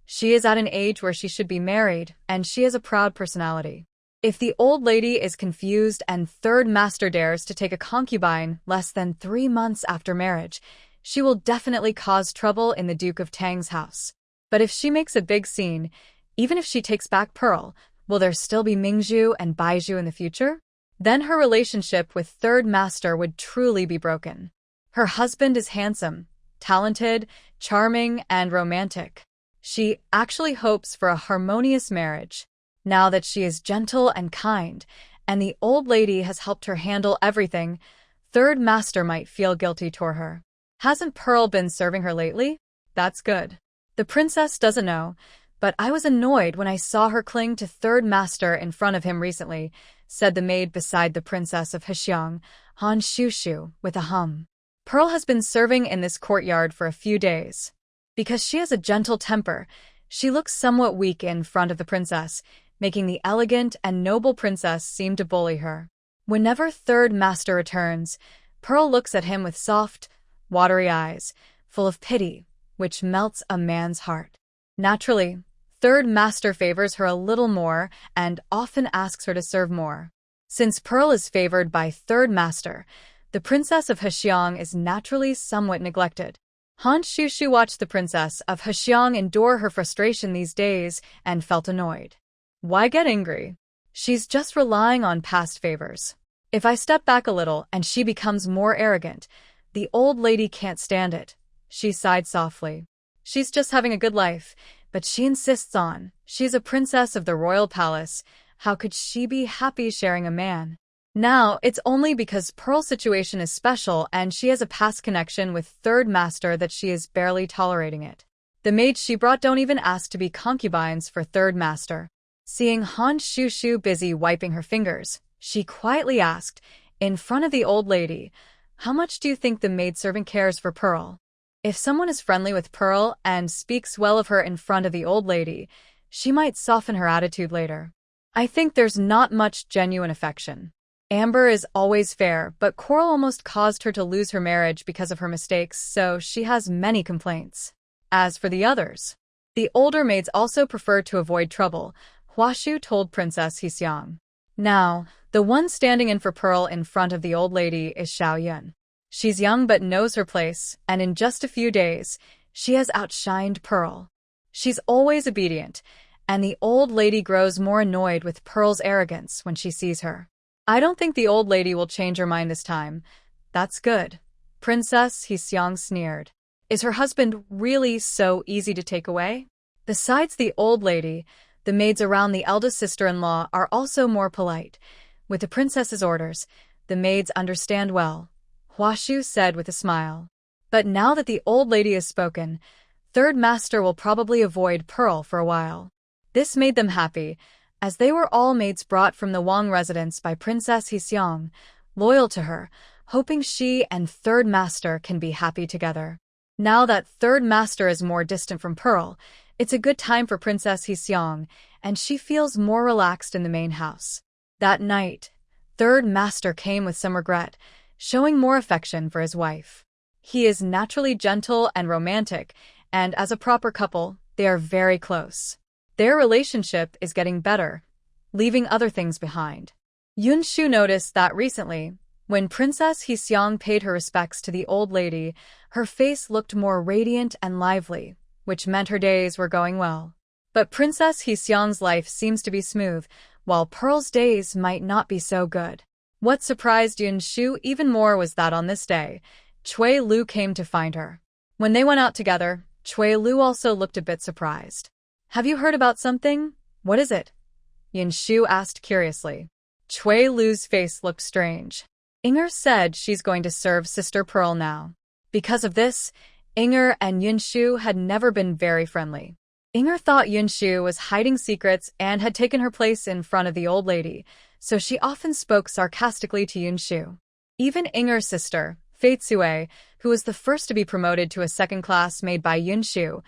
She is at an age where she should be married, and she has a proud personality. If the old lady is confused and Third Master dares to take a concubine less than 3 months after marriage, she will definitely cause trouble in the Duke of Tang's house. But if she makes a big scene, even if she takes back Pearl, will there still be Mingzhu and Baizhu in the future? Then her relationship with Third Master would truly be broken. Her husband is handsome, talented, charming, and romantic. She actually hopes for a harmonious marriage. Now that she is gentle and kind, and the old lady has helped her handle everything, Third Master might feel guilty toward her. Hasn't Pearl been serving her lately? That's good. The princess doesn't know, but I was annoyed when I saw her cling to third master in front of him recently, said the maid beside the princess of Hexiang, Han Shushu, with a hum. Pearl has been serving in this courtyard for a few days. Because she has a gentle temper, she looks somewhat weak in front of the princess, making the elegant and noble princess seem to bully her. Whenever third master returns, Pearl looks at him with soft, watery eyes, full of pity, which melts a man's heart. Naturally, third master favors her a little more and often asks her to serve more. Since Pearl is favored by third master, the princess of Hexiang is naturally somewhat neglected. Han Shushu watched the princess of Hexiang endure her frustration these days and felt annoyed. Why get angry? She's just relying on past favors. If I step back a little and she becomes more arrogant, the old lady can't stand it. She sighed softly. She's just having a good life, but she insists on. She's a princess of the royal palace. How could she be happy sharing a man? Now, it's only because Pearl's situation is special and she has a past connection with third master that she is barely tolerating it. The maids she brought don't even ask to be concubines for third master. Seeing Han Shushu busy wiping her fingers, she quietly asked, in front of the old lady, "How much do you think the maidservant cares for Pearl?" If someone is friendly with Pearl and speaks well of her in front of the old lady, she might soften her attitude later. I think there's not much genuine affection. Amber is always fair, but Coral almost caused her to lose her marriage because of her mistakes, so she has many complaints. As for the others, the older maids also prefer to avoid trouble, Huashu told Princess Hexiang. Now, the one standing in for Pearl in front of the old lady is Xiaoyun. She's young but knows her place, and in just a few days, she has outshined Pearl. She's always obedient, and the old lady grows more annoyed with Pearl's arrogance when she sees her. I don't think the old lady will change her mind this time. That's good. Princess Hexiang sneered. Is her husband really so easy to take away? Besides the old lady, the maids around the eldest sister-in-law are also more polite. With the princess's orders, the maids understand well, Huashu said with a smile. But now that the old lady has spoken, third master will probably avoid Pearl for a while. This made them happy, as they were all maids brought from the Wang residence by Princess Hexiang, loyal to her, hoping she and third master can be happy together. Now that third master is more distant from Pearl, it's a good time for Princess Hexiang, and she feels more relaxed in the main house. That night, third master came with some regret, showing more affection for his wife. He is naturally gentle and romantic, and as a proper couple, they are very close. Their relationship is getting better, leaving other things behind. Yinshu noticed that recently, when Princess Hexiang paid her respects to the old lady, her face looked more radiant and lively, which meant her days were going well. But Princess Hexiang's life seems to be smooth, while Pearl's days might not be so good. What surprised Yinshu even more was that on this day, Cui Lu came to find her. When they went out together, Cui Lu also looked a bit surprised. Have you heard about something? What is it? Yinshu asked curiously. Cui Lu's face looked strange. Inger said she's going to serve Sister Pearl now. Because of this, Inger and Yinshu had never been very friendly. Inger thought Yinshu was hiding secrets and had taken her place in front of the old lady, so she often spoke sarcastically to Yinshu. Even Inger's sister, Faitsue, who was the first to be promoted to a second class made by Yinshu,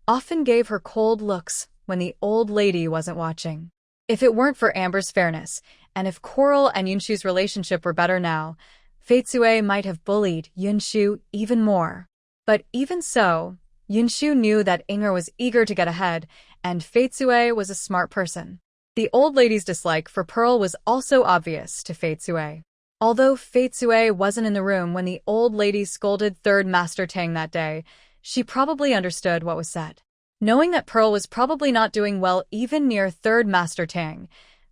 often gave her cold looks when the old lady wasn't watching. If it weren't for Amber's fairness, and if Coral and Yinshu's relationship were better now, Faitsue might have bullied Yinshu even more. But even so, Yinshu knew that Inger was eager to get ahead, and Faitsue was a smart person. The old lady's dislike for Pearl was also obvious to Faitsue. Although Faitsue wasn't in the room when the old lady scolded third Master Tang that day, she probably understood what was said. Knowing that Pearl was probably not doing well even near third Master Tang,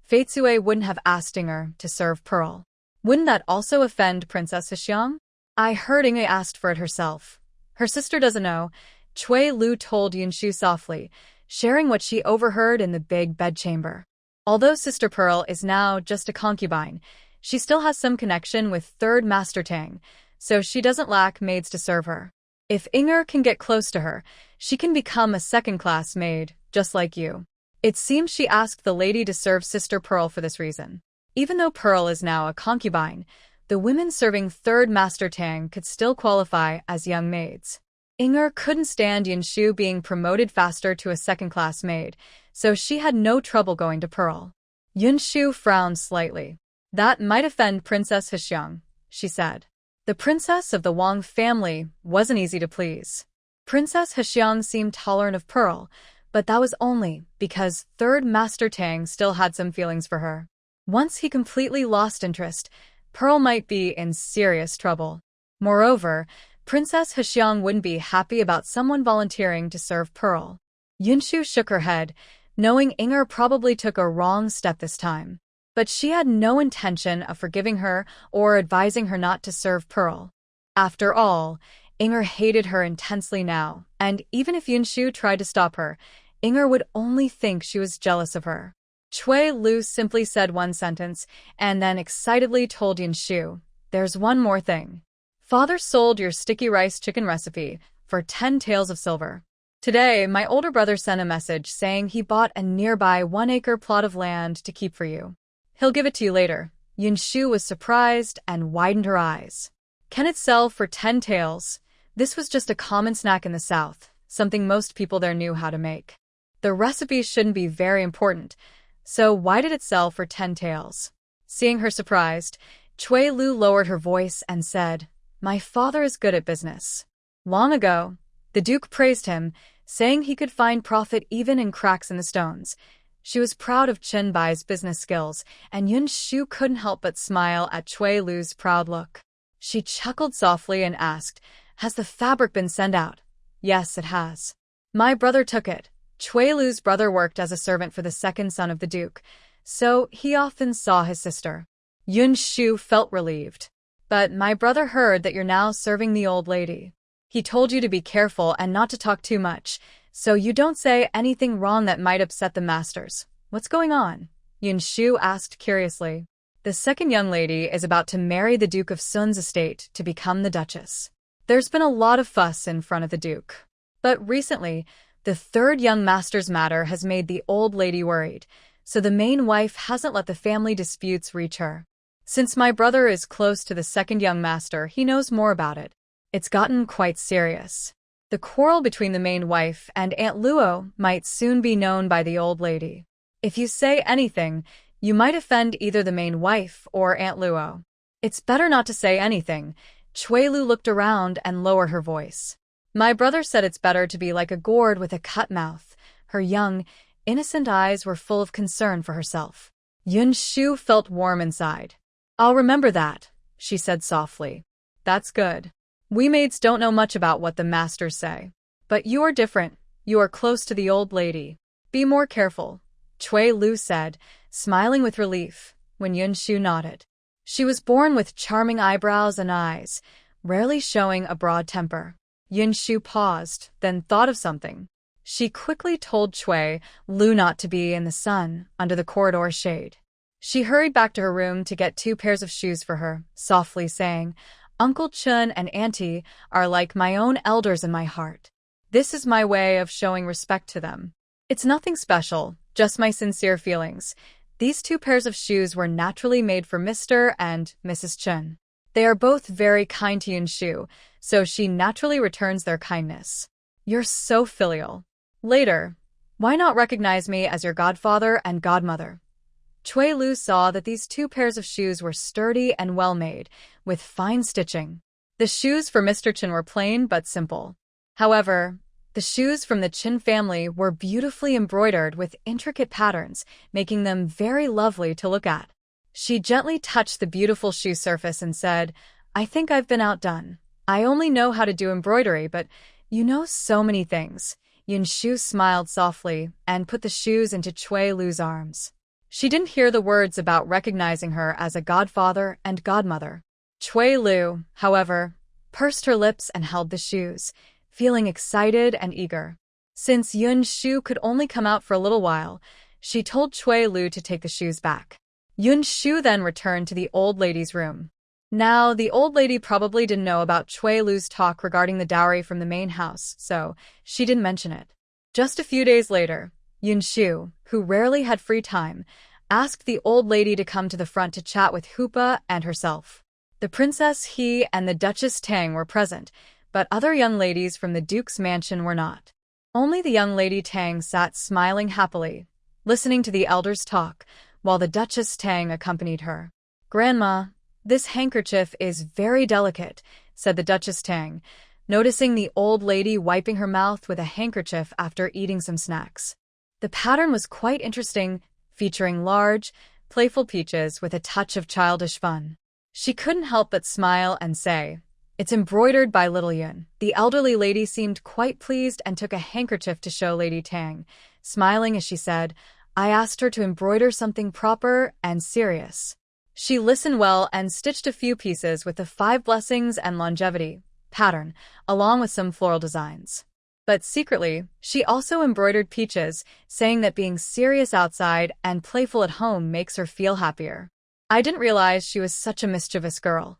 Faitsue wouldn't have asked Inger to serve Pearl. Wouldn't that also offend Princess Hexiang? I heard Inger asked for it herself. Her sister doesn't know, Cui Lu told Yinshu softly, sharing what she overheard in the big bedchamber. Although Sister Pearl is now just a concubine, she still has some connection with third Master Tang, so she doesn't lack maids to serve her. If Inger can get close to her, She can become a second-class maid, just like you. It seems she asked the lady to serve Sister Pearl for this reason. Even though Pearl is now a concubine, the women serving third Master Tang could still qualify as young maids. Inger couldn't stand Yinshu being promoted faster to a second-class maid, so she had no trouble going to Pearl. Yinshu frowned slightly. That might offend Princess Hexiang, she said. The princess of the Wang family wasn't easy to please. Princess Hexiang seemed tolerant of Pearl, but that was only because third Master Tang still had some feelings for her. Once he completely lost interest, Pearl might be in serious trouble. Moreover, Princess Hexiang wouldn't be happy about someone volunteering to serve Pearl. Yinshu shook her head, knowing Inger probably took a wrong step this time. But she had no intention of forgiving her or advising her not to serve Pearl. After all, Inger hated her intensely now, and even if Yinshu tried to stop her, Inger would only think she was jealous of her. Cui Lu simply said one sentence, and then excitedly told Yinshu, "There's one more thing. Father sold your sticky rice chicken recipe for 10 taels of silver. Today, my older brother sent a message saying he bought a nearby 1-acre plot of land to keep for you. He'll give it to you later." Yinshu was surprised and widened her eyes. Can it sell for 10 taels? This was just a common snack in the south, something most people there knew how to make. The recipe shouldn't be very important, so why did it sell for 10 taels? Seeing her surprised, Cui Lu lowered her voice and said, "My father is good at business. Long ago, the Duke praised him, saying he could find profit even in cracks in the stones." She was proud of Chen Bai's business skills, and Yinshu couldn't help but smile at Cui Lu's proud look. She chuckled softly and asked, "Has the fabric been sent out?" "Yes, it has. My brother took it." Cui Lu's brother worked as a servant for the second son of the Duke, so he often saw his sister. Yinshu felt relieved. "But my brother heard that you're now serving the old lady. He told you to be careful and not to talk too much, so you don't say anything wrong that might upset the masters. What's going on?" Yinshu asked curiously. "The second young lady is about to marry the Duke of Sun's estate to become the Duchess. There's been a lot of fuss in front of the Duke. But recently, the third young master's matter has made the old lady worried, so the main wife hasn't let the family disputes reach her. Since my brother is close to the second young master, he knows more about it. It's gotten quite serious. The quarrel between the main wife and Aunt Luo might soon be known by the old lady. If you say anything, you might offend either the main wife or Aunt Luo. It's better not to say anything." Cui Lu looked around and lowered her voice. "My brother said it's better to be like a gourd with a cut mouth." Her young, innocent eyes were full of concern for herself. Yinshu felt warm inside. "I'll remember that," she said softly. "That's good. We maids don't know much about what the masters say. But you are different. You are close to the old lady. Be more careful," Cui Lu said, smiling with relief, when Yinshu nodded. She was born with charming eyebrows and eyes, rarely showing a broad temper. Yinshu paused, then thought of something. She quickly told Cui Lu not to be in the sun under the corridor shade. She hurried back to her room to get 2 pairs of shoes for her, softly saying, "Uncle Chun and Auntie are like my own elders in my heart. This is my way of showing respect to them. It's nothing special, just my sincere feelings." These 2 pairs of shoes were naturally made for Mr. and Mrs. Chun. They are both very kind to Yinshu, so she naturally returns their kindness. "You're so filial. Later, why not recognize me as your godfather and godmother?" Cui Lu saw that these 2 pairs of shoes were sturdy and well-made, with fine stitching. The shoes for Mr. Chin were plain but simple. However, the shoes from the Chin family were beautifully embroidered with intricate patterns, making them very lovely to look at. She gently touched the beautiful shoe surface and said, "I think I've been outdone. I only know how to do embroidery, but you know so many things." Yinshu smiled softly and put the shoes into Cui Lu's arms. She didn't hear the words about recognizing her as a godfather and godmother. Cui Lu, however, pursed her lips and held the shoes, feeling excited and eager. Since Yinshu could only come out for a little while, she told Cui Lu to take the shoes back. Yinshu then returned to the old lady's room. Now, the old lady probably didn't know about Chui Lu's talk regarding the dowry from the main house, so she didn't mention it. Just a few days later, Yinshu, who rarely had free time, asked the old lady to come to the front to chat with Hoopa and herself. The Princess He and the Duchess Tang were present, but other young ladies from the Duke's mansion were not. Only the young lady Tang sat smiling happily, listening to the elders talk, while the Duchess Tang accompanied her. "Grandma, this handkerchief is very delicate," said the Duchess Tang, noticing the old lady wiping her mouth with a handkerchief after eating some snacks. The pattern was quite interesting, featuring large, playful peaches with a touch of childish fun. She couldn't help but smile and say, "It's embroidered by little Yun." The elderly lady seemed quite pleased and took a handkerchief to show Lady Tang, smiling as she said, "I asked her to embroider something proper and serious." She listened well and stitched a few pieces with the 5 blessings and longevity pattern, along with some floral designs. But secretly, she also embroidered peaches, saying that being serious outside and playful at home makes her feel happier. "I didn't realize she was such a mischievous girl."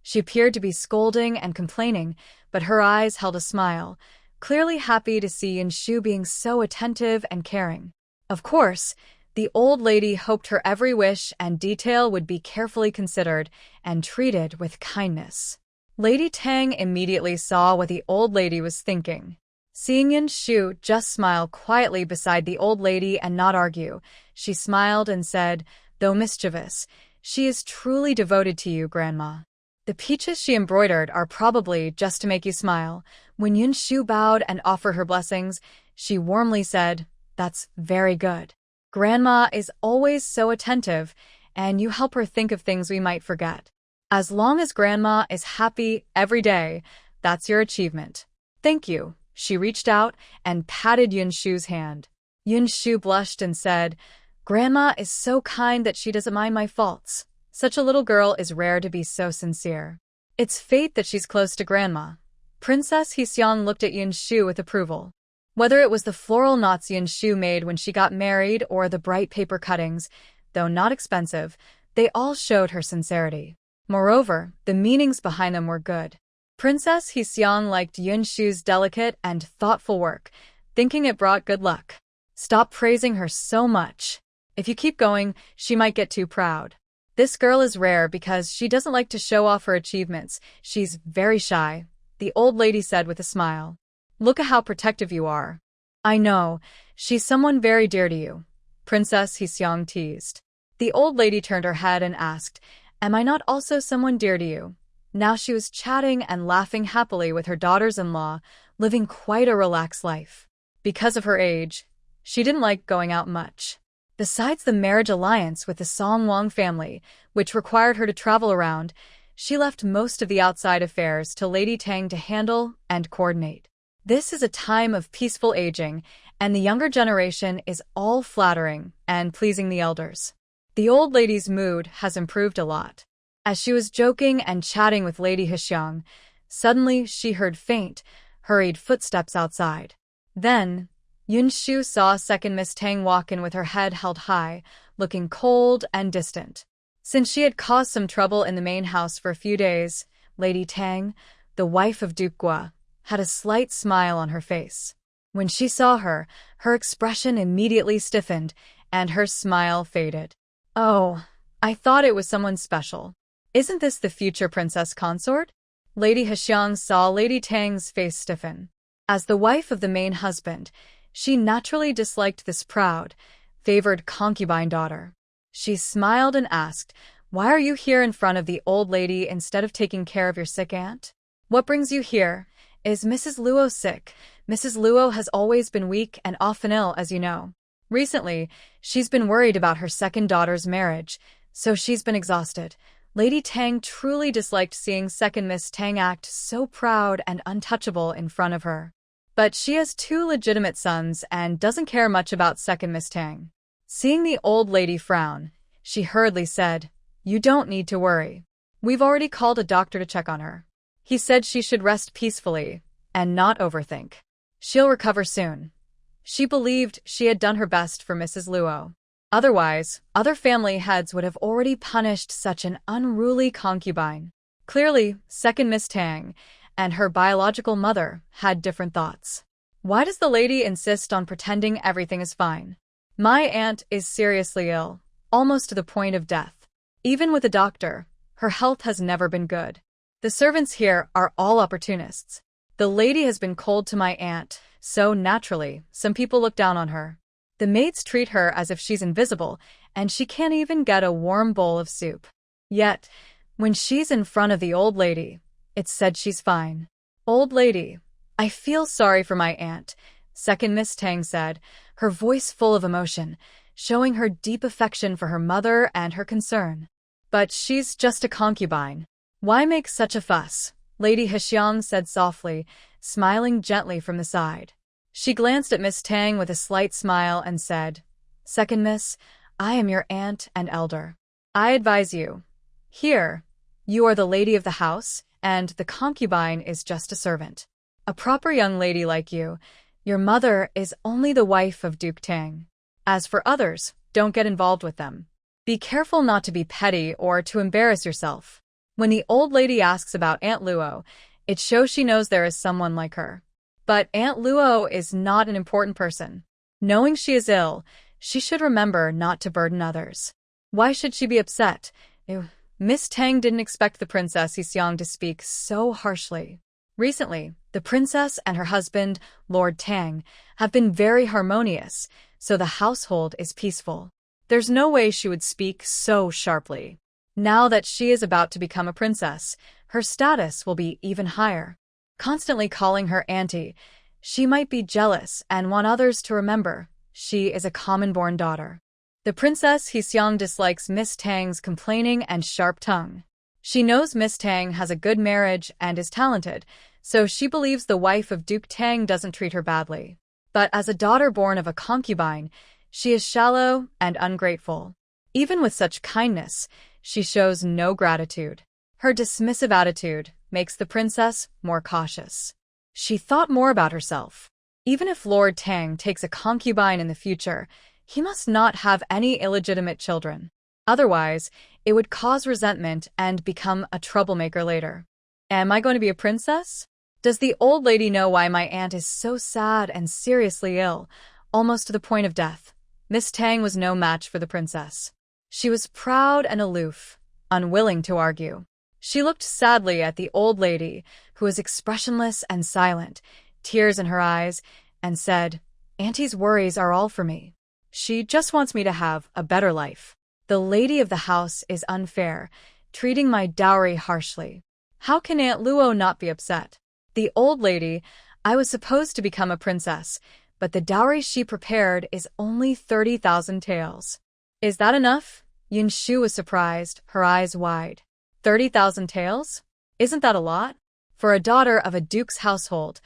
She appeared to be scolding and complaining, but her eyes held a smile, clearly happy to see Yinshu being so attentive and caring. Of course, the old lady hoped her every wish and detail would be carefully considered and treated with kindness. Lady Tang immediately saw what the old lady was thinking. Seeing Yinshu just smile quietly beside the old lady and not argue, she smiled and said, "Though mischievous, she is truly devoted to you, Grandma." The peaches she embroidered are probably just to make you smile. When Yinshu bowed and offered her blessings, she warmly said, "That's very good. Grandma is always so attentive, and you help her think of things we might forget. As long as Grandma is happy every day, that's your achievement. Thank you." She reached out and patted Yinshu's hand. Yinshu blushed and said, "Grandma is so kind that she doesn't mind my faults. Such a little girl is rare to be so sincere. It's fate that she's close to Grandma." Princess Hexiang looked at Yinshu with approval. Whether it was the floral knots Yinshu made when she got married or the bright paper cuttings, though not expensive, they all showed her sincerity. Moreover, the meanings behind them were good. Princess Hexiang liked Yinshu's delicate and thoughtful work, thinking it brought good luck. "Stop praising her so much. If you keep going, she might get too proud. This girl is rare because she doesn't like to show off her achievements. She's very shy," the old lady said with a smile. "Look at how protective you are." "I know, she's someone very dear to you," Princess Hexiang teased. The old lady turned her head and asked, "Am I not also someone dear to you?" Now she was chatting and laughing happily with her daughters-in-law, living quite a relaxed life. Because of her age, she didn't like going out much. Besides the marriage alliance with the Song Wang family, which required her to travel around, she left most of the outside affairs to Lady Tang to handle and coordinate. This is a time of peaceful aging, and the younger generation is all flattering and pleasing the elders. The old lady's mood has improved a lot. As she was joking and chatting with Lady Hexiang, suddenly she heard faint, hurried footsteps outside. Then, Yinshu saw second Miss Tang walk in with her head held high, looking cold and distant. Since she had caused some trouble in the main house for a few days, Lady Tang, the wife of Duke Gua, had a slight smile on her face. When she saw her, her expression immediately stiffened, and her smile faded. "Oh, I thought it was someone special. Isn't this the future princess consort?" Lady Hexiang saw Lady Tang's face stiffen. As the wife of the main husband, she naturally disliked this proud, favored concubine daughter. She smiled and asked, "Why are you here in front of the old lady instead of taking care of your sick aunt? What brings you here? Is Mrs. Luo sick?" Mrs. Luo has always been weak and often ill, as you know. Recently, she's been worried about her second daughter's marriage, so she's been exhausted. Lady Tang truly disliked seeing second Miss Tang act so proud and untouchable in front of her. But she has 2 legitimate sons and doesn't care much about second Miss Tang. Seeing the old lady frown, she hurriedly said, "You don't need to worry. We've already called a doctor to check on her. He said she should rest peacefully and not overthink. She'll recover soon." She believed she had done her best for Mrs. Luo. Otherwise, other family heads would have already punished such an unruly concubine. Clearly, second Miss Tang and her biological mother had different thoughts. Why does the lady insist on pretending everything is fine? My aunt is seriously ill, almost to the point of death. Even with a doctor, her health has never been good. The servants here are all opportunists. The lady has been cold to my aunt, so naturally, some people look down on her. The maids treat her as if she's invisible, and she can't even get a warm bowl of soup. Yet, when she's in front of the old lady, it's said she's fine. Old lady, I feel sorry for my aunt, second Miss Tang said, her voice full of emotion, showing her deep affection for her mother and her concern. But she's just a concubine. Why make such a fuss? Lady Hexiang said softly, smiling gently from the side. She glanced at Miss Tang with a slight smile and said, Second Miss, I am your aunt and elder. I advise you. Here, you are the lady of the house, and the concubine is just a servant. A proper young lady like you, your mother is only the wife of Duke Tang. As for others, don't get involved with them. Be careful not to be petty or to embarrass yourself. When the old lady asks about Aunt Luo, it shows she knows there is someone like her. But Aunt Luo is not an important person. Knowing she is ill, she should remember not to burden others. Why should she be upset? Miss Tang didn't expect the Princess Hexiang to speak so harshly. Recently, the princess and her husband, Lord Tang, have been very harmonious, so the household is peaceful. There's no way she would speak so sharply. Now that she is about to become a princess, her status will be even higher. Constantly calling her auntie, she might be jealous and want others to remember she is a common-born daughter. The Princess Hexiang dislikes Miss Tang's complaining and sharp tongue. She knows Miss Tang has a good marriage and is talented, so she believes the wife of Duke Tang doesn't treat her badly. But as a daughter born of a concubine, she is shallow and ungrateful. Even with such kindness, she shows no gratitude. Her dismissive attitude makes the princess more cautious. She thought more about herself. Even if Lord Tang takes a concubine in the future, he must not have any illegitimate children. Otherwise, it would cause resentment and become a troublemaker later. Am I going to be a princess? Does the old lady know why my aunt is so sad and seriously ill, almost to the point of death? Miss Tang was no match for the princess. She was proud and aloof, unwilling to argue. She looked sadly at the old lady, who was expressionless and silent, tears in her eyes, and said, Auntie's worries are all for me. She just wants me to have a better life. The lady of the house is unfair, treating my dowry harshly. How can Aunt Luo not be upset? The old lady, I was supposed to become a princess, but the dowry she prepared is only 30,000 taels. Is that enough? Yinshu was surprised, her eyes wide. 30,000 taels? Isn't that a lot? For a daughter of a duke's household,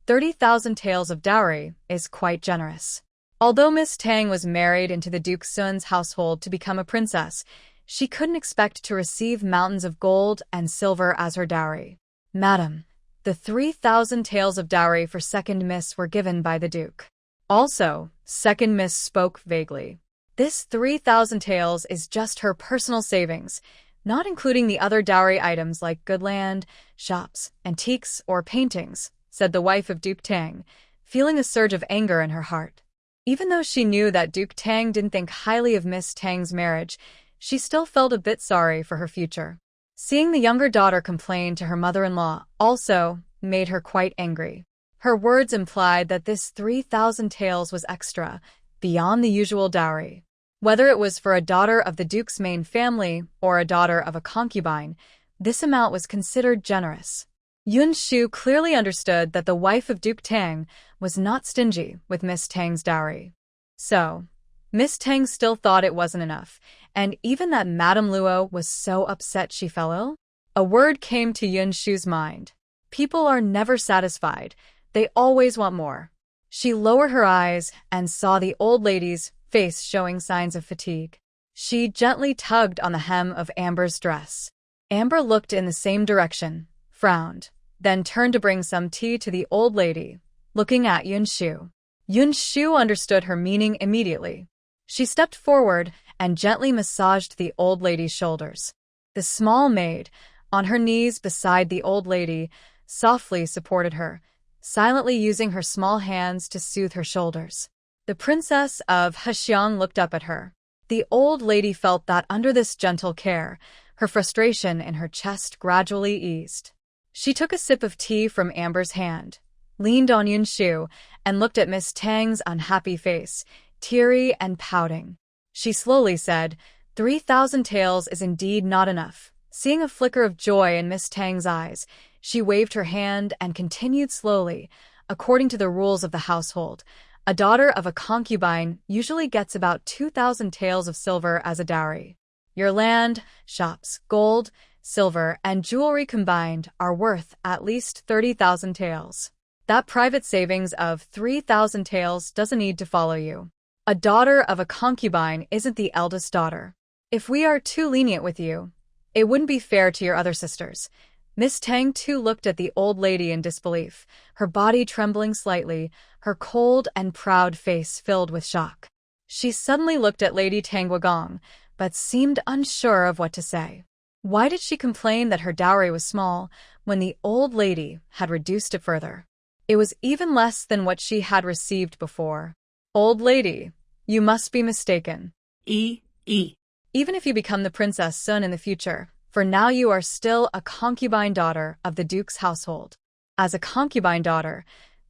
30,000 taels of dowry is quite generous. Although Miss Tang was married into the Duke Sun's household to become a princess, she couldn't expect to receive mountains of gold and silver as her dowry. Madam, the 3,000 taels of dowry for second Miss were given by the Duke. Also, second Miss spoke vaguely. This 3,000 taels is just her personal savings, not including the other dowry items like good land, shops, antiques, or paintings, said the wife of Duke Tang, feeling a surge of anger in her heart. Even though she knew that Duke Tang didn't think highly of Miss Tang's marriage, she still felt a bit sorry for her future. Seeing the younger daughter complain to her mother-in-law also made her quite angry. Her words implied that this 3,000 taels was extra, beyond the usual dowry. Whether it was for a daughter of the Duke's main family or a daughter of a concubine, this amount was considered generous. Yinshu clearly understood that the wife of Duke Tang was not stingy with Miss Tang's dowry. So, Miss Tang still thought it wasn't enough, and even that Madame Luo was so upset she fell ill? A word came to Yinshu's mind. People are never satisfied. They always want more. She lowered her eyes and saw the old lady's face showing signs of fatigue. She gently tugged on the hem of Amber's dress. Amber looked in the same direction, frowned, then turned to bring some tea to the old lady, looking at Yinshu. Yinshu understood her meaning immediately. She stepped forward and gently massaged the old lady's shoulders. The small maid, on her knees beside the old lady, softly supported her, silently using her small hands to soothe her shoulders. The princess of Hexiang looked up at her. The old lady felt that under this gentle care, her frustration in her chest gradually eased. She took a sip of tea from Amber's hand, leaned on Yinshu, and looked at Miss Tang's unhappy face, teary and pouting. She slowly said, 3,000 taels is indeed not enough. Seeing a flicker of joy in Miss Tang's eyes, she waved her hand and continued slowly. According to the rules of the household, a daughter of a concubine usually gets about 2,000 taels of silver as a dowry. Your land, shops, gold, silver, and jewelry combined are worth at least 30,000 taels. That private savings of 3,000 taels doesn't need to follow you. A daughter of a concubine isn't the eldest daughter. If we are too lenient with you, it wouldn't be fair to your other sisters. Miss Tang too looked at the old lady in disbelief, her body trembling slightly, her cold and proud face filled with shock. She suddenly looked at Lady Tangwagong, but seemed unsure of what to say. Why did she complain that her dowry was small, when the old lady had reduced it further? It was even less than what she had received before. Old lady, you must be mistaken. Even if you become the Princess Sun in the future, for now you are still a concubine daughter of the Duke's household. As a concubine daughter,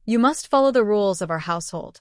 you must follow the rules of our household.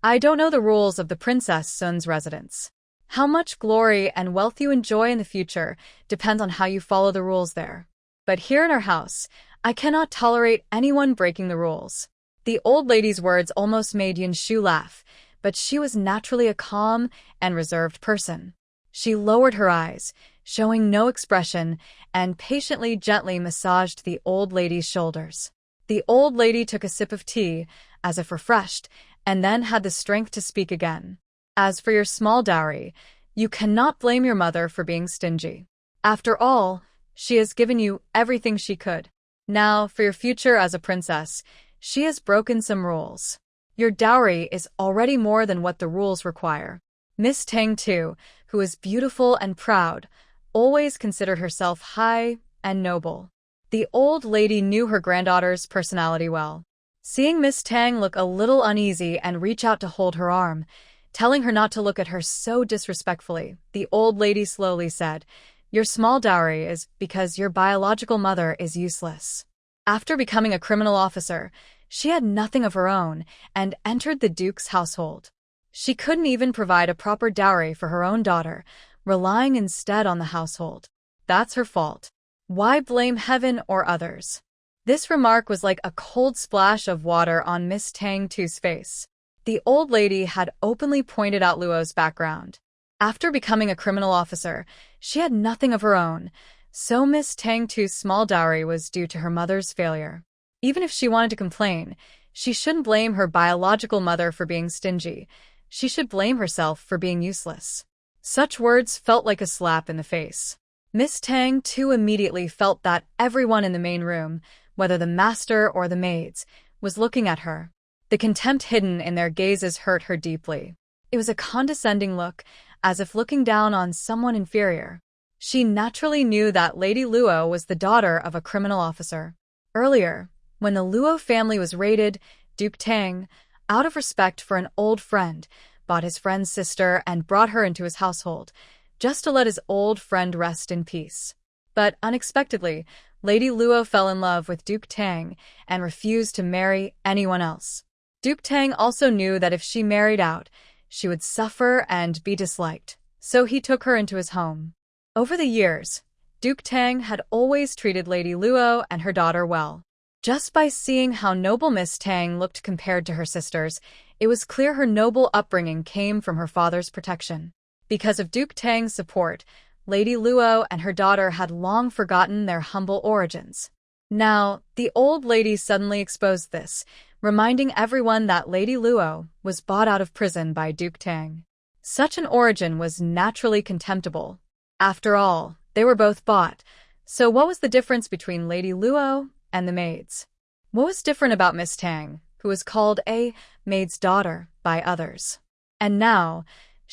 I don't know the rules of the Princess Sun's residence. How much glory and wealth you enjoy in the future depends on how you follow the rules there. But here in our house, I cannot tolerate anyone breaking the rules. The old lady's words almost made Yinshu laugh, but she was naturally a calm and reserved person. She lowered her eyes, showing no expression, and patiently gently massaged the old lady's shoulders. The old lady took a sip of tea, as if refreshed, and then had the strength to speak again. As for your small dowry, you cannot blame your mother for being stingy. After all, she has given you everything she could. Now, for your future as a princess, she has broken some rules. Your dowry is already more than what the rules require. Miss Tang, too, who is beautiful and proud, always considered herself high and noble. The old lady knew her granddaughter's personality well. Seeing Miss Tang look a little uneasy and reach out to hold her arm, telling her not to look at her so disrespectfully, the old lady slowly said, your small dowry is because your biological mother is useless. After becoming a criminal officer, she had nothing of her own and entered the Duke's household. She couldn't even provide a proper dowry for her own daughter, relying instead on the household. That's her fault. Why blame heaven or others? This remark was like a cold splash of water on Miss Tang Tu's face. The old lady had openly pointed out Luo's background. After becoming a criminal officer, she had nothing of her own, so Miss Tang Tu's small dowry was due to her mother's failure. Even if she wanted to complain, she shouldn't blame her biological mother for being stingy. She should blame herself for being useless. Such words felt like a slap in the face. Miss Tang too immediately felt that everyone in the main room, whether the master or the maids, was looking at her. The contempt hidden in their gazes hurt her deeply. It was a condescending look, as if looking down on someone inferior. She naturally knew that Lady Luo was the daughter of a criminal officer. Earlier, when the Luo family was raided, Duke Tang, out of respect for an old friend, bought his friend's sister and brought her into his household, just to let his old friend rest in peace. But unexpectedly, Lady Luo fell in love with Duke Tang and refused to marry anyone else. Duke Tang also knew that if she married out, she would suffer and be disliked, so he took her into his home. Over the years, Duke Tang had always treated Lady Luo and her daughter well. Just by seeing how noble Miss Tang looked compared to her sisters, it was clear her noble upbringing came from her father's protection. Because of Duke Tang's support, Lady Luo and her daughter had long forgotten their humble origins. Now, the old lady suddenly exposed this, reminding everyone that Lady Luo was bought out of prison by Duke Tang. Such an origin was naturally contemptible. After all, they were both bought, so what was the difference between Lady Luo and the maids? What was different about Miss Tang, who was called a maid's daughter by others? And now,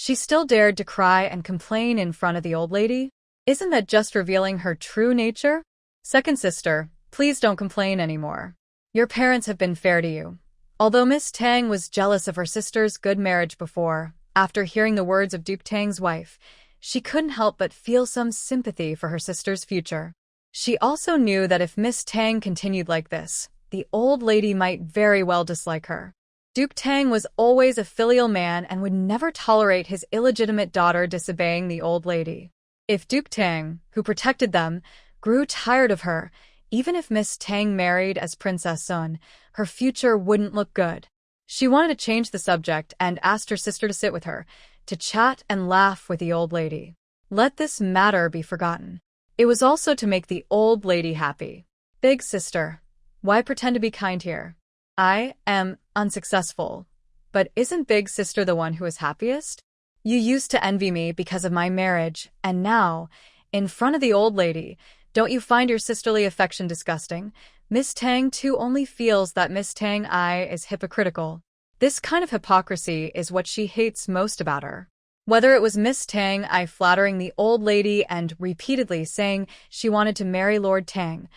She still dared to cry and complain in front of the old lady? Isn't that just revealing her true nature? Second sister, please don't complain anymore. Your parents have been fair to you. Although Miss Tang was jealous of her sister's good marriage before, after hearing the words of Duke Tang's wife, she couldn't help but feel some sympathy for her sister's future. She also knew that if Miss Tang continued like this, the old lady might very well dislike her. Duke Tang was always a filial man and would never tolerate his illegitimate daughter disobeying the old lady. If Duke Tang, who protected them, grew tired of her, even if Miss Tang married as Princess Sun, her future wouldn't look good. She wanted to change the subject and asked her sister to sit with her, to chat and laugh with the old lady. Let this matter be forgotten. It was also to make the old lady happy. Big sister, why pretend to be kind here? I am unsuccessful. But isn't Big Sister the one who is happiest? You used to envy me because of my marriage, and now, in front of the old lady, don't you find your sisterly affection disgusting? Miss Tang too only feels that Miss Tang I is hypocritical. This kind of hypocrisy is what she hates most about her. Whether it was Miss Tang I flattering the old lady and repeatedly saying she wanted to marry Lord Tang,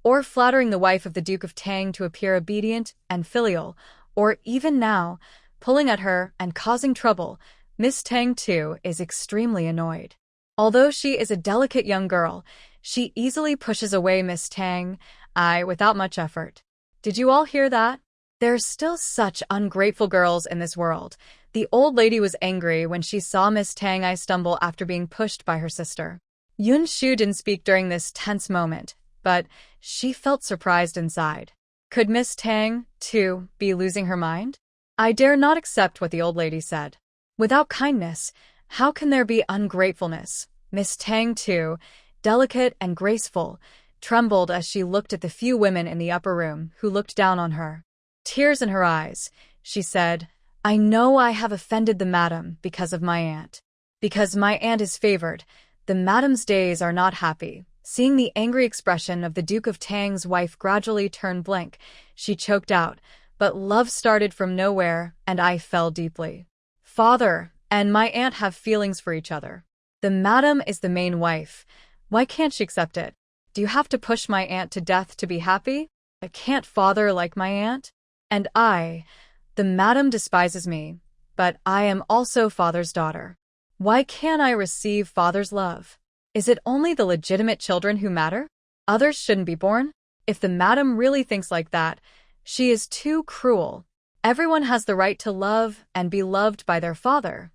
or flattering the wife of the Duke of Tang to appear obedient and filial, or even now, pulling at her and causing trouble, Miss Tang too is extremely annoyed. Although she is a delicate young girl, she easily pushes away Miss Tang I without much effort. Did you all hear that? There's still such ungrateful girls in this world. The old lady was angry when she saw Miss Tang I stumble after being pushed by her sister. Yinshu didn't speak during this tense moment, but she felt surprised inside. Could Miss Tang, too, be losing her mind? I dare not accept what the old lady said. Without kindness, how can there be ungratefulness? Miss Tang, too, delicate and graceful, trembled as she looked at the few women in the upper room who looked down on her. Tears in her eyes, she said, I know I have offended the madam because of my aunt. Because my aunt is favored, the madam's days are not happy. Seeing the angry expression of the Duke of Tang's wife gradually turn blank, she choked out, but love started from nowhere, and I fell deeply. Father and my aunt have feelings for each other. The madam is the main wife. Why can't she accept it? Do you have to push my aunt to death to be happy? I can't father like my aunt. And the madam despises me, but I am also father's daughter. Why can't I receive father's love? Is it only the legitimate children who matter? Others shouldn't be born? If the madam really thinks like that, she is too cruel. Everyone has the right to love and be loved by their father.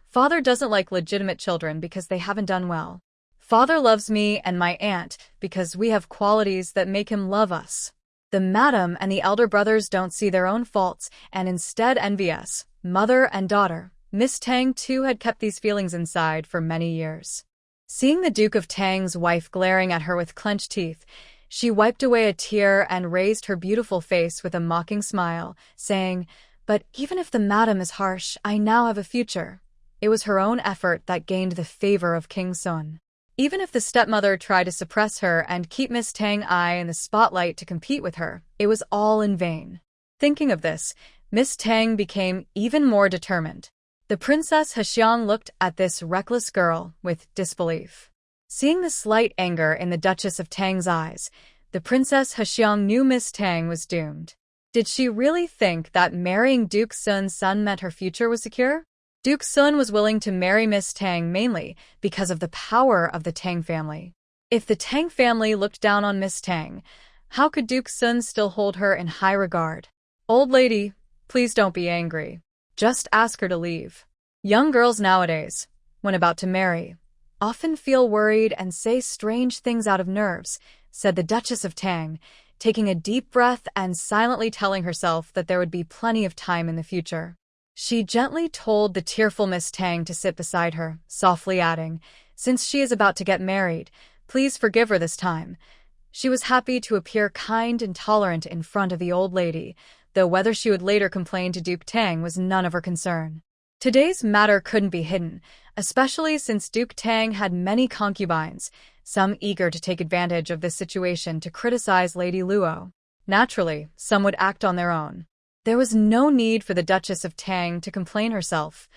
Father doesn't like legitimate children because they haven't done well. Father loves me and my aunt because we have qualities that make him love us. The madam and the elder brothers don't see their own faults and instead envy us, mother and daughter. Miss Tang too had kept these feelings inside for many years. Seeing the Duke of Tang's wife glaring at her with clenched teeth, she wiped away a tear and raised her beautiful face with a mocking smile, saying, But even if the madam is harsh, I now have a future. It was her own effort that gained the favor of King Sun. Even if the stepmother tried to suppress her and keep Miss Tang I in the spotlight to compete with her, it was all in vain. Thinking of this, Miss Tang became even more determined. The Princess Hexiang looked at this reckless girl with disbelief. Seeing the slight anger in the Duchess of Tang's eyes, the Princess Hexiang knew Miss Tang was doomed. Did she really think that marrying Duke Sun's son meant her future was secure? Duke Sun was willing to marry Miss Tang mainly because of the power of the Tang family. If the Tang family looked down on Miss Tang, how could Duke Sun still hold her in high regard? Old lady, please don't be angry. Just ask her to leave. Young girls nowadays, when about to marry, often feel worried and say strange things out of nerves, said the Duchess of Tang, taking a deep breath and silently telling herself that there would be plenty of time in the future. She gently told the tearful Miss Tang to sit beside her, softly adding, Since she is about to get married, please forgive her this time. She was happy to appear kind and tolerant in front of the old lady, though whether she would later complain to Duke Tang was none of her concern. Today's matter couldn't be hidden, especially since Duke Tang had many concubines, some eager to take advantage of this situation to criticize Lady Luo. Naturally, some would act on their own. There was no need for the Duchess of Tang to complain herself.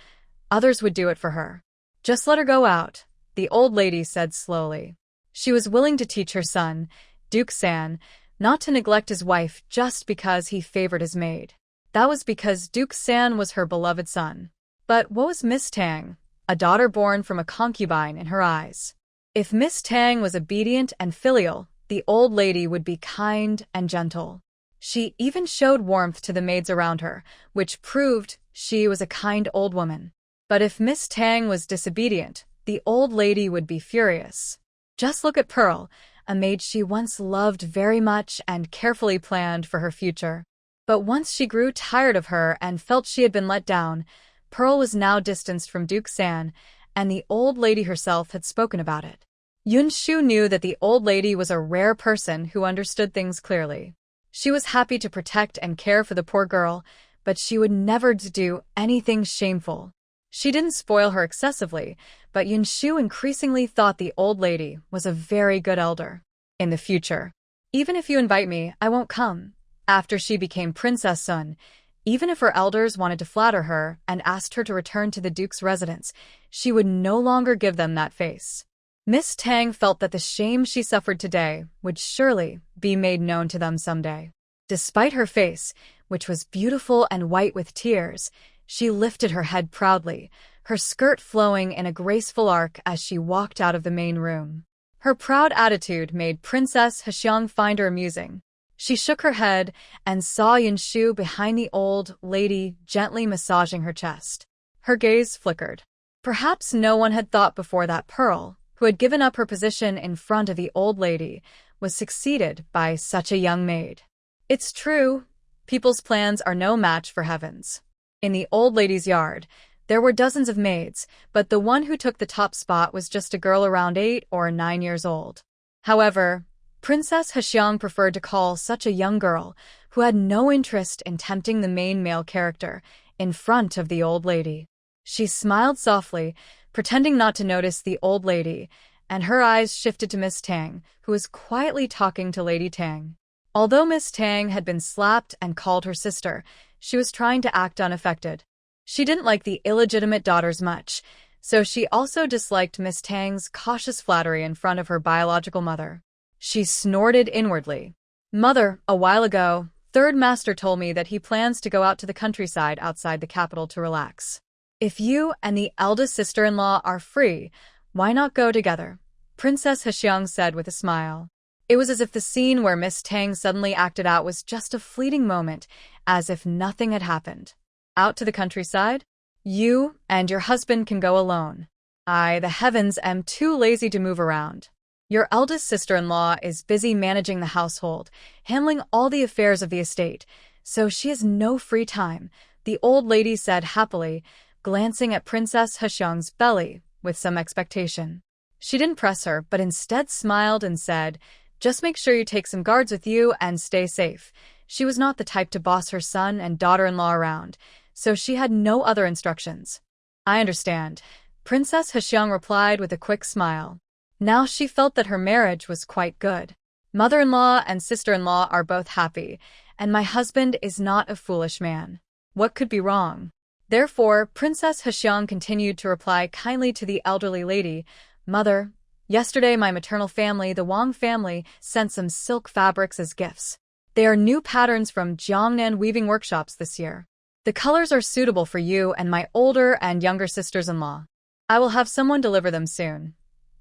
others would do it for her. Just let her go out, the old lady said slowly. She was willing to teach her son, Duke San, not to neglect his wife just because he favored his maid. That was because Duke San was her beloved son. But what was Miss Tang, a daughter born from a concubine, in her eyes? If Miss Tang was obedient and filial, the old lady would be kind and gentle. She even showed warmth to the maids around her, which proved she was a kind old woman. But if Miss Tang was disobedient, the old lady would be furious. Just look at Pearl, a maid she once loved very much and carefully planned for her future. But once she grew tired of her and felt she had been let down, Pearl was now distanced from Duke San, and the old lady herself had spoken about it. Yinshu knew that the old lady was a rare person who understood things clearly. She was happy to protect and care for the poor girl, but she would never do anything shameful. She didn't spoil her excessively, but Yinshu increasingly thought the old lady was a very good elder. In the future, even if you invite me, I won't come. After she became Princess Sun, even if her elders wanted to flatter her and asked her to return to the Duke's residence, she would no longer give them that face. Miss Tang felt that the shame she suffered today would surely be made known to them someday. Despite her face, which was beautiful and white with tears, she lifted her head proudly, her skirt flowing in a graceful arc as she walked out of the main room. Her proud attitude made Princess Hexiang find her amusing. She shook her head and saw Yinshu behind the old lady gently massaging her chest. Her gaze flickered. Perhaps no one had thought before that Pearl, who had given up her position in front of the old lady, was succeeded by such a young maid. It's true, people's plans are no match for heaven's. In the old lady's yard, there were dozens of maids, but the one who took the top spot was just a girl around 8 or 9 years old. However, Princess Hexiang preferred to call such a young girl, who had no interest in tempting the main male character, in front of the old lady. She smiled softly, pretending not to notice the old lady, and her eyes shifted to Miss Tang, who was quietly talking to Lady Tang. Although Miss Tang had been slapped and called her sister, she was trying to act unaffected. She didn't like the illegitimate daughters much, so she also disliked Miss Tang's cautious flattery in front of her biological mother. She snorted inwardly. Mother, a while ago, Third Master told me that he plans to go out to the countryside outside the capital to relax. If you and the eldest sister-in-law are free, why not go together? Princess Hexiang said with a smile. It was as if the scene where Miss Tang suddenly acted out was just a fleeting moment, as if nothing had happened. Out to the countryside? You and your husband can go alone. I, the heavens, am too lazy to move around. Your eldest sister-in-law is busy managing the household, handling all the affairs of the estate, so she has no free time, the old lady said happily, glancing at Princess Hexiang's belly with some expectation. She didn't press her, but instead smiled and said, just make sure you take some guards with you and stay safe. She was not the type to boss her son and daughter-in-law around, so she had no other instructions. I understand, Princess Hexiang replied with a quick smile. Now she felt that her marriage was quite good. Mother-in-law and sister-in-law are both happy, and my husband is not a foolish man. What could be wrong? Therefore, Princess Hexiang continued to reply kindly to the elderly lady, Mother, yesterday my maternal family, the Wang family, sent some silk fabrics as gifts. They are new patterns from Jiangnan weaving workshops this year. The colors are suitable for you and my older and younger sisters-in-law. I will have someone deliver them soon.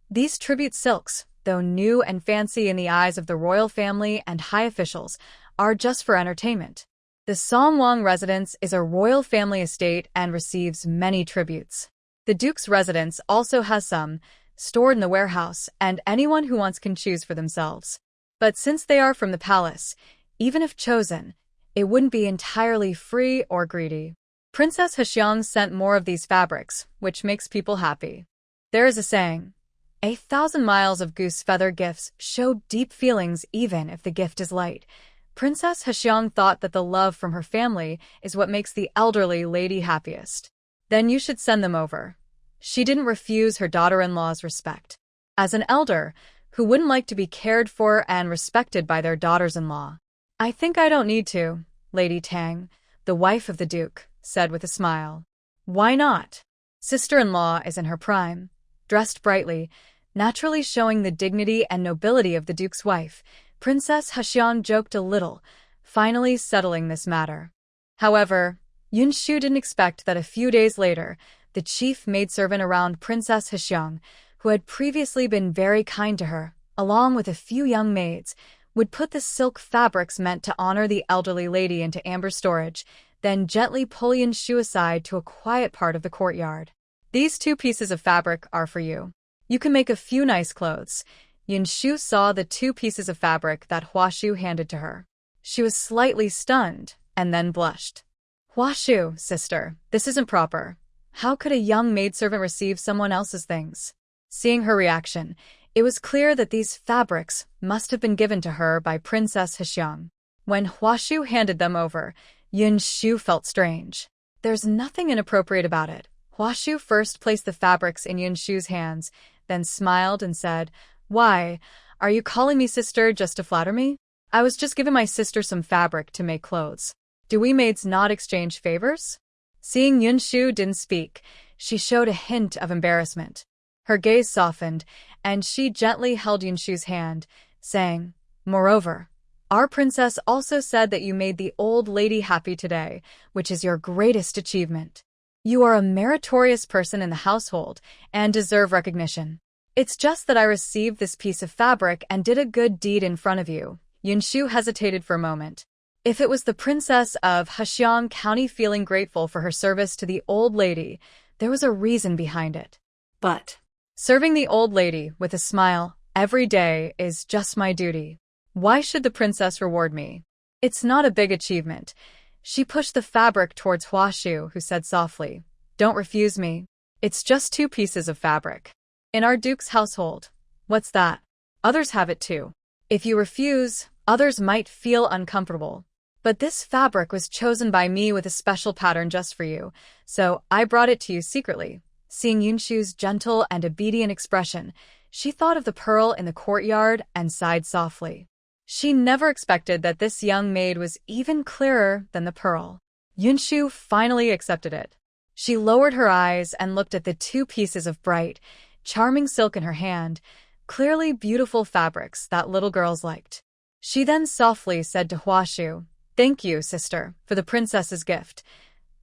These tribute silks, though new and fancy in the eyes of the royal family and high officials, are just for entertainment. The Songwang residence is a royal family estate and receives many tributes. The Duke's residence also has some, stored in the warehouse, and anyone who wants can choose for themselves. But since they are from the palace, even if chosen, it wouldn't be entirely free or greedy. Princess Hexiang sent more of these fabrics, which makes people happy. There is a saying, 1,000 miles of goose feather gifts show deep feelings even if the gift is light. Princess Hexiang thought that the love from her family is what makes the elderly lady happiest. Then you should send them over. She didn't refuse her daughter-in-law's respect. As an elder, who wouldn't like to be cared for and respected by their daughters-in-law? I think I don't need to, Lady Tang, the wife of the Duke, said with a smile. Why not? sister-in-law is in her prime, dressed brightly, naturally showing the dignity and nobility of the duke's wife. Princess Hexiang joked a little, finally settling this matter. However, Yinshu didn't expect that a few days later, the chief maidservant around Princess Hexiang, who had previously been very kind to her, along with a few young maids, would put the silk fabrics meant to honor the elderly lady into amber storage, then gently pull Yinshu aside to a quiet part of the courtyard. These 2 pieces of fabric are for you. You can make a few nice clothes. Yinshu saw the 2 pieces of fabric that Huashu handed to her. She was slightly stunned, and then blushed. Huashu, sister, this isn't proper. How could a young maidservant receive someone else's things? Seeing her reaction, it was clear that these fabrics must have been given to her by Princess Hexiang. When Huashu handed them over, Yinshu felt strange. There's nothing inappropriate about it. Huashu first placed the fabrics in Yinshu's hands, then smiled and said, "Why, are you calling me sister just to flatter me? I was just giving my sister some fabric to make clothes. Do we maids not exchange favors?" Seeing Yinshu didn't speak, she showed a hint of embarrassment. Her gaze softened, and she gently held Yinshu's hand, saying, "Moreover, our princess also said that you made the old lady happy today, which is your greatest achievement. You are a meritorious person in the household and deserve recognition. It's just that I received this piece of fabric and did a good deed in front of you." Yinshu hesitated for a moment. If it was the princess of Hexiang County feeling grateful for her service to the old lady, there was a reason behind it. But serving the old lady with a smile every day is just my duty. Why should the princess reward me? It's not a big achievement. She pushed the fabric towards Huashu, who said softly, "Don't refuse me. It's just 2 pieces of fabric. In our duke's household. What's that? Others have it too. If you refuse, others might feel uncomfortable. But this fabric was chosen by me with a special pattern just for you, so I brought it to you secretly." Seeing Yinshu's gentle and obedient expression, she thought of the pearl in the courtyard and sighed softly. She never expected that this young maid was even clearer than the pearl. Yinshu finally accepted it. She lowered her eyes and looked at the 2 pieces of bright, charming silk in her hand, clearly beautiful fabrics that little girls liked. She then softly said to Huashu, "Thank you, sister, for the princess's gift."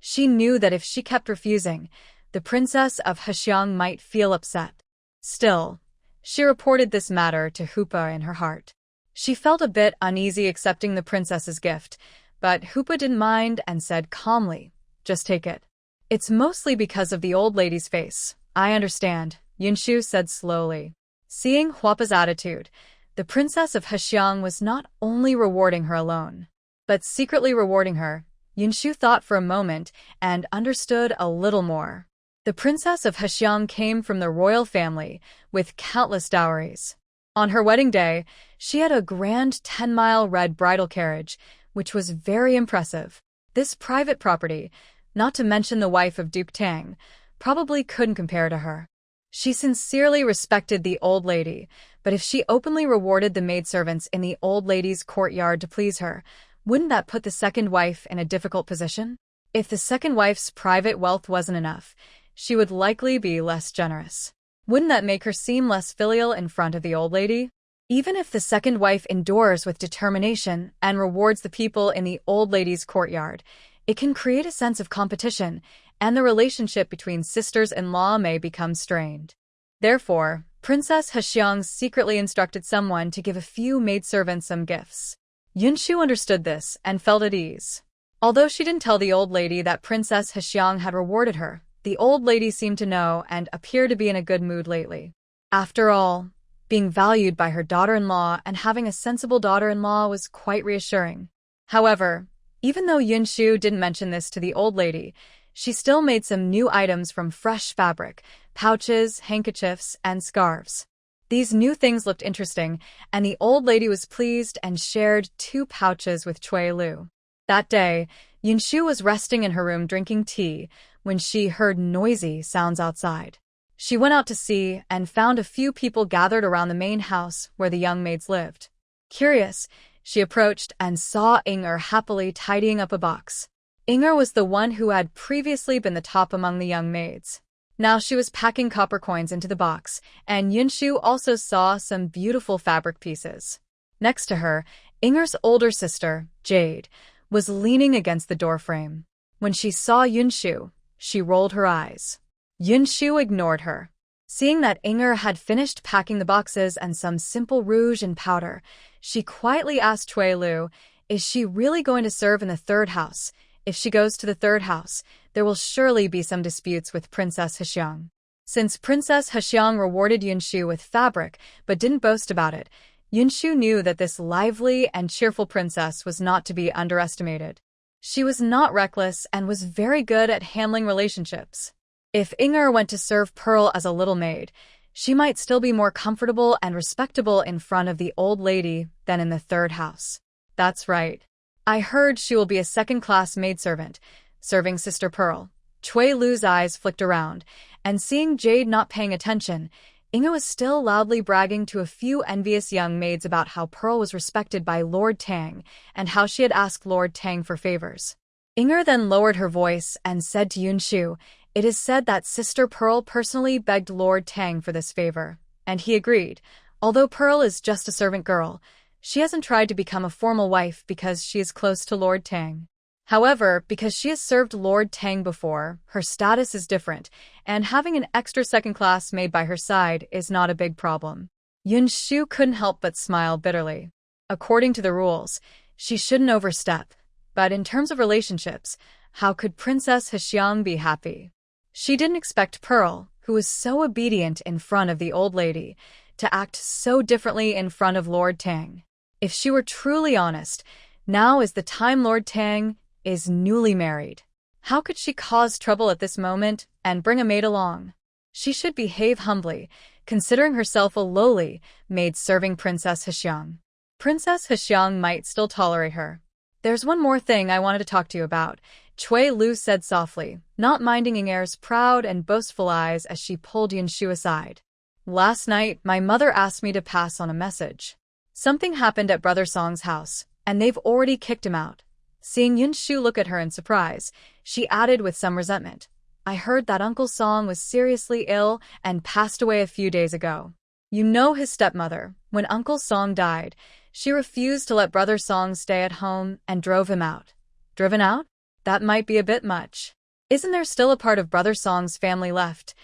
She knew that if she kept refusing, the princess of Hexiang might feel upset. Still, she reported this matter to Hupa in her heart. She felt a bit uneasy accepting the princess's gift, but Hupa didn't mind and said calmly, "Just take it." "It's mostly because of the old lady's face. I understand," Yinshu said slowly. Seeing Hupa's attitude, the princess of Hexiang was not only rewarding her alone, but secretly rewarding her. Yinshu thought for a moment and understood a little more. The princess of Hexiang came from the royal family with countless dowries. On her wedding day, she had a grand 10-mile red bridal carriage, which was very impressive. This private property, not to mention the wife of Duke Tang, probably couldn't compare to her. She sincerely respected the old lady, but if she openly rewarded the maidservants in the old lady's courtyard to please her, wouldn't that put the second wife in a difficult position? If the second wife's private wealth wasn't enough, she would likely be less generous. Wouldn't that make her seem less filial in front of the old lady? Even if the second wife endures with determination and rewards the people in the old lady's courtyard, it can create a sense of competition, and the relationship between sisters-in-law may become strained. Therefore, Princess Hexiang secretly instructed someone to give a few maidservants some gifts. Yinshu understood this and felt at ease. Although she didn't tell the old lady that Princess Hexiang had rewarded her, the old lady seemed to know and appeared to be in a good mood lately. After all, being valued by her daughter-in-law and having a sensible daughter-in-law was quite reassuring. However, even though Yinshu didn't mention this to the old lady, she still made some new items from fresh fabric, pouches, handkerchiefs, and scarves. These new things looked interesting, and the old lady was pleased and shared 2 pouches with Cui Lu. That day, Yinshu was resting in her room drinking tea when she heard noisy sounds outside. She went out to see and found a few people gathered around the main house where the young maids lived. Curious, she approached and saw Inger happily tidying up a box. Inger was the one who had previously been the top among the young maids. Now she was packing copper coins into the box, and Yinshu also saw some beautiful fabric pieces. Next to her, Inger's older sister, Jade, was leaning against the doorframe. When she saw Yinshu, she rolled her eyes. Yinshu ignored her. Seeing that Inger had finished packing the boxes and some simple rouge and powder, she quietly asked Cui Lu, "Is she really going to serve in the third house? If she goes to the third house, there will surely be some disputes with Princess Hexiang." Since Princess Hexiang rewarded Yinshu with fabric but didn't boast about it, Yinshu knew that this lively and cheerful princess was not to be underestimated. She was not reckless and was very good at handling relationships. If Inger went to serve Pearl as a little maid, she might still be more comfortable and respectable in front of the old lady than in the third house. That's right. I heard she will be a second-class maidservant, serving Sister Pearl. Cui Lu's eyes flicked around, and seeing Jade not paying attention, Inger was still loudly bragging to a few envious young maids about how Pearl was respected by Lord Tang and how she had asked Lord Tang for favors. Inger then lowered her voice and said to Yinshu, "It is said that Sister Pearl personally begged Lord Tang for this favor, and he agreed. Although Pearl is just a servant girl, she hasn't tried to become a formal wife because she is close to Lord Tang. However, because she has served Lord Tang before, her status is different, and having an extra second-class maid by her side is not a big problem." Yinshu couldn't help but smile bitterly. According to the rules, she shouldn't overstep, but in terms of relationships, how could Princess Hexiang be happy? She didn't expect Pearl, who was so obedient in front of the old lady, to act so differently in front of Lord Tang. If she were truly honest, now is the time Lord Tang is newly married. How could she cause trouble at this moment and bring a maid along? She should behave humbly, considering herself a lowly maid serving Princess Hexiang. Princess Hexiang might still tolerate her. "There's one more thing I wanted to talk to you about," Cui Lu said softly, not minding Inger's proud and boastful eyes as she pulled Yinshu aside. "Last night, my mother asked me to pass on a message. Something happened at Brother Song's house, and they've already kicked him out." Seeing Yinshu look at her in surprise, she added with some resentment, "I heard that Uncle Song was seriously ill and passed away a few days ago. You know his stepmother, when Uncle Song died, she refused to let Brother Song stay at home and drove him out." "Driven out? That might be a bit much. Isn't there still a part of Brother Song's family left?"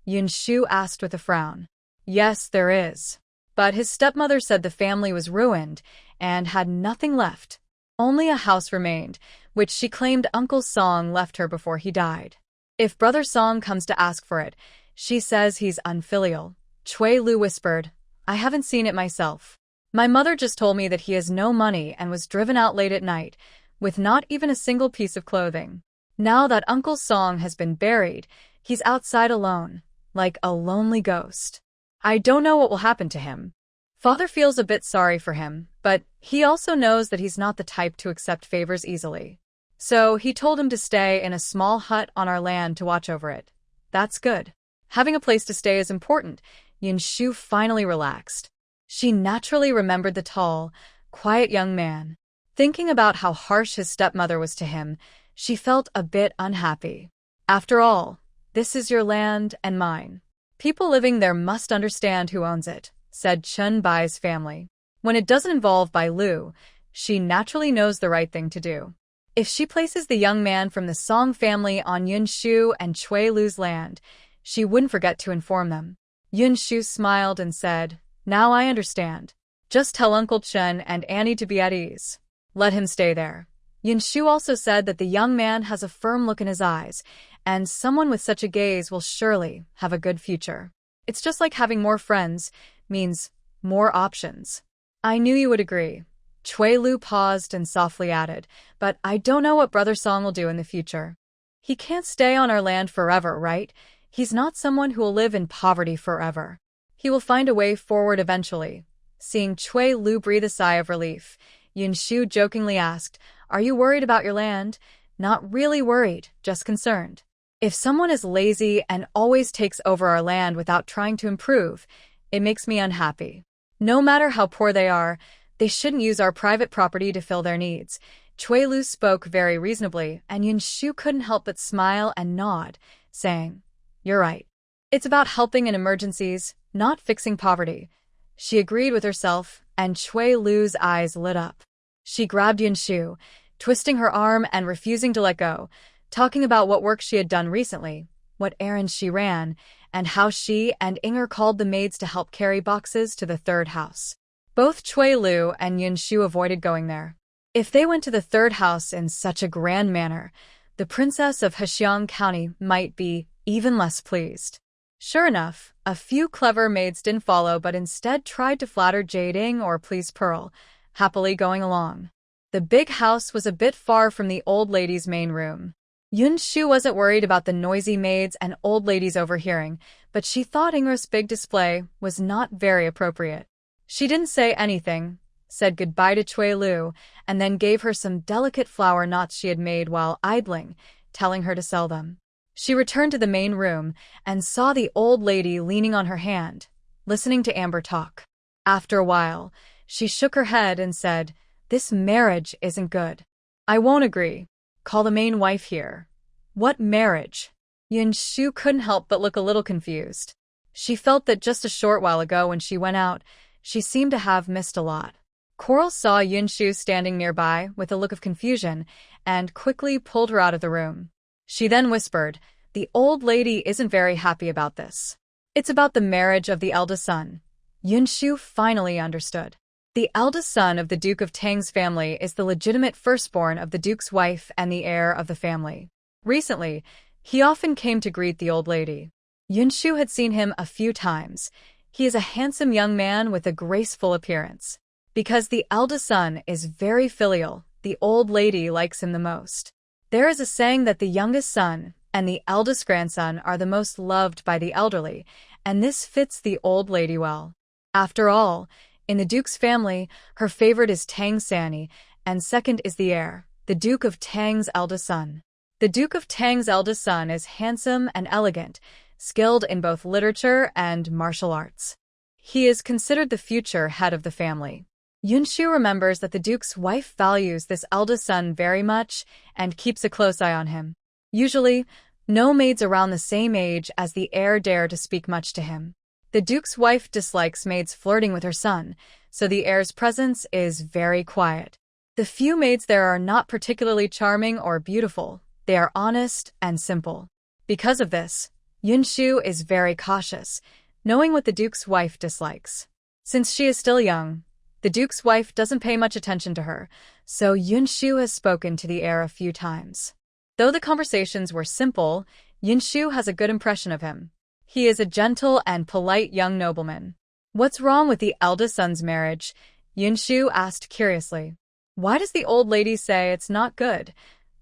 Yinshu asked with a frown. "Yes, there is. But his stepmother said the family was ruined and had nothing left. Only a house remained, which she claimed Uncle Song left her before he died. If Brother Song comes to ask for it, she says he's unfilial." Cui Lu whispered, "I haven't seen it myself. My mother just told me that he has no money and was driven out late at night, with not even a single piece of clothing. Now that Uncle Song has been buried, he's outside alone, like a lonely ghost. I don't know what will happen to him. Father feels a bit sorry for him, but he also knows that he's not the type to accept favors easily. So he told him to stay in a small hut on our land to watch over it. That's good. Having a place to stay is important." Yinshu finally relaxed. She naturally remembered the tall, quiet young man. Thinking about how harsh his stepmother was to him, she felt a bit unhappy. After all, this is your land and mine. People living there must understand who owns it, said Chun Bai's family. When it doesn't involve Bai Lu, she naturally knows the right thing to do. If she places the young man from the Song family on Yinshu and Cui Lu's land, she wouldn't forget to inform them. Yinshu smiled and said, "Now I understand. Just tell Uncle Chen and Annie to be at ease. Let him stay there." Yinshu also said that the young man has a firm look in his eyes, and someone with such a gaze will surely have a good future. It's just like having more friends means more options. "I knew you would agree." Cui Lu paused and softly added, "But I don't know what Brother Song will do in the future. He can't stay on our land forever, right? He's not someone who will live in poverty forever. He will find a way forward eventually." Seeing Cui Lu breathe a sigh of relief, Yinshu jokingly asked, "Are you worried about your land?" "Not really worried, just concerned. If someone is lazy and always takes over our land without trying to improve, it makes me unhappy. No matter how poor they are, they shouldn't use our private property to fill their needs." Cui Lu spoke very reasonably, and Yinshu couldn't help but smile and nod, saying, You're right. It's about helping in emergencies, not fixing poverty. She agreed with herself, and Cui Lu's eyes lit up. She grabbed Yinshu, twisting her arm and refusing to let go, talking about what work she had done recently, what errands she ran, and how she and Inger called the maids to help carry boxes to the third house. Both Cui Lu and Yinshu avoided going there. If they went to the third house in such a grand manner, the princess of Hexiang County might be even less pleased. Sure enough, a few clever maids didn't follow but instead tried to flatter Jading or please Pearl, happily going along. The big house was a bit far from the old lady's main room. Yinshu wasn't worried about the noisy maids and old ladies overhearing, but she thought Inger's big display was not very appropriate. She didn't say anything, said goodbye to Cui Lu, and then gave her some delicate flower knots she had made while idling, telling her to sell them. She returned to the main room and saw the old lady leaning on her hand, listening to Amber talk. After a while, she shook her head and said, "This marriage isn't good. I won't agree. Call the main wife here." "What marriage?" Yinshu couldn't help but look a little confused. She felt that just a short while ago when she went out, she seemed to have missed a lot. Coral saw Yinshu standing nearby with a look of confusion and quickly pulled her out of the room. She then whispered, "The old lady isn't very happy about this. It's about the marriage of the eldest son." Yinshu finally understood. The eldest son of the Duke of Tang's family is the legitimate firstborn of the Duke's wife and the heir of the family. Recently, he often came to greet the old lady. Yinshu had seen him a few times. He is a handsome young man with a graceful appearance. Because the eldest son is very filial, the old lady likes him the most. There is a saying that the youngest son and the eldest grandson are the most loved by the elderly, and this fits the old lady well. After all, in the Duke's family, her favorite is Tang Sanni, and second is the heir, the Duke of Tang's eldest son. The Duke of Tang's eldest son is handsome and elegant, skilled in both literature and martial arts. He is considered the future head of the family. Yinshu remembers that the Duke's wife values this eldest son very much and keeps a close eye on him. Usually, no maids around the same age as the heir dare to speak much to him. The Duke's wife dislikes maids flirting with her son, so the heir's presence is very quiet. The few maids there are not particularly charming or beautiful. They are honest and simple. Because of this, Yinshu is very cautious, knowing what the Duke's wife dislikes. Since she is still young, the Duke's wife doesn't pay much attention to her, so Yinshu has spoken to the heir a few times. Though the conversations were simple, Yinshu has a good impression of him. He is a gentle and polite young nobleman. "What's wrong with the eldest son's marriage?" Yinshu asked curiously. "Why does the old lady say it's not good?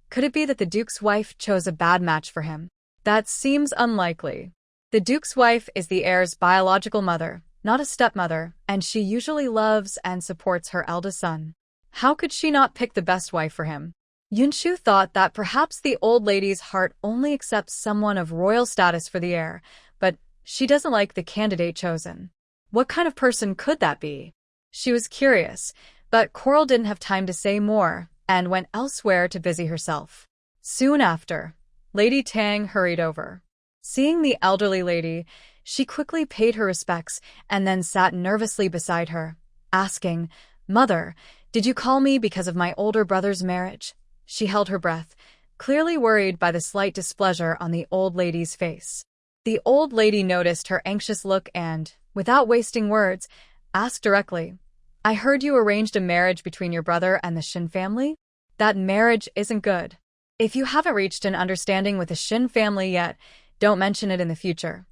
Could it be that the Duke's wife chose a bad match for him?" "That seems unlikely. The Duke's wife is the heir's biological mother, not a stepmother, and she usually loves and supports her eldest son. How could she not pick the best wife for him?" Yinshu thought that perhaps the old lady's heart only accepts someone of royal status for the heir, but she doesn't like the candidate chosen. What kind of person could that be? She was curious, but Coral didn't have time to say more and went elsewhere to busy herself. Soon after, Lady Tang hurried over. Seeing the elderly lady, she quickly paid her respects and then sat nervously beside her, asking, "Mother, did you call me because of my older brother's marriage?" She held her breath, clearly worried by the slight displeasure on the old lady's face. The old lady noticed her anxious look and, without wasting words, asked directly, "I heard you arranged a marriage between your brother and the Shin family? That marriage isn't good. If you haven't reached an understanding with the Shin family yet, don't mention it in the future."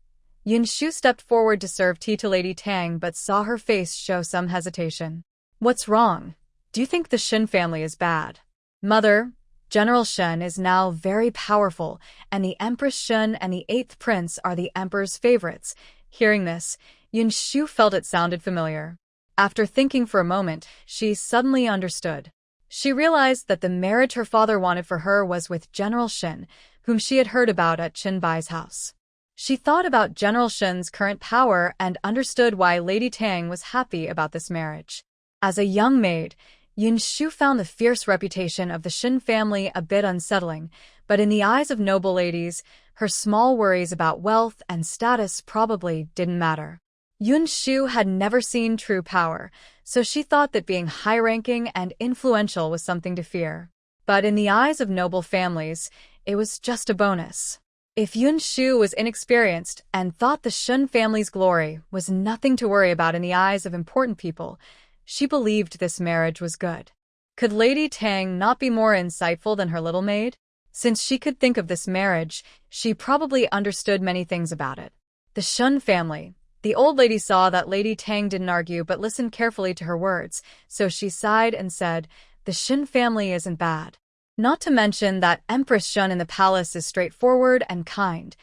Yinshu stepped forward to serve tea to Lady Tang but saw her face show some hesitation. "What's wrong? Do you think the Shin family is bad?" "Mother, General Shen is now very powerful, and the Empress Shen and the 8th Prince are the Emperor's favorites." Hearing this, Yinshu felt it sounded familiar. After thinking for a moment, she suddenly understood. She realized that the marriage her father wanted for her was with General Shen, whom she had heard about at Qinbai's house. She thought about General Shen's current power and understood why Lady Tang was happy about this marriage. As a young maid, Yinshu found the fierce reputation of the Shin family a bit unsettling, but in the eyes of noble ladies, Her small worries about wealth and status probably didn't matter. Yinshu had never seen true power, so she thought that being high-ranking and influential was something to fear. But in the eyes of noble families, it was just a bonus. If Yinshu was inexperienced and thought the Shun family's glory was nothing to worry about in the eyes of important people, she believed this marriage was good. Could Lady Tang not be more insightful than her little maid? Since she could think of this marriage, she probably understood many things about it. The Shun family. The old lady saw that Lady Tang didn't argue but listened carefully to her words, so she sighed and said, "The Shun family isn't bad. Not to mention that Empress Shun in the palace is straightforward and kind.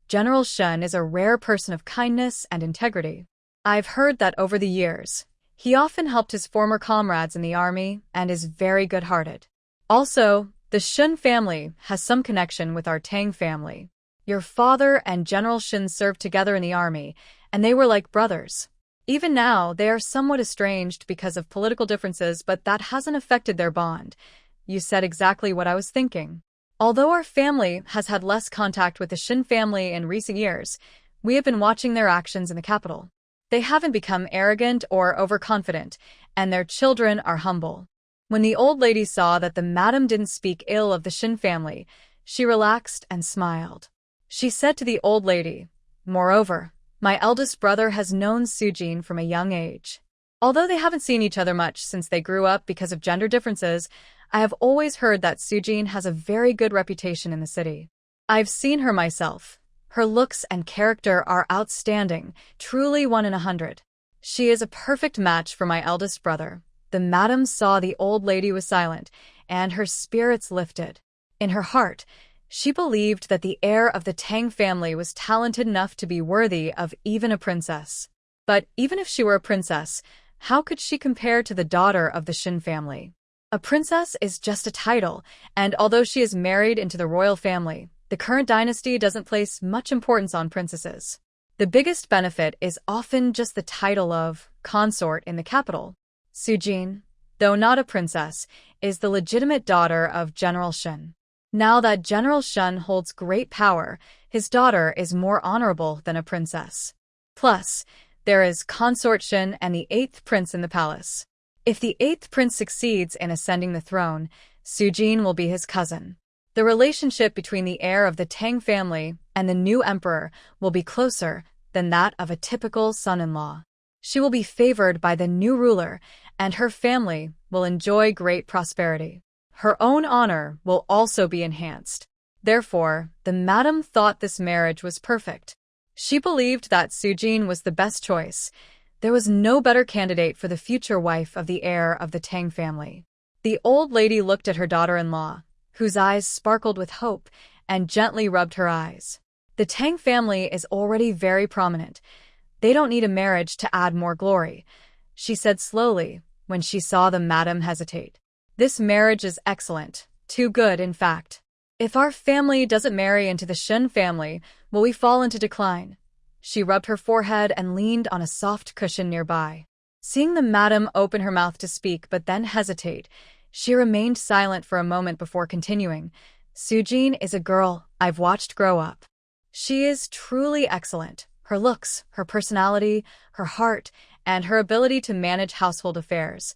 General Shun is a rare person of kindness and integrity. I've heard that over the years, he often helped his former comrades in the army and is very good-hearted. Also, the Shun family has some connection with our Tang family. Your father and General Shun served together in the army, and they were like brothers. Even now, they are somewhat estranged because of political differences, but that hasn't affected their bond." You said exactly what I was thinking. Although our family has had less contact with the Shun family in recent years, we have been watching their actions in the capital. They haven't become arrogant or overconfident, and their children are humble. When the old lady saw that the madam didn't speak ill of the Shun family, she relaxed and smiled. She said to the old lady, "Moreover, my eldest brother has known Sujin from a young age. Although they haven't seen each other much since they grew up because of gender differences, I have always heard that Sujin has a very good reputation in the city. I've seen her myself. Her looks and character are outstanding, truly 1 in 100. She is a perfect match for my eldest brother." The madam saw the old lady was silent, and her spirits lifted. In her heart, she believed that the heir of the Tang family was talented enough to be worthy of even a princess. But even if she were a princess, how could she compare to the daughter of the Shun family? A princess is just a title, and although she is married into the royal family, the current dynasty doesn't place much importance on princesses. The biggest benefit is often just the title of consort in the capital. Sujin, though not a princess, is the legitimate daughter of General Shun. Now that General Shun holds great power, his daughter is more honorable than a princess. Plus, there is Consort Shun and the 8th prince in the palace. If the 8th prince succeeds in ascending the throne, Sujin will be his cousin. The relationship between the heir of the Tang family and the new emperor will be closer than that of a typical son-in-law. She will be favored by the new ruler, and her family will enjoy great prosperity. Her own honor will also be enhanced. Therefore, the madam thought this marriage was perfect. She believed that Sujin was the best choice. There was no better candidate for the future wife of the heir of the Tang family. The old lady looked at her daughter-in-law, whose eyes sparkled with hope, and gently rubbed her eyes. The Tang family is already very prominent. They don't need a marriage to add more glory, she said slowly when she saw the madam hesitate. This marriage is excellent, too good in fact. If our family doesn't marry into the Shun family, will we fall into decline? She rubbed her forehead and leaned on a soft cushion nearby. Seeing the madam open her mouth to speak but then hesitate, she remained silent for a moment before continuing. Sujin is a girl I've watched grow up. She is truly excellent. Her looks, her personality, her heart, and her ability to manage household affairs.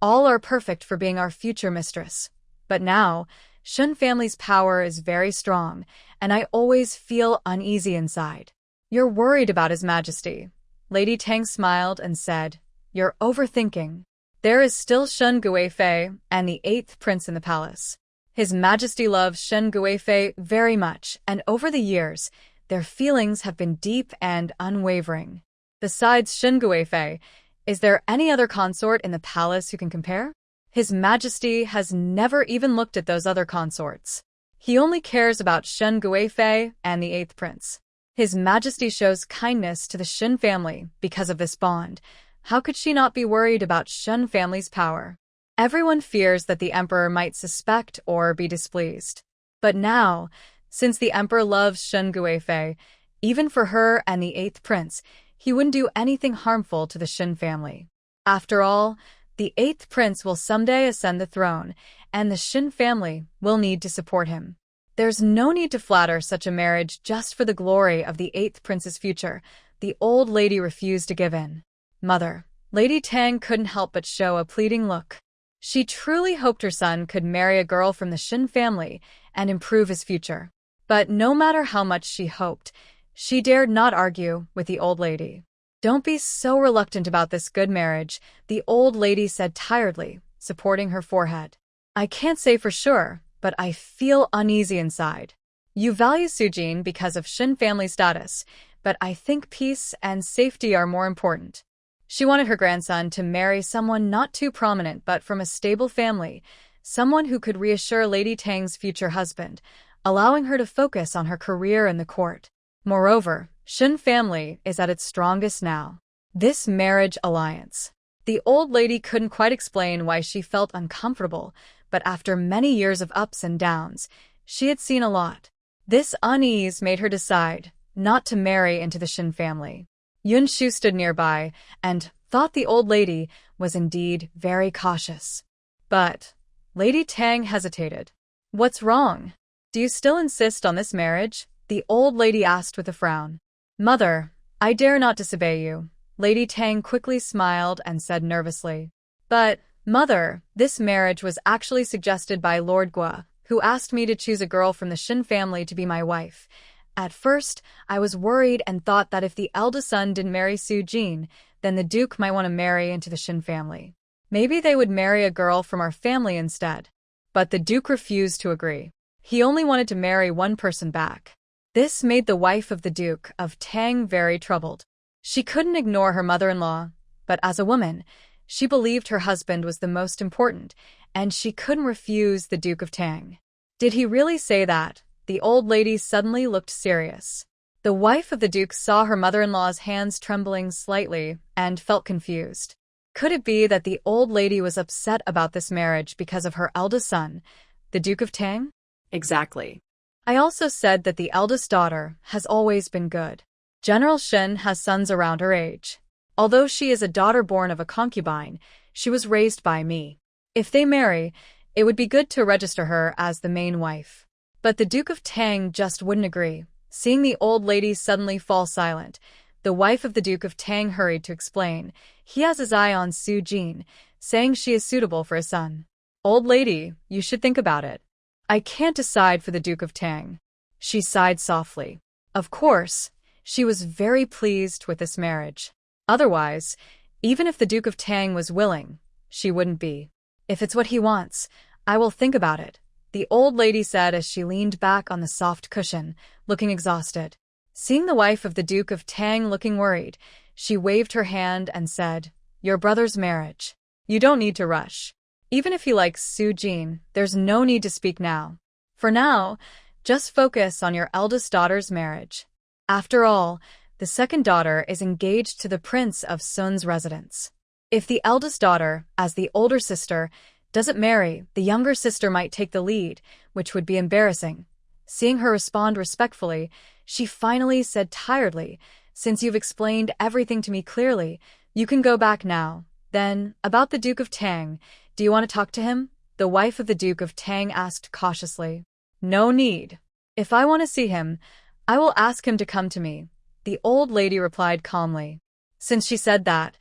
All are perfect for being our future mistress. But now, Shun family's power is very strong, and I always feel uneasy inside. You're worried about His Majesty. Lady Tang smiled and said, "You're overthinking. There is still Shun Guifei and the 8th prince in the palace. His Majesty loves Shun Guifei very much, and over the years, their feelings have been deep and unwavering. Besides Shun Guifei, is there any other consort in the palace who can compare? His Majesty has never even looked at those other consorts. He only cares about Shun Guifei and the 8th prince. His Majesty shows kindness to the Shun family because of this bond. How could she not be worried about Shun family's power? Everyone fears that the emperor might suspect or be displeased. But now, since the emperor loves Shun Guifei, even for her and the 8th prince, he wouldn't do anything harmful to the Shun family. After all, the 8th prince will someday ascend the throne, and the Shun family will need to support him. There's no need to flatter such a marriage just for the glory of the 8th prince's future. The old lady refused to give in. Mother. Lady Tang couldn't help but show a pleading look. She truly hoped her son could marry a girl from the Shin family and improve his future. But no matter how much she hoped, she dared not argue with the old lady. Don't be so reluctant about this good marriage, the old lady said tiredly, supporting her forehead. I can't say for sure, but I feel uneasy inside. You value Sujin because of Shin family status, but I think peace and safety are more important. She wanted her grandson to marry someone not too prominent but from a stable family, someone who could reassure Lady Tang's future husband, allowing her to focus on her career in the court. Moreover, Shin family is at its strongest now. This marriage alliance. The old lady couldn't quite explain why she felt uncomfortable, but after many years of ups and downs, she had seen a lot. This unease made her decide not to marry into the Shin family. Yinshu stood nearby and thought the old lady was indeed very cautious. But Lady Tang hesitated. What's wrong? Do you still insist on this marriage? The old lady asked with a frown. Mother, I dare not disobey you. Lady Tang quickly smiled and said nervously. But, Mother, this marriage was actually suggested by Lord Gua, who asked me to choose a girl from the Shin family to be my wife. At first, I was worried and thought that if the eldest son didn't marry Sujin, then the Duke might want to marry into the Shin family. Maybe they would marry a girl from our family instead. But the Duke refused to agree. He only wanted to marry one person back. This made the wife of the Duke of Tang very troubled. She couldn't ignore her mother-in-law, but as a woman, she believed her husband was the most important, and she couldn't refuse the Duke of Tang. Did he really say that? The old lady suddenly looked serious. The wife of the Duke saw her mother-in-law's hands trembling slightly and felt confused. Could it be that the old lady was upset about this marriage because of her eldest son, the Duke of Tang? Exactly. I also said that the eldest daughter has always been good. General Shin has sons around her age. Although she is a daughter born of a concubine, she was raised by me. If they marry, it would be good to register her as the main wife. But the Duke of Tang just wouldn't agree. Seeing the old lady suddenly fall silent, the wife of the Duke of Tang hurried to explain. He has his eye on Sujin, saying she is suitable for a son. Old lady, you should think about it. I can't decide for the Duke of Tang. She sighed softly. Of course, she was very pleased with this marriage. Otherwise, even if the Duke of Tang was willing, she wouldn't be. If it's what he wants, I will think about it, the old lady said as she leaned back on the soft cushion, looking exhausted. Seeing the wife of the Duke of Tang looking worried, she waved her hand and said, Your brother's marriage. You don't need to rush. Even if he likes Sujin, there's no need to speak now. For now, just focus on your eldest daughter's marriage. After all, the second daughter is engaged to the prince of Sun's residence. If the eldest daughter, as the older sister, doesn't marry, the younger sister might take the lead, which would be embarrassing. Seeing her respond respectfully, she finally said tiredly, Since you've explained everything to me clearly, you can go back now. Then, about the Duke of Tang, do you want to talk to him? The wife of the Duke of Tang asked cautiously. No need. If I want to see him, I will ask him to come to me, the old lady replied calmly. Since she said that,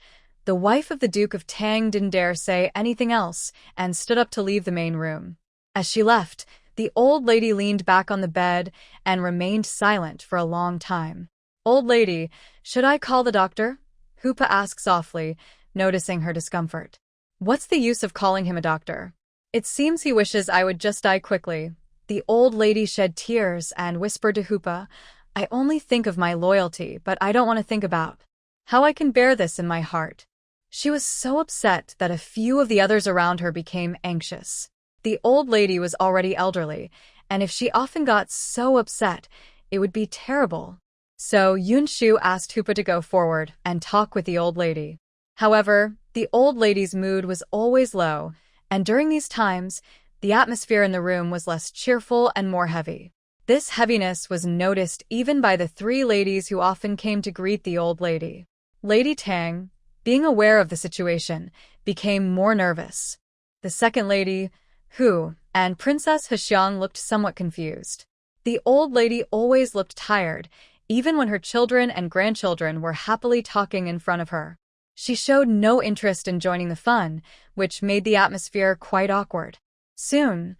the wife of the Duke of Tang didn't dare say anything else and stood up to leave the main room. As she left, the old lady leaned back on the bed and remained silent for a long time. Old lady, should I call the doctor? Hoopa asked softly, noticing her discomfort. What's the use of calling him a doctor? It seems he wishes I would just die quickly. The old lady shed tears and whispered to Hoopa, I only think of my loyalty, but I don't want to think about how I can bear this in my heart. She was so upset that a few of the others around her became anxious. The old lady was already elderly, and if she often got so upset, it would be terrible. So Yinshu asked Hoopa to go forward and talk with the old lady. However, the old lady's mood was always low, and during these times, the atmosphere in the room was less cheerful and more heavy. This heaviness was noticed even by the three ladies who often came to greet the old lady. Lady Tang, being aware of the situation, became more nervous. The second lady, Who? And Princess Hexiang looked somewhat confused. The old lady always looked tired, even when her children and grandchildren were happily talking in front of her. She showed no interest in joining the fun, which made the atmosphere quite awkward. Soon,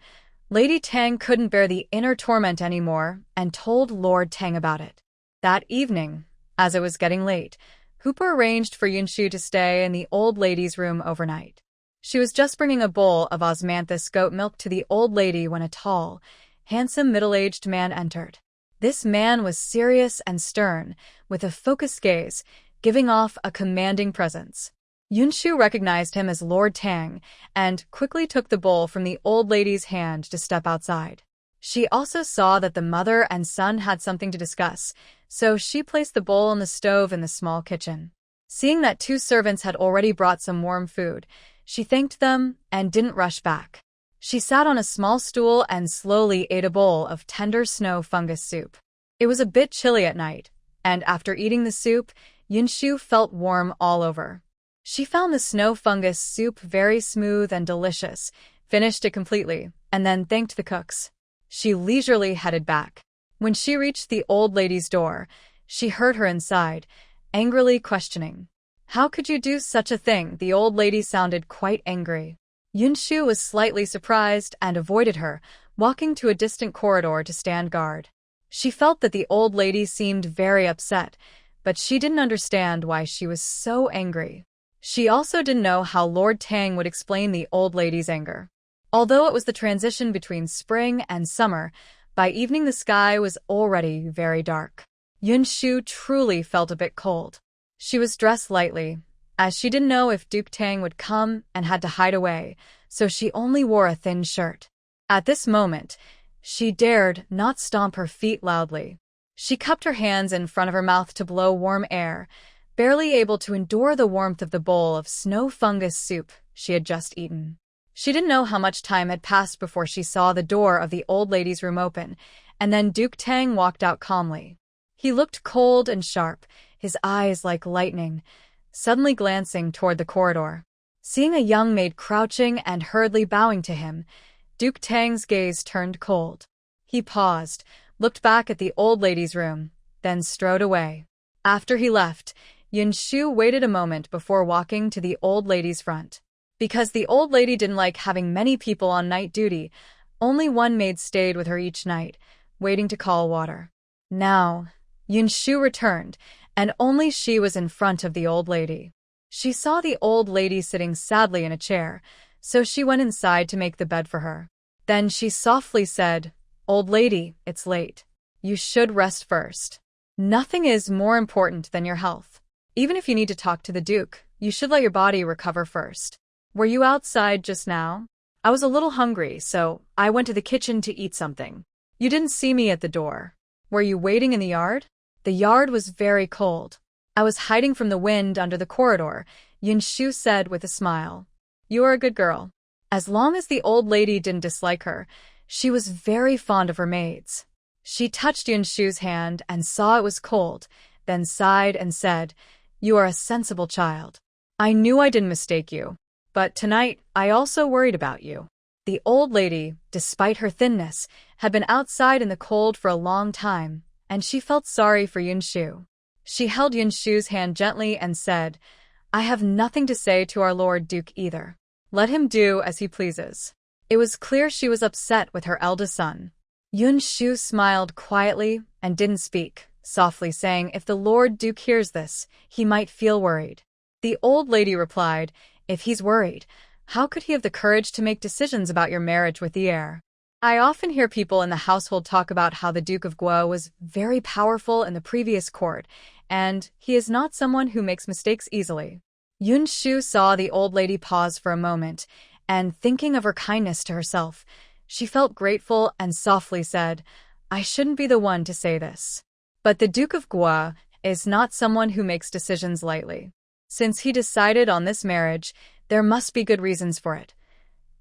Lady Tang couldn't bear the inner torment anymore and told Lord Tang about it. That evening, as it was getting late, Hooper arranged for Yinshu to stay in the old lady's room overnight. She was just bringing a bowl of osmanthus goat milk to the old lady when a tall, handsome middle-aged man entered. This man was serious and stern, with a focused gaze, giving off a commanding presence. Yinshu recognized him as Lord Tang and quickly took the bowl from the old lady's hand to step outside. She also saw that the mother and son had something to discuss, so she placed the bowl on the stove in the small kitchen. Seeing that 2 servants had already brought some warm food, she thanked them and didn't rush back. She sat on a small stool and slowly ate a bowl of tender snow fungus soup. It was a bit chilly at night, and after eating the soup, Yinshu felt warm all over. She found the snow fungus soup very smooth and delicious, finished it completely, and then thanked the cooks. She leisurely headed back. When she reached the old lady's door, she heard her inside, angrily questioning. "How could you do such a thing?" The old lady sounded quite angry. Yinshu was slightly surprised and avoided her, walking to a distant corridor to stand guard. She felt that the old lady seemed very upset, but she didn't understand why she was so angry. She also didn't know how Lord Tang would explain the old lady's anger. Although it was the transition between spring and summer, by evening the sky was already very dark. Yinshu truly felt a bit cold. She was dressed lightly, as she didn't know if Duke Tang would come and had to hide away, so she only wore a thin shirt. At this moment, she dared not stomp her feet loudly. She cupped her hands in front of her mouth to blow warm air, barely able to endure the warmth of the bowl of snow fungus soup she had just eaten. She didn't know how much time had passed before she saw the door of the old lady's room open, and then Duke Tang walked out calmly. He looked cold and sharp, his eyes like lightning, suddenly glancing toward the corridor. Seeing a young maid crouching and hurriedly bowing to him, Duke Tang's gaze turned cold. He paused, looked back at the old lady's room, then strode away. After he left, Yinshu waited a moment before walking to the old lady's front. Because the old lady didn't like having many people on night duty, only one maid stayed with her each night, waiting to call water. Now, Yinshu returned, and only she was in front of the old lady. She saw the old lady sitting sadly in a chair, so she went inside to make the bed for her. Then she softly said, "Old lady, it's late. You should rest first. Nothing is more important than your health. Even if you need to talk to the Duke, you should let your body recover first. Were you outside just now?" "I was a little hungry, so I went to the kitchen to eat something. You didn't see me at the door. Were you waiting in the yard?" The yard was very cold. "I was hiding from the wind under the corridor," Yinshu said with a smile. "You are a good girl." As long as the old lady didn't dislike her, she was very fond of her maids. She touched Yinshu's hand and saw it was cold, then sighed and said, "You are a sensible child. I knew I didn't mistake you. But tonight, I also worried about you." The old lady, despite her thinness, had been outside in the cold for a long time, and she felt sorry for Yinshu. She held Yinshu's hand gently and said, "I have nothing to say to our Lord Duke either. Let him do as he pleases." It was clear she was upset with her eldest son. Yinshu smiled quietly and didn't speak, softly saying if the Lord Duke hears this, he might feel worried. The old lady replied, "If he's worried, how could he have the courage to make decisions about your marriage with the heir? I often hear people in the household talk about how the Duke of Guo was very powerful in the previous court, and he is not someone who makes mistakes easily." Yinshu saw the old lady pause for a moment, and thinking of her kindness to herself, she felt grateful and softly said, "I shouldn't be the one to say this. But the Duke of Guo is not someone who makes decisions lightly. Since he decided on this marriage, there must be good reasons for it."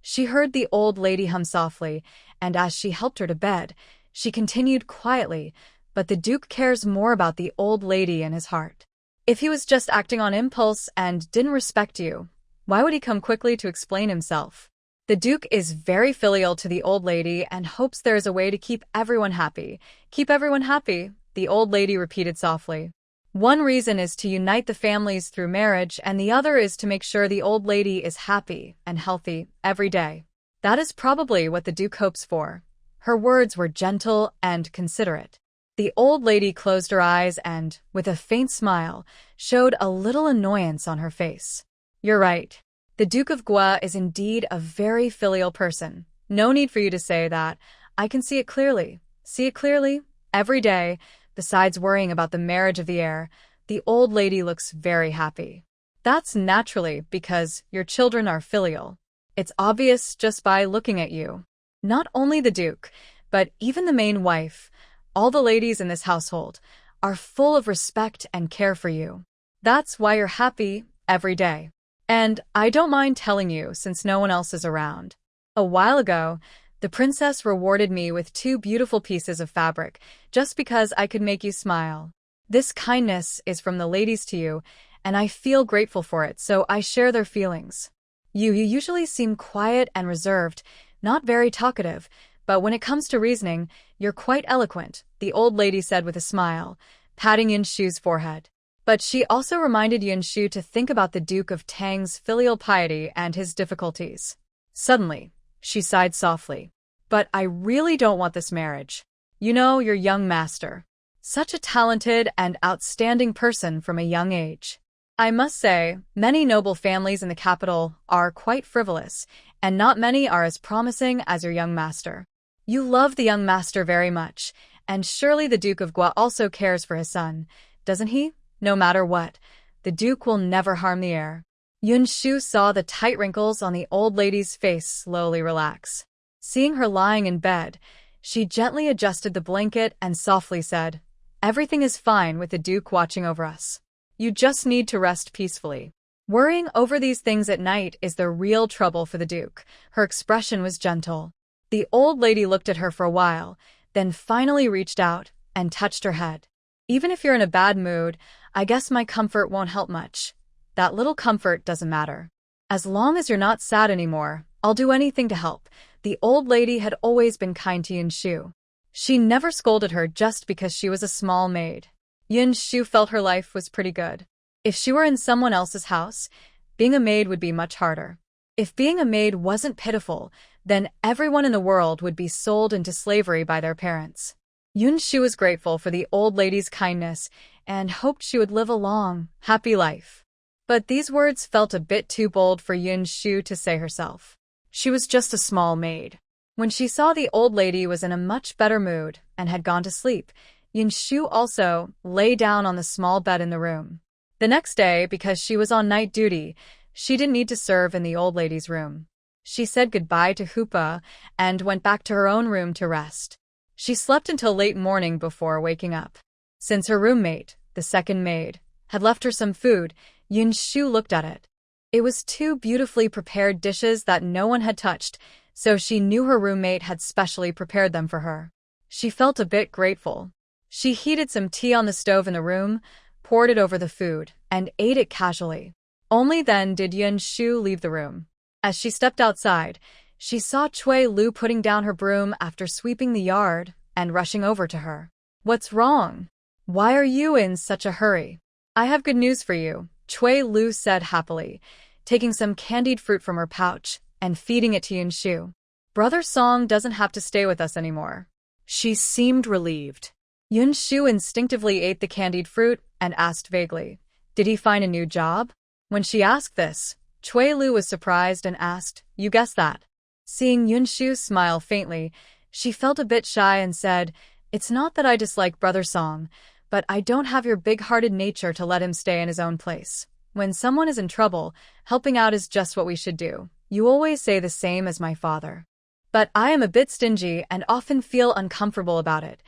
She heard the old lady hum softly, and as she helped her to bed, she continued quietly, "But the Duke cares more about the old lady in his heart. If he was just acting on impulse and didn't respect you, why would he come quickly to explain himself? The Duke is very filial to the old lady and hopes there is a way to keep everyone happy. Keep everyone happy, the old lady repeated softly. One reason is to unite the families through marriage, and the other is to make sure the old lady is happy and healthy every day. That is probably what the Duke hopes for. Her words were gentle and considerate. The old lady closed her eyes and, with a faint smile, showed a little annoyance on her face. You're right. The Duke of Gua is indeed a very filial person. No need for you to say that. I can see it clearly. See it clearly? Every day, besides worrying about the marriage of the heir, the old lady looks very happy. That's naturally because your children are filial. It's obvious just by looking at you. Not only the Duke, but even the main wife, all the ladies in this household, are full of respect and care for you. That's why you're happy every day. And I don't mind telling you since no one else is around. A while ago, the princess rewarded me with 2 beautiful pieces of fabric just because I could make you smile. This kindness is from the ladies to you, and I feel grateful for it, so I share their feelings. You usually seem quiet and reserved, not very talkative, but when it comes to reasoning, you're quite eloquent, the old lady said with a smile, patting Yinshu's forehead. But she also reminded Yinshu to think about the Duke of Tang's filial piety and his difficulties. Suddenly, she sighed softly. But I really don't want this marriage. You know, your young master. Such a talented and outstanding person from a young age. I must say, many noble families in the capital are quite frivolous, and not many are as promising as your young master. You love the young master very much, and surely the Duke of Gua also cares for his son, doesn't he? No matter what, the Duke will never harm the heir. Yinshu saw the tight wrinkles on the old lady's face slowly relax. Seeing her lying in bed, she gently adjusted the blanket and softly said, "Everything is fine with the Duke watching over us. You just need to rest peacefully." Worrying over these things at night is the real trouble for the Duke. Her expression was gentle. The old lady looked at her for a while, then finally reached out and touched her head. Even if you're in a bad mood, I guess my comfort won't help much. That little comfort doesn't matter. As long as you're not sad anymore, I'll do anything to help. The old lady had always been kind to Yinshu. She never scolded her just because she was a small maid. Yinshu felt her life was pretty good. If she were in someone else's house, being a maid would be much harder. If being a maid wasn't pitiful, then everyone in the world would be sold into slavery by their parents. Yinshu was grateful for the old lady's kindness and hoped she would live a long, happy life. But these words felt a bit too bold for Yinshu to say herself. She was just a small maid. When she saw the old lady was in a much better mood and had gone to sleep, Yinshu also lay down on the small bed in the room. The next day, because she was on night duty, she didn't need to serve in the old lady's room. She said goodbye to Hoopa and went back to her own room to rest. She slept until late morning before waking up. Since her roommate, the second maid, had left her some food, Yinshu looked at it. It was 2 beautifully prepared dishes that no one had touched, so she knew her roommate had specially prepared them for her. She felt a bit grateful. She heated some tea on the stove in the room, poured it over the food, and ate it casually. Only then did Yinshu leave the room. As she stepped outside, she saw Cui Lu putting down her broom after sweeping the yard and rushing over to her. "What's wrong? Why are you in such a hurry?" "I have good news for you," Cui Lu said happily, taking some candied fruit from her pouch and feeding it to Yinshu. "Brother Song doesn't have to stay with us anymore." She seemed relieved. Yinshu instinctively ate the candied fruit and asked vaguely, "Did he find a new job?" When she asked this, Cui Lu was surprised and asked, "You guessed that?" Seeing Yinshu smile faintly, she felt a bit shy and said, "It's not that I dislike Brother Song, but I don't have your big-hearted nature to let him stay in his own place. When someone is in trouble, helping out is just what we should do. You always say the same as my father. But I am a bit stingy and often feel uncomfortable about it."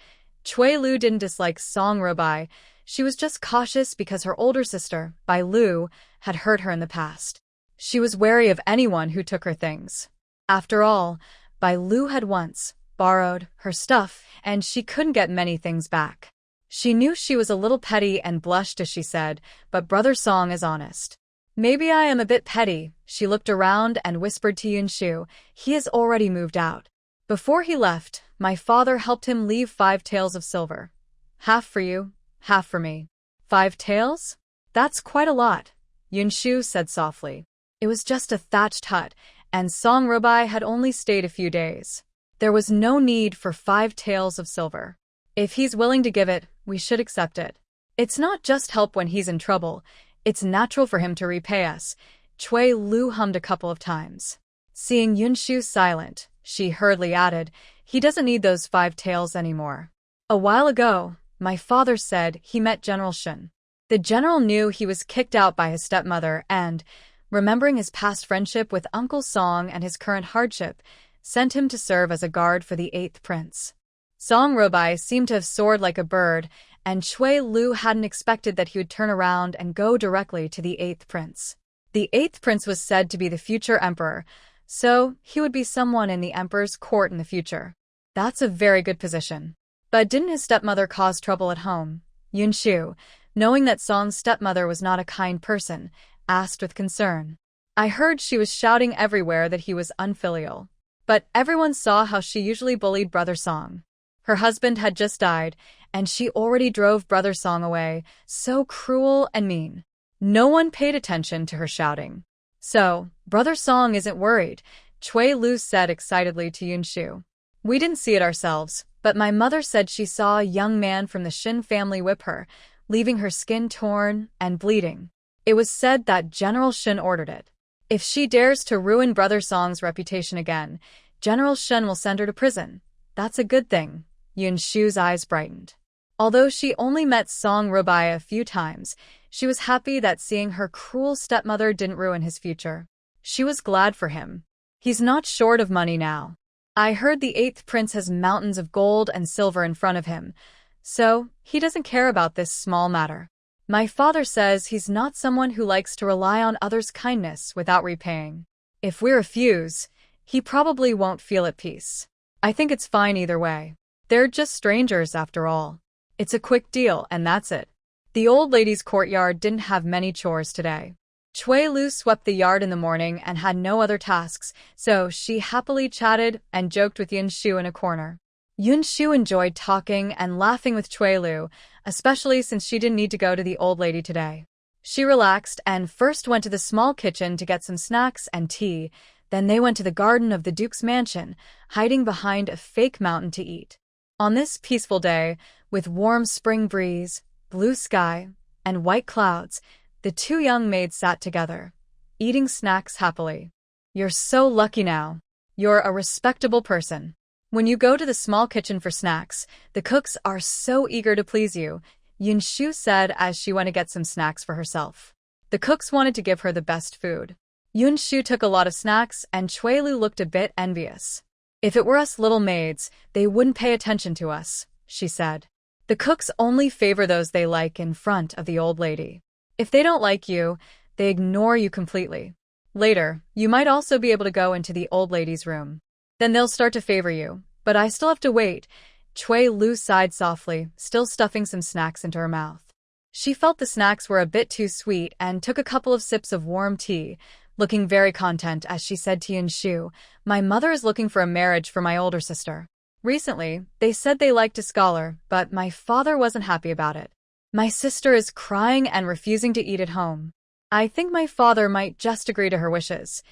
Cui Lu didn't dislike Song Robai. She was just cautious because her older sister, Bai Lu, had hurt her in the past. She was wary of anyone who took her things. After all, Bai Lu had once borrowed her stuff, and she couldn't get many things back. She knew she was a little petty and blushed as she said, "But Brother Song is honest." Maybe I am a bit petty. She looked around and whispered to Yinshu, he has already moved out. Before he left, my father helped him leave 5 taels of silver. Half for you, half for me. 5 taels? That's quite a lot, Yinshu said softly. It was just a thatched hut, and Song Rubai had only stayed a few days. There was no need for 5 taels of silver. If he's willing to give it, we should accept it. It's not just help when he's in trouble. It's natural for him to repay us. Cui Lu hummed a couple of times. Seeing Yinshu silent, she hurriedly added, he doesn't need those 5 taels anymore. A while ago, my father said he met General Shun. The general knew he was kicked out by his stepmother and, remembering his past friendship with Uncle Song and his current hardship, sent him to serve as a guard for the 8th prince. Song Rubai seemed to have soared like a bird, and Cui Lu hadn't expected that he would turn around and go directly to the 8th prince. The 8th prince was said to be the future emperor, so he would be someone in the emperor's court in the future. That's a very good position. But didn't his stepmother cause trouble at home? Yinshu, knowing that Song's stepmother was not a kind person, asked with concern. I heard she was shouting everywhere that he was unfilial. But everyone saw how she usually bullied Brother Song. Her husband had just died, and she already drove Brother Song away, so cruel and mean. No one paid attention to her shouting. So, Brother Song isn't worried, Cui Lu said excitedly to Yinshu. We didn't see it ourselves, but my mother said she saw a young man from the Shin family whip her, leaving her skin torn and bleeding. It was said that General Shin ordered it. If she dares to ruin Brother Song's reputation again, General Shin will send her to prison. That's a good thing. Yinshu's eyes brightened. Although she only met Song Rubai a few times, she was happy that seeing her cruel stepmother didn't ruin his future. She was glad for him. He's not short of money now. I heard the 8th prince has mountains of gold and silver in front of him, so he doesn't care about this small matter. My father says he's not someone who likes to rely on others' kindness without repaying. If we refuse, he probably won't feel at peace. I think it's fine either way. They're just strangers after all. It's a quick deal, and that's it. The old lady's courtyard didn't have many chores today. Cui Lu swept the yard in the morning and had no other tasks, so she happily chatted and joked with Yinshu in a corner. Yinshu enjoyed talking and laughing with Cui Lu, especially since she didn't need to go to the old lady today. She relaxed and first went to the small kitchen to get some snacks and tea, then they went to the garden of the Duke's mansion, hiding behind a fake mountain to eat. On this peaceful day, with warm spring breeze, blue sky, and white clouds, the 2 young maids sat together, eating snacks happily. You're so lucky now. You're a respectable person. When you go to the small kitchen for snacks, the cooks are so eager to please you, Yinshu said as she went to get some snacks for herself. The cooks wanted to give her the best food. Yinshu took a lot of snacks and Cui Lu looked a bit envious. If it were us little maids, they wouldn't pay attention to us, she said. The cooks only favor those they like in front of the old lady. If they don't like you, they ignore you completely. Later, you might also be able to go into the old lady's room. Then they'll start to favor you, but I still have to wait. Cui Lu sighed softly, still stuffing some snacks into her mouth. She felt the snacks were a bit too sweet and took a couple of sips of warm tea, looking very content as she said to Yinshu, my mother is looking for a marriage for my older sister. Recently, they said they liked a scholar, but my father wasn't happy about it. My sister is crying and refusing to eat at home. I think my father might just agree to her wishes.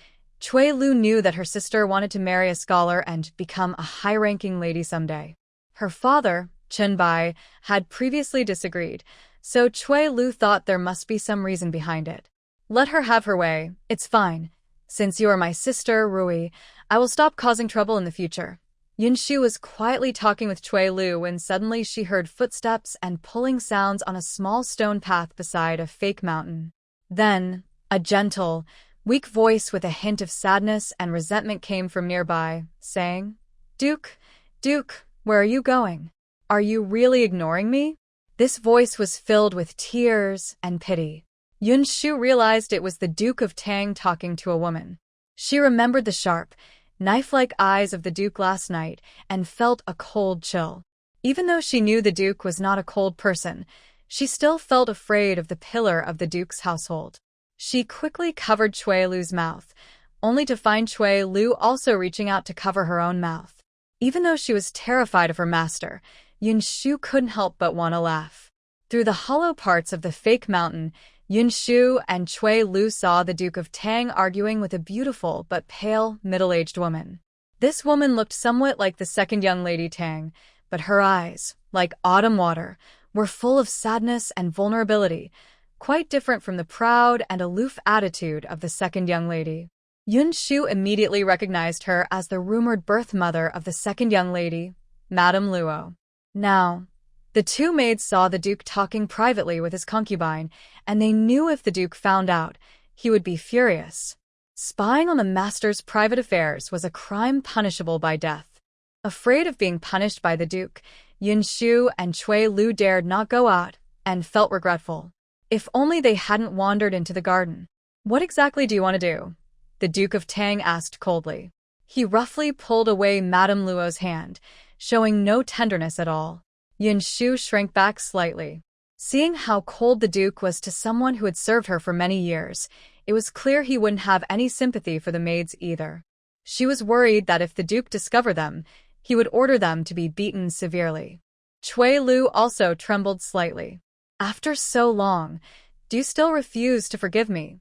Cui Lu knew that her sister wanted to marry a scholar and become a high-ranking lady someday. Her father, Chen Bai, had previously disagreed, so Cui Lu thought there must be some reason behind it. Let her have her way, it's fine. Since you are my sister, Rui, I will stop causing trouble in the future. Yinshu was quietly talking with Cui Lu when suddenly she heard footsteps and pulling sounds on a small stone path beside a fake mountain. Then, a gentle, weak voice with a hint of sadness and resentment came from nearby, saying, Duke, where are you going? Are you really ignoring me? This voice was filled with tears and pity. Yinshu realized it was the Duke of Tang talking to a woman. She remembered the sharp, knife-like eyes of the Duke last night and felt a cold chill. Even though she knew the Duke was not a cold person, she still felt afraid of the pillar of the Duke's household. She quickly covered Cui Lu's mouth, only to find Cui Lu also reaching out to cover her own mouth. Even though she was terrified of her master, Yinshu couldn't help but want to laugh. Through the hollow parts of the fake mountain, Yinshu and Cui Lu saw the Duke of Tang arguing with a beautiful but pale, middle-aged woman. This woman looked somewhat like the second young lady Tang, but her eyes, like autumn water, were full of sadness and vulnerability, quite different from the proud and aloof attitude of the second young lady. Yinshu immediately recognized her as the rumored birth mother of the second young lady, Madame Luo. Now, the two maids saw the Duke talking privately with his concubine, and they knew if the Duke found out, he would be furious. Spying on the master's private affairs was a crime punishable by death. Afraid of being punished by the Duke, Yinshu and Cui Lu dared not go out, and felt regretful. If only they hadn't wandered into the garden. "What exactly do you want to do?" the Duke of Tang asked coldly. He roughly pulled away Madame Luo's hand, showing no tenderness at all. Yinshu shrank back slightly. Seeing how cold the Duke was to someone who had served her for many years, it was clear he wouldn't have any sympathy for the maids either. She was worried that if the Duke discovered them, he would order them to be beaten severely. Cui Lu also trembled slightly. "After so long, do you still refuse to forgive me?"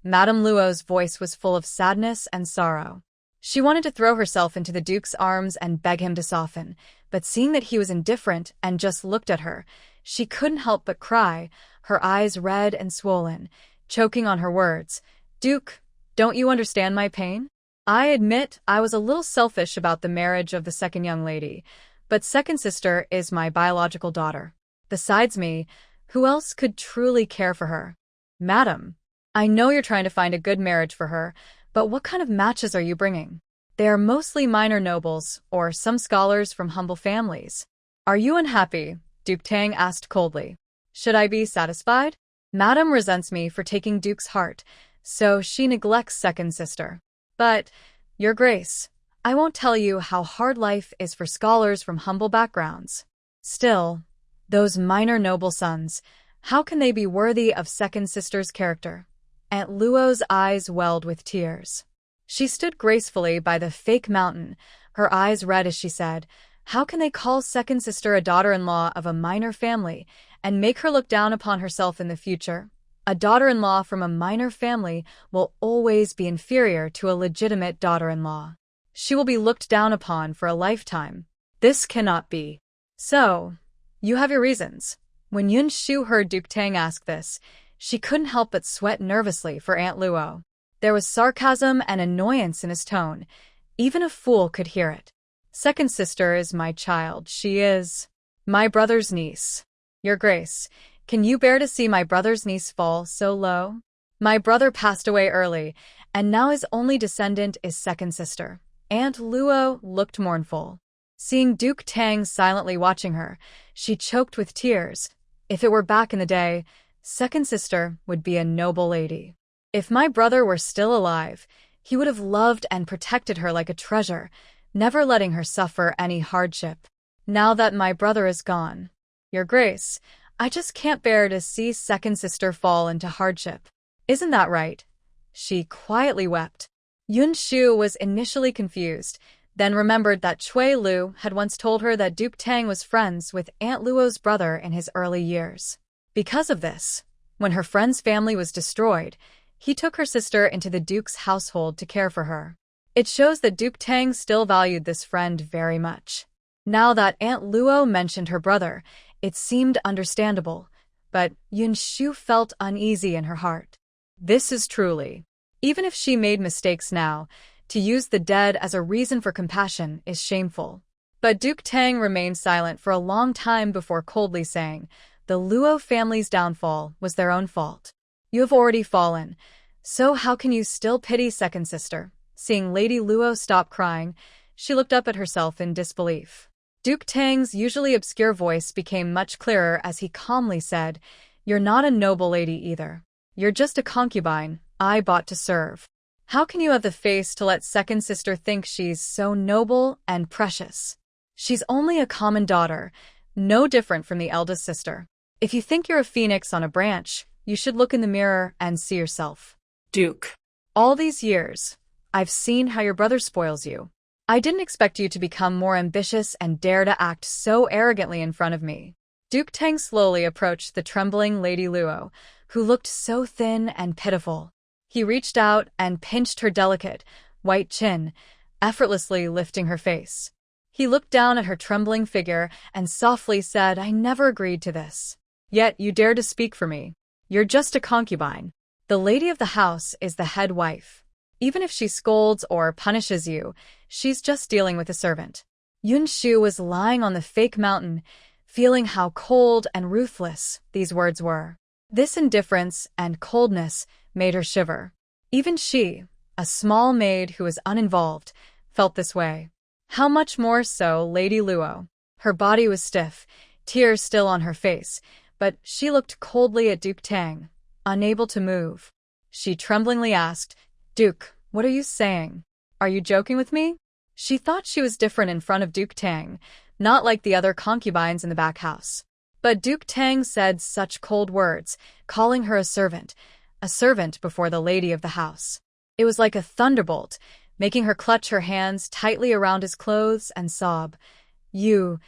Madame Luo's voice was full of sadness and sorrow. She wanted to throw herself into the Duke's arms and beg him to soften, but seeing that he was indifferent and just looked at her, she couldn't help but cry, her eyes red and swollen, choking on her words. "Duke, don't you understand my pain? I admit I was a little selfish about the marriage of the second young lady, but second sister is my biological daughter. Besides me, who else could truly care for her? Madam, I know you're trying to find a good marriage for her, but what kind of matches are you bringing? They are mostly minor nobles, or some scholars from humble families. Are you unhappy?" Duke Tang asked coldly. "Should I be satisfied? Madam resents me for taking Duke's heart, so she neglects second sister. But, Your Grace, I won't tell you how hard life is for scholars from humble backgrounds. Still, those minor noble sons, how can they be worthy of second sister's character?" Aunt Luo's eyes welled with tears. She stood gracefully by the fake mountain, her eyes red as she said, "How can they call second sister a daughter-in-law of a minor family and make her look down upon herself in the future? A daughter-in-law from a minor family will always be inferior to a legitimate daughter-in-law. She will be looked down upon for a lifetime. This cannot be." "So, you have your reasons." When Yinshu heard Duke Tang ask this, she couldn't help but sweat nervously for Aunt Luo. There was sarcasm and annoyance in his tone. Even a fool could hear it. "Second sister is my child. She is my brother's niece. Your Grace, can you bear to see my brother's niece fall so low? My brother passed away early, and now his only descendant is second sister." Aunt Luo looked mournful. Seeing Duke Tang silently watching her, she choked with tears. If it were back in the day, second sister would be a noble lady. If my brother were still alive, he would have loved and protected her like a treasure, never letting her suffer any hardship. Now that my brother is gone, Your Grace, I just can't bear to see second sister fall into hardship. Isn't that right?" She quietly wept. Yinshu was initially confused, then remembered that Cui Lu had once told her that Duke Tang was friends with Aunt Luo's brother in his early years. Because of this, when her friend's family was destroyed, he took her sister into the Duke's household to care for her. It shows that Duke Tang still valued this friend very much. Now that Aunt Luo mentioned her brother, it seemed understandable, but Yinshu felt uneasy in her heart. This is truly, even if she made mistakes now, to use the dead as a reason for compassion is shameful. But Duke Tang remained silent for a long time before coldly saying, "The Luo family's downfall was their own fault. You have already fallen, so how can you still pity second sister?" Seeing Lady Luo stop crying, she looked up at herself in disbelief. Duke Tang's usually obscure voice became much clearer as he calmly said, "You're not a noble lady either. You're just a concubine I bought to serve. How can you have the face to let second sister think she's so noble and precious? She's only a common daughter, no different from the eldest sister. If you think you're a phoenix on a branch, You should look in the mirror and see yourself. Duke. All these years, I've seen how your brother spoils you. I didn't expect you to become more ambitious and dare to act so arrogantly in front of me. Duke Tang slowly approached the trembling Lady Luo, who looked so thin and pitiful. He reached out and pinched her delicate, white chin, effortlessly lifting her face. He looked down at her trembling figure and softly said, I never agreed to this. Yet you dare to speak for me. You're just a concubine. The lady of the house is the head wife. Even if she scolds or punishes you, she's just dealing with a servant. Yinshu was lying on the fake mountain, feeling how cold and ruthless these words were. This indifference and coldness made her shiver. Even she, a small maid who was uninvolved, felt this way. How much more so Lady Luo. Her body was stiff, tears still on her face, but she looked coldly at Duke Tang, unable to move. She tremblingly asked, Duke, what are you saying? Are you joking with me? She thought she was different in front of Duke Tang, not like the other concubines in the back house. But Duke Tang said such cold words, calling her a servant before the lady of the house. It was like a thunderbolt, making her clutch her hands tightly around his clothes and sob. You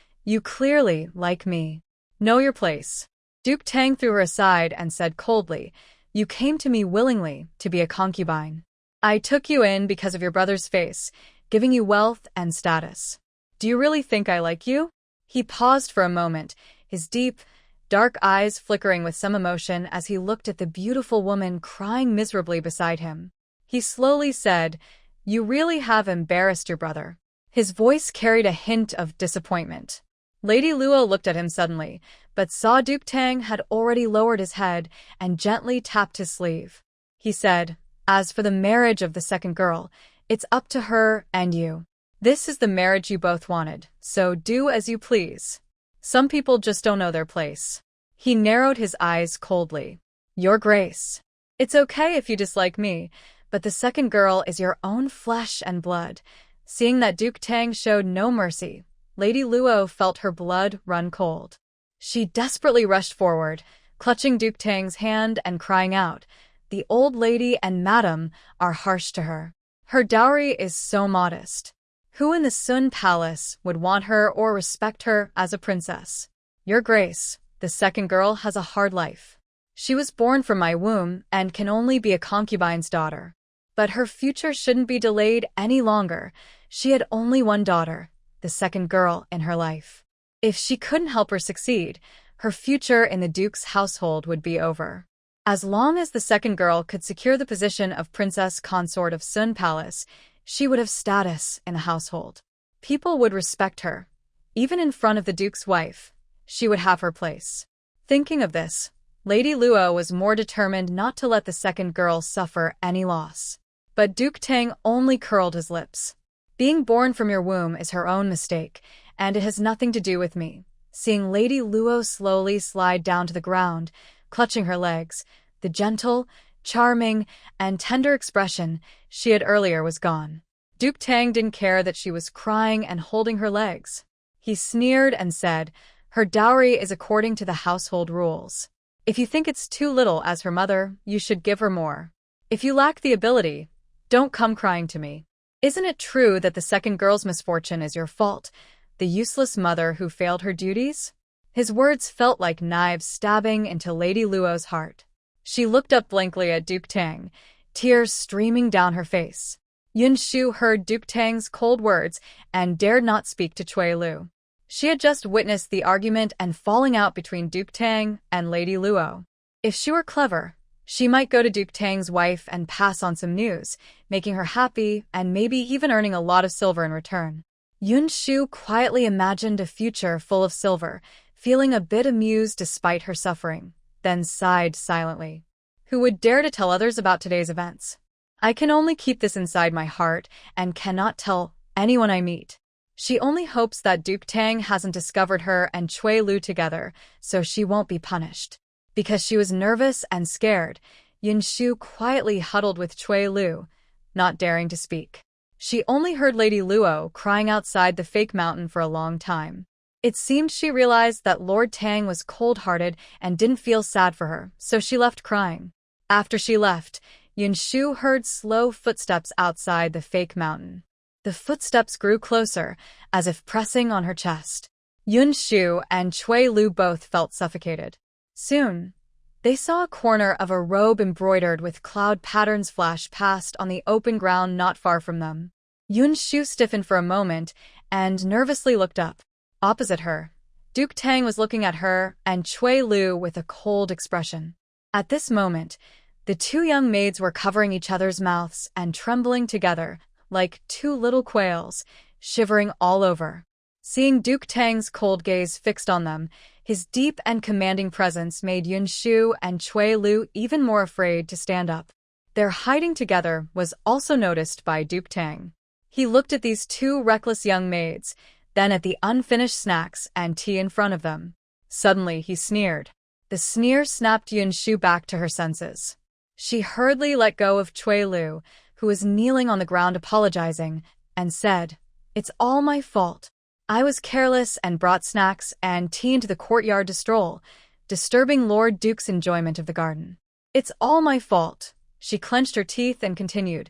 clearly like me. Know your place. Duke Tang threw her aside and said coldly, You came to me willingly to be a concubine. I took you in because of your brother's face, giving you wealth and status. Do you really think I like you? He paused for a moment, his deep, dark eyes flickering with some emotion as he looked at the beautiful woman crying miserably beside him. He slowly said, You really have embarrassed your brother. His voice carried a hint of disappointment. Lady Luo looked at him suddenly, but saw Duke Tang had already lowered his head and gently tapped his sleeve. He said, As for the marriage of the second girl, it's up to her and you. This is the marriage you both wanted, so do as you please. Some people just don't know their place. He narrowed his eyes coldly. Your Grace. It's okay if you dislike me, but the second girl is your own flesh and blood. Seeing that Duke Tang showed no mercy, Lady Luo felt her blood run cold. She desperately rushed forward, clutching Duke Tang's hand and crying out, The old lady and madam are harsh to her. Her dowry is so modest. Who in the Sun Palace would want her or respect her as a princess? Your Grace, the second girl has a hard life. She was born from my womb and can only be a concubine's daughter. But her future shouldn't be delayed any longer. She had only one daughter, the second girl in her life. If she couldn't help her succeed, her future in the Duke's household would be over. As long as the second girl could secure the position of princess consort of Sun Palace, she would have status in the household. People would respect her. Even in front of the Duke's wife, she would have her place. Thinking of this, Lady Luo was more determined not to let the second girl suffer any loss. But Duke Tang only curled his lips. Being born from your womb is her own mistake, and it has nothing to do with me. Seeing Lady Luo slowly slide down to the ground, clutching her legs, the gentle, charming, and tender expression she had earlier was gone. Duke Tang didn't care that she was crying and holding her legs. He sneered and said, Her dowry is according to the household rules. If you think it's too little as her mother, you should give her more. If you lack the ability, don't come crying to me. Isn't it true that the second girl's misfortune is your fault, the useless mother who failed her duties? His words felt like knives stabbing into Lady Luo's heart. She looked up blankly at Duke Tang, tears streaming down her face. Yinshu heard Duke Tang's cold words and dared not speak to Cui Lu. She had just witnessed the argument and falling out between Duke Tang and Lady Luo. If she were clever, she might go to Duke Tang's wife and pass on some news, making her happy and maybe even earning a lot of silver in return. Yinshu quietly imagined a future full of silver, feeling a bit amused despite her suffering, then sighed silently. Who would dare to tell others about today's events? I can only keep this inside my heart and cannot tell anyone I meet. She only hopes that Duke Tang hasn't discovered her and Cui Lu together, so she won't be punished. Because she was nervous and scared, Yinshu quietly huddled with Cui Lu, not daring to speak. She only heard Lady Luo crying outside the fake mountain for a long time. It seemed she realized that Lord Tang was cold-hearted and didn't feel sad for her, so she left crying. After she left, Yinshu heard slow footsteps outside the fake mountain. The footsteps grew closer, as if pressing on her chest. Yinshu and Cui Lu both felt suffocated. Soon, they saw a corner of a robe embroidered with cloud patterns flash past on the open ground not far from them. Yinshu stiffened for a moment and nervously looked up. Opposite her, Duke Tang was looking at her and Cui Lu with a cold expression. At this moment, the two young maids were covering each other's mouths and trembling together, like two little quails, shivering all over. Seeing Duke Tang's cold gaze fixed on them, his deep and commanding presence made Yinshu and Cui Lu even more afraid to stand up. Their hiding together was also noticed by Duke Tang. He looked at these two reckless young maids, then at the unfinished snacks and tea in front of them. Suddenly, he sneered. The sneer snapped Yinshu back to her senses. She hurriedly let go of Cui Lu, who was kneeling on the ground apologizing, and said, "It's all my fault. I was careless and brought snacks and tea into the courtyard to stroll, disturbing Lord Duke's enjoyment of the garden. It's all my fault." She clenched her teeth and continued,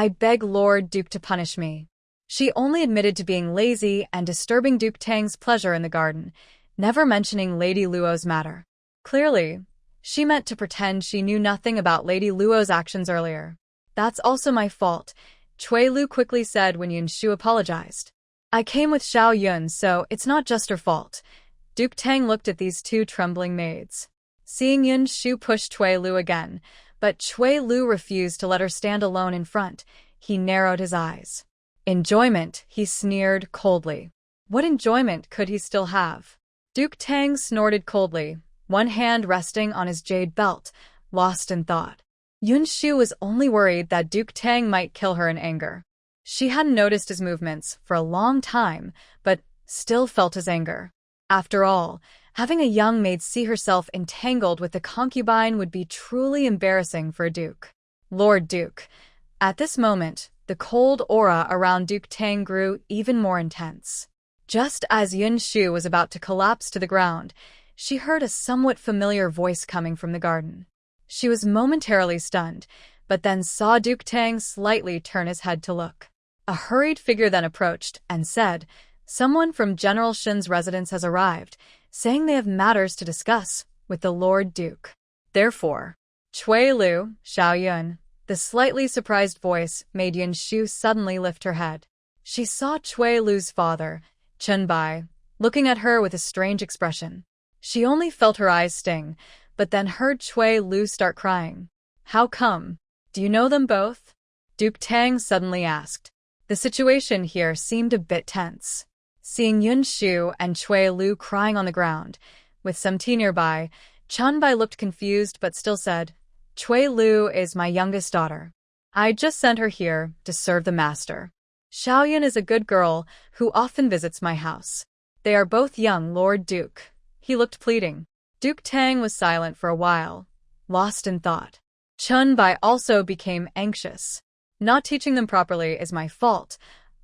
"I beg Lord Duke to punish me." She only admitted to being lazy and disturbing Duke Tang's pleasure in the garden, never mentioning Lady Luo's matter. Clearly, she meant to pretend she knew nothing about Lady Luo's actions earlier. "That's also my fault," Cui Lu quickly said when Yinshu apologized. "I came with Xiao Yun, so it's not just her fault." Duke Tang looked at these two trembling maids. Seeing Yinshu push Cui Lu again, but Cui Lu refused to let her stand alone in front, he narrowed his eyes. "Enjoyment," he sneered coldly. What enjoyment could he still have? Duke Tang snorted coldly, one hand resting on his jade belt, lost in thought. Yinshu was only worried that Duke Tang might kill her in anger. She hadn't noticed his movements for a long time, but still felt his anger. After all, having a young maid see herself entangled with a concubine would be truly embarrassing for a duke. Lord Duke. At this moment, the cold aura around Duke Tang grew even more intense. Just as Yinshu was about to collapse to the ground, she heard a somewhat familiar voice coming from the garden. She was momentarily stunned, but then saw Duke Tang slightly turn his head to look. A hurried figure then approached and said, "Someone from General Shin's residence has arrived, saying they have matters to discuss with the Lord Duke. Therefore, Cui Lu, Xiao Yun." The slightly surprised voice made Yinshu suddenly lift her head. She saw Cui Lu's father, Chen Bai, looking at her with a strange expression. She only felt her eyes sting, but then heard Cui Lu start crying. "How come? Do you know them both?" Duke Tang suddenly asked. The situation here seemed a bit tense. Seeing Yinshu and Cui Lu crying on the ground, with some tea nearby, Chen Bai looked confused but still said, "Cui Lu is my youngest daughter. I just sent her here to serve the master. Xiao Yun is a good girl who often visits my house. They are both young, Lord Duke." He looked pleading. Duke Tang was silent for a while, lost in thought. Chen Bai also became anxious. "Not teaching them properly is my fault,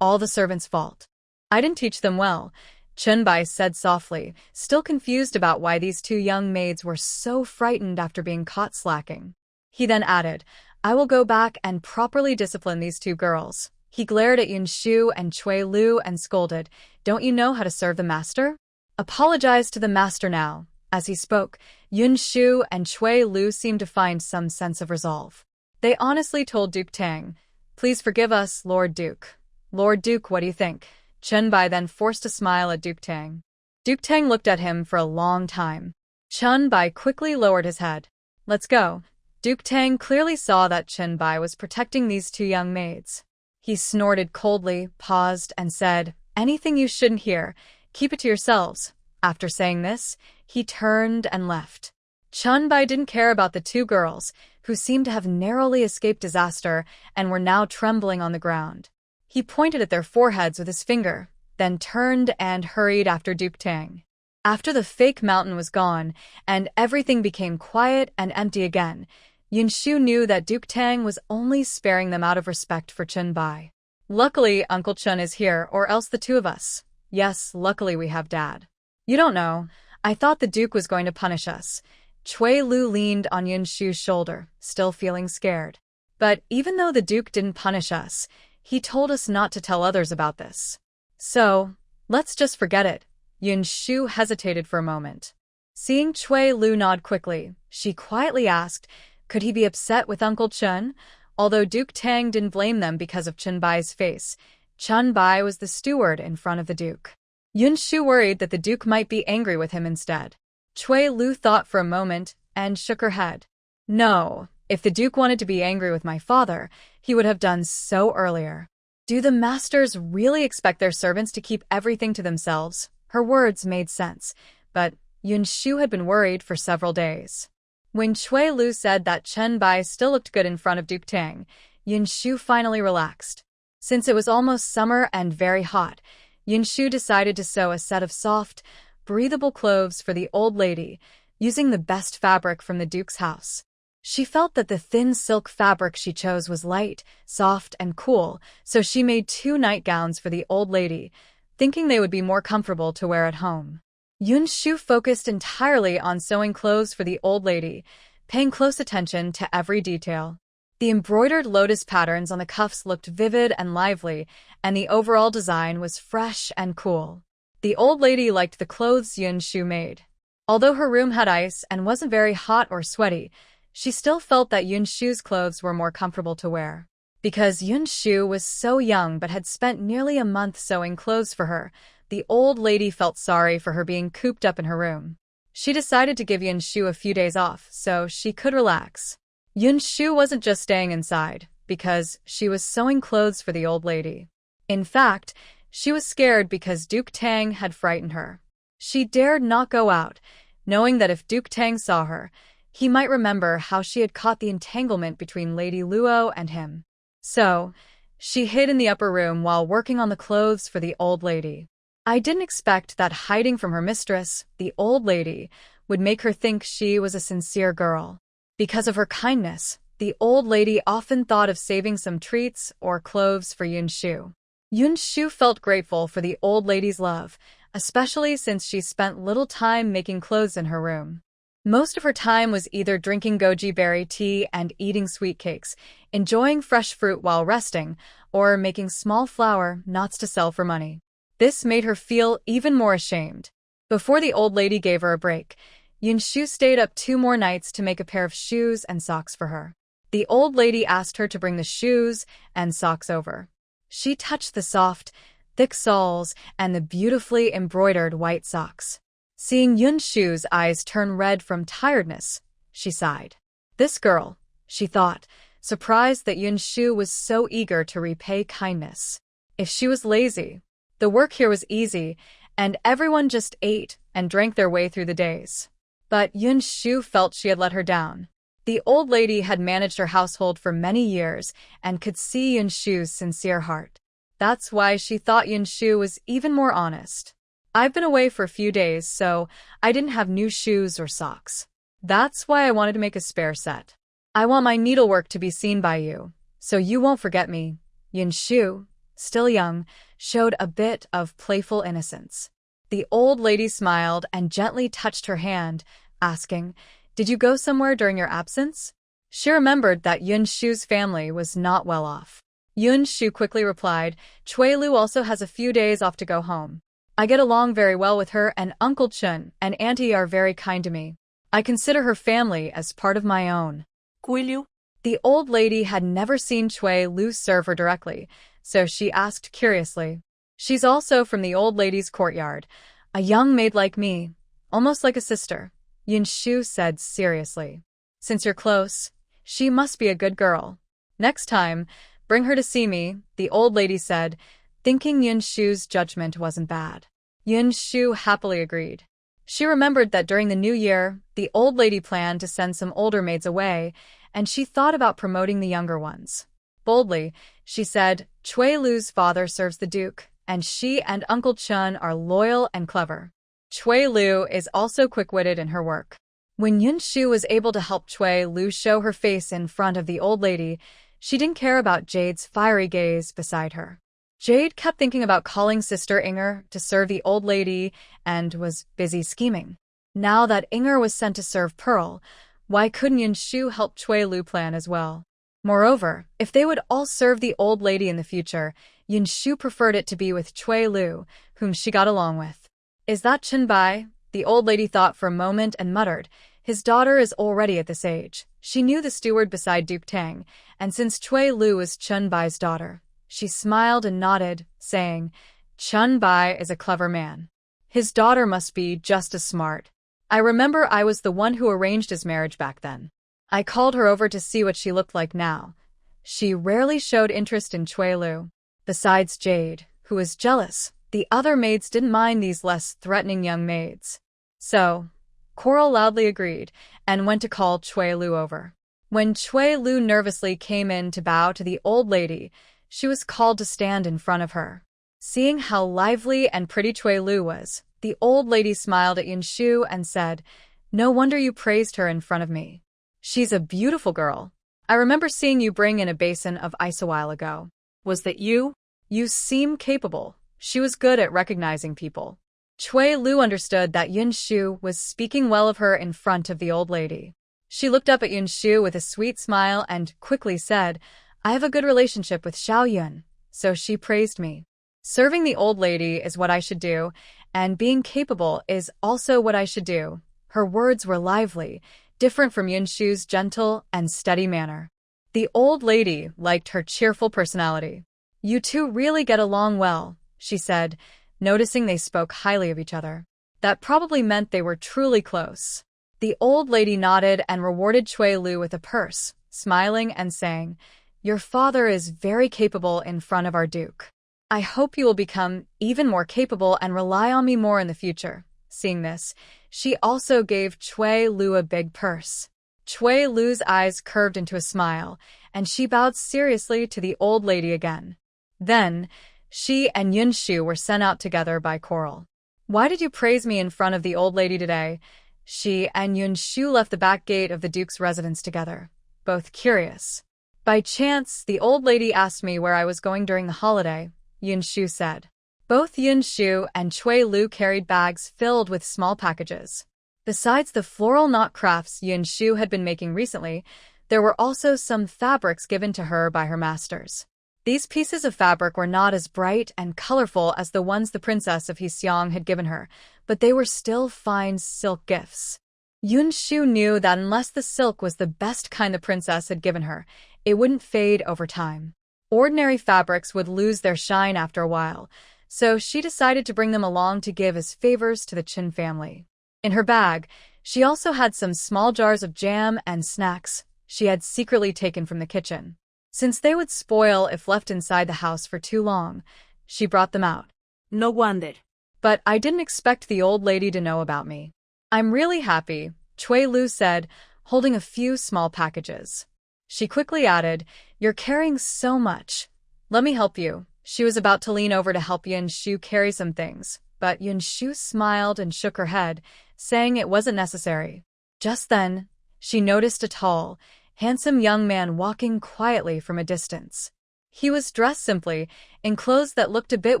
all the servants' fault. I didn't teach them well," Chen Bai said softly, still confused about why these two young maids were so frightened after being caught slacking. He then added, "I will go back and properly discipline these two girls." He glared at Yinshu and Cui Lu and scolded, "Don't you know how to serve the master? Apologize to the master now." As he spoke, Yinshu and Cui Lu seemed to find some sense of resolve. They honestly told Duke Tang, "Please forgive us, Lord Duke." "Lord Duke, what do you think?" Chen Bai then forced a smile at Duke Tang. Duke Tang looked at him for a long time. Chen Bai quickly lowered his head. "Let's go." Duke Tang clearly saw that Chen Bai was protecting these two young maids. He snorted coldly, paused, and said, "Anything you shouldn't hear, keep it to yourselves." After saying this, he turned and left. Chen Bai didn't care about the two girls, who seemed to have narrowly escaped disaster and were now trembling on the ground. He pointed at their foreheads with his finger, then turned and hurried after Duke Tang. After the fake mountain was gone and everything became quiet and empty again, Yinshu knew that Duke Tang was only sparing them out of respect for Chen Bai. "Luckily, Uncle Chen is here, or else the two of us," Yes, luckily we have Dad. You don't know. I thought the Duke was going to punish us. Cui Lu leaned on Yinshu's shoulder, still feeling scared. But even though the Duke didn't punish us, he told us not to tell others about this. So, let's just forget it. Yinshu hesitated for a moment. Seeing Cui Lu nod quickly, she quietly asked, could he be upset with Uncle Chun? Although Duke Tang didn't blame them because of Chun Bai's face, Chun Bai was the steward in front of the Duke. Yinshu worried that the Duke might be angry with him instead. Cui Lu thought for a moment and shook her head. No, if the Duke wanted to be angry with my father, he would have done so earlier. Do the masters really expect their servants to keep everything to themselves? Her words made sense, but Yinshu had been worried for several days. When Cui Lu said that Chun Bai still looked good in front of Duke Tang, Yinshu finally relaxed. Since it was almost summer and very hot, Yinshu decided to sew a set of soft, breathable clothes for the old lady, using the best fabric from the Duke's house. She felt that the thin silk fabric she chose was light, soft, and cool, so she made 2 nightgowns for the old lady, thinking they would be more comfortable to wear at home. Yinshu focused entirely on sewing clothes for the old lady, paying close attention to every detail. The embroidered lotus patterns on the cuffs looked vivid and lively, and the overall design was fresh and cool. The old lady liked the clothes Yinshu made. Although her room had ice and wasn't very hot or sweaty, she still felt that Yinshu's clothes were more comfortable to wear. Because Yinshu was so young but had spent nearly a month sewing clothes for her, the old lady felt sorry for her being cooped up in her room. She decided to give Yinshu a few days off so she could relax. Yinshu wasn't just staying inside, because she was sewing clothes for the old lady. In fact, she was scared because Duke Tang had frightened her. She dared not go out, knowing that if Duke Tang saw her, he might remember how she had caught the entanglement between Lady Luo and him. So, she hid in the upper room while working on the clothes for the old lady. I didn't expect that hiding from her mistress, the old lady, would make her think she was a sincere girl. Because of her kindness, the old lady often thought of saving some treats or clothes for Yinshu. Yinshu felt grateful for the old lady's love, especially since she spent little time making clothes in her room. Most of her time was either drinking goji berry tea and eating sweet cakes, enjoying fresh fruit while resting, or making small flower knots to sell for money. This made her feel even more ashamed. Before the old lady gave her a break, Yinshu stayed up 2 more nights to make a pair of shoes and socks for her. The old lady asked her to bring the shoes and socks over. She touched the soft, thick soles and the beautifully embroidered white socks. Seeing Yinshu's eyes turn red from tiredness, she sighed. This girl, she thought, surprised that Yinshu was so eager to repay kindness. If she was lazy, the work here was easy, and everyone just ate and drank their way through the days. But Yinshu felt she had let her down. The old lady had managed her household for many years and could see Yinshu's sincere heart. That's why she thought Yinshu was even more honest. I've been away for a few days, so I didn't have new shoes or socks. That's why I wanted to make a spare set. I want my needlework to be seen by you, so you won't forget me. Yinshu, still young, showed a bit of playful innocence. The old lady smiled and gently touched her hand, asking, "Did you go somewhere during your absence?" She remembered that Yinshu's family was not well off. Yinshu quickly replied, "Cui Lu also has a few days off to go home. I get along very well with her, and Uncle Chun and Auntie are very kind to me. I consider her family as part of my own." Cui Lu? The old lady had never seen Cui Lu serve her directly, so she asked curiously. "She's also from the old lady's courtyard. A young maid like me, almost like a sister," Yinshu said seriously. "Since you're close, she must be a good girl. Next time, bring her to see me," the old lady said, thinking Yinshu's judgment wasn't bad. Yinshu happily agreed. She remembered that during the new year, the old lady planned to send some older maids away, and she thought about promoting the younger ones. Boldly, she said, "Cui Lu's father serves the Duke, and she and Uncle Chun are loyal and clever. Cui Lu is also quick-witted in her work." When Yinshu was able to help Cui Lu show her face in front of the old lady, she didn't care about Jade's fiery gaze beside her. Jade kept thinking about calling Sister Inger to serve the old lady and was busy scheming. Now that Inger was sent to serve Pearl, why couldn't Yinshu help Cui Lu plan as well? Moreover, if they would all serve the old lady in the future, Yinshu preferred it to be with Cui Lu, whom she got along with. Is that Chenbai? The old lady thought for a moment and muttered, his daughter is already at this age. She knew the steward beside Duke Tang, and since Cui Lu was Chenbai's daughter, she smiled and nodded, saying, Chenbai is a clever man. His daughter must be just as smart. I remember I was the one who arranged his marriage back then. I called her over to see what she looked like now. She rarely showed interest in Cui Lu. Besides Jade, who was jealous, the other maids didn't mind these less threatening young maids. So, Coral loudly agreed and went to call Cui Lu over. When Cui Lu nervously came in to bow to the old lady, she was called to stand in front of her. Seeing how lively and pretty Cui Lu was, the old lady smiled at Yinshu and said, no wonder you praised her in front of me. She's a beautiful girl. I remember seeing you bring in a basin of ice a while ago. Was that you? You seem capable. She was good at recognizing people. Cui Lu understood that Yinshu was speaking well of her in front of the old lady. She looked up at Yinshu with a sweet smile and quickly said, I have a good relationship with Xiao Yun, so she praised me. Serving the old lady is what I should do, and being capable is also what I should do. Her words were lively, different from Yinshu's gentle and steady manner. The old lady liked her cheerful personality. You two really get along well, she said, noticing they spoke highly of each other. That probably meant they were truly close. The old lady nodded and rewarded Cui Lu with a purse, smiling and saying, your father is very capable in front of our Duke. I hope you will become even more capable and rely on me more in the future. Seeing this, she also gave Cui Lu a big purse. Cui Lu's eyes curved into a smile, and she bowed seriously to the old lady again. Then, she and Yinshu were sent out together by Coral. Why did you praise me in front of the old lady today? She and Yinshu left the back gate of the Duke's residence together, both curious. By chance, the old lady asked me where I was going during the holiday, Yinshu said. Both Yinshu and Cui Lu carried bags filled with small packages. Besides the floral knot crafts Yinshu had been making recently, there were also some fabrics given to her by her masters. These pieces of fabric were not as bright and colorful as the ones the princess of Hexiang had given her, but they were still fine silk gifts. Yinshu knew that unless the silk was the best kind the princess had given her, it wouldn't fade over time. Ordinary fabrics would lose their shine after a while, so she decided to bring them along to give as favors to the Qin family. In her bag, she also had some small jars of jam and snacks she had secretly taken from the kitchen. Since they would spoil if left inside the house for too long, she brought them out. No wonder. But I didn't expect the old lady to know about me. I'm really happy, Cui Lu said, holding a few small packages. She quickly added, you're carrying so much. Let me help you. She was about to lean over to help Yinshu carry some things, but Yinshu smiled and shook her head, saying it wasn't necessary. Just then, she noticed a tall, handsome young man walking quietly from a distance. He was dressed simply, in clothes that looked a bit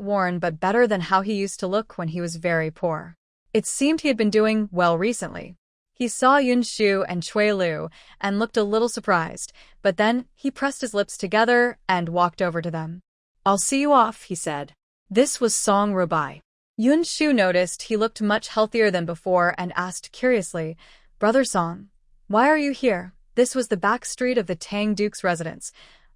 worn but better than how he used to look when he was very poor. It seemed he had been doing well recently. He saw Yinshu and Cui Lu and looked a little surprised, but then he pressed his lips together and walked over to them. I'll see you off, he said. This was Song Rubai. Yinshu noticed he looked much healthier than before and asked curiously, Brother Song, why are you here? This was the back street of the Tang Duke's residence,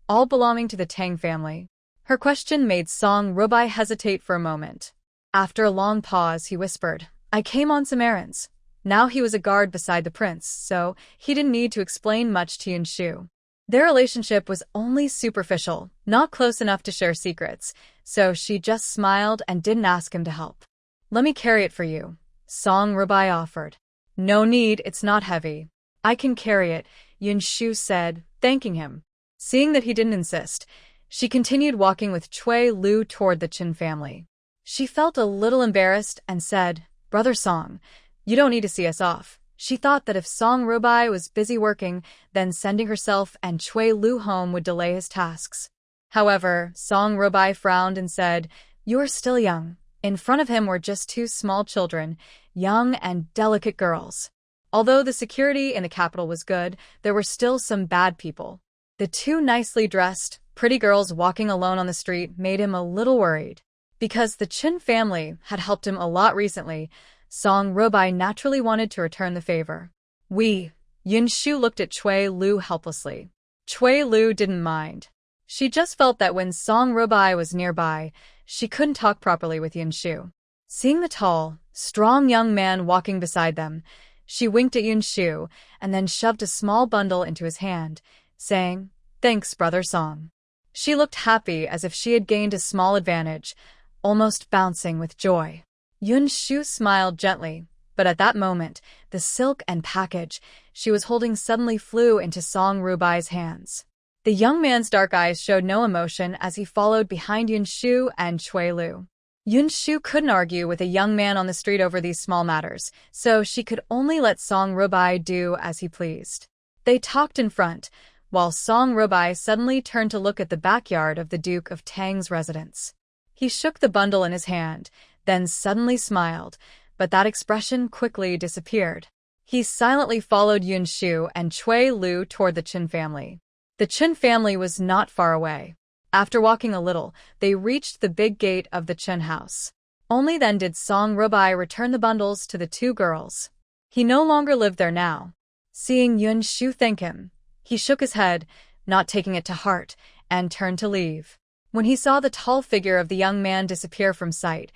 all belonging to the Tang family. Her question made Song Rubai hesitate for a moment. After a long pause, he whispered, I came on some errands. Now he was a guard beside the prince, so he didn't need to explain much to Yinshu. Their relationship was only superficial, not close enough to share secrets, so she just smiled and didn't ask him to help. Let me carry it for you, Song Rubai offered. No need, it's not heavy. I can carry it, Yinshu said, thanking him. Seeing that he didn't insist, she continued walking with Cui Lu toward the Qin family. She felt a little embarrassed and said, Brother Song, you don't need to see us off. She thought that if Song Rubai was busy working, then sending herself and Cui Lu home would delay his tasks. However, Song Rubai frowned and said, "You're still young." In front of him were just two small children, young and delicate girls. Although the security in the capital was good, there were still some bad people. The two nicely dressed, pretty girls walking alone on the street made him a little worried. Because the Chin family had helped him a lot recently, Song Rubai naturally wanted to return the favor. Yinshu looked at Cui Lu helplessly. Cui Lu didn't mind. She just felt that when Song Rubai was nearby, she couldn't talk properly with Yinshu. Seeing the tall, strong young man walking beside them, she winked at Yinshu and then shoved a small bundle into his hand, saying, "Thanks, brother Song." She looked happy as if she had gained a small advantage, almost bouncing with joy. Yinshu smiled gently, but at that moment, the silk and package she was holding suddenly flew into Song Rubai's hands. The young man's dark eyes showed no emotion as he followed behind Yinshu and Cui Lu. Yinshu couldn't argue with a young man on the street over these small matters, so she could only let Song Rubai do as he pleased. They talked in front, while Song Rubai suddenly turned to look at the backyard of the Duke of Tang's residence. He shook the bundle in his hand, then suddenly smiled, but that expression quickly disappeared. He silently followed Yinshu and Cui Lu toward the Chin family. The Chin family was not far away. After walking a little, they reached the big gate of the Chin house. Only then did Song Rubai return the bundles to the two girls. He no longer lived there now. Seeing Yinshu thank him, he shook his head, not taking it to heart, and turned to leave. When he saw the tall figure of the young man disappear from sight,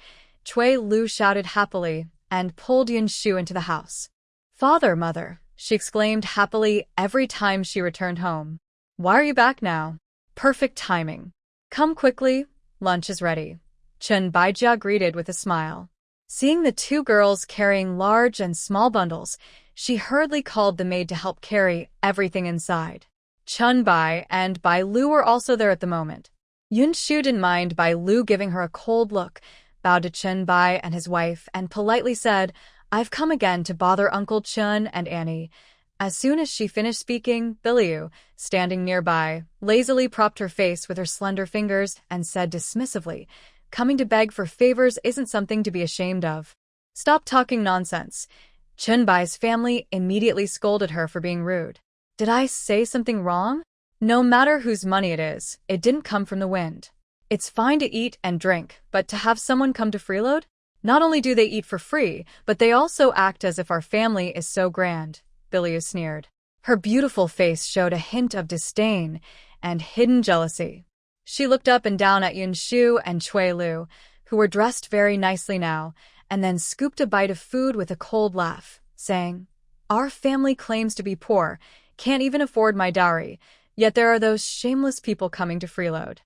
Cui Lu shouted happily and pulled Yinshu into the house. "Father, mother," she exclaimed happily every time she returned home. "Why are you back now? Perfect timing. Come quickly, lunch is ready," Chen Baijia greeted with a smile. Seeing the two girls carrying large and small bundles, she hurriedly called the maid to help carry everything inside. Chun Bai and Bai Lu were also there at the moment. Yinshu didn't mind Bai Lu giving her a cold look, bowed to Chen Bai and his wife, and politely said, "I've come again to bother Uncle Chun and Annie." As soon as she finished speaking, Biliu, standing nearby, lazily propped her face with her slender fingers and said dismissively, "Coming to beg for favors isn't something to be ashamed of. Stop talking nonsense." Chen Bai's family immediately scolded her for being rude. "Did I say something wrong? No matter whose money it is, it didn't come from the wind. It's fine to eat and drink, but to have someone come to freeload? Not only do they eat for free, but they also act as if our family is so grand," Biliu sneered. Her beautiful face showed a hint of disdain and hidden jealousy. She looked up and down at Yinshu and Cui Lu, who were dressed very nicely now, and then scooped a bite of food with a cold laugh, saying, "Our family claims to be poor, can't even afford my dowry, yet there are those shameless people coming to freeload."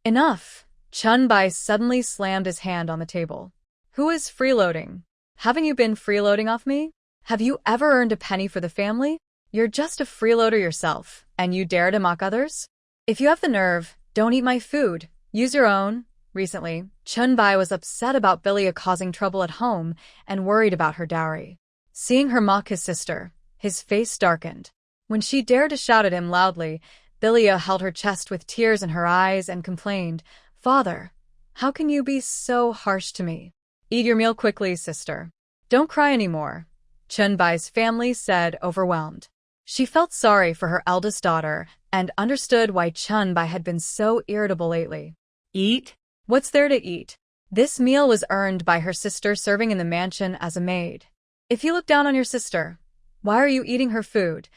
"Enough!" Chun Bai suddenly slammed his hand on the table. "Who is freeloading? Haven't you been freeloading off me? Have you ever earned a penny for the family? You're just a freeloader yourself, and you dare to mock others? If you have the nerve, don't eat my food. Use your own." Recently, Chun Bai was upset about Bilia causing trouble at home and worried about her dowry. Seeing her mock his sister, his face darkened. When she dared to shout at him loudly, Bilia held her chest with tears in her eyes and complained, "Father, how can you be so harsh to me? Eat your meal quickly, sister. Don't cry anymore," Chun Bai's family said, overwhelmed. She felt sorry for her eldest daughter and understood why Chun Bai had been so irritable lately. "Eat? What's there to eat?" This meal was earned by her sister serving in the mansion as a maid. "If you look down on your sister, why are you eating her food?"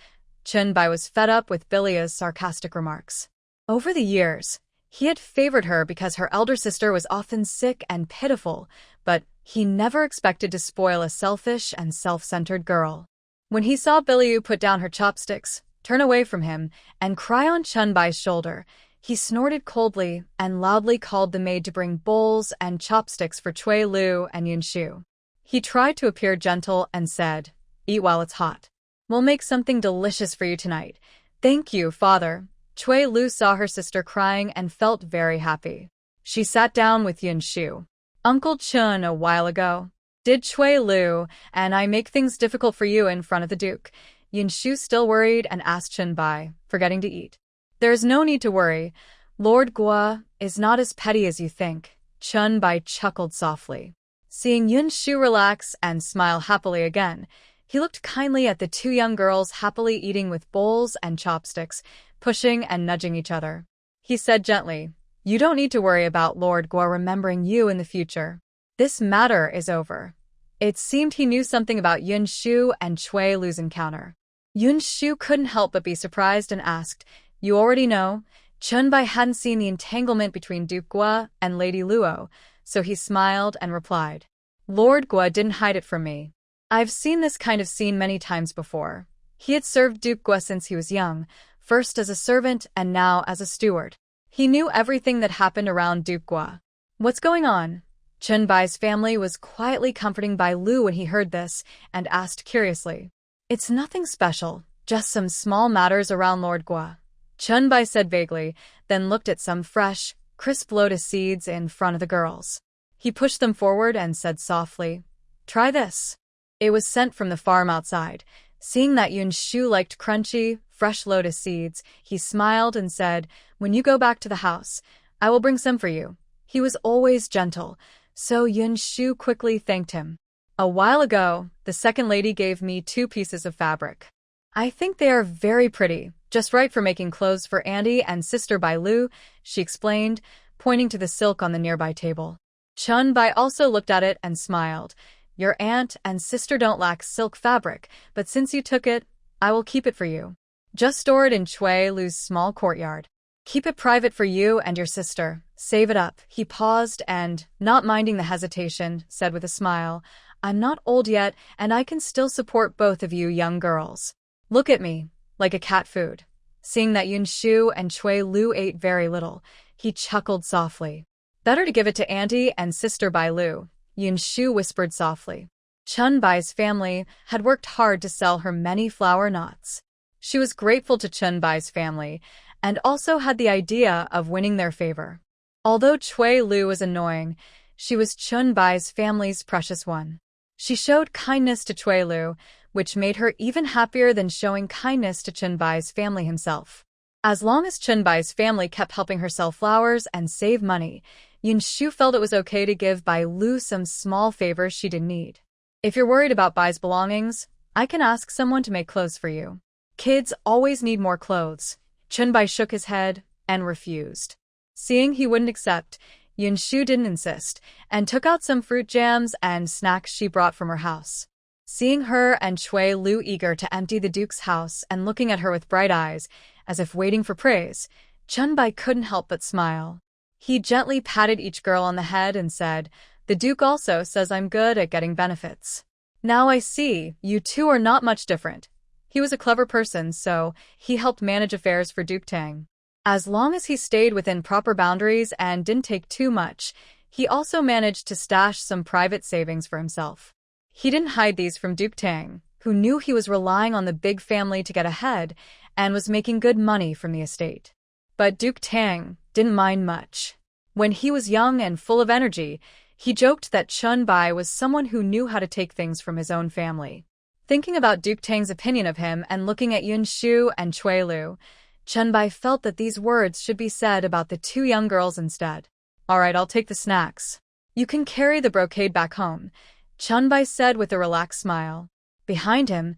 Chun Bai was fed up with Bilia's sarcastic remarks. Over the years, he had favored her because her elder sister was often sick and pitiful, but he never expected to spoil a selfish and self-centered girl. When he saw Biliu put down her chopsticks, turn away from him, and cry on Chun Bai's shoulder, he snorted coldly and loudly called the maid to bring bowls and chopsticks for Cui Lu and Yinshu. He tried to appear gentle and said, "Eat while it's hot. We'll make something delicious for you tonight." "Thank you, father." Cui Lu saw her sister crying and felt very happy. She sat down with Yinshu. "Uncle Chun a while ago. Did Cui Lu and I make things difficult for you in front of the Duke?" Yinshu still worried and asked Chun Bai, forgetting to eat. "There's no need to worry. Lord Gua is not as petty as you think, Chun Bai chuckled softly. Seeing Yinshu relax and smile happily again, he looked kindly at the two young girls happily eating with bowls and chopsticks, pushing and nudging each other. He said gently, "You don't need to worry about Lord Gua remembering you in the future. This matter is over." It seemed he knew something about Yinshu and Cui Lu's encounter. Yinshu couldn't help but be surprised and asked, "You already know?" Chun Bai hadn't seen the entanglement between Duke Gua and Lady Luo, so he smiled and replied, "Lord Gua didn't hide it from me. I've seen this kind of scene many times before. He had served Duke Gua since he was young, first as a servant and now as a steward. He knew everything that happened around Duke Gua." "What's going on?" Chun Bai's family was quietly comforting Bai Lu when he heard this and asked curiously. "It's nothing special, just some small matters around Lord Gua," Chun Bai said vaguely, then looked at some fresh, crisp lotus seeds in front of the girls. He pushed them forward and said softly, "Try this." It was sent from the farm outside. Seeing that Yinshu liked crunchy, fresh lotus seeds, he smiled and said, "When you go back to the house, I will bring some for you." He was always gentle, so Yinshu quickly thanked him. "A while ago, the second lady gave me 2 pieces of fabric. I think they are very pretty, just right for making clothes for Auntie and Sister Bai Lu," she explained, pointing to the silk on the nearby table. Chun Bai also looked at it and smiled. "Your aunt and sister don't lack silk fabric, but since you took it, I will keep it for you. Just store it in Cui Lu's small courtyard. Keep it private for you and your sister. Save it up." He paused and, not minding the hesitation, said with a smile, "I'm not old yet, and I can still support both of you young girls. Look at me, like a cat food." Seeing that Yinshu and Cui Lu ate very little, he chuckled softly. "Better to give it to Auntie and Sister Bai Lu," Yinshu whispered softly. Chun Bai's family had worked hard to sell her many flower knots. She was grateful to Chun Bai's family, and also had the idea of winning their favor. Although Cui Lu was annoying, she was Chun Bai's family's precious one. She showed kindness to Cui Lu, which made her even happier than showing kindness to Chun Bai's family himself. As long as Chun Bai's family kept helping her sell flowers and save money, Yinshu felt it was okay to give Bai Lu some small favors she didn't need. "If you're worried about Bai's belongings, I can ask someone to make clothes for you. Kids always need more clothes." Chun Bai shook his head and refused. Seeing he wouldn't accept, Yinshu didn't insist, and took out some fruit jams and snacks she brought from her house. Seeing her and Cui Lu eager to empty the Duke's house and looking at her with bright eyes, as if waiting for praise, Chun Bai couldn't help but smile. He gently patted each girl on the head and said, "The Duke also says I'm good at getting benefits. Now I see, you two are not much different." He was a clever person, so he helped manage affairs for Duke Tang. As long as he stayed within proper boundaries and didn't take too much, he also managed to stash some private savings for himself. He didn't hide these from Duke Tang, who knew he was relying on the big family to get ahead and was making good money from the estate. But Duke Tang didn't mind much. When he was young and full of energy, he joked that Chun Bai was someone who knew how to take things from his own family. Thinking about Duke Tang's opinion of him and looking at Yinshu and Cui Lu, Chun Bai felt that these words should be said about the 2 young girls instead. "All right, I'll take the snacks. You can carry the brocade back home," Chun Bai said with a relaxed smile. Behind him,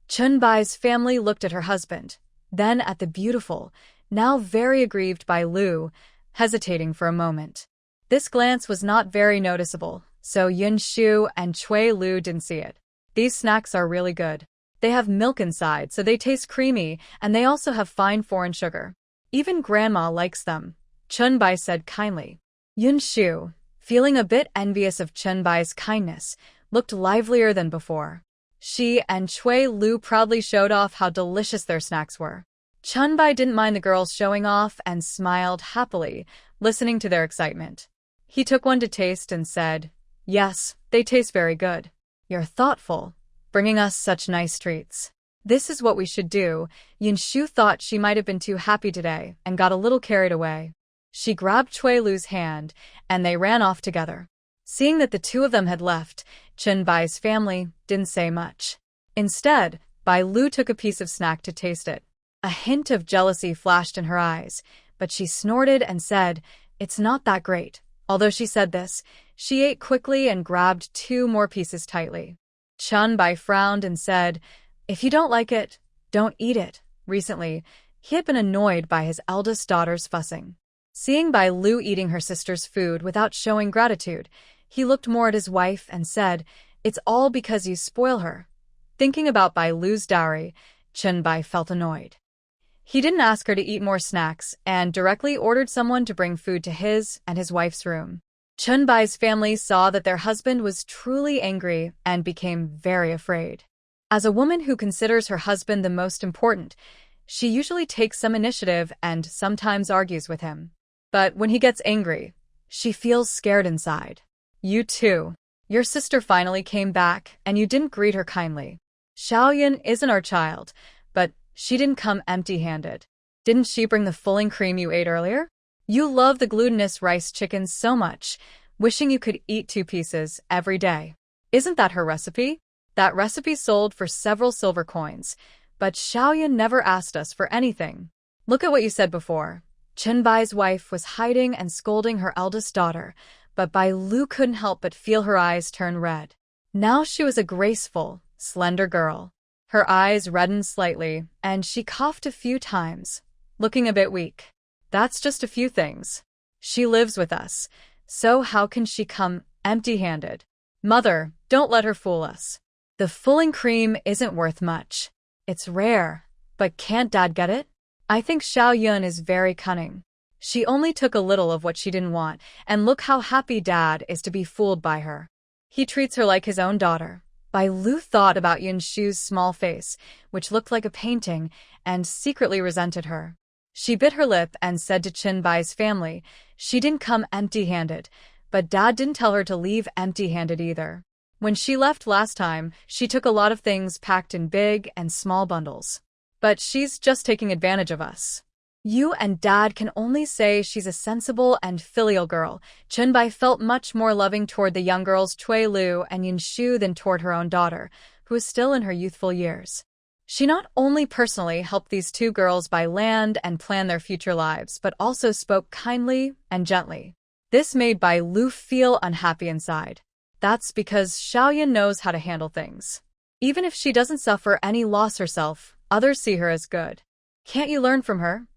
Chun Bai's family looked at her husband, then at the beautiful, now very aggrieved Bai Lu, hesitating for a moment. This glance was not very noticeable, so Yinshu and Cui Lu didn't see it. "These snacks are really good. They have milk inside, so they taste creamy, and they also have fine foreign sugar. Even Grandma likes them," Chun Bai said kindly. Yinshu, feeling a bit envious of Chun Bai's kindness, looked livelier than before. She and Cui Lu proudly showed off how delicious their snacks were. Chun Bai didn't mind the girls showing off and smiled happily, listening to their excitement. He took one to taste and said, "Yes, they taste very good. You're thoughtful, bringing us such nice treats. This is what we should do." Yinshu thought she might have been too happy today and got a little carried away. She grabbed Cui Lu's hand, and they ran off together. Seeing that the 2 of them had left, Chun Bai's family didn't say much. Instead, Bai Lu took a piece of snack to taste it. A hint of jealousy flashed in her eyes, but she snorted and said, "It's not that great." Although she said this, she ate quickly and grabbed 2 more pieces tightly. Chun-bai frowned and said, "If you don't like it, don't eat it." Recently, he had been annoyed by his eldest daughter's fussing. Seeing Bai Lu eating her sister's food without showing gratitude, he looked more at his wife and said, "It's all because you spoil her." Thinking about Bai Lu's dowry, Chun-bai felt annoyed. He didn't ask her to eat more snacks and directly ordered someone to bring food to his and his wife's room. Chun-bai's family saw that their husband was truly angry and became very afraid. As a woman who considers her husband the most important, she usually takes some initiative and sometimes argues with him. But when he gets angry, she feels scared inside. You too. Your sister finally came back and you didn't greet her kindly. Xiaoyan isn't our child, but she didn't come empty-handed. Didn't she bring the filling cream you ate earlier? You love the glutinous rice chicken so much, wishing you could eat 2 pieces every day. Isn't that her recipe? That recipe sold for several silver coins, but Xiaoyan never asked us for anything. Look at what you said before. Chun-bai's wife was hiding and scolding her eldest daughter, but Bai Lu couldn't help but feel her eyes turn red. Now she was a graceful, slender girl. Her eyes reddened slightly, and she coughed a few times, looking a bit weak. That's just a few things. She lives with us, so how can she come empty-handed? Mother, don't let her fool us. The filling cream isn't worth much. It's rare, but can't Dad get it? I think Xiaoyan is very cunning. She only took a little of what she didn't want, and look how happy Dad is to be fooled by her. He treats her like his own daughter. Bai Lu thought about Yinshu's small face, which looked like a painting, and secretly resented her. She bit her lip and said to Chun-bai's family, she didn't come empty-handed, but Dad didn't tell her to leave empty-handed either. When she left last time, she took a lot of things packed in big and small bundles. But she's just taking advantage of us. You and Dad can only say she's a sensible and filial girl. Chun-bai felt much more loving toward the young girls Cui Lu and Yinshu than toward her own daughter, who is still in her youthful years. She not only personally helped these 2 girls buy land and plan their future lives, but also spoke kindly and gently. This made Bai Lu feel unhappy inside. That's because Xiaoyan knows how to handle things. Even if she doesn't suffer any loss herself, others see her as good. Can't you learn from her?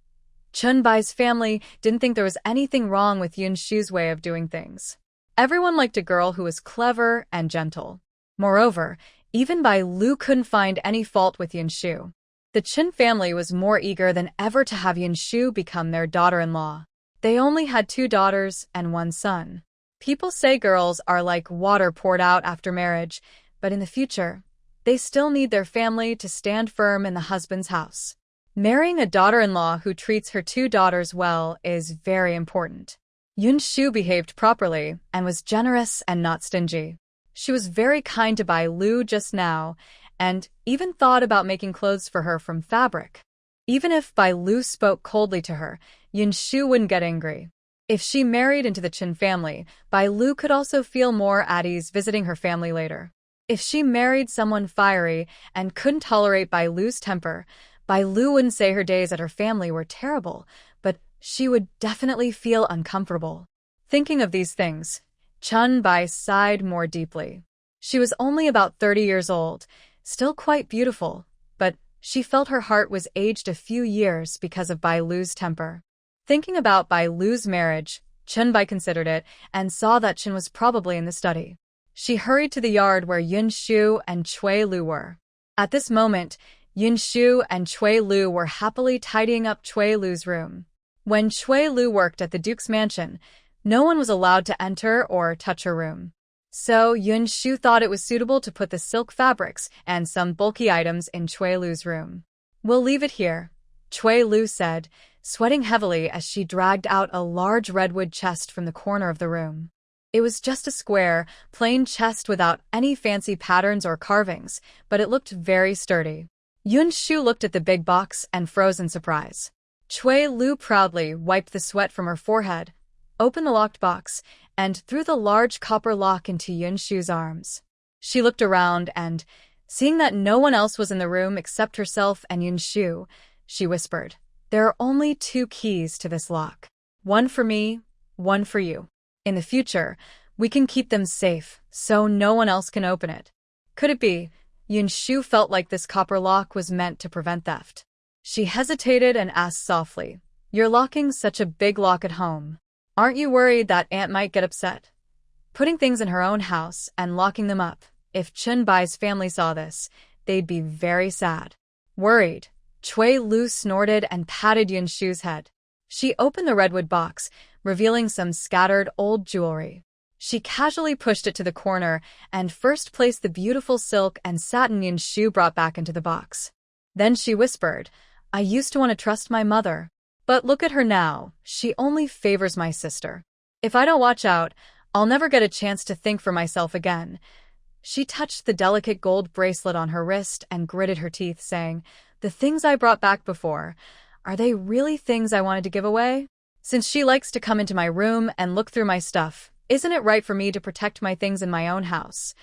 Chun-bai's family didn't think there was anything wrong with Yinshu's way of doing things. Everyone liked a girl who was clever and gentle. Moreover, even Bai Lu couldn't find any fault with Yinshu. The Chin family was more eager than ever to have Yinshu become their daughter-in-law. They only had 2 daughters and 1 son. People say girls are like water poured out after marriage, but in the future, they still need their family to stand firm in the husband's house. Marrying a daughter-in-law who treats her 2 daughters well is very important. Yinshu behaved properly and was generous and not stingy. She was very kind to Bai Lu just now, and even thought about making clothes for her from fabric. Even if Bai Lu spoke coldly to her, Yinshu wouldn't get angry. If she married into the Chin family, Bai Lu could also feel more at ease visiting her family later. If she married someone fiery and couldn't tolerate Bai Lu's temper, Bai Lu wouldn't say her days at her family were terrible, but she would definitely feel uncomfortable. Thinking of these things, Chun-bai sighed more deeply. She was only about 30 years old, still quite beautiful, but she felt her heart was aged a few years because of Bai Lu's temper. Thinking about Bai Lu's marriage, Chun-bai considered it and saw that Chin was probably in the study. She hurried to the yard where Yinshu and Cui Lu were. At this moment, Yinshu and Cui Lu were happily tidying up Cui Lu's room. When Cui Lu worked at the Duke's mansion, no one was allowed to enter or touch her room. So Yinshu thought it was suitable to put the silk fabrics and some bulky items in Cui Lu's room. We'll leave it here, Cui Lu said, sweating heavily as she dragged out a large redwood chest from the corner of the room. It was just a square, plain chest without any fancy patterns or carvings, but it looked very sturdy. Yinshu looked at the big box and froze in surprise. Cui Lu proudly wiped the sweat from her forehead, opened the locked box, and threw the large copper lock into Yinshu's arms. She looked around and, seeing that no one else was in the room except herself and Yinshu, she whispered, There are only 2 keys to this lock. One for me, one for you. In the future, we can keep them safe, so no one else can open it. Could it be? Yinshu felt like this copper lock was meant to prevent theft. She hesitated and asked softly, "You're locking such a big lock at home. Aren't you worried that Aunt might get upset?" Putting things in her own house and locking them up. If Chunbai's family saw this, they'd be very sad. Worried, Cui Lu snorted and patted Yinshu's head. She opened the redwood box, revealing some scattered old jewelry. She casually pushed it to the corner and first placed the beautiful silk and satin Yinshu brought back into the box. Then she whispered, "I used to want to trust my mother, but look at her now, she only favors my sister. If I don't watch out, I'll never get a chance to think for myself again." She touched the delicate gold bracelet on her wrist and gritted her teeth, saying, "The things I brought back before, are they really things I wanted to give away? Since she likes to come into my room and look through my stuff, isn't it right for me to protect my things in my own house?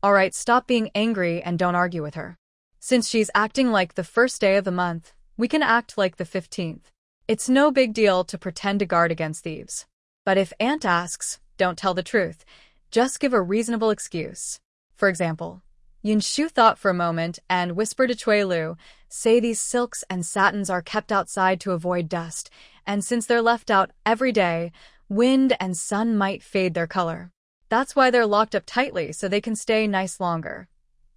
Alright, stop being angry and don't argue with her. Since she's acting like the first day of the month, we can act like the 15th. It's no big deal to pretend to guard against thieves. But if Aunt asks, don't tell the truth. Just give a reasonable excuse. For example, Yinshu thought for a moment and whispered to Cui Lu, "Say these silks and satins are kept outside to avoid dust, and since they're left out every day, wind and sun might fade their color. That's why they're locked up tightly so they can stay nice longer."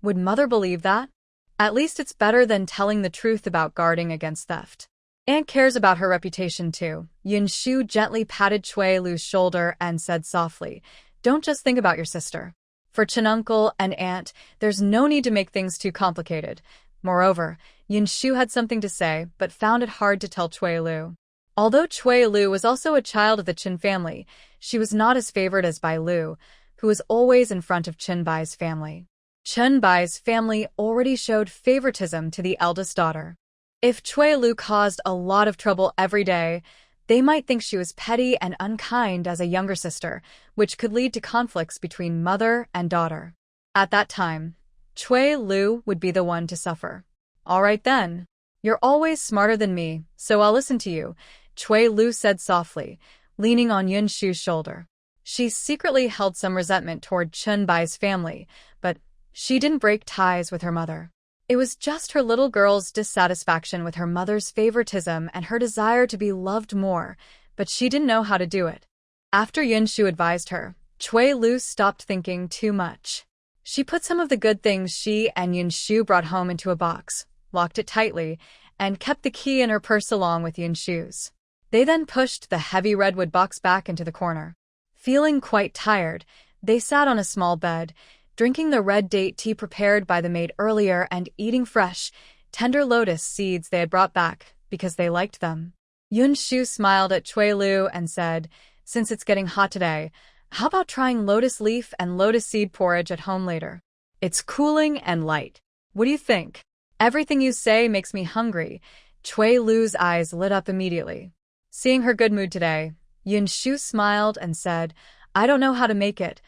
Would Mother believe that? At least it's better than telling the truth about guarding against theft. Aunt cares about her reputation too. Yinshu gently patted Cui Lu's shoulder and said softly, "Don't just think about your sister. For Chinuncle and Aunt, there's no need to make things too complicated." Moreover, Yinshu had something to say, but found it hard to tell Cui Lu. Although Cui Lu was also a child of the Qin family, she was not as favored as Bai Lu, who was always in front of Chunbai's family. Chunbai's family already showed favoritism to the eldest daughter. If Cui Lu caused a lot of trouble every day, they might think she was petty and unkind as a younger sister, which could lead to conflicts between mother and daughter. At that time, Cui Lu would be the one to suffer. "Alright then. You're always smarter than me, so I'll listen to you," Cui Lu said softly, leaning on Yinshu's shoulder. She secretly held some resentment toward Chunbai's family, but she didn't break ties with her mother. It was just her little girl's dissatisfaction with her mother's favoritism and her desire to be loved more, but she didn't know how to do it. After Yinshu advised her, Cui Lu stopped thinking too much. She put some of the good things she and Yinshu brought home into a box, locked it tightly, and kept the key in her purse along with Yinshu's. They then pushed the heavy redwood box back into the corner. Feeling quite tired, they sat on a small bed, drinking the red date tea prepared by the maid earlier and eating fresh, tender lotus seeds they had brought back because they liked them. Yinshu smiled at Cui Lu and said, "Since it's getting hot today, how about trying lotus leaf and lotus seed porridge at home later? It's cooling and light. What do you think?" "Everything you say makes me hungry." Cui Lu's eyes lit up immediately. Seeing her good mood today, Yinshu smiled and said, "I don't know how to make it.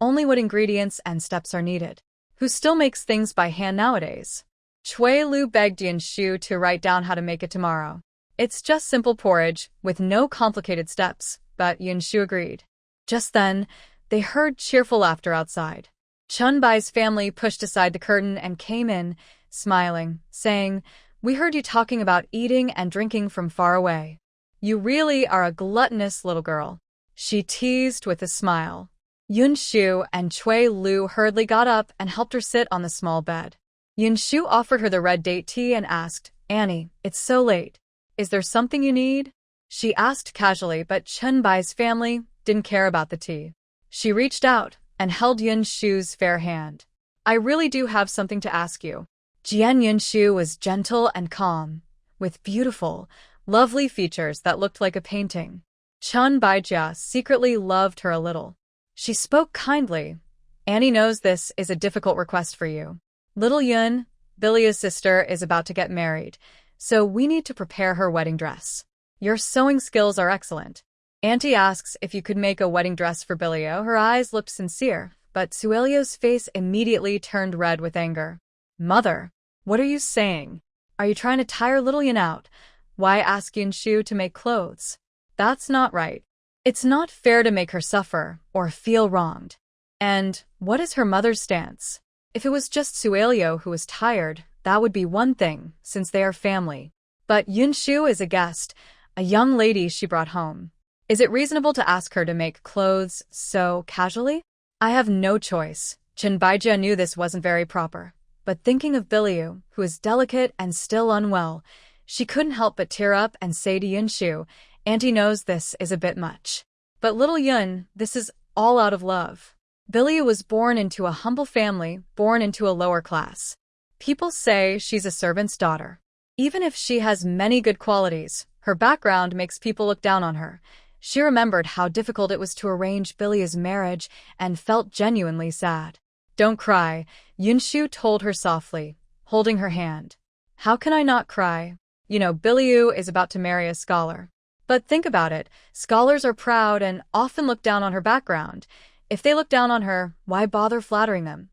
Only what ingredients and steps are needed. Who still makes things by hand nowadays?" Cui Lu begged Yinshu to write down how to make it tomorrow. "It's just simple porridge, with no complicated steps," but Yinshu agreed. Just then, they heard cheerful laughter outside. Chunbai's family pushed aside the curtain and came in, smiling, saying, "We heard you talking about eating and drinking from far away. You really are a gluttonous little girl," she teased with a smile. Yinshu and Cui Lu hurriedly got up and helped her sit on the small bed. Yinshu offered her the red date tea and asked, "Annie, it's so late. Is there something you need?" She asked casually, but Chunbai's family didn't care about the tea. She reached out and held Yinshu's fair hand. "I really do have something to ask you." Jian Yinshu was gentle and calm, with beautiful, lovely features that looked like a painting. Chunbaijia secretly loved her a little. She spoke kindly. "Annie knows this is a difficult request for you. Little Yun, Bilia's sister, is about to get married, so we need to prepare her wedding dress. Your sewing skills are excellent. Auntie asks if you could make a wedding dress for Bilia." Her eyes looked sincere, but Suelio's face immediately turned red with anger. "Mother, what are you saying? Are you trying to tire little Yun out? Why ask Yinshu to make clothes? That's not right. It's not fair to make her suffer or feel wronged. And what is her mother's stance? If it was just Suelio who was tired, that would be one thing, since they are family. But Yinshu is a guest, a young lady she brought home. Is it reasonable to ask her to make clothes so casually? I have no choice. Chenbaijia knew this wasn't very proper. But thinking of Biliu, who is delicate and still unwell, she couldn't help but tear up and say to Yinshu, Auntie knows this is a bit much. But little Yun, this is all out of love. Biliu was born into a humble family, born into a lower class. People say she's a servant's daughter. Even if she has many good qualities, her background makes people look down on her. She remembered how difficult it was to arrange Biliu's marriage and felt genuinely sad. Don't cry, Yinshu told her softly, holding her hand. How can I not cry? You know, Biliu is about to marry a scholar. But think about it, scholars are proud and often look down on her background. If they look down on her, why bother flattering them?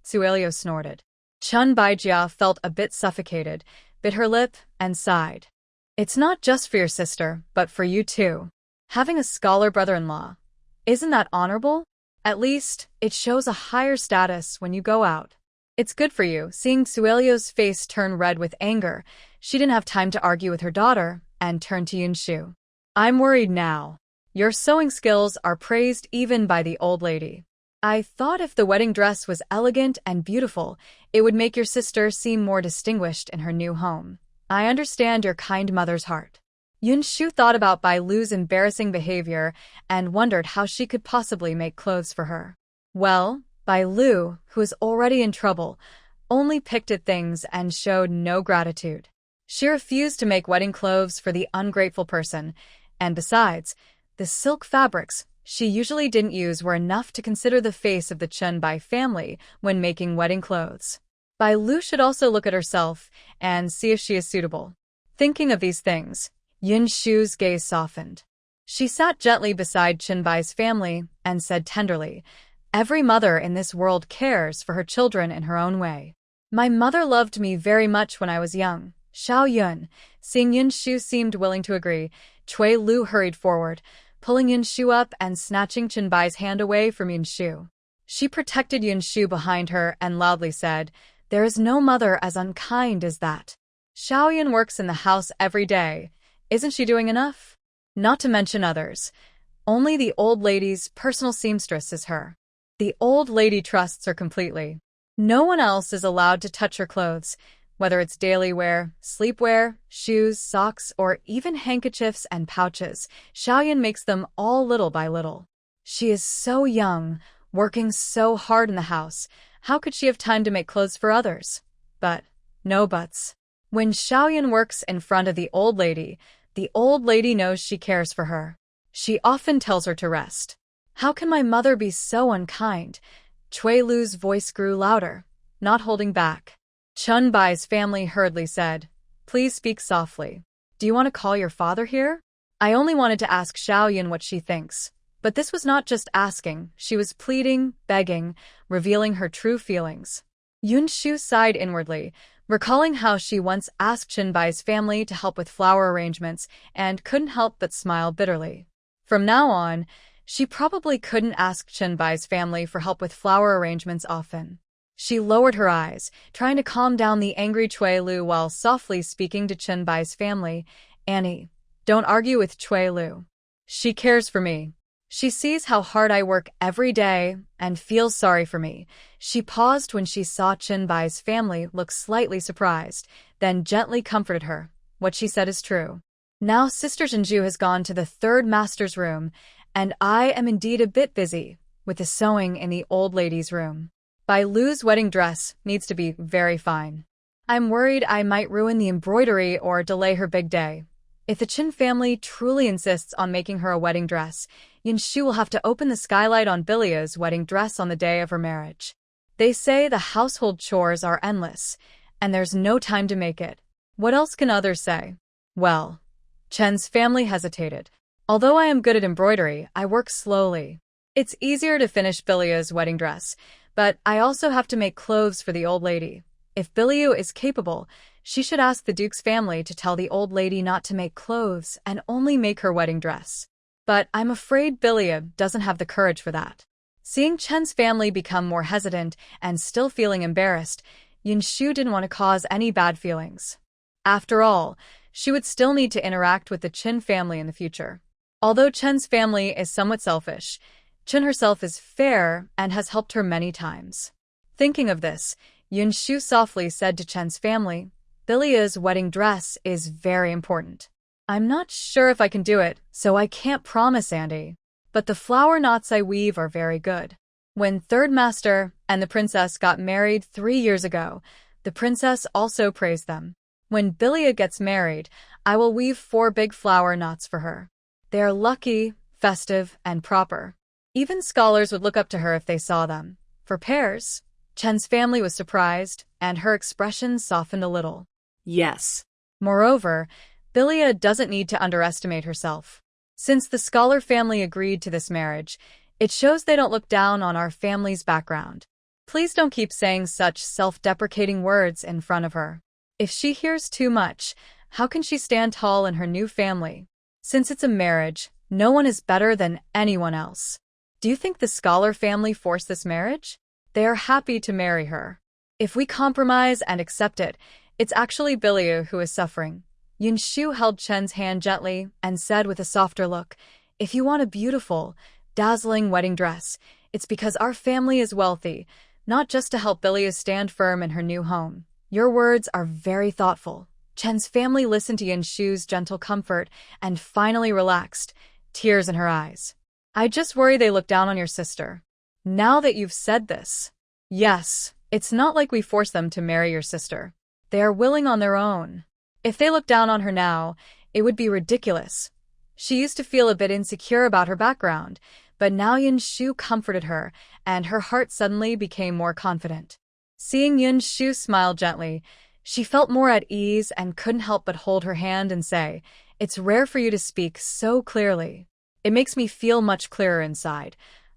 Suelio snorted. Chenbaijia felt a bit suffocated, bit her lip, and sighed. It's not just for your sister, but for you too. Having a scholar brother-in-law. Isn't that honorable? At least, it shows a higher status when you go out. It's good for you. Seeing Suelio's face turn red with anger, she didn't have time to argue with her daughter, and turned to Yinshu. I'm worried now. Your sewing skills are praised even by the old lady. I thought if the wedding dress was elegant and beautiful, it would make your sister seem more distinguished in her new home. I understand your kind mother's heart. Yinshu thought about Bai Lu's embarrassing behavior and wondered how she could possibly make clothes for her. Well, Bai Lu, who was already in trouble, only picked at things and showed no gratitude. She refused to make wedding clothes for the ungrateful person, and besides, the silk fabrics she usually didn't use were enough to consider the face of the Chenbai family when making wedding clothes. Bai Lu should also look at herself and see if she is suitable. Thinking of these things, Yinshu's gaze softened. She sat gently beside Chenbai's family and said tenderly, Every mother in this world cares for her children in her own way. My mother loved me very much when I was young. Xiao Yun, seeing Yinshu seemed willing to agree, Cui Lu hurried forward, pulling Yinshu up and snatching Chenbai's hand away from Yinshu. She protected Yinshu behind her and loudly said, There is no mother as unkind as that. Xiao Yun works in the house every day. Isn't she doing enough? Not to mention others. Only the old lady's personal seamstress is her. The old lady trusts her completely. No one else is allowed to touch her clothes, whether it's daily wear, sleepwear, shoes, socks, or even handkerchiefs and pouches. Xiaoyan makes them all little by little. She is so young, working so hard in the house. How could she have time to make clothes for others? But, no buts. When Xiaoyan works in front of the old lady knows she cares for her. She often tells her to rest. How can my mother be so unkind? Cui Lu's voice grew louder, not holding back. Chun Bai's family hurriedly said, Please speak softly. Do you want to call your father here? I only wanted to ask Xiaoyan what she thinks. But this was not just asking, she was pleading, begging, revealing her true feelings. Yinshu sighed inwardly, recalling how she once asked Chenbai's family to help with flower arrangements and couldn't help but smile bitterly. From now on, she probably couldn't ask Chenbai's family for help with flower arrangements often. She lowered her eyes, trying to calm down the angry Cui Lu while softly speaking to Chenbai's family. Annie, don't argue with Cui Lu. She cares for me. She sees how hard I work every day and feels sorry for me. She paused when she saw Chenbai's family look slightly surprised, then gently comforted her. What she said is true. Now Sister Jinju has gone to the third master's room, and I am indeed a bit busy with the sewing in the old lady's room. Bai Lu's wedding dress needs to be very fine. I'm worried I might ruin the embroidery or delay her big day. If the Chin family truly insists on making her a wedding dress, Yinshu will have to open the skylight on Bilia's wedding dress on the day of her marriage. They say the household chores are endless, and there's no time to make it. What else can others say? Well, Chen's family hesitated. Although I am good at embroidery, I work slowly. It's easier to finish Bilia's wedding dress, but I also have to make clothes for the old lady. If Biliu is capable, She should ask the Duke's family to tell the old lady not to make clothes and only make her wedding dress. But I'm afraid Bilia doesn't have the courage for that. Seeing Chen's family become more hesitant and still feeling embarrassed, Yinshu didn't want to cause any bad feelings. After all, she would still need to interact with the Chen family in the future. Although Chen's family is somewhat selfish, Chen herself is fair and has helped her many times. Thinking of this, Yinshu softly said to Chen's family, Bilia's wedding dress is very important. I'm not sure if I can do it, so I can't promise, Andy. But the flower knots I weave are very good. When Third Master and the princess got married 3 years ago, the princess also praised them. When Bilia gets married, I will weave 4 big flower knots for her. They are lucky, festive, and proper. Even scholars would look up to her if they saw them. For pears, Chen's family was surprised, and her expression softened a little. Yes. Moreover, Bilia doesn't need to underestimate herself. Since the scholar family agreed to this marriage, it shows they don't look down on our family's background. Please don't keep saying such self-deprecating words in front of her. If she hears too much, how can she stand tall in her new family? Since it's a marriage, no one is better than anyone else. Do you think the scholar family forced this marriage? They are happy to marry her. If we compromise and accept it, it's actually Bilia who is suffering. Yinshu held Chen's hand gently and said with a softer look, if you want a beautiful, dazzling wedding dress, it's because our family is wealthy, not just to help Bilia stand firm in her new home. Your words are very thoughtful. Chen's family listened to Yinshu's gentle comfort and finally relaxed, tears in her eyes. I just worry they look down on your sister. Now that you've said this. Yes, it's not like we force them to marry your sister. They are willing on their own. If they look down on her now, it would be ridiculous. She used to feel a bit insecure about her background, but now Yinshu comforted her, and her heart suddenly became more confident. Seeing Yinshu smile gently, she felt more at ease and couldn't help but hold her hand and say, it's rare for you to speak so clearly. It makes me feel much clearer inside.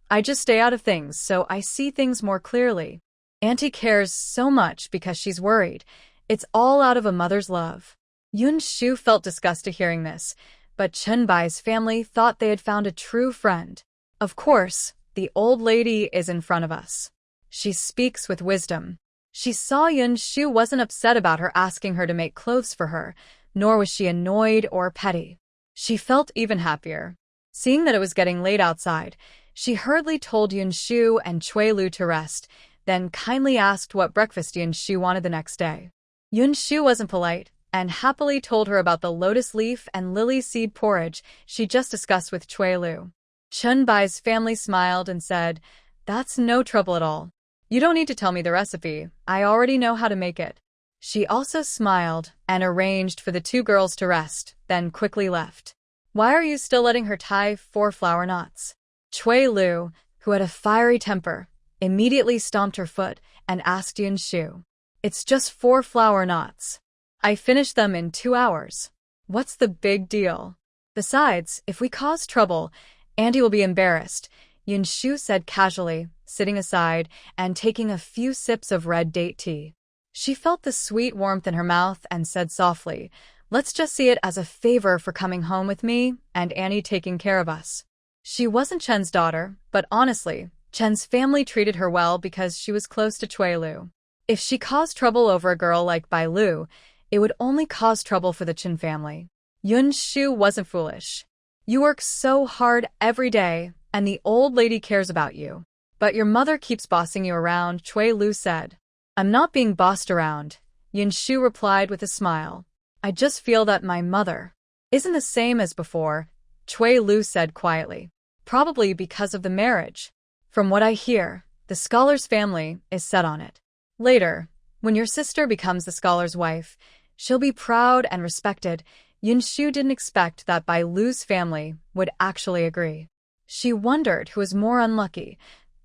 I just stay out of things, so I see things more clearly. Auntie cares so much because she's worried. It's all out of a mother's love. Yinshu felt disgusted hearing this, but Chenbai's family thought they had found a true friend. Of course, the old lady is in front of us. She speaks with wisdom. She saw Yinshu wasn't upset about her asking her to make clothes for her, nor was she annoyed or petty. She felt even happier. Seeing that it was getting late outside, she hurriedly told Yinshu and Cui Lu to rest, then kindly asked what breakfast Yinshu wanted the next day. Yinshu wasn't polite, and happily told her about the lotus leaf and lily seed porridge she just discussed with Cui Lu. Chenbai's family smiled and said, that's no trouble at all. You don't need to tell me the recipe, I already know how to make it. She also smiled and arranged for the 2 girls to rest, then quickly left. Why are you still letting her tie 4 flower knots? Cui Lu, who had a fiery temper, immediately stomped her foot and asked Yinshu. It's just 4 flower knots. I finished them in 2 hours. What's the big deal? Besides, if we cause trouble, Andy will be embarrassed, Yinshu said casually, sitting aside and taking a few sips of red date tea. She felt the sweet warmth in her mouth and said softly, let's just see it as a favor for coming home with me and Annie taking care of us. She wasn't Chen's daughter, but honestly, Chen's family treated her well because she was close to Cui Lu. If she caused trouble over a girl like Bai Lu, it would only cause trouble for the Chen family. Yinshu wasn't foolish. You work so hard every day, and the old lady cares about you. But your mother keeps bossing you around, Cui Lu said. I'm not being bossed around, Yinshu replied with a smile. I just feel that my mother isn't the same as before, Cui Lu said quietly. Probably because of the marriage. From what I hear, the scholar's family is set on it. Later, when your sister becomes the scholar's wife, she'll be proud and respected. Yinshu didn't expect that Bai Lu's family would actually agree. She wondered who was more unlucky.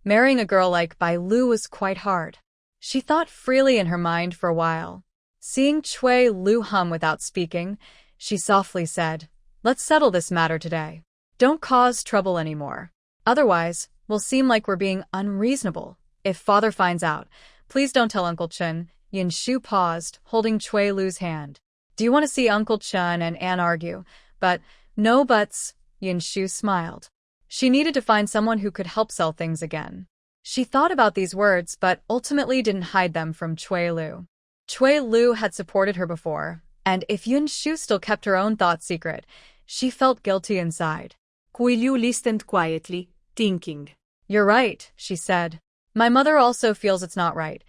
Marrying a girl like Bai Lu was quite hard. She thought freely in her mind for a while. Seeing Cui Lu hum without speaking, she softly said, let's settle this matter today. Don't cause trouble anymore. Otherwise, we'll seem like we're being unreasonable. If father finds out, please don't tell Uncle Chen, Yinshu paused, holding Cui Lu's hand. Do you want to see Uncle Chun and Anne argue? But, no buts, Yinshu smiled. She needed to find someone who could help sell things again. She thought about these words but ultimately didn't hide them from Cui Lu. Cui Lu had supported her before, and if Yinshu still kept her own thoughts secret, she felt guilty inside. Cui Lu listened quietly, thinking. You're right, she said. My mother also feels it's not right.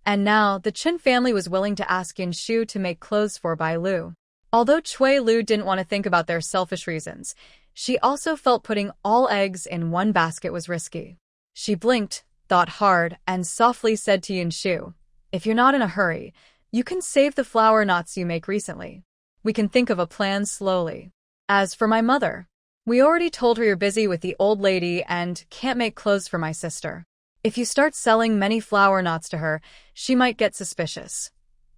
And now, the Chen family was willing to ask Yinshu to make clothes for Bai Lu. Although Cui Lu didn't want to think about their selfish reasons, she also felt putting all eggs in one basket was risky. She blinked, thought hard, and softly said to Yinshu, if you're not in a hurry, you can save the flower knots you make recently. We can think of a plan slowly. As for my mother, we already told her you're busy with the old lady and can't make clothes for my sister. If you start selling many flower knots to her, she might get suspicious.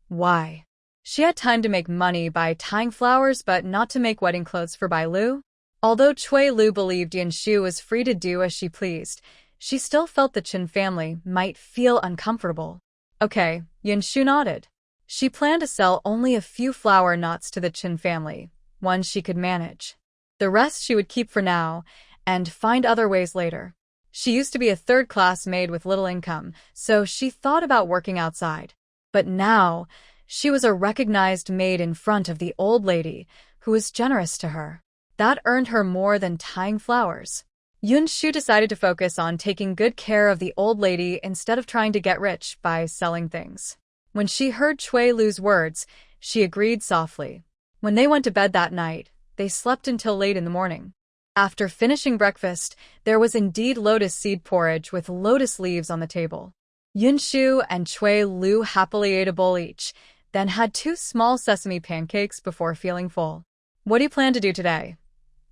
Why? She had time to make money by tying flowers but not to make wedding clothes for Bai Lu. Although Cui Lu believed Yinshu was free to do as she pleased, she still felt the Chen family might feel uncomfortable. Okay, Yinshu nodded. She planned to sell only a few flower knots to the Chen family, ones she could manage. The rest she would keep for now, and find other ways later. She used to be a third-class maid with little income, so she thought about working outside. But now, she was a recognized maid in front of the old lady, who was generous to her. That earned her more than tying flowers. Yinshu decided to focus on taking good care of the old lady instead of trying to get rich by selling things. When she heard Cui Lu's words, she agreed softly. When they went to bed that night, they slept until late in the morning. After finishing breakfast, there was indeed lotus seed porridge with lotus leaves on the table. Yinshu and Cui Lu happily ate a bowl each, then had 2 small sesame pancakes before feeling full. What do you plan to do today?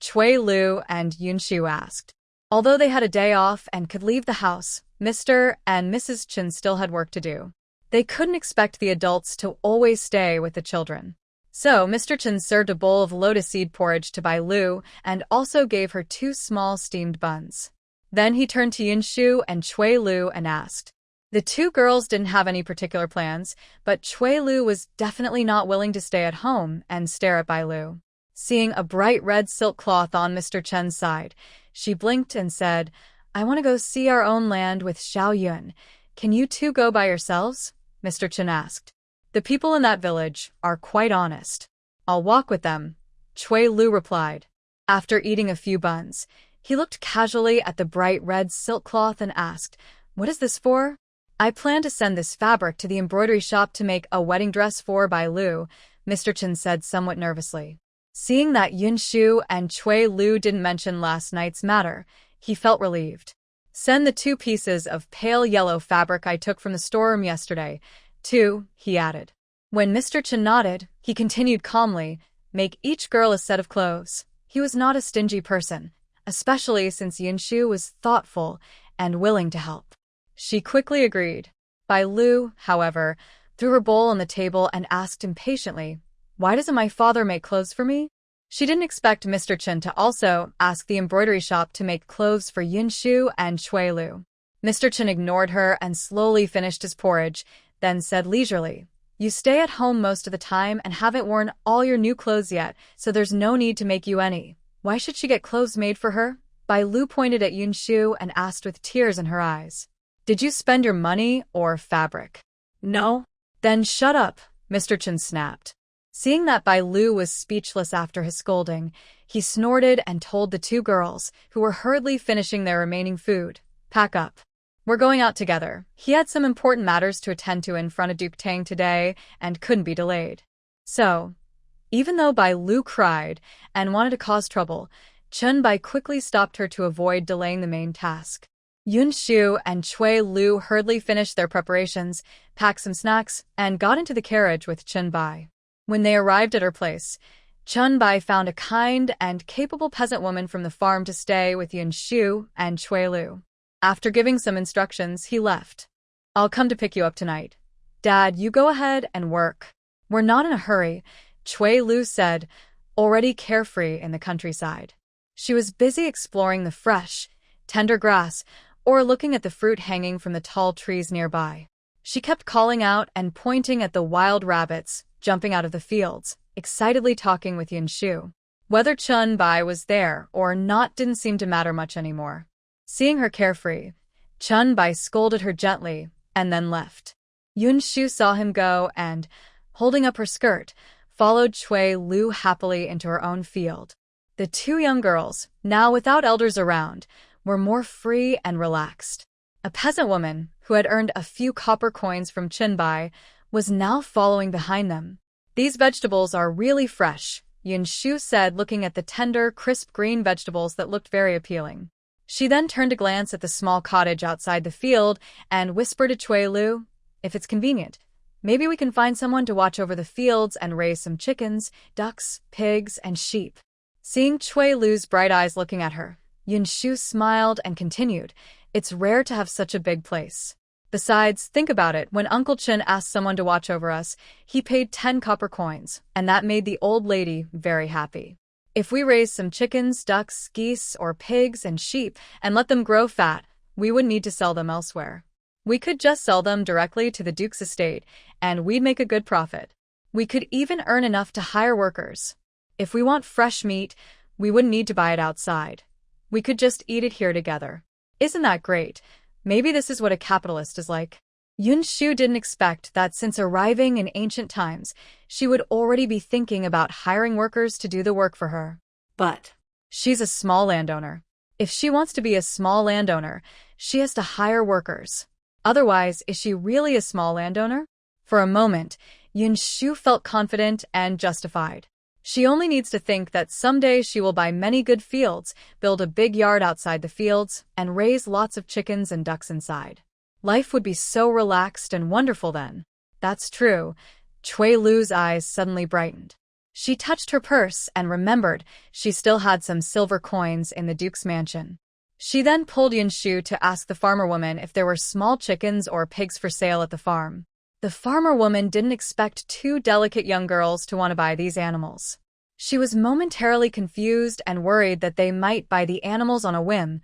Cui Lu and Yinshu asked. Although they had a day off and could leave the house, Mr. and Mrs. Chen still had work to do. They couldn't expect the adults to always stay with the children. So, Mr. Chen served a bowl of lotus seed porridge to Bai Lu and also gave her 2 small steamed buns. Then he turned to Yinshu and Cui Lu and asked. The 2 girls didn't have any particular plans, but Cui Lu was definitely not willing to stay at home and stare at Bai Lu. Seeing a bright red silk cloth on Mr. Chen's side, she blinked and said, I want to go see our own land with Xiao Yun. Can you 2 go by yourselves? Mr. Chen asked. The people in that village are quite honest. I'll walk with them, Cui Lu replied. After eating a few buns, he looked casually at the bright red silk cloth and asked, What is this for? I plan to send this fabric to the embroidery shop to make a wedding dress for Bai Lu, Mr. Chen said somewhat nervously. Seeing that Yinshu and Cui Lu didn't mention last night's matter, he felt relieved. Send the 2 pieces of pale yellow fabric I took from the storeroom yesterday, too, he added. When Mr. Chen nodded, he continued calmly, make each girl a set of clothes. He was not a stingy person, especially since Yinshu was thoughtful and willing to help. She quickly agreed. Bai Lu, however, threw her bowl on the table and asked impatiently, Why doesn't my father make clothes for me? She didn't expect Mr. Chen to also ask the embroidery shop to make clothes for Yinshu and Cui Lu. Mr. Chen ignored her and slowly finished his porridge, then said leisurely, You stay at home most of the time and haven't worn all your new clothes yet, so there's no need to make you any. Why should she get clothes made for her? Bai Lu pointed at Yinshu and asked with tears in her eyes. Did you spend your money or fabric? No. Then shut up, Mr. Chen snapped. Seeing that Bai Lu was speechless after his scolding, he snorted and told the 2 girls, who were hurriedly finishing their remaining food, Pack up. We're going out together. He had some important matters to attend to in front of Duke Tang today and couldn't be delayed. So, even though Bai Lu cried and wanted to cause trouble, Chen Bai quickly stopped her to avoid delaying the main task. Yinshu and Cui Lu hurriedly finished their preparations, packed some snacks, and got into the carriage with Chen Bai. When they arrived at her place, Chen Bai found a kind and capable peasant woman from the farm to stay with Yinshu and Cui Lu. After giving some instructions, he left. I'll come to pick you up tonight. Dad, you go ahead and work. We're not in a hurry, Cui Lu said, already carefree in the countryside. She was busy exploring the fresh, tender grass, or looking at the fruit hanging from the tall trees nearby. She kept calling out and pointing at the wild rabbits jumping out of the fields, excitedly talking with Yinshu. Whether Chun-Bai was there or not didn't seem to matter much anymore. Seeing her carefree, Chun-Bai scolded her gently and then left. Yinshu saw him go and, holding up her skirt, followed Cui Lu happily into her own field. The two young girls, now without elders around, were more free and relaxed. A peasant woman, who had earned a few copper coins from Chun-Bai, was now following behind them. "These vegetables are really fresh," Yinshu said, looking at the tender, crisp green vegetables that looked very appealing. She then turned to glance at the small cottage outside the field and whispered to Cui Lu, "If it's convenient, maybe we can find someone to watch over the fields and raise some chickens, ducks, pigs, and sheep." Seeing Cui Lu's bright eyes looking at her, Yinshu smiled and continued, "It's rare to have such a big place. Besides, think about it, when Uncle Chen asked someone to watch over us, he paid 10 copper coins, and that made the old lady very happy. If we raise some chickens, ducks, geese, or pigs and sheep and let them grow fat, we wouldn't need to sell them elsewhere. We could just sell them directly to the Duke's estate, and we'd make a good profit. We could even earn enough to hire workers. If we want fresh meat, we wouldn't need to buy it outside. We could just eat it here together. Isn't that great? Maybe this is what a capitalist is like." Yinshu didn't expect that since arriving in ancient times, she would already be thinking about hiring workers to do the work for her. But she's a small landowner. If she wants to be a small landowner, she has to hire workers. Otherwise, is she really a small landowner? For a moment, Yinshu felt confident and justified. She only needs to think that someday she will buy many good fields, build a big yard outside the fields, and raise lots of chickens and ducks inside. Life would be so relaxed and wonderful then. That's true. Cui Lu's eyes suddenly brightened. She touched her purse and remembered she still had some silver coins in the Duke's mansion. She then pulled Yinshu to ask the farmer woman if there were small chickens or pigs for sale at the farm. The farmer woman didn't expect two delicate young girls to want to buy these animals. She was momentarily confused and worried that they might buy the animals on a whim,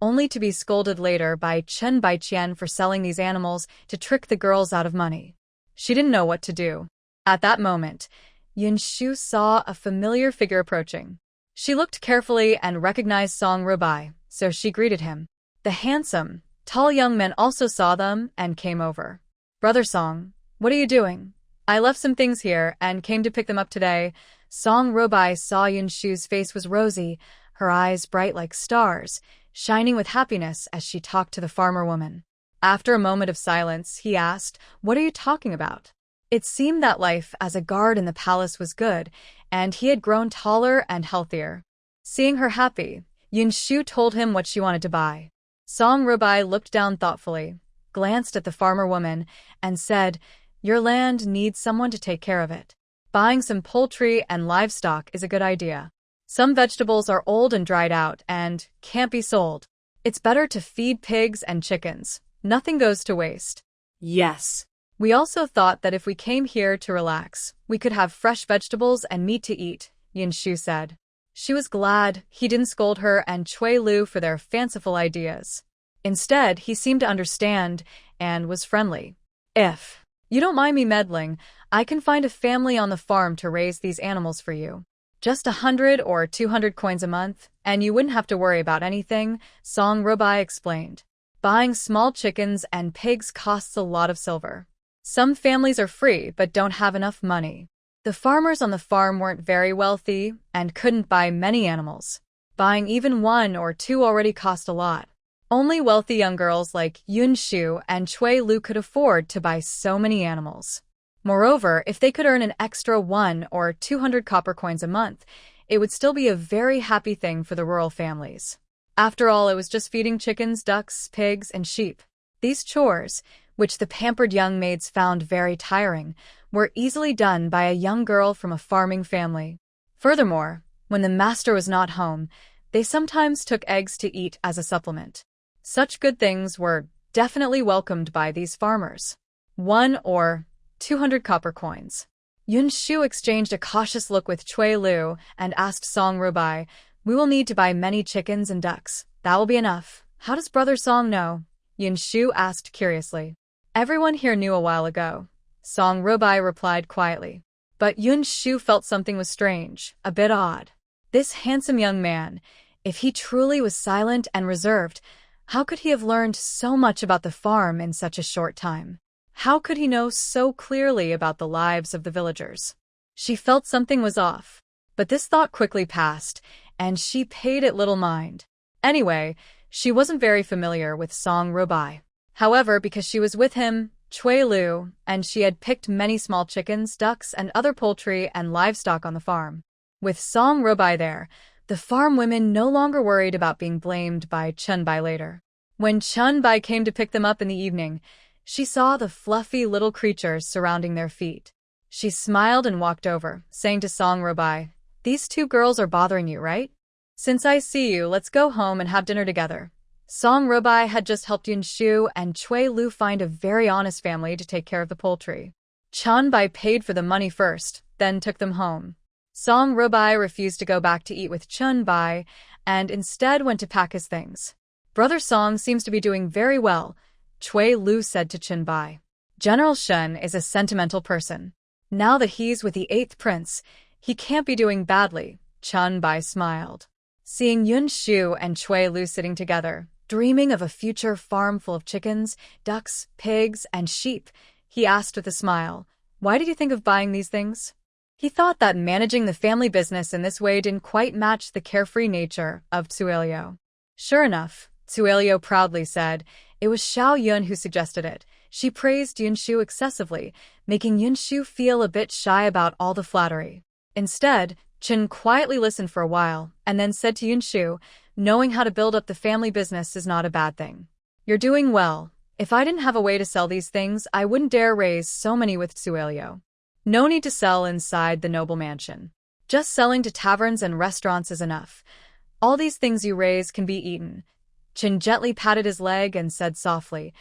only to be scolded later by Chen Baiqian for selling these animals to trick the girls out of money. She didn't know what to do. At that moment, Yinshu saw a familiar figure approaching. She looked carefully and recognized Song Rubai, so she greeted him. The handsome, tall young men also saw them and came over. "Brother Song, what are you doing?" "I left some things here and came to pick them up today." Song Rubai saw Yinshu's face was rosy, her eyes bright like stars, shining with happiness as she talked to the farmer woman. After a moment of silence, he asked, "What are you talking about?" It seemed that life as a guard in the palace was good, and he had grown taller and healthier. Seeing her happy, Yinshu told him what she wanted to buy. Song Rubai looked down thoughtfully, glanced at the farmer woman, and said, "Your land needs someone to take care of it. Buying some poultry and livestock is a good idea. Some vegetables are old and dried out and can't be sold. It's better to feed pigs and chickens. Nothing goes to waste." yes, "We also thought that if we came here to relax, we could have fresh vegetables and meat to eat," Yinshu said. She was glad he didn't scold her and Cui Lu for their fanciful ideas. Instead, he seemed to understand and was friendly. "If you don't mind me meddling, I can find a family on the farm to raise these animals for you. Just 100 or 200 coins a month, and you wouldn't have to worry about anything," Song Rubai explained. "Buying small chickens and pigs costs a lot of silver. Some families are free but don't have enough money. The farmers on the farm weren't very wealthy and couldn't buy many animals. Buying even 1 or 2 already cost a lot. Only wealthy young girls like Yinshu and Cui Lu could afford to buy so many animals. Moreover, if they could earn an extra 1 or 200 copper coins a month, it would still be a very happy thing for the rural families. After all, it was just feeding chickens, ducks, pigs, and sheep. These chores, which the pampered young maids found very tiring, were easily done by a young girl from a farming family. Furthermore, when the master was not home, they sometimes took eggs to eat as a supplement. Such good things were definitely welcomed by these farmers. 1 or 200 copper coins. Yinshu exchanged a cautious look with Cui Lu and asked Song Rubai, "We will need to buy many chickens and ducks. That will be enough. How does Brother Song know?" Yinshu asked curiously. Everyone here knew a while ago, Song Robai replied quietly. But Yinshu felt something was strange, a bit odd. This handsome young man, if he truly was silent and reserved, how could he have learned so much about the farm in such a short time? How could he know so clearly about the lives of the villagers? She felt something was off, but this thought quickly passed, and she paid it little mind. Anyway, she wasn't very familiar with Song Robai. However, because she was with him, Cui Lu, and she had picked many small chickens, ducks, and other poultry and livestock on the farm. With Song Robai there, the farm women no longer worried about being blamed by Chunbai later. When Chunbai came to pick them up in the evening, she saw the fluffy little creatures surrounding their feet. She smiled and walked over, saying to Song Robai, "These two girls are bothering you, right? Since I see you, let's go home and have dinner together." Song Robai had just helped Yinshu and Cui Lu find a very honest family to take care of the poultry. Chunbai paid for the money first, then took them home. Song Robai refused to go back to eat with Chunbai and instead went to pack his things. "Brother Song seems to be doing very well," Cui Lu said to Chunbai. "General Shen is a sentimental person. Now that he's with the 8th prince, he can't be doing badly," Chunbai smiled. Seeing Yinshu and Cui Lu sitting together, dreaming of a future farm full of chickens, ducks, pigs, and sheep, he asked with a smile, "Why did you think of buying these things?" He thought that managing the family business in this way didn't quite match the carefree nature of Tsuelio. Sure enough, Tsuelio proudly said, it was Xiao Yun who suggested it. She praised Yinshu excessively, making Yinshu feel a bit shy about all the flattery. Instead, Chen quietly listened for a while, and then said to Yinshu, "Knowing how to build up the family business is not a bad thing. You're doing well. If I didn't have a way to sell these things, I wouldn't dare raise so many with Tsuelio. No need to sell inside the noble mansion. Just selling to taverns and restaurants is enough. All these things you raise can be eaten." Chen gently patted his leg and said softly,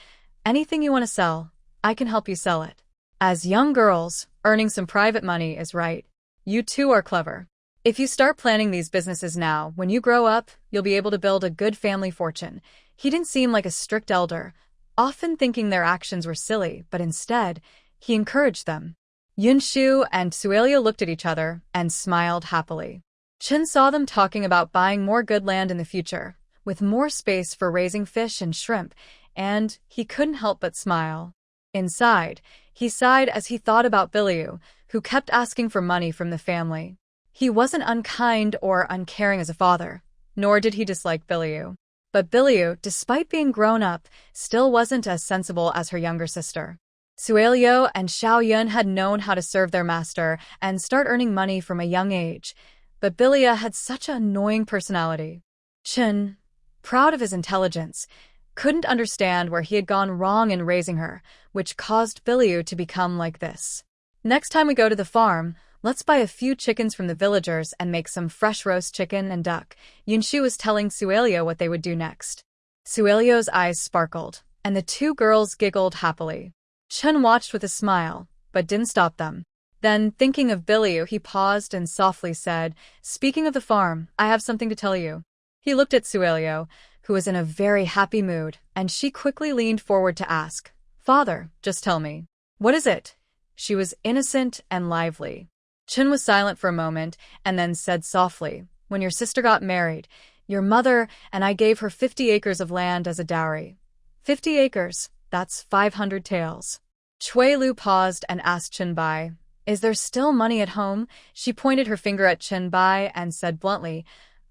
"Anything you want to sell, I can help you sell it. As young girls, earning some private money is right. You too are clever. If you start planning these businesses now, when you grow up, you'll be able to build a good family fortune." He didn't seem like a strict elder, often thinking their actions were silly, but instead, he encouraged them. Yinshu and Tsuelio looked at each other and smiled happily. Chen saw them talking about buying more good land in the future, with more space for raising fish and shrimp, and he couldn't help but smile. Inside, he sighed as he thought about Biliu, who kept asking for money from the family. He wasn't unkind or uncaring as a father, nor did he dislike Biliu. But Biliu, despite being grown up, still wasn't as sensible as her younger sister. Tsuelio and Xiao Yun had known how to serve their master and start earning money from a young age, but Bilia had such an annoying personality. Chen, proud of his intelligence, couldn't understand where he had gone wrong in raising her, which caused Biliu to become like this. "Next time we go to the farm, let's buy a few chickens from the villagers and make some fresh roast chicken and duck." Yinshu was telling Tsuelio what they would do next. Tsuelio's eyes sparkled, and the two girls giggled happily. Chen watched with a smile, but didn't stop them. Then, thinking of Biliu, he paused and softly said, "Speaking of the farm, I have something to tell you." He looked at Tsuelio, who was in a very happy mood, and she quickly leaned forward to ask, "Father, just tell me. What is it?" She was innocent and lively. Chen was silent for a moment, and then said softly, "When your sister got married, your mother and I gave her 50 acres of land as a dowry." 50 acres, that's 500 taels. Cui Lu paused and asked Chunbai, "Is there still money at home?" She pointed her finger at Chunbai and said bluntly,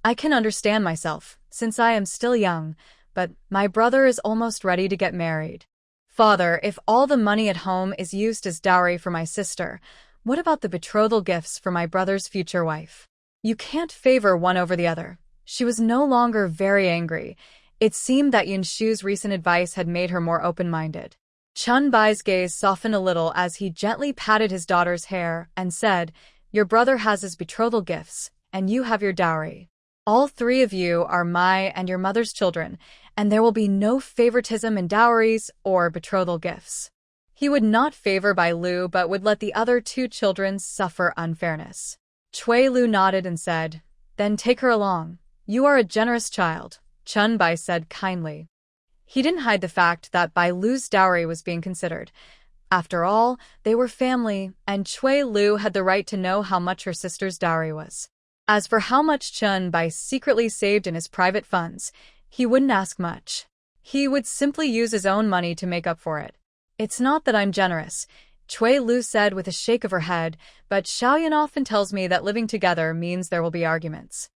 "I can understand myself, since I am still young, but my brother is almost ready to get married." "Father, if all the money at home is used as dowry for my sister, what about the betrothal gifts for my brother's future wife? You can't favor one over the other." She was no longer very angry. It seemed that Yinshu's recent advice had made her more open-minded. Chunbai's gaze softened a little as he gently patted his daughter's hair and said, "Your brother has his betrothal gifts, and you have your dowry. All three of you are my and your mother's children, and there will be no favoritism in dowries or betrothal gifts." He would not favor Bai Lu but would let the other two children suffer unfairness. Cui Lu nodded and said, "Then take her along. You are a generous child," Chunbai said kindly. He didn't hide the fact that Bai Lu's dowry was being considered. After all, they were family, and Cui Lu had the right to know how much her sister's dowry was. As for how much Chun Bai secretly saved in his private funds, he wouldn't ask much. He would simply use his own money to make up for it. "It's not that I'm generous," Cui Lu said with a shake of her head, "but Xiaoyan often tells me that living together means there will be arguments.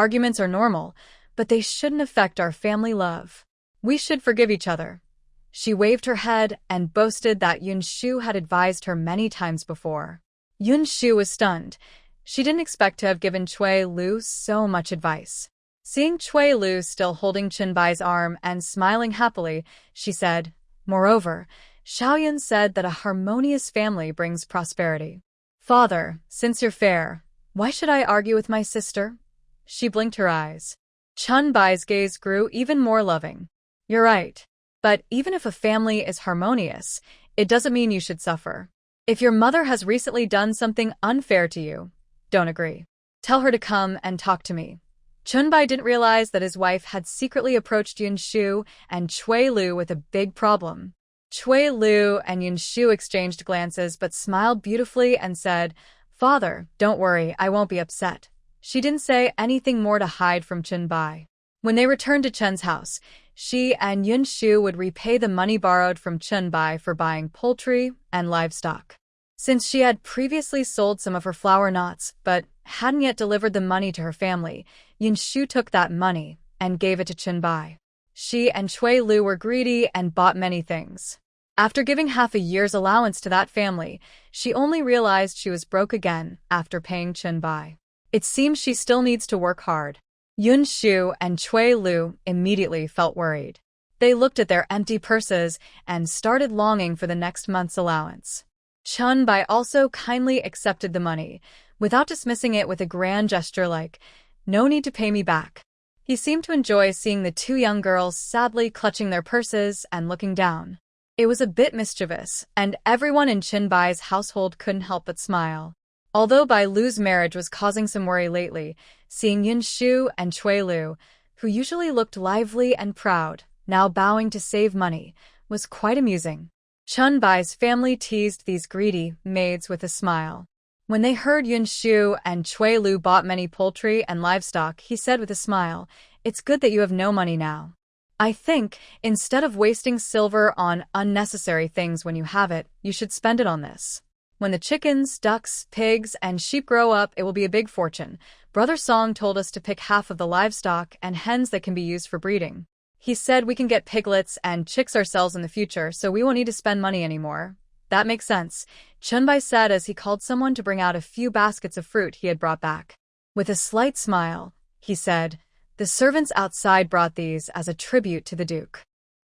Arguments are normal, but they shouldn't affect our family love. We should forgive each other." She waved her head and boasted that Yinshu had advised her many times before. Yinshu was stunned. She didn't expect to have given Cui Lu so much advice. Seeing Cui Lu still holding Chun Bai's arm and smiling happily, she said, "Moreover, Xiaoyan said that a harmonious family brings prosperity. Father, since you're fair, why should I argue with my sister?" She blinked her eyes. Chun Bai's gaze grew even more loving. "You're right. But even if a family is harmonious, it doesn't mean you should suffer. If your mother has recently done something unfair to you, don't agree. Tell her to come and talk to me." Chun Bai didn't realize that his wife had secretly approached Yinshu and Cui Lu with a big problem. Cui Lu and Yinshu exchanged glances but smiled beautifully and said, "Father, don't worry, I won't be upset." She didn't say anything more to hide from Chun Bai. When they returned to Chun's house, she and Yinshu would repay the money borrowed from Chun Bai for buying poultry and livestock. Since she had previously sold some of her flower knots but hadn't yet delivered the money to her family, Yinshu took that money and gave it to Chun Bai. She and Cui Lu were greedy and bought many things. After giving half a year's allowance to that family, she only realized she was broke again after paying Chun Bai. It seems she still needs to work hard. Yinshu and Cui Lu immediately felt worried. They looked at their empty purses and started longing for the next month's allowance. Chun Bai also kindly accepted the money, without dismissing it with a grand gesture like, "No need to pay me back." He seemed to enjoy seeing the two young girls sadly clutching their purses and looking down. It was a bit mischievous, and everyone in Chun Bai's household couldn't help but smile. Although Bai Lu's marriage was causing some worry lately, seeing Yinshu and Cui Lu, who usually looked lively and proud, now bowing to save money, was quite amusing. Chun Bai's family teased these greedy maids with a smile. When they heard Yinshu and Cui Lu bought many poultry and livestock, he said with a smile, "It's good that you have no money now. I think, instead of wasting silver on unnecessary things when you have it, you should spend it on this. When the chickens, ducks, pigs, and sheep grow up, it will be a big fortune. Brother Song told us to pick half of the livestock and hens that can be used for breeding. He said we can get piglets and chicks ourselves in the future, so we won't need to spend money anymore." "That makes sense," Chun Bai said as he called someone to bring out a few baskets of fruit he had brought back. With a slight smile, he said, "The servants outside brought these as a tribute to the Duke.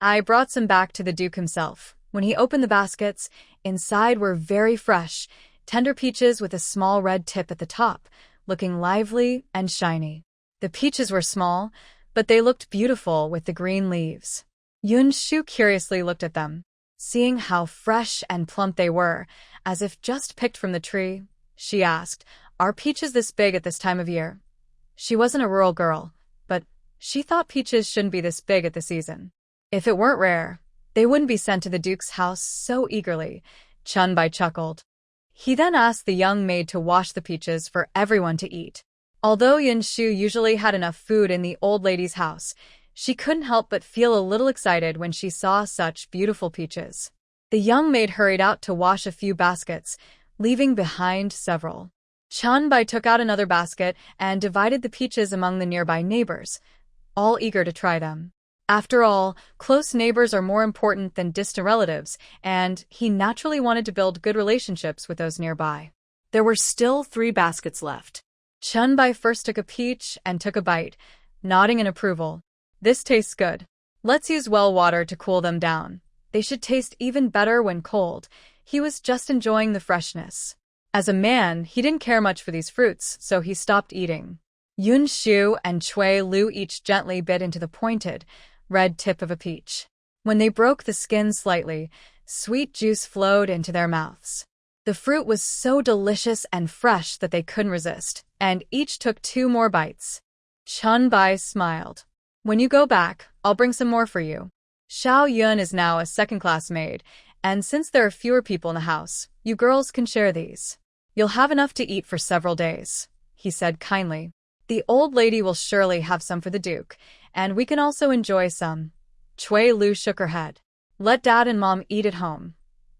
I brought some back to the Duke himself." When he opened the baskets, inside were very fresh, tender peaches with a small red tip at the top, looking lively and shiny. The peaches were small, but they looked beautiful with the green leaves. Yinshu curiously looked at them. Seeing how fresh and plump they were, as if just picked from the tree, she asked, "Are peaches this big at this time of year?" She wasn't a rural girl, but she thought peaches shouldn't be this big at the season. If it weren't rare, they wouldn't be sent to the Duke's house so eagerly, Chun Bai chuckled. He then asked the young maid to wash the peaches for everyone to eat. Although Yinshu usually had enough food in the old lady's house, she couldn't help but feel a little excited when she saw such beautiful peaches. The young maid hurried out to wash a few baskets, leaving behind several. Chun Bai took out another basket and divided the peaches among the nearby neighbors, all eager to try them. After all, close neighbors are more important than distant relatives, and he naturally wanted to build good relationships with those nearby. There were still 3 baskets left. Chun Bai first took a peach and took a bite, nodding in approval. "This tastes good. Let's use well water to cool them down. They should taste even better when cold." He was just enjoying the freshness. As a man, he didn't care much for these fruits, so he stopped eating. Yinshu and Cui Lu each gently bit into the pointed, red tip of a peach. When they broke the skin slightly, sweet juice flowed into their mouths. The fruit was so delicious and fresh that they couldn't resist, and each took 2 more bites. Chun Bai smiled. "When you go back, I'll bring some more for you." Xiao Yun is now a second-class maid, and since there are fewer people in the house, you girls can share these. You'll have enough to eat for several days, he said kindly. The old lady will surely have some for the Duke, and we can also enjoy some. Cui Lu shook her head. Let Dad and Mom eat at home.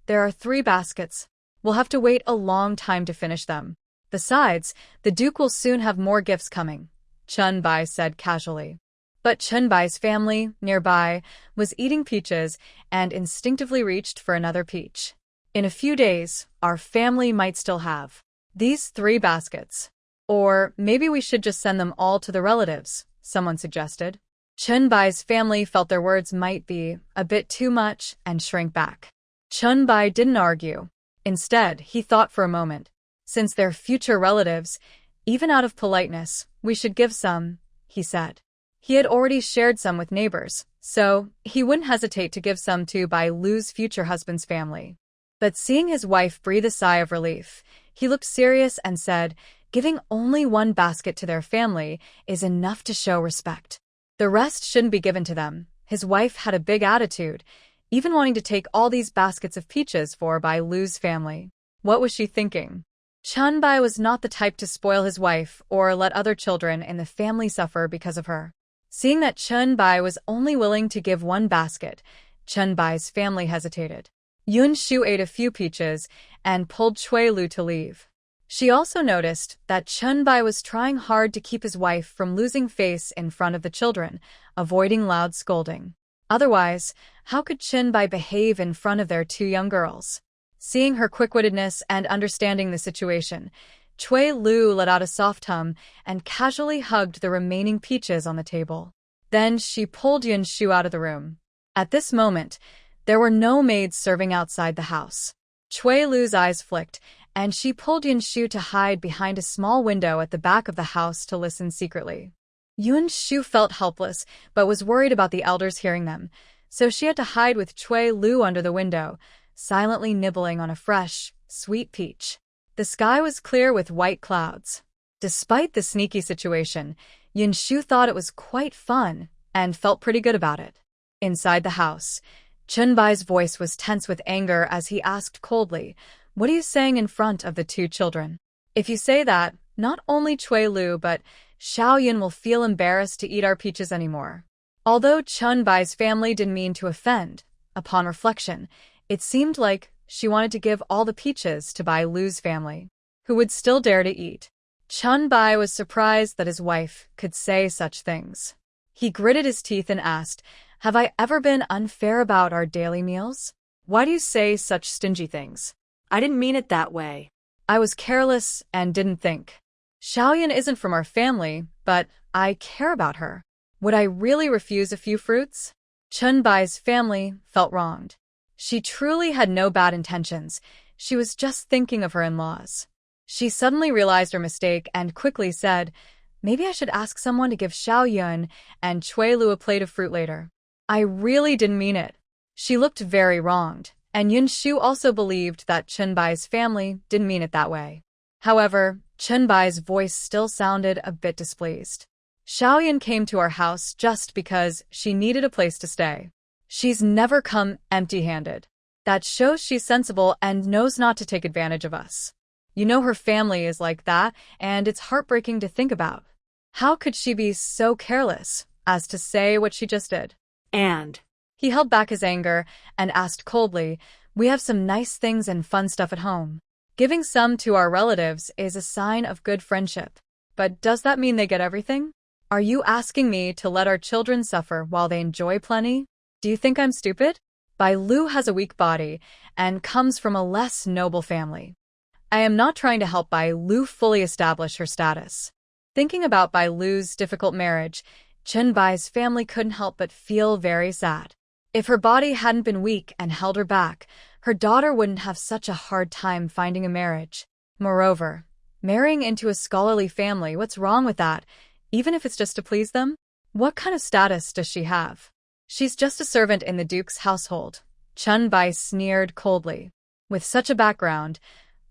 There are 3 baskets. We'll have to wait a long time to finish them. Besides, the Duke will soon have more gifts coming, Chun Bai said casually. But Chun Bai's family, nearby, was eating peaches and instinctively reached for another peach. In a few days, our family might still have these 3 baskets. Or maybe we should just send them all to the relatives, someone suggested. Chun Bai's family felt their words might be a bit too much and shrank back. Chun Bai didn't argue. Instead, he thought for a moment. Since they're future relatives, even out of politeness, we should give some, he said. He had already shared some with neighbors, so he wouldn't hesitate to give some to Bai Lu's future husband's family. But seeing his wife breathe a sigh of relief, he looked serious and said, giving only 1 basket to their family is enough to show respect. The rest shouldn't be given to them. His wife had a big attitude, even wanting to take all these baskets of peaches for Bai Lu's family. What was she thinking? Chun Bai was not the type to spoil his wife or let other children in the family suffer because of her. Seeing that Chun Bai was only willing to give 1 basket, Chun Bai's family hesitated. Yinshu ate a few peaches and pulled Cui Lu to leave. She also noticed that Chun Bai was trying hard to keep his wife from losing face in front of the children, avoiding loud scolding. Otherwise, how could Chun Bai behave in front of their 2 young girls? Seeing her quick-wittedness and understanding the situation, Cui Lu let out a soft hum and casually hugged the remaining peaches on the table. Then she pulled Yinshu out of the room. At this moment, there were no maids serving outside the house. Cui Lu's eyes flicked, and she pulled Yinshu to hide behind a small window at the back of the house to listen secretly. Yinshu felt helpless, but was worried about the elders hearing them, so she had to hide with Cui Lu under the window, silently nibbling on a fresh, sweet peach. The sky was clear with white clouds. Despite the sneaky situation, Yinshu thought it was quite fun and felt pretty good about it. Inside the house, Chun Bai's voice was tense with anger as he asked coldly, "What are you saying in front of the 2 children? If you say that, not only Cui Lu but Xiao Yun will feel embarrassed to eat our peaches anymore." Although Chun Bai's family didn't mean to offend, upon reflection, it seemed like she wanted to give all the peaches to Bai Lu's family, who would still dare to eat. Chun Bai was surprised that his wife could say such things. He gritted his teeth and asked, "Have I ever been unfair about our daily meals? Why do you say such stingy things?" I didn't mean it that way. I was careless and didn't think. Xiaoyan isn't from our family, but I care about her. Would I really refuse a few fruits? Chun Bai's family felt wronged. She truly had no bad intentions. She was just thinking of her in-laws. She suddenly realized her mistake and quickly said, "Maybe I should ask someone to give Xiao Yun and Cui Lu a plate of fruit later. I really didn't mean it." She looked very wronged, and Yinshu also believed that Chun Bai's family didn't mean it that way. However, Chun Bai's voice still sounded a bit displeased. Xiao Yun came to our house just because she needed a place to stay. She's never come empty-handed. That shows she's sensible and knows not to take advantage of us. You know her family is like that, and it's heartbreaking to think about. How could she be so careless as to say what she just did? And he held back his anger and asked coldly, "We have some nice things and fun stuff at home. Giving some to our relatives is a sign of good friendship. But does that mean they get everything? Are you asking me to let our children suffer while they enjoy plenty? Do you think I'm stupid? Bai Lu has a weak body and comes from a less noble family. I am not trying to help Bai Lu fully establish her status." Thinking about Bai Lu's difficult marriage, Chun Bai's family couldn't help but feel very sad. If her body hadn't been weak and held her back, her daughter wouldn't have such a hard time finding a marriage. Moreover, marrying into a scholarly family, what's wrong with that, even if it's just to please them? What kind of status does she have? She's just a servant in the Duke's household. Chun Bai sneered coldly. With such a background,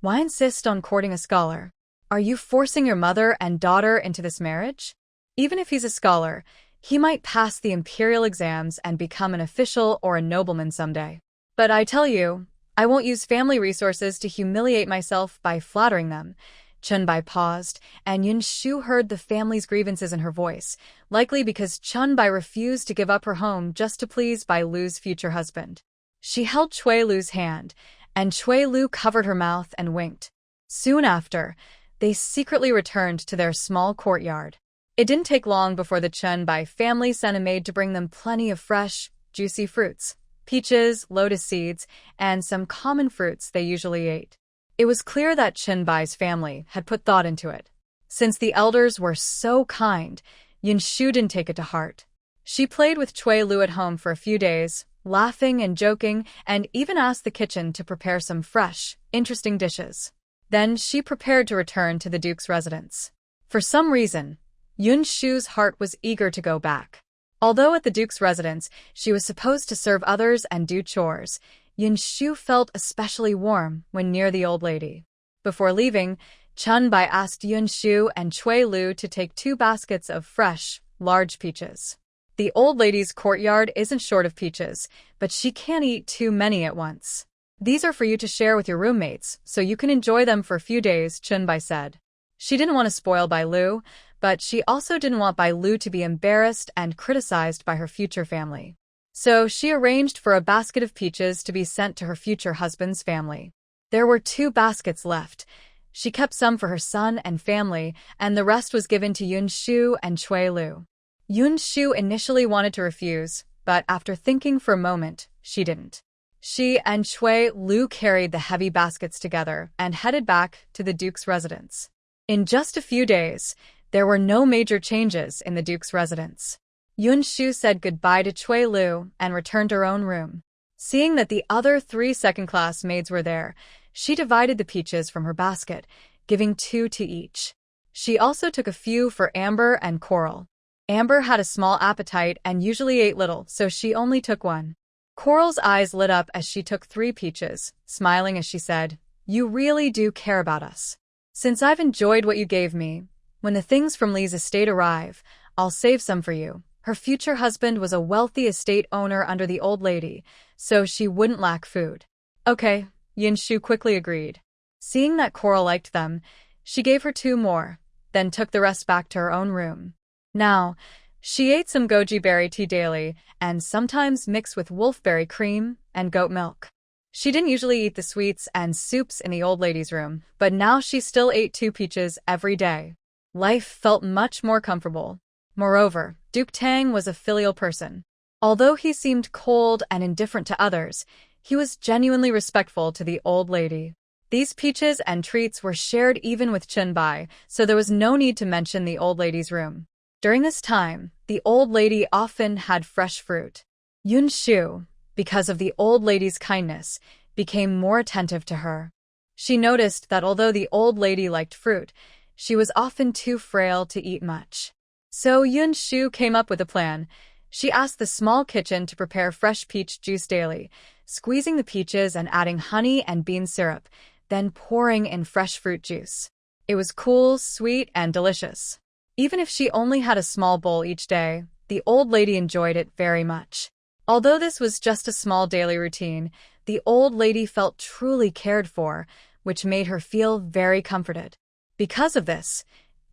why insist on courting a scholar? Are you forcing your mother and daughter into this marriage? Even if he's a scholar, He might pass the Imperial exams and become an official or a nobleman someday. But I tell you, I won't use family resources to humiliate myself by flattering them. Chunbai paused, and Yinshu heard the family's grievances in her voice, likely because Chunbai refused to give up her home just to please Bai Lu's future husband. She held Chui Lu's hand, and Chui Lu covered her mouth and winked. Soon after, they secretly returned to their small courtyard. It didn't take long before the Chunbai family sent a maid to bring them plenty of fresh, juicy fruits, peaches, lotus seeds, and some common fruits they usually ate. It was clear that Chunbai's family had put thought into it. Since the elders were so kind, Yinshu didn't take it to heart. She played with Chui Lu at home for a few days, laughing and joking, and even asked the kitchen to prepare some fresh, interesting dishes. Then she prepared to return to the Duke's residence. For some reason, Yinshu's heart was eager to go back. Although at the Duke's residence, she was supposed to serve others and do chores, Yinshu felt especially warm when near the old lady. Before leaving, Chunbai asked Yinshu and Chui Lu to take 2 baskets of fresh, large peaches. The old lady's courtyard isn't short of peaches, but she can't eat too many at once. These are for you to share with your roommates, so you can enjoy them for a few days, Chunbai said. She didn't want to spoil Bai Lu, but she also didn't want Bai Lu to be embarrassed and criticized by her future family. So she arranged for a basket of peaches to be sent to her future husband's family. There were 2 baskets left. She kept some for her son and family, and the rest was given to Yinshu and Chui Lu. Yinshu initially wanted to refuse, but after thinking for a moment, she didn't. She and Chui Lu carried the heavy baskets together and headed back to the Duke's residence. In just a few days, there were no major changes in the Duke's residence. Yinshu said goodbye to Chui Lu and returned to her own room. Seeing that the other 3 second-class maids were there, she divided the peaches from her basket, giving 2 to each. She also took a few for Amber and Coral. Amber had a small appetite and usually ate little, so she only took 1. Coral's eyes lit up as she took 3 peaches, smiling as she said, "You really do care about us. Since I've enjoyed what you gave me, when the things from Lee's estate arrive, I'll save some for you." Her future husband was a wealthy estate owner under the old lady, so she wouldn't lack food. Okay, Yinshu quickly agreed. Seeing that Coral liked them, she gave her 2 more, then took the rest back to her own room. Now, she ate some goji berry tea daily and sometimes mixed with wolfberry cream and goat milk. She didn't usually eat the sweets and soups in the old lady's room, but now she still ate 2 peaches every day. Life felt much more comfortable. Moreover, Duke Tang was a filial person. Although he seemed cold and indifferent to others, he was genuinely respectful to the old lady. These peaches and treats were shared even with Chunbai, so there was no need to mention the old lady's room. During this time, the old lady often had fresh fruit. Yinshu, because of the old lady's kindness, became more attentive to her. She noticed that although the old lady liked fruit, she was often too frail to eat much. So Yinshu came up with a plan. She asked the small kitchen to prepare fresh peach juice daily, squeezing the peaches and adding honey and bean syrup, then pouring in fresh fruit juice. It was cool, sweet, and delicious. Even if she only had a small bowl each day, the old lady enjoyed it very much. Although this was just a small daily routine, the old lady felt truly cared for, which made her feel very comforted. Because of this,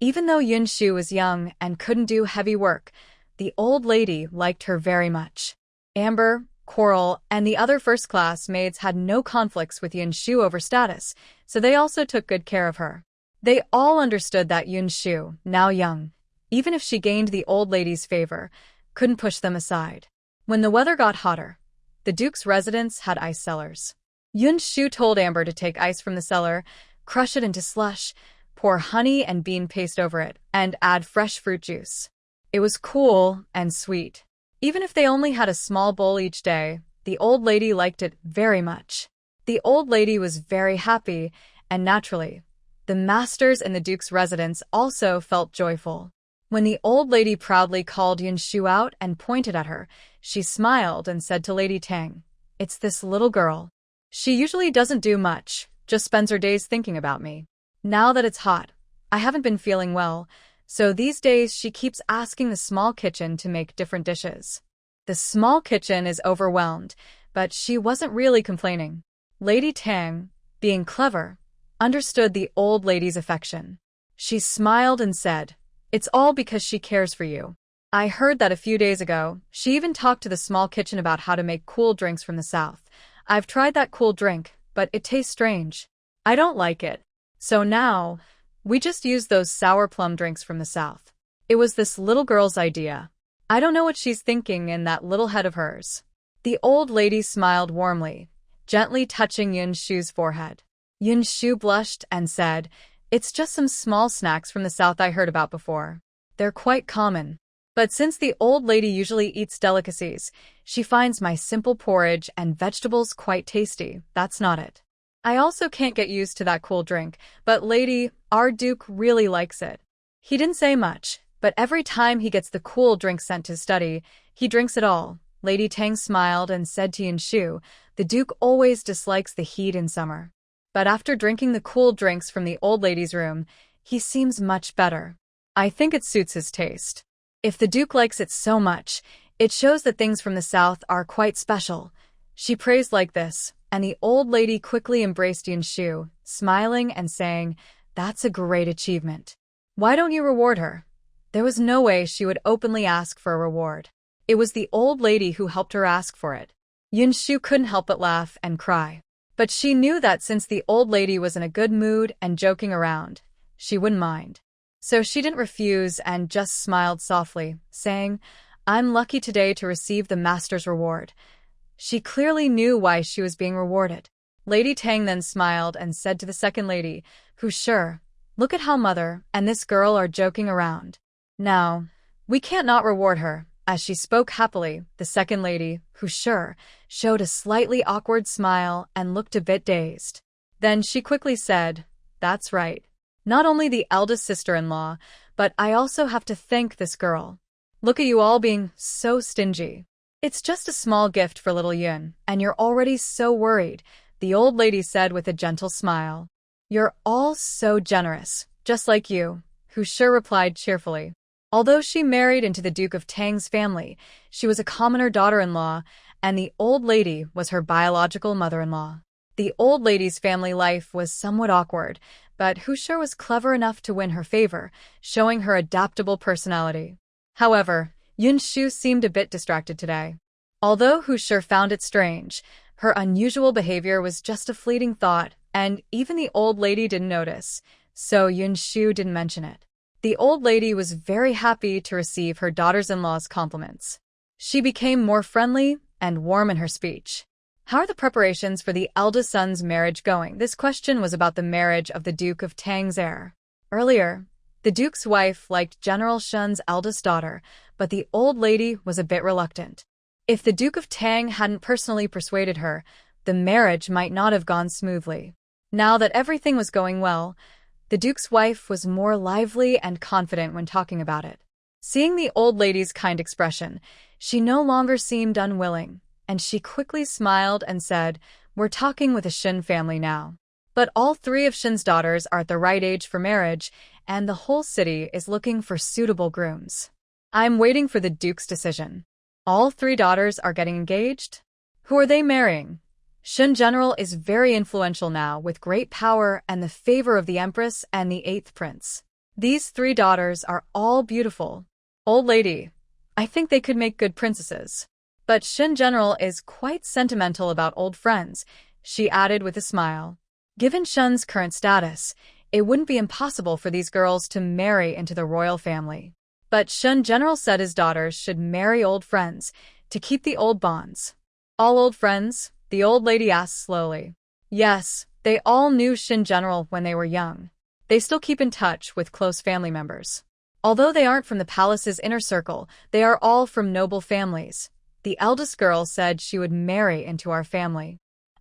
even though Yinshu was young and couldn't do heavy work, the old lady liked her very much. Amber, Coral, and the other first-class maids had no conflicts with Yinshu over status, so they also took good care of her. They all understood that Yinshu, now young, even if she gained the old lady's favor, couldn't push them aside. When the weather got hotter, the Duke's residence had ice cellars. Yinshu told Amber to take ice from the cellar, crush it into slush, pour honey and bean paste over it, and add fresh fruit juice. It was cool and sweet. Even if they only had a small bowl each day, the old lady liked it very much. The old lady was very happy, and naturally, the masters in the Duke's residence also felt joyful. When the old lady proudly called Yinshu out and pointed at her, she smiled and said to Lady Tang, "It's this little girl. She usually doesn't do much, just spends her days thinking about me. Now that it's hot, I haven't been feeling well, So these days she keeps asking the small kitchen to make different dishes. The small kitchen is overwhelmed, but she wasn't really complaining. Lady Tang, being clever, understood the old lady's affection. She smiled and said, "It's all because she cares for you. I heard that a few days ago. She even talked to the small kitchen about how to make cool drinks from the south. I've tried that cool drink, but it tastes strange. I don't like it. So now, we just use those sour plum drinks from the south." It was this little girl's idea. I don't know what she's thinking in that little head of hers. The old lady smiled warmly, gently touching Yinshu's forehead. Yinshu blushed and said, "It's just some small snacks from the south I heard about before. They're quite common. But since the old lady usually eats delicacies, she finds my simple porridge and vegetables quite tasty. That's not it. I also can't get used to that cool drink, but Lady, our Duke really likes it. He didn't say much, but every time he gets the cool drink sent to study, he drinks it all." Lady Tang smiled and said to Yinshu, "The Duke always dislikes the heat in summer. But after drinking the cool drinks from the old lady's room, he seems much better. I think it suits his taste. If the Duke likes it so much, it shows that things from the south are quite special." She praised like this, and the old lady quickly embraced Yinshu, smiling and saying, "That's a great achievement. Why don't you reward her?" There was no way she would openly ask for a reward. It was the old lady who helped her ask for it. Yinshu couldn't help but laugh and cry. But she knew that since the old lady was in a good mood and joking around, she wouldn't mind. So she didn't refuse and just smiled softly, saying, "I'm lucky today to receive the master's reward." She clearly knew why she was being rewarded. Lady Tang then smiled and said to the second lady, "Who's sure? Look at how mother and this girl are joking around. Now, we can't not reward her." As she spoke happily, the second lady, who's sure, showed a slightly awkward smile and looked a bit dazed. Then she quickly said, "That's right. Not only the eldest sister-in-law, but I also have to thank this girl. Look at you all being so stingy. It's just a small gift for little Yun, and you're already so worried," the old lady said with a gentle smile. "You're all so generous, just like you," who sure replied cheerfully. Although she married into the Duke of Tang's family, she was a commoner daughter-in-law, and the old lady was her biological mother-in-law. The old lady's family life was somewhat awkward, but Hushur was clever enough to win her favor, showing her adaptable personality. However, Yinshu seemed a bit distracted today. Although Hushur found it strange, her unusual behavior was just a fleeting thought, and even the old lady didn't notice, so Yinshu didn't mention it. The old lady was very happy to receive her daughters-in-law's compliments. She became more friendly and warm in her speech. "How are the preparations for the eldest son's marriage going?" This question was about the marriage of the Duke of Tang's heir. Earlier, the Duke's wife liked General Shun's eldest daughter, but the old lady was a bit reluctant. If the Duke of Tang hadn't personally persuaded her, the marriage might not have gone smoothly. Now that everything was going well, the Duke's wife was more lively and confident when talking about it. Seeing the old lady's kind expression, she no longer seemed unwilling, and she quickly smiled and said, "We're talking with the Shin family now. But all three of Shin's daughters are at the right age for marriage, and the whole city is looking for suitable grooms. I'm waiting for the Duke's decision." "All three daughters are getting engaged? Who are they marrying?" Shin General is very influential now with great power and the favor of the Empress and the 8th Prince. These three daughters are all beautiful. Old lady, I think they could make good princesses. But Shin General is quite sentimental about old friends, she added with a smile. Given Shun's current status, it wouldn't be impossible for these girls to marry into the royal family. But Shin General said his daughters should marry old friends to keep the old bonds. "All old friends?" the old lady asked slowly. "Yes, they all knew Shin General when they were young. They still keep in touch with close family members. Although they aren't from the palace's inner circle, they are all from noble families. The eldest girl said she would marry into our family.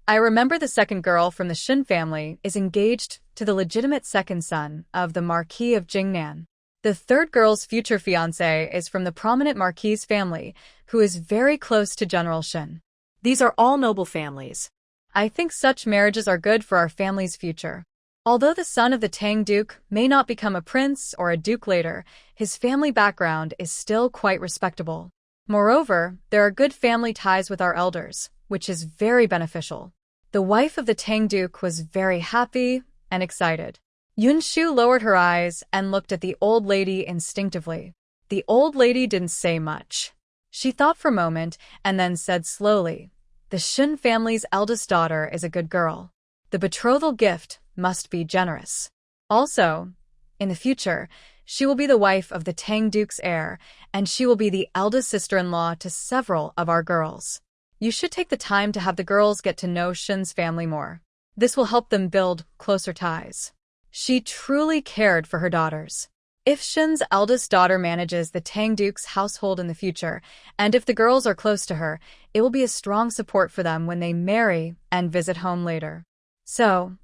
I remember the second girl from the Shin family is engaged to the legitimate second son of the Marquis of Jingnan. The third girl's future fiancé is from the prominent Marquis' family, who is very close to General Shin. These are all noble families. I think such marriages are good for our family's future. Although the son of the Tang Duke may not become a prince or a duke later, his family background is still quite respectable. Moreover, there are good family ties with our elders, which is very beneficial. The wife of the Tang Duke was very happy and excited. Yinshu lowered her eyes and looked at the old lady instinctively. The old lady didn't say much. She thought for a moment and then said slowly, "The Shun family's eldest daughter is a good girl. The betrothal gift must be generous. Also, in the future, she will be the wife of the Tang Duke's heir, and she will be the eldest sister-in-law to several of our girls. You should take the time to have the girls get to know Shun's family more. This will help them build closer ties." She truly cared for her daughters. If Shun's eldest daughter manages the Tang Duke's household in the future, and if the girls are close to her, it will be a strong support for them when they marry and visit home later. So,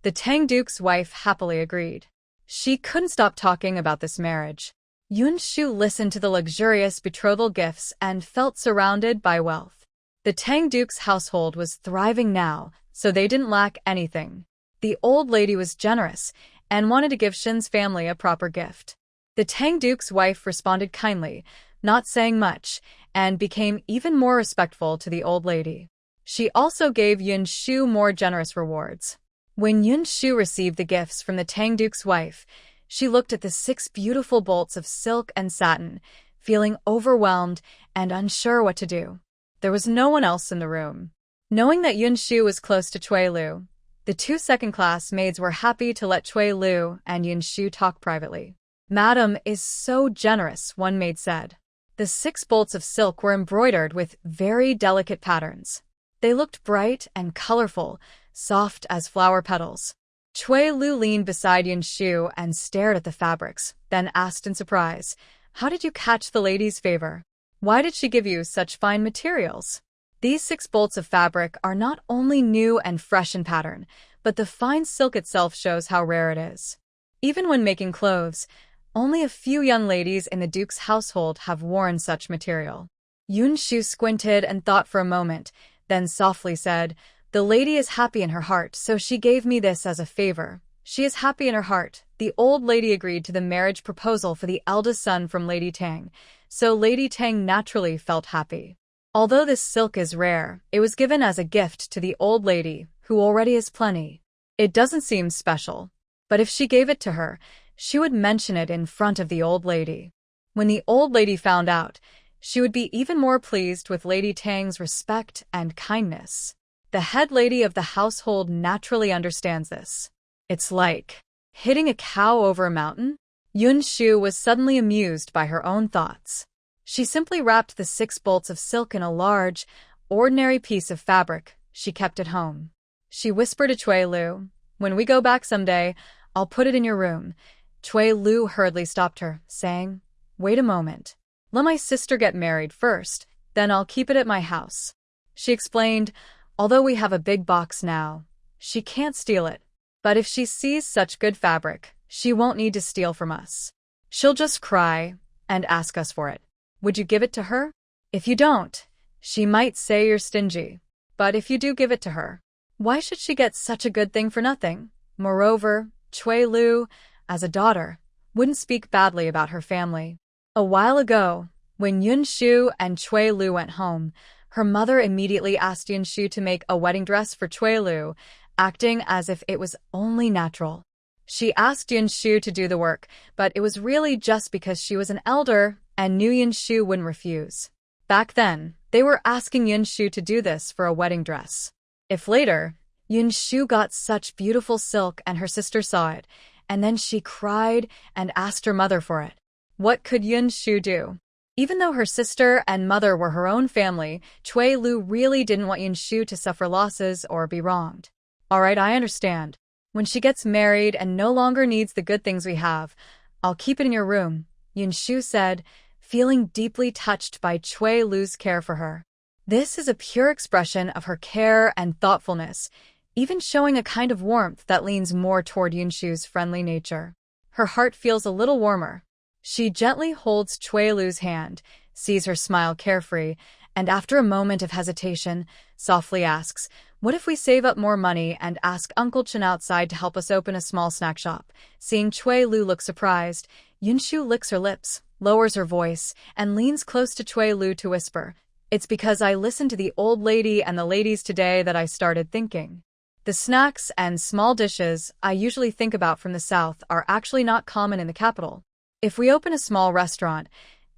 the Tang Duke's wife happily agreed. She couldn't stop talking about this marriage. Yinshu listened to the luxurious betrothal gifts and felt surrounded by wealth. The Tang Duke's household was thriving now, so they didn't lack anything. The old lady was generous and wanted to give Shin's family a proper gift. The Tang Duke's wife responded kindly, not saying much, and became even more respectful to the old lady. She also gave Yinshu more generous rewards. When Yinshu received the gifts from the Tang Duke's wife, she looked at the 6 beautiful bolts of silk and satin, feeling overwhelmed and unsure what to do. There was no one else in the room. Knowing that Yinshu was close to Cui Lu, the 2 second-class maids were happy to let Cui Lu and Yinshu talk privately. "Madam is so generous," one maid said. The 6 bolts of silk were embroidered with very delicate patterns. They looked bright and colorful, soft as flower petals. Cui Lu leaned beside Yinshu and stared at the fabrics, then asked in surprise, "How did you catch the lady's favor? Why did she give you such fine materials?" These 6 bolts of fabric are not only new and fresh in pattern, but the fine silk itself shows how rare it is. Even when making clothes, only a few young ladies in the Duke's household have worn such material. Yinshu squinted and thought for a moment, then softly said, "The lady is happy in her heart, so she gave me this as a favor." She is happy in her heart. The old lady agreed to the marriage proposal for the eldest son from Lady Tang, so Lady Tang naturally felt happy. Although this silk is rare, it was given as a gift to the old lady, who already has plenty. It doesn't seem special, but if she gave it to her, she would mention it in front of the old lady. When the old lady found out, she would be even more pleased with Lady Tang's respect and kindness. The head lady of the household naturally understands this. It's like hitting a cow over a mountain. Yinshu was suddenly amused by her own thoughts. She simply wrapped the 6 bolts of silk in a large, ordinary piece of fabric she kept at home. She whispered to Cui Lu, "When we go back someday, I'll put it in your room." Cui Lu hurriedly stopped her, saying, "Wait a moment. Let my sister get married first, then I'll keep it at my house." She explained, "Although we have a big box now, she can't steal it. But if she sees such good fabric, she won't need to steal from us. She'll just cry and ask us for it. Would you give it to her? If you don't, she might say you're stingy. But if you do give it to her, why should she get such a good thing for nothing?" Moreover, Cui Lu, as a daughter, wouldn't speak badly about her family. A while ago, when Yinshu and Cui Lu went home, her mother immediately asked Yinshu to make a wedding dress for Cui Lu, acting as if it was only natural. She asked Yinshu to do the work, but it was really just because she was an elder and knew Yinshu wouldn't refuse. Back then, they were asking Yinshu to do this for a wedding dress. If later, Yinshu got such beautiful silk and her sister saw it, and then she cried and asked her mother for it, what could Yinshu do? Even though her sister and mother were her own family, Cui Lu really didn't want Yinshu to suffer losses or be wronged. "Alright, I understand. When she gets married and no longer needs the good things we have, I'll keep it in your room," Yinshu said, feeling deeply touched by Cui Lu's care for her. This is a pure expression of her care and thoughtfulness, even showing a kind of warmth that leans more toward Yinshu's friendly nature. Her heart feels a little warmer. She gently holds Cui Lu's hand, sees her smile carefree, and after a moment of hesitation, softly asks, "What if we save up more money and ask Uncle Chen outside to help us open a small snack shop?" Seeing Cui Lu look surprised, Yinshu licks her lips, lowers her voice, and leans close to Cui Lu to whisper, "It's because I listened to the old lady and the ladies today that I started thinking. The snacks and small dishes I usually think about from the South are actually not common in the capital. If we open a small restaurant,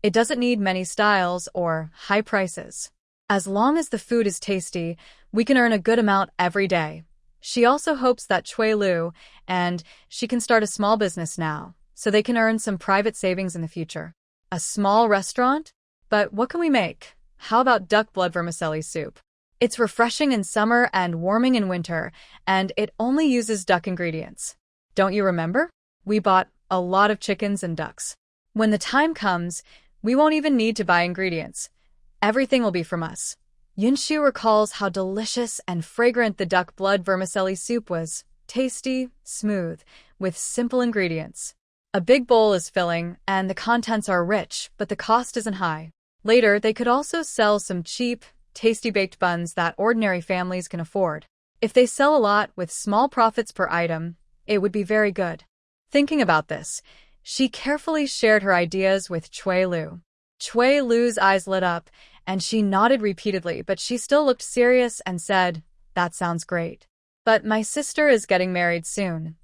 it doesn't need many styles or high prices. As long as the food is tasty, we can earn a good amount every day." She also hopes that Cui Lu and she can start a small business now, so they can earn some private savings in the future. A small restaurant? But what can we make? How about duck blood vermicelli soup? It's refreshing in summer and warming in winter, and it only uses duck ingredients. Don't you remember? We bought a lot of chickens and ducks. When the time comes, we won't even need to buy ingredients. Everything will be from us. Yinshu recalls how delicious and fragrant the duck blood vermicelli soup was, tasty, smooth, with simple ingredients. A big bowl is filling, and the contents are rich, but the cost isn't high. Later, they could also sell some cheap, tasty baked buns that ordinary families can afford. If they sell a lot with small profits per item, it would be very good. Thinking about this, she carefully shared her ideas with Cui Lu. Cui Lu's eyes lit up, and she nodded repeatedly, but she still looked serious and said, "That sounds great. But my sister is getting married soon.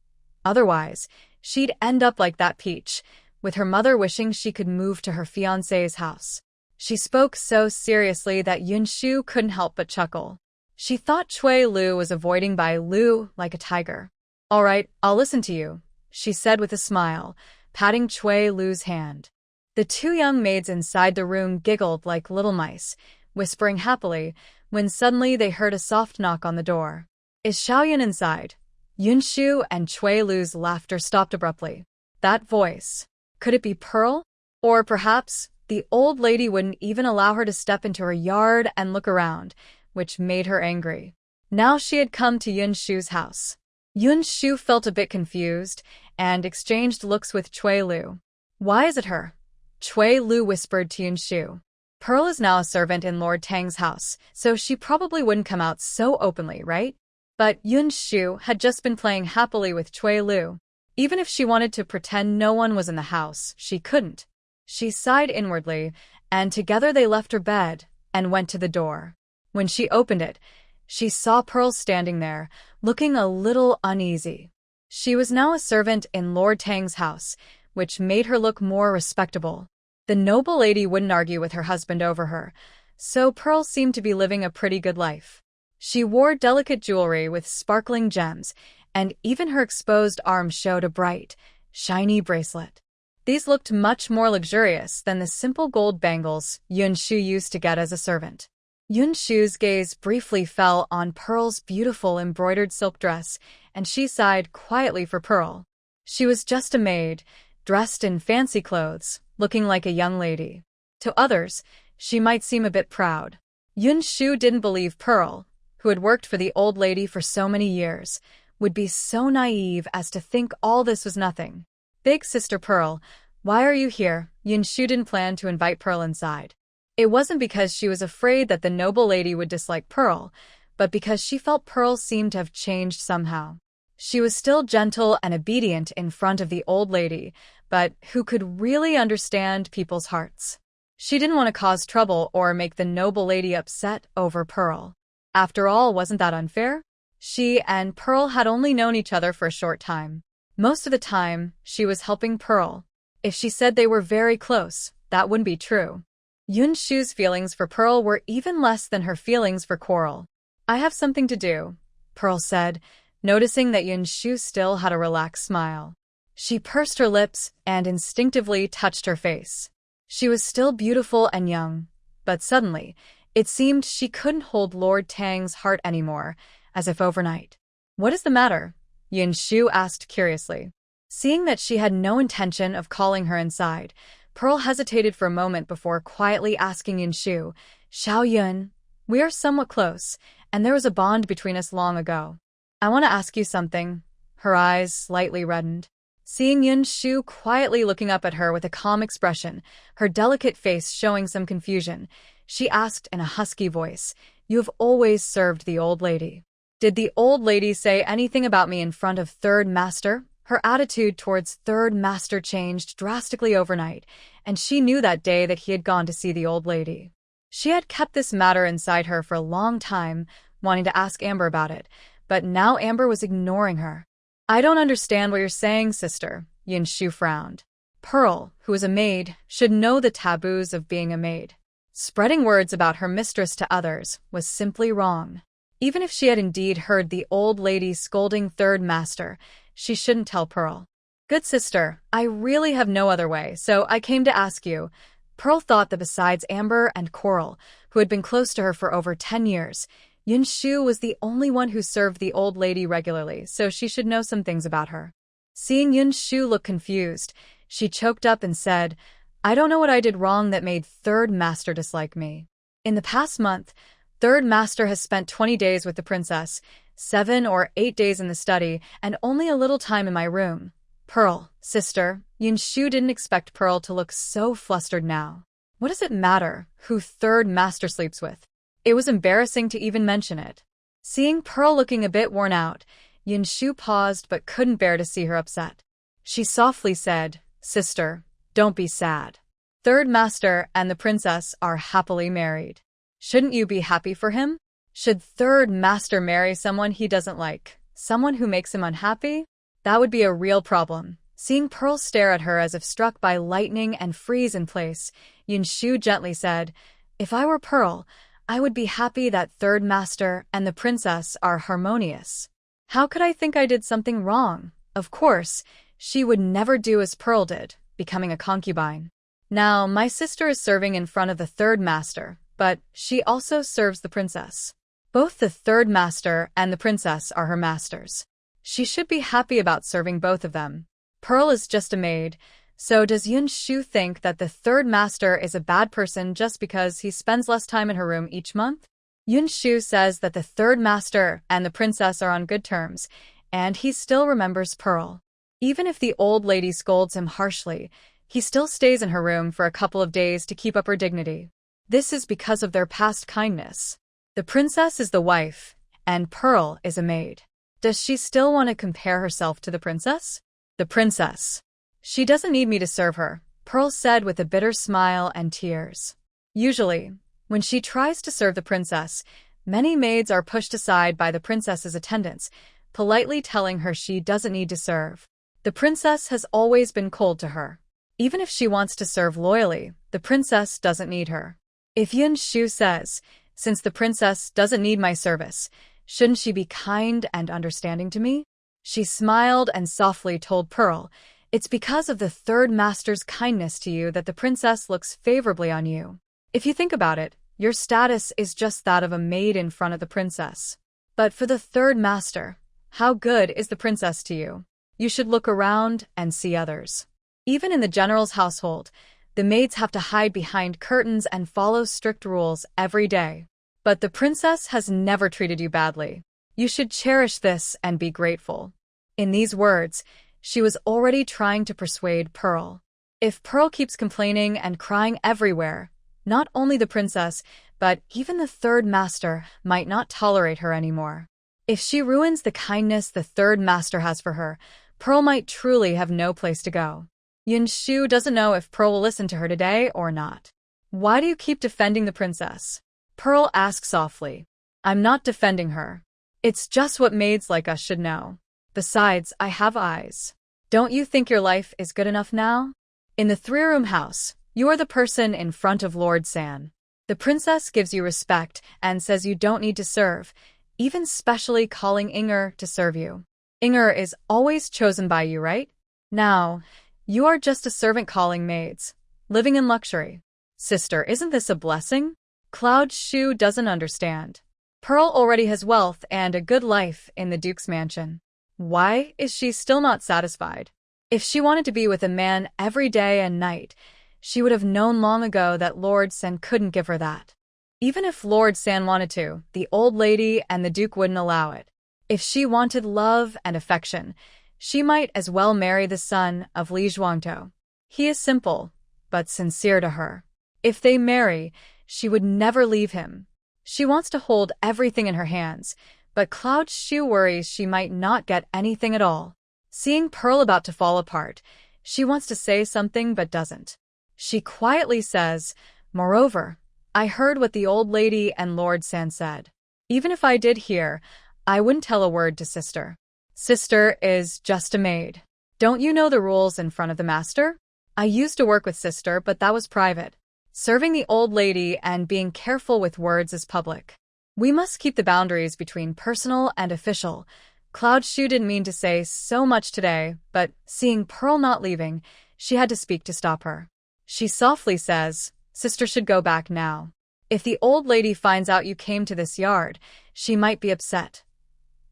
Otherwise, she'd end up like that peach, with her mother wishing she could move to her fiancé's house." She spoke so seriously that Yinshu couldn't help but chuckle. She thought Cui Lu was avoiding Bai Lu like a tiger. "All right, I'll listen to you," she said with a smile, patting Cui Lu's hand. The two young maids inside the room giggled like little mice, whispering happily, when suddenly they heard a soft knock on the door. "Is Xiaoyan inside?" Yinshu and Cui Lu's laughter stopped abruptly. That voice. Could it be Pearl? Or perhaps the old lady wouldn't even allow her to step into her yard and look around, which made her angry. Now she had come to Yinshu's house. Yinshu felt a bit confused and exchanged looks with Cui Lu. "Why is it her?" Cui Lu whispered to Yinshu. "Pearl is now a servant in Lord Tang's house, so she probably wouldn't come out so openly, right?" But Yinshu had just been playing happily with Cui Lu. Even if she wanted to pretend no one was in the house, she couldn't. She sighed inwardly, and together they left her bed and went to the door. When she opened it, she saw Pearl standing there, looking a little uneasy. She was now a servant in Lord Tang's house, which made her look more respectable. The noble lady wouldn't argue with her husband over her, so Pearl seemed to be living a pretty good life. She wore delicate jewelry with sparkling gems, and even her exposed arm showed a bright, shiny bracelet. These looked much more luxurious than the simple gold bangles Yinshu used to get as a servant. Yinshu's gaze briefly fell on Pearl's beautiful embroidered silk dress, and she sighed quietly for Pearl. She was just a maid, dressed in fancy clothes, looking like a young lady. To others, she might seem a bit proud. Yinshu didn't believe Pearl, who had worked for the old lady for so many years, would be so naive as to think all this was nothing. "Big sister Pearl, why are you here?" Yinshu didn't plan to invite Pearl inside. It wasn't because she was afraid that the noble lady would dislike Pearl, but because she felt Pearl seemed to have changed somehow. She was still gentle and obedient in front of the old lady, but who could really understand people's hearts. She didn't want to cause trouble or make the noble lady upset over Pearl. After all, wasn't that unfair? She and Pearl had only known each other for a short time. Most of the time, she was helping Pearl. If she said they were very close, that wouldn't be true. Yinshu's feelings for Pearl were even less than her feelings for Coral. "I have something to do," Pearl said, noticing that Yinshu still had a relaxed smile. She pursed her lips and instinctively touched her face. She was still beautiful and young, but suddenly, it seemed she couldn't hold Lord Tang's heart anymore, as if overnight. "What is the matter?" Yinshu asked curiously. Seeing that she had no intention of calling her inside, Pearl hesitated for a moment before quietly asking Yinshu, "Xiaoyun, we are somewhat close, and there was a bond between us long ago. I want to ask you something." Her eyes slightly reddened. Seeing Yinshu quietly looking up at her with a calm expression, her delicate face showing some confusion, She asked in a husky voice. You have always served the old lady. Did the old lady say anything about me in front of Third Master? Her attitude towards Third Master changed drastically overnight, and she knew that day that he had gone to see the old lady. She had kept this matter inside her for a long time, wanting to ask Amber about it, but now Amber was ignoring her. I don't understand what you're saying, sister, Yinshu frowned. Pearl, who is a maid, should know the taboos of being a maid. Spreading words about her mistress to others was simply wrong. Even if she had indeed heard the old lady scolding Third Master, she shouldn't tell Pearl. Good sister, I really have no other way, so I came to ask you. Pearl thought that besides Amber and Coral, who had been close to her for over 10 years, Yinshu was the only one who served the old lady regularly, so she should know some things about her. Seeing Yinshu look confused, she choked up and said, I don't know what I did wrong that made Third Master dislike me. In the past month, Third Master has spent 20 days with the princess, 7 or 8 days in the study, and only a little time in my room. Pearl, sister, Yinshu didn't expect Pearl to look so flustered now. What does it matter who Third Master sleeps with? It was embarrassing to even mention it. Seeing Pearl looking a bit worn out, Yinshu paused but couldn't bear to see her upset. She softly said, Sister, don't be sad. Third Master and the princess are happily married. Shouldn't you be happy for him? Should Third Master marry someone he doesn't like, someone who makes him unhappy? That would be a real problem. Seeing Pearl stare at her as if struck by lightning and freeze in place, Yinshu gently said, If I were Pearl, I would be happy that Third Master and the princess are harmonious. How could I think I did something wrong? Of course, she would never do as Pearl did, becoming a concubine. Now, my sister is serving in front of the Third Master, but she also serves the princess. Both the Third Master and the princess are her masters. She should be happy about serving both of them. Pearl is just a maid, so does Yinshu think that the Third Master is a bad person just because he spends less time in her room each month? Yinshu says that the Third Master and the princess are on good terms, and he still remembers Pearl. Even if the old lady scolds him harshly, he still stays in her room for a couple of days to keep up her dignity. This is because of their past kindness. The princess is the wife, and Pearl is a maid. Does she still want to compare herself to the princess? The princess. She doesn't need me to serve her, Pearl said with a bitter smile and tears. Usually, when she tries to serve the princess, many maids are pushed aside by the princess's attendants, politely telling her she doesn't need to serve. The princess has always been cold to her. Even if she wants to serve loyally, the princess doesn't need her. If Yinshu says, since the princess doesn't need my service, shouldn't she be kind and understanding to me? She smiled and softly told Pearl, it's because of the Third Master's kindness to you that the princess looks favorably on you. If you think about it, your status is just that of a maid in front of the princess. But for the Third Master, how good is the princess to you? You should look around and see others. Even in the general's household, the maids have to hide behind curtains and follow strict rules every day. But the princess has never treated you badly. You should cherish this and be grateful. In these words, she was already trying to persuade Pearl. If Pearl keeps complaining and crying everywhere, not only the princess, but even the Third Master might not tolerate her anymore. If she ruins the kindness the Third Master has for her, Pearl might truly have no place to go. Yinshu doesn't know if Pearl will listen to her today or not. Why do you keep defending the princess? Pearl asked softly. I'm not defending her. It's just what maids like us should know. Besides, I have eyes. Don't you think your life is good enough now? In the three-room house, you are the person in front of Lord San. The princess gives you respect and says you don't need to serve, even specially calling Inger to serve you. Inger is always chosen by you, right? Now, you are just a servant calling maids, living in luxury. Sister, isn't this a blessing? Cloud Shu doesn't understand. Pearl already has wealth and a good life in the Duke's mansion. Why is she still not satisfied? If she wanted to be with a man every day and night, she would have known long ago that Lord San couldn't give her that. Even if Lord San wanted to, the old lady and the Duke wouldn't allow it. If she wanted love and affection, she might as well marry the son of Li Zhuangtou. He is simple, but sincere to her. If they marry, She would never leave him. She wants to hold everything in her hands, but Cloud Shu worries she might not get anything at all. Seeing Pearl about to fall apart, she wants to say something but doesn't. She quietly says, "Moreover, I heard what the old lady and Lord San said. Even if I did hear, I wouldn't tell a word to sister. Sister is just a maid. Don't you know the rules in front of the master? I used to work with sister, but that was private. Serving the old lady and being careful with words is public. We must keep the boundaries between personal and official." Cloud Shu didn't mean to say so much today, but seeing Pearl not leaving, she had to speak to stop her. She softly says, "Sister should go back now. If the old lady finds out you came to this yard, she might be upset."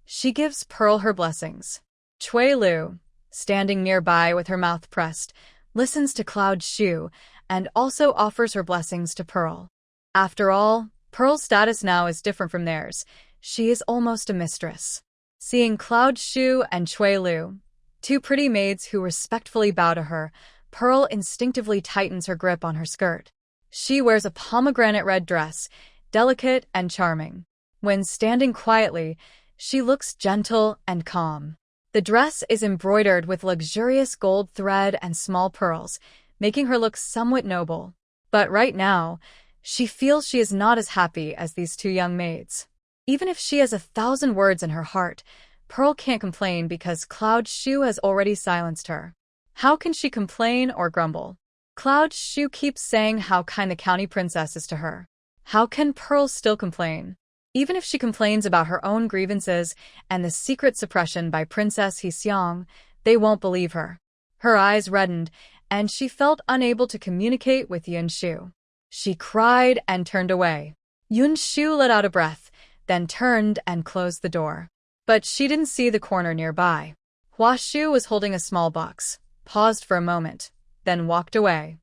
She gives Pearl her blessings. Chui Lu, standing nearby with her mouth pressed, listens to Cloud Shu and also offers her blessings to Pearl. After all, Pearl's status now is different from theirs. She is almost a mistress. Seeing Cloud Shu and Chui Lu, two pretty maids who respectfully bow to her, Pearl instinctively tightens her grip on her skirt. She wears a pomegranate red dress, delicate and charming. When standing quietly, she looks gentle and calm. The dress is embroidered with luxurious gold thread and small pearls, making her look somewhat noble. But right now, she feels she is not as happy as these two young maids. Even if she has 1,000 words in her heart, Pearl can't complain because Cloud Shu has already silenced her. How can she complain or grumble? Cloud Shu keeps saying how kind the county princess is to her. How can Pearl still complain? Even if she complains about her own grievances and the secret suppression by Princess Hexiang, they won't believe her. Her eyes reddened, and she felt unable to communicate with Yinshu. She cried and turned away. Yinshu let out a breath, then turned and closed the door. But she didn't see the corner nearby. Huashu was holding a small box, paused for a moment, then walked away.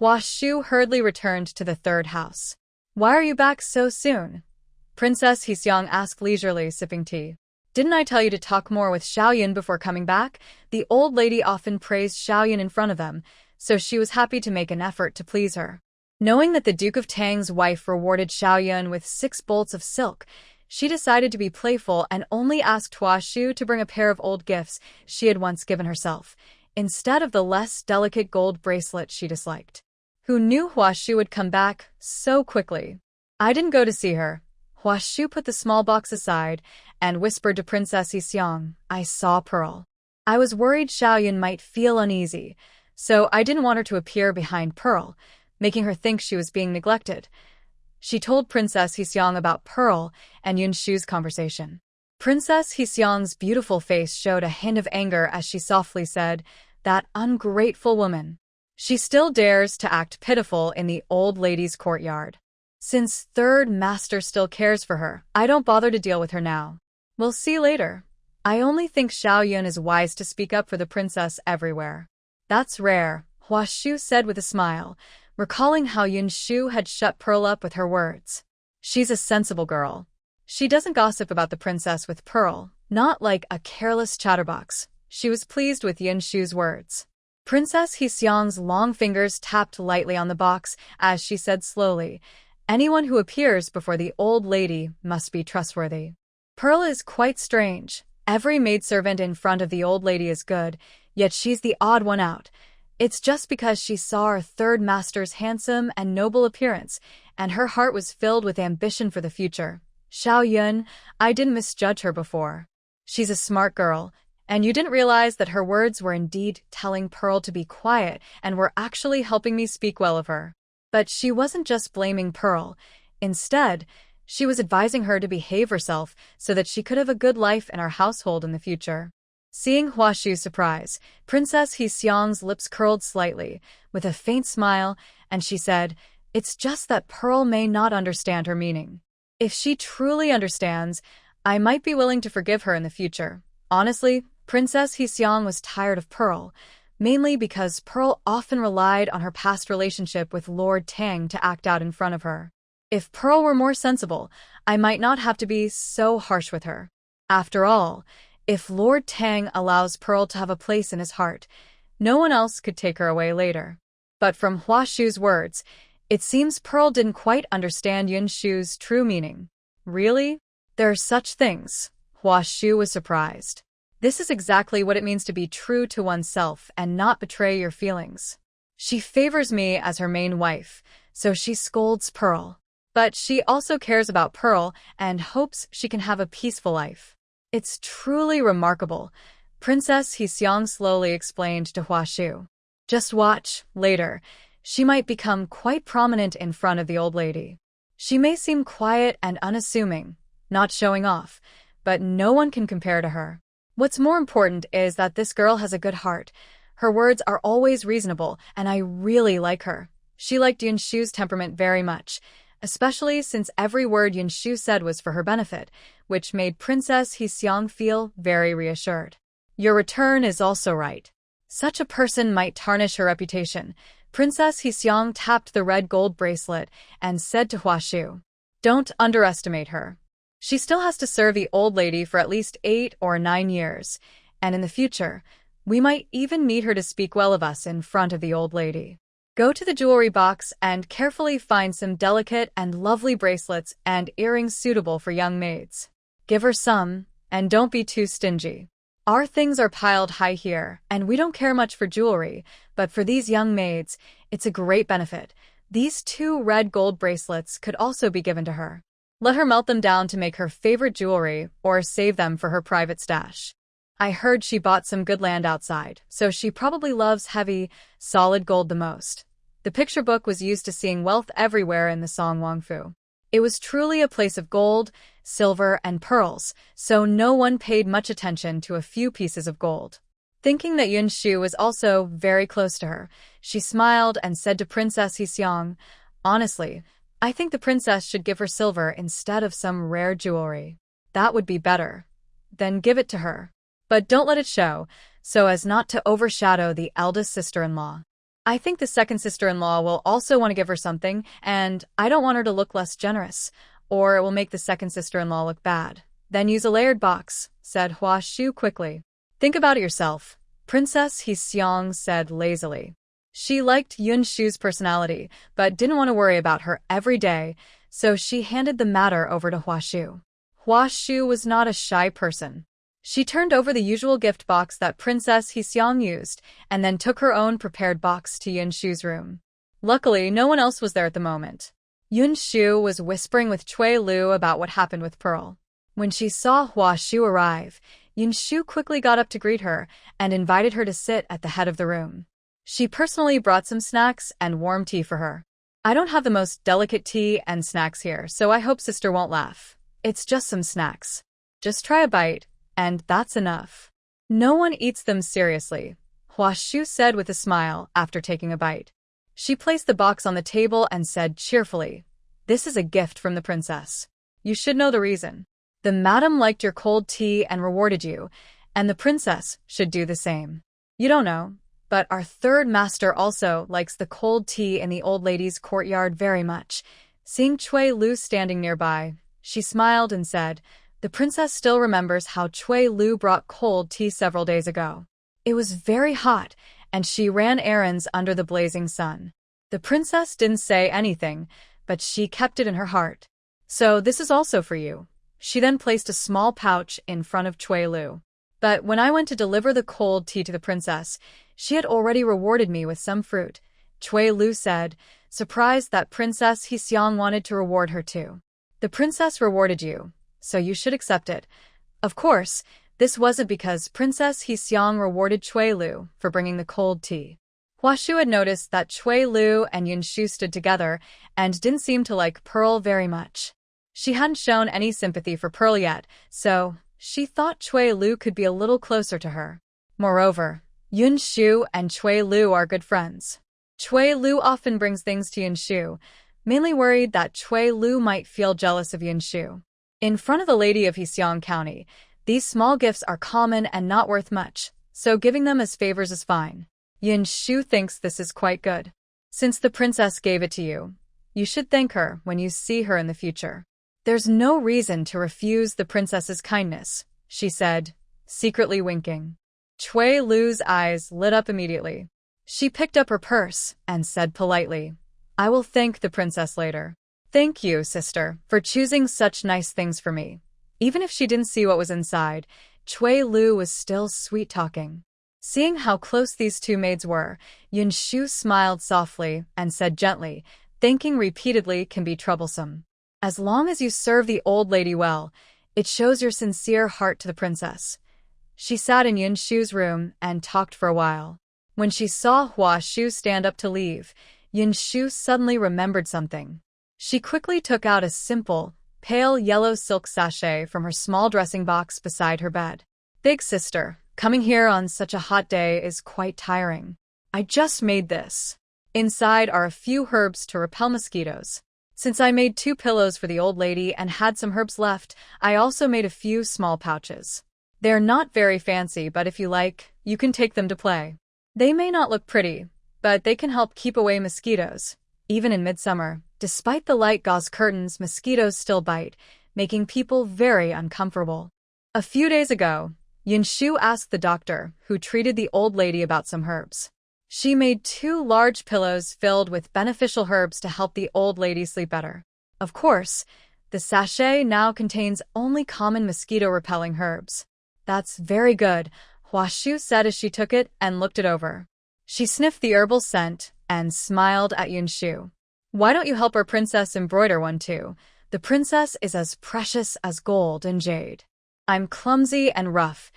Huashu hurriedly returned to the third house. "Why are you back so soon?" Princess Hexiang asked leisurely, sipping tea. "Didn't I tell you to talk more with Xiaoyun before coming back?" The old lady often praised Xiaoyun in front of them, so she was happy to make an effort to please her. Knowing that the Duke of Tang's wife rewarded Xiaoyun with 6 bolts of silk, she decided to be playful and only asked Huashu to bring a pair of old gifts she had once given herself, instead of the less delicate gold bracelet she disliked. Who knew Huashu would come back so quickly? "I didn't go to see her." Huashu put the small box aside and whispered to Princess Hexiang, "I saw Pearl. I was worried Xiaoyun might feel uneasy, so I didn't want her to appear behind Pearl, making her think she was being neglected." She told Princess Hexiang about Pearl and Yinshu's conversation. Princess Hexiang's beautiful face showed a hint of anger as she softly said, "That ungrateful woman. She still dares to act pitiful in the old lady's courtyard. Since third master still cares for her, I don't bother to deal with her now. We'll see later. I only think Xiaoyun is wise to speak up for the princess everywhere." "That's rare," Huashu said with a smile, recalling how Yinshu had shut Pearl up with her words. "She's a sensible girl. She doesn't gossip about the princess with Pearl, not like a careless chatterbox." She was pleased with Yinshu's words. Princess Hexiang's long fingers tapped lightly on the box as she said slowly, "Anyone who appears before the old lady must be trustworthy." Pearl is quite strange. Every maidservant in front of the old lady is good, yet she's the odd one out. It's just because she saw our third master's handsome and noble appearance, and her heart was filled with ambition for the future. "Xiaoyun, I didn't misjudge her before. She's a smart girl, and you didn't realize that her words were indeed telling Pearl to be quiet and were actually helping me speak well of her." But she wasn't just blaming Pearl. Instead, she was advising her to behave herself so that she could have a good life in our household in the future. Seeing Huashu's surprise, Princess Hexiang's lips curled slightly, with a faint smile, and she said, "It's just that Pearl may not understand her meaning. If she truly understands, I might be willing to forgive her in the future." Honestly, Princess Hexiang was tired of Pearl, mainly because Pearl often relied on her past relationship with Lord Tang to act out in front of her. If Pearl were more sensible, I might not have to be so harsh with her. After all, if Lord Tang allows Pearl to have a place in his heart, no one else could take her away later. But from Huashu's words, It seems Pearl didn't quite understand Yinshu's true meaning. Really? There are such things? Hua Shu was surprised. This is exactly what it means to be true to oneself and not betray your feelings. She favors me as her main wife, so she scolds Pearl. But she also cares about Pearl and hopes she can have a peaceful life. It's truly remarkable, Princess Hexiang slowly explained to Hua Shu. Just watch, later, she might become quite prominent in front of the old lady. She may seem quiet and unassuming, not showing off, but no one can compare to her. What's more important is that this girl has a good heart. Her words are always reasonable, and I really like her. She liked Yinshu's temperament very much, especially since every word Yinshu said was for her benefit, which made Princess Hexiang feel very reassured. Your return is also right. Such a person might tarnish her reputation. Princess Hexiang tapped the red gold bracelet and said to Hua Shu, "Don't underestimate her. She still has to serve the old lady for at least 8 or 9 years, and in the future, we might even need her to speak well of us in front of the old lady. Go to the jewelry box and carefully find some delicate and lovely bracelets and earrings suitable for young maids. Give her some, and don't be too stingy. Our things are piled high here, and we don't care much for jewelry, but for these young maids, it's a great benefit. These 2 red gold bracelets could also be given to her. Let her melt them down to make her favorite jewelry or save them for her private stash. I heard she bought some good land outside, so she probably loves heavy, solid gold the most." The picture book was used to seeing wealth everywhere in the song Wangfu. It was truly a place of gold, silver, and pearls, so no one paid much attention to a few pieces of gold. Thinking that Yinshu was also very close to her, she smiled and said to Princess Hexiang, "Honestly, I think the princess should give her silver instead of some rare jewelry. That would be better. Then give it to her. But don't let it show, so as not to overshadow the eldest sister-in-law. I think the second sister-in-law will also want to give her something, and I don't want her to look less generous, or it will make the second sister-in-law look bad. Then use a layered box," said Hua Shu quickly. "Think about it yourself," Princess Hexiang said lazily. She liked Yinshu's personality, but didn't want to worry about her every day, so she handed the matter over to Hua Shu. Hua Shu was not a shy person. She turned over the usual gift box that Princess Hexiang used, and then took her own prepared box to Yinshu's room. Luckily, no one else was there at the moment. Yinshu was whispering with Cui Lu about what happened with Pearl. When she saw Hua Shu arrive, Yinshu quickly got up to greet her and invited her to sit at the head of the room. She personally brought some snacks and warm tea for her. "I don't have the most delicate tea and snacks here, so I hope sister won't laugh. It's just some snacks. Just try a bite, and that's enough." "No one eats them seriously," Hua Shu said with a smile after taking a bite. She placed the box on the table and said cheerfully, "This is a gift from the princess. You should know the reason. The madam liked your cold tea and rewarded you, and the princess should do the same. You don't know, but our third master also likes the cold tea in the old lady's courtyard very much." Seeing Cui Lu standing nearby, she smiled and said, "The princess still remembers how Cui Lu brought cold tea several days ago. It was very hot, and she ran errands under the blazing sun. The princess didn't say anything, but she kept it in her heart. So this is also for you." She then placed a small pouch in front of Cui Lu. "But when I went to deliver the cold tea to the princess, she had already rewarded me with some fruit," Cui Lu said, surprised that Princess Hexiang wanted to reward her too. "The princess rewarded you, so you should accept it." Of course, this wasn't because Princess Hexiang rewarded Cui Lu for bringing the cold tea. Hua Shu had noticed that Cui Lu and Yinshu stood together and didn't seem to like Pearl very much. She hadn't shown any sympathy for Pearl yet, so she thought Cui Lu could be a little closer to her. Moreover, Yinshu and Cui Lu are good friends. Cui Lu often brings things to Yinshu, mainly worried that Cui Lu might feel jealous of Yinshu. In front of the lady of Hexiang County, these small gifts are common and not worth much, so giving them as favors is fine. Yinshu thinks this is quite good. Since the princess gave it to you, you should thank her when you see her in the future. There's no reason to refuse the princess's kindness, she said, secretly winking. Cui Lu's eyes lit up immediately. She picked up her purse and said politely, I will thank the princess later. Thank you, sister, for choosing such nice things for me. Even if she didn't see what was inside, Cui Lu was still sweet-talking. Seeing how close these two maids were, Yinshu smiled softly and said gently, thanking repeatedly can be troublesome. As long as you serve the old lady well, it shows your sincere heart to the princess. She sat in Yinshu's room and talked for a while. When she saw Hua Shu stand up to leave, Yinshu suddenly remembered something. She quickly took out a simple, pale yellow silk sachet from her small dressing box beside her bed. Big sister, coming here on such a hot day is quite tiring. I just made this. Inside are a few herbs to repel mosquitoes. Since I made 2 pillows for the old lady and had some herbs left, I also made a few small pouches. They're not very fancy, but if you like, you can take them to play. They may not look pretty, but they can help keep away mosquitoes. Even in midsummer, despite the light gauze curtains, mosquitoes still bite, making people very uncomfortable. A few days ago, Yinshu asked the doctor, who treated the old lady, about some herbs. She made 2 large pillows filled with beneficial herbs to help the old lady sleep better. Of course, the sachet now contains only common mosquito-repelling herbs. That's very good, Hua Shu said as she took it and looked it over. She sniffed the herbal scent and smiled at Yinshu. Why don't you help our princess embroider one too? The princess is as precious as gold and jade. I'm clumsy and rough,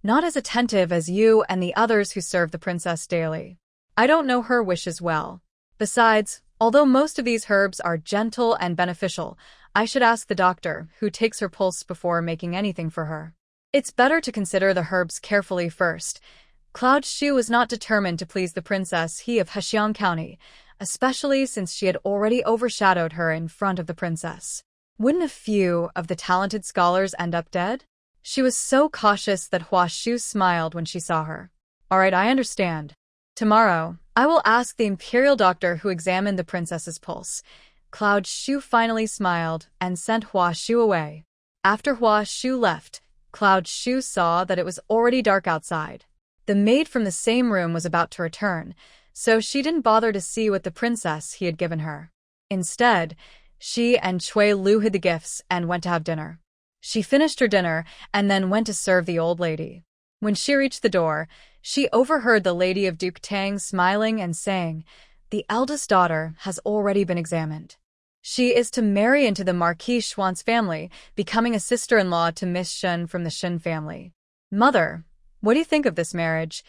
not as attentive as you and the others who serve the princess daily. I don't know her wishes well. Besides, although most of these herbs are gentle and beneficial, I should ask the doctor, who takes her pulse before making anything for her. It's better to consider the herbs carefully first. Cloud Shu was not determined to please the princess He of Hexiang County, especially since she had already overshadowed her in front of the princess. Wouldn't a few of the talented scholars end up dead? She was so cautious that Hua Shu smiled when she saw her. All right, I understand. Tomorrow, I will ask the Imperial doctor who examined the princess's pulse. Cloud Shu finally smiled and sent Hua Shu away. After Hua Shu left, Cloud Shu saw that it was already dark outside. The maid from the same room was about to return, so she didn't bother to see what the princess he had given her. Instead, she and Cui Lu hid the gifts and went to have dinner. She finished her dinner and then went to serve the old lady. When she reached the door, she overheard the lady of Duke Tang smiling and saying, "The eldest daughter has already been examined. She is to marry into the Marquis Xuan's family, becoming a sister-in-law to Miss Shen from the Shen family. Mother, what do you think of this marriage?"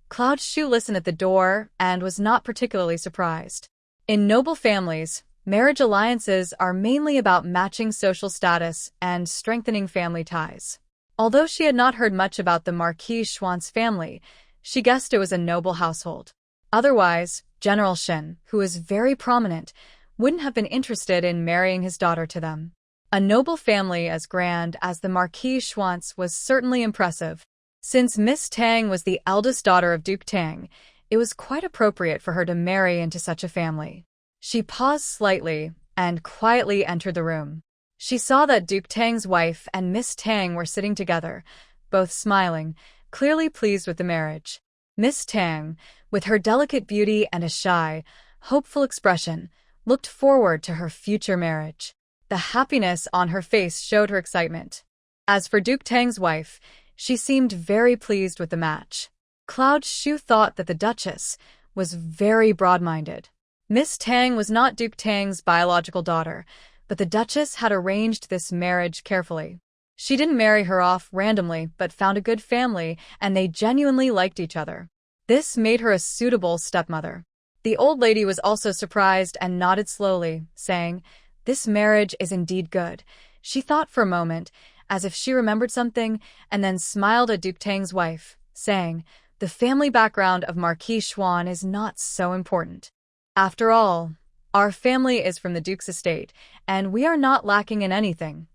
Cloud Shu listened at the door and was not particularly surprised. In noble families, marriage alliances are mainly about matching social status and strengthening family ties. Although she had not heard much about the Marquis Xuan's family, she guessed it was a noble household. Otherwise, General Shen, who is very prominent, wouldn't have been interested in marrying his daughter to them. A noble family as grand as the Marquis Xuan's was certainly impressive. Since Miss Tang was the eldest daughter of Duke Tang, it was quite appropriate for her to marry into such a family. She paused slightly and quietly entered the room. She saw that Duke Tang's wife and Miss Tang were sitting together, both smiling, clearly pleased with the marriage. Miss Tang, with her delicate beauty and a shy, hopeful expression, looked forward to her future marriage. The happiness on her face showed her excitement. As for Duke Tang's wife, she seemed very pleased with the match. Cloud Shu thought that the Duchess was very broad-minded. Miss Tang was not Duke Tang's biological daughter, but the Duchess had arranged this marriage carefully. She didn't marry her off randomly, but found a good family, and they genuinely liked each other. This made her a suitable stepmother. The old lady was also surprised and nodded slowly, saying, "This marriage is indeed good." She thought for a moment, as if she remembered something, and then smiled at Duke Tang's wife, saying, "The family background of Marquis Xuan is not so important. After all, our family is from the Duke's estate, and we are not lacking in anything.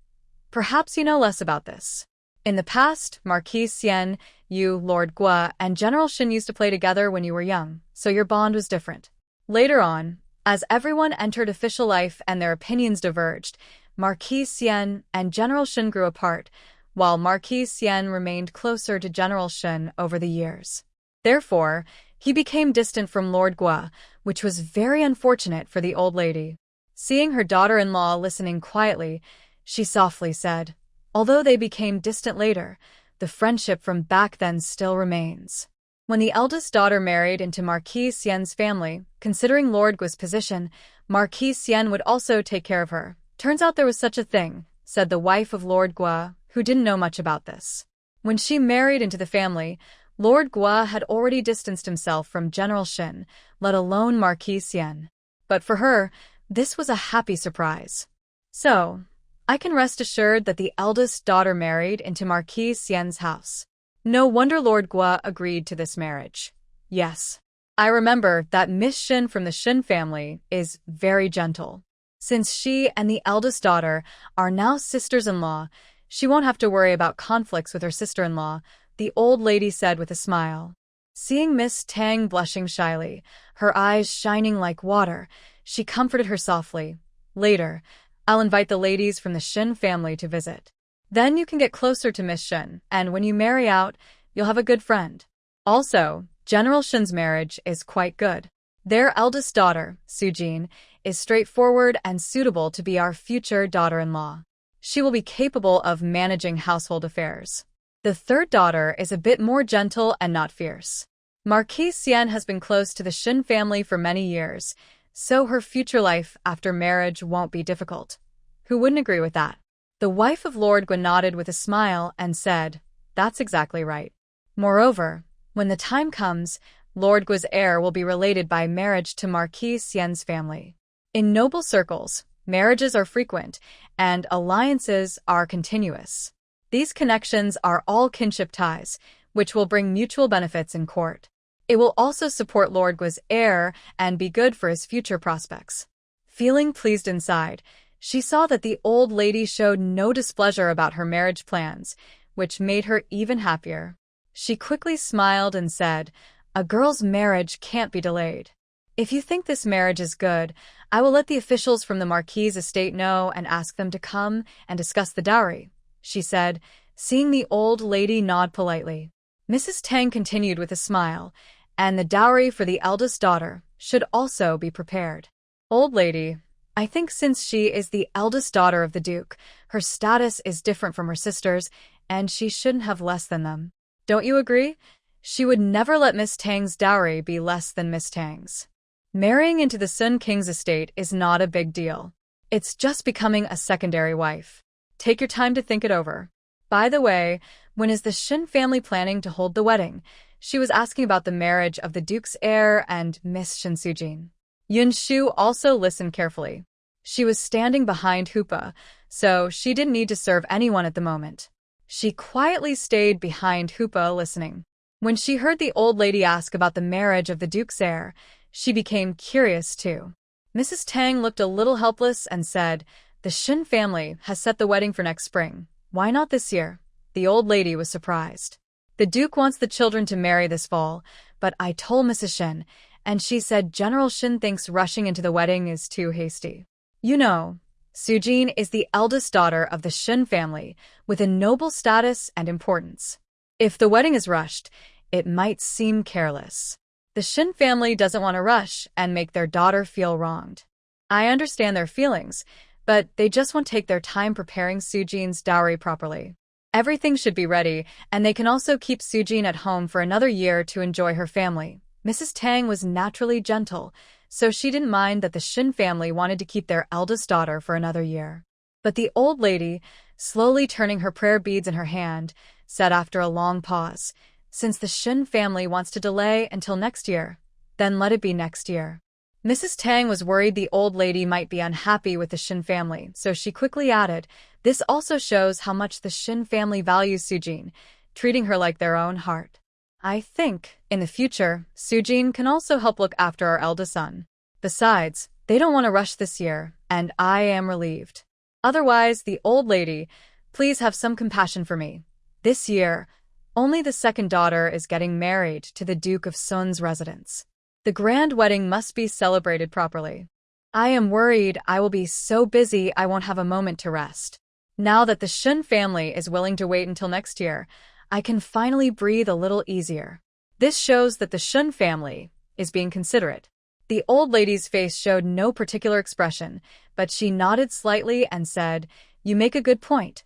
Perhaps you know less about this. In the past, Marquis Xian, you, Lord Gua, and General Shen used to play together when you were young, so your bond was different. Later on, as everyone entered official life and their opinions diverged, Marquis Xian and General Shen grew apart, while Marquis Xian remained closer to General Shen over the years. Therefore, He became distant from Lord Gua, which was very unfortunate for the old lady. Seeing her daughter-in-law listening quietly, she softly said, "Although they became distant later, the friendship from back then still remains." When the eldest daughter married into Marquis Xian's family, considering Lord Gua's position, Marquis Xian would also take care of her. "Turns out there was such a thing," said the wife of Lord Gua, who didn't know much about this. When she married into the family, Lord Gua had already distanced himself from General Shin, let alone Marquis Xian. But for her, this was a happy surprise. "So, I can rest assured that the eldest daughter married into Marquis Xian's house." No wonder Lord Gua agreed to this marriage. "Yes. I remember that Miss Shin from the Shin family is very gentle. Since she and the eldest daughter are now sisters-in-law, she won't have to worry about conflicts with her sister-in-law," the old lady said with a smile. Seeing Miss Tang blushing shyly, her eyes shining like water, she comforted her softly. "Later, I'll invite the ladies from the Shin family to visit. Then you can get closer to Miss Shin, and when you marry out, you'll have a good friend." Also, General Shin's marriage is quite good. Their eldest daughter, Sujin, is straightforward and suitable to be our future daughter-in-law. She will be capable of managing household affairs. The third daughter is a bit more gentle and not fierce. Marquis Xian has been close to the Shin family for many years, so her future life after marriage won't be difficult. Who wouldn't agree with that? The wife of Lord Gua nodded with a smile and said, "That's exactly right." Moreover, when the time comes, Lord Gua's heir will be related by marriage to Marquis Xian's family. In noble circles, marriages are frequent, and alliances are continuous. These connections are all kinship ties, which will bring mutual benefits in court. It will also support Lord Gua's heir and be good for his future prospects. Feeling pleased inside, she saw that the old lady showed no displeasure about her marriage plans, which made her even happier. She quickly smiled and said, "A girl's marriage can't be delayed. If you think this marriage is good, I will let the officials from the Marquis' estate know and ask them to come and discuss the dowry," she said, seeing the old lady nod politely. Mrs. Tang continued with a smile, "And the dowry for the eldest daughter should also be prepared. Old lady, I think since she is the eldest daughter of the Duke, her status is different from her sisters, and she shouldn't have less than them. Don't you agree? She would never let Miss Tang's dowry be less than Miss Tang's. Marrying into the Sun King's estate is not a big deal. It's just becoming a secondary wife. Take your time to think it over. By the way, when is the Shin family planning to hold the wedding?" She was asking about the marriage of the Duke's heir and Miss Shin Sujin. Yinshu also listened carefully. She was standing behind Hoopa, so she didn't need to serve anyone at the moment. She quietly stayed behind Hoopa listening. When she heard the old lady ask about the marriage of the Duke's heir, she became curious too. Mrs. Tang looked a little helpless and said, "The Shin family has set the wedding for next spring. Why not this year?" The old lady was surprised. "The Duke wants the children to marry this fall, but I told Mrs. Shin, and she said General Shin thinks rushing into the wedding is too hasty. You know, Sujin is the eldest daughter of the Shin family, with a noble status and importance. If the wedding is rushed, it might seem careless. The Shin family doesn't want to rush and make their daughter feel wronged. I understand their feelings, but they just want to take their time preparing Sujin's dowry properly. Everything should be ready, and they can also keep Sujin at home for another year to enjoy her family." Mrs. Tang was naturally gentle, so she didn't mind that the Shin family wanted to keep their eldest daughter for another year. But the old lady, slowly turning her prayer beads in her hand, said after a long pause, "Since the Shin family wants to delay until next year, then let it be next year." Mrs. Tang was worried the old lady might be unhappy with the Shin family, so she quickly added, "This also shows how much the Shin family values Sujin, treating her like their own heart. I think, in the future, Sujin can also help look after our eldest son. Besides, they don't want to rush this year, and I am relieved. Otherwise, the old lady, please have some compassion for me. This year, only the second daughter is getting married to the Duke of Sun's residence. The grand wedding must be celebrated properly. I am worried I will be so busy I won't have a moment to rest. Now that the Shin family is willing to wait until next year, I can finally breathe a little easier." This shows that the Shun family is being considerate. The old lady's face showed no particular expression, but she nodded slightly and said, "You make a good point."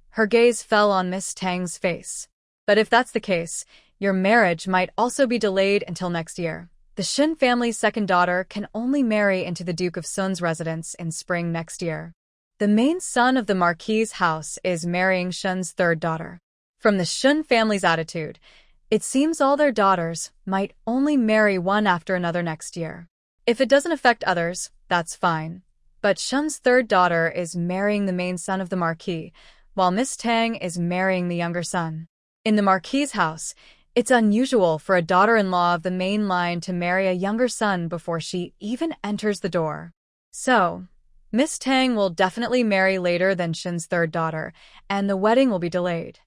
Her gaze fell on Miss Tang's face. "But if that's the case, your marriage might also be delayed until next year. The Shun family's second daughter can only marry into the Duke of Sun's residence in spring next year. The main son of the Marquis's house is marrying Shun's third daughter. From the Shun family's attitude, it seems all their daughters might only marry one after another next year. If it doesn't affect others, that's fine. But Shun's third daughter is marrying the main son of the Marquis, while Miss Tang is marrying the younger son. In the Marquis's house, it's unusual for a daughter-in-law of the main line to marry a younger son before she even enters the door. So, Miss Tang will definitely marry later than Shun's third daughter, and the wedding will be delayed.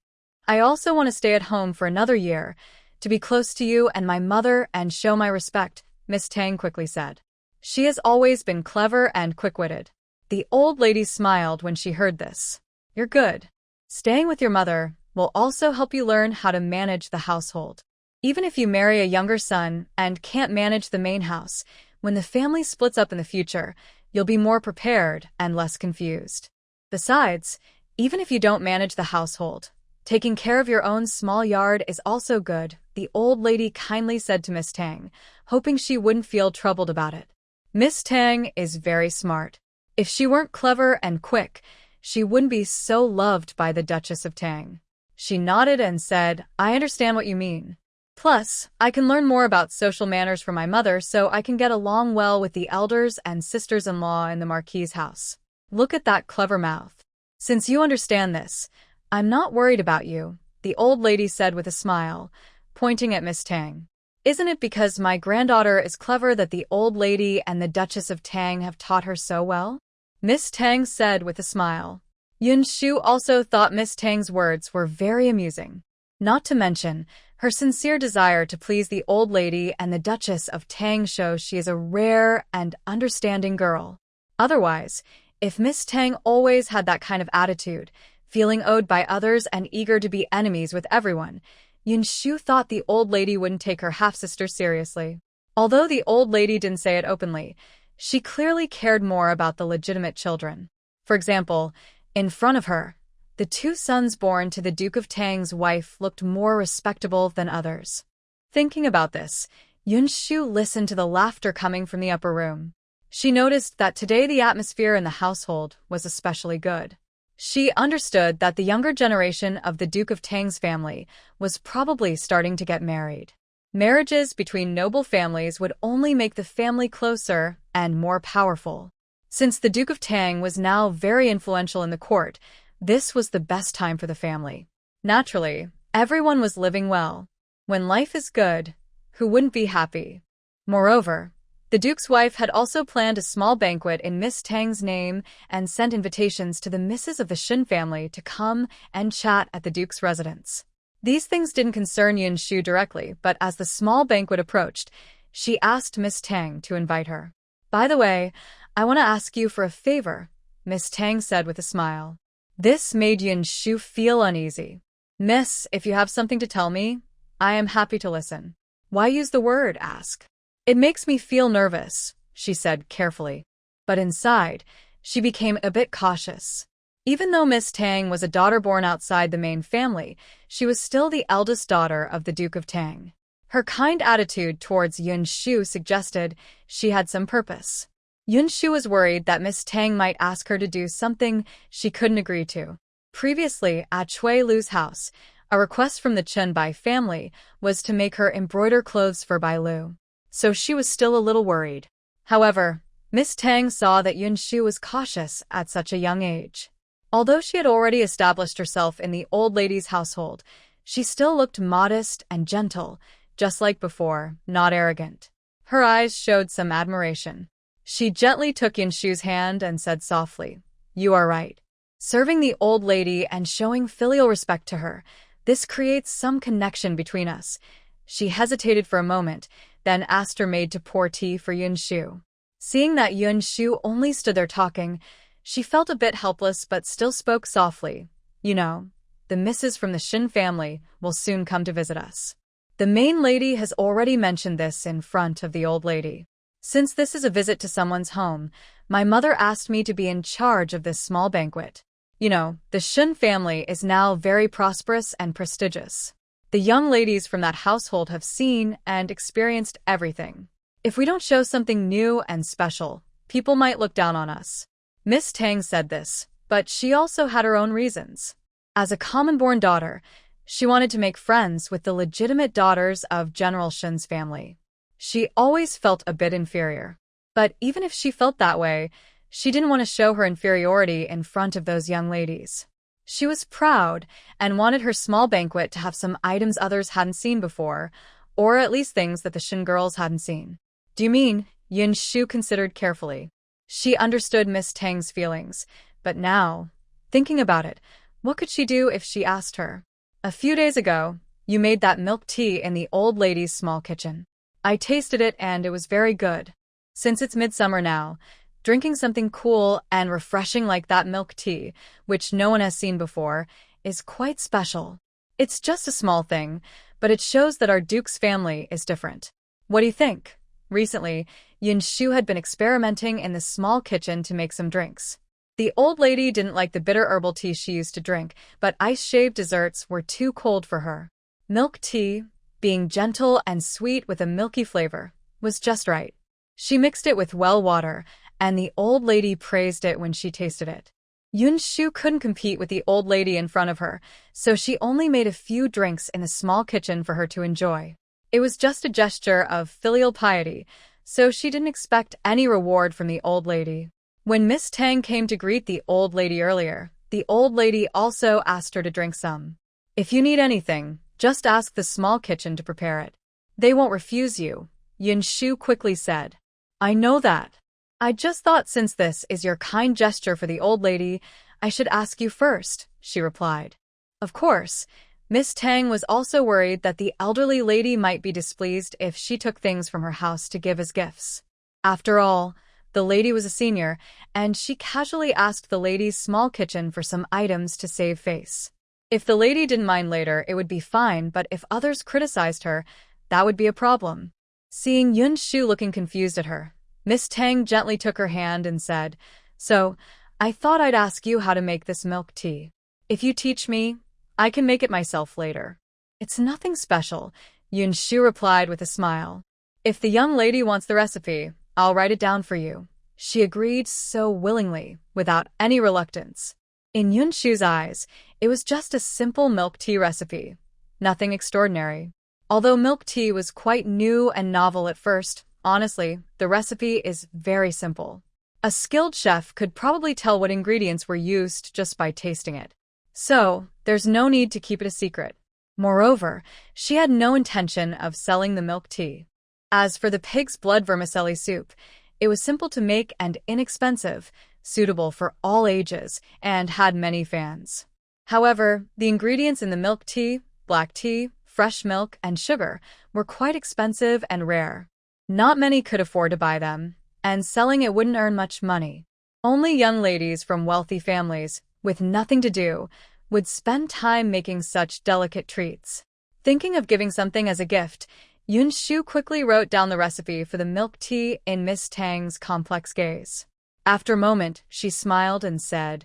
I also want to stay at home for another year, to be close to you and my mother and show my respect," Miss Tang quickly said. She has always been clever and quick-witted. The old lady smiled when she heard this. "You're good. Staying with your mother will also help you learn how to manage the household. Even if you marry a younger son and can't manage the main house, when the family splits up in the future, you'll be more prepared and less confused. Besides, even if you don't manage the household, taking care of your own small yard is also good," the old lady kindly said to Miss Tang, hoping she wouldn't feel troubled about it. Miss Tang is very smart. If she weren't clever and quick, she wouldn't be so loved by the Duchess of Tang. She nodded and said, "I understand what you mean. Plus, I can learn more about social manners from my mother so I can get along well with the elders and sisters-in-law in the Marquis's house. Look at that clever mouth. Since you understand this, I'm not worried about you," the old lady said with a smile, pointing at Miss Tang. "Isn't it because my granddaughter is clever that the old lady and the Duchess of Tang have taught her so well?" Miss Tang said with a smile. Yinshu also thought Miss Tang's words were very amusing. Not to mention, her sincere desire to please the old lady and the Duchess of Tang shows she is a rare and understanding girl. Otherwise, if Miss Tang always had that kind of attitude, feeling owed by others and eager to be enemies with everyone, Yinshu thought the old lady wouldn't take her half-sister seriously. Although the old lady didn't say it openly, she clearly cared more about the legitimate children. For example, in front of her, the two sons born to the Duke of Tang's wife looked more respectable than others. Thinking about this, Yinshu listened to the laughter coming from the upper room. She noticed that today the atmosphere in the household was especially good. She understood that the younger generation of the Duke of Tang's family was probably starting to get married. Marriages between noble families would only make the family closer and more powerful. Since the Duke of Tang was now very influential in the court, this was the best time for the family. Naturally, everyone was living well. When life is good, who wouldn't be happy? Moreover, the Duke's wife had also planned a small banquet in Miss Tang's name and sent invitations to the misses of the Shun family to come and chat at the Duke's residence. These things didn't concern Yinshu directly, but as the small banquet approached, she asked Miss Tang to invite her. "By the way, I want to ask you for a favor," Miss Tang said with a smile. This made Yinshu feel uneasy. "Miss, if you have something to tell me, I am happy to listen." "Why use the word ask? It makes me feel nervous," she said carefully. But inside, she became a bit cautious. Even though Miss Tang was a daughter born outside the main family, she was still the eldest daughter of the Duke of Tang. Her kind attitude towards Yinshu suggested she had some purpose. Yinshu was worried that Miss Tang might ask her to do something she couldn't agree to. Previously, at Chui Lu's house, a request from the Chen Bai family was to make her embroider clothes for Bai Lu. So she was still a little worried. However, Miss Tang saw that Yinshu was cautious at such a young age. Although she had already established herself in the old lady's household, she still looked modest and gentle, just like before, not arrogant. Her eyes showed some admiration. She gently took Yinshu's hand and said softly, "You are right. Serving the old lady and showing filial respect to her, this creates some connection between us." She hesitated for a moment, then asked her maid to pour tea for Yinshu. Seeing that Yinshu only stood there talking, she felt a bit helpless but still spoke softly. "You know, the misses from the Shin family will soon come to visit us. The main lady has already mentioned this in front of the old lady. Since this is a visit to someone's home, my mother asked me to be in charge of this small banquet. You know, the Shun family is now very prosperous and prestigious. The young ladies from that household have seen and experienced everything. If we don't show something new and special, people might look down on us. Miss Tang said this, but she also had her own reasons. As a common-born daughter, she wanted to make friends with the legitimate daughters of General Shun's family. She always felt a bit inferior. But even if she felt that way, she didn't want to show her inferiority in front of those young ladies. She was proud and wanted her small banquet to have some items others hadn't seen before, or at least things that the Shun girls hadn't seen. Do you mean? Yinshu considered carefully. She understood Miss Tang's feelings, but now, thinking about it, what could she do if she asked her? A few days ago, you made that milk tea in the old lady's small kitchen. I tasted it and it was very good. Since it's midsummer now, drinking something cool and refreshing like that milk tea, which no one has seen before, is quite special. It's just a small thing, but it shows that our Duke's family is different. What do you think? Recently, Yinshu had been experimenting in the small kitchen to make some drinks. The old lady didn't like the bitter herbal tea she used to drink, but ice-shaved desserts were too cold for her. Milk tea, being gentle and sweet with a milky flavor, was just right. She mixed it with well water, and the old lady praised it when she tasted it. Yinshu couldn't compete with the old lady in front of her, so she only made a few drinks in the small kitchen for her to enjoy. It was just a gesture of filial piety, so she didn't expect any reward from the old lady. When Miss Tang came to greet the old lady earlier, the old lady also asked her to drink some. If you need anything, just ask the small kitchen to prepare it. They won't refuse you, Yinshu quickly said. I know that. I just thought since this is your kind gesture for the old lady, I should ask you first, she replied. Of course, Miss Tang was also worried that the elderly lady might be displeased if she took things from her house to give as gifts. After all, the lady was a senior, and she casually asked the lady's small kitchen for some items to save face. If the lady didn't mind later, it would be fine, but if others criticized her, that would be a problem. Seeing Yinshu looking confused at her, Miss Tang gently took her hand and said, So, I thought I'd ask you how to make this milk tea. If you teach me, I can make it myself later. It's nothing special, Yinshu replied with a smile. If the young lady wants the recipe, I'll write it down for you. She agreed so willingly, without any reluctance. In Yinshu's eyes, it was just a simple milk tea recipe. Nothing extraordinary. Although milk tea was quite new and novel at first, honestly, the recipe is very simple. A skilled chef could probably tell what ingredients were used just by tasting it. So, there's no need to keep it a secret. Moreover, she had no intention of selling the milk tea. As for the pig's blood vermicelli soup, it was simple to make and inexpensive, suitable for all ages, and had many fans. However, the ingredients in the milk tea, black tea, fresh milk, and sugar were quite expensive and rare. Not many could afford to buy them, and selling it wouldn't earn much money. Only young ladies from wealthy families, with nothing to do, would spend time making such delicate treats. Thinking of giving something as a gift, Yinshu quickly wrote down the recipe for the milk tea in Miss Tang's complex gaze. After a moment, she smiled and said,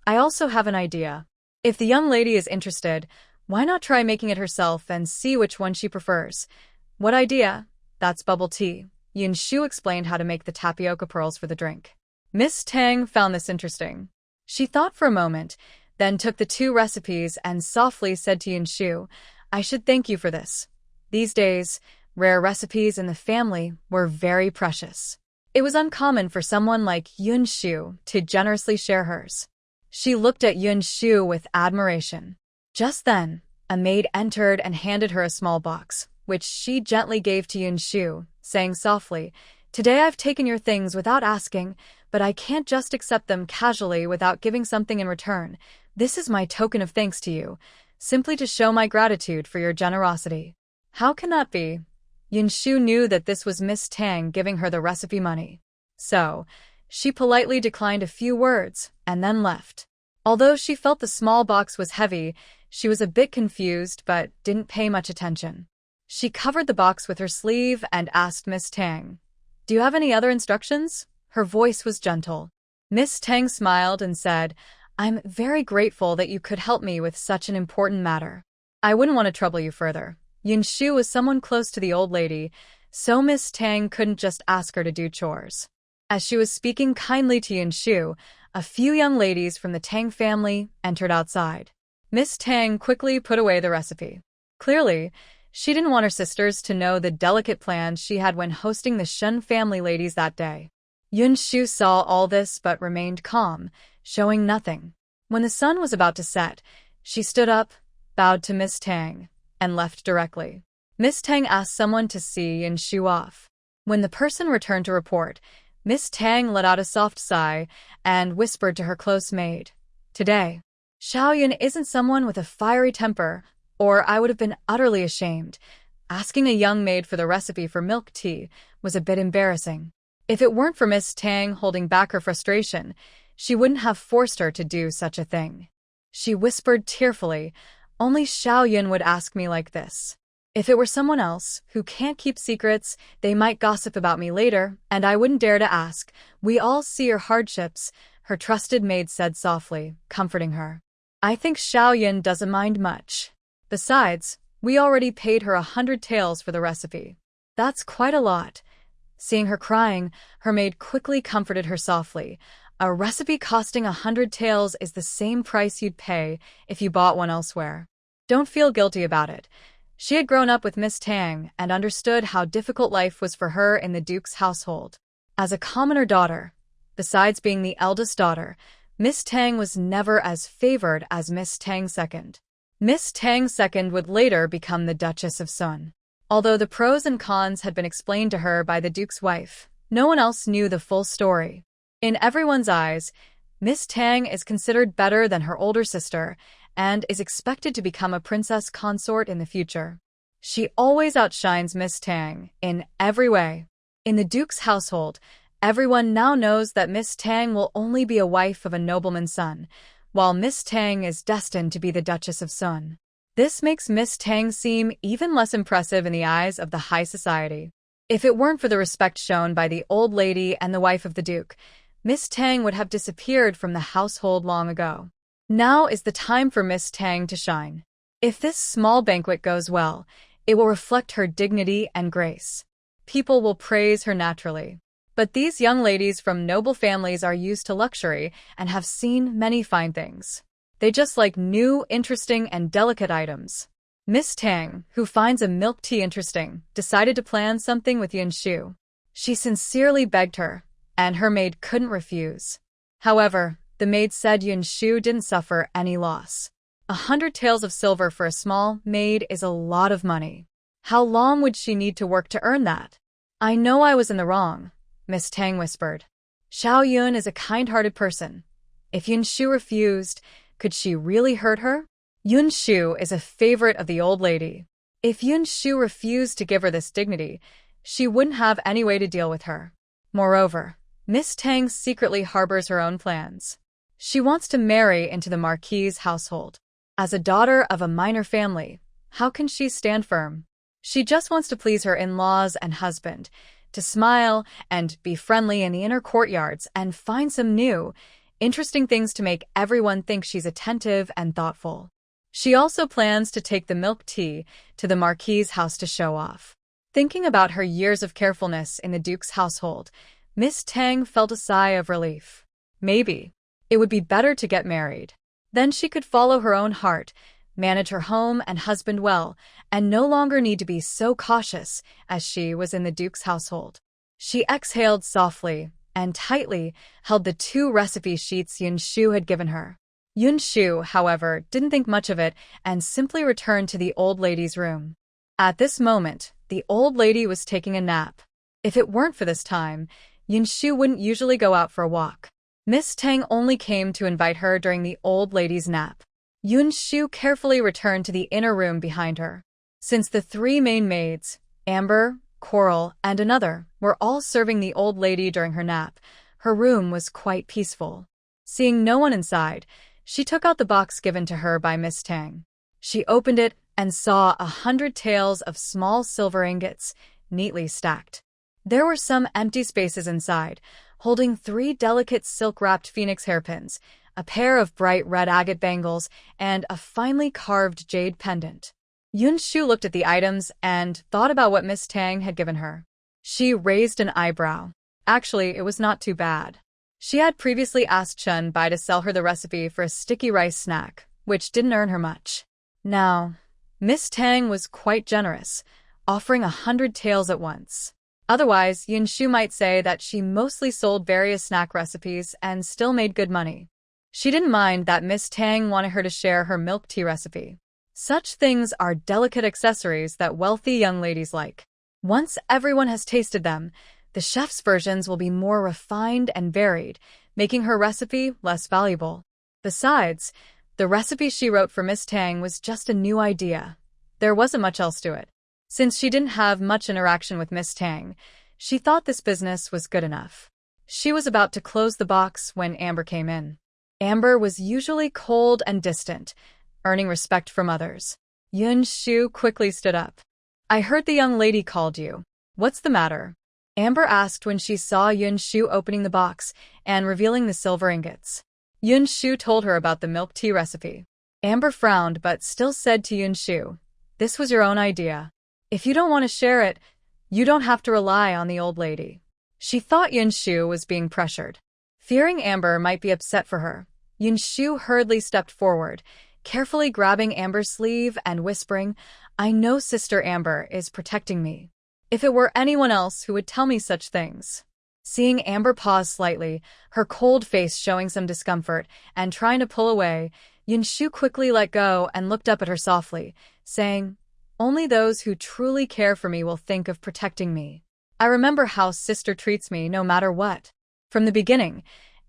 I also have an idea. If the young lady is interested, why not try making it herself and see which one she prefers? What idea? That's bubble tea. Yinshu explained how to make the tapioca pearls for the drink. Miss Tang found this interesting. She thought for a moment, then took the two recipes and softly said to Yinshu, I should thank you for this. These days, rare recipes in the family were very precious. It was uncommon for someone like Yinshu to generously share hers. She looked at Yinshu with admiration. Just then, a maid entered and handed her a small box, which she gently gave to Yinshu, saying softly, Today I've taken your things without asking, but I can't just accept them casually without giving something in return. This is my token of thanks to you, simply to show my gratitude for your generosity. How can that be? Yinshu knew that this was Miss Tang giving her the recipe money. So, she politely declined a few words, and then left. Although she felt the small box was heavy, she was a bit confused but didn't pay much attention. She covered the box with her sleeve and asked Miss Tang, "Do you have any other instructions?" Her voice was gentle. Miss Tang smiled and said, "I'm very grateful that you could help me with such an important matter. I wouldn't want to trouble you further." Yinshu was someone close to the old lady, so Miss Tang couldn't just ask her to do chores. As she was speaking kindly to Yinshu, a few young ladies from the Tang family entered outside. Miss Tang quickly put away the recipe. Clearly, she didn't want her sisters to know the delicate plans she had when hosting the Shun family ladies that day. Yinshu saw all this but remained calm, showing nothing. When the sun was about to set, she stood up, bowed to Miss Tang, and left directly. Miss Tang asked someone to see Yinshu off. When the person returned to report, Miss Tang let out a soft sigh and whispered to her close maid, "Today, Xiaoyun isn't someone with a fiery temper, or I would have been utterly ashamed." Asking a young maid for the recipe for milk tea was a bit embarrassing. If it weren't for Miss Tang holding back her frustration, she wouldn't have forced her to do such a thing. She whispered tearfully, "Only Xiaoyun would ask me like this. If it were someone else, who can't keep secrets, they might gossip about me later, and I wouldn't dare to ask. We all see your hardships," her trusted maid said softly, comforting her. "I think Xiaoyun doesn't mind much. Besides, we already paid her 100 taels for the recipe. That's quite a lot." Seeing her crying, her maid quickly comforted her softly. "A recipe costing 100 taels is the same price you'd pay if you bought one elsewhere. Don't feel guilty about it." She had grown up with Miss Tang and understood how difficult life was for her in the Duke's household. As a commoner daughter, besides being the eldest daughter, Miss Tang was never as favored as Miss Tang Second. Miss Tang Second would later become the Duchess of Sun. Although the pros and cons had been explained to her by the Duke's wife, no one else knew the full story. In everyone's eyes, Miss Tang is considered better than her older sister and is expected to become a princess consort in the future. She always outshines Miss Tang in every way. In the Duke's household, everyone now knows that Miss Tang will only be a wife of a nobleman's son, while Miss Tang is destined to be the Duchess of Sun. This makes Miss Tang seem even less impressive in the eyes of the high society. If it weren't for the respect shown by the old lady and the wife of the Duke, Miss Tang would have disappeared from the household long ago. Now is the time for Miss Tang to shine. If this small banquet goes well, it will reflect her dignity and grace. People will praise her naturally. But these young ladies from noble families are used to luxury and have seen many fine things. They just like new, interesting, and delicate items. Miss Tang, who finds a milk tea interesting, decided to plan something with Yinshu. She sincerely begged her, and her maid couldn't refuse. However, the maid said Yinshu didn't suffer any loss. 100 taels of silver for a small maid is a lot of money. How long would she need to work to earn that? "I know I was in the wrong," Miss Tang whispered. "Xiaoyun is a kind-hearted person. If Yinshu refused, could she really hurt her?" Yinshu is a favorite of the old lady. If Yinshu refused to give her this dignity, she wouldn't have any way to deal with her. Moreover, Miss Tang secretly harbors her own plans. She wants to marry into the Marquis's household. As a daughter of a minor family, how can she stand firm? She just wants to please her in-laws and husband, to smile and be friendly in the inner courtyards and find some new, interesting things to make everyone think she's attentive and thoughtful. She also plans to take the milk tea to the Marquis's house to show off. Thinking about her years of carefulness in the Duke's household, Miss Tang felt a sigh of relief. Maybe it would be better to get married. Then she could follow her own heart, manage her home and husband well, and no longer need to be so cautious as she was in the Duke's household. She exhaled softly and tightly held the 2 recipe sheets Yinshu had given her. Yinshu, however, didn't think much of it and simply returned to the old lady's room. At this moment, the old lady was taking a nap. If it weren't for this time, Yinshu wouldn't usually go out for a walk. Miss Tang only came to invite her during the old lady's nap. Yinshu carefully returned to the inner room behind her. Since the 3 main maids, Amber, Coral, and another, were all serving the old lady during her nap, her room was quite peaceful. Seeing no one inside, she took out the box given to her by Miss Tang. She opened it, and saw 100 taels of small silver ingots, neatly stacked. There were some empty spaces inside, holding 3 delicate silk-wrapped phoenix hairpins, a pair of bright red agate bangles, and a finely carved jade pendant. Yinshu looked at the items and thought about what Miss Tang had given her. She raised an eyebrow. Actually, it was not too bad. She had previously asked Chun Bai to sell her the recipe for a sticky rice snack, which didn't earn her much. Now, Miss Tang was quite generous, offering 100 taels at once. Otherwise, Yinshu might say that she mostly sold various snack recipes and still made good money. She didn't mind that Miss Tang wanted her to share her milk tea recipe. Such things are delicate accessories that wealthy young ladies like. Once everyone has tasted them, the chef's versions will be more refined and varied, making her recipe less valuable. Besides, the recipe she wrote for Miss Tang was just a new idea. There wasn't much else to it. Since she didn't have much interaction with Miss Tang, she thought this business was good enough. She was about to close the box when Amber came in. Amber was usually cold and distant, earning respect from others. Yinshu quickly stood up. "I heard the young lady called you. What's the matter?" Amber asked when she saw Yinshu opening the box and revealing the silver ingots. Yinshu told her about the milk tea recipe. Amber frowned but still said to Yinshu, "This was your own idea. If you don't want to share it, you don't have to rely on the old lady." She thought Yinshu was being pressured. Fearing Amber might be upset for her, Yinshu hurriedly stepped forward, carefully grabbing Amber's sleeve and whispering, "I know Sister Amber is protecting me. If it were anyone else who would tell me such things." Seeing Amber pause slightly, her cold face showing some discomfort, and trying to pull away, Yinshu quickly let go and looked up at her softly, saying, "Only those who truly care for me will think of protecting me. I remember how Sister treats me no matter what." From the beginning,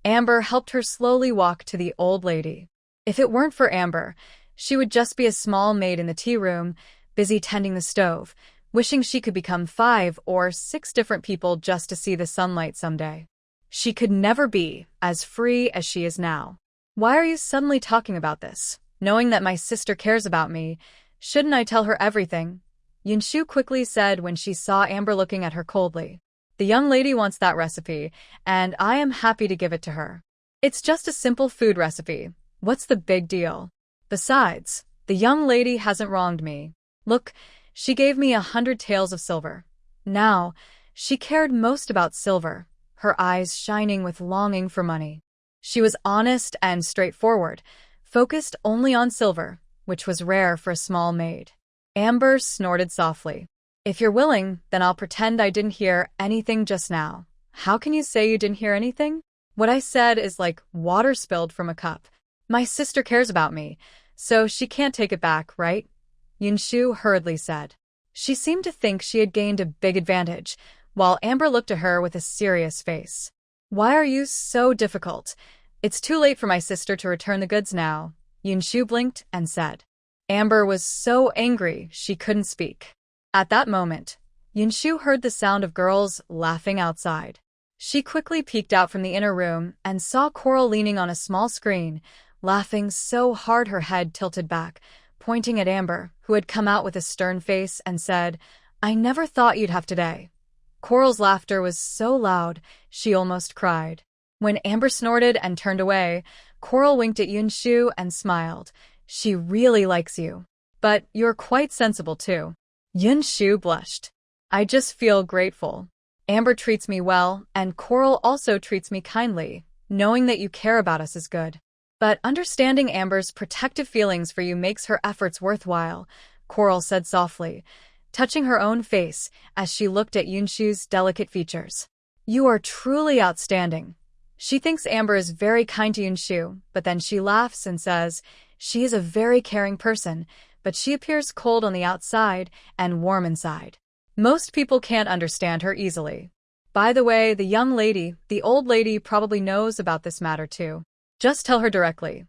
Amber helped her slowly walk to the old lady. If it weren't for Amber, she would just be a small maid in the tea room, busy tending the stove, wishing she could become 5 or 6 different people just to see the sunlight someday. She could never be as free as she is now. "Why are you suddenly talking about this? Knowing that my sister cares about me, shouldn't I tell her everything?" Yinshu quickly said when she saw Amber looking at her coldly. "The young lady wants that recipe, and I am happy to give it to her. It's just a simple food recipe. What's the big deal? Besides, the young lady hasn't wronged me. Look, she gave me 100 taels of silver." Now, she cared most about silver, her eyes shining with longing for money. She was honest and straightforward, focused only on silver, which was rare for a small maid. Amber snorted softly. "If you're willing, then I'll pretend I didn't hear anything just now." "How can you say you didn't hear anything? What I said is like water spilled from a cup. My sister cares about me, so she can't take it back, right?" Yinshu hurriedly said. She seemed to think she had gained a big advantage, while Amber looked at her with a serious face. "Why are you so difficult? It's too late for my sister to return the goods now," Yinshu blinked and said. Amber was so angry she couldn't speak. At that moment, Yinshu heard the sound of girls laughing outside. She quickly peeked out from the inner room and saw Coral leaning on a small screen, laughing so hard her head tilted back, pointing at Amber, who had come out with a stern face and said, "I never thought you'd have today." Coral's laughter was so loud, she almost cried. When Amber snorted and turned away, Coral winked at Yinshu and smiled. "She really likes you. But you're quite sensible too." Yinshu blushed. "I just feel grateful. Amber treats me well, and Coral also treats me kindly. Knowing that you care about us is good. But understanding Amber's protective feelings for you makes her efforts worthwhile," Coral said softly, touching her own face as she looked at Yinshu's delicate features. "You are truly outstanding." She thinks Amber is very kind to Yinshu, but then she laughs and says, "She is a very caring person, but she appears cold on the outside and warm inside. Most people can't understand her easily. By the way, the old lady probably knows about this matter too. Just tell her directly."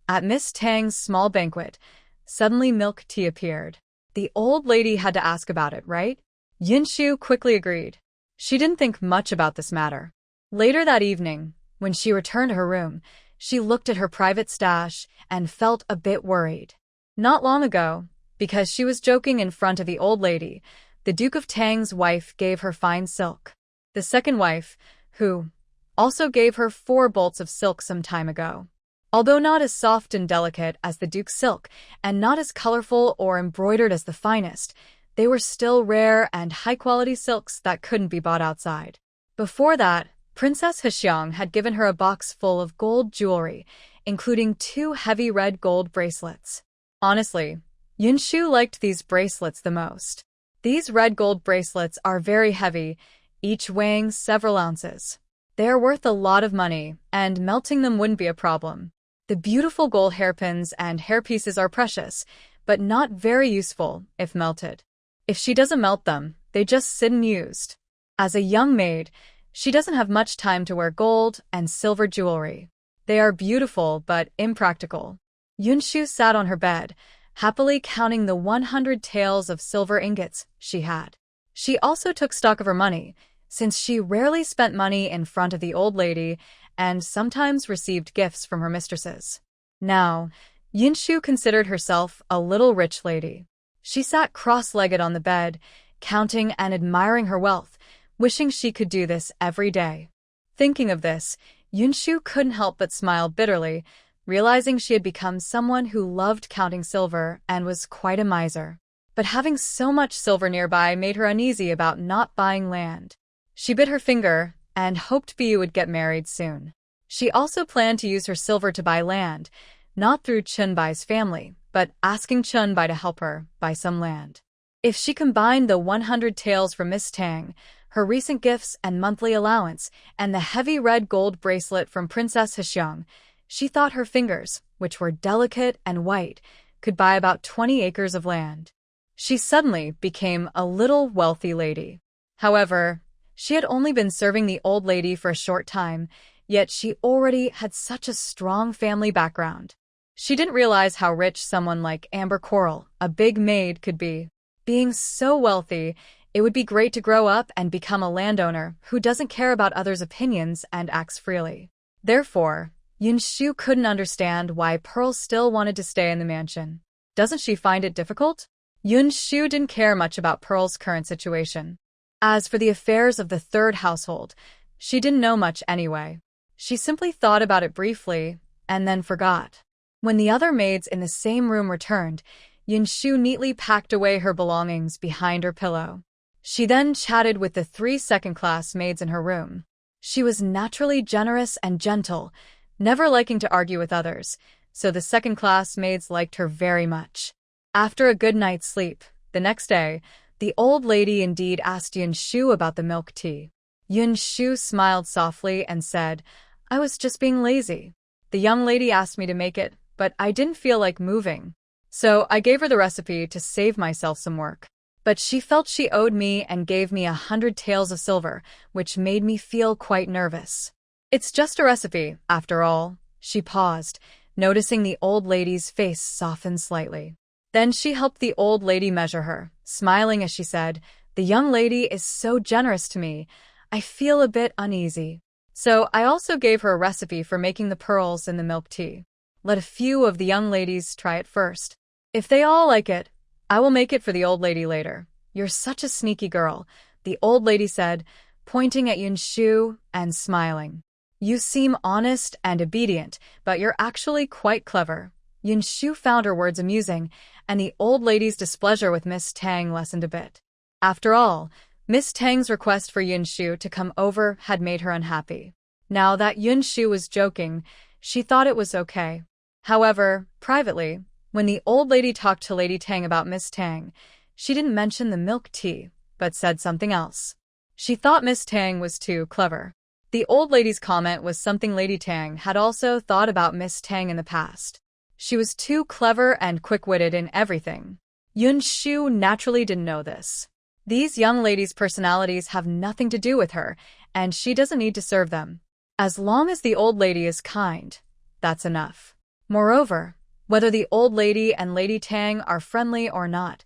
At Miss Tang's small banquet, suddenly milk tea appeared. The old lady had to ask about it, right? Yinshu quickly agreed. She didn't think much about this matter. Later that evening, when she returned to her room, she looked at her private stash and felt a bit worried. Not long ago, because she was joking in front of the old lady. The Duke of Tang's wife gave her fine silk. The second wife, who also gave her 4 bolts of silk some time ago. Although not as soft and delicate as the Duke's silk, and not as colorful or embroidered as the finest, they were still rare and high-quality silks that couldn't be bought outside. Before that, Princess Hexiang had given her a box full of gold jewelry, including 2 heavy red gold bracelets. Honestly, Yinshu liked these bracelets the most. These red gold bracelets are very heavy, each weighing several ounces. They are worth a lot of money, and melting them wouldn't be a problem. The beautiful gold hairpins and hairpieces are precious, but not very useful if melted. If she doesn't melt them, they just sit unused. As a young maid, she doesn't have much time to wear gold and silver jewelry. They are beautiful but impractical. Yinshu sat on her bed, happily counting the 100 taels of silver ingots she had. She also took stock of her money, since she rarely spent money in front of the old lady and sometimes received gifts from her mistresses. Now, Yinshu considered herself a little rich lady. She sat cross-legged on the bed, counting and admiring her wealth, wishing she could do this every day. Thinking of this, Yinshu couldn't help but smile bitterly, realizing she had become someone who loved counting silver and was quite a miser. But having so much silver nearby made her uneasy about not buying land. She bit her finger and hoped Bu would get married soon. She also planned to use her silver to buy land, not through Chunbai's family, but asking Chunbai to help her buy some land. If she combined the 100 taels from Miss Tang, her recent gifts and monthly allowance, and the heavy red gold bracelet from Princess Hexiang, she thought her fingers, which were delicate and white, could buy about 20 acres of land. She suddenly became a little wealthy lady. However, she had only been serving the old lady for a short time, yet she already had such a strong family background. She didn't realize how rich someone like Amber Coral, a big maid, could be. Being so wealthy, it would be great to grow up and become a landowner who doesn't care about others' opinions and acts freely. Therefore, Yinshu couldn't understand why Pearl still wanted to stay in the mansion. Doesn't she find it difficult? Yinshu didn't care much about Pearl's current situation. As for the affairs of the third household, she didn't know much anyway. She simply thought about it briefly and then forgot. When the other maids in the same room returned, Yinshu neatly packed away her belongings behind her pillow. She then chatted with the 3 second-class maids in her room. She was naturally generous and gentle, never liking to argue with others, so the second-class maids liked her very much. After a good night's sleep, the next day, the old lady indeed asked Yinshu about the milk tea. Yinshu smiled softly and said, "I was just being lazy. The young lady asked me to make it, but I didn't feel like moving. So I gave her the recipe to save myself some work. But she felt she owed me and gave me 100 taels of silver, which made me feel quite nervous. It's just a recipe, after all." She paused, noticing the old lady's face soften slightly. Then she helped the old lady measure her, smiling as she said, "The young lady is so generous to me. I feel a bit uneasy." So I also gave her a recipe for making the pearls in the milk tea. Let a few of the young ladies try it first. If they all like it, I will make it for the old lady later. "You're such a sneaky girl," the old lady said, pointing at Yinshu and smiling. "You seem honest and obedient, but you're actually quite clever." Yinshu found her words amusing, and the old lady's displeasure with Miss Tang lessened a bit. After all, Miss Tang's request for Yinshu to come over had made her unhappy. Now that Yinshu was joking, she thought it was okay. However, privately, when the old lady talked to Lady Tang about Miss Tang, she didn't mention the milk tea, but said something else. She thought Miss Tang was too clever. The old lady's comment was something Lady Tang had also thought about Miss Tang in the past. She was too clever and quick-witted in everything. Yinshu naturally didn't know this. These young ladies' personalities have nothing to do with her, and she doesn't need to serve them. As long as the old lady is kind, that's enough. Moreover, whether the old lady and Lady Tang are friendly or not,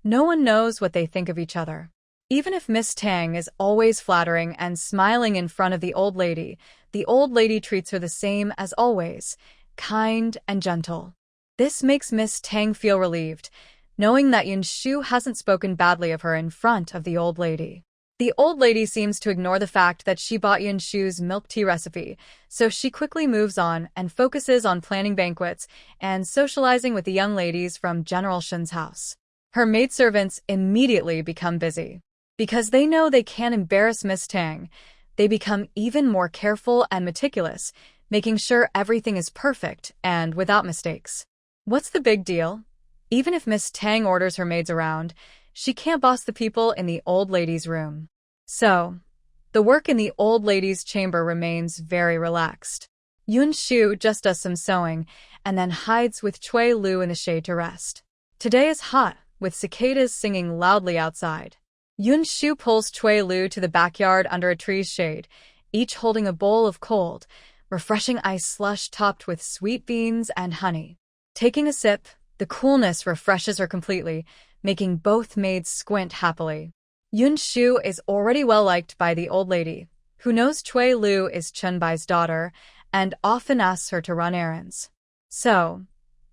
no one knows what they think of each other. Even if Miss Tang is always flattering and smiling in front of the old lady treats her the same as always, kind and gentle. This makes Miss Tang feel relieved, knowing that Yinshu hasn't spoken badly of her in front of the old lady. The old lady seems to ignore the fact that she bought Yinshu's milk tea recipe, so she quickly moves on and focuses on planning banquets and socializing with the young ladies from General Shen's house. Her maidservants immediately become busy. Because they know they can't embarrass Miss Tang, they become even more careful and meticulous, making sure everything is perfect and without mistakes. What's the big deal? Even if Miss Tang orders her maids around, she can't boss the people in the old lady's room. So, the work in the old lady's chamber remains very relaxed. Yinshu just does some sewing and then hides with Cui Lu in the shade to rest. Today is hot, with cicadas singing loudly outside. Yinshu pulls Cui Lu to the backyard under a tree's shade, each holding a bowl of cold, refreshing ice slush topped with sweet beans and honey. Taking a sip, the coolness refreshes her completely, making both maids squint happily. Yinshu is already well-liked by the old lady, who knows Cui Lu is Chunbai's daughter and often asks her to run errands. So,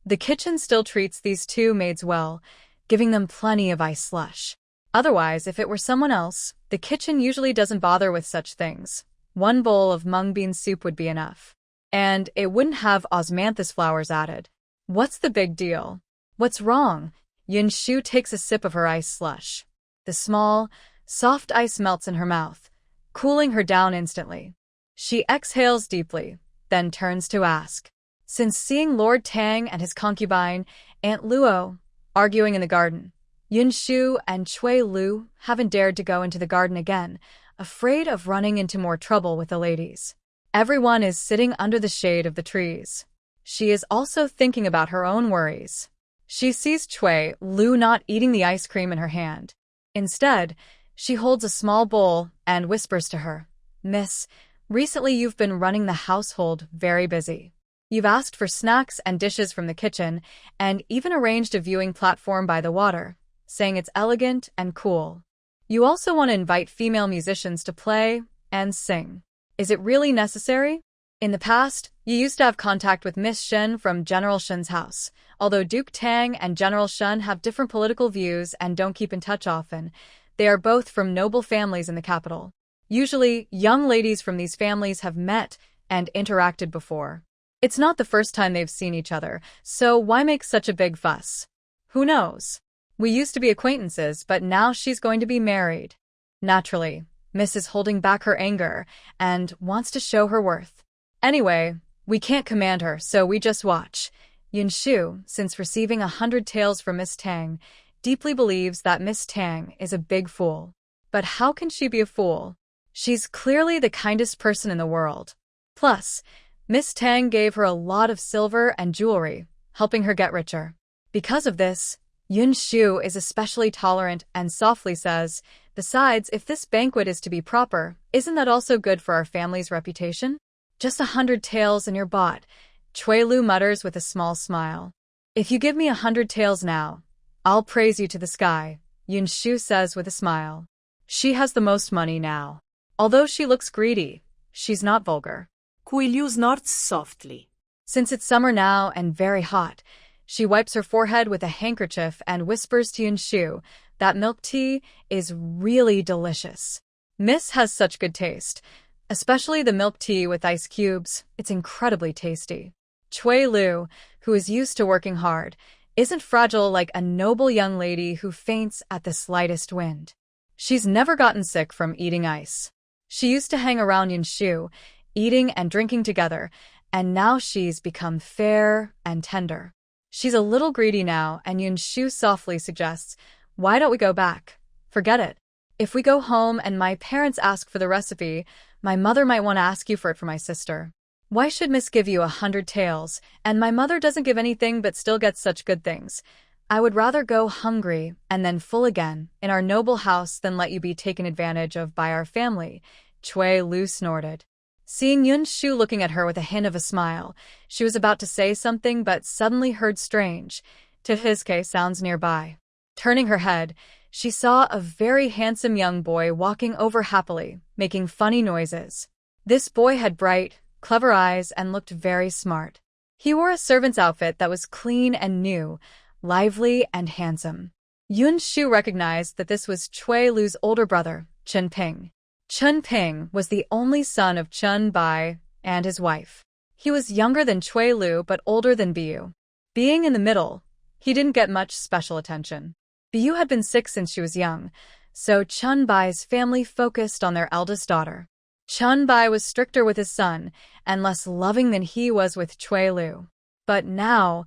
the kitchen still treats these two maids well, giving them plenty of ice slush. Otherwise, if it were someone else, the kitchen usually doesn't bother with such things. One bowl of mung bean soup would be enough. And it wouldn't have osmanthus flowers added. What's the big deal? What's wrong? Yinshu takes a sip of her ice slush. The small, soft ice melts in her mouth, cooling her down instantly. She exhales deeply, then turns to ask. Since seeing Lord Tang and his concubine, Aunt Luo, arguing in the garden, Yinshu and Cui Lu haven't dared to go into the garden again, afraid of running into more trouble with the ladies. Everyone is sitting under the shade of the trees. She is also thinking about her own worries. She sees Cui Lu not eating the ice cream in her hand. Instead, she holds a small bowl and whispers to her, "Miss, recently you've been running the household very busy. You've asked for snacks and dishes from the kitchen and even arranged a viewing platform by the water, saying it's elegant and cool. You also want to invite female musicians to play and sing. Is it really necessary? In the past, you used to have contact with Miss Shen from General Shen's house. Although Duke Tang and General Shen have different political views and don't keep in touch often, they are both from noble families in the capital. Usually, young ladies from these families have met and interacted before. It's not the first time they've seen each other, so why make such a big fuss? Who knows? We used to be acquaintances, but now she's going to be married." Naturally, Miss is holding back her anger and wants to show her worth. "Anyway, we can't command her, so we just watch." Yinshu, since receiving 100 taels from Miss Tang, deeply believes that Miss Tang is a big fool. But how can she be a fool? She's clearly the kindest person in the world. Plus, Miss Tang gave her a lot of silver and jewelry, helping her get richer. Because of this, Yinshu is especially tolerant and softly says, "Besides, if this banquet is to be proper, isn't that also good for our family's reputation?" "Just 100 taels and you're bought," Cui Lu mutters with a small smile. "If you give me 100 taels now, I'll praise you to the sky," Yinshu says with a smile. She has the most money now. Although she looks greedy, she's not vulgar. Cui Lu snorts softly. Since it's summer now and very hot, she wipes her forehead with a handkerchief and whispers to Yinshu that milk tea is really delicious. Miss has such good taste, especially the milk tea with ice cubes. It's incredibly tasty. Cui Lu, who is used to working hard, isn't fragile like a noble young lady who faints at the slightest wind. She's never gotten sick from eating ice. She used to hang around Yinshu, eating and drinking together, and now she's become fair and tender. She's a little greedy now, and Yinshu softly suggests, "Why don't we go back? Forget it. If we go home and my parents ask for the recipe, my mother might want to ask you for it for my sister. Why should Miss give you 100 taels, and my mother doesn't give anything but still gets such good things? I would rather go hungry and then full again in our noble house than let you be taken advantage of by our family," Cui Lu snorted. Seeing Yinshu looking at her with a hint of a smile, she was about to say something but suddenly heard strange, Tihizke sounds nearby. Turning her head, she saw a very handsome young boy walking over happily, making funny noises. This boy had bright, clever eyes and looked very smart. He wore a servant's outfit that was clean and new, lively and handsome. Yinshu recognized that this was Cui Lu's older brother, Chen Ping. Chen Ping was the only son of Chen Bai and his wife. He was younger than Cui Lu but older than Biu. Being in the middle, he didn't get much special attention. Biu had been sick since she was young, so Chen Bai's family focused on their eldest daughter. Chen Bai was stricter with his son and less loving than he was with Cui Lu. But now,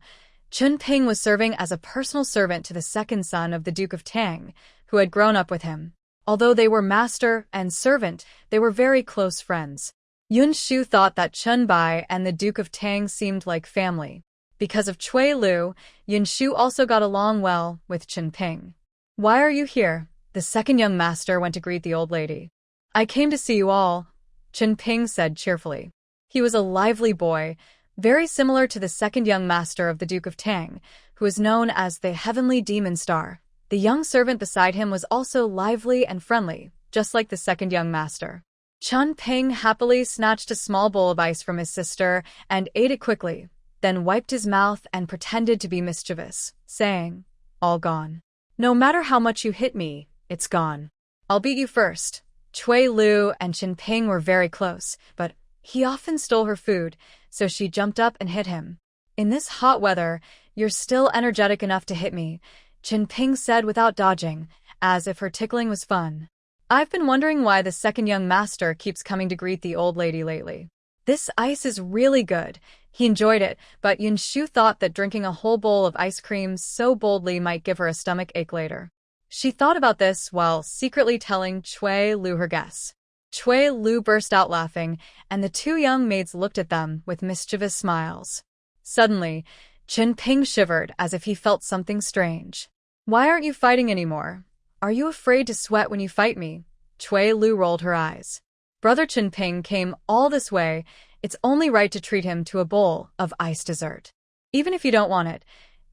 Chen Ping was serving as a personal servant to the second son of the Duke of Tang, who had grown up with him. Although they were master and servant, they were very close friends. Yinshu thought that Chen Bai and the Duke of Tang seemed like family. Because of Cui Lu, Yinshu also got along well with Chen Ping. "Why are you here?" the second young master went to greet the old lady. "I came to see you all," Chen Ping said cheerfully. He was a lively boy, very similar to the second young master of the Duke of Tang, who is known as the Heavenly Demon Star. The young servant beside him was also lively and friendly, just like the second young master. Chen Ping happily snatched a small bowl of ice from his sister and ate it quickly, then wiped his mouth and pretended to be mischievous, saying, "All gone. No matter how much you hit me, it's gone. I'll beat you first." Cui Lu and Chen Ping were very close, but he often stole her food, so she jumped up and hit him. "In this hot weather, you're still energetic enough to hit me," Chen Ping said without dodging, as if her tickling was fun. "I've been wondering why the second young master keeps coming to greet the old lady lately. This ice is really good." He enjoyed it, but Yinshu thought that drinking a whole bowl of ice cream so boldly might give her a stomach ache later. She thought about this while secretly telling Cui Lu her guess. Cui Lu burst out laughing, and the two young maids looked at them with mischievous smiles. Suddenly, Chen Ping shivered as if he felt something strange. "Why aren't you fighting anymore? Are you afraid to sweat when you fight me?" Cui Lu rolled her eyes. "Brother Chen Ping came all this way. It's only right to treat him to a bowl of ice dessert. Even if you don't want it,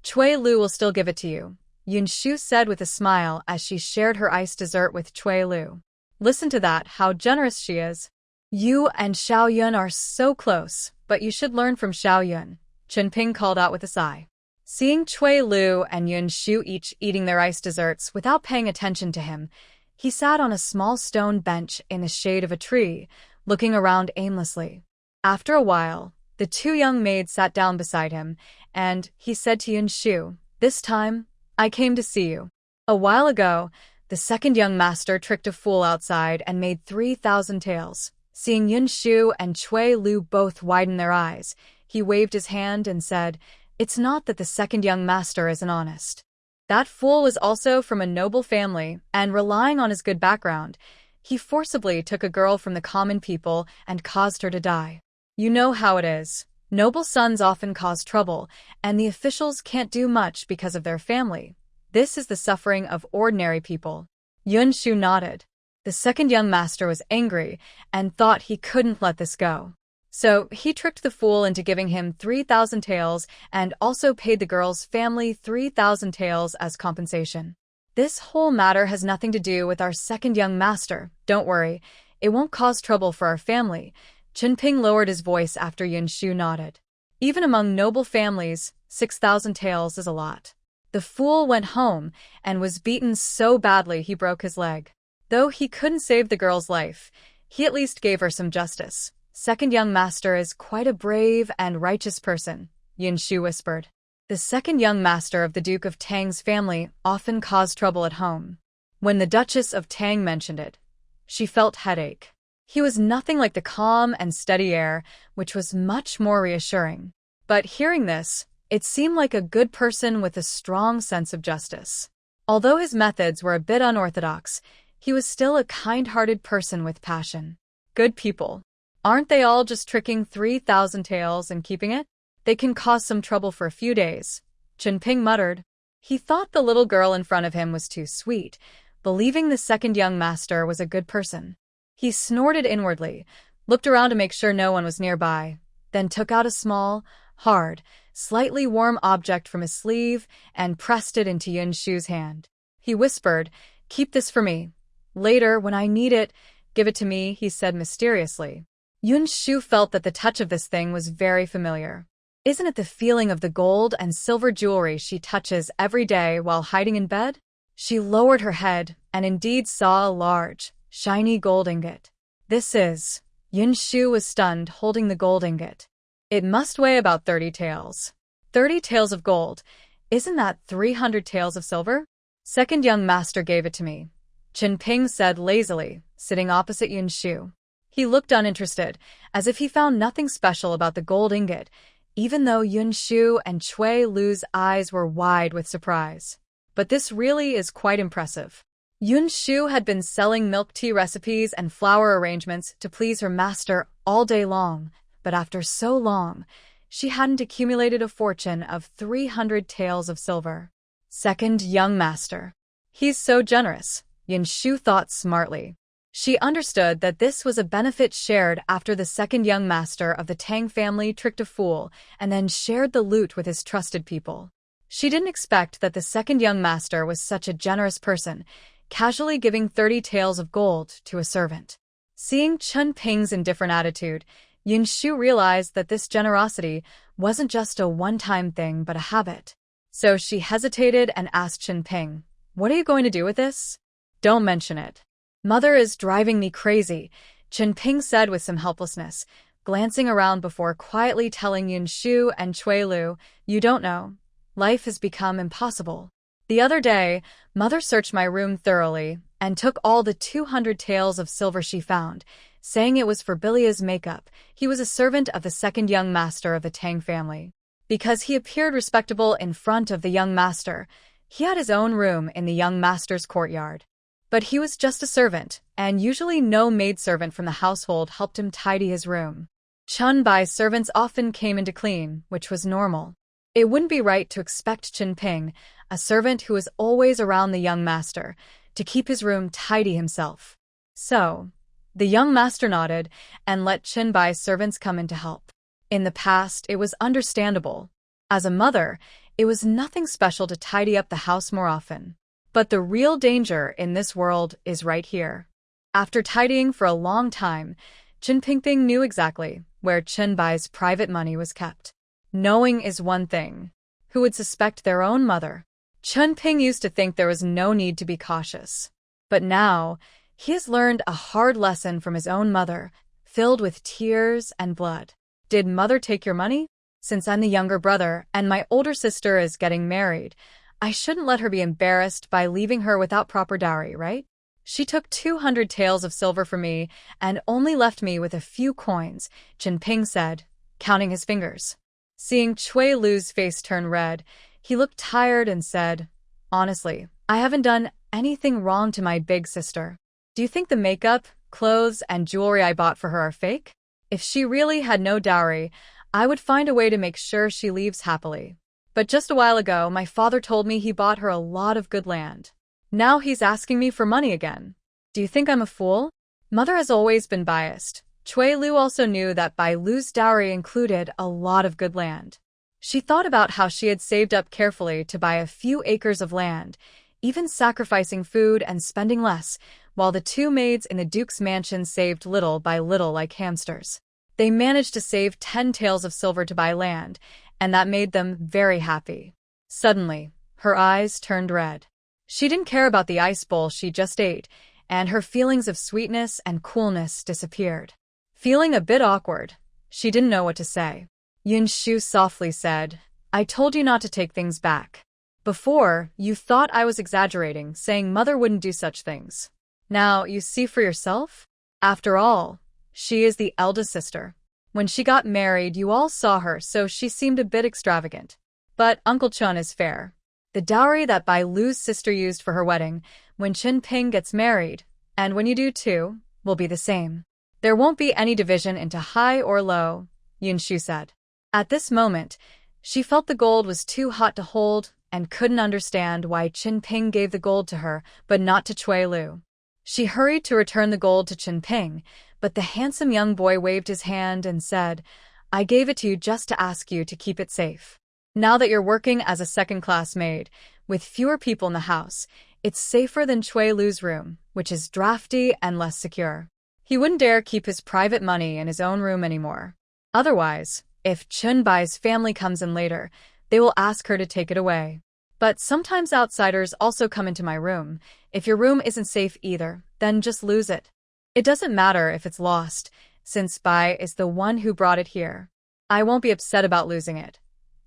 Cui Lu will still give it to you," Yinshu said with a smile as she shared her ice dessert with Cui Lu. "Listen to that, how generous she is. You and Xiao Yun are so close, but you should learn from Xiao Yun," Chen Ping called out with a sigh. Seeing Cui Lu and Yinshu each eating their ice desserts without paying attention to him, he sat on a small stone bench in the shade of a tree, looking around aimlessly. After a while, the two young maids sat down beside him, and he said to Yinshu, "This time, I came to see you. A while ago, the second young master tricked a fool outside and made 3,000 taels." Seeing Yinshu and Cui Lu both widen their eyes, he waved his hand and said, "It's not that the second young master isn't honest. That fool was also from a noble family, and relying on his good background, he forcibly took a girl from the common people and caused her to die. You know how it is. Noble sons often cause trouble, and the officials can't do much because of their family. This is the suffering of ordinary people." Yinshu nodded. The second young master was angry and thought he couldn't let this go. So he tricked the fool into giving him 3,000 taels and also paid the girl's family 3,000 taels as compensation. "This whole matter has nothing to do with our second young master. Don't worry, it won't cause trouble for our family." Chen Ping lowered his voice after Yinshu nodded. "Even among noble families, 6,000 taels is a lot." The fool went home and was beaten so badly he broke his leg. Though he couldn't save the girl's life, he at least gave her some justice. "Second young master is quite a brave and righteous person," Yinshu whispered. The second young master of the Duke of Tang's family often caused trouble at home. When the Duchess of Tang mentioned it, she felt headache. He was nothing like the calm and steady air, which was much more reassuring. But hearing this, it seemed like a good person with a strong sense of justice. Although his methods were a bit unorthodox, he was still a kind-hearted person with passion. Good people. Aren't they all just tricking 3,000 taels and keeping it? They can cause some trouble for a few days, Chen Ping muttered. He thought the little girl in front of him was too sweet, believing the second young master was a good person. He snorted inwardly, looked around to make sure no one was nearby, then took out a small, hard, slightly warm object from his sleeve and pressed it into Yinshu's hand. He whispered, "Keep this for me. Later, when I need it, give it to me," he said mysteriously. Yinshu felt that the touch of this thing was very familiar. Isn't it the feeling of the gold and silver jewelry she touches every day while hiding in bed? She lowered her head and indeed saw a large, shiny gold ingot. This is... Yinshu was stunned, holding the gold ingot. It must weigh about 30 taels. 30 taels of gold. Isn't that 300 taels of silver? Second young master gave it to me, Qinping said lazily, sitting opposite Yinshu. He looked uninterested, as if he found nothing special about the gold ingot, even though Yinshu and Cui Lu's eyes were wide with surprise. But this really is quite impressive. Yinshu had been selling milk tea recipes and flower arrangements to please her master all day long, but after so long, she hadn't accumulated a fortune of 300 taels of silver. Second young master. He's so generous, Yinshu thought smartly. She understood that this was a benefit shared after the second young master of the Tang family tricked a fool and then shared the loot with his trusted people. She didn't expect that the second young master was such a generous person, casually giving 30 taels of gold to a servant. Seeing Qinping's indifferent attitude, Yinshu realized that this generosity wasn't just a one-time thing but a habit. So she hesitated and asked Qinping, "What are you going to do with this?" "Don't mention it. Mother is driving me crazy," Qinping said with some helplessness, glancing around before quietly telling Yinshu and Cui Lu, "You don't know. Life has become impossible. The other day, Mother searched my room thoroughly and took all the 200 taels of silver she found, saying it was for Bilia's makeup. He was a servant of the second young master of the Tang family. Because he appeared respectable in front of the young master, he had his own room in the young master's courtyard. But he was just a servant, and usually no maidservant from the household helped him tidy his room. Chunbai's servants often came in to clean, which was normal. It wouldn't be right to expect Qinping, a servant who was always around the young master, to keep his room tidy himself. So, the young master nodded and let Qinbai's servants come in to help. In the past, it was understandable. As a mother, it was nothing special to tidy up the house more often. But the real danger in this world is right here. After tidying for a long time, Qinping knew exactly where Qinbai's private money was kept. Knowing is one thing. Who would suspect their own mother? Qinping used to think there was no need to be cautious. But now, he has learned a hard lesson from his own mother, filled with tears and blood. Did mother take your money? Since I'm the younger brother and my older sister is getting married, I shouldn't let her be embarrassed by leaving her without proper dowry, right? She took 200 taels of silver from me and only left me with a few coins, Qinping said, counting his fingers. Seeing Cui Lu's face turn red, he looked tired and said, "Honestly, I haven't done anything wrong to my big sister. Do you think the makeup, clothes, and jewelry I bought for her are fake? If she really had no dowry, I would find a way to make sure she leaves happily. But just a while ago, my father told me he bought her a lot of good land. Now he's asking me for money again. Do you think I'm a fool?" Mother has always been biased. Cui Lu also knew that Bai Lu's dowry included a lot of good land. She thought about how she had saved up carefully to buy a few acres of land, even sacrificing food and spending less, while the two maids in the Duke's mansion saved little by little like hamsters. They managed to save 10 taels of silver to buy land, and that made them very happy. Suddenly, her eyes turned red. She didn't care about the ice bowl she just ate, and her feelings of sweetness and coolness disappeared. Feeling a bit awkward, she didn't know what to say. Yinshu softly said, "I told you not to take things back. Before, you thought I was exaggerating, saying mother wouldn't do such things. Now, you see for yourself? After all, she is the eldest sister. When she got married, you all saw her, so she seemed a bit extravagant. But Uncle Chun is fair. The dowry that Bai Lu's sister used for her wedding, when Qinping gets married, and when you do too, will be the same. There won't be any division into high or low," Yinshu said. At this moment, she felt the gold was too hot to hold and couldn't understand why Qinping gave the gold to her but not to Cui Lu. She hurried to return the gold to Qinping, but the handsome young boy waved his hand and said, "I gave it to you just to ask you to keep it safe. Now that you're working as a second-class maid, with fewer people in the house, it's safer than Cui Lu's room, which is drafty and less secure. He wouldn't dare keep his private money in his own room anymore. Otherwise, If Chunbai's family comes in later, they will ask her to take it away. But sometimes outsiders also come into my room. If your room isn't safe either, then just lose it. It doesn't matter if it's lost, since Bai is the one who brought it here. I won't be upset about losing it.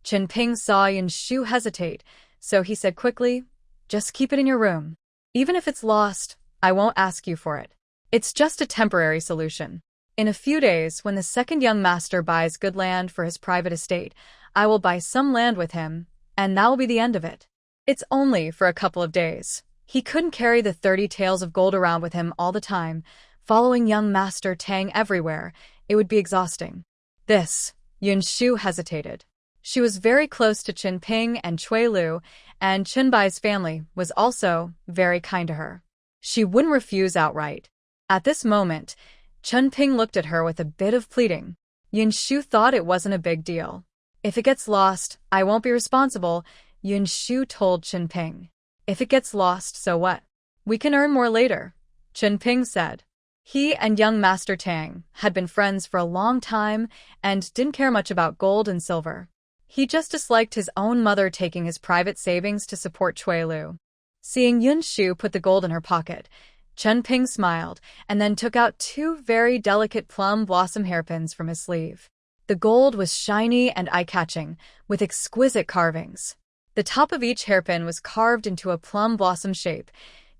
Chenping saw Yinshu hesitate, so he said quickly, just keep it in your room. Even if it's lost, I won't ask you for it. It's just a temporary solution. In a few days, when the second young master buys good land for his private estate, I will buy some land with him, and that will be the end of it. It's only for a couple of days. He couldn't carry the 30 taels of gold around with him all the time, following young Master Tang everywhere. It would be exhausting. Yinshu hesitated. She was very close to Chenping and Cui Lu, and Chunbai's family was also very kind to her. She wouldn't refuse outright. At this moment, Chenping looked at her with a bit of pleading. Yinshu thought it wasn't a big deal. If it gets lost, I won't be responsible, Yinshu told Chenping. If it gets lost, so what? We can earn more later, Chenping said. He and young Master Tang had been friends for a long time and didn't care much about gold and silver. He just disliked his own mother taking his private savings to support Cui Lu. Seeing Yinshu put the gold in her pocket, Chenping smiled and then took out 2 very delicate plum blossom hairpins from his sleeve. The gold was shiny and eye-catching, with exquisite carvings. The top of each hairpin was carved into a plum blossom shape,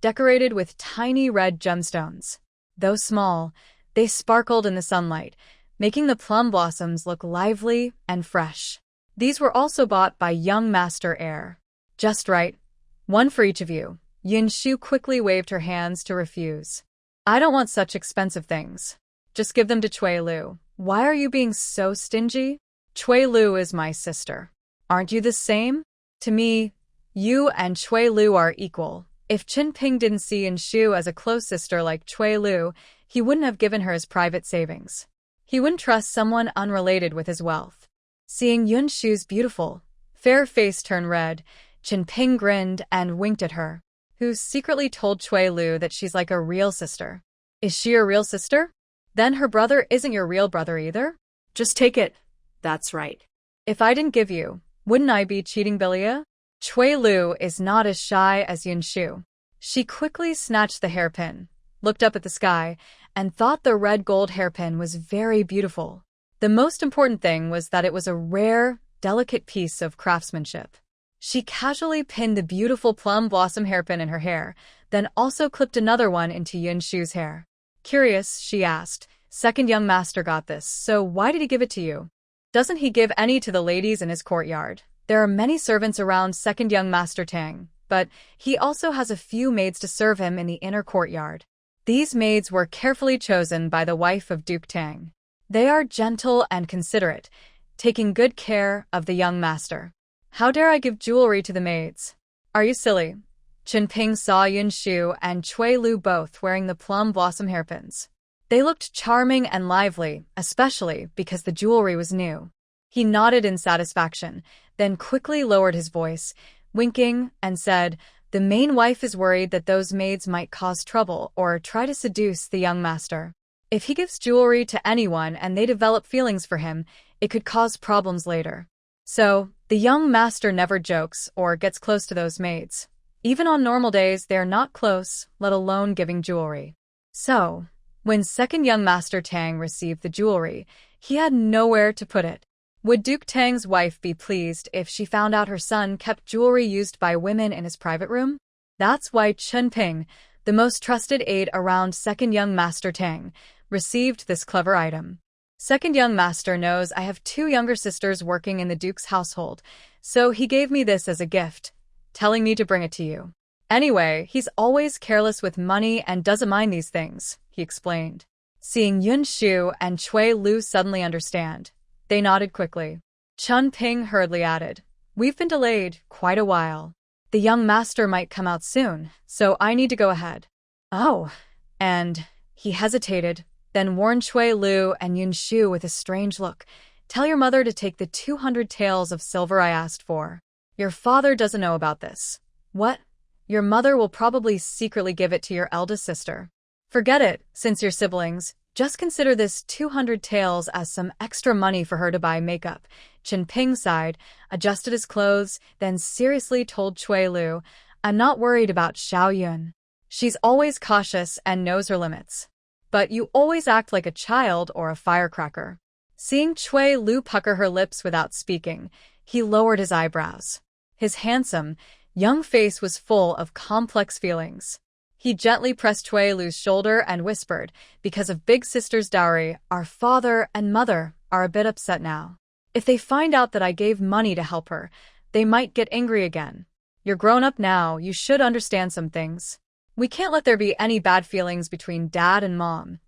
decorated with tiny red gemstones. Though small, they sparkled in the sunlight, making the plum blossoms look lively and fresh. These were also bought by young Master Heir. Just right. 1 for each of you. Yinshu quickly waved her hands to refuse. I don't want such expensive things. Just give them to Cui Lu. Why are you being so stingy? Cui Lu is my sister. Aren't you the same? To me, you and Cui Lu are equal. If Chenping didn't see Yinshu as a close sister like Cui Lu, he wouldn't have given her his private savings. He wouldn't trust someone unrelated with his wealth. Seeing Yinshu's beautiful, fair face turn red, Chenping grinned and winked at her, who secretly told Cui Lu that she's like a real sister. Is she your real sister? Then her brother isn't your real brother either? Just take it. That's right. If I didn't give you, wouldn't I be cheating Bilia? Cui Lu is not as shy as Yinshu. She quickly snatched the hairpin, looked up at the sky, and thought the red gold hairpin was very beautiful. The most important thing was that it was a rare, delicate piece of craftsmanship. She casually pinned the beautiful plum blossom hairpin in her hair, then also clipped another one into Yinshu's hair. Curious, she asked, second young master got this, so why did he give it to you? Doesn't he give any to the ladies in his courtyard? There are many servants around second young Master Tang, but he also has a few maids to serve him in the inner courtyard. These maids were carefully chosen by the wife of Duke Tang. They are gentle and considerate, taking good care of the young master. How dare I give jewelry to the maids? Are you silly? Chenping saw Yinshu and Cui Lu both wearing the plum blossom hairpins. They looked charming and lively, especially because the jewelry was new. He nodded in satisfaction, then quickly lowered his voice, winking, and said, the main wife is worried that those maids might cause trouble or try to seduce the young master. If he gives jewelry to anyone and they develop feelings for him, it could cause problems later. So, the young master never jokes or gets close to those maids. Even on normal days, they are not close, let alone giving jewelry. So, when second young Master Tang received the jewelry, he had nowhere to put it. Would Duke Tang's wife be pleased if she found out her son kept jewelry used by women in his private room? That's why Chenping, the most trusted aide around second young Master Tang, received this clever item. Second young master knows I have 2 younger sisters working in the Duke's household, so he gave me this as a gift, telling me to bring it to you. Anyway, he's always careless with money and doesn't mind these things, he explained. Seeing Yinshu and Cui Lu suddenly understand, they nodded quickly. Chenping hurriedly added, we've been delayed quite a while. The young master might come out soon, so I need to go ahead. Oh, and he hesitated, then warned Cui Lu and Yinshu with a strange look. Tell your mother to take the 200 taels of silver I asked for. Your father doesn't know about this. What? Your mother will probably secretly give it to your eldest sister. Forget it, since you're siblings. Just consider this 200 taels as some extra money for her to buy makeup. Chen Ping sighed, adjusted his clothes, then seriously told Cui Lu, I'm not worried about Xiao Yun. She's always cautious and knows her limits. But you always act like a child or a firecracker. Seeing Cui Lu pucker her lips without speaking, he lowered his eyebrows. His handsome, young face was full of complex feelings. He gently pressed Cui Lu's shoulder and whispered, because of Big Sister's dowry, our father and mother are a bit upset now. If they find out that I gave money to help her, they might get angry again. You're grown up now, you should understand some things. We can't let there be any bad feelings between Dad and Mom.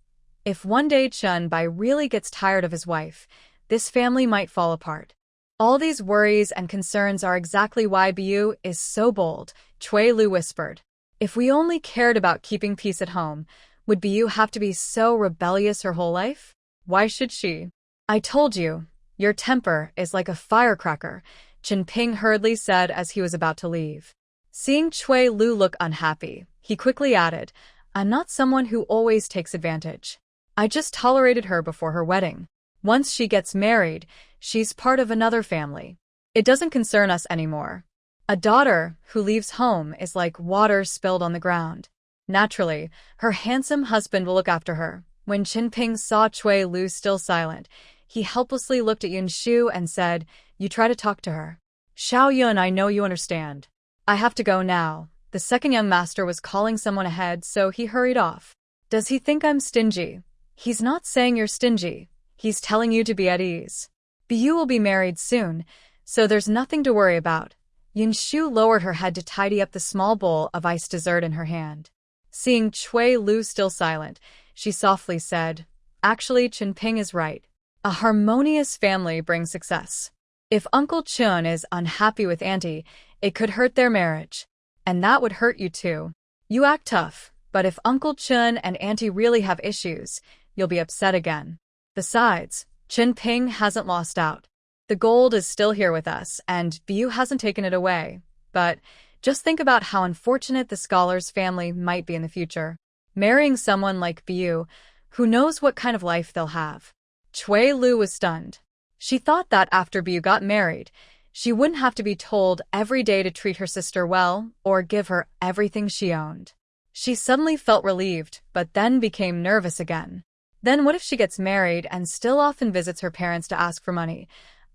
If one day Chen Bai really gets tired of his wife, this family might fall apart. All these worries and concerns are exactly why Bu is so bold, Cui Lu whispered. If we only cared about keeping peace at home, would Bu have to be so rebellious her whole life? Why should she? I told you, your temper is like a firecracker, Chen Ping hurriedly said as he was about to leave. Seeing Cui Lu look unhappy, he quickly added, I'm not someone who always takes advantage. I just tolerated her before her wedding. Once she gets married, she's part of another family. It doesn't concern us anymore. A daughter who leaves home is like water spilled on the ground. Naturally, her handsome husband will look after her. When Chen Ping saw Cui Lu still silent, he helplessly looked at Yinshu and said, You try to talk to her. Xiao Yun, I know you understand. I have to go now. The second young master was calling someone ahead, so he hurried off. Does he think I'm stingy? He's not saying you're stingy. He's telling you to be at ease. Bu will be married soon, so there's nothing to worry about. Yinshu lowered her head to tidy up the small bowl of iced dessert in her hand. Seeing Cui Lu still silent, she softly said, Actually, Chen Ping is right. A harmonious family brings success. If Uncle Chun is unhappy with Auntie, it could hurt their marriage. And that would hurt you too. You act tough, but if Uncle Chun and Auntie really have issues, you'll be upset again. Besides, Chen Ping hasn't lost out. The gold is still here with us, and Bu hasn't taken it away. But just think about how unfortunate the scholar's family might be in the future. Marrying someone like Bu, who knows what kind of life they'll have. Cui Lu was stunned. She thought that after Bu got married, she wouldn't have to be told every day to treat her sister well or give her everything she owned. She suddenly felt relieved, but then became nervous again. Then what if she gets married and still often visits her parents to ask for money?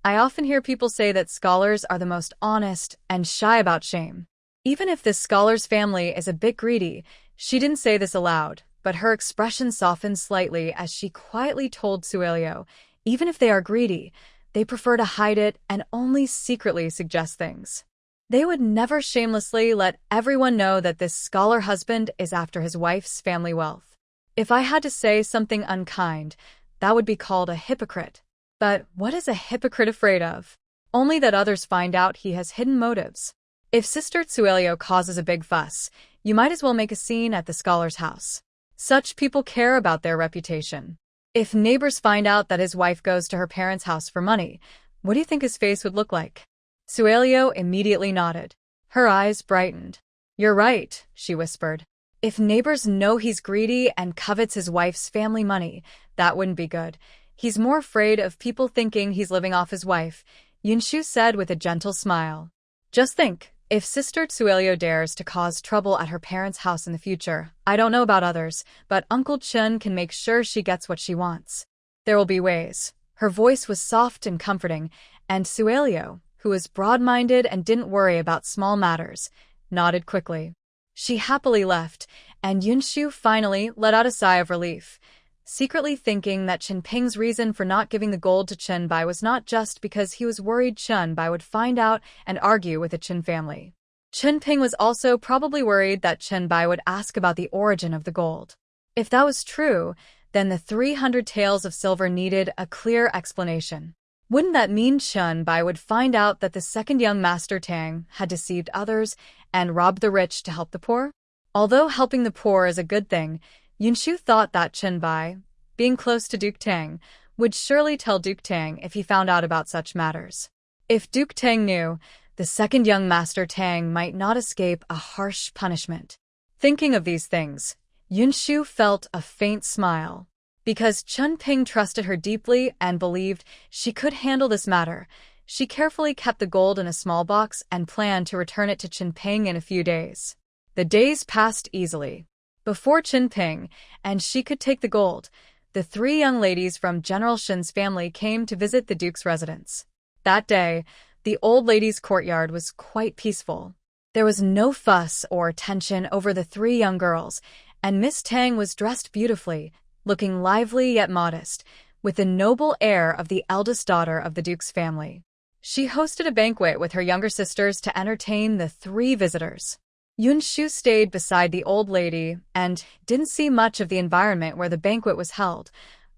I often hear people say that scholars are the most honest and shy about shame. Even if this scholar's family is a bit greedy, she didn't say this aloud, but her expression softened slightly as she quietly told Suelio, even if they are greedy, they prefer to hide it and only secretly suggest things. They would never shamelessly let everyone know that this scholar husband is after his wife's family wealth. If I had to say something unkind, that would be called a hypocrite. But what is a hypocrite afraid of? Only that others find out he has hidden motives. If Sister Tsuelio causes a big fuss, you might as well make a scene at the scholar's house. Such people care about their reputation. If neighbors find out that his wife goes to her parents' house for money, what do you think his face would look like? Suelio immediately nodded. Her eyes brightened. You're right, she whispered. If neighbors know he's greedy and covets his wife's family money, that wouldn't be good. He's more afraid of people thinking he's living off his wife, Yinshu said with a gentle smile. Just think, if Sister Tsuelio dares to cause trouble at her parents' house in the future, I don't know about others, but Uncle Chun can make sure she gets what she wants. There will be ways. Her voice was soft and comforting, and Tsuelio, who was broad-minded and didn't worry about small matters, nodded quickly. She happily left, and Yinshu finally let out a sigh of relief, secretly thinking that Chen Ping's reason for not giving the gold to Chen Bai was not just because he was worried Chen Bai would find out and argue with the Chen family. Chen Ping was also probably worried that Chen Bai would ask about the origin of the gold. If that was true, then the 300 taels of silver needed a clear explanation. Wouldn't that mean Chen Bai would find out that the second young master Tang had deceived others and robbed the rich to help the poor? Although helping the poor is a good thing, Yinshu thought that Chen Bai, being close to Duke Tang, would surely tell Duke Tang if he found out about such matters. If Duke Tang knew, the second young master Tang might not escape a harsh punishment. Thinking of these things, Yinshu felt a faint smile. Because Chun Ping trusted her deeply and believed she could handle this matter, she carefully kept the gold in a small box and planned to return it to Chun Ping in a few days. The days passed easily. Before Chun Ping and she could take the gold, the three young ladies from General Shin's family came to visit the Duke's residence. That day, the old lady's courtyard was quite peaceful. There was no fuss or tension over the three young girls, and Miss Tang was dressed beautifully, looking lively yet modest, with the noble air of the eldest daughter of the Duke's family. She hosted a banquet with her younger sisters to entertain the three visitors. Yinshu stayed beside the old lady and didn't see much of the environment where the banquet was held,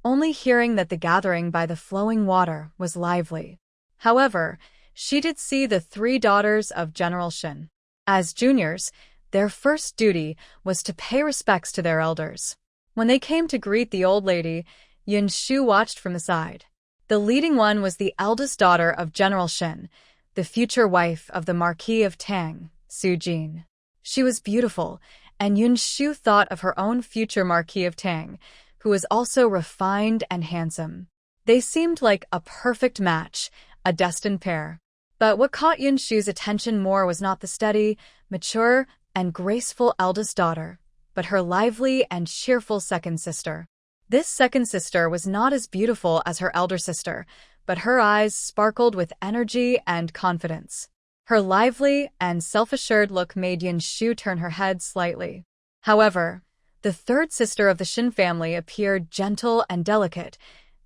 only hearing that the gathering by the flowing water was lively. However, she did see the three daughters of General Shin. As juniors, their first duty was to pay respects to their elders. When they came to greet the old lady, Yinshu watched from the side. The leading one was the eldest daughter of General Shin, the future wife of the Marquis of Tang, Su Jin. She was beautiful, and Yinshu thought of her own future Marquis of Tang, who was also refined and handsome. They seemed like a perfect match, a destined pair. But what caught Yinshu's attention more was not the steady, mature, and graceful eldest daughter, but her lively and cheerful second sister. This second sister was not as beautiful as her elder sister, but her eyes sparkled with energy and confidence. Her lively and self-assured look made Yinshu turn her head slightly. However, the third sister of the Shin family appeared gentle and delicate,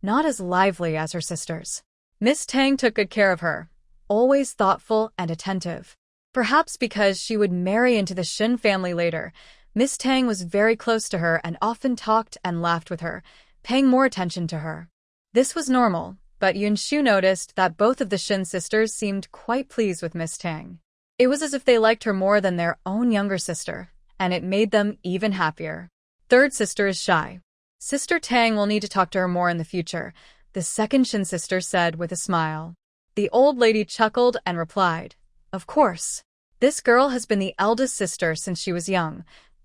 not as lively as her sisters. Miss Tang took good care of her, always thoughtful and attentive. Perhaps because she would marry into the Shin family later, Miss Tang was very close to her and often talked and laughed with her, paying more attention to her. This was normal, but Yinshu noticed that both of the Shin sisters seemed quite pleased with Miss Tang. It was as if they liked her more than their own younger sister, and it made them even happier. Third sister is shy. Sister Tang will need to talk to her more in the future, the second Shin sister said with a smile. The old lady chuckled and replied, "Of course. This girl has been the eldest sister since she was young,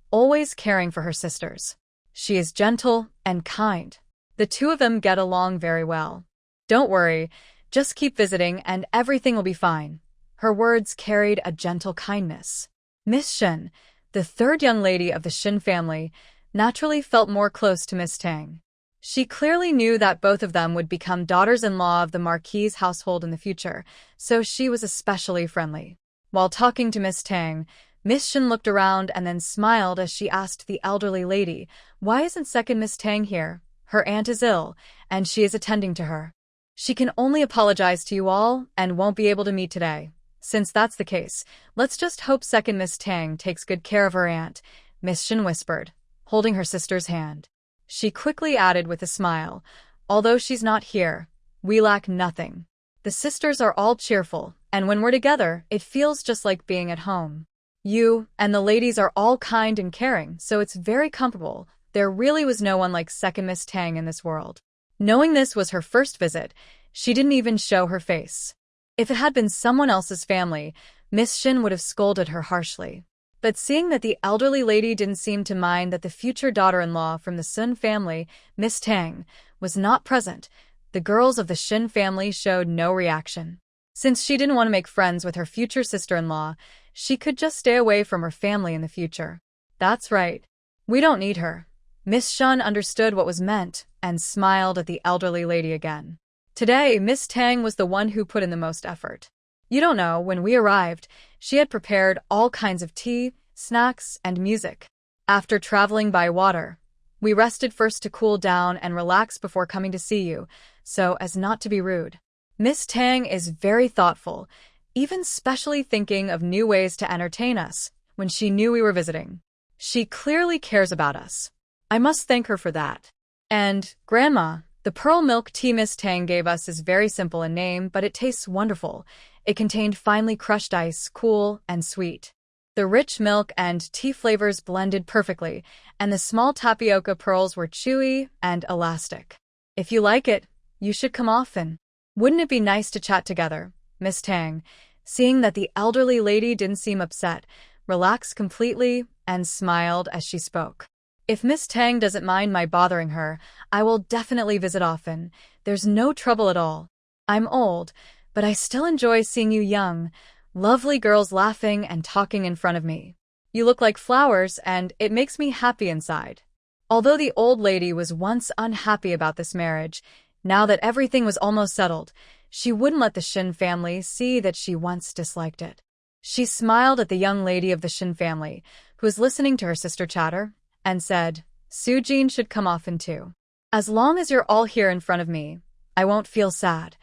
always caring for her sisters. She is gentle and kind. The two of them get along very well. Don't worry, just keep visiting and everything will be fine." Her words carried a gentle kindness. Miss Shin, the third young lady of the Shin family, naturally felt more close to Miss Tang. She clearly knew that both of them would become daughters-in-law of the Marquis's household in the future, so she was especially friendly. While talking to Miss Tang, Miss Shin looked around and then smiled as she asked the elderly lady, "Why isn't second Miss Tang here? Her aunt is ill, and she is attending to her. She can only apologize to you all and won't be able to meet today. Since that's the case, let's just hope second Miss Tang takes good care of her aunt," Miss Shin whispered, holding her sister's hand. She quickly added with a smile, "Although she's not here, we lack nothing. The sisters are all cheerful, and when we're together, it feels just like being at home. You and the ladies are all kind and caring, so it's very comfortable. There really was no one like second Miss Tang in this world." Knowing this was her first visit, she didn't even show her face. If it had been someone else's family, Miss Shin would have scolded her harshly. But seeing that the elderly lady didn't seem to mind that the future daughter-in-law from the Sun family, Miss Tang, was not present, the girls of the Shin family showed no reaction. Since she didn't want to make friends with her future sister-in-law, she could just stay away from her family in the future. "That's right. We don't need her." Miss Shun understood what was meant and smiled at the elderly lady again. Today, Miss Tang was the one who put in the most effort. You don't know, when we arrived, she had prepared all kinds of tea, snacks, and music. After traveling by water, we rested first to cool down and relax before coming to see you, so as not to be rude. Miss Tang is very thoughtful, even specially thinking of new ways to entertain us when she knew we were visiting. She clearly cares about us. I must thank her for that. And, Grandma, the pearl milk tea Miss Tang gave us is very simple in name, but it tastes wonderful. It contained finely crushed ice, cool and sweet. The rich milk and tea flavors blended perfectly, and the small tapioca pearls were chewy and elastic. If you like it, you should come often. Wouldn't it be nice to chat together? Miss Tang, seeing that the elderly lady didn't seem upset, relaxed completely and smiled as she spoke. If Miss Tang doesn't mind my bothering her, I will definitely visit often. There's no trouble at all. I'm old, but I still enjoy seeing you young, lovely girls laughing and talking in front of me. You look like flowers, and it makes me happy inside. Although the old lady was once unhappy about this marriage, now that everything was almost settled, she wouldn't let the Shin family see that she once disliked it. She smiled at the young lady of the Shin family, who was listening to her sister chatter, and said, Sujin should come often too. As long as you're all here in front of me, I won't feel sad.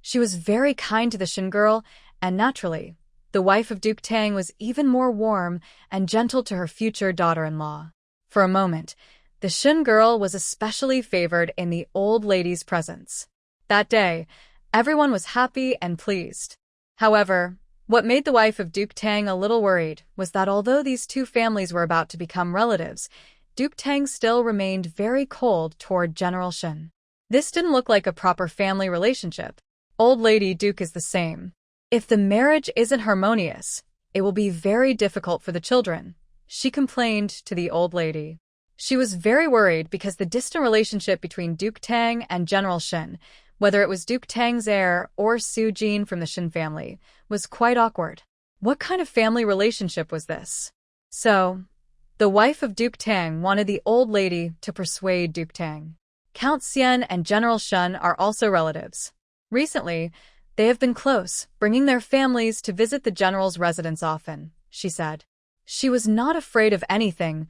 She was very kind to the Shin girl, and naturally, the wife of Duke Tang was even more warm and gentle to her future daughter-in-law. For a moment, the Shin girl was especially favored in the old lady's presence. That day, everyone was happy and pleased. However, what made the wife of Duke Tang a little worried was that although these two families were about to become relatives, Duke Tang still remained very cold toward General Shin. This didn't look like a proper family relationship. Old Lady Duke is the same. If the marriage isn't harmonious, it will be very difficult for the children, she complained to the old lady. She was very worried because the distant relationship between Duke Tang and General Shin, whether it was Duke Tang's heir or Su Jin from the Shin family, was quite awkward. What kind of family relationship was this? So, the wife of Duke Tang wanted the old lady to persuade Duke Tang. Count Xian and General Shun are also relatives. Recently, they have been close, bringing their families to visit the general's residence often, she said. She was not afraid of anything,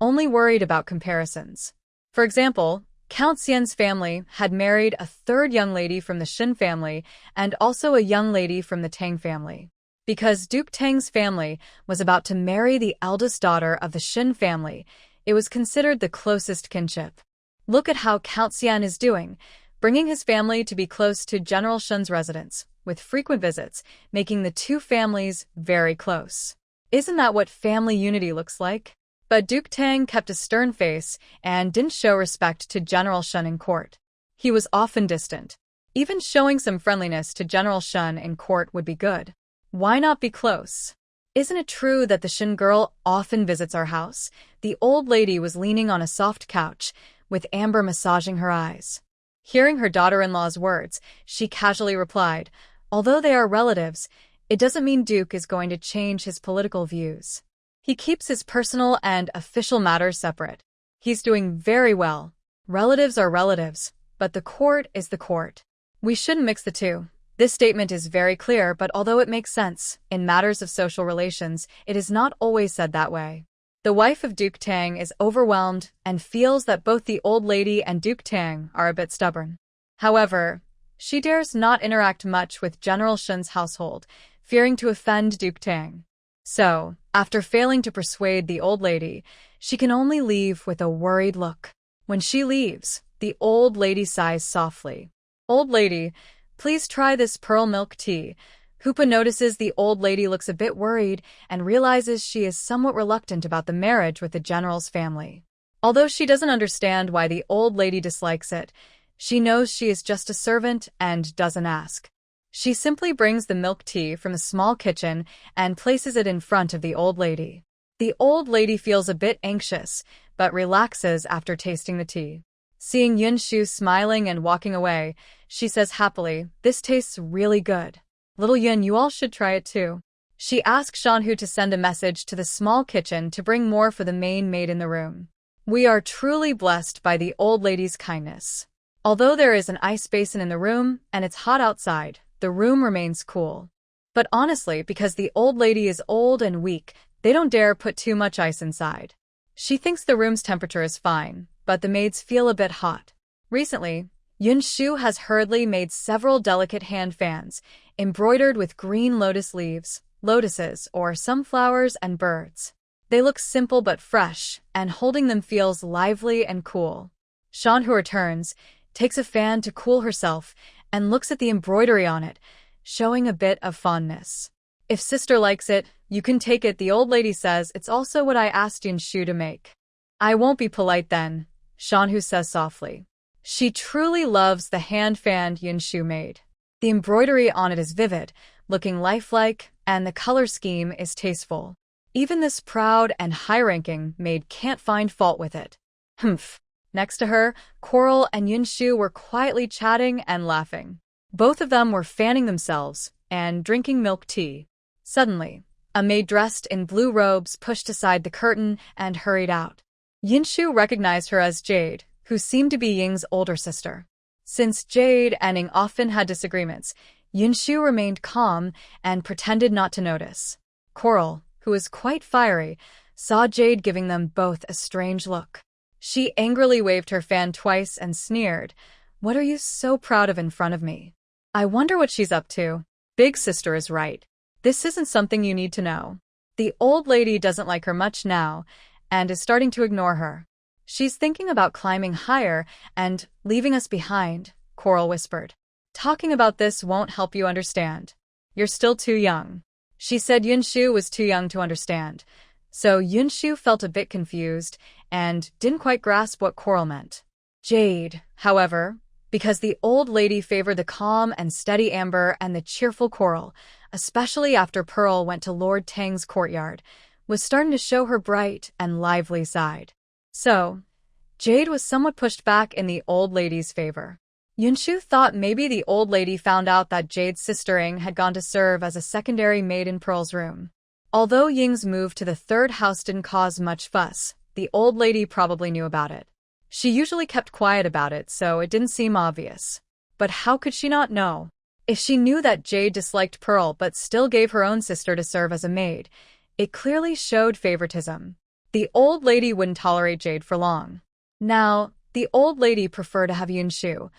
only worried about comparisons. For example, Count Xian's family had married a third young lady from the Shin family and also a young lady from the Tang family. Because Duke Tang's family was about to marry the eldest daughter of the Shin family, it was considered the closest kinship. Look at how Count Xian is doing, bringing his family to be close to General Shun's residence, with frequent visits, making the two families very close. Isn't that what family unity looks like? But Duke Tang kept a stern face and didn't show respect to General Shun in court. He was often distant. Even showing some friendliness to General Shun in court would be good. Why not be close? Isn't it true that the Shin girl often visits our house? The old lady was leaning on a soft couch, with Amber massaging her eyes. Hearing her daughter-in-law's words, she casually replied, although they are relatives, it doesn't mean Duke is going to change his political views. He keeps his personal and official matters separate. He's doing very well. Relatives are relatives, but the court is the court. We shouldn't mix the two. This statement is very clear, but although it makes sense, in matters of social relations, it is not always said that way. The wife of Duke Tang is overwhelmed and feels that both the old lady and Duke Tang are a bit stubborn. However, she dares not interact much with General Shun's household, fearing to offend Duke Tang. So, after failing to persuade the old lady, she can only leave with a worried look. When she leaves, the old lady sighs softly. Old lady, please try this pearl milk tea. Hoopa notices the old lady looks a bit worried and realizes she is somewhat reluctant about the marriage with the general's family. Although she doesn't understand why the old lady dislikes it, she knows she is just a servant and doesn't ask. She simply brings the milk tea from a small kitchen and places it in front of the old lady. The old lady feels a bit anxious, but relaxes after tasting the tea. Seeing Yinshu smiling and walking away, she says happily, "This tastes really good. Little Yun, you all should try it too." She asks Shanhu to send a message to the small kitchen to bring more for the main maid in the room. We are truly blessed by the old lady's kindness. Although there is an ice basin in the room and it's hot outside, the room remains cool. But honestly, because the old lady is old and weak, they don't dare put too much ice inside. She thinks the room's temperature is fine, but the maids feel a bit hot. Recently, Yinshu has hurriedly made several delicate hand fans, embroidered with green lotus leaves, lotuses, or sunflowers and birds. They look simple but fresh, and holding them feels lively and cool. Shanhu returns, takes a fan to cool herself, and looks at the embroidery on it, showing a bit of fondness. If sister likes it, you can take it, the old lady says. It's also what I asked Yinshu to make. I won't be polite then, Shanhu says softly. She truly loves the hand fan Yinshu made. The embroidery on it is vivid, looking lifelike, and the color scheme is tasteful. Even this proud and high-ranking maid can't find fault with it. Humph. Next to her, Coral and Yinshu were quietly chatting and laughing. Both of them were fanning themselves and drinking milk tea. Suddenly, a maid dressed in blue robes pushed aside the curtain and hurried out. Yinshu recognized her as Jade, who seemed to be Ying's older sister. Since Jade and Ying often had disagreements, Yinshu remained calm and pretended not to notice. Coral, who was quite fiery, saw Jade giving them both a strange look. She angrily waved her fan twice and sneered, "What are you so proud of in front of me? I wonder what she's up to." Big sister is right. This isn't something you need to know. The old lady doesn't like her much now and is starting to ignore her. She's thinking about climbing higher and leaving us behind, Coral whispered. Talking about this won't help you understand. You're still too young. She said Yinshu was too young to understand. So Yinshu felt a bit confused and didn't quite grasp what Coral meant. Jade, however, because the old lady favored the calm and steady Amber and the cheerful Coral, especially after Pearl went to Lord Tang's courtyard, was starting to show her bright and lively side. So, Jade was somewhat pushed back in the old lady's favor. Yinshu thought maybe the old lady found out that Jade's sister Ying had gone to serve as a secondary maid in Pearl's room. Although Ying's move to the third house didn't cause much fuss, the old lady probably knew about it. She usually kept quiet about it, so it didn't seem obvious. But how could she not know? If she knew that Jade disliked Pearl but still gave her own sister to serve as a maid, it clearly showed favoritism. The old lady wouldn't tolerate Jade for long. Now, the old lady preferred to have Yinshu,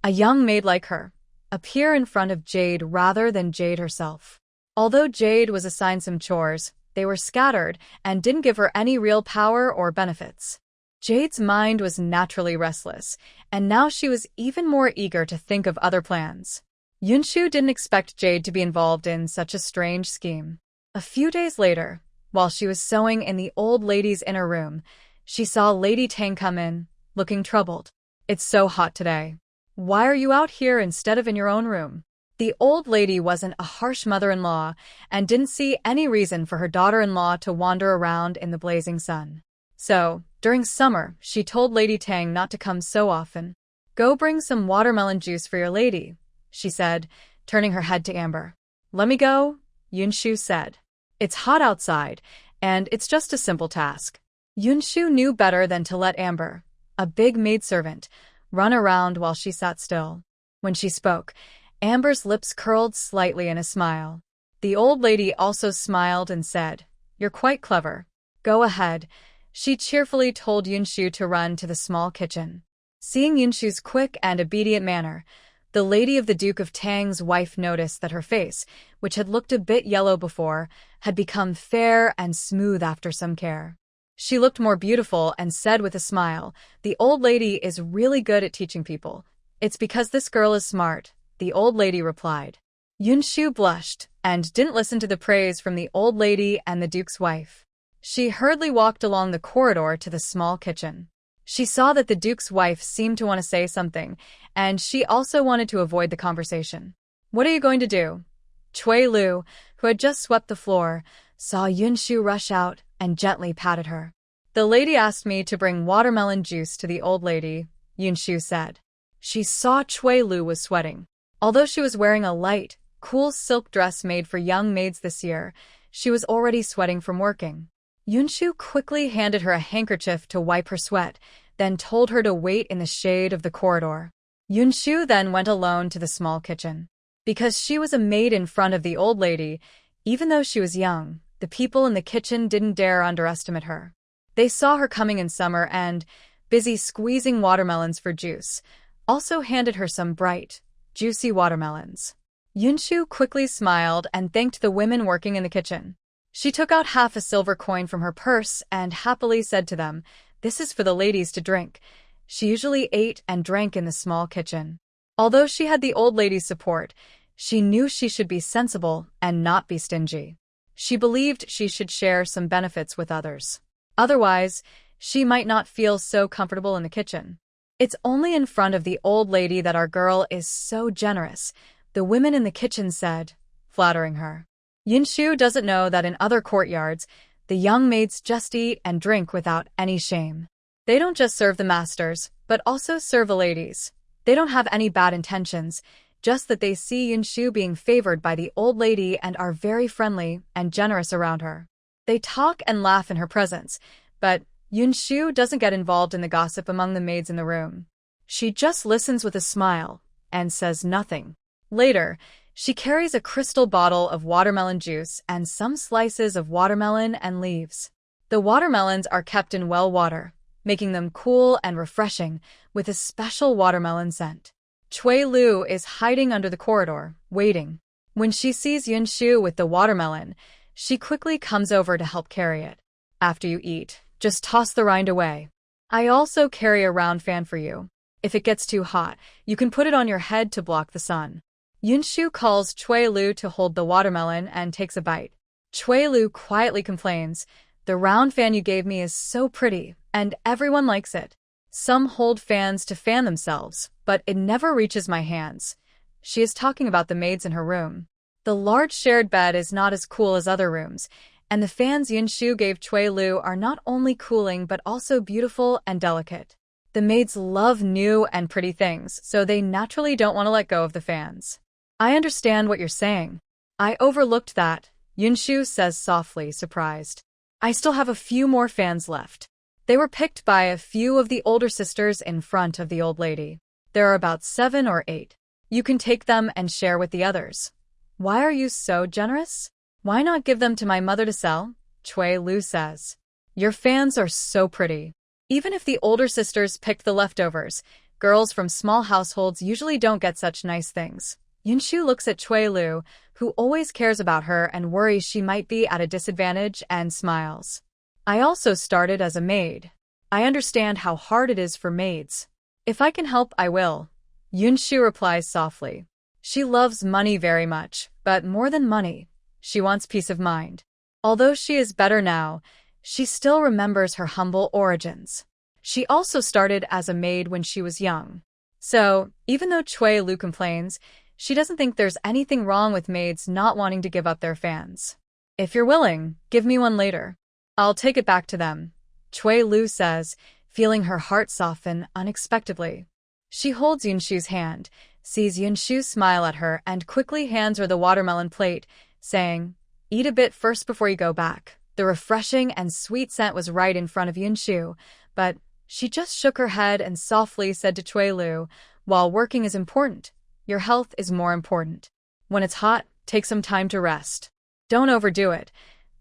a young maid like her, appear in front of Jade rather than Jade herself. Although Jade was assigned some chores, they were scattered and didn't give her any real power or benefits. Jade's mind was naturally restless, and now she was even more eager to think of other plans. Yinshu didn't expect Jade to be involved in such a strange scheme. A few days later, while she was sewing in the old lady's inner room, she saw Lady Tang come in, looking troubled. "It's so hot today. Why are you out here instead of in your own room?" The old lady wasn't a harsh mother-in-law and didn't see any reason for her daughter-in-law to wander around in the blazing sun. So, during summer, she told Lady Tang not to come so often. "Go bring some watermelon juice for your lady," she said, turning her head to Amber. "Let me go," Yinshu said. "It's hot outside, and it's just a simple task." Yinshu knew better than to let Amber, a big maidservant, run around while she sat still. When she spoke, Amber's lips curled slightly in a smile. The old lady also smiled and said, "You're quite clever. Go ahead." She cheerfully told Yinshu to run to the small kitchen. Seeing Yinshu's quick and obedient manner, the lady of the Duke of Tang's wife noticed that her face, which had looked a bit yellow before, had become fair and smooth after some care. She looked more beautiful and said with a smile, "The old lady is really good at teaching people." "It's because this girl is smart," the old lady replied. Yinshu blushed and didn't listen to the praise from the old lady and the Duke's wife. She hurriedly walked along the corridor to the small kitchen. She saw that the Duke's wife seemed to want to say something, and she also wanted to avoid the conversation. "What are you going to do?" Chui Lu, who had just swept the floor, saw Yinshu rush out and gently patted her. "The lady asked me to bring watermelon juice to the old lady," Yinshu said. She saw Chui Lu was sweating. Although she was wearing a light, cool silk dress made for young maids this year, she was already sweating from working. Yinshu quickly handed her a handkerchief to wipe her sweat, then told her to wait in the shade of the corridor. Yinshu then went alone to the small kitchen. Because she was a maid in front of the old lady, even though she was young, the people in the kitchen didn't dare underestimate her. They saw her coming in summer and, busy squeezing watermelons for juice, also handed her some bright, juicy watermelons. Yinshu quickly smiled and thanked the women working in the kitchen. She took out half a silver coin from her purse and happily said to them, "This is for the ladies to drink." She usually ate and drank in the small kitchen. Although she had the old lady's support, she knew she should be sensible and not be stingy. She believed she should share some benefits with others. Otherwise, she might not feel so comfortable in the kitchen. "It's only in front of the old lady that our girl is so generous," the women in the kitchen said, flattering her. Yinshu doesn't know that in other courtyards, the young maids just eat and drink without any shame. They don't just serve the masters, but also serve the ladies. They don't have any bad intentions, just that they see Yinshu being favored by the old lady and are very friendly and generous around her. They talk and laugh in her presence, but Yinshu doesn't get involved in the gossip among the maids in the room. She just listens with a smile and says nothing. Later, she carries a crystal bottle of watermelon juice and some slices of watermelon and leaves. The watermelons are kept in well water, making them cool and refreshing with a special watermelon scent. Cui Lu is hiding under the corridor, waiting. When she sees Yinshu with the watermelon, she quickly comes over to help carry it. After you eat, just toss the rind away. I also carry a round fan for you. If it gets too hot, you can put it on your head to block the sun. Yinshu calls Cui Lu to hold the watermelon and takes a bite. Cui Lu quietly complains, "The round fan you gave me is so pretty, and everyone likes it. Some hold fans to fan themselves, but it never reaches my hands." She is talking about the maids in her room. The large shared bed is not as cool as other rooms, and the fans Yinshu gave Cui Lu are not only cooling but also beautiful and delicate. The maids love new and pretty things, so they naturally don't want to let go of the fans. I understand what you're saying. I overlooked that, Yinshu says softly, surprised. I still have a few more fans left. They were picked by a few of the older sisters in front of the old lady. There are about 7 or 8. You can take them and share with the others. Why are you so generous? Why not give them to my mother to sell? Cui Lu says. Your fans are so pretty. Even if the older sisters picked the leftovers, girls from small households usually don't get such nice things. Yinshu looks at Cui Lu, who always cares about her and worries she might be at a disadvantage, and smiles. I also started as a maid. I understand how hard it is for maids. If I can help, I will. Yinshu replies softly. She loves money very much, but more than money, she wants peace of mind. Although she is better now, she still remembers her humble origins. She also started as a maid when she was young. So, even though Cui Lu complains, she doesn't think there's anything wrong with maids not wanting to give up their fans. If you're willing, give me one later. I'll take it back to them, Cui Lu says, feeling her heart soften unexpectedly. She holds Yinshu's hand, sees Yinshu smile at her, and quickly hands her the watermelon plate, saying, "Eat a bit first before you go back." The refreshing and sweet scent was right in front of Yinshu, but she just shook her head and softly said to Cui Lu, "While working is important, your health is more important. When it's hot, take some time to rest. Don't overdo it."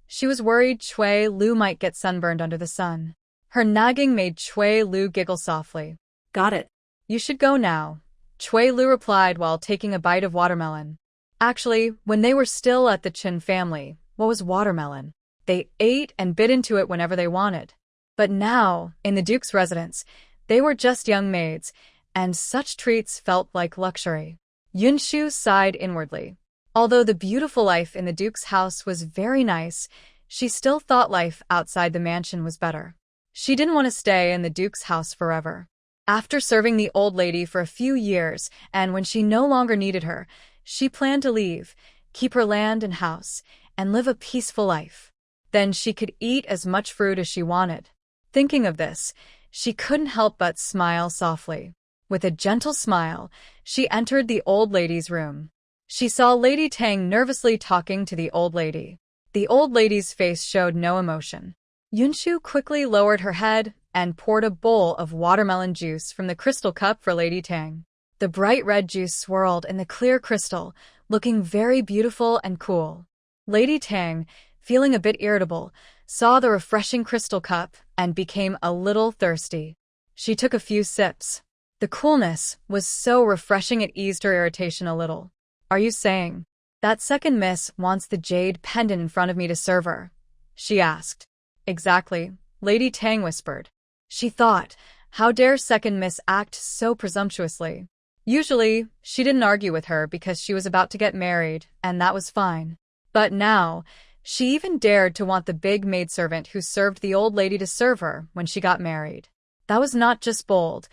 She was worried Cui Lu might get sunburned under the sun. Her nagging made Cui Lu giggle softly. Got it. You should go now, Cui Lu replied while taking a bite of watermelon. Actually, when they were still at the Chen family, what was watermelon? They ate and bit into it whenever they wanted. But now, in the Duke's residence, they were just young maids, and such treats felt like luxury. Yinshu sighed inwardly. Although the beautiful life in the Duke's house was very nice, she still thought life outside the mansion was better. She didn't want to stay in the Duke's house forever. After serving the old lady for a few years, and when she no longer needed her, she planned to leave, keep her land and house, and live a peaceful life. Then she could eat as much fruit as she wanted. Thinking of this, she couldn't help but smile softly. With a gentle smile, she entered the old lady's room. She saw Lady Tang nervously talking to the old lady. The old lady's face showed no emotion. Yinshu quickly lowered her head and poured a bowl of watermelon juice from the crystal cup for Lady Tang. The bright red juice swirled in the clear crystal, looking very beautiful and cool. Lady Tang, feeling a bit irritable, saw the refreshing crystal cup and became a little thirsty. She took a few sips. The coolness was so refreshing it eased her irritation a little. Are you saying that second miss wants the jade pendant in front of me to serve her? She asked. Exactly, Lady Tang whispered. She thought, how dare second miss act so presumptuously? Usually, she didn't argue with her because she was about to get married, and that was fine. But now, she even dared to want the big maidservant who served the old lady to serve her when she got married. That was not just bold,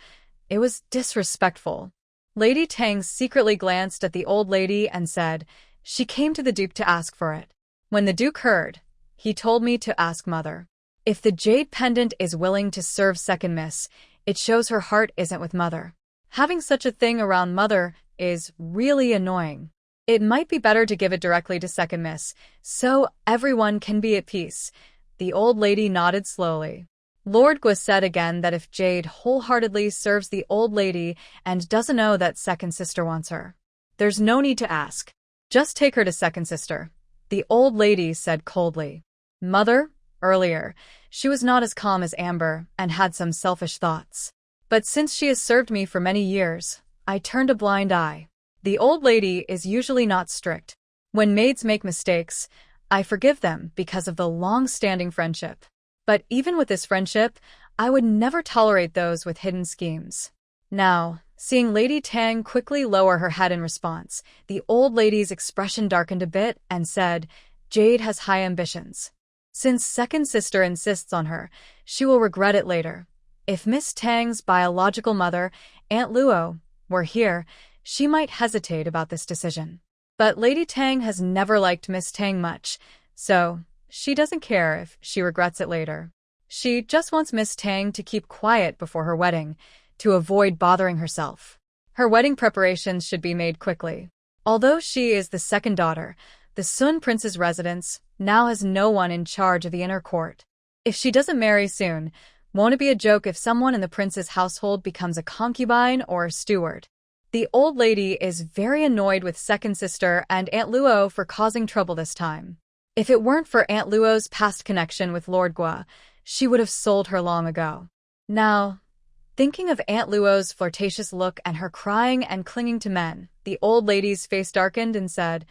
it was disrespectful. Lady Tang secretly glanced at the old lady and said, She came to the Duke to ask for it. When the Duke heard, he told me to ask Mother. If the jade pendant is willing to serve second miss, it shows her heart isn't with Mother. Having such a thing around Mother is really annoying. It might be better to give it directly to second miss, so everyone can be at peace. The old lady nodded slowly. Lord Gua said again that if Jade wholeheartedly serves the old lady and doesn't know that second sister wants her, there's no need to ask. Just take her to second sister, the old lady said coldly. Mother, earlier, she was not as calm as Amber and had some selfish thoughts. But since she has served me for many years, I turned a blind eye. The old lady is usually not strict. When maids make mistakes, I forgive them because of the long-standing friendship. But even with this friendship, I would never tolerate those with hidden schemes. Now, seeing Lady Tang quickly lower her head in response, the old lady's expression darkened a bit and said, Jade has high ambitions. Since second sister insists on her, she will regret it later. If Miss Tang's biological mother, Aunt Luo, were here, she might hesitate about this decision. But Lady Tang has never liked Miss Tang much, so she doesn't care if she regrets it later. She just wants Miss Tang to keep quiet before her wedding, to avoid bothering herself. Her wedding preparations should be made quickly. Although she is the second daughter, the Sun Prince's residence now has no one in charge of the inner court. If she doesn't marry soon, won't it be a joke if someone in the prince's household becomes a concubine or a steward? The old lady is very annoyed with second sister and Aunt Luo for causing trouble this time. If it weren't for Aunt Luo's past connection with Lord Gua, she would have sold her long ago. Now, thinking of Aunt Luo's flirtatious look and her crying and clinging to men, the old lady's face darkened and said,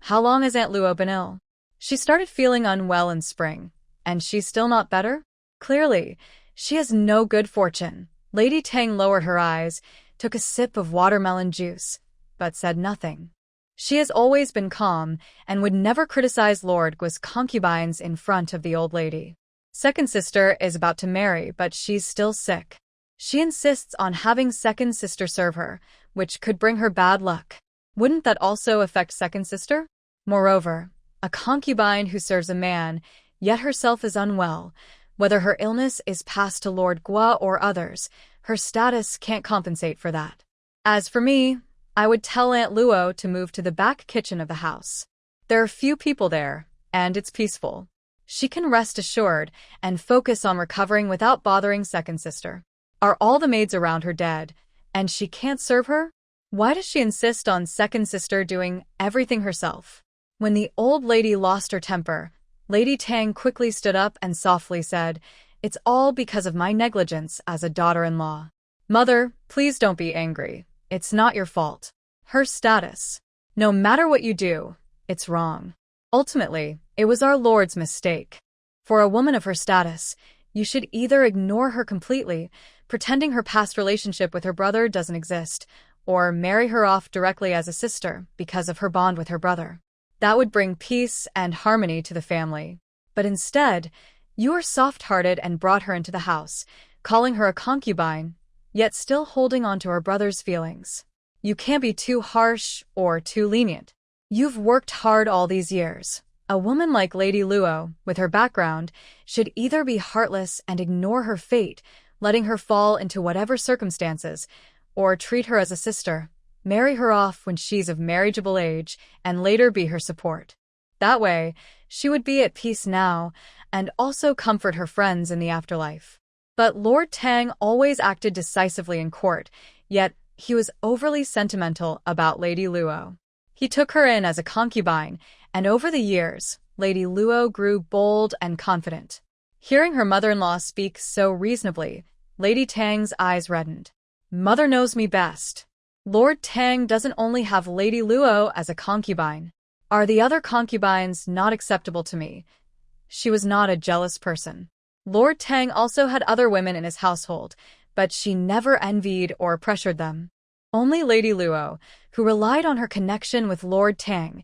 How long has Aunt Luo been ill? She started feeling unwell in spring, and she's still not better? Clearly, she has no good fortune. Lady Tang lowered her eyes, took a sip of watermelon juice, but said nothing. She has always been calm and would never criticize Lord Gua's concubines in front of the old lady. Second sister is about to marry, but she's still sick. She insists on having second sister serve her, which could bring her bad luck. Wouldn't that also affect second sister? Moreover, a concubine who serves a man, yet herself is unwell, whether her illness is passed to Lord Gua or others, her status can't compensate for that. As for me, I would tell Aunt Luo to move to the back kitchen of the house. There are few people there, and it's peaceful. She can rest assured and focus on recovering without bothering second sister. Are all the maids around her dead, and she can't serve her? Why does she insist on second sister doing everything herself? When the old lady lost her temper, Lady Tang quickly stood up and softly said, It's all because of my negligence as a daughter-in-law. Mother, please don't be angry. It's not your fault. Her status. No matter what you do, it's wrong. Ultimately, it was our Lord's mistake. For a woman of her status, you should either ignore her completely, pretending her past relationship with her brother doesn't exist, or marry her off directly as a sister because of her bond with her brother. That would bring peace and harmony to the family. But instead, you are soft-hearted and brought her into the house, calling her a concubine, yet still holding on to her brother's feelings. You can't be too harsh or too lenient. You've worked hard all these years. A woman like Lady Luo, with her background, should either be heartless and ignore her fate, letting her fall into whatever circumstances, or treat her as a sister, marry her off when she's of marriageable age, and later be her support. That way, she would be at peace now, and also comfort her friends in the afterlife. But Lord Tang always acted decisively in court, yet he was overly sentimental about Lady Luo. He took her in as a concubine, and over the years, Lady Luo grew bold and confident. Hearing her mother-in-law speak so reasonably, Lady Tang's eyes reddened. Mother knows me best. Lord Tang doesn't only have Lady Luo as a concubine. Are the other concubines not acceptable to me? She was not a jealous person. Lord Tang also had other women in his household, but she never envied or pressured them. Only Lady Luo, who relied on her connection with Lord Tang,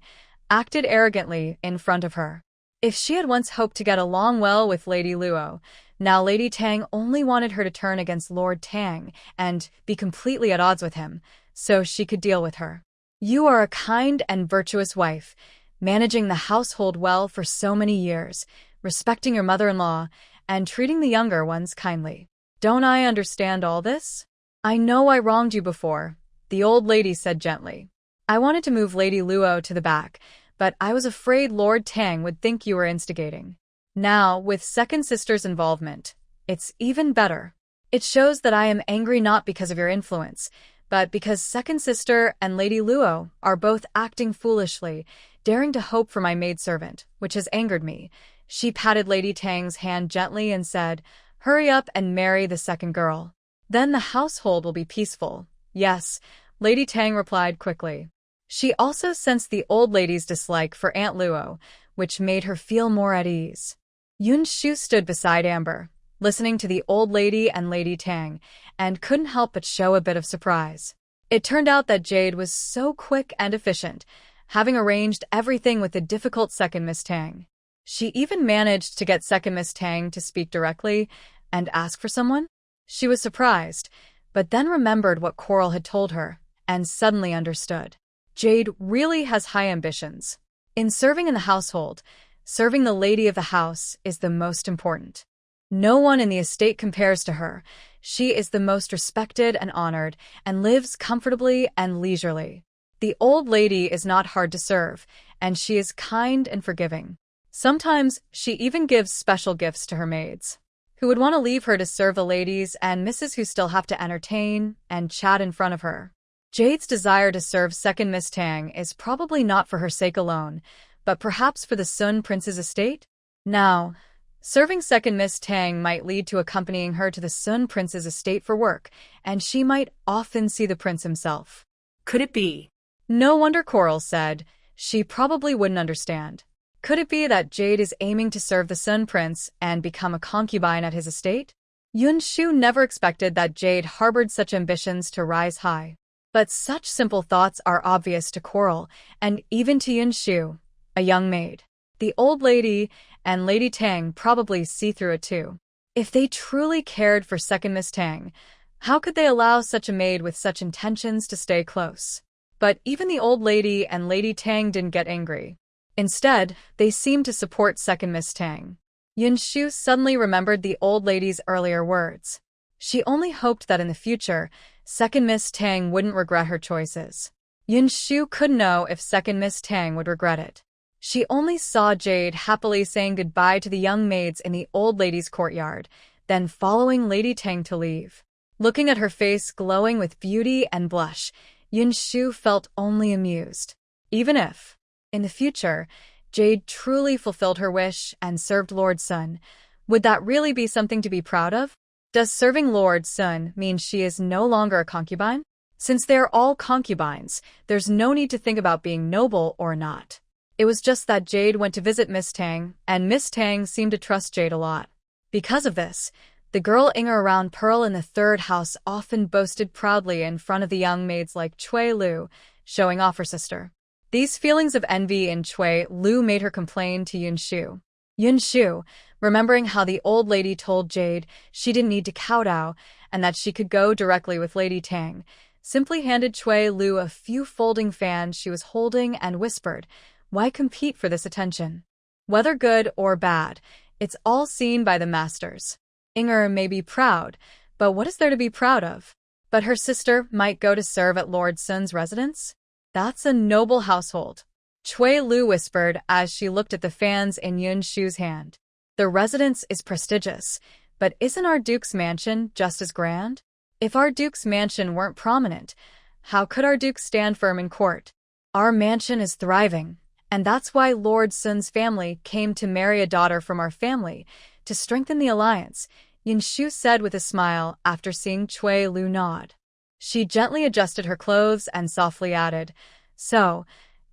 acted arrogantly in front of her. If she had once hoped to get along well with Lady Luo, now Lady Tang only wanted her to turn against Lord Tang and be completely at odds with him, so she could deal with her. You are a kind and virtuous wife, managing the household well for so many years, respecting your mother-in-law, and treating the younger ones kindly. Don't I understand all this? I know I wronged you before, the old lady said gently. I wanted to move Lady Luo to the back, but I was afraid Lord Tang would think you were instigating. Now, with second sister's involvement, it's even better. It shows that I am angry not because of your influence, but because second sister and Lady Luo are both acting foolishly, daring to hope for my maidservant, which has angered me. She patted Lady Tang's hand gently and said, "Hurry up and marry the second girl. Then the household will be peaceful." "Yes," Lady Tang replied quickly. She also sensed the old lady's dislike for Aunt Luo, which made her feel more at ease. Yinshu stood beside Amber, listening to the old lady and Lady Tang, and couldn't help but show a bit of surprise. It turned out that Jade was so quick and efficient, having arranged everything with the difficult second Miss Tang. She even managed to get second Miss Tang to speak directly and ask for someone. She was surprised, but then remembered what Coral had told her, and suddenly understood. Jade really has high ambitions. In serving in the household, serving the lady of the house is the most important. No one in the estate compares to her. She is the most respected and honored, and lives comfortably and leisurely. The old lady is not hard to serve, and she is kind and forgiving. Sometimes she even gives special gifts to her maids, who would want to leave her to serve the ladies and misses who still have to entertain and chat in front of her. Jade's desire to serve second Miss Tang is probably not for her sake alone, but perhaps for the Sun Prince's estate? Now, serving second Miss Tang might lead to accompanying her to the Sun Prince's estate for work, and she might often see the prince himself. Could it be? No wonder Coral said. She probably wouldn't understand. Could it be that Jade is aiming to serve the Sun Prince and become a concubine at his estate? Yinshu never expected that Jade harbored such ambitions to rise high. But such simple thoughts are obvious to Coral, and even to Yinshu, a young maid. The old lady and Lady Tang probably see through it too. If they truly cared for second Miss Tang, how could they allow such a maid with such intentions to stay close? But even the old lady and Lady Tang didn't get angry. Instead, they seemed to support second Miss Tang. Yinshu suddenly remembered the old lady's earlier words. She only hoped that in the future, second Miss Tang wouldn't regret her choices. Yinshu couldn't know if second Miss Tang would regret it. She only saw Jade happily saying goodbye to the young maids in the old lady's courtyard, then following Lady Tang to leave. Looking at her face glowing with beauty and blush, Yinshu felt only amused. Even if, in the future, Jade truly fulfilled her wish and served Lord Sun, would that really be something to be proud of? Does serving Lord Sun mean she is no longer a concubine? Since they are all concubines, there's no need to think about being noble or not. It was just that Jade went to visit Miss Tang, and Miss Tang seemed to trust Jade a lot. Because of this, the girl Inger around Pearl in the third house often boasted proudly in front of the young maids like Cui Lu, showing off her sister. These feelings of envy in Cui Lu made her complain to Yinshu. Yinshu, remembering how the old lady told Jade she didn't need to kowtow and that she could go directly with Lady Tang, simply handed Cui Lu a few folding fans she was holding and whispered, "Why compete for this attention? Whether good or bad, it's all seen by the masters. Inger may be proud, but what is there to be proud of? But her sister might go to serve at Lord Sun's residence? That's a noble household." Cui Lu whispered as she looked at the fans in Yinshu's hand. "The residence is prestigious, but isn't our Duke's mansion just as grand? If our Duke's mansion weren't prominent, how could our Duke stand firm in court? Our mansion is thriving, and that's why Lord Sun's family came to marry a daughter from our family, to strengthen the alliance," Yinshu said with a smile after seeing Cui Lu nod. She gently adjusted her clothes and softly added, "So,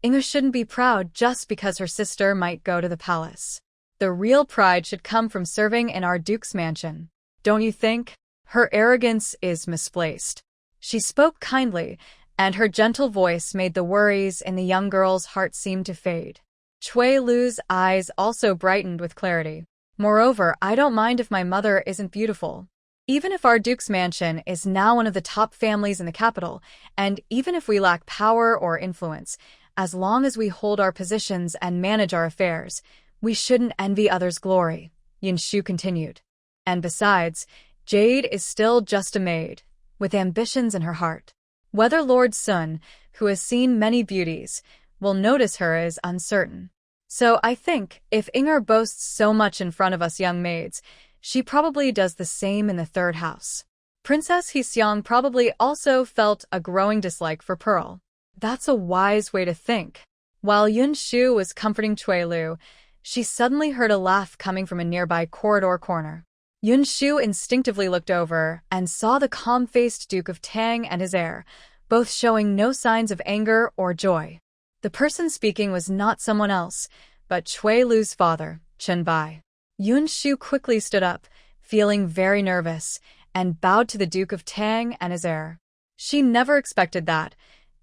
Inger shouldn't be proud just because her sister might go to the palace. The real pride should come from serving in our Duke's mansion. Don't you think? Her arrogance is misplaced." She spoke kindly, and her gentle voice made the worries in the young girl's heart seem to fade. Cui Lu's eyes also brightened with clarity. "Moreover, I don't mind if my mother isn't beautiful. Even if our duke's mansion is now one of the top families in the capital, and even if we lack power or influence, as long as we hold our positions and manage our affairs, we shouldn't envy others' glory, Yinshu continued. And besides, Jade is still just a maid, with ambitions in her heart. Whether Lord Sun, who has seen many beauties, will notice her is uncertain. So I think, if Inger boasts so much in front of us young maids, she probably does the same in the third house. Princess Heseong probably also felt a growing dislike for Pearl. That's a wise way to think. While Yinshu was comforting Cui Lu, she suddenly heard a laugh coming from a nearby corridor corner. Yinshu instinctively looked over and saw the calm-faced Duke of Tang and his heir, both showing no signs of anger or joy. The person speaking was not someone else, but Cui Lu's father, Chen Bai. Yinshu quickly stood up, feeling very nervous, and bowed to the Duke of Tang and his heir. She never expected that.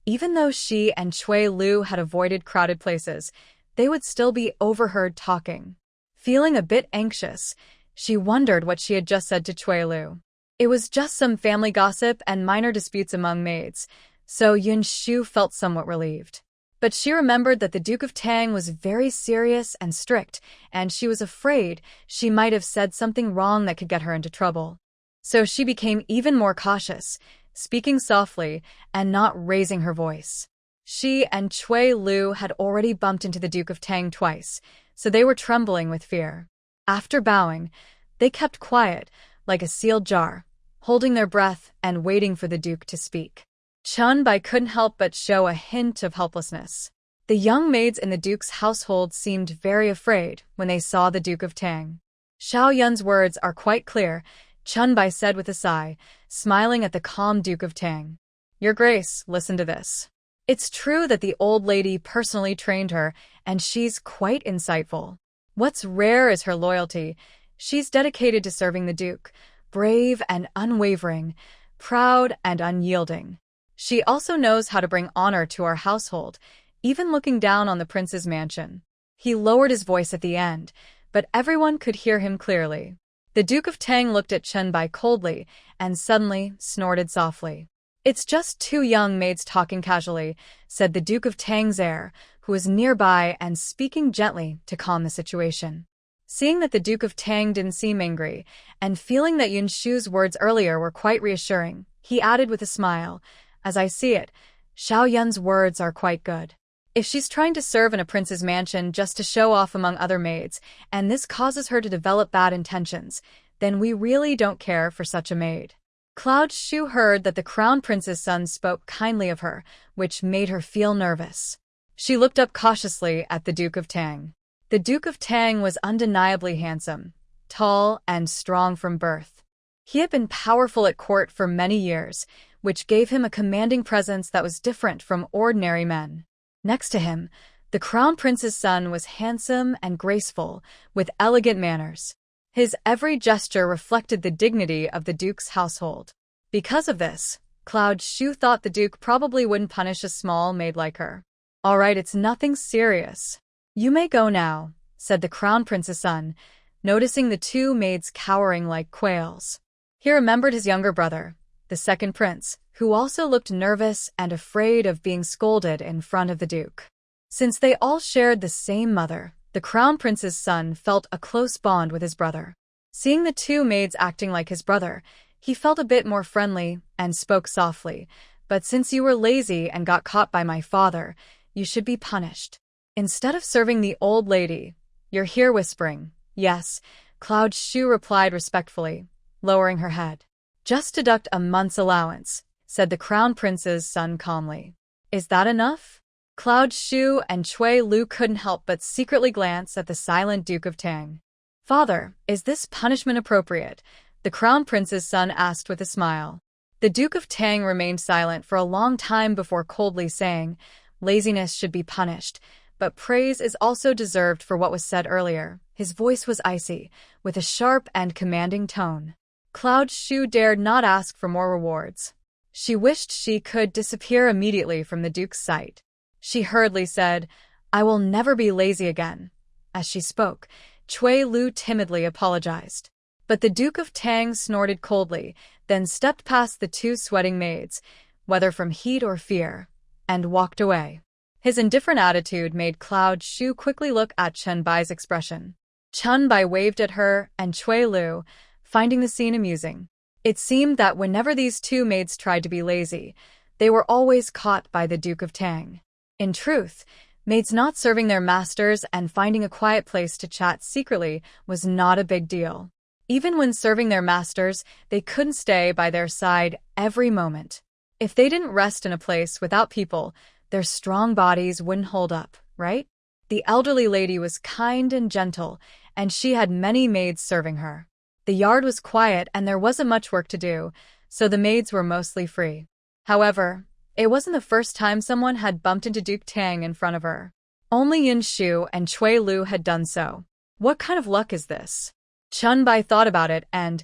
Even though she and Cui Lu had avoided crowded places, they would still be overheard talking. Feeling a bit anxious, she wondered what she had just said to Cui Lu. It was just some family gossip and minor disputes among maids, so Yinshu felt somewhat relieved. But she remembered that the Duke of Tang was very serious and strict, and she was afraid she might have said something wrong that could get her into trouble. So she became even more cautious, speaking softly and not raising her voice. She and Cui Lu had already bumped into the Duke of Tang twice, so they were trembling with fear. After bowing, they kept quiet, like a sealed jar, holding their breath and waiting for the Duke to speak. Chen Bai couldn't help but show a hint of helplessness. The young maids in the Duke's household seemed very afraid when they saw the Duke of Tang. Xiao Yun's words are quite clear, Chen Bai said with a sigh, smiling at the calm Duke of Tang. Your Grace, listen to this. It's true that the old lady personally trained her, and she's quite insightful. What's rare is her loyalty. She's dedicated to serving the Duke, brave and unwavering, proud and unyielding. She also knows how to bring honor to our household, even looking down on the prince's mansion. He lowered his voice at the end, but everyone could hear him clearly. The Duke of Tang looked at Chen Bai coldly and suddenly snorted softly. It's just two young maids talking casually, said the Duke of Tang's heir, who was nearby and speaking gently to calm the situation. Seeing that the Duke of Tang didn't seem angry, and feeling that Yinshu's words earlier were quite reassuring, he added with a smile, as I see it, Xiao Yun's words are quite good. If she's trying to serve in a prince's mansion just to show off among other maids, and this causes her to develop bad intentions, then we really don't care for such a maid. Cloud Shu heard that the crown prince's son spoke kindly of her, which made her feel nervous. She looked up cautiously at the Duke of Tang. The Duke of Tang was undeniably handsome, tall and strong from birth. He had been powerful at court for many years, which gave him a commanding presence that was different from ordinary men. Next to him, the crown prince's son was handsome and graceful, with elegant manners. His every gesture reflected the dignity of the Duke's household. Because of this, Cloud Shu thought the Duke probably wouldn't punish a small maid like her. All right, it's nothing serious. You may go now, said the crown prince's son, noticing the two maids cowering like quails. He remembered his younger brother, the second prince, who also looked nervous and afraid of being scolded in front of the Duke. Since they all shared the same mother, the crown prince's son felt a close bond with his brother. Seeing the two maids acting like his brother, he felt a bit more friendly and spoke softly, but since you were lazy and got caught by my father, you should be punished. Instead of serving the old lady, you're here whispering. Yes, Cloud Shu replied respectfully, lowering her head. Just deduct a month's allowance, said the crown prince's son calmly. Is that enough? Cloud Shu and Cui Lu couldn't help but secretly glance at the silent Duke of Tang. Father, is this punishment appropriate? The crown prince's son asked with a smile. The Duke of Tang remained silent for a long time before coldly saying, laziness should be punished, but praise is also deserved for what was said earlier. His voice was icy, with a sharp and commanding tone. Cloud Shu dared not ask for more rewards. She wished she could disappear immediately from the Duke's sight. She hurriedly said, I will never be lazy again. As she spoke, Cui Lu timidly apologized. But the Duke of Tang snorted coldly, then stepped past the two sweating maids, whether from heat or fear, and walked away. His indifferent attitude made Cloud Shu quickly look at Chen Bai's expression. Chen Bai waved at her and Cui Lu, finding the scene amusing. It seemed that whenever these two maids tried to be lazy, they were always caught by the Duke of Tang. In truth, maids not serving their masters and finding a quiet place to chat secretly was not a big deal. Even when serving their masters, they couldn't stay by their side every moment. If they didn't rest in a place without people, their strong bodies wouldn't hold up, right? The elderly lady was kind and gentle, and she had many maids serving her. The yard was quiet and there wasn't much work to do, so the maids were mostly free. However, it wasn't the first time someone had bumped into Duke Tang in front of her. Only Yinshu and Cui Lu had done so. What kind of luck is this? Chen Bai thought about it and,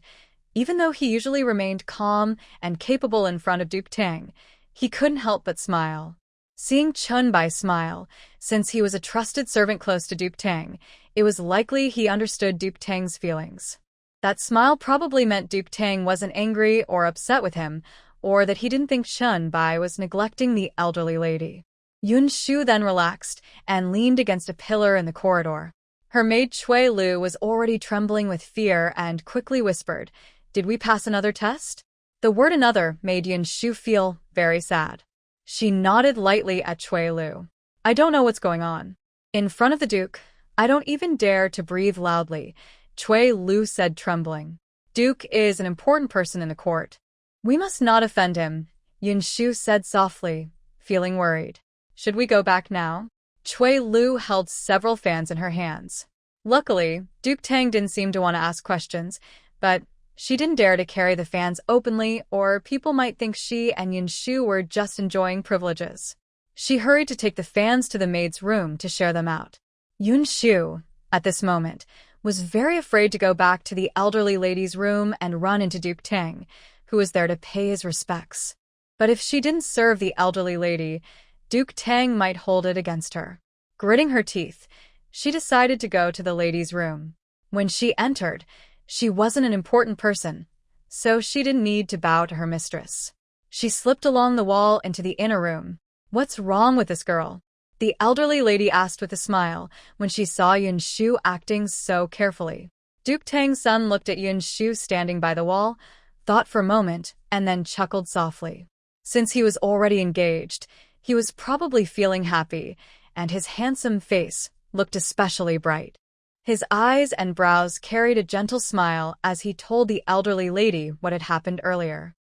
even though he usually remained calm and capable in front of Duke Tang, he couldn't help but smile. Seeing Chen Bai smile, since he was a trusted servant close to Duke Tang, it was likely he understood Duke Tang's feelings. That smile probably meant Duke Tang wasn't angry or upset with him, or that he didn't think Chen Bai was neglecting the elderly lady. Yinshu then relaxed and leaned against a pillar in the corridor. Her maid Cui Lu was already trembling with fear and quickly whispered, "Did we pass another test?" The word another made Yinshu feel very sad. She nodded lightly at Cui Lu. "I don't know what's going on. In front of the Duke, I don't even dare to breathe loudly," Cui Lu said, trembling. "Duke is an important person in the court. We must not offend him," Yinshu said softly, feeling worried. "Should we go back now?" Cui Lu held several fans in her hands. Luckily, Duke Tang didn't seem to want to ask questions, but she didn't dare to carry the fans openly or people might think she and Yinshu were just enjoying privileges. She hurried to take the fans to the maid's room to share them out. Yinshu, at this moment, was very afraid to go back to the elderly lady's room and run into Duke Tang, who was there to pay his respects. But if she didn't serve the elderly lady, Duke Tang might hold it against her. Gritting her teeth, she decided to go to the lady's room. When she entered, she wasn't an important person, so she didn't need to bow to her mistress. She slipped along the wall into the inner room. "What's wrong with this girl?" the elderly lady asked with a smile when she saw Yinshu acting so carefully. Duke Tang's son looked at Yinshu standing by the wall, thought for a moment, and then chuckled softly. Since he was already engaged, he was probably feeling happy, and his handsome face looked especially bright. His eyes and brows carried a gentle smile as he told the elderly lady what had happened earlier.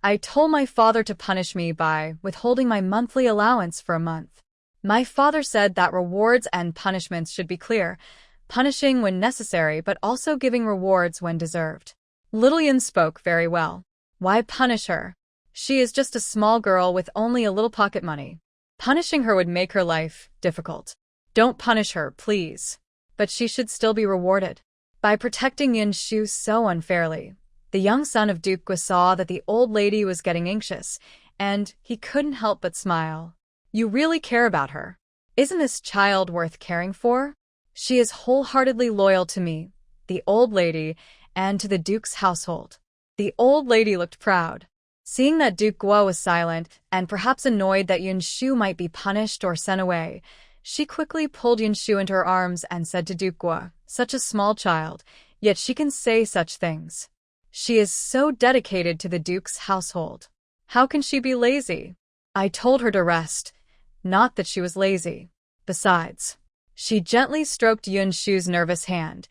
"I told my father to punish me by withholding my monthly allowance for a month. My father said that rewards and punishments should be clear, punishing when necessary but also giving rewards when deserved." Little Yin spoke very well. "Why punish her? She is just a small girl with only a little pocket money. Punishing her would make her life difficult. Don't punish her, please. But she should still be rewarded." By protecting Yinshu so unfairly, the young son of Duke Gua saw that the old lady was getting anxious, and he couldn't help but smile. "You really care about her. Isn't this child worth caring for? She is wholeheartedly loyal to me, the old lady, and to the Duke's household." The old lady looked proud. Seeing that Duke Gua was silent and perhaps annoyed that Yinshu might be punished or sent away, she quickly pulled Yinshu into her arms and said to Duke Gua, "Such a small child, yet she can say such things. She is so dedicated to the Duke's household. How can she be lazy? I told her to rest, not that she was lazy. Besides," she gently stroked Yinshu's nervous hand,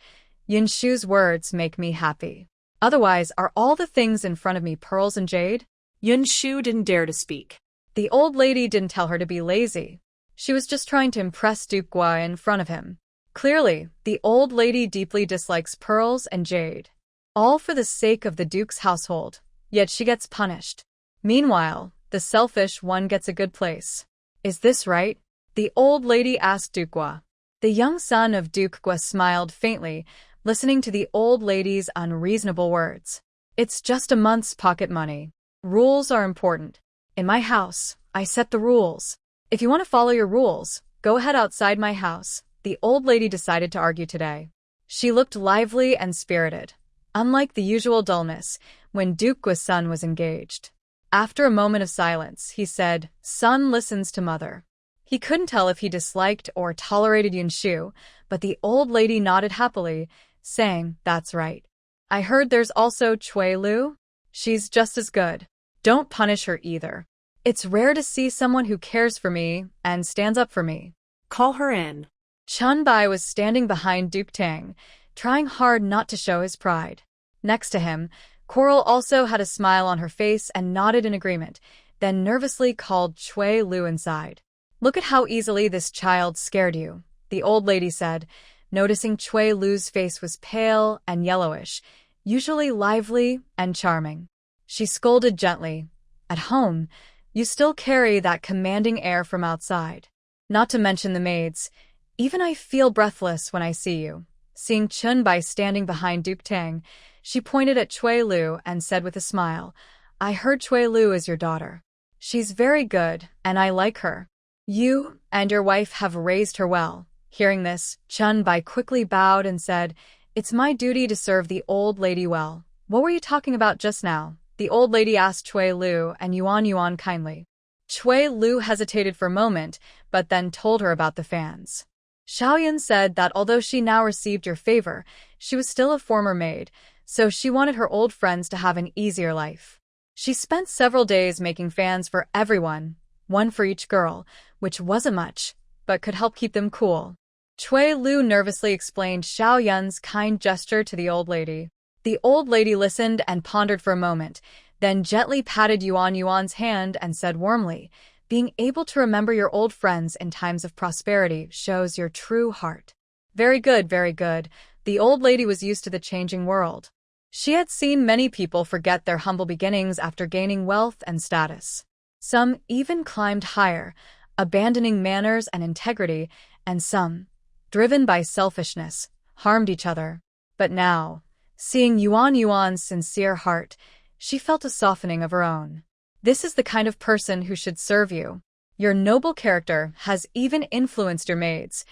"Yinshu's words make me happy. Otherwise, are all the things in front of me pearls and jade?" Yinshu didn't dare to speak. The old lady didn't tell her to be lazy. She was just trying to impress Duke Gua in front of him. Clearly, the old lady deeply dislikes pearls and jade. All for the sake of the Duke's household, yet she gets punished. Meanwhile, the selfish one gets a good place. "Is this right?" the old lady asked Duke Gua. The young son of Duke Gua smiled faintly, listening to the old lady's unreasonable words. "It's just a month's pocket money. Rules are important. In my house, I set the rules. If you want to follow your rules, go ahead outside my house," the old lady decided to argue today. She looked lively and spirited. unlike the usual dullness when Duke's son was engaged. After a moment of silence, he said, "Son listens to mother." He couldn't tell if he disliked or tolerated Yinshu, but the old lady nodded happily, saying, "That's right. I heard there's also Cui Lu. She's just as good. Don't punish her either. It's rare to see someone who cares for me and stands up for me." Call her in. Chun Bai was standing behind Duke Tang, trying hard not to show his pride. Next to him, Coral also had a smile on her face and nodded in agreement, then nervously called Cui Lu inside. "Look at how easily this child scared you," the old lady said, noticing Cui Lu's face was pale and yellowish, usually lively and charming. She scolded gently, "At home, you still carry that commanding air from outside. Not to mention the maids. Even I feel breathless when I see you." Seeing Chun Bai standing behind Duke Tang, she pointed at Cui Lu and said with a smile, "I heard Cui Lu is your daughter. She's very good, and I like her. You and your wife have raised her well." Hearing this, Chun Bai quickly bowed and said, "It's my duty to serve the old lady well." "What were you talking about just now?" the old lady asked Cui Lu and Yuan kindly. Cui Lu hesitated for a moment, but then told her about the fans. Xiaoyan said that although she now received your favor, she was still a former maid, so she wanted her old friends to have an easier life. She spent several days making fans for everyone, one for each girl, which wasn't much, but could help keep them cool. Cui Lu nervously explained Xiaoyan's kind gesture to the old lady. The old lady listened and pondered for a moment, then gently patted Yuan's hand and said warmly, "Being able to remember your old friends in times of prosperity shows your true heart." Very good, very good. The old lady was used to the changing world. She had seen many people forget their humble beginnings after gaining wealth and status. Some even climbed higher, abandoning manners and integrity, and some, driven by selfishness, harmed each other. But now, seeing Yuan's sincere heart, she felt a softening of her own. This is the kind of person who should serve you. Your noble character has even influenced your maids.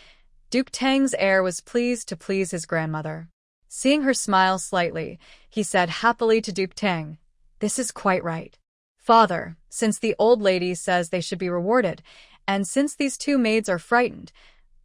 Duke Tang's heir was pleased to please his grandmother. Seeing her smile slightly, he said happily to Duke Tang, "This is quite right. Father, since the old lady says they should be rewarded, and since these two maids are frightened,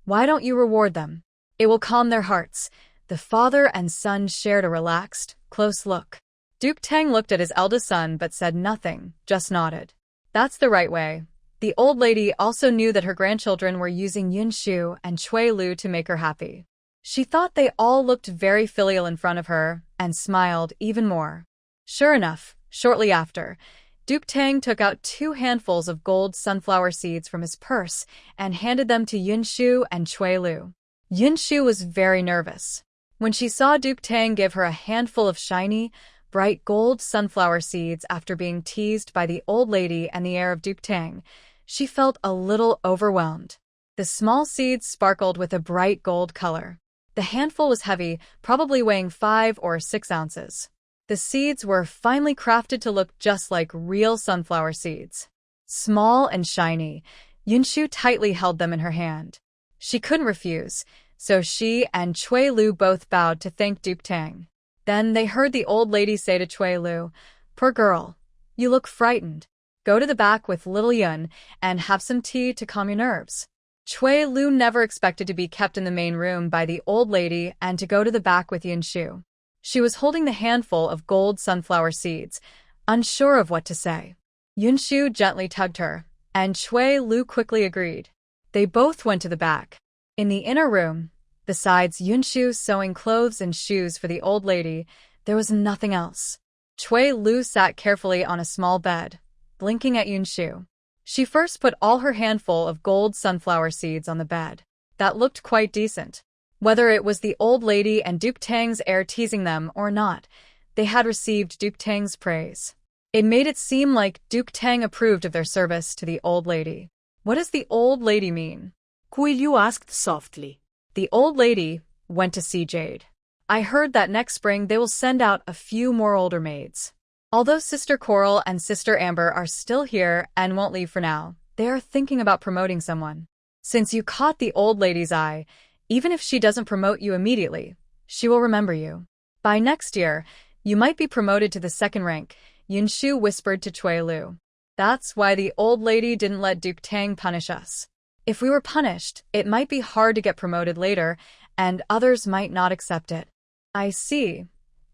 why don't you reward them? It will calm their hearts." The father and son shared a relaxed, close look. Duke Tang looked at his eldest son but said nothing, just nodded. That's the right way. The old lady also knew that her grandchildren were using Yinshu and Cui Lu to make her happy. She thought they all looked very filial in front of her and smiled even more. Sure enough, shortly after, Duke Tang took out 2 handfuls of gold sunflower seeds from his purse and handed them to Yinshu and Cui Lu. Yinshu was very nervous. When she saw Duke Tang give her a handful of shiny, bright gold sunflower seeds after being teased by the old lady and the heir of Duke Tang, she felt a little overwhelmed. The small seeds sparkled with a bright gold color. The handful was heavy, probably weighing 5 or 6 ounces. The seeds were finely crafted to look just like real sunflower seeds. Small and shiny, Yinshu tightly held them in her hand. She couldn't refuse, so she and Cui Lu both bowed to thank Duke Tang. Then they heard the old lady say to Cui Lu, "Poor girl, you look frightened. Go to the back with little Yun and have some tea to calm your nerves." Cui Lu never expected to be kept in the main room by the old lady and to go to the back with Yinshu. She was holding the handful of gold sunflower seeds, unsure of what to say. Yinshu gently tugged her, and Cui Lu quickly agreed. They both went to the back. In the inner room, besides Yinshu sewing clothes and shoes for the old lady, there was nothing else. Cui Lu sat carefully on a small bed, blinking at Yinshu. She first put all her handful of gold sunflower seeds on the bed. That looked quite decent. Whether it was the old lady and Duke Tang's heir teasing them or not, they had received Duke Tang's praise. It made it seem like Duke Tang approved of their service to the old lady. What does the old lady mean? Cui Lu asked softly. The old lady went to see Jade. I heard that next spring they will send out a few more older maids. Although Sister Coral and Sister Amber are still here and won't leave for now, they are thinking about promoting someone. Since you caught the old lady's eye, even if she doesn't promote you immediately, she will remember you. By next year, you might be promoted to the second rank, Yinshu whispered to Cui Lu. That's why the old lady didn't let Duke Tang punish us. If we were punished, it might be hard to get promoted later, and others might not accept it. I see,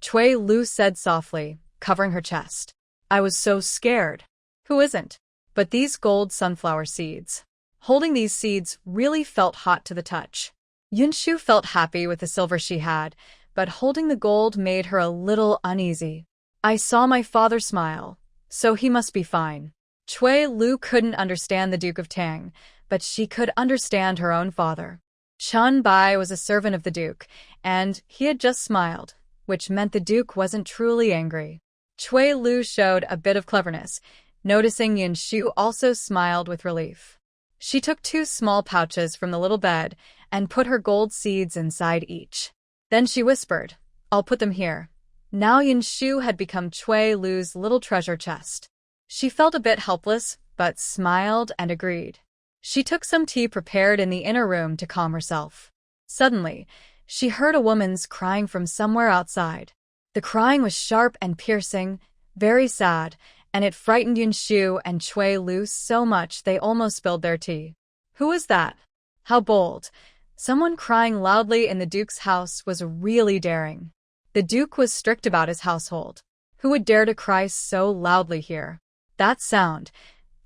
Cui Lu said softly, covering her chest. I was so scared. Who isn't? But these gold sunflower seeds. Holding these seeds really felt hot to the touch. Yinshu felt happy with the silver she had, but holding the gold made her a little uneasy. I saw my father smile, so he must be fine. Cui Lu couldn't understand the Duke of Tang, but she could understand her own father. Chun Bai was a servant of the Duke, and he had just smiled, which meant the Duke wasn't truly angry. Cui Lu showed a bit of cleverness, noticing Yinshu also smiled with relief. She took 2 small pouches from the little bed and put her gold seeds inside each. Then she whispered, I'll put them here. Now Yinshu had become Cui Lu's little treasure chest. She felt a bit helpless, but smiled and agreed. She took some tea prepared in the inner room to calm herself. Suddenly, she heard a woman's crying from somewhere outside. The crying was sharp and piercing, very sad, and it frightened Yinshu and Cui Lu so much they almost spilled their tea. Who was that? How bold. Someone crying loudly in the Duke's house was really daring. The Duke was strict about his household. Who would dare to cry so loudly here? That sound,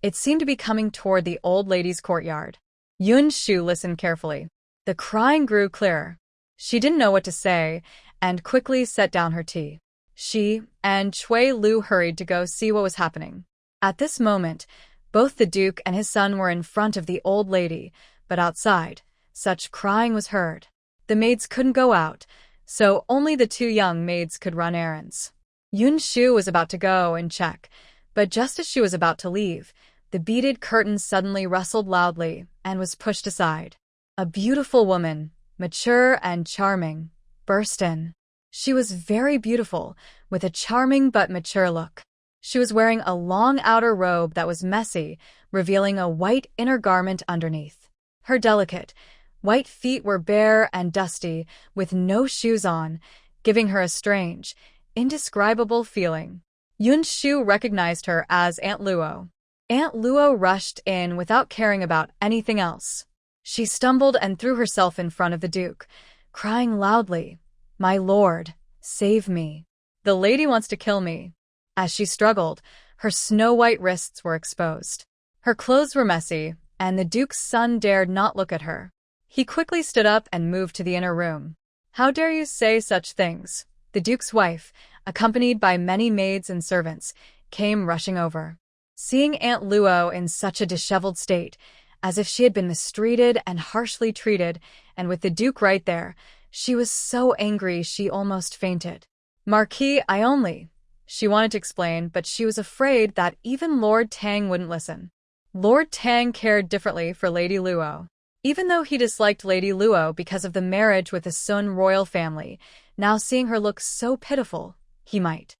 it seemed to be coming toward the old lady's courtyard. Yinshu listened carefully. The crying grew clearer. She didn't know what to say, and quickly set down her tea. She and Cui Lu hurried to go see what was happening. At this moment, both the Duke and his son were in front of the old lady, but outside, such crying was heard. The maids couldn't go out, so only the 2 young maids could run errands. Yinshu was about to go and check, but just as she was about to leave, the beaded curtain suddenly rustled loudly and was pushed aside. A beautiful woman, mature and charming, burst in. She was very beautiful, with a charming but mature look. She was wearing a long outer robe that was messy, revealing a white inner garment underneath. Her delicate, white feet were bare and dusty, with no shoes on, giving her a strange, indescribable feeling. Yinshu recognized her as Aunt Luo. Aunt Luo rushed in without caring about anything else. She stumbled and threw herself in front of the Duke, crying loudly, My lord, save me. The lady wants to kill me. As she struggled, her snow-white wrists were exposed. Her clothes were messy, and the Duke's son dared not look at her. He quickly stood up and moved to the inner room. How dare you say such things? The Duke's wife, accompanied by many maids and servants, came rushing over. Seeing Aunt Luo in such a disheveled state, as if she had been mistreated and harshly treated, and with the Duke right there, she was so angry she almost fainted. Marquis, she wanted to explain, but she was afraid that even Lord Tang wouldn't listen. Lord Tang cared differently for Lady Luo. Even though he disliked Lady Luo because of the marriage with the Sun royal family, now seeing her look so pitiful, he might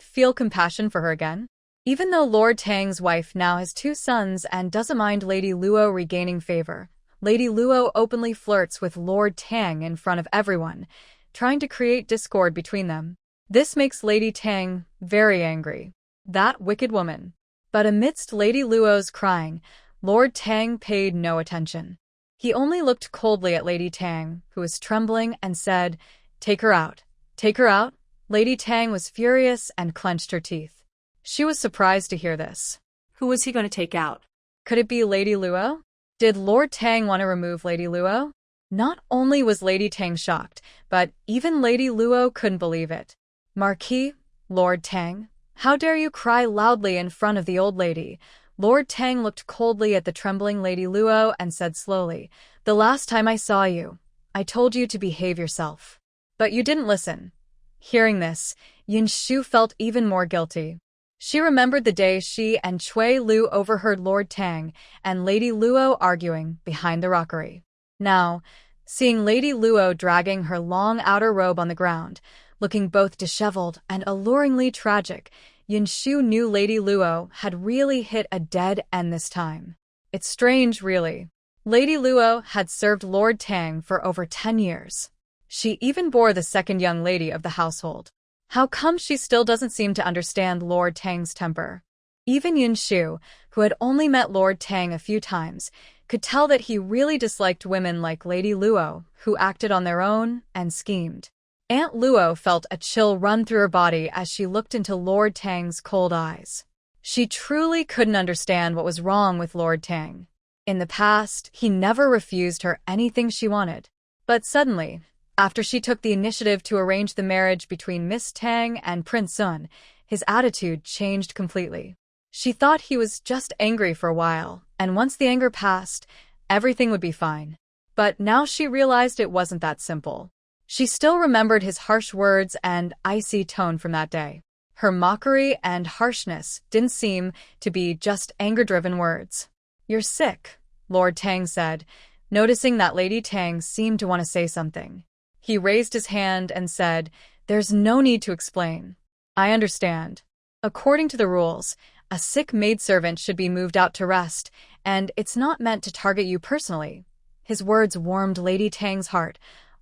feel compassion for her again. Even though Lord Tang's wife now has 2 sons and doesn't mind Lady Luo regaining favor, Lady Luo openly flirts with Lord Tang in front of everyone, trying to create discord between them. This makes Lady Tang very angry. That wicked woman. But amidst Lady Luo's crying, Lord Tang paid no attention. He only looked coldly at Lady Tang, who was trembling, and said, Take her out. Take her out? Lady Tang was furious and clenched her teeth. She was surprised to hear this. Who was he going to take out? Could it be Lady Luo? Did Lord Tang want to remove Lady Luo? Not only was Lady Tang shocked, but even Lady Luo couldn't believe it. Marquis, Lord Tang, how dare you cry loudly in front of the old lady? Lord Tang looked coldly at the trembling Lady Luo and said slowly, The last time I saw you, I told you to behave yourself. But you didn't listen. Hearing this, Yinshu felt even more guilty. She remembered the day she and Cui Lu overheard Lord Tang and Lady Luo arguing behind the rockery. Now, seeing Lady Luo dragging her long outer robe on the ground, looking both disheveled and alluringly tragic, Yinshu knew Lady Luo had really hit a dead end this time. It's strange, really. Lady Luo had served Lord Tang for over 10 years. She even bore the second young lady of the household. How come she still doesn't seem to understand Lord Tang's temper? Even Yinshu, who had only met Lord Tang a few times, could tell that he really disliked women like Lady Luo, who acted on their own and schemed. Aunt Luo felt a chill run through her body as she looked into Lord Tang's cold eyes. She truly couldn't understand what was wrong with Lord Tang. In the past, he never refused her anything she wanted. But suddenly, after she took the initiative to arrange the marriage between Miss Tang and Prince Sun, his attitude changed completely. She thought he was just angry for a while, and once the anger passed, everything would be fine. But now she realized it wasn't that simple. She still remembered his harsh words and icy tone from that day. Her mockery and harshness didn't seem to be just anger-driven words. "You're sick," Lord Tang said, noticing that Lady Tang seemed to want to say something. He raised his hand and said, "There's no need to explain. I understand. According to the rules, a sick maidservant should be moved out to rest, and it's not meant to target you personally." His words warmed Lady Tang's heart,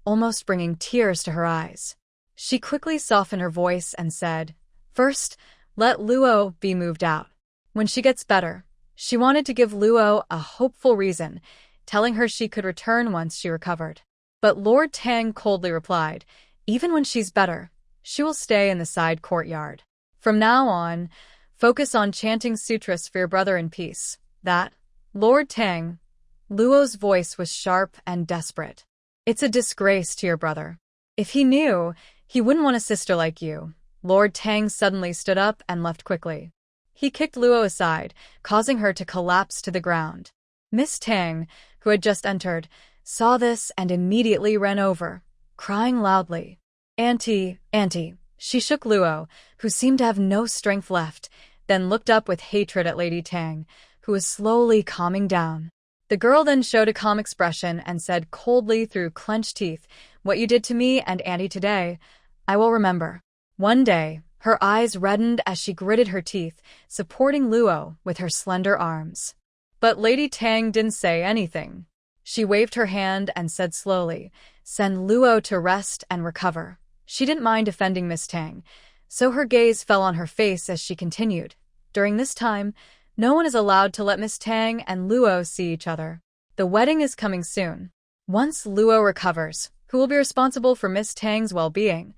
almost bringing tears to her eyes. She quickly softened her voice and said, "First, let Luo be moved out. When she gets better." She wanted to give Luo a hopeful reason, telling her she could return once she recovered. But Lord Tang coldly replied, "Even when she's better, she will stay in the side courtyard. From now on, focus on chanting sutras for your brother in peace." That, Lord Tang. Luo's voice was sharp and desperate. "It's a disgrace to your brother. If he knew, he wouldn't want a sister like you." Lord Tang suddenly stood up and left quickly. He kicked Luo aside, causing her to collapse to the ground. Miss Tang, who had just entered, saw this and immediately ran over, crying loudly. "Auntie, auntie." She shook Luo, who seemed to have no strength left, then looked up with hatred at Lady Tang, who was slowly calming down. The girl then showed a calm expression and said coldly through clenched teeth, "What you did to me and Auntie today, I will remember." One day, her eyes reddened as she gritted her teeth, supporting Luo with her slender arms. But Lady Tang didn't say anything. She waved her hand and said slowly, "Send Luo to rest and recover." She didn't mind offending Miss Tang, so her gaze fell on her face as she continued. "During this time, no one is allowed to let Miss Tang and Luo see each other. The wedding is coming soon. Once Luo recovers, who will be responsible for Miss Tang's well-being?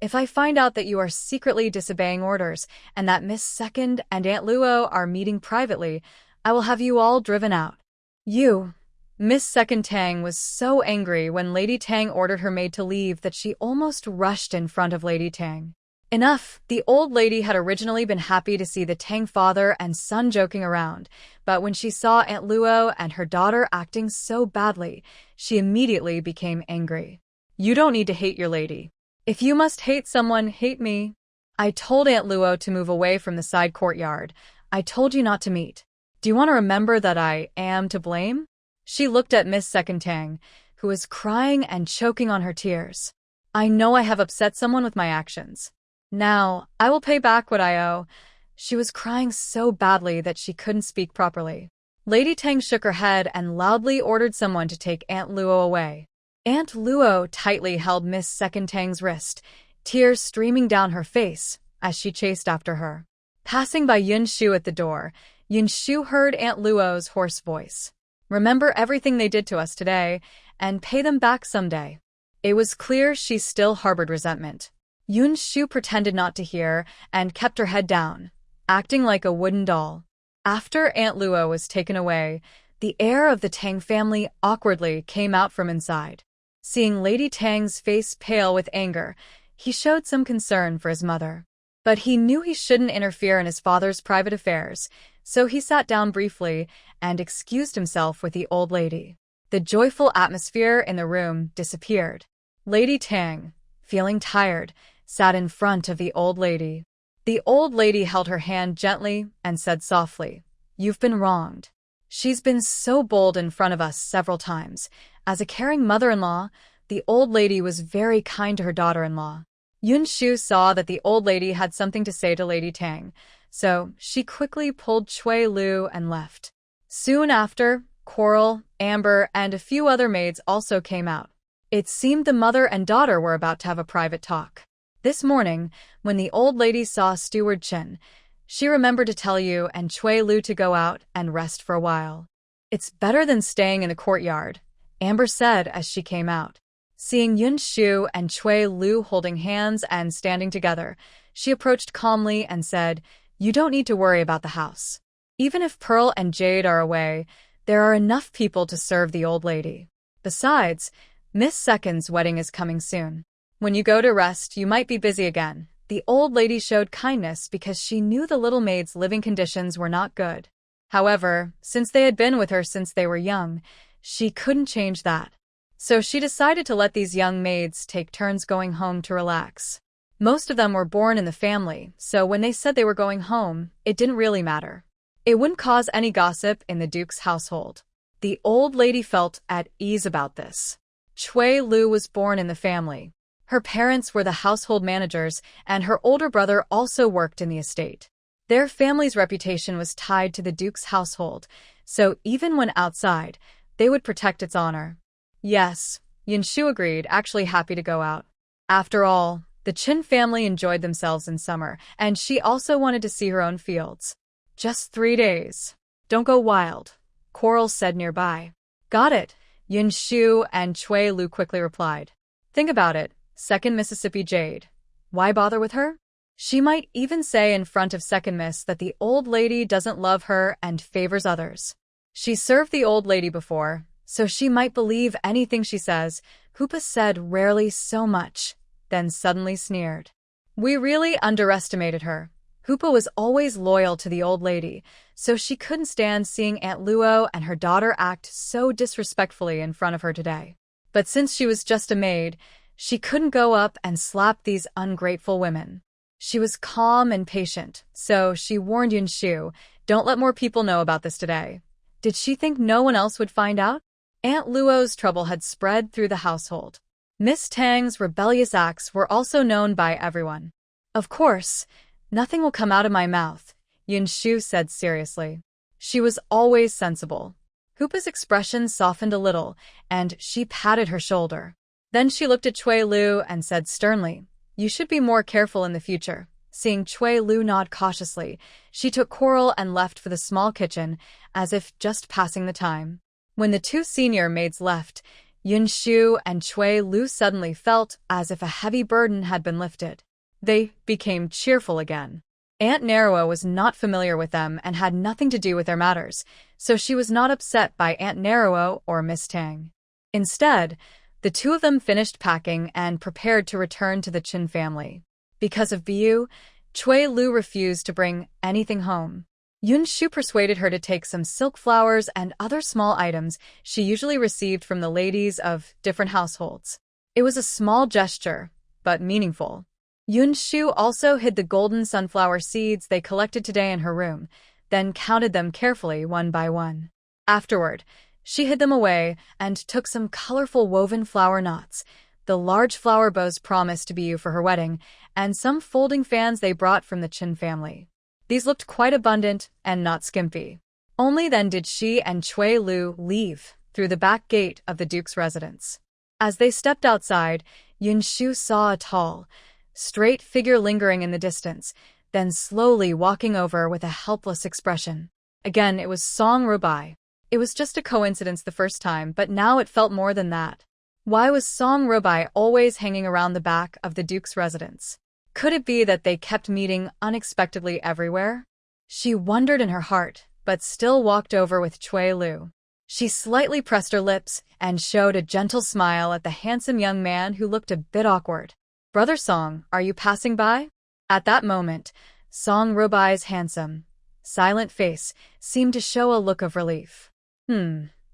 If I find out that you are secretly disobeying orders and that Miss Second and Aunt Luo are meeting privately, I will have you all driven out." "You." Miss Second Tang was so angry when Lady Tang ordered her maid to leave that she almost rushed in front of Lady Tang. Enough! The old lady had originally been happy to see the Tang father and son joking around, but when she saw Aunt Luo and her daughter acting so badly, she immediately became angry. "You don't need to hate your lady. If you must hate someone, hate me. I told Aunt Luo to move away from the side courtyard. I told you not to meet. Do you want to remember that I am to blame?" She looked at Miss Second Tang, who was crying and choking on her tears. "I know I have upset someone with my actions. Now, I will pay back what I owe." She was crying so badly that she couldn't speak properly. Lady Tang shook her head and loudly ordered someone to take Aunt Luo away. Aunt Luo tightly held Miss Second Tang's wrist, tears streaming down her face as she chased after her. Passing by Yinshu at the door, Yinshu heard Aunt Luo's hoarse voice. "Remember everything they did to us today, and pay them back someday." It was clear she still harbored resentment. Yinshu pretended not to hear and kept her head down, acting like a wooden doll. After Aunt Luo was taken away, the heir of the Tang family awkwardly came out from inside. Seeing Lady Tang's face pale with anger, he showed some concern for his mother. But he knew he shouldn't interfere in his father's private affairs, so he sat down briefly and excused himself with the old lady. The joyful atmosphere in the room disappeared. Lady Tang, feeling tired, sat in front of the old lady. The old lady held her hand gently and said softly, "You've been wronged. She's been so bold in front of us several times. As a caring mother-in-law, the old lady was very kind to her daughter-in-law." Yinshu saw that the old lady had something to say to Lady Tang, so she quickly pulled Cui Lu and left. Soon after, Coral, Amber, and a few other maids also came out. It seemed the mother and daughter were about to have a private talk. This morning, when the old lady saw Steward Chin, she remembered to tell you and Chui Lu to go out and rest for a while. It's better than staying in the courtyard, Amber said as she came out. Seeing Yinshu and Chui Lu holding hands and standing together, she approached calmly and said, "You don't need to worry about the house. Even if Pearl and Jade are away, there are enough people to serve the old lady. Besides, Miss Second's wedding is coming soon. When you go to rest, you might be busy again." The old lady showed kindness because she knew the little maid's living conditions were not good. However, since they had been with her since they were young, she couldn't change that. So she decided to let these young maids take turns going home to relax. Most of them were born in the family, so when they said they were going home, it didn't really matter. It wouldn't cause any gossip in the Duke's household. The old lady felt at ease about this. Chui Lu was born in the family. Her parents were the household managers, and her older brother also worked in the estate. Their family's reputation was tied to the Duke's household, so even when outside, they would protect its honor. Yes, Yinshu agreed, actually happy to go out. After all, the Chin family enjoyed themselves in summer, and she also wanted to see her own fields. Just 3 days. Don't go wild, Coral said nearby. Got it, Yinshu and Chui Lu quickly replied. Think about it, Second Mississippi Jade. Why bother with her? She might even say in front of Second Miss that the old lady doesn't love her and favors others. She served the old lady before, so she might believe anything she says, Hoopa said rarely so much, then suddenly sneered. We really underestimated her. Hoopa was always loyal to the old lady, so she couldn't stand seeing Aunt Luo and her daughter act so disrespectfully in front of her today. But since she was just a maid, she couldn't go up and slap these ungrateful women. She was calm and patient, so she warned Yinshu, don't let more people know about this today. Did she think no one else would find out? Aunt Luo's trouble had spread through the household. Miss Tang's rebellious acts were also known by everyone. Of course, nothing will come out of my mouth, Yinshu said seriously. She was always sensible. Hoopa's expression softened a little, and she patted her shoulder. Then she looked at Chui Lu and said sternly, you should be more careful in the future. Seeing Chui Lu nod cautiously, she took Coral and left for the small kitchen, as if just passing the time. When the 2 senior maids left, Yinshu and Chui Lu suddenly felt as if a heavy burden had been lifted. They became cheerful again. Aunt Narrow was not familiar with them and had nothing to do with their matters, so she was not upset by Aunt Narrow or Miss Tang. Instead, the 2 of them finished packing and prepared to return to the Chin family. Because of Bu, Chui Lu refused to bring anything home. Yinshu persuaded her to take some silk flowers and other small items she usually received from the ladies of different households. It was a small gesture, but meaningful. Yinshu also hid the golden sunflower seeds they collected today in her room, then counted them carefully one by one. Afterward, she hid them away and took some colorful woven flower knots, the large flower bows promised to be for her wedding, and some folding fans they brought from the Chin family. These looked quite abundant and not skimpy. Only then did she and Chui Lu leave through the back gate of the Duke's residence. As they stepped outside, Yinshu saw a tall, straight figure lingering in the distance, then slowly walking over with a helpless expression. Again, it was Song Rubai. It was just a coincidence the first time, but now it felt more than that. Why was Song Rubai always hanging around the back of the Duke's residence? Could it be that they kept meeting unexpectedly everywhere? She wondered in her heart, but still walked over with Chui Lu. She slightly pressed her lips and showed a gentle smile at the handsome young man who looked a bit awkward. Brother Song, are you passing by? At that moment, Song Rubai's handsome, silent face seemed to show a look of relief.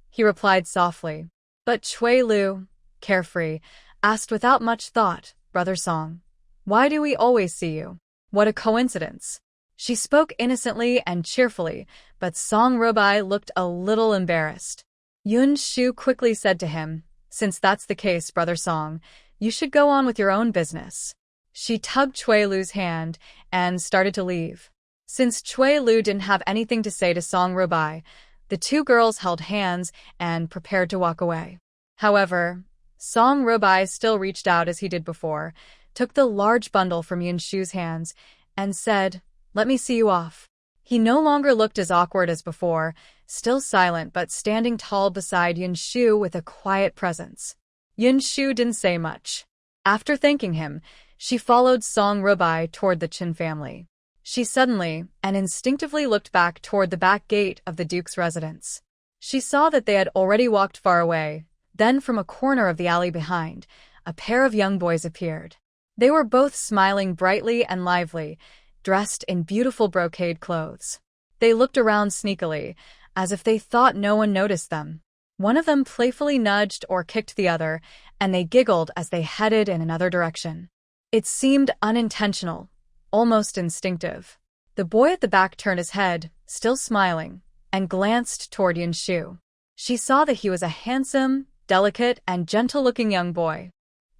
He replied softly. But Chui Lu, carefree, asked without much thought, Brother Song, why do we always see you? What a coincidence. She spoke innocently and cheerfully, but Song Rubai looked a little embarrassed. Yinshu quickly said to him, since that's the case, Brother Song, you should go on with your own business. She tugged Chui Lu's hand and started to leave. Since Chui Lu didn't have anything to say to Song Rubai, the 2 girls held hands and prepared to walk away. However, Song Robai still reached out as he did before, took the large bundle from Yinshu's hands, and said, "Let me see you off." He no longer looked as awkward as before, still silent but standing tall beside Yinshu with a quiet presence. Yinshu didn't say much. After thanking him, she followed Song Robai toward the Qin family. She suddenly and instinctively looked back toward the back gate of the Duke's residence. She saw that they had already walked far away. Then from a corner of the alley behind, a pair of young boys appeared. They were both smiling brightly and lively, dressed in beautiful brocade clothes. They looked around sneakily, as if they thought no one noticed them. One of them playfully nudged or kicked the other, and they giggled as they headed in another direction. It seemed unintentional, almost instinctive. The boy at the back turned his head, still smiling, and glanced toward Yinshu. She saw that he was a handsome, delicate, and gentle-looking young boy.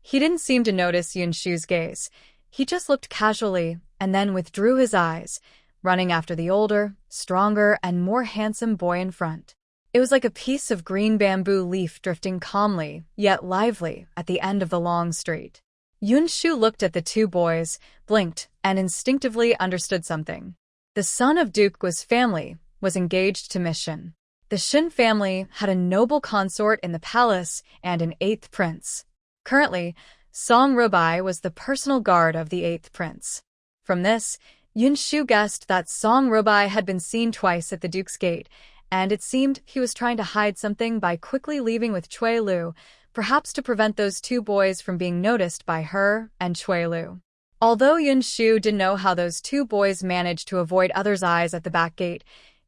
He didn't seem to notice Yinshu's gaze. He just looked casually and then withdrew his eyes, running after the older, stronger, and more handsome boy in front. It was like a piece of green bamboo leaf drifting calmly, yet lively, at the end of the long street. Yinshu looked at the two boys, blinked, and instinctively understood something. The son of Duke Gu's family was engaged to Miss Shin. The Shin family had a noble consort in the palace and an eighth prince. Currently, Song Robai was the personal guard of the eighth prince. From this, Yinshu guessed that Song Robai had been seen twice at the Duke's gate, and it seemed he was trying to hide something by quickly leaving with Cui Lu, perhaps to prevent those two boys from being noticed by her and Cui Lu. Although Yinshu didn't know how those two boys managed to avoid others' eyes at the back gate,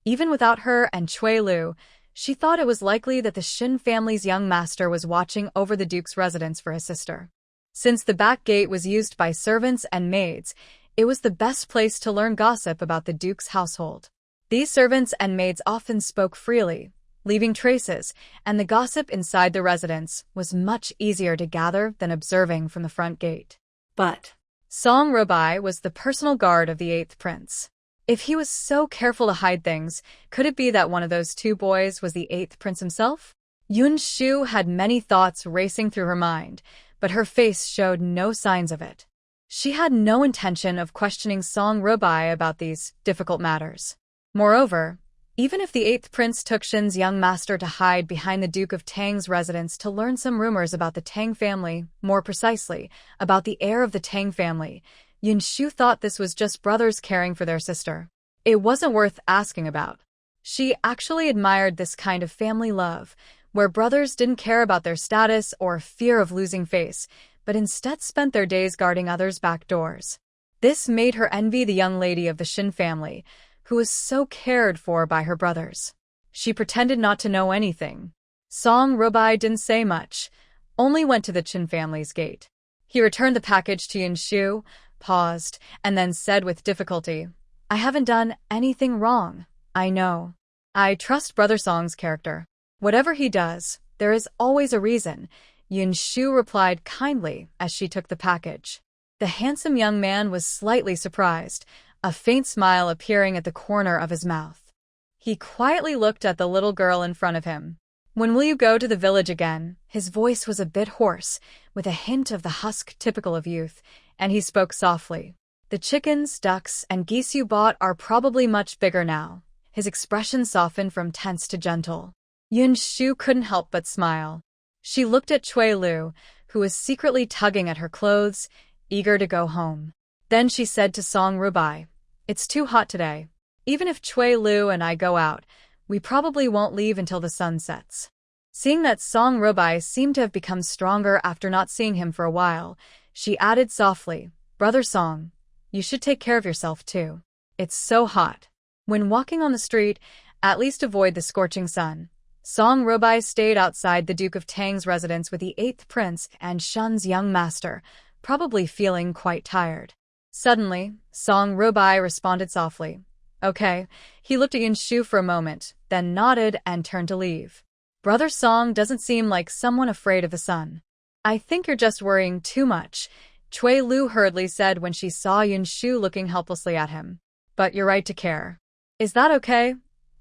even without her and Cui Lu, she thought it was likely that the Shin family's young master was watching over the Duke's residence for his sister. Since the back gate was used by servants and maids, it was the best place to learn gossip about the Duke's household. These servants and maids often spoke freely, leaving traces, and the gossip inside the residence was much easier to gather than observing from the front gate. But Song Robai was the personal guard of the eighth prince. If he was so careful to hide things, could it be that one of those two boys was the eighth prince himself? Yinshu had many thoughts racing through her mind, but her face showed no signs of it. She had no intention of questioning Song Robai about these difficult matters. Moreover, even if the eighth prince took Shin's young master to hide behind the Duke of Tang's residence to learn some rumors about the Tang family, more precisely, about the heir of the Tang family, Yinshu thought this was just brothers caring for their sister. It wasn't worth asking about. She actually admired this kind of family love, where brothers didn't care about their status or fear of losing face, but instead spent their days guarding others' back doors. This made her envy the young lady of the Shin family, who was so cared for by her brothers. She pretended not to know anything. Song Robai didn't say much, only went to the Qin family's gate. He returned the package to Yinshu, paused, and then said with difficulty, "I haven't done anything wrong, I know. I trust Brother Song's character. Whatever he does, there is always a reason," Yinshu replied kindly as she took the package. The handsome young man was slightly surprised, a faint smile appearing at the corner of his mouth. He quietly looked at the little girl in front of him. "When will you go to the village again?" His voice was a bit hoarse, with a hint of the husk typical of youth, and he spoke softly. "The chickens, ducks, and geese you bought are probably much bigger now." His expression softened from tense to gentle. Yinshu couldn't help but smile. She looked at Cui Lu, who was secretly tugging at her clothes, eager to go home. Then she said to Song Robai, "It's too hot today. Even if Cui Lu and I go out, we probably won't leave until the sun sets." Seeing that Song Robai seemed to have become stronger after not seeing him for a while, she added softly, "Brother Song, you should take care of yourself too. It's so hot." When walking on the street, at least avoid the scorching sun. Song Robai stayed outside the Duke of Tang's residence with the eighth prince and Shun's young master, probably feeling quite tired. Suddenly, Song Robai responded softly, "Okay." He looked at Yinshu for a moment, then nodded and turned to leave. "Brother Song doesn't seem like someone afraid of the sun." "I think you're just worrying too much," Cui Lu hurriedly said when she saw Yinshu looking helplessly at him. "But you're right to care. Is that okay?"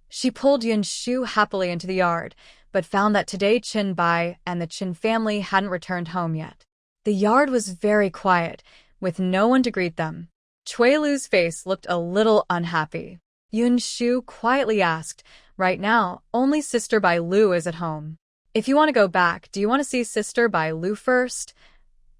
She pulled Yinshu happily into the yard, but found that today Chin Bai and the Chin family hadn't returned home yet. The yard was very quiet, with no one to greet them. Chui Lu's face looked a little unhappy. Yinshu quietly asked, "Right now, only Sister Bai Lu is at home. If you want to go back, do you want to see Sister Bai Lu first?"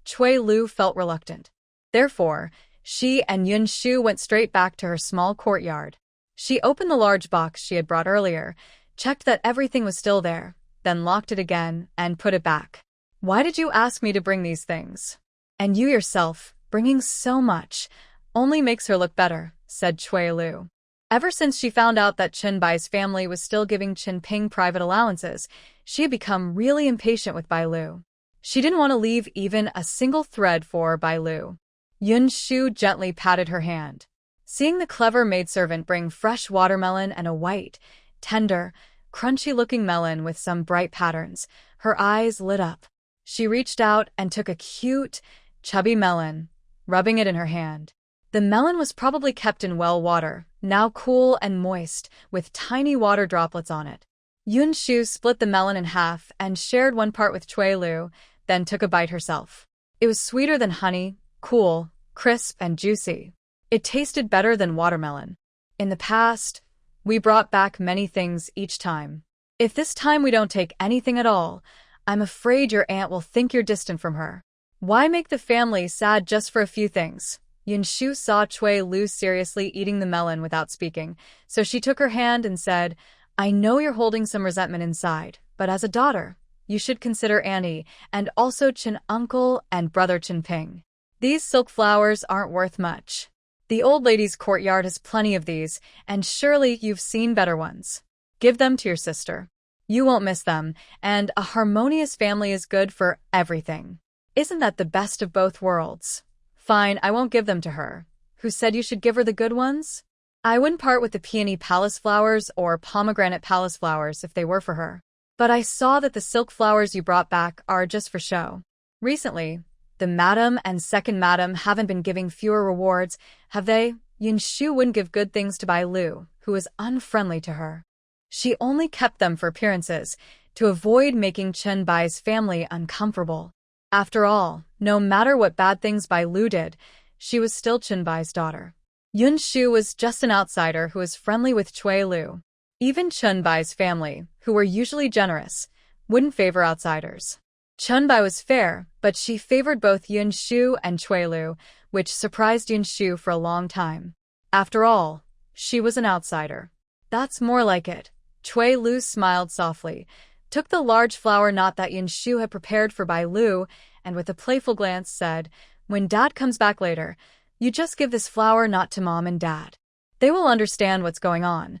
Chui Lu felt reluctant. Therefore, she and Yinshu went straight back to her small courtyard. She opened the large box she had brought earlier, checked that everything was still there, then locked it again and put it back. "Why did you ask me to bring these things? And you yourself, bringing so much, only makes her look better," said Chui Lu. Ever since she found out that Chin Bai's family was still giving Chin Ping private allowances, she had become really impatient with Bai Lu. She didn't want to leave even a single thread for Bai Lu. Yinshu gently patted her hand. Seeing the clever maidservant bring fresh watermelon and a white, tender, crunchy-looking melon with some bright patterns, her eyes lit up. She reached out and took a cute, chubby melon, rubbing it in her hand. The melon was probably kept in well water, now cool and moist, with tiny water droplets on it. Yinshu split the melon in half and shared one part with Chui Lu, then took a bite herself. It was sweeter than honey, cool, crisp, and juicy. It tasted better than watermelon. "In the past, we brought back many things each time. If this time we don't take anything at all, I'm afraid your aunt will think you're distant from her. Why make the family sad just for a few things?" Yinshu saw Chui Lu seriously eating the melon without speaking, so she took her hand and said, "I know you're holding some resentment inside, but as a daughter, you should consider Annie and also Chin Uncle and Brother Chin Ping. These silk flowers aren't worth much. The old lady's courtyard has plenty of these, and surely you've seen better ones. Give them to your sister. You won't miss them, and a harmonious family is good for everything. Isn't that the best of both worlds? Fine, I won't give them to her. Who said you should give her the good ones? I wouldn't part with the peony palace flowers or pomegranate palace flowers if they were for her. But I saw that the silk flowers you brought back are just for show. Recently, the madam and second madam haven't been giving fewer rewards, have they?" Yinshu wouldn't give good things to Bai Lu, who was unfriendly to her. She only kept them for appearances, to avoid making Chen Bai's family uncomfortable. After all, no matter what bad things Bai Lu did, she was still Chen Bai's daughter. Yinshu was just an outsider who was friendly with Chui Lu. Even Chen Bai's family, who were usually generous, wouldn't favor outsiders. Chen Bai was fair, but she favored both Yinshu and Chui Lu, which surprised Yinshu for a long time. After all, she was an outsider. "That's more like it." Chui Lu smiled softly, took the large flower knot that Yinshu had prepared for Bai Lu, and with a playful glance said, "When Dad comes back later, you just give this flower knot to Mom and Dad. They will understand what's going on."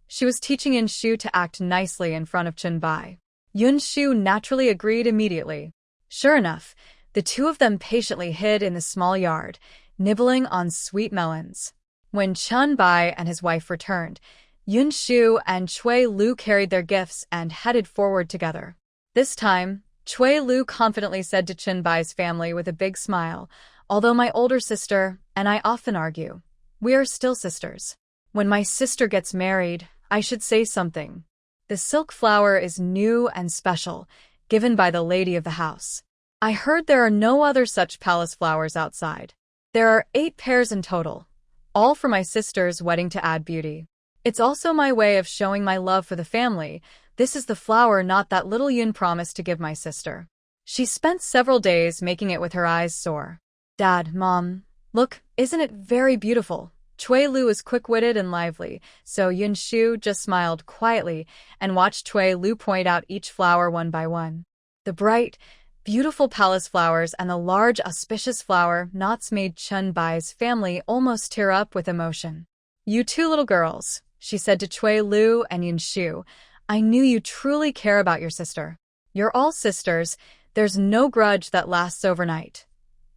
She was teaching Yinshu to act nicely in front of Chen Bai. Yinshu naturally agreed immediately. Sure enough, the two of them patiently hid in the small yard, nibbling on sweet melons. When Chen Bai and his wife returned, Yinshu and Chui Lu carried their gifts and headed forward together. This time, Chui Lu confidently said to Chen Bai's family with a big smile, "Although my older sister and I often argue, we are still sisters. When my sister gets married, I should say something. The silk flower is new and special, given by the lady of the house. I heard there are no other such palace flowers outside. There are 8 pairs in total, all for my sister's wedding to add beauty. It's also my way of showing my love for the family. This is the flower knot that little Yun promised to give my sister." She spent several days making it with her eyes sore. "Dad, Mom, look, isn't it very beautiful?" Chui Lu was quick-witted and lively, so Yinshu just smiled quietly and watched Chui Lu point out each flower one by one. The bright, beautiful palace flowers and the large, auspicious flower knots made Chen Bai's family almost tear up with emotion. "You two little girls," she said to Chui Lu and Yinshu, "I knew you truly care about your sister. You're all sisters. There's no grudge that lasts overnight."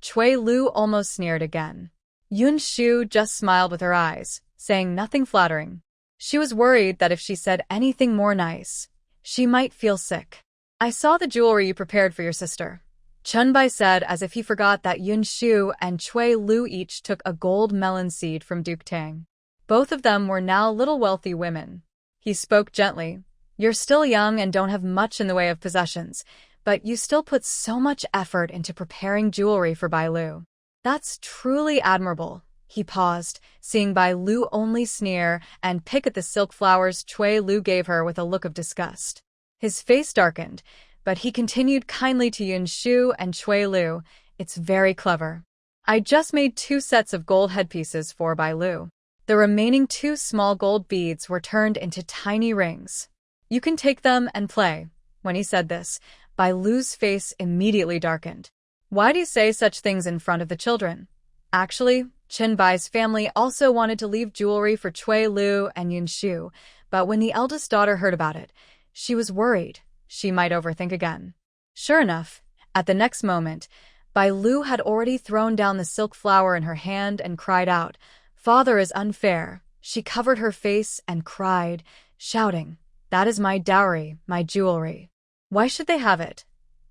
Chui Lu almost sneered again. Yinshu just smiled with her eyes, saying nothing flattering. She was worried that if she said anything more nice, she might feel sick. "I saw the jewelry you prepared for your sister," Chen Bai said as if he forgot that Yinshu and Chui Lu each took a gold melon seed from Duke Tang. Both of them were now little wealthy women. He spoke gently, You're still young and don't have much in the way of possessions, but you still put so much effort into preparing jewelry for Bai Lu. That's truly admirable." He paused, seeing Bai Lu only sneer and pick at the silk flowers Cui Lu gave her with a look of disgust. His face darkened, but he continued kindly to Yinshu and Cui Lu, "It's very clever. I just made 2 sets of gold headpieces for Bai Lu." The remaining 2 small gold beads were turned into tiny rings. "You can take them and play." When he said this, Bai Lu's face immediately darkened. "Why do you say such things in front of the children?" Actually, Chen Bai's family also wanted to leave jewelry for Cui Lu and Yinshu, but when the eldest daughter heard about it, she was worried she might overthink again. Sure enough, at the next moment, Bai Lu had already thrown down the silk flower in her hand and cried out, "Father is unfair." She covered her face and cried, shouting, "That is my dowry, my jewelry. Why should they have it?"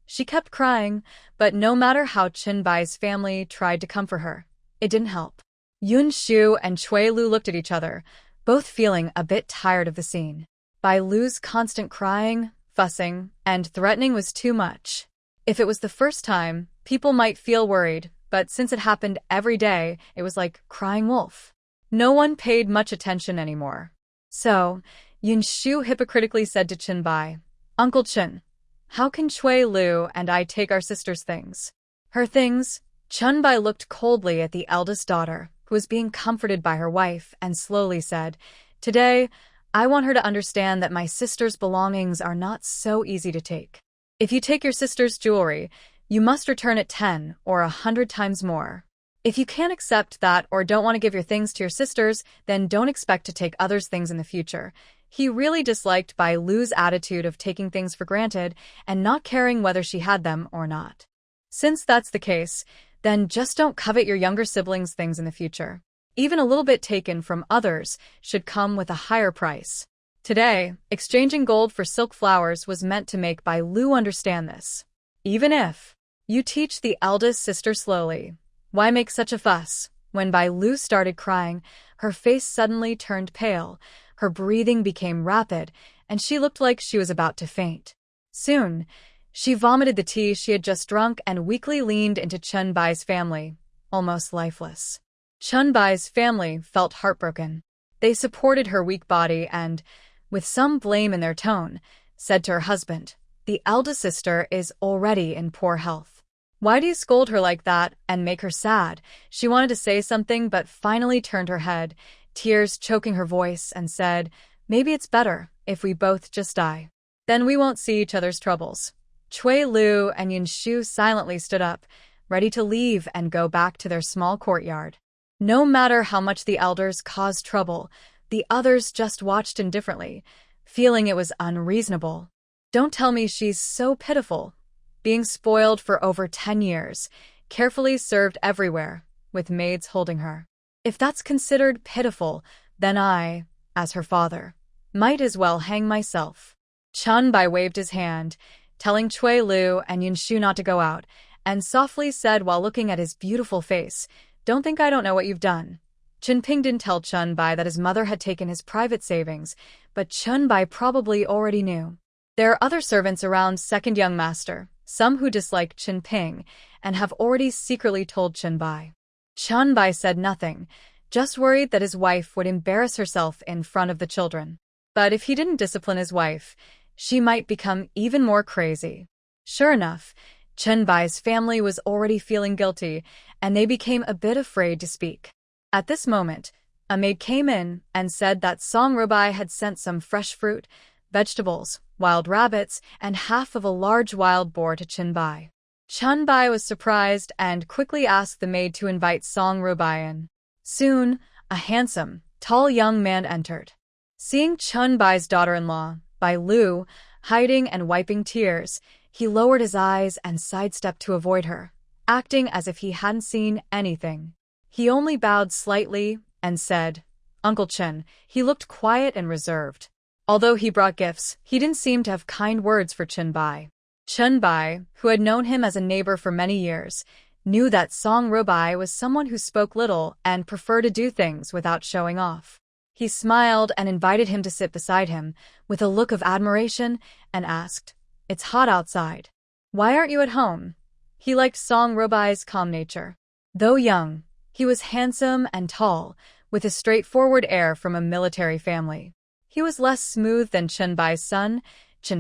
She kept crying, but no matter how Chen Bai's family tried to comfort her, it didn't help. Yinshu and Cui Lu looked at each other, both feeling a bit tired of the scene. Bai Lu's constant crying, fussing, and threatening was too much. If it was the first time, people might feel worried, but since it happened every day, it was like crying wolf. No one paid much attention anymore. So, Yinshu hypocritically said to Chen Bai, "Uncle Chen, how can Cui Lu and I take our sister's things?" "Her things?" Chen Bai looked coldly at the eldest daughter, who was being comforted by her wife, and slowly said, "Today, I want her to understand that my sister's belongings are not so easy to take. If you take your sister's jewelry, you must return it 10 or 100 times more. If you can't accept that or don't want to give your things to your sisters, then don't expect to take others' things in the future." He really disliked Bai Lu's attitude of taking things for granted and not caring whether she had them or not. Since that's the case, then just don't covet your younger siblings' things in the future. Even a little bit taken from others should come with a higher price. Today, exchanging gold for silk flowers was meant to make Bai Lu understand this. Even if you teach the eldest sister slowly, why make such a fuss? When Bai Lu started crying, her face suddenly turned pale, her breathing became rapid, and she looked like she was about to faint. Soon, she vomited the tea she had just drunk and weakly leaned into Chen Bai's family, almost lifeless. Chen Bai's family felt heartbroken. They supported her weak body and, with some blame in their tone, said to her husband, "The eldest sister is already in poor health. Why do you scold her like that and make her sad?" She wanted to say something but finally turned her head, tears choking her voice, and said, "Maybe it's better if we both just die. Then we won't see each other's troubles." Cui Lu and Yinshu silently stood up, ready to leave and go back to their small courtyard. No matter how much the elders caused trouble, the others just watched indifferently, feeling it was unreasonable. Don't tell me she's so pitiful, being spoiled for over 10 years, carefully served everywhere, with maids holding her. If that's considered pitiful, then I, as her father, might as well hang myself. Chen Bai waved his hand, telling Cui Lu and Yinshu not to go out, and softly said while looking at his beautiful face, "Don't think I don't know what you've done." Chen Ping didn't tell Chen Bai that his mother had taken his private savings, but Chen Bai probably already knew. There are other servants around second young master, some who dislike Chen Ping, and have already secretly told Chen Bai. Chen Bai said nothing, just worried that his wife would embarrass herself in front of the children. But if he didn't discipline his wife, she might become even more crazy. Sure enough, Chen Bai's family was already feeling guilty, and they became a bit afraid to speak. At this moment, a maid came in and said that Song Rubai had sent some fresh fruit, vegetables, wild rabbits, and half of a large wild boar to Chen Bai. Chen Bai was surprised and quickly asked the maid to invite Song Rubai in. Soon, a handsome, tall young man entered. Seeing Chen Bai's daughter-in-law, Bai Lu, hiding and wiping tears, he lowered his eyes and sidestepped to avoid her, acting as if he hadn't seen anything. He only bowed slightly and said, "Uncle Chen." He looked quiet and reserved. Although he brought gifts, he didn't seem to have kind words for Chen Bai. Chen Bai, who had known him as a neighbor for many years, knew that Song Rubai was someone who spoke little and preferred to do things without showing off. He smiled and invited him to sit beside him, with a look of admiration, and asked, "It's hot outside. Why aren't you at home?" He liked Song Robai's calm nature. Though young, he was handsome and tall, with a straightforward air from a military family. He was less smooth than Chunbai's son,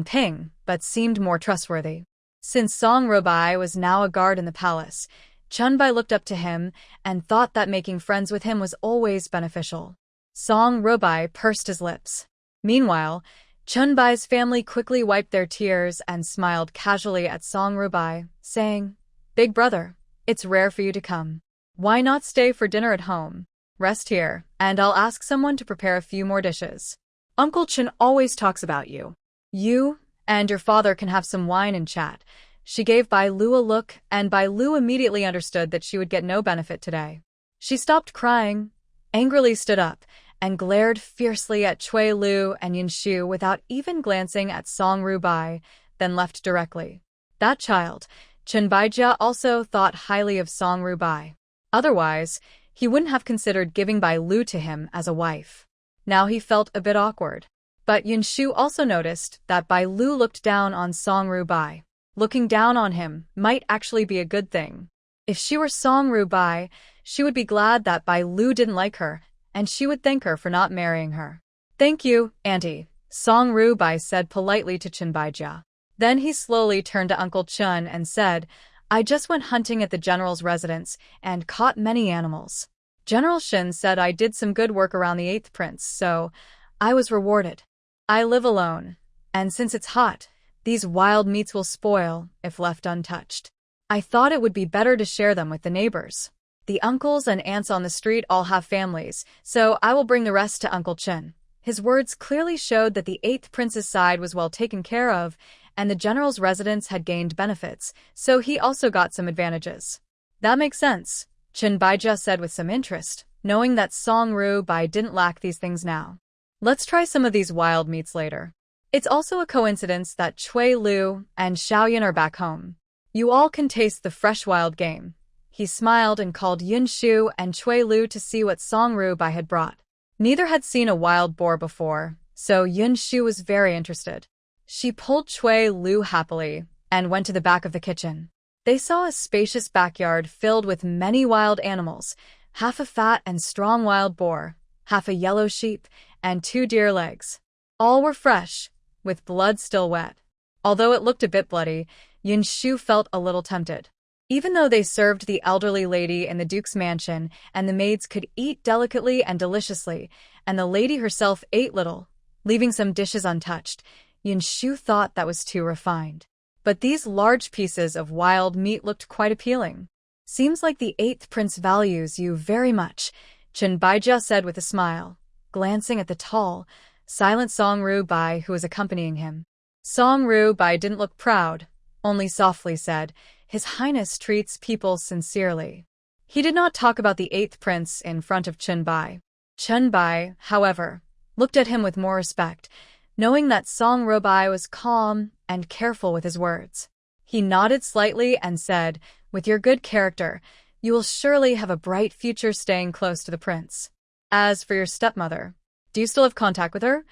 Ping, but seemed more trustworthy. Since Song Robai was now a guard in the palace, Chunbai looked up to him and thought that making friends with him was always beneficial. Song Robai pursed his lips. Meanwhile, Chunbai's family quickly wiped their tears and smiled casually at Song Robai, saying, "Big brother, it's rare for you to come. Why not stay for dinner at home? Rest here, and I'll ask someone to prepare a few more dishes. Uncle Chen always talks about you. You and your father can have some wine and chat." She gave Bai Lu a look, and Bai Lu immediately understood that she would get no benefit today. She stopped crying, angrily stood up, and glared fiercely at Cui Lu and Yinshu without even glancing at Song Rubai, then left directly. That child, Chen Baijia, also thought highly of Song Rubai. Otherwise, he wouldn't have considered giving Bai Lu to him as a wife. Now he felt a bit awkward. But Yinshu also noticed that Bai Lu looked down on Song Rubai. Looking down on him might actually be a good thing. If she were Song Rubai, she would be glad that Bai Lu didn't like her, and she would thank her for not marrying her. "Thank you, Auntie," Song Rubai said politely to Chen Baijia. Then he slowly turned to Uncle Chen and said, "I just went hunting at the general's residence and caught many animals. General Shin said I did some good work around the 8th prince, so I was rewarded. I live alone, and since it's hot, these wild meats will spoil if left untouched. I thought it would be better to share them with the neighbors. The uncles and aunts on the street all have families, so I will bring the rest to Uncle Chen." His words clearly showed that the 8th prince's side was well taken care of, and the general's residence had gained benefits, so he also got some advantages. "That makes sense," Chen Baijia said with some interest, knowing that Song Rubai didn't lack these things now. "Let's try some of these wild meats later. It's also a coincidence that Cui Lu and Xiaoyan are back home. You all can taste the fresh wild game." He smiled and called Yinshu and Cui Lu to see what Song Rubai had brought. Neither had seen a wild boar before, so Yinshu was very interested. She pulled Cui Lu happily and went to the back of the kitchen. They saw a spacious backyard filled with many wild animals, half a fat and strong wild boar, half a yellow sheep, and 2 deer legs. All were fresh, with blood still wet. Although it looked a bit bloody, Yinshu felt a little tempted. Even though they served the elderly lady in the duke's mansion, and the maids could eat delicately and deliciously, and the lady herself ate little, leaving some dishes untouched, Yinshu thought that was too refined. But these large pieces of wild meat looked quite appealing. "Seems like the 8th prince values you very much," Chen Baijia said with a smile, glancing at the tall, silent Song Rubai who was accompanying him. Song Rubai didn't look proud, only softly said, "His Highness treats people sincerely." He did not talk about the 8th prince in front of Chunbai. Chunbai, however, looked at him with more respect, knowing that Song Rubai was calm and careful with his words. He nodded slightly and said, "With your good character, you will surely have a bright future staying close to the prince. As for your stepmother, do you still have contact with her?"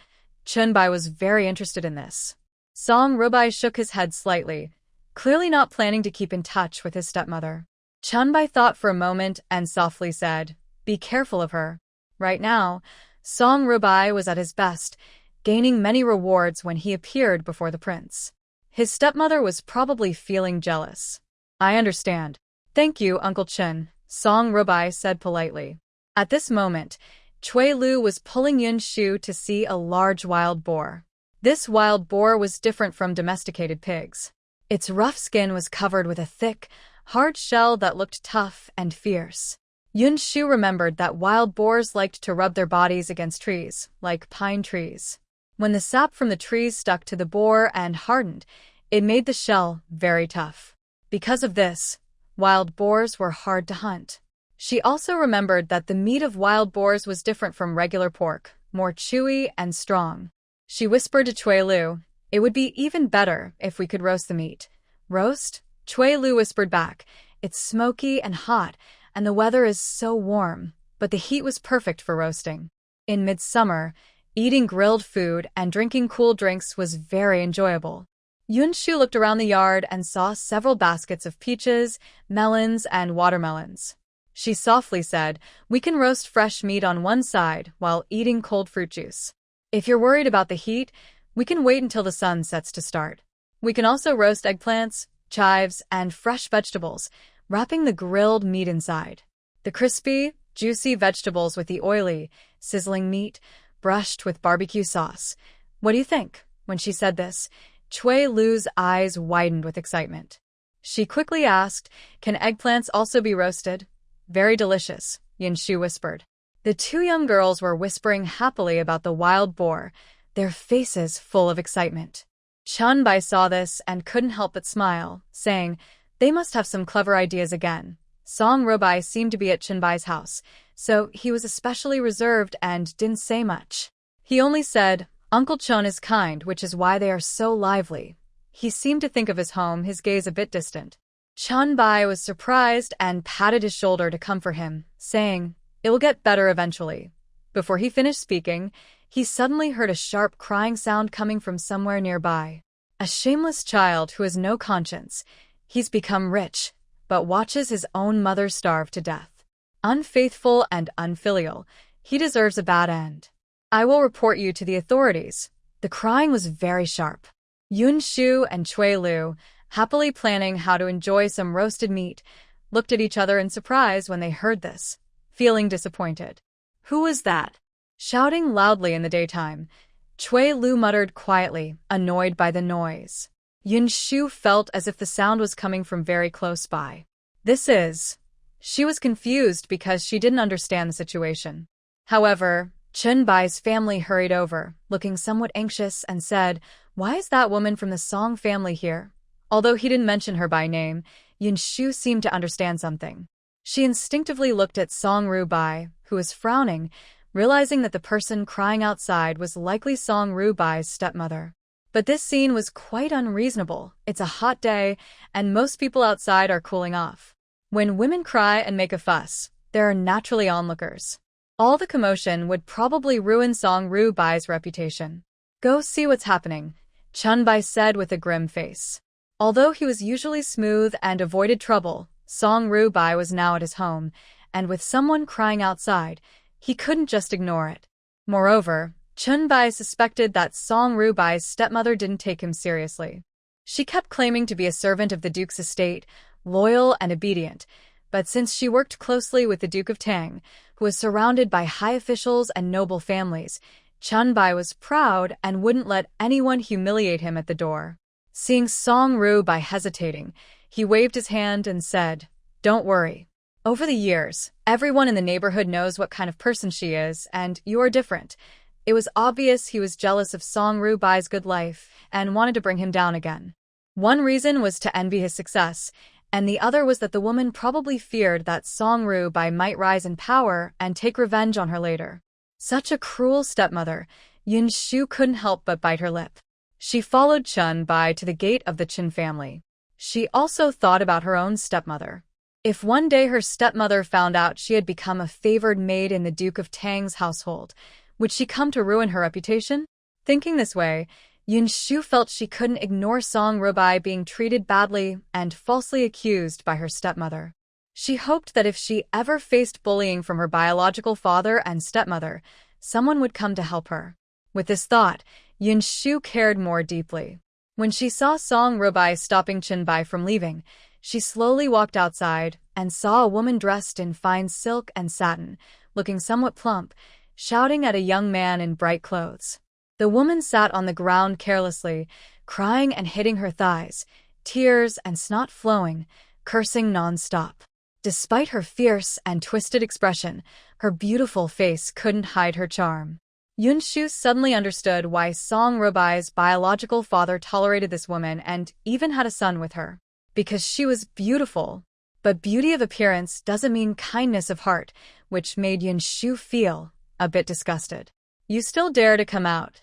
Chunbai was very interested in this. Song Rubai shook his head slightly, clearly not planning to keep in touch with his stepmother. Chunbai thought for a moment and softly said, "Be careful of her." Right now, Song Rubai was at his best, gaining many rewards when he appeared before the prince. His stepmother was probably feeling jealous. "I understand. Thank you, Uncle Chen," Song Rubai said politely. At this moment, Cui Lu was pulling Yinshu to see a large wild boar. This wild boar was different from domesticated pigs. Its rough skin was covered with a thick, hard shell that looked tough and fierce. Yinshu remembered that wild boars liked to rub their bodies against trees, like pine trees. When the sap from the trees stuck to the boar and hardened, it made the shell very tough. Because of this, wild boars were hard to hunt. She also remembered that the meat of wild boars was different from regular pork, more chewy and strong. She whispered to Cui Lu, "It would be even better if we could roast the meat." "Roast?" Cui Lu whispered back. "It's smoky and hot, and the weather is so warm, but the heat was perfect for roasting." In midsummer, eating grilled food and drinking cool drinks was very enjoyable. Yinshu looked around the yard and saw several baskets of peaches, melons, and watermelons. She softly said, "We can roast fresh meat on one side while eating cold fruit juice. If you're worried about the heat, we can wait until the sun sets to start. We can also roast eggplants, chives, and fresh vegetables, wrapping the grilled meat inside. The crispy, juicy vegetables with the oily, sizzling meat, brushed with barbecue sauce. What do you think?" When she said this, Cui Lu's eyes widened with excitement. She quickly asked, "Can eggplants also be roasted?" "Very delicious," Yinshu whispered. The two young girls were whispering happily about the wild boar, their faces full of excitement. Chunbai saw this and couldn't help but smile, saying, "They must have some clever ideas again." Song Rubai seemed to be at Chunbai's house, so he was especially reserved and didn't say much. He only said, "Uncle Chun is kind, which is why they are so lively." He seemed to think of his home, his gaze a bit distant. Chunbai was surprised and patted his shoulder to comfort him, saying, "It will get better eventually." Before he finished speaking, he suddenly heard a sharp crying sound coming from somewhere nearby. A shameless child who has no conscience. He's become rich, but watches his own mother starve to death. Unfaithful and unfilial, he deserves a bad end. "I will report you to the authorities." The crying was very sharp. Yinshu and Cui Lu, happily planning how to enjoy some roasted meat, looked at each other in surprise when they heard this, feeling disappointed. Who was that? Shouting loudly in the daytime, Cui Lu muttered quietly, annoyed by the noise. Yinshu felt as if the sound was coming from very close by. "This is..." She was confused because she didn't understand the situation. However, Chunbai's family hurried over, looking somewhat anxious, and said, "Why is that woman from the Song family here?" Although he didn't mention her by name, Yinshu seemed to understand something. She instinctively looked at Song Rubai, who was frowning, realizing that the person crying outside was likely Song Rubai's stepmother. But this scene was quite unreasonable. It's a hot day, and most people outside are cooling off. When women cry and make a fuss, there are naturally onlookers. All the commotion would probably ruin Song Rubai's reputation. "Go see what's happening," Chunbai said with a grim face. Although he was usually smooth and avoided trouble, Song Rubai was now at his home, and with someone crying outside, he couldn't just ignore it. Moreover, Chunbai suspected that Song Rubai's stepmother didn't take him seriously. She kept claiming to be a servant of the Duke's estate, loyal and obedient, but since she worked closely with the Duke of Tang, who was surrounded by high officials and noble families, Chunbai was proud and wouldn't let anyone humiliate him at the door. Seeing Song Rubai hesitating, he waved his hand and said, "Don't worry. Over the years, everyone in the neighborhood knows what kind of person she is, and you are different." It was obvious he was jealous of Song Rubai's good life and wanted to bring him down again. One reason was to envy his success, and the other was that the woman probably feared that Song Rubai might rise in power and take revenge on her later. Such a cruel stepmother, Yinshu couldn't help but bite her lip. She followed Chunbai to the gate of the Chin family. She also thought about her own stepmother. If one day her stepmother found out she had become a favored maid in the Duke of Tang's household, would she come to ruin her reputation? Thinking this way, Yinshu felt she couldn't ignore Song Rubai being treated badly and falsely accused by her stepmother. She hoped that if she ever faced bullying from her biological father and stepmother, someone would come to help her. With this thought, Yinshu cared more deeply. When she saw Song Rubai stopping Chunbai from leaving, she slowly walked outside and saw a woman dressed in fine silk and satin, looking somewhat plump, shouting at a young man in bright clothes. The woman sat on the ground carelessly, crying and hitting her thighs, tears and snot flowing, cursing non-stop. Despite her fierce and twisted expression, her beautiful face couldn't hide her charm. Yinshu suddenly understood why Song Rubai's biological father tolerated this woman and even had a son with her. Because she was beautiful. But beauty of appearance doesn't mean kindness of heart, which made Yinshu feel a bit disgusted. "You still dare to come out?"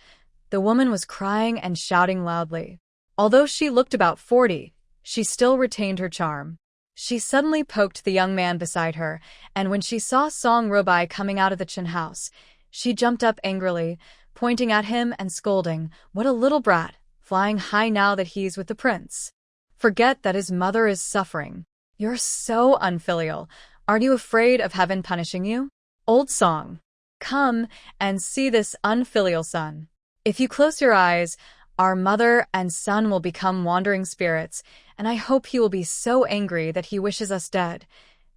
The woman was crying and shouting loudly. Although she looked about 40, she still retained her charm. She suddenly poked the young man beside her, and when she saw Song Rubai coming out of the Chin house, She jumped up angrily, pointing at him and scolding, "What a little brat, flying high now that he's with the prince. Forget that his mother is suffering. You're so unfilial. Aren't you afraid of heaven punishing you? Old song. Come and see this unfilial son. If you close your eyes, our mother and son will become wandering spirits, and I hope he will be so angry that he wishes us dead."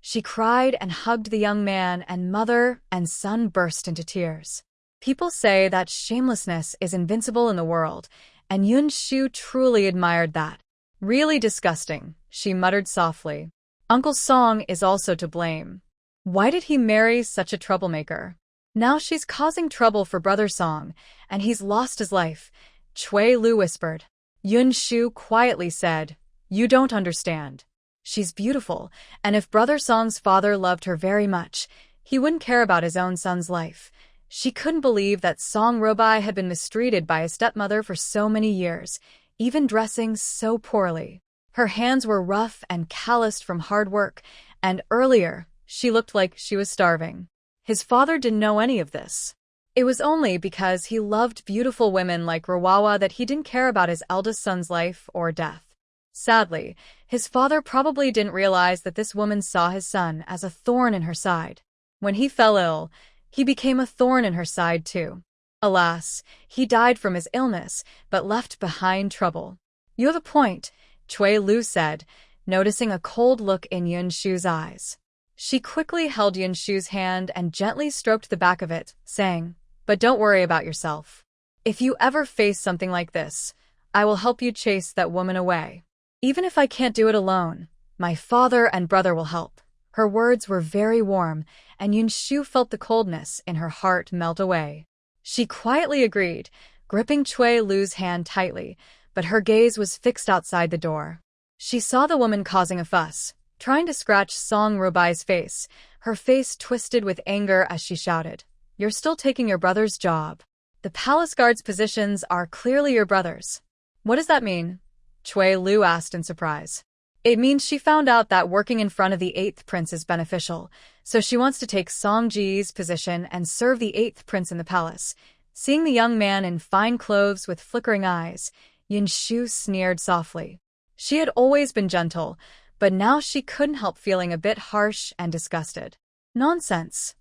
She cried and hugged the young man, and mother and son burst into tears. People say that shamelessness is invincible in the world, and Yinshu truly admired that. "Really disgusting," she muttered softly. "Uncle Song is also to blame. Why did he marry such a troublemaker? Now she's causing trouble for Brother Song, and he's lost his life," Chui Lu whispered. Yinshu quietly said, "You don't understand. She's beautiful, and if Brother Song's father loved her very much, he wouldn't care about his own son's life." She couldn't believe that Song Robai had been mistreated by his stepmother for so many years, even dressing so poorly. Her hands were rough and calloused from hard work, and earlier, she looked like she was starving. His father didn't know any of this. It was only because he loved beautiful women like Rawawa that he didn't care about his eldest son's life or death. Sadly, his father probably didn't realize that this woman saw his son as a thorn in her side. When he fell ill, he became a thorn in her side too. Alas, he died from his illness, but left behind trouble. "You have a point," Chui Lu said, noticing a cold look in Yinshu's eyes. She quickly held Yinshu's hand and gently stroked the back of it, saying, "But don't worry about yourself. If you ever face something like this, I will help you chase that woman away. Even if I can't do it alone, my father and brother will help." Her words were very warm, and Yinshu felt the coldness in her heart melt away. She quietly agreed, gripping Chui Lu's hand tightly, but her gaze was fixed outside the door. She saw the woman causing a fuss, trying to scratch Song Robai's face, her face twisted with anger as she shouted, "You're still taking your brother's job. The palace guard's positions are clearly your brother's." "What does that mean?" Chui Lu asked in surprise. "It means she found out that working in front of the 8th prince is beneficial, so she wants to take Song Ji's position and serve the 8th prince in the palace." Seeing the young man in fine clothes with flickering eyes, Yinshu sneered softly. She had always been gentle, but now she couldn't help feeling a bit harsh and disgusted. "Nonsense."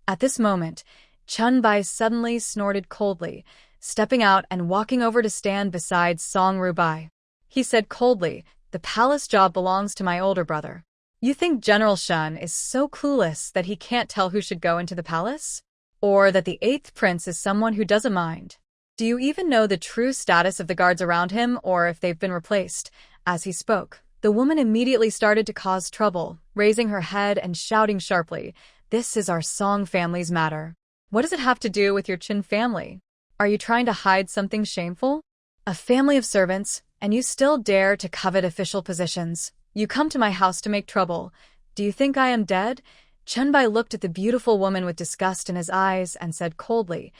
At this moment, Chun Bai suddenly snorted coldly, stepping out and walking over to stand beside Song Rubai. He said coldly, "The palace job belongs to my older brother. You think General Shun is so clueless that he can't tell who should go into the palace? Or that the 8th prince is someone who doesn't mind? Do you even know the true status of the guards around him or if they've been replaced?" As he spoke, the woman immediately started to cause trouble, raising her head and shouting sharply, "This is our Song family's matter. What does it have to do with your Chin family? Are you trying to hide something shameful? A family of servants, and you still dare to covet official positions. You come to my house to make trouble. Do you think I am dead?" Chunbai looked at the beautiful woman with disgust in his eyes and said coldly,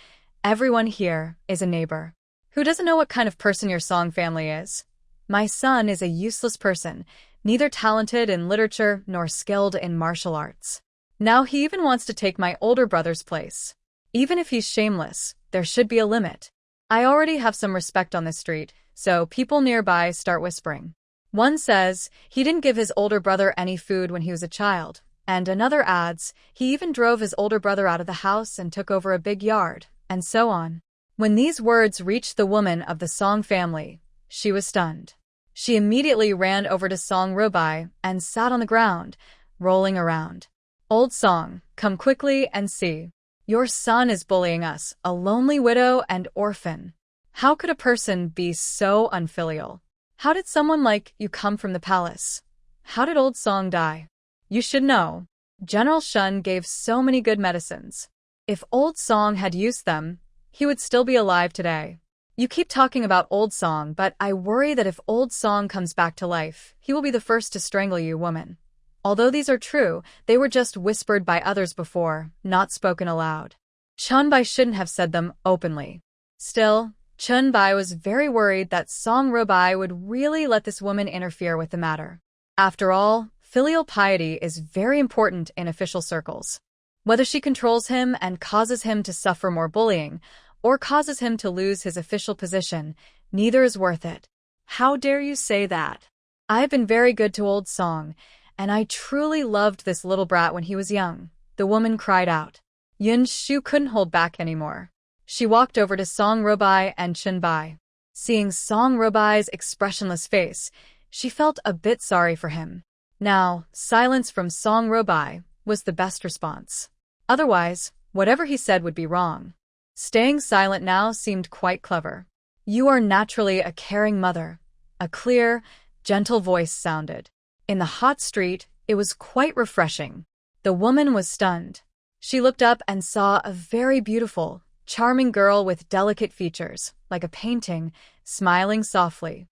"Everyone here is a neighbor. Who doesn't know what kind of person your Song family is? My son is a useless person, neither talented in literature nor skilled in martial arts. Now he even wants to take my older brother's place. Even if he's shameless, there should be a limit. I already have some respect on this street, so people nearby start whispering. One says he didn't give his older brother any food when he was a child, and another adds he even drove his older brother out of the house and took over a big yard, and so on." When these words reached the woman of the Song family, she was stunned. She immediately ran over to Song Robai and sat on the ground, rolling around. "Old Song, come quickly and see. Your son is bullying us, a lonely widow and orphan. How could a person be so unfilial? How did someone like you come from the palace? How did Old Song die? You should know. General Shun gave so many good medicines. If Old Song had used them, he would still be alive today. You keep talking about Old Song, but I worry that if Old Song comes back to life, he will be the first to strangle you, woman." Although these are true, they were just whispered by others before, not spoken aloud. Chunbai shouldn't have said them openly. Still, Chunbai was very worried that Song Robai would really let this woman interfere with the matter. After all, filial piety is very important in official circles. Whether she controls him and causes him to suffer more bullying, or causes him to lose his official position, neither is worth it. How dare you say that? I've been very good to old Song, and I truly loved this little brat when he was young, the woman cried out. Yinshu couldn't hold back anymore. She walked over to Song Robai and Chunbai. Seeing Song Robai's expressionless face, she felt a bit sorry for him. Now, silence from Song Robai was the best response. Otherwise, whatever he said would be wrong. Staying silent now seemed quite clever. You are naturally a caring mother. A clear, gentle voice sounded. In the hot street, it was quite refreshing. The woman was stunned. She looked up and saw a very beautiful, charming girl with delicate features, like a painting, smiling softly.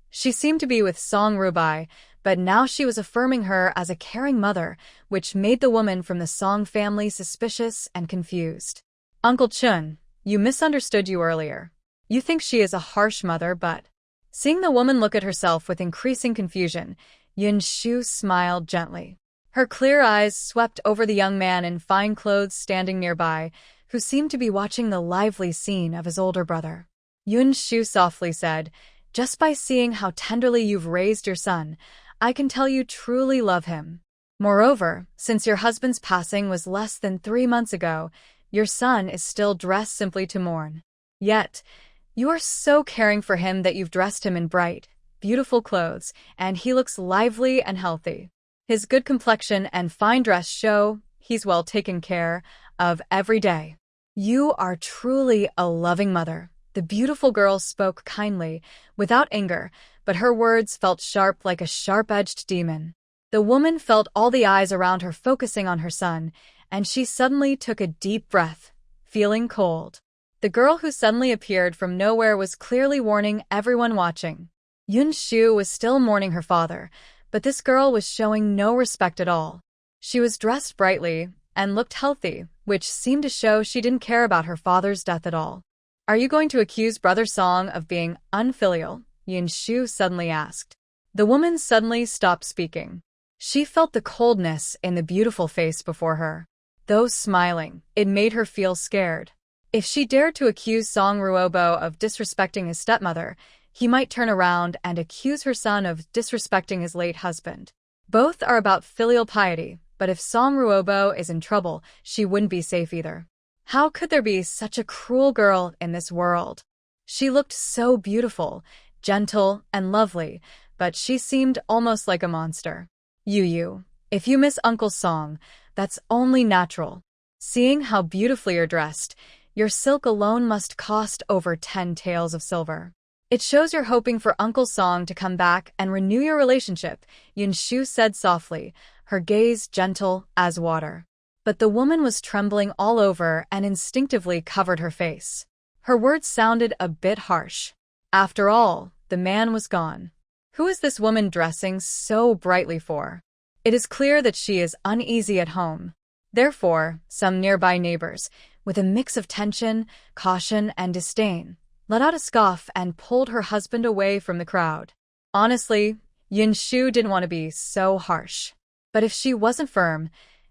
She seemed to be with Song Rubai, but now she was affirming her as a caring mother, which made the woman from the Song family suspicious and confused. Uncle Chun, you misunderstood you earlier. You think she is a harsh mother, but... Seeing the woman look at herself with increasing confusion, Yinshu smiled gently. Her clear eyes swept over the young man in fine clothes standing nearby, who seemed to be watching the lively scene of his older brother. Yinshu softly said, "Just by seeing how tenderly you've raised your son, I can tell you truly love him. Moreover, since your husband's passing was less than 3 months ago, your son is still dressed simply to mourn. Yet, you are so caring for him that you've dressed him in bright, beautiful clothes, and he looks lively and healthy. His good complexion and fine dress show he's well taken care of every day. You are truly a loving mother." The beautiful girl spoke kindly, without anger, but her words felt sharp like a sharp-edged demon. The woman felt all the eyes around her focusing on her son, and she suddenly took a deep breath, feeling cold. The girl who suddenly appeared from nowhere was clearly warning everyone watching. Yinshu was still mourning her father, but this girl was showing no respect at all. She was dressed brightly and looked healthy, which seemed to show she didn't care about her father's death at all. "Are you going to accuse Brother Song of being unfilial?" Yinshu suddenly asked. The woman suddenly stopped speaking. She felt the coldness in the beautiful face before her. Though smiling, it made her feel scared. If she dared to accuse Song Ruobo of disrespecting his stepmother, he might turn around and accuse her son of disrespecting his late husband. Both are about filial piety, but if Song Ruobo is in trouble, she wouldn't be safe either. How could there be such a cruel girl in this world? She looked so beautiful, gentle, and lovely, but she seemed almost like a monster. If you miss Uncle Song, that's only natural. Seeing how beautifully you're dressed, your silk alone must cost over 10 taels of silver. It shows you're hoping for Uncle Song to come back and renew your relationship, Yinshu said softly, her gaze gentle as water. But the woman was trembling all over and instinctively covered her face. Her words sounded a bit harsh. After all, the man was gone. Who is this woman dressing so brightly for? It is clear that she is uneasy at home. Therefore, some nearby neighbors, with a mix of tension, caution, and disdain, let out a scoff and pulled her husband away from the crowd. Honestly, Yinshu didn't want to be so harsh. But if she wasn't firm,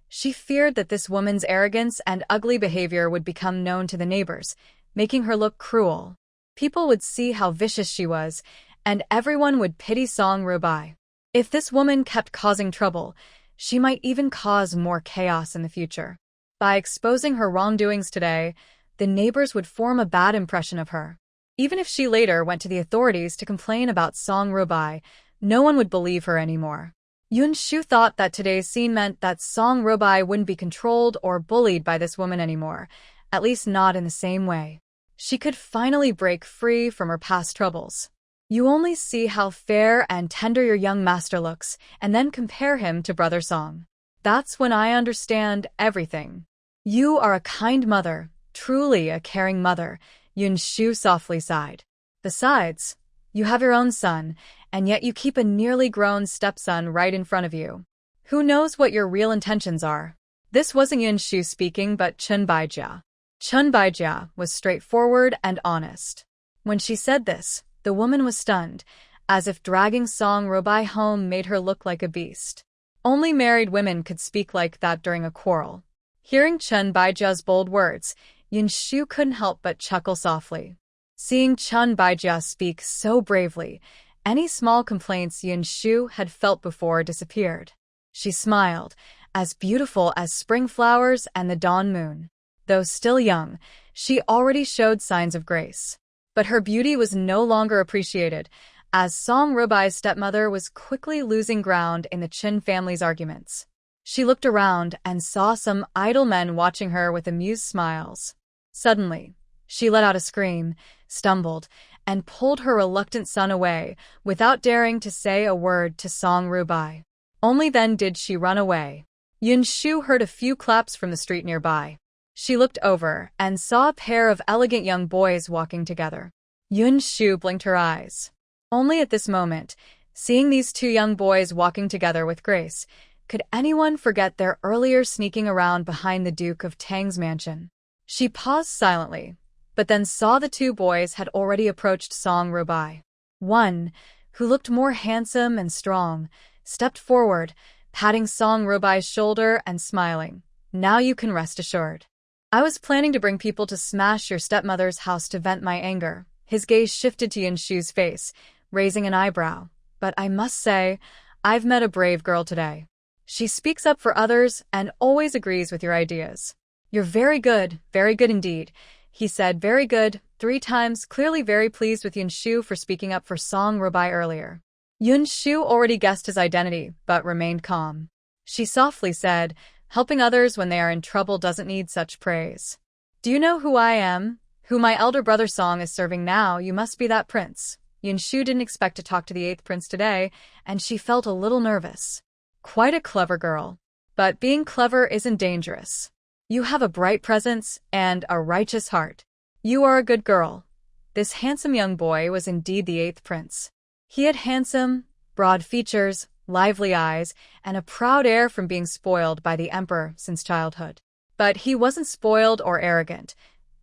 she feared that this woman's arrogance and ugly behavior would become known to the neighbors, making her look cruel. People would see how vicious she was, and everyone would pity Song Rubai. If this woman kept causing trouble, she might even cause more chaos in the future. By exposing her wrongdoings today, the neighbors would form a bad impression of her. Even if she later went to the authorities to complain about Song Rubai, no one would believe her anymore. Yinshu thought that today's scene meant that Song Rubai wouldn't be controlled or bullied by this woman anymore, at least not in the same way. She could finally break free from her past troubles. You only see how fair and tender your young master looks, and then compare him to Brother Song. That's when I understand everything. You are a kind mother, truly a caring mother, Yinshu softly sighed. Besides, you have your own son, and yet you keep a nearly grown stepson right in front of you. Who knows what your real intentions are? This wasn't Yinshu speaking, but Chun Baijia. Chun Baijia was straightforward and honest. When she said this, the woman was stunned, as if dragging Song Rubai home made her look like a beast. Only married women could speak like that during a quarrel, Hearing Chun Baijia's bold words, Yinshu couldn't help but chuckle softly. Seeing Chun Baijia speak so bravely, any small complaints Yinshu had felt before disappeared. She smiled, as beautiful as spring flowers and the dawn moon. Though still young, she already showed signs of grace. But her beauty was no longer appreciated, as Song Rubai's stepmother was quickly losing ground in the Chin family's arguments. She looked around and saw some idle men watching her with amused smiles. Suddenly, she let out a scream, stumbled, and pulled her reluctant son away without daring to say a word to Song Rubai. Only then did she run away. Yinshu heard a few claps from the street nearby. She looked over and saw a pair of elegant young boys walking together. Yinshu blinked her eyes. Only at this moment, seeing these two young boys walking together with grace, could anyone forget their earlier sneaking around behind the Duke of Tang's mansion. She paused silently, but then saw the two boys had already approached Song Rubai. One, who looked more handsome and strong, stepped forward, patting Song Rubai's shoulder and smiling. "Now you can rest assured. I was planning to bring people to smash your stepmother's house to vent my anger." His gaze shifted to Yinshu's face, raising an eyebrow. "But I must say, I've met a brave girl today. She speaks up for others and always agrees with your ideas." "You're very good indeed," he said. "Very good," 3 times, clearly very pleased with Yinshu for speaking up for Song Rubai earlier. Yinshu already guessed his identity, but remained calm. She softly said, "Helping others when they are in trouble doesn't need such praise. Do you know who I am? Who my elder brother Song is serving now? You must be that prince." Yinshu didn't expect to talk to the 8th prince today, and she felt a little nervous. Quite a clever girl. But being clever isn't dangerous. You have a bright presence and a righteous heart. You are a good girl. This handsome young boy was indeed the 8th prince. He had handsome, broad features, lively eyes, and a proud air from being spoiled by the emperor since childhood. But he wasn't spoiled or arrogant.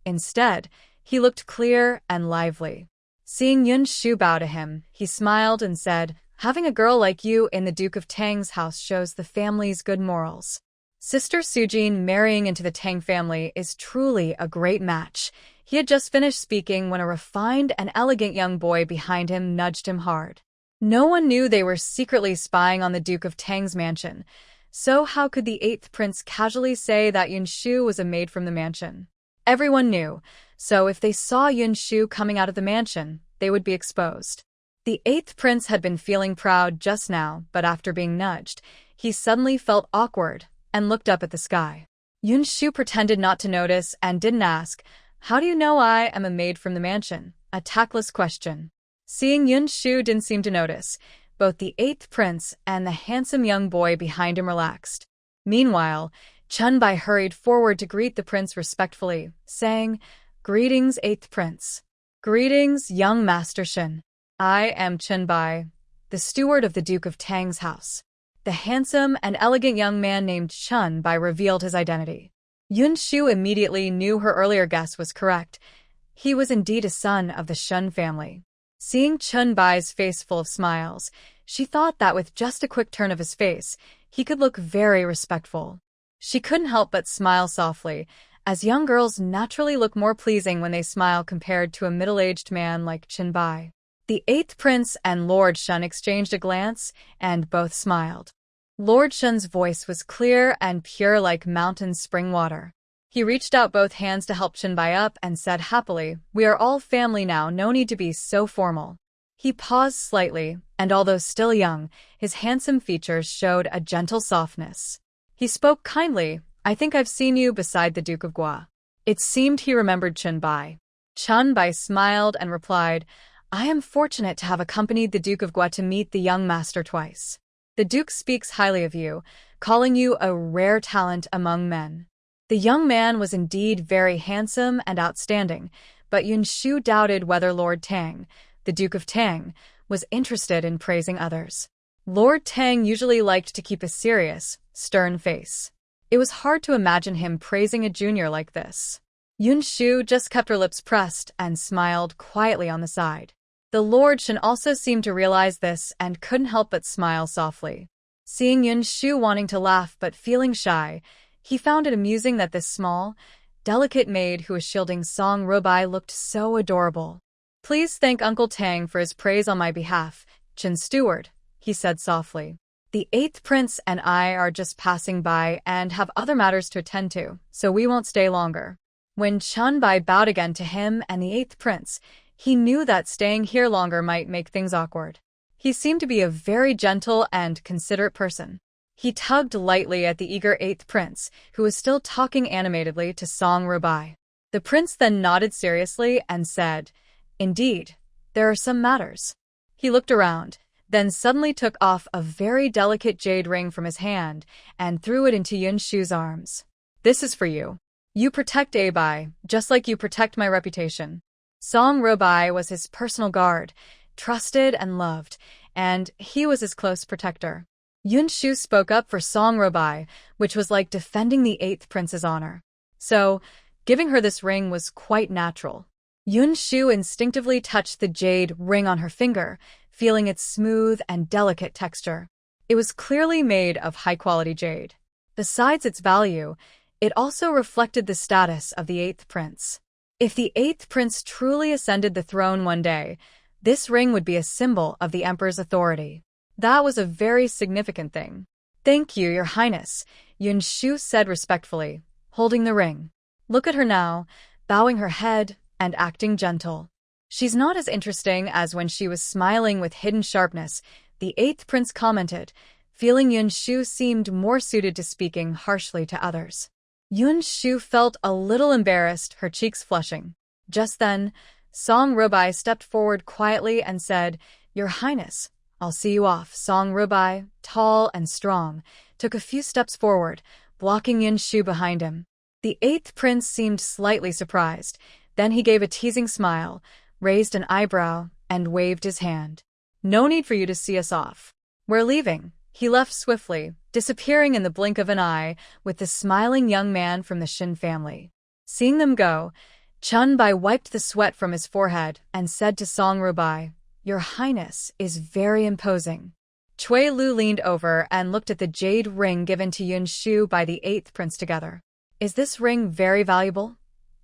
Instead, he looked clear and lively. Seeing Yinshu bow to him, he smiled and said, "Having a girl like you in the Duke of Tang's house shows the family's good morals. Sister Sujin marrying into the Tang family is truly a great match." He had just finished speaking when a refined and elegant young boy behind him nudged him hard. No one knew they were secretly spying on the Duke of Tang's mansion, so how could the 8th prince casually say that Yinshu was a maid from the mansion? Everyone knew, so if they saw Yinshu coming out of the mansion, they would be exposed. The 8th prince had been feeling proud just now, but after being nudged, he suddenly felt awkward and looked up at the sky. Yinshu pretended not to notice and didn't ask, "How do you know I am a maid from the mansion?" A tactless question. Seeing Yinshu didn't seem to notice, both the 8th prince and the handsome young boy behind him relaxed. Meanwhile, Chun Bai hurried forward to greet the prince respectfully, saying, "Greetings, 8th prince." "Greetings, young Master Shin. I am Chun Bai, the steward of the Duke of Tang's house." The handsome and elegant young man named Chun Bai revealed his identity. Yinshu immediately knew her earlier guess was correct. He was indeed a son of the Shun family. Seeing Chun Bai's face full of smiles, she thought that with just a quick turn of his face, he could look very respectful. She couldn't help but smile softly, as young girls naturally look more pleasing when they smile compared to a middle-aged man like Chun Bai. The 8th prince and Lord Shun exchanged a glance, and both smiled. Lord Shun's voice was clear and pure like mountain spring water. He reached out both hands to help Chun Bai up and said happily, "We are all family now, no need to be so formal." He paused slightly, and although still young, his handsome features showed a gentle softness. He spoke kindly, "I think I've seen you beside the Duke of Gua." It seemed he remembered Chun Bai. Chun Bai smiled and replied, "I am fortunate to have accompanied the Duke of Gua to meet the young master twice. The Duke speaks highly of you, calling you a rare talent among men." The young man was indeed very handsome and outstanding, but Yinshu doubted whether Lord Tang, the Duke of Tang, was interested in praising others. Lord Tang usually liked to keep a serious, stern face. It was hard to imagine him praising a junior like this. Yinshu just kept her lips pressed and smiled quietly on the side. The Lord Shen also seemed to realize this and couldn't help but smile softly. Seeing Yinshu wanting to laugh but feeling shy, He found it amusing that this small, delicate maid who was shielding Song Robai looked so adorable. "Please thank Uncle Tang for his praise on my behalf, Chin Steward," he said softly. "The 8th Prince and I are just passing by and have other matters to attend to, so we won't stay longer." When Chunbai bowed again to him and the 8th Prince, he knew that staying here longer might make things awkward. He seemed to be a very gentle and considerate person. He tugged lightly at the eager 8th Prince, who was still talking animatedly to Song Robai. The prince then nodded seriously and said, "Indeed, there are some matters." He looked around, then suddenly took off a very delicate jade ring from his hand and threw it into Yinshu's arms. "This is for you. You protect Abai, just like you protect my reputation." Song Robai was his personal guard, trusted and loved, and he was his close protector. Yinshu spoke up for Song Robai, which was like defending the 8th Prince's honor. So, giving her this ring was quite natural. Yinshu instinctively touched the jade ring on her finger, feeling its smooth and delicate texture. It was clearly made of high-quality jade. Besides its value, it also reflected the status of the 8th Prince. If the 8th Prince truly ascended the throne one day, this ring would be a symbol of the Emperor's authority. That was a very significant thing. "Thank you, Your Highness," Yinshu said respectfully, holding the ring. Look at her now, bowing her head and acting gentle. "She's not as interesting as when she was smiling with hidden sharpness," the 8th Prince commented, feeling Yinshu seemed more suited to speaking harshly to others. Yinshu felt a little embarrassed, her cheeks flushing. Just then, Song Robai stepped forward quietly and said, "Your Highness, I'll see you off." Song Robai, tall and strong, took a few steps forward, blocking Yinshu behind him. The 8th Prince seemed slightly surprised. Then he gave a teasing smile, raised an eyebrow, and waved his hand. "No need for you to see us off. We're leaving." He left swiftly, disappearing in the blink of an eye with the smiling young man from the Shin family. Seeing them go, Chunbai wiped the sweat from his forehead and said to Song Robai, "Your Highness is very imposing." Cui Lu leaned over and looked at the jade ring given to Yinshu by the 8th Prince together. "Is this ring very valuable?"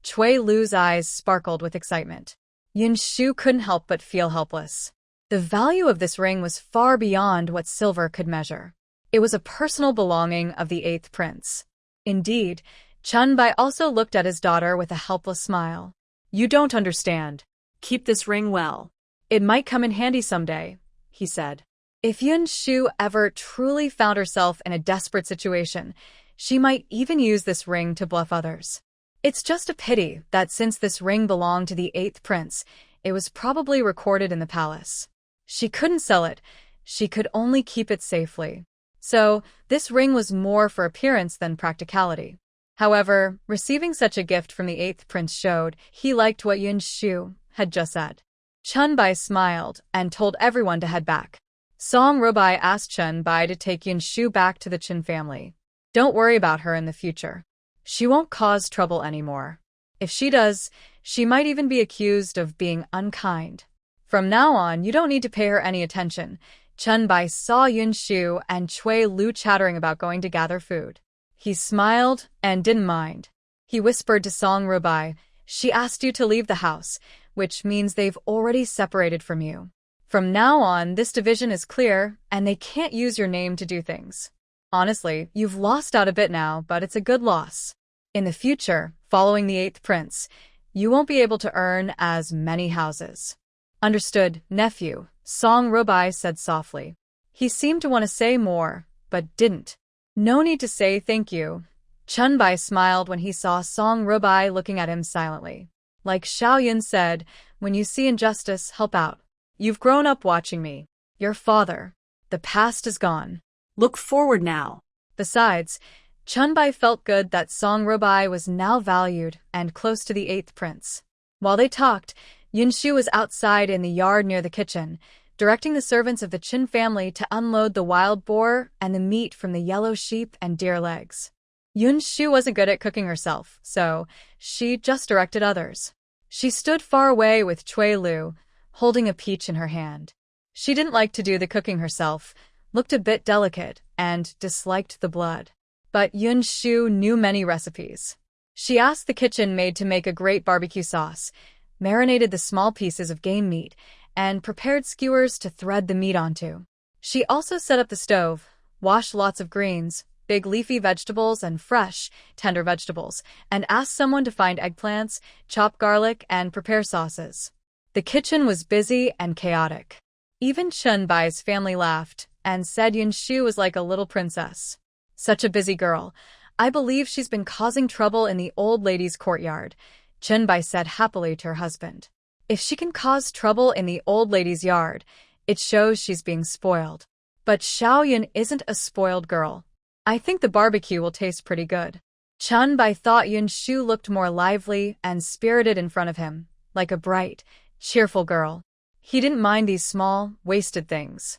Cui Lu's eyes sparkled with excitement. Yinshu couldn't help but feel helpless. The value of this ring was far beyond what silver could measure. It was a personal belonging of the 8th Prince. Indeed, Chunbai also looked at his daughter with a helpless smile. "You don't understand. Keep this ring well. It might come in handy someday," he said. If Yinshu ever truly found herself in a desperate situation, she might even use this ring to bluff others. It's just a pity that since this ring belonged to the 8th Prince, it was probably recorded in the palace. She couldn't sell it, she could only keep it safely. So, this ring was more for appearance than practicality. However, receiving such a gift from the 8th Prince showed he liked what Yinshu had just said. Chunbai smiled and told everyone to head back. Song Robai asked Chunbai to take Yinshu back to the Chin family. "Don't worry about her in the future. She won't cause trouble anymore. If she does, she might even be accused of being unkind. From now on, you don't need to pay her any attention." Chunbai saw Yinshu and Cui Lu chattering about going to gather food. He smiled and didn't mind. He whispered to Song Robai, "She asked you to leave the house, which means they've already separated from you. From now on, this division is clear, and they can't use your name to do things. Honestly, you've lost out a bit now, but it's a good loss. In the future, following the 8th Prince, you won't be able to earn as many houses." "Understood, nephew," Song Robai said softly. He seemed to want to say more, but didn't. "No need to say thank you." Chunbai smiled when he saw Song Robai looking at him silently. Like Xiaoyan said, when you see injustice, help out. You've grown up watching me. Your father. The past is gone. Look forward now. Besides, Chunbai felt good that Song Robai was now valued and close to the 8th Prince. While they talked, Yinshu was outside in the yard near the kitchen, directing the servants of the Chin family to unload the wild boar and the meat from the yellow sheep and deer legs. Yinshu wasn't good at cooking herself, so she just directed others. She stood far away with Cui Lu, holding a peach in her hand. She didn't like to do the cooking herself, looked a bit delicate, and disliked the blood. but Yinshu knew many recipes. She asked the kitchen maid to make a great barbecue sauce, marinated the small pieces of game meat, and prepared skewers to thread the meat onto. She also set up the stove, washed lots of greens, big leafy vegetables and fresh, tender vegetables, and asked someone to find eggplants, chop garlic, and prepare sauces. The kitchen was busy and chaotic. Even Chunbai's family laughed and said Yinshu was like a little princess. Such a busy girl. I believe she's been causing trouble in the old lady's courtyard, Chunbai said happily to her husband. If she can cause trouble in the old lady's yard, it shows she's being spoiled. But Xiaoyan isn't a spoiled girl. I think the barbecue will taste pretty good. Chunbai thought Yinshu looked more lively and spirited in front of him, like a bright, cheerful girl. He didn't mind these small, wasted things.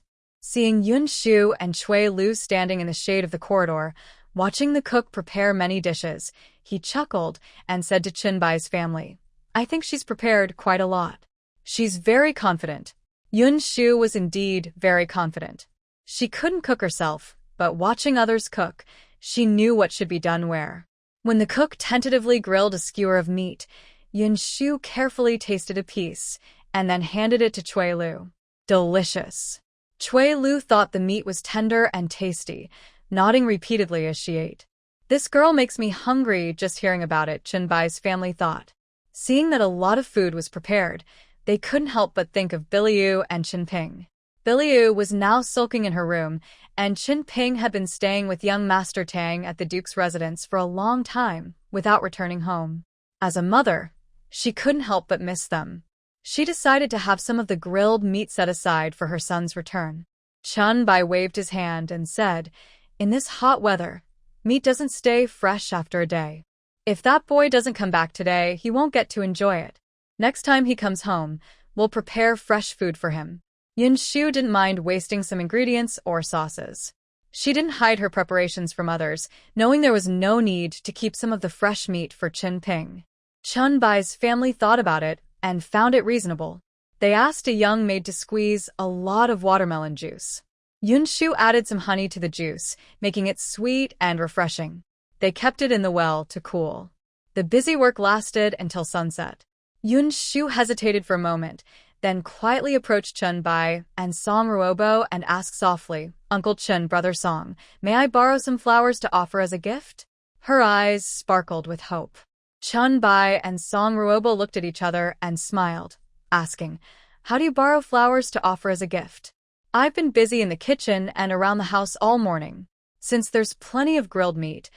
Seeing Yinshu and Cui Lu standing in the shade of the corridor, watching the cook prepare many dishes, he chuckled and said to Chunbai's family, I think she's prepared quite a lot. She's very confident. Yinshu was indeed very confident. She couldn't cook herself, but watching others cook, she knew what should be done where. When the cook tentatively grilled a skewer of meat, Yinshu carefully tasted a piece and then handed it to Cui Lu. Delicious. Cui Lu thought the meat was tender and tasty, nodding repeatedly as she ate. This girl makes me hungry just hearing about it, Chunbai's family thought. Seeing that a lot of food was prepared, they couldn't help but think of Biliu and Chinping. Biliu was now sulking in her room, and Chinping had been staying with young Master Tang at the Duke's residence for a long time, without returning home. As a mother, she couldn't help but miss them. She decided to have some of the grilled meat set aside for her son's return. Chunbai waved his hand and said, In this hot weather, meat doesn't stay fresh after a day. If that boy doesn't come back today, he won't get to enjoy it. Next time he comes home, we'll prepare fresh food for him. Yinshu didn't mind wasting some ingredients or sauces. She didn't hide her preparations from others, knowing there was no need to keep some of the fresh meat for Chinping. Chunbai's family thought about it and found it reasonable. They asked a young maid to squeeze a lot of watermelon juice. Yinshu added some honey to the juice, making it sweet and refreshing. They kept it in the well to cool. The busy work lasted until sunset. Yinshu hesitated for a moment, then quietly approached Chunbai and Song Ruobo and asked softly, Uncle Chun, Brother Song, may I borrow some flowers to offer as a gift? Her eyes sparkled with hope. Chunbai and Song Ruobo looked at each other and smiled, asking, How do you borrow flowers to offer as a gift? I've been busy in the kitchen and around the house all morning. Since there's plenty of grilled meat,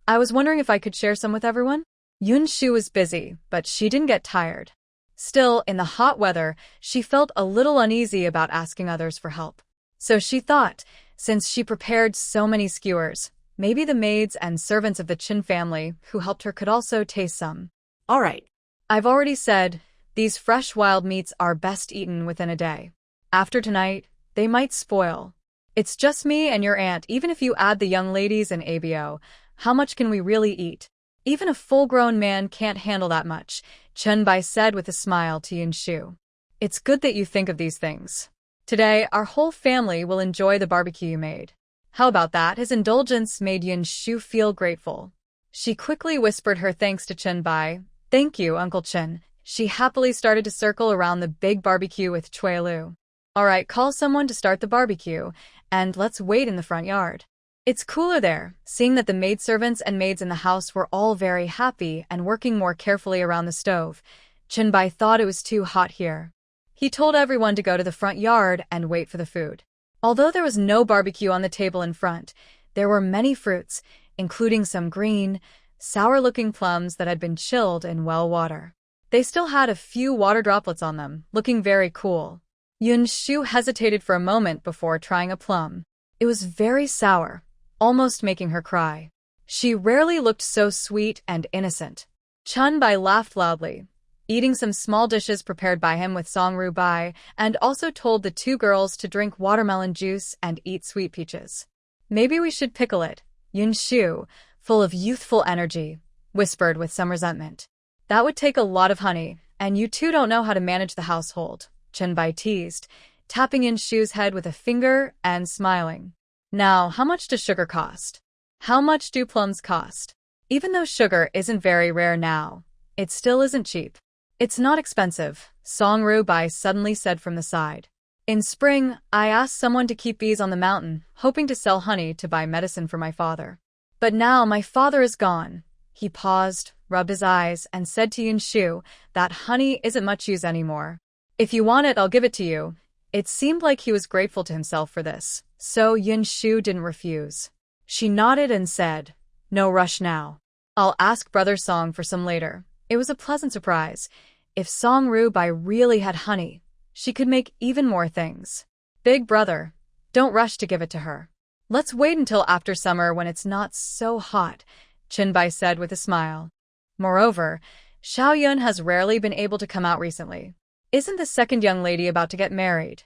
I was wondering if I could share some with everyone? Yinshu was busy, but she didn't get tired. Still, in the hot weather, she felt a little uneasy about asking others for help. So she thought, since she prepared so many skewers, maybe the maids and servants of the Chin family who helped her could also taste some. All right. I've already said, these fresh wild meats are best eaten within a day. After tonight, they might spoil. It's just me and your aunt. Even if you add the young ladies and ABO, how much can we really eat? Even a full-grown man can't handle that much, Chunbai said with a smile to Yinshu. It's good that you think of these things. Today, our whole family will enjoy the barbecue you made. How about that? His indulgence made Yinshu feel grateful. She quickly whispered her thanks to Chunbai. Thank you, Uncle Chun. She happily started to circle around the big barbecue with Cui Lu. All right, call someone to start the barbecue, and let's wait in the front yard. It's cooler there. Seeing that the maidservants and maids in the house were all very happy and working more carefully around the stove, Chunbai thought it was too hot here. He told everyone to go to the front yard and wait for the food. Although there was no barbecue on the table in front, there were many fruits, including some green, sour-looking plums that had been chilled in well water. They still had a few water droplets on them, looking very cool. Yinshu hesitated for a moment before trying a plum. It was very sour, almost making her cry. She rarely looked so sweet and innocent. Chunbai laughed loudly, eating some small dishes prepared by him with Song Rubai, and also told the two girls to drink watermelon juice and eat sweet peaches. Maybe we should pickle it, Yinshu, full of youthful energy, whispered with some resentment. That would take a lot of honey, and you two don't know how to manage the household, Chunbai teased, tapping Yinshu's head with a finger and smiling. Now, how much does sugar cost? How much do plums cost? Even though sugar isn't very rare now, it still isn't cheap. It's not expensive, Song Ru-bai suddenly said from the side. In spring, I asked someone to keep bees on the mountain, hoping to sell honey to buy medicine for my father. But now my father is gone. He paused, rubbed his eyes, and said to Yinshu that honey isn't much use anymore. If you want it, I'll give it to you. It seemed like he was grateful to himself for this, so Yinshu didn't refuse. She nodded and said, "No rush now. I'll ask Brother Song for some later." It was a pleasant surprise. If Song Ru-bai really had honey, she could make even more things. Big brother, don't rush to give it to her. Let's wait until after summer when it's not so hot, Chinbai said with a smile. Moreover, Xiaoyun has rarely been able to come out recently. Isn't the second young lady about to get married?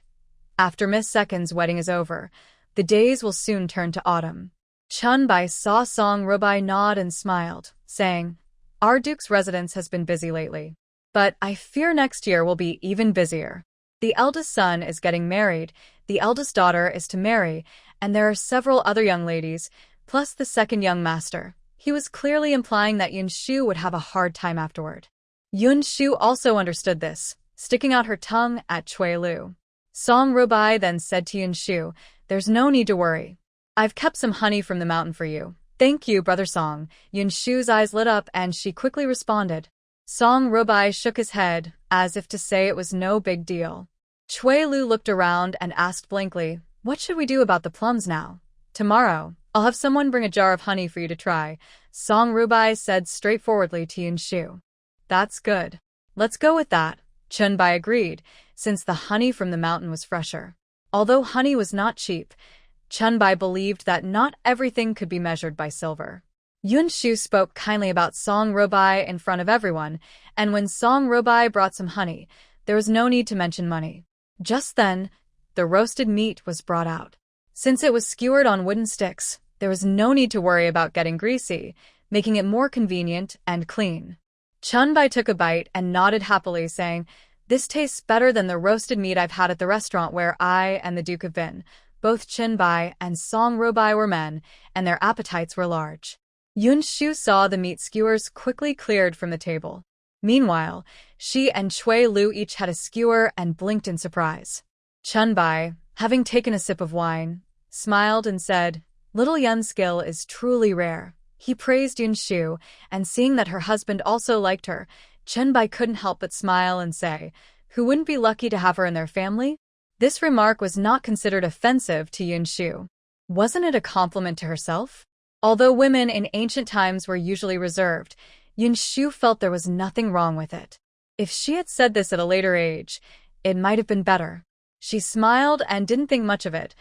After Miss Second's wedding is over, the days will soon turn to autumn. Chinbai saw Song Ru-bai nod and smiled, saying, Our Duke's residence has been busy lately. But I fear next year will be even busier. The eldest son is getting married, the eldest daughter is to marry, and there are several other young ladies, plus the second young master. He was clearly implying that Yinshu would have a hard time afterward. Yinshu also understood this, sticking out her tongue at Cui Lu. Song Ru-bai then said to Yinshu, There's no need to worry. I've kept some honey from the mountain for you. Thank you, Brother Song. Yinshu's eyes lit up and she quickly responded. Song Ru-bai shook his head, as if to say it was no big deal. Cui Lu looked around and asked blankly, What should we do about the plums now? Tomorrow, I'll have someone bring a jar of honey for you to try, Song Ru-bai said straightforwardly to Yinshu. That's good. Let's go with that, Chinbai agreed, since the honey from the mountain was fresher. Although honey was not cheap, Chinbai believed that not everything could be measured by silver. Yinshu spoke kindly about Song Ru-bai in front of everyone, and when Song Ru-bai brought some honey, there was no need to mention money. Just then, the roasted meat was brought out. Since it was skewered on wooden sticks, there was no need to worry about getting greasy, making it more convenient and clean. Chinbai took a bite and nodded happily, saying, This tastes better than the roasted meat I've had at the restaurant where I and the Duke have been. Both Chinbai and Song Ru-bai were men, and their appetites were large. Yinshu saw the meat skewers quickly cleared from the table. Meanwhile, she and Cui Lu each had a skewer and blinked in surprise. Chinbai, having taken a sip of wine, smiled and said, Little Yun's skill is truly rare. He praised Yinshu, and seeing that her husband also liked her, Chinbai couldn't help but smile and say, Who wouldn't be lucky to have her in their family? This remark was not considered offensive to Yinshu. Wasn't it a compliment to herself? Although women in ancient times were usually reserved, Yinshu felt there was nothing wrong with it. If she had said this at a later age, it might have been better. She smiled and didn't think much of it,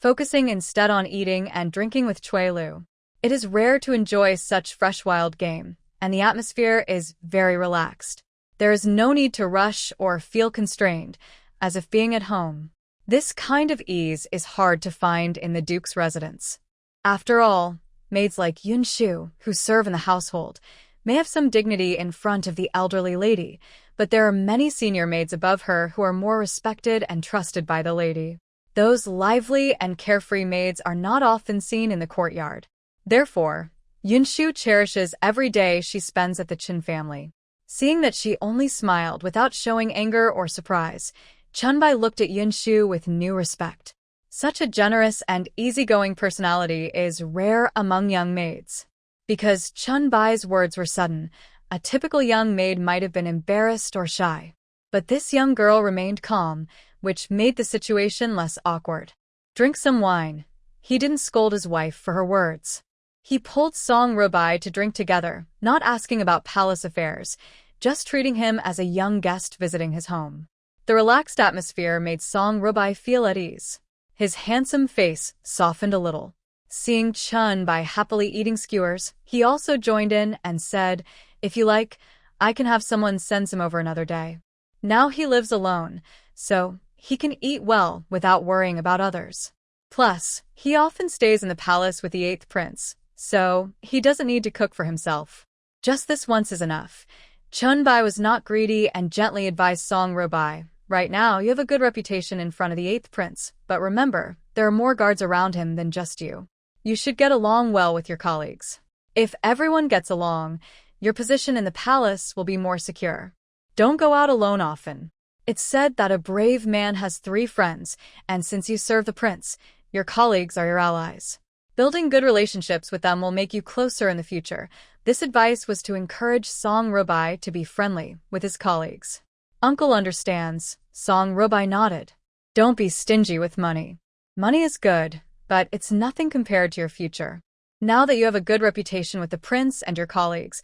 focusing instead on eating and drinking with Cui Lu. It is rare to enjoy such fresh wild game, and the atmosphere is very relaxed. There is no need to rush or feel constrained, as if being at home. This kind of ease is hard to find in the Duke's residence. After all, maids like Yinshu, who serve in the household, may have some dignity in front of the elderly lady, but there are many senior maids above her who are more respected and trusted by the lady. Those lively and carefree maids are not often seen in the courtyard. Therefore, Yinshu cherishes every day she spends at the Qin family. Seeing that she only smiled without showing anger or surprise, Chinbai looked at Yinshu with new respect. Such a generous and easygoing personality is rare among young maids. Because Chinbai's words were sudden, a typical young maid might have been embarrassed or shy. But this young girl remained calm, which made the situation less awkward. Drink some wine. He didn't scold his wife for her words. He pulled Song Ru-bai to drink together, not asking about palace affairs, just treating him as a young guest visiting his home. The relaxed atmosphere made Song Ru-bai feel at ease. His handsome face softened a little. Seeing Chinbai happily eating skewers, he also joined in and said, If you like, I can have someone send some over another day. Now he lives alone, so he can eat well without worrying about others. Plus, he often stays in the palace with the 8th prince, so he doesn't need to cook for himself. Just this once is enough. Chinbai was not greedy and gently advised Song Ru-bai, Right now, you have a good reputation in front of the 8th prince, but remember, there are more guards around him than just you. You should get along well with your colleagues. If everyone gets along, your position in the palace will be more secure. Don't go out alone often. It's said that a brave man has 3 friends, and since you serve the prince, your colleagues are your allies. Building good relationships with them will make you closer in the future. This advice was to encourage Song Robai to be friendly with his colleagues. Uncle understands. Song Robai nodded. Don't be stingy with money. Money is good, but it's nothing compared to your future. Now that you have a good reputation with the prince and your colleagues,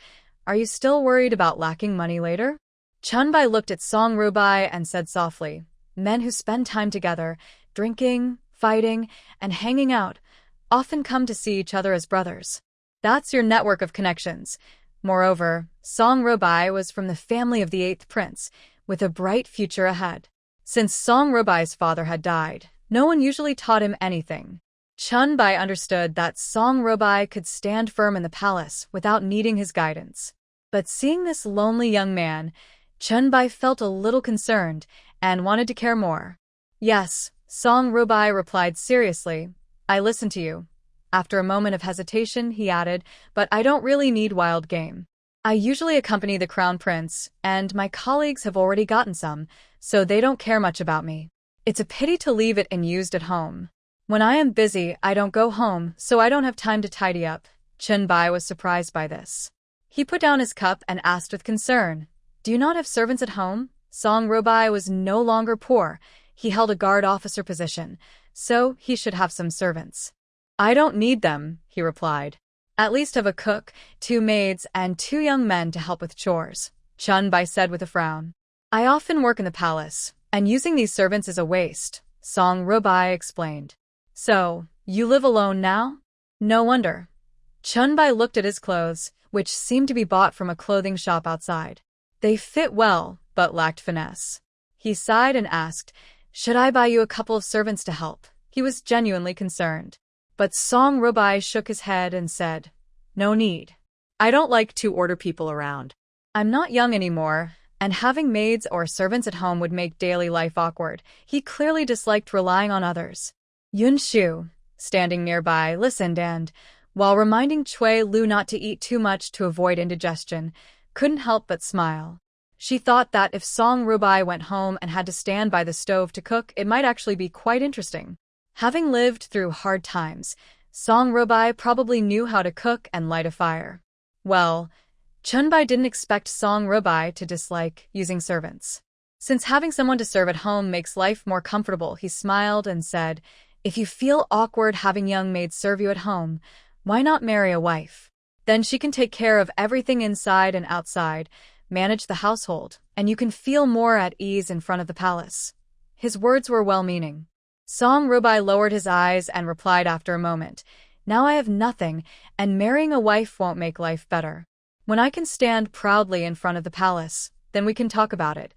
are you still worried about lacking money later? Chunbai looked at Song Robai and said softly, men who spend time together, drinking, fighting, and hanging out, often come to see each other as brothers. That's your network of connections. Moreover, Song Robai was from the family of the 8th prince, with a bright future ahead. Since Song Robai's father had died, no one usually taught him anything. Chunbai understood that Song Robai could stand firm in the palace without needing his guidance. But seeing this lonely young man, Chunbai felt a little concerned and wanted to care more. Yes, Song Robai replied seriously. I listen to you. After a moment of hesitation, he added, but I don't really need wild game. I usually accompany the crown prince, and my colleagues have already gotten some, so they don't care much about me. It's a pity to leave it unused at home. When I am busy, I don't go home, so I don't have time to tidy up. Chunbai was surprised by this. He put down his cup and asked with concern, do you not have servants at home? Song Robai was no longer poor. He held a guard officer position, so he should have some servants. I don't need them, he replied. At least have a cook, 2 maids, and 2 young men to help with chores, Chunbai said with a frown. I often work in the palace, and using these servants is a waste, Song Robai explained. So, you live alone now? No wonder. Chunbai looked at his clothes, which seemed to be bought from a clothing shop outside. They fit well, but lacked finesse. He sighed and asked, should I buy you a couple of servants to help? He was genuinely concerned. But Song Robai shook his head and said, no need. I don't like to order people around. I'm not young anymore, and having maids or servants at home would make daily life awkward. He clearly disliked relying on others. Yinshu, standing nearby, listened and, while reminding Cui Lu not to eat too much to avoid indigestion, couldn't help but smile. She thought that if Song Robai went home and had to stand by the stove to cook, it might actually be quite interesting. Having lived through hard times, Song Robai probably knew how to cook and light a fire. Well, Chunbai didn't expect Song Robai to dislike using servants. Since having someone to serve at home makes life more comfortable, he smiled and said, if you feel awkward having young maids serve you at home, why not marry a wife? Then she can take care of everything inside and outside, manage the household, and you can feel more at ease in front of the palace. His words were well-meaning. Song Robai lowered his eyes and replied after a moment, now I have nothing, and marrying a wife won't make life better. When I can stand proudly in front of the palace, then we can talk about it.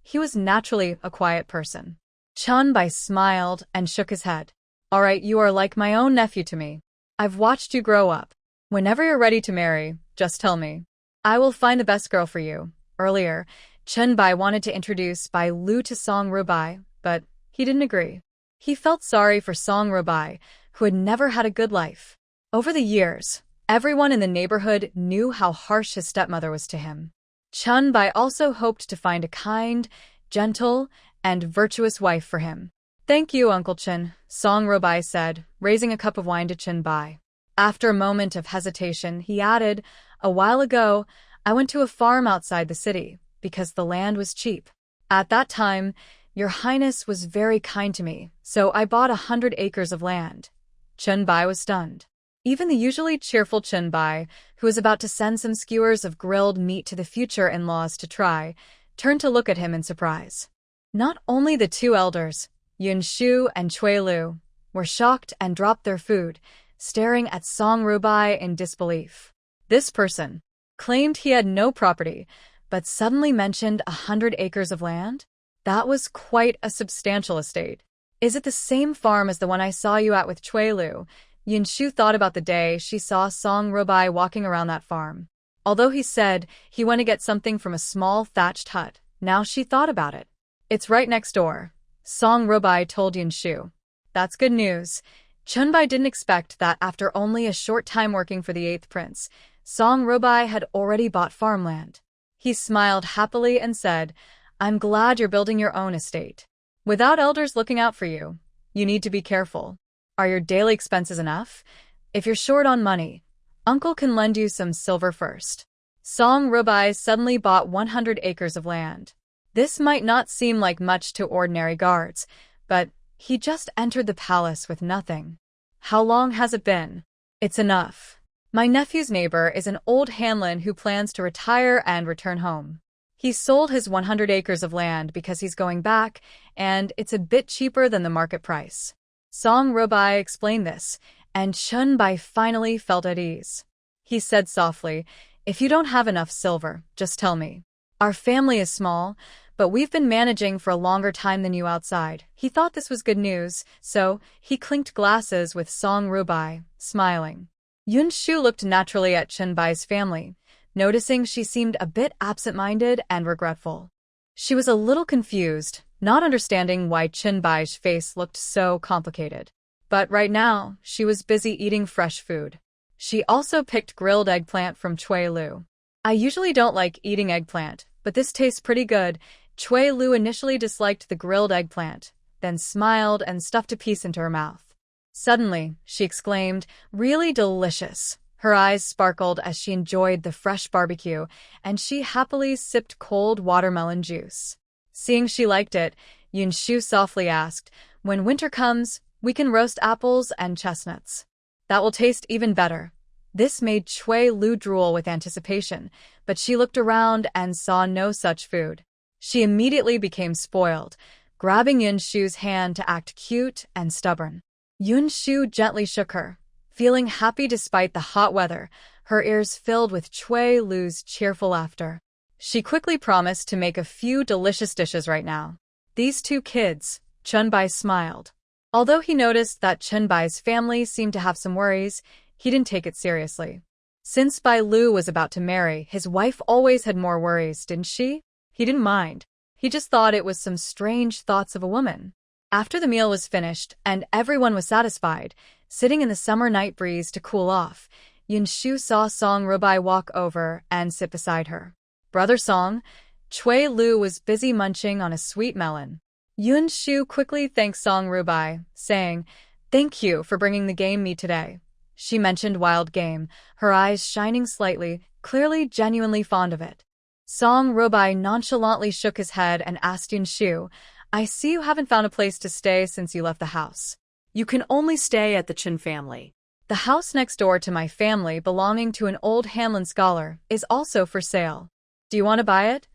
He was naturally a quiet person. Chunbai smiled and shook his head. All right, you are like my own nephew to me. I've watched you grow up. Whenever you're ready to marry, just tell me. I will find the best girl for you. Earlier, Chunbai wanted to introduce Bai Lu to Song Robai, but he didn't agree. He felt sorry for Song Robai, who had never had a good life. Over the years, everyone in the neighborhood knew how harsh his stepmother was to him. Chunbai also hoped to find a kind, gentle, and virtuous wife for him. Thank you, Uncle Chen, Song Robai said, raising a cup of wine to Chunbai. After a moment of hesitation, he added, a while ago, I went to a farm outside the city, because the land was cheap. At that time, Your Highness was very kind to me, so I bought 100 acres of land. Chunbai was stunned. Even the usually cheerful Chunbai, who was about to send some skewers of grilled meat to the future in-laws to try, turned to look at him in surprise. Not only the 2 elders, Yinshu and Cui Lu, were shocked and dropped their food, staring at Song Robai in disbelief. This person claimed he had no property, but suddenly mentioned 100 acres of land? That was quite a substantial estate. Is it the same farm as the one I saw you at with Cui Lu? Yinshu thought about the day she saw Song Robai walking around that farm. Although he said he went to get something from a small thatched hut, now she thought about it. It's right next door, Song Robai told Yinshu. That's good news. Chunbai didn't expect that after only a short time working for the 8th prince, Song Robai had already bought farmland. He smiled happily and said, "I'm glad you're building your own estate. Without elders looking out for you, you need to be careful. Are your daily expenses enough? If you're short on money, Uncle can lend you some silver first." Song Robai suddenly bought 100 acres of land. This might not seem like much to ordinary guards, but he just entered the palace with nothing. "How long has it been?" "It's enough. My nephew's neighbor is an old Hanlin who plans to retire and return home. He sold his 100 acres of land because he's going back, and it's a bit cheaper than the market price." Song Robai explained this, and Chunbai finally felt at ease. He said softly, "If you don't have enough silver, just tell me. Our family is small, but we've been managing for a longer time than you outside." He thought this was good news, so he clinked glasses with Song Robai, smiling. Yinshu looked naturally at Chunbai's family, noticing she seemed a bit absent-minded and regretful. She was a little confused, not understanding why Chunbai's face looked so complicated. But right now, she was busy eating fresh food. She also picked grilled eggplant from Chui Lu. "I usually don't like eating eggplant, but this tastes pretty good." Chui Lu initially disliked the grilled eggplant, then smiled and stuffed a piece into her mouth. Suddenly, she exclaimed, "Really delicious." Her eyes sparkled as she enjoyed the fresh barbecue, and she happily sipped cold watermelon juice. Seeing she liked it, Yinshu softly asked, "When winter comes, we can roast apples and chestnuts. That will taste even better." This made Chui Lu drool with anticipation, but she looked around and saw no such food. She immediately became spoiled, grabbing Yinshu's hand to act cute and stubborn. Yinshu gently shook her, feeling happy despite the hot weather, her ears filled with Chui Lu's cheerful laughter. She quickly promised to make a few delicious dishes right now. These two kids, Chunbai smiled. Although he noticed that Chunbai's family seemed to have some worries, he didn't take it seriously. Since Bai Lu was about to marry, his wife always had more worries, didn't she? He didn't mind. He just thought it was some strange thoughts of a woman. After the meal was finished and everyone was satisfied, sitting in the summer night breeze to cool off, Yinshu saw Song Robai walk over and sit beside her. "Brother Song." Chui Lu was busy munching on a sweet melon. Yinshu quickly thanked Song Robai, saying, "Thank you for bringing the game me today." She mentioned wild game, her eyes shining slightly, clearly genuinely fond of it. Song Robai nonchalantly shook his head and asked Yinshu, "I see you haven't found a place to stay since you left the house." "You can only stay at the Chen family. "The house next door to my family belonging to an old Hanlon scholar is also for sale. Do you want to buy it?"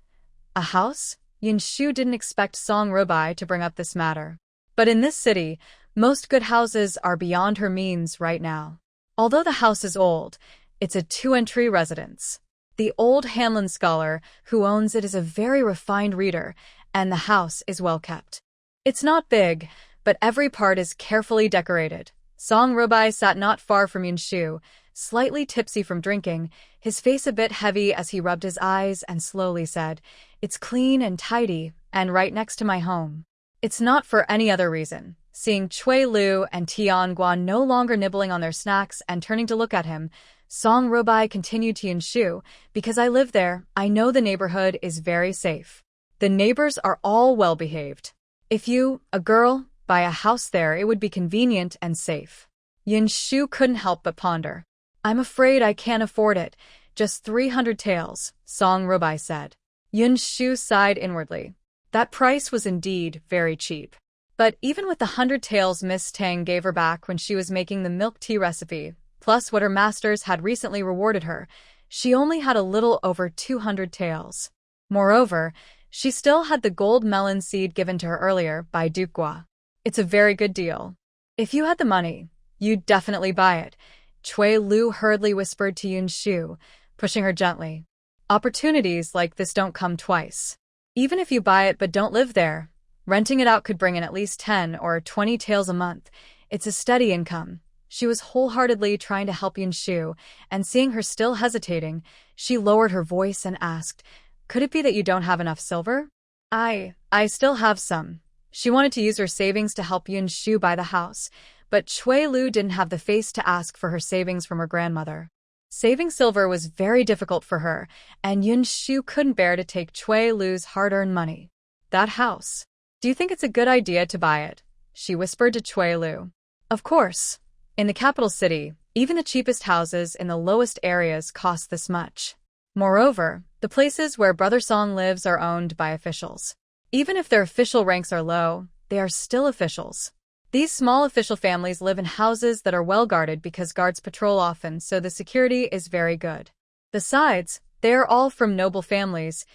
"A house?" Yinshu didn't expect Song Robai to bring up this matter. But in this city, most good houses are beyond her means right now. Although the house is old, it's a 2-entry residence. The old Hanlon scholar who owns it is a very refined reader, and the house is well kept. It's not big, but every part is carefully decorated. Song Robai sat not far from Yinshu, slightly tipsy from drinking, his face a bit heavy as he rubbed his eyes and slowly said, "It's clean and tidy, and right next to my home." It's not for any other reason. Seeing Chui Lu and Tian Guan no longer nibbling on their snacks and turning to look at him, Song Robai continued to Yinshu, "Because I live there, I know the neighborhood is very safe. The neighbors are all well-behaved. If you, a girl, buy a house there, it would be convenient and safe." Yinshu couldn't help but ponder. "I'm afraid I can't afford it. Just 300 taels, Song Robai said. Yinshu sighed inwardly. That price was indeed very cheap. But even with the 100 taels Miss Tang gave her back when she was making the milk tea recipe, plus what her masters had recently rewarded her, she only had a little over 200 taels. Moreover, she still had the gold melon seed given to her earlier by Duke Gua. It's a very good deal. If you had the money, you'd definitely buy it, Chui Lu hurriedly whispered to Yinshu, pushing her gently. Opportunities like this don't come twice. Even if you buy it but don't live there, renting it out could bring in at least 10 or 20 taels a month. It's a steady income. She was wholeheartedly trying to help Yinshu, and seeing her still hesitating, she lowered her voice and asked, "Could it be that you don't have enough silver?" I still have some." She wanted to use her savings to help Yinshu buy the house, but Cui Lu didn't have the face to ask for her savings from her grandmother. Saving silver was very difficult for her, and Yinshu couldn't bear to take Cui Lu's hard-earned money. That house. Do you think it's a good idea to buy it? She whispered to Cui Lu. Of course. In the capital city, even the cheapest houses in the lowest areas cost this much. Moreover, the places where Brother Song lives are owned by officials. Even if their official ranks are low, they are still officials. These small official families live in houses that are well guarded because guards patrol often, so the security is very good. Besides, they are all from noble families.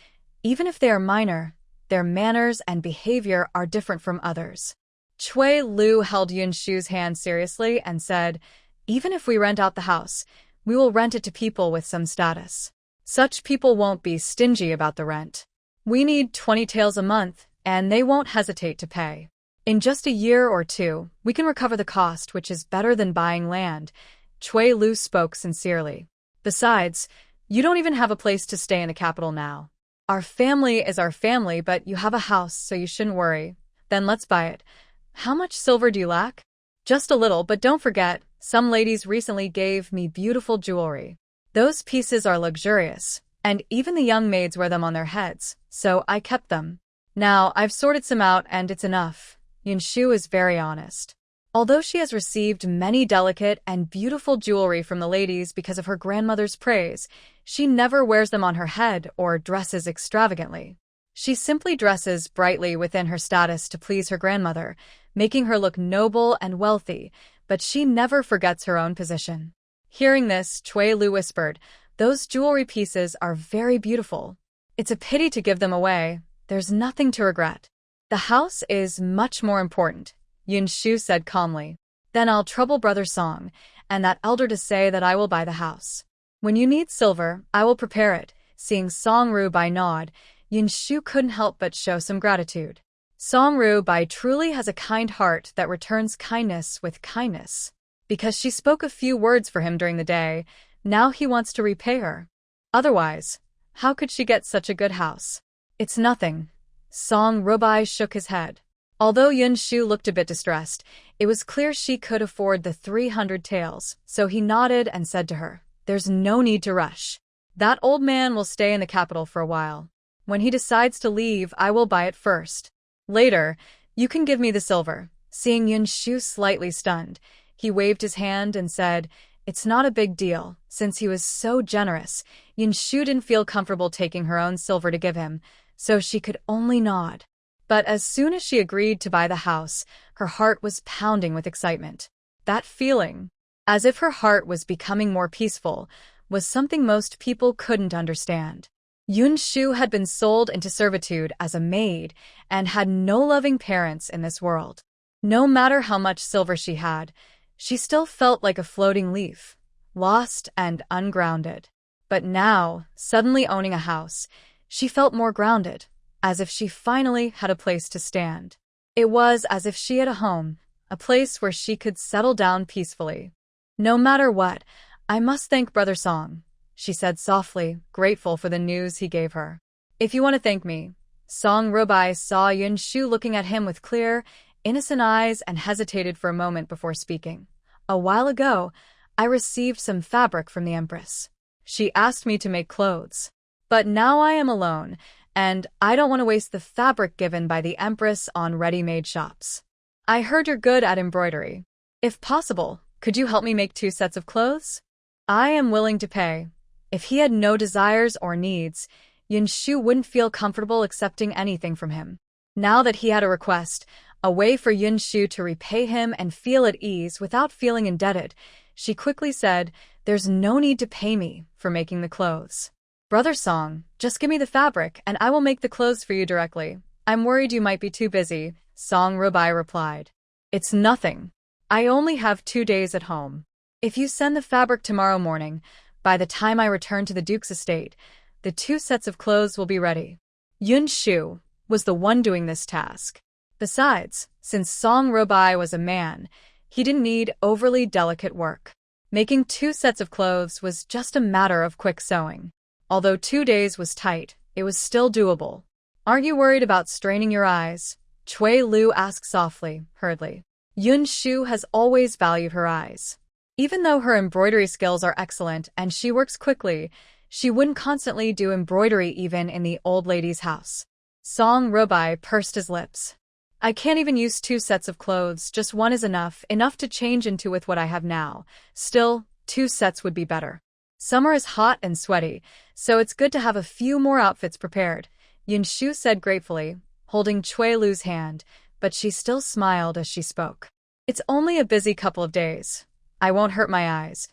Even if they are minor, their manners and behavior are different from others. Cui Lu held Yinshu's hand seriously and said, even if we rent out the house, we will rent it to people with some status. Such people won't be stingy about the rent. We need 20 taels a month, and they won't hesitate to pay. In just a year or two, we can recover the cost, which is better than buying land. Cui Lu spoke sincerely. Besides, you don't even have a place to stay in the capital now. Our family is our family, but you have a house, so you shouldn't worry. Then let's buy it. How much silver do you lack? Just a little, but don't forget, some ladies recently gave me beautiful jewelry. Those pieces are luxurious, and even the young maids wear them on their heads, so I kept them. Now, I've sorted some out, and it's enough. Yinshu is very honest. Although she has received many delicate and beautiful jewelry from the ladies because of her grandmother's praise, she never wears them on her head or dresses extravagantly. She simply dresses brightly within her status to please her grandmother, making her look noble and wealthy, but she never forgets her own position. Hearing this, Cui Lu whispered, those jewelry pieces are very beautiful. It's a pity to give them away. There's nothing to regret. The house is much more important, Yinshu said calmly. Then I'll trouble Brother Song and that elder to say that I will buy the house. When you need silver, I will prepare it. Seeing Song Rubai nod, Yinshu couldn't help but show some gratitude. Song Rubai truly has a kind heart that returns kindness with kindness. Because she spoke a few words for him during the day, now he wants to repay her. Otherwise, how could she get such a good house? It's nothing. Song Rubai shook his head. Although Yinshu looked a bit distressed, it was clear she could afford the 300 taels, so he nodded and said to her, there's no need to rush. That old man will stay in the capital for a while. When he decides to leave, I will buy it first. Later, you can give me the silver. Seeing Yinshu slightly stunned, he waved his hand and said, it's not a big deal. Since he was so generous, Yinshu didn't feel comfortable taking her own silver to give him, so she could only nod. But as soon as she agreed to buy the house, her heart was pounding with excitement. That feeling, as if her heart was becoming more peaceful, was something most people couldn't understand. Yinshu had been sold into servitude as a maid and had no loving parents in this world. No matter how much silver she had, she still felt like a floating leaf, lost and ungrounded. But now, suddenly owning a house, she felt more grounded, as if she finally had a place to stand. It was as if she had a home, a place where she could settle down peacefully. No matter what, I must thank Brother Song, she said softly, grateful for the news he gave her. If you want to thank me. Song Rubai saw Yinshu looking at him with clear, innocent eyes and hesitated for a moment before speaking. A while ago, I received some fabric from the Empress. She asked me to make clothes. But now I am alone, and I don't want to waste the fabric given by the Empress on ready-made shops. I heard you're good at embroidery. If possible, could you help me make 2 sets of clothes? I am willing to pay. If he had no desires or needs, Yinshu wouldn't feel comfortable accepting anything from him. Now that he had a request, a way for Yinshu to repay him and feel at ease without feeling indebted, she quickly said, there's no need to pay me for making the clothes. Brother Song, just give me the fabric and I will make the clothes for you directly. I'm worried you might be too busy, Song Rubai replied. It's nothing. I only have 2 days at home. If you send the fabric tomorrow morning, by the time I return to the Duke's estate, the 2 sets of clothes will be ready. Yinshu was the one doing this task. Besides, since Song Rubai was a man, he didn't need overly delicate work. Making 2 sets of clothes was just a matter of quick sewing. Although 2 days was tight, it was still doable. Aren't you worried about straining your eyes? Cui Lu asked softly, hurriedly. Yinshu has always valued her eyes. Even though her embroidery skills are excellent and she works quickly, she wouldn't constantly do embroidery even in the old lady's house. Song Robai pursed his lips. I can't even use 2 sets of clothes, just one is enough to change into with what I have now. Still, 2 sets would be better. Summer is hot and sweaty, so it's good to have a few more outfits prepared, Yinshu said gratefully, holding Cui Lu's hand, but she still smiled as she spoke. It's only a busy couple of days. I won't hurt my eyes.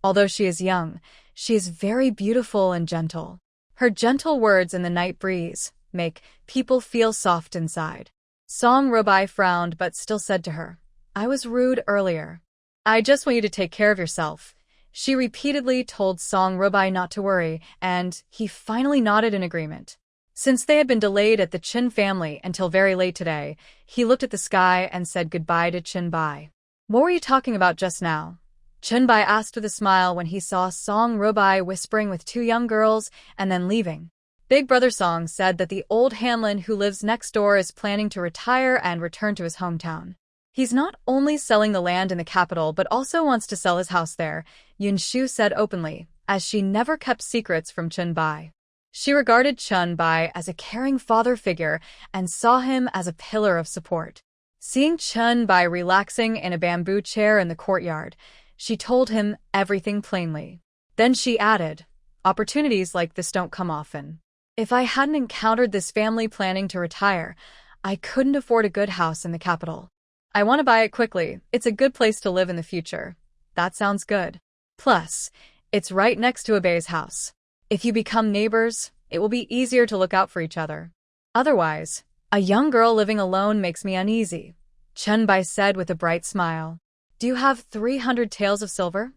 Although she is young, she is very beautiful and gentle. Her gentle words in the night breeze make people feel soft inside. Song Robai frowned but still said to her, I was rude earlier. I just want you to take care of yourself. She repeatedly told Song Robai not to worry, and he finally nodded in agreement. Since they had been delayed at the Chin family until very late today, he looked at the sky and said goodbye to Chin Bai. What were you talking about just now? Chin Bai asked with a smile when he saw Song Robai whispering with 2 young girls and then leaving. Big Brother Song said that the old Hanlin who lives next door is planning to retire and return to his hometown. He's not only selling the land in the capital but also wants to sell his house there, Yinshu said openly, as she never kept secrets from Chin Bai. She regarded Chin Bai as a caring father figure and saw him as a pillar of support. Seeing Chin Bai relaxing in a bamboo chair in the courtyard, she told him everything plainly. Then she added, opportunities like this don't come often. If I hadn't encountered this family planning to retire, I couldn't afford a good house in the capital. I want to buy it quickly. It's a good place to live in the future. That sounds good. Plus, it's right next to Abe's house. If you become neighbors, it will be easier to look out for each other. Otherwise, a young girl living alone makes me uneasy, Chin Bai said with a bright smile. Do you have 300 taels of silver?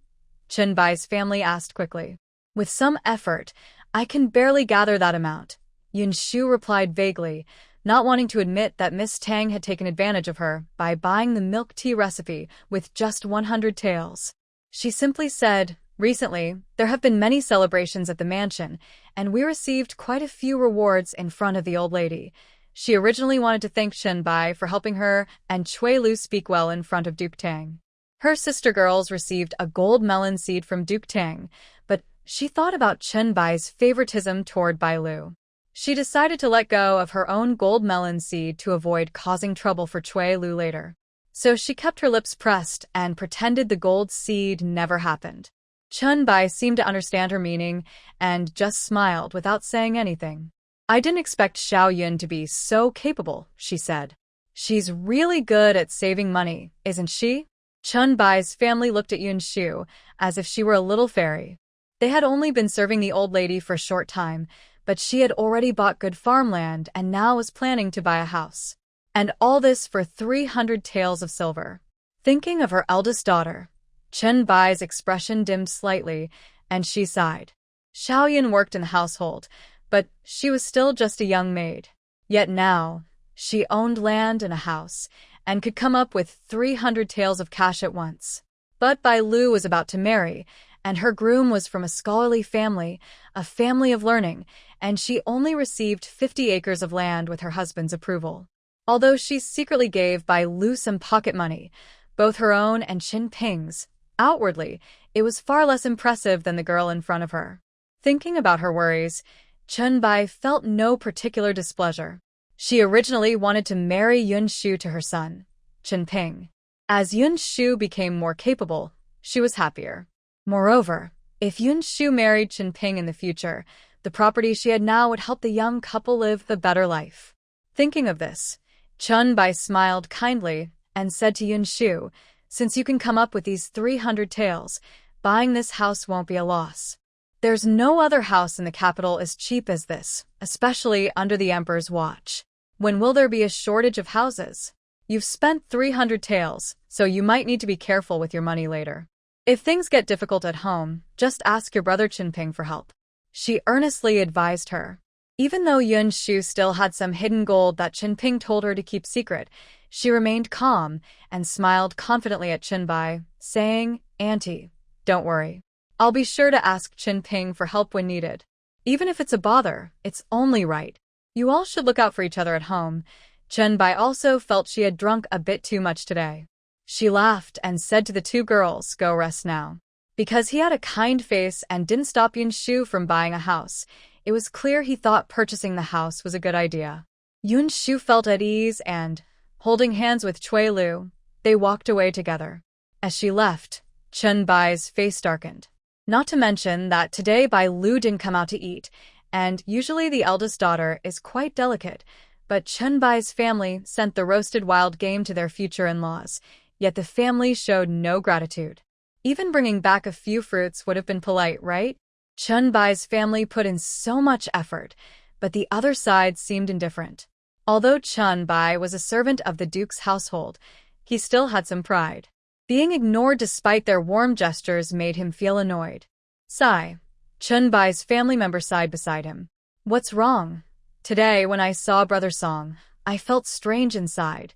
Chin Bai's family asked quickly. With some effort, I can barely gather that amount, Yinshu replied vaguely, not wanting to admit that Miss Tang had taken advantage of her by buying the milk tea recipe with just 100 taels. She simply said, recently, there have been many celebrations at the mansion, and we received quite a few rewards in front of the old lady. She originally wanted to thank Chin Bai for helping her and Cui Lu speak well in front of Duke Tang. Her sister girls received a gold melon seed from Duke Tang, but she thought about Chin Bai's favoritism toward Bai Lu. She decided to let go of her own gold melon seed to avoid causing trouble for Cui Lu later. So she kept her lips pressed and pretended the gold seed never happened. Chin Bai seemed to understand her meaning and just smiled without saying anything. I didn't expect Xiao Yun to be so capable, she said. She's really good at saving money, isn't she? Chin Bai's family looked at Yinshu as if she were a little fairy. They had only been serving the old lady for a short time, but she had already bought good farmland and now was planning to buy a house. And all this for 300 taels of silver. Thinking of her eldest daughter, Chin Bai's expression dimmed slightly, and she sighed. Xiao Yun worked in the household, but she was still just a young maid. Yet now, she owned land and a house, and could come up with 300 taels of cash at once. But Bai Lu was about to marry, and her groom was from a scholarly family, a family of learning, and she only received 50 acres of land with her husband's approval. Although she secretly gave Bai Lu some pocket money, both her own and Qin Ping's, outwardly, it was far less impressive than the girl in front of her. Thinking about her worries, Chen Bai felt no particular displeasure. She originally wanted to marry Yinshu to her son, Qin Ping. As Yinshu became more capable, she was happier. Moreover, if Yinshu married Qin Ping in the future, the property she had now would help the young couple live the better life. Thinking of this, Chen Bai smiled kindly and said to Yinshu, since you can come up with these 300 taels, buying this house won't be a loss. There's no other house in the capital as cheap as this, especially under the emperor's watch. When will there be a shortage of houses? You've spent 300 taels, so you might need to be careful with your money later. If things get difficult at home, just ask your brother Qinping for help. She earnestly advised her. Even though Yinshu still had some hidden gold that Qinping told her to keep secret, she remained calm and smiled confidently at Qinbai, saying, Auntie, don't worry. I'll be sure to ask Qinping for help when needed. Even if it's a bother, it's only right. You all should look out for each other at home. Qinbai also felt she had drunk a bit too much today. She laughed and said to the two girls, "Go rest now." Because he had a kind face and didn't stop Yinshu from buying a house, it was clear he thought purchasing the house was a good idea. Yinshu felt at ease and, holding hands with Cui Lu, they walked away together. As she left, Chen Bai's face darkened. Not to mention that today Bai Lu didn't come out to eat, and usually the eldest daughter is quite delicate, but Chen Bai's family sent the roasted wild game to their future in-laws, yet the family showed no gratitude. Even bringing back a few fruits would have been polite, right? Chen Bai's family put in so much effort, but the other side seemed indifferent. Although Chen Bai was a servant of the duke's household, he still had some pride. Being ignored despite their warm gestures made him feel annoyed. Sigh. Chen Bai's family member sighed beside him. "What's wrong?" "Today, when I saw Brother Song, I felt strange inside."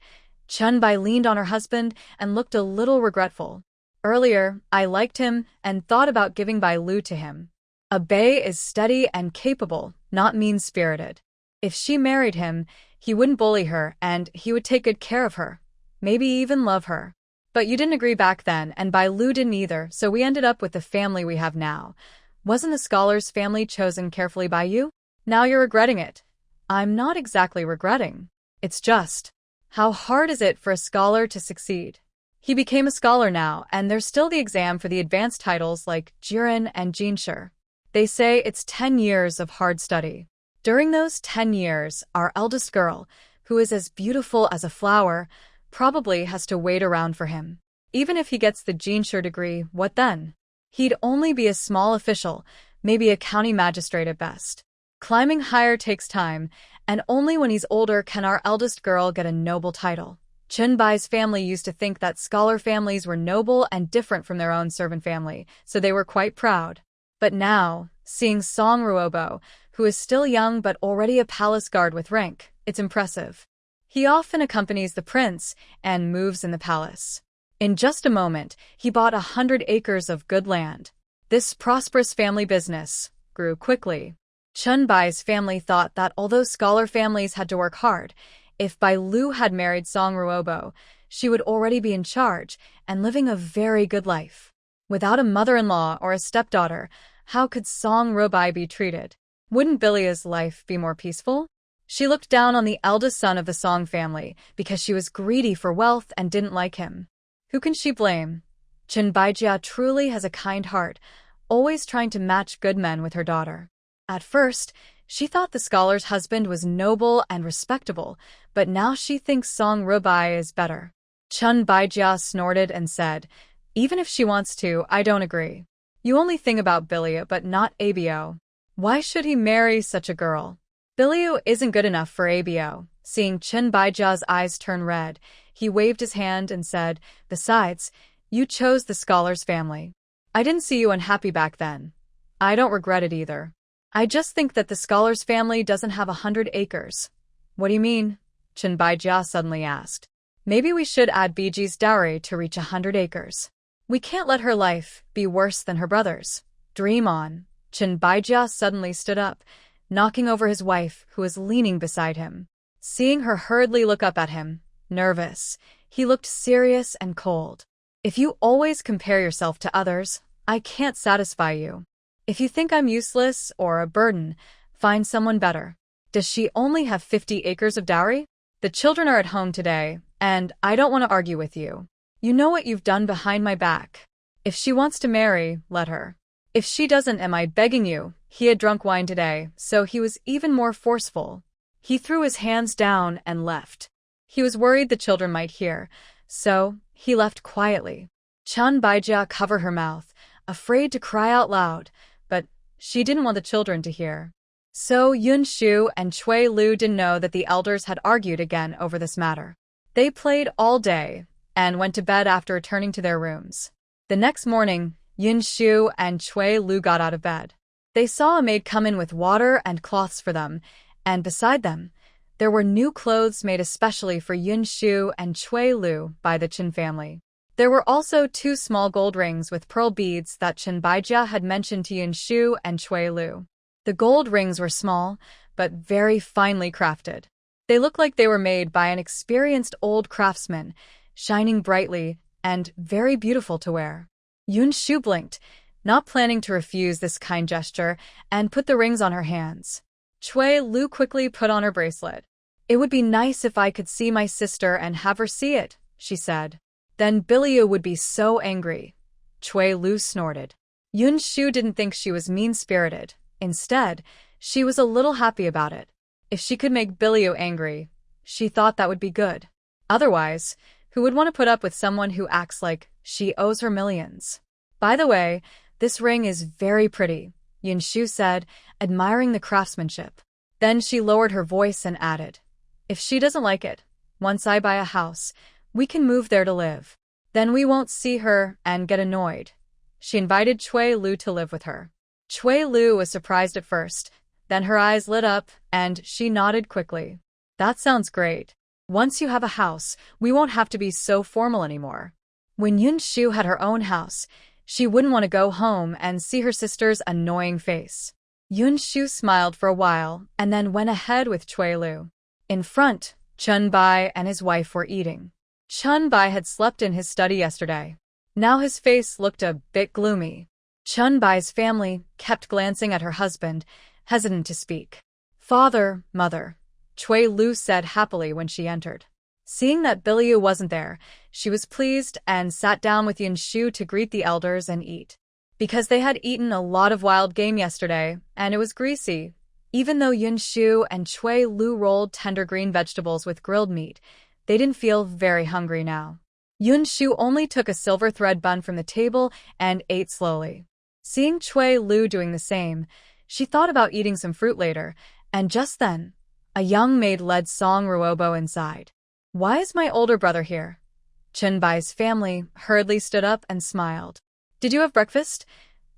Chen Bai leaned on her husband and looked a little regretful. "Earlier, I liked him and thought about giving Bai Lu to him. A Bai is steady and capable, not mean-spirited. If she married him, he wouldn't bully her and he would take good care of her, maybe even love her. But you didn't agree back then and Bai Lu didn't either, so we ended up with the family we have now. Wasn't the scholar's family chosen carefully by you? Now you're regretting it." "I'm not exactly regretting. It's just, how hard is it for a scholar to succeed?" He became a scholar now, and there's still the exam for the advanced titles like Jiren and Yinshu. They say it's 10 years of hard study. During those 10 years, our eldest girl, who is as beautiful as a flower, probably has to wait around for him. Even if he gets the Yinshu degree, what then? He'd only be a small official, maybe a county magistrate at best. Climbing higher takes time, and only when he's older can our eldest girl get a noble title. Chen Bai's family used to think that scholar families were noble and different from their own servant family, so they were quite proud. But now, seeing Song Ruobo, who is still young but already a palace guard with rank, it's impressive. He often accompanies the prince and moves in the palace. In just a moment, he bought 100 acres of good land. This prosperous family business grew quickly. Chen Bai's family thought that although scholar families had to work hard, if Bai Lu had married Song Ruobo, she would already be in charge and living a very good life. Without a mother-in-law or a stepdaughter, how could Song Ruobai be treated? Wouldn't Bilia's life be more peaceful? She looked down on the eldest son of the Song family because she was greedy for wealth and didn't like him. Who can she blame? Chen Baijia truly has a kind heart, always trying to match good men with her daughter. At first, she thought the scholar's husband was noble and respectable, but now she thinks Song Ruobai is better. Chen Baijia snorted and said, "Even if she wants to, I don't agree. You only think about Bilia but not Abo. Why should he marry such a girl? Bilia isn't good enough for Abo." Seeing Chen Baijia's eyes turn red, he waved his hand and said, "Besides, you chose the scholar's family. I didn't see you unhappy back then. I don't regret it either. I just think that the scholar's family doesn't have 100 acres. "What do you mean?" Chen Baijia suddenly asked. "Maybe we should add Biji's dowry to reach 100 acres. We can't let her life be worse than her brother's." "Dream on." Chen Baijia suddenly stood up, knocking over his wife, who was leaning beside him. Seeing her hurriedly look up at him, nervous, he looked serious and cold. "If you always compare yourself to others, I can't satisfy you. If you think I'm useless or a burden, find someone better. Does she only have 50 acres of dowry? The children are at home today, and I don't want to argue with you. You know what you've done behind my back. If she wants to marry, let her. If she doesn't, am I begging you?" He had drunk wine today, so he was even more forceful. He threw his hands down and left. He was worried the children might hear, so he left quietly. Chen Baijia covered her mouth, afraid to cry out loud, but she didn't want the children to hear. So Yinshu and Cui Lu didn't know that the elders had argued again over this matter. They played all day and went to bed after returning to their rooms. The next morning, Yinshu and Cui Lu got out of bed. They saw a maid come in with water and cloths for them, and beside them, there were new clothes made especially for Yinshu and Cui Lu by the Chen family. There were also 2 small gold rings with pearl beads that Chen Baijia had mentioned to Yinshu and Cui Lu. The gold rings were small, but very finely crafted. They looked like they were made by an experienced old craftsman, shining brightly and very beautiful to wear. Yinshu blinked, not planning to refuse this kind gesture, and put the rings on her hands. Cui Lu quickly put on her bracelet. "It would be nice if I could see my sister and have her see it," she said. "Then Biliu would be so angry." Cui Lu snorted. Yinshu didn't think she was mean-spirited. Instead, she was a little happy about it. If she could make Biliu angry, she thought that would be good. Otherwise, who would want to put up with someone who acts like she owes her millions? "By the way, this ring is very pretty," Yinshu said, admiring the craftsmanship. Then she lowered her voice and added, "If she doesn't like it, once I buy a house, we can move there to live. Then we won't see her and get annoyed." She invited Cui Lu to live with her. Cui Lu was surprised at first, then her eyes lit up, and she nodded quickly. "That sounds great. Once you have a house, we won't have to be so formal anymore." When Yinshu had her own house, she wouldn't want to go home and see her sister's annoying face. Yinshu smiled for a while and then went ahead with Cui Lu. In front, Chunbai and his wife were eating. Chunbai had slept in his study yesterday. Now his face looked a bit gloomy. Chunbai's family kept glancing at her husband, hesitant to speak. "Father, mother," Cui Lu said happily when she entered. Seeing that Biliu wasn't there, she was pleased and sat down with Yinshu to greet the elders and eat. Because they had eaten a lot of wild game yesterday, and it was greasy, even though Yinshu and Cui Lu rolled tender green vegetables with grilled meat, they didn't feel very hungry now. Yinshu only took a silver thread bun from the table and ate slowly. Seeing Cui Lu doing the same, she thought about eating some fruit later, and just then, a young maid led Song Ruobo inside. "Why is my older brother here?" Chunbai's family hurriedly stood up and smiled. "Did you have breakfast?"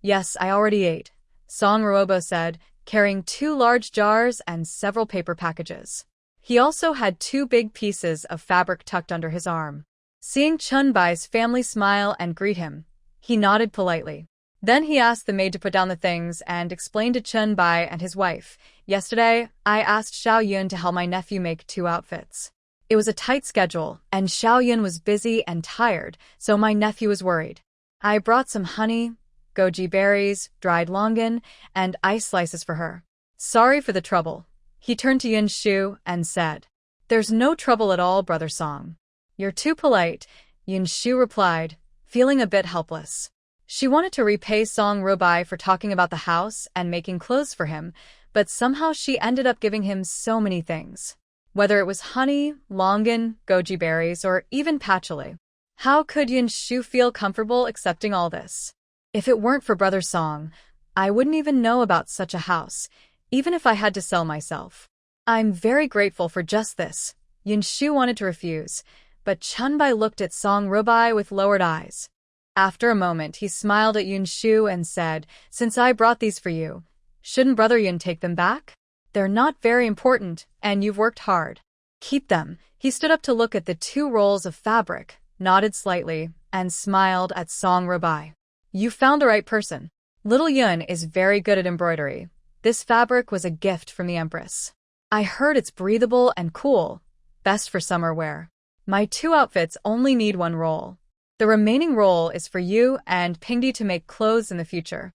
"Yes, I already ate," Song Ruobo said, carrying 2 large jars and several paper packages. He also had 2 big pieces of fabric tucked under his arm. Seeing Chunbai's family smile and greet him, he nodded politely. Then he asked the maid to put down the things and explained to Chunbai and his wife, "Yesterday, I asked Xiao Yun to help my nephew make 2 outfits. It was a tight schedule, and Xiao Yun was busy and tired, so my nephew was worried. I brought some honey, goji berries, dried longan, and ice slices for her. Sorry for the trouble." He turned to Yinshu and said, "There's no trouble at all, Brother Song." "You're too polite," Yinshu replied, feeling a bit helpless. She wanted to repay Song Ruobai for talking about the house and making clothes for him, but somehow she ended up giving him so many things. Whether it was honey, longan, goji berries, or even patchouli. How could Yinshu feel comfortable accepting all this? If it weren't for Brother Song, I wouldn't even know about such a house, even if I had to sell myself. "I'm very grateful for just this," Yinshu wanted to refuse, but Chunbai looked at Song Ruobai with lowered eyes. After a moment, he smiled at Yinshu and said, "Since I brought these for you, shouldn't Brother Yun take them back? They're not very important, and you've worked hard. Keep them." He stood up to look at the 2 rolls of fabric, nodded slightly, and smiled at Song Ruobai. "You found the right person. Little Yun is very good at embroidery. This fabric was a gift from the Empress. I heard it's breathable and cool, best for summer wear. My 2 outfits only need 1 roll. The remaining roll is for you and Pingdi to make clothes in the future."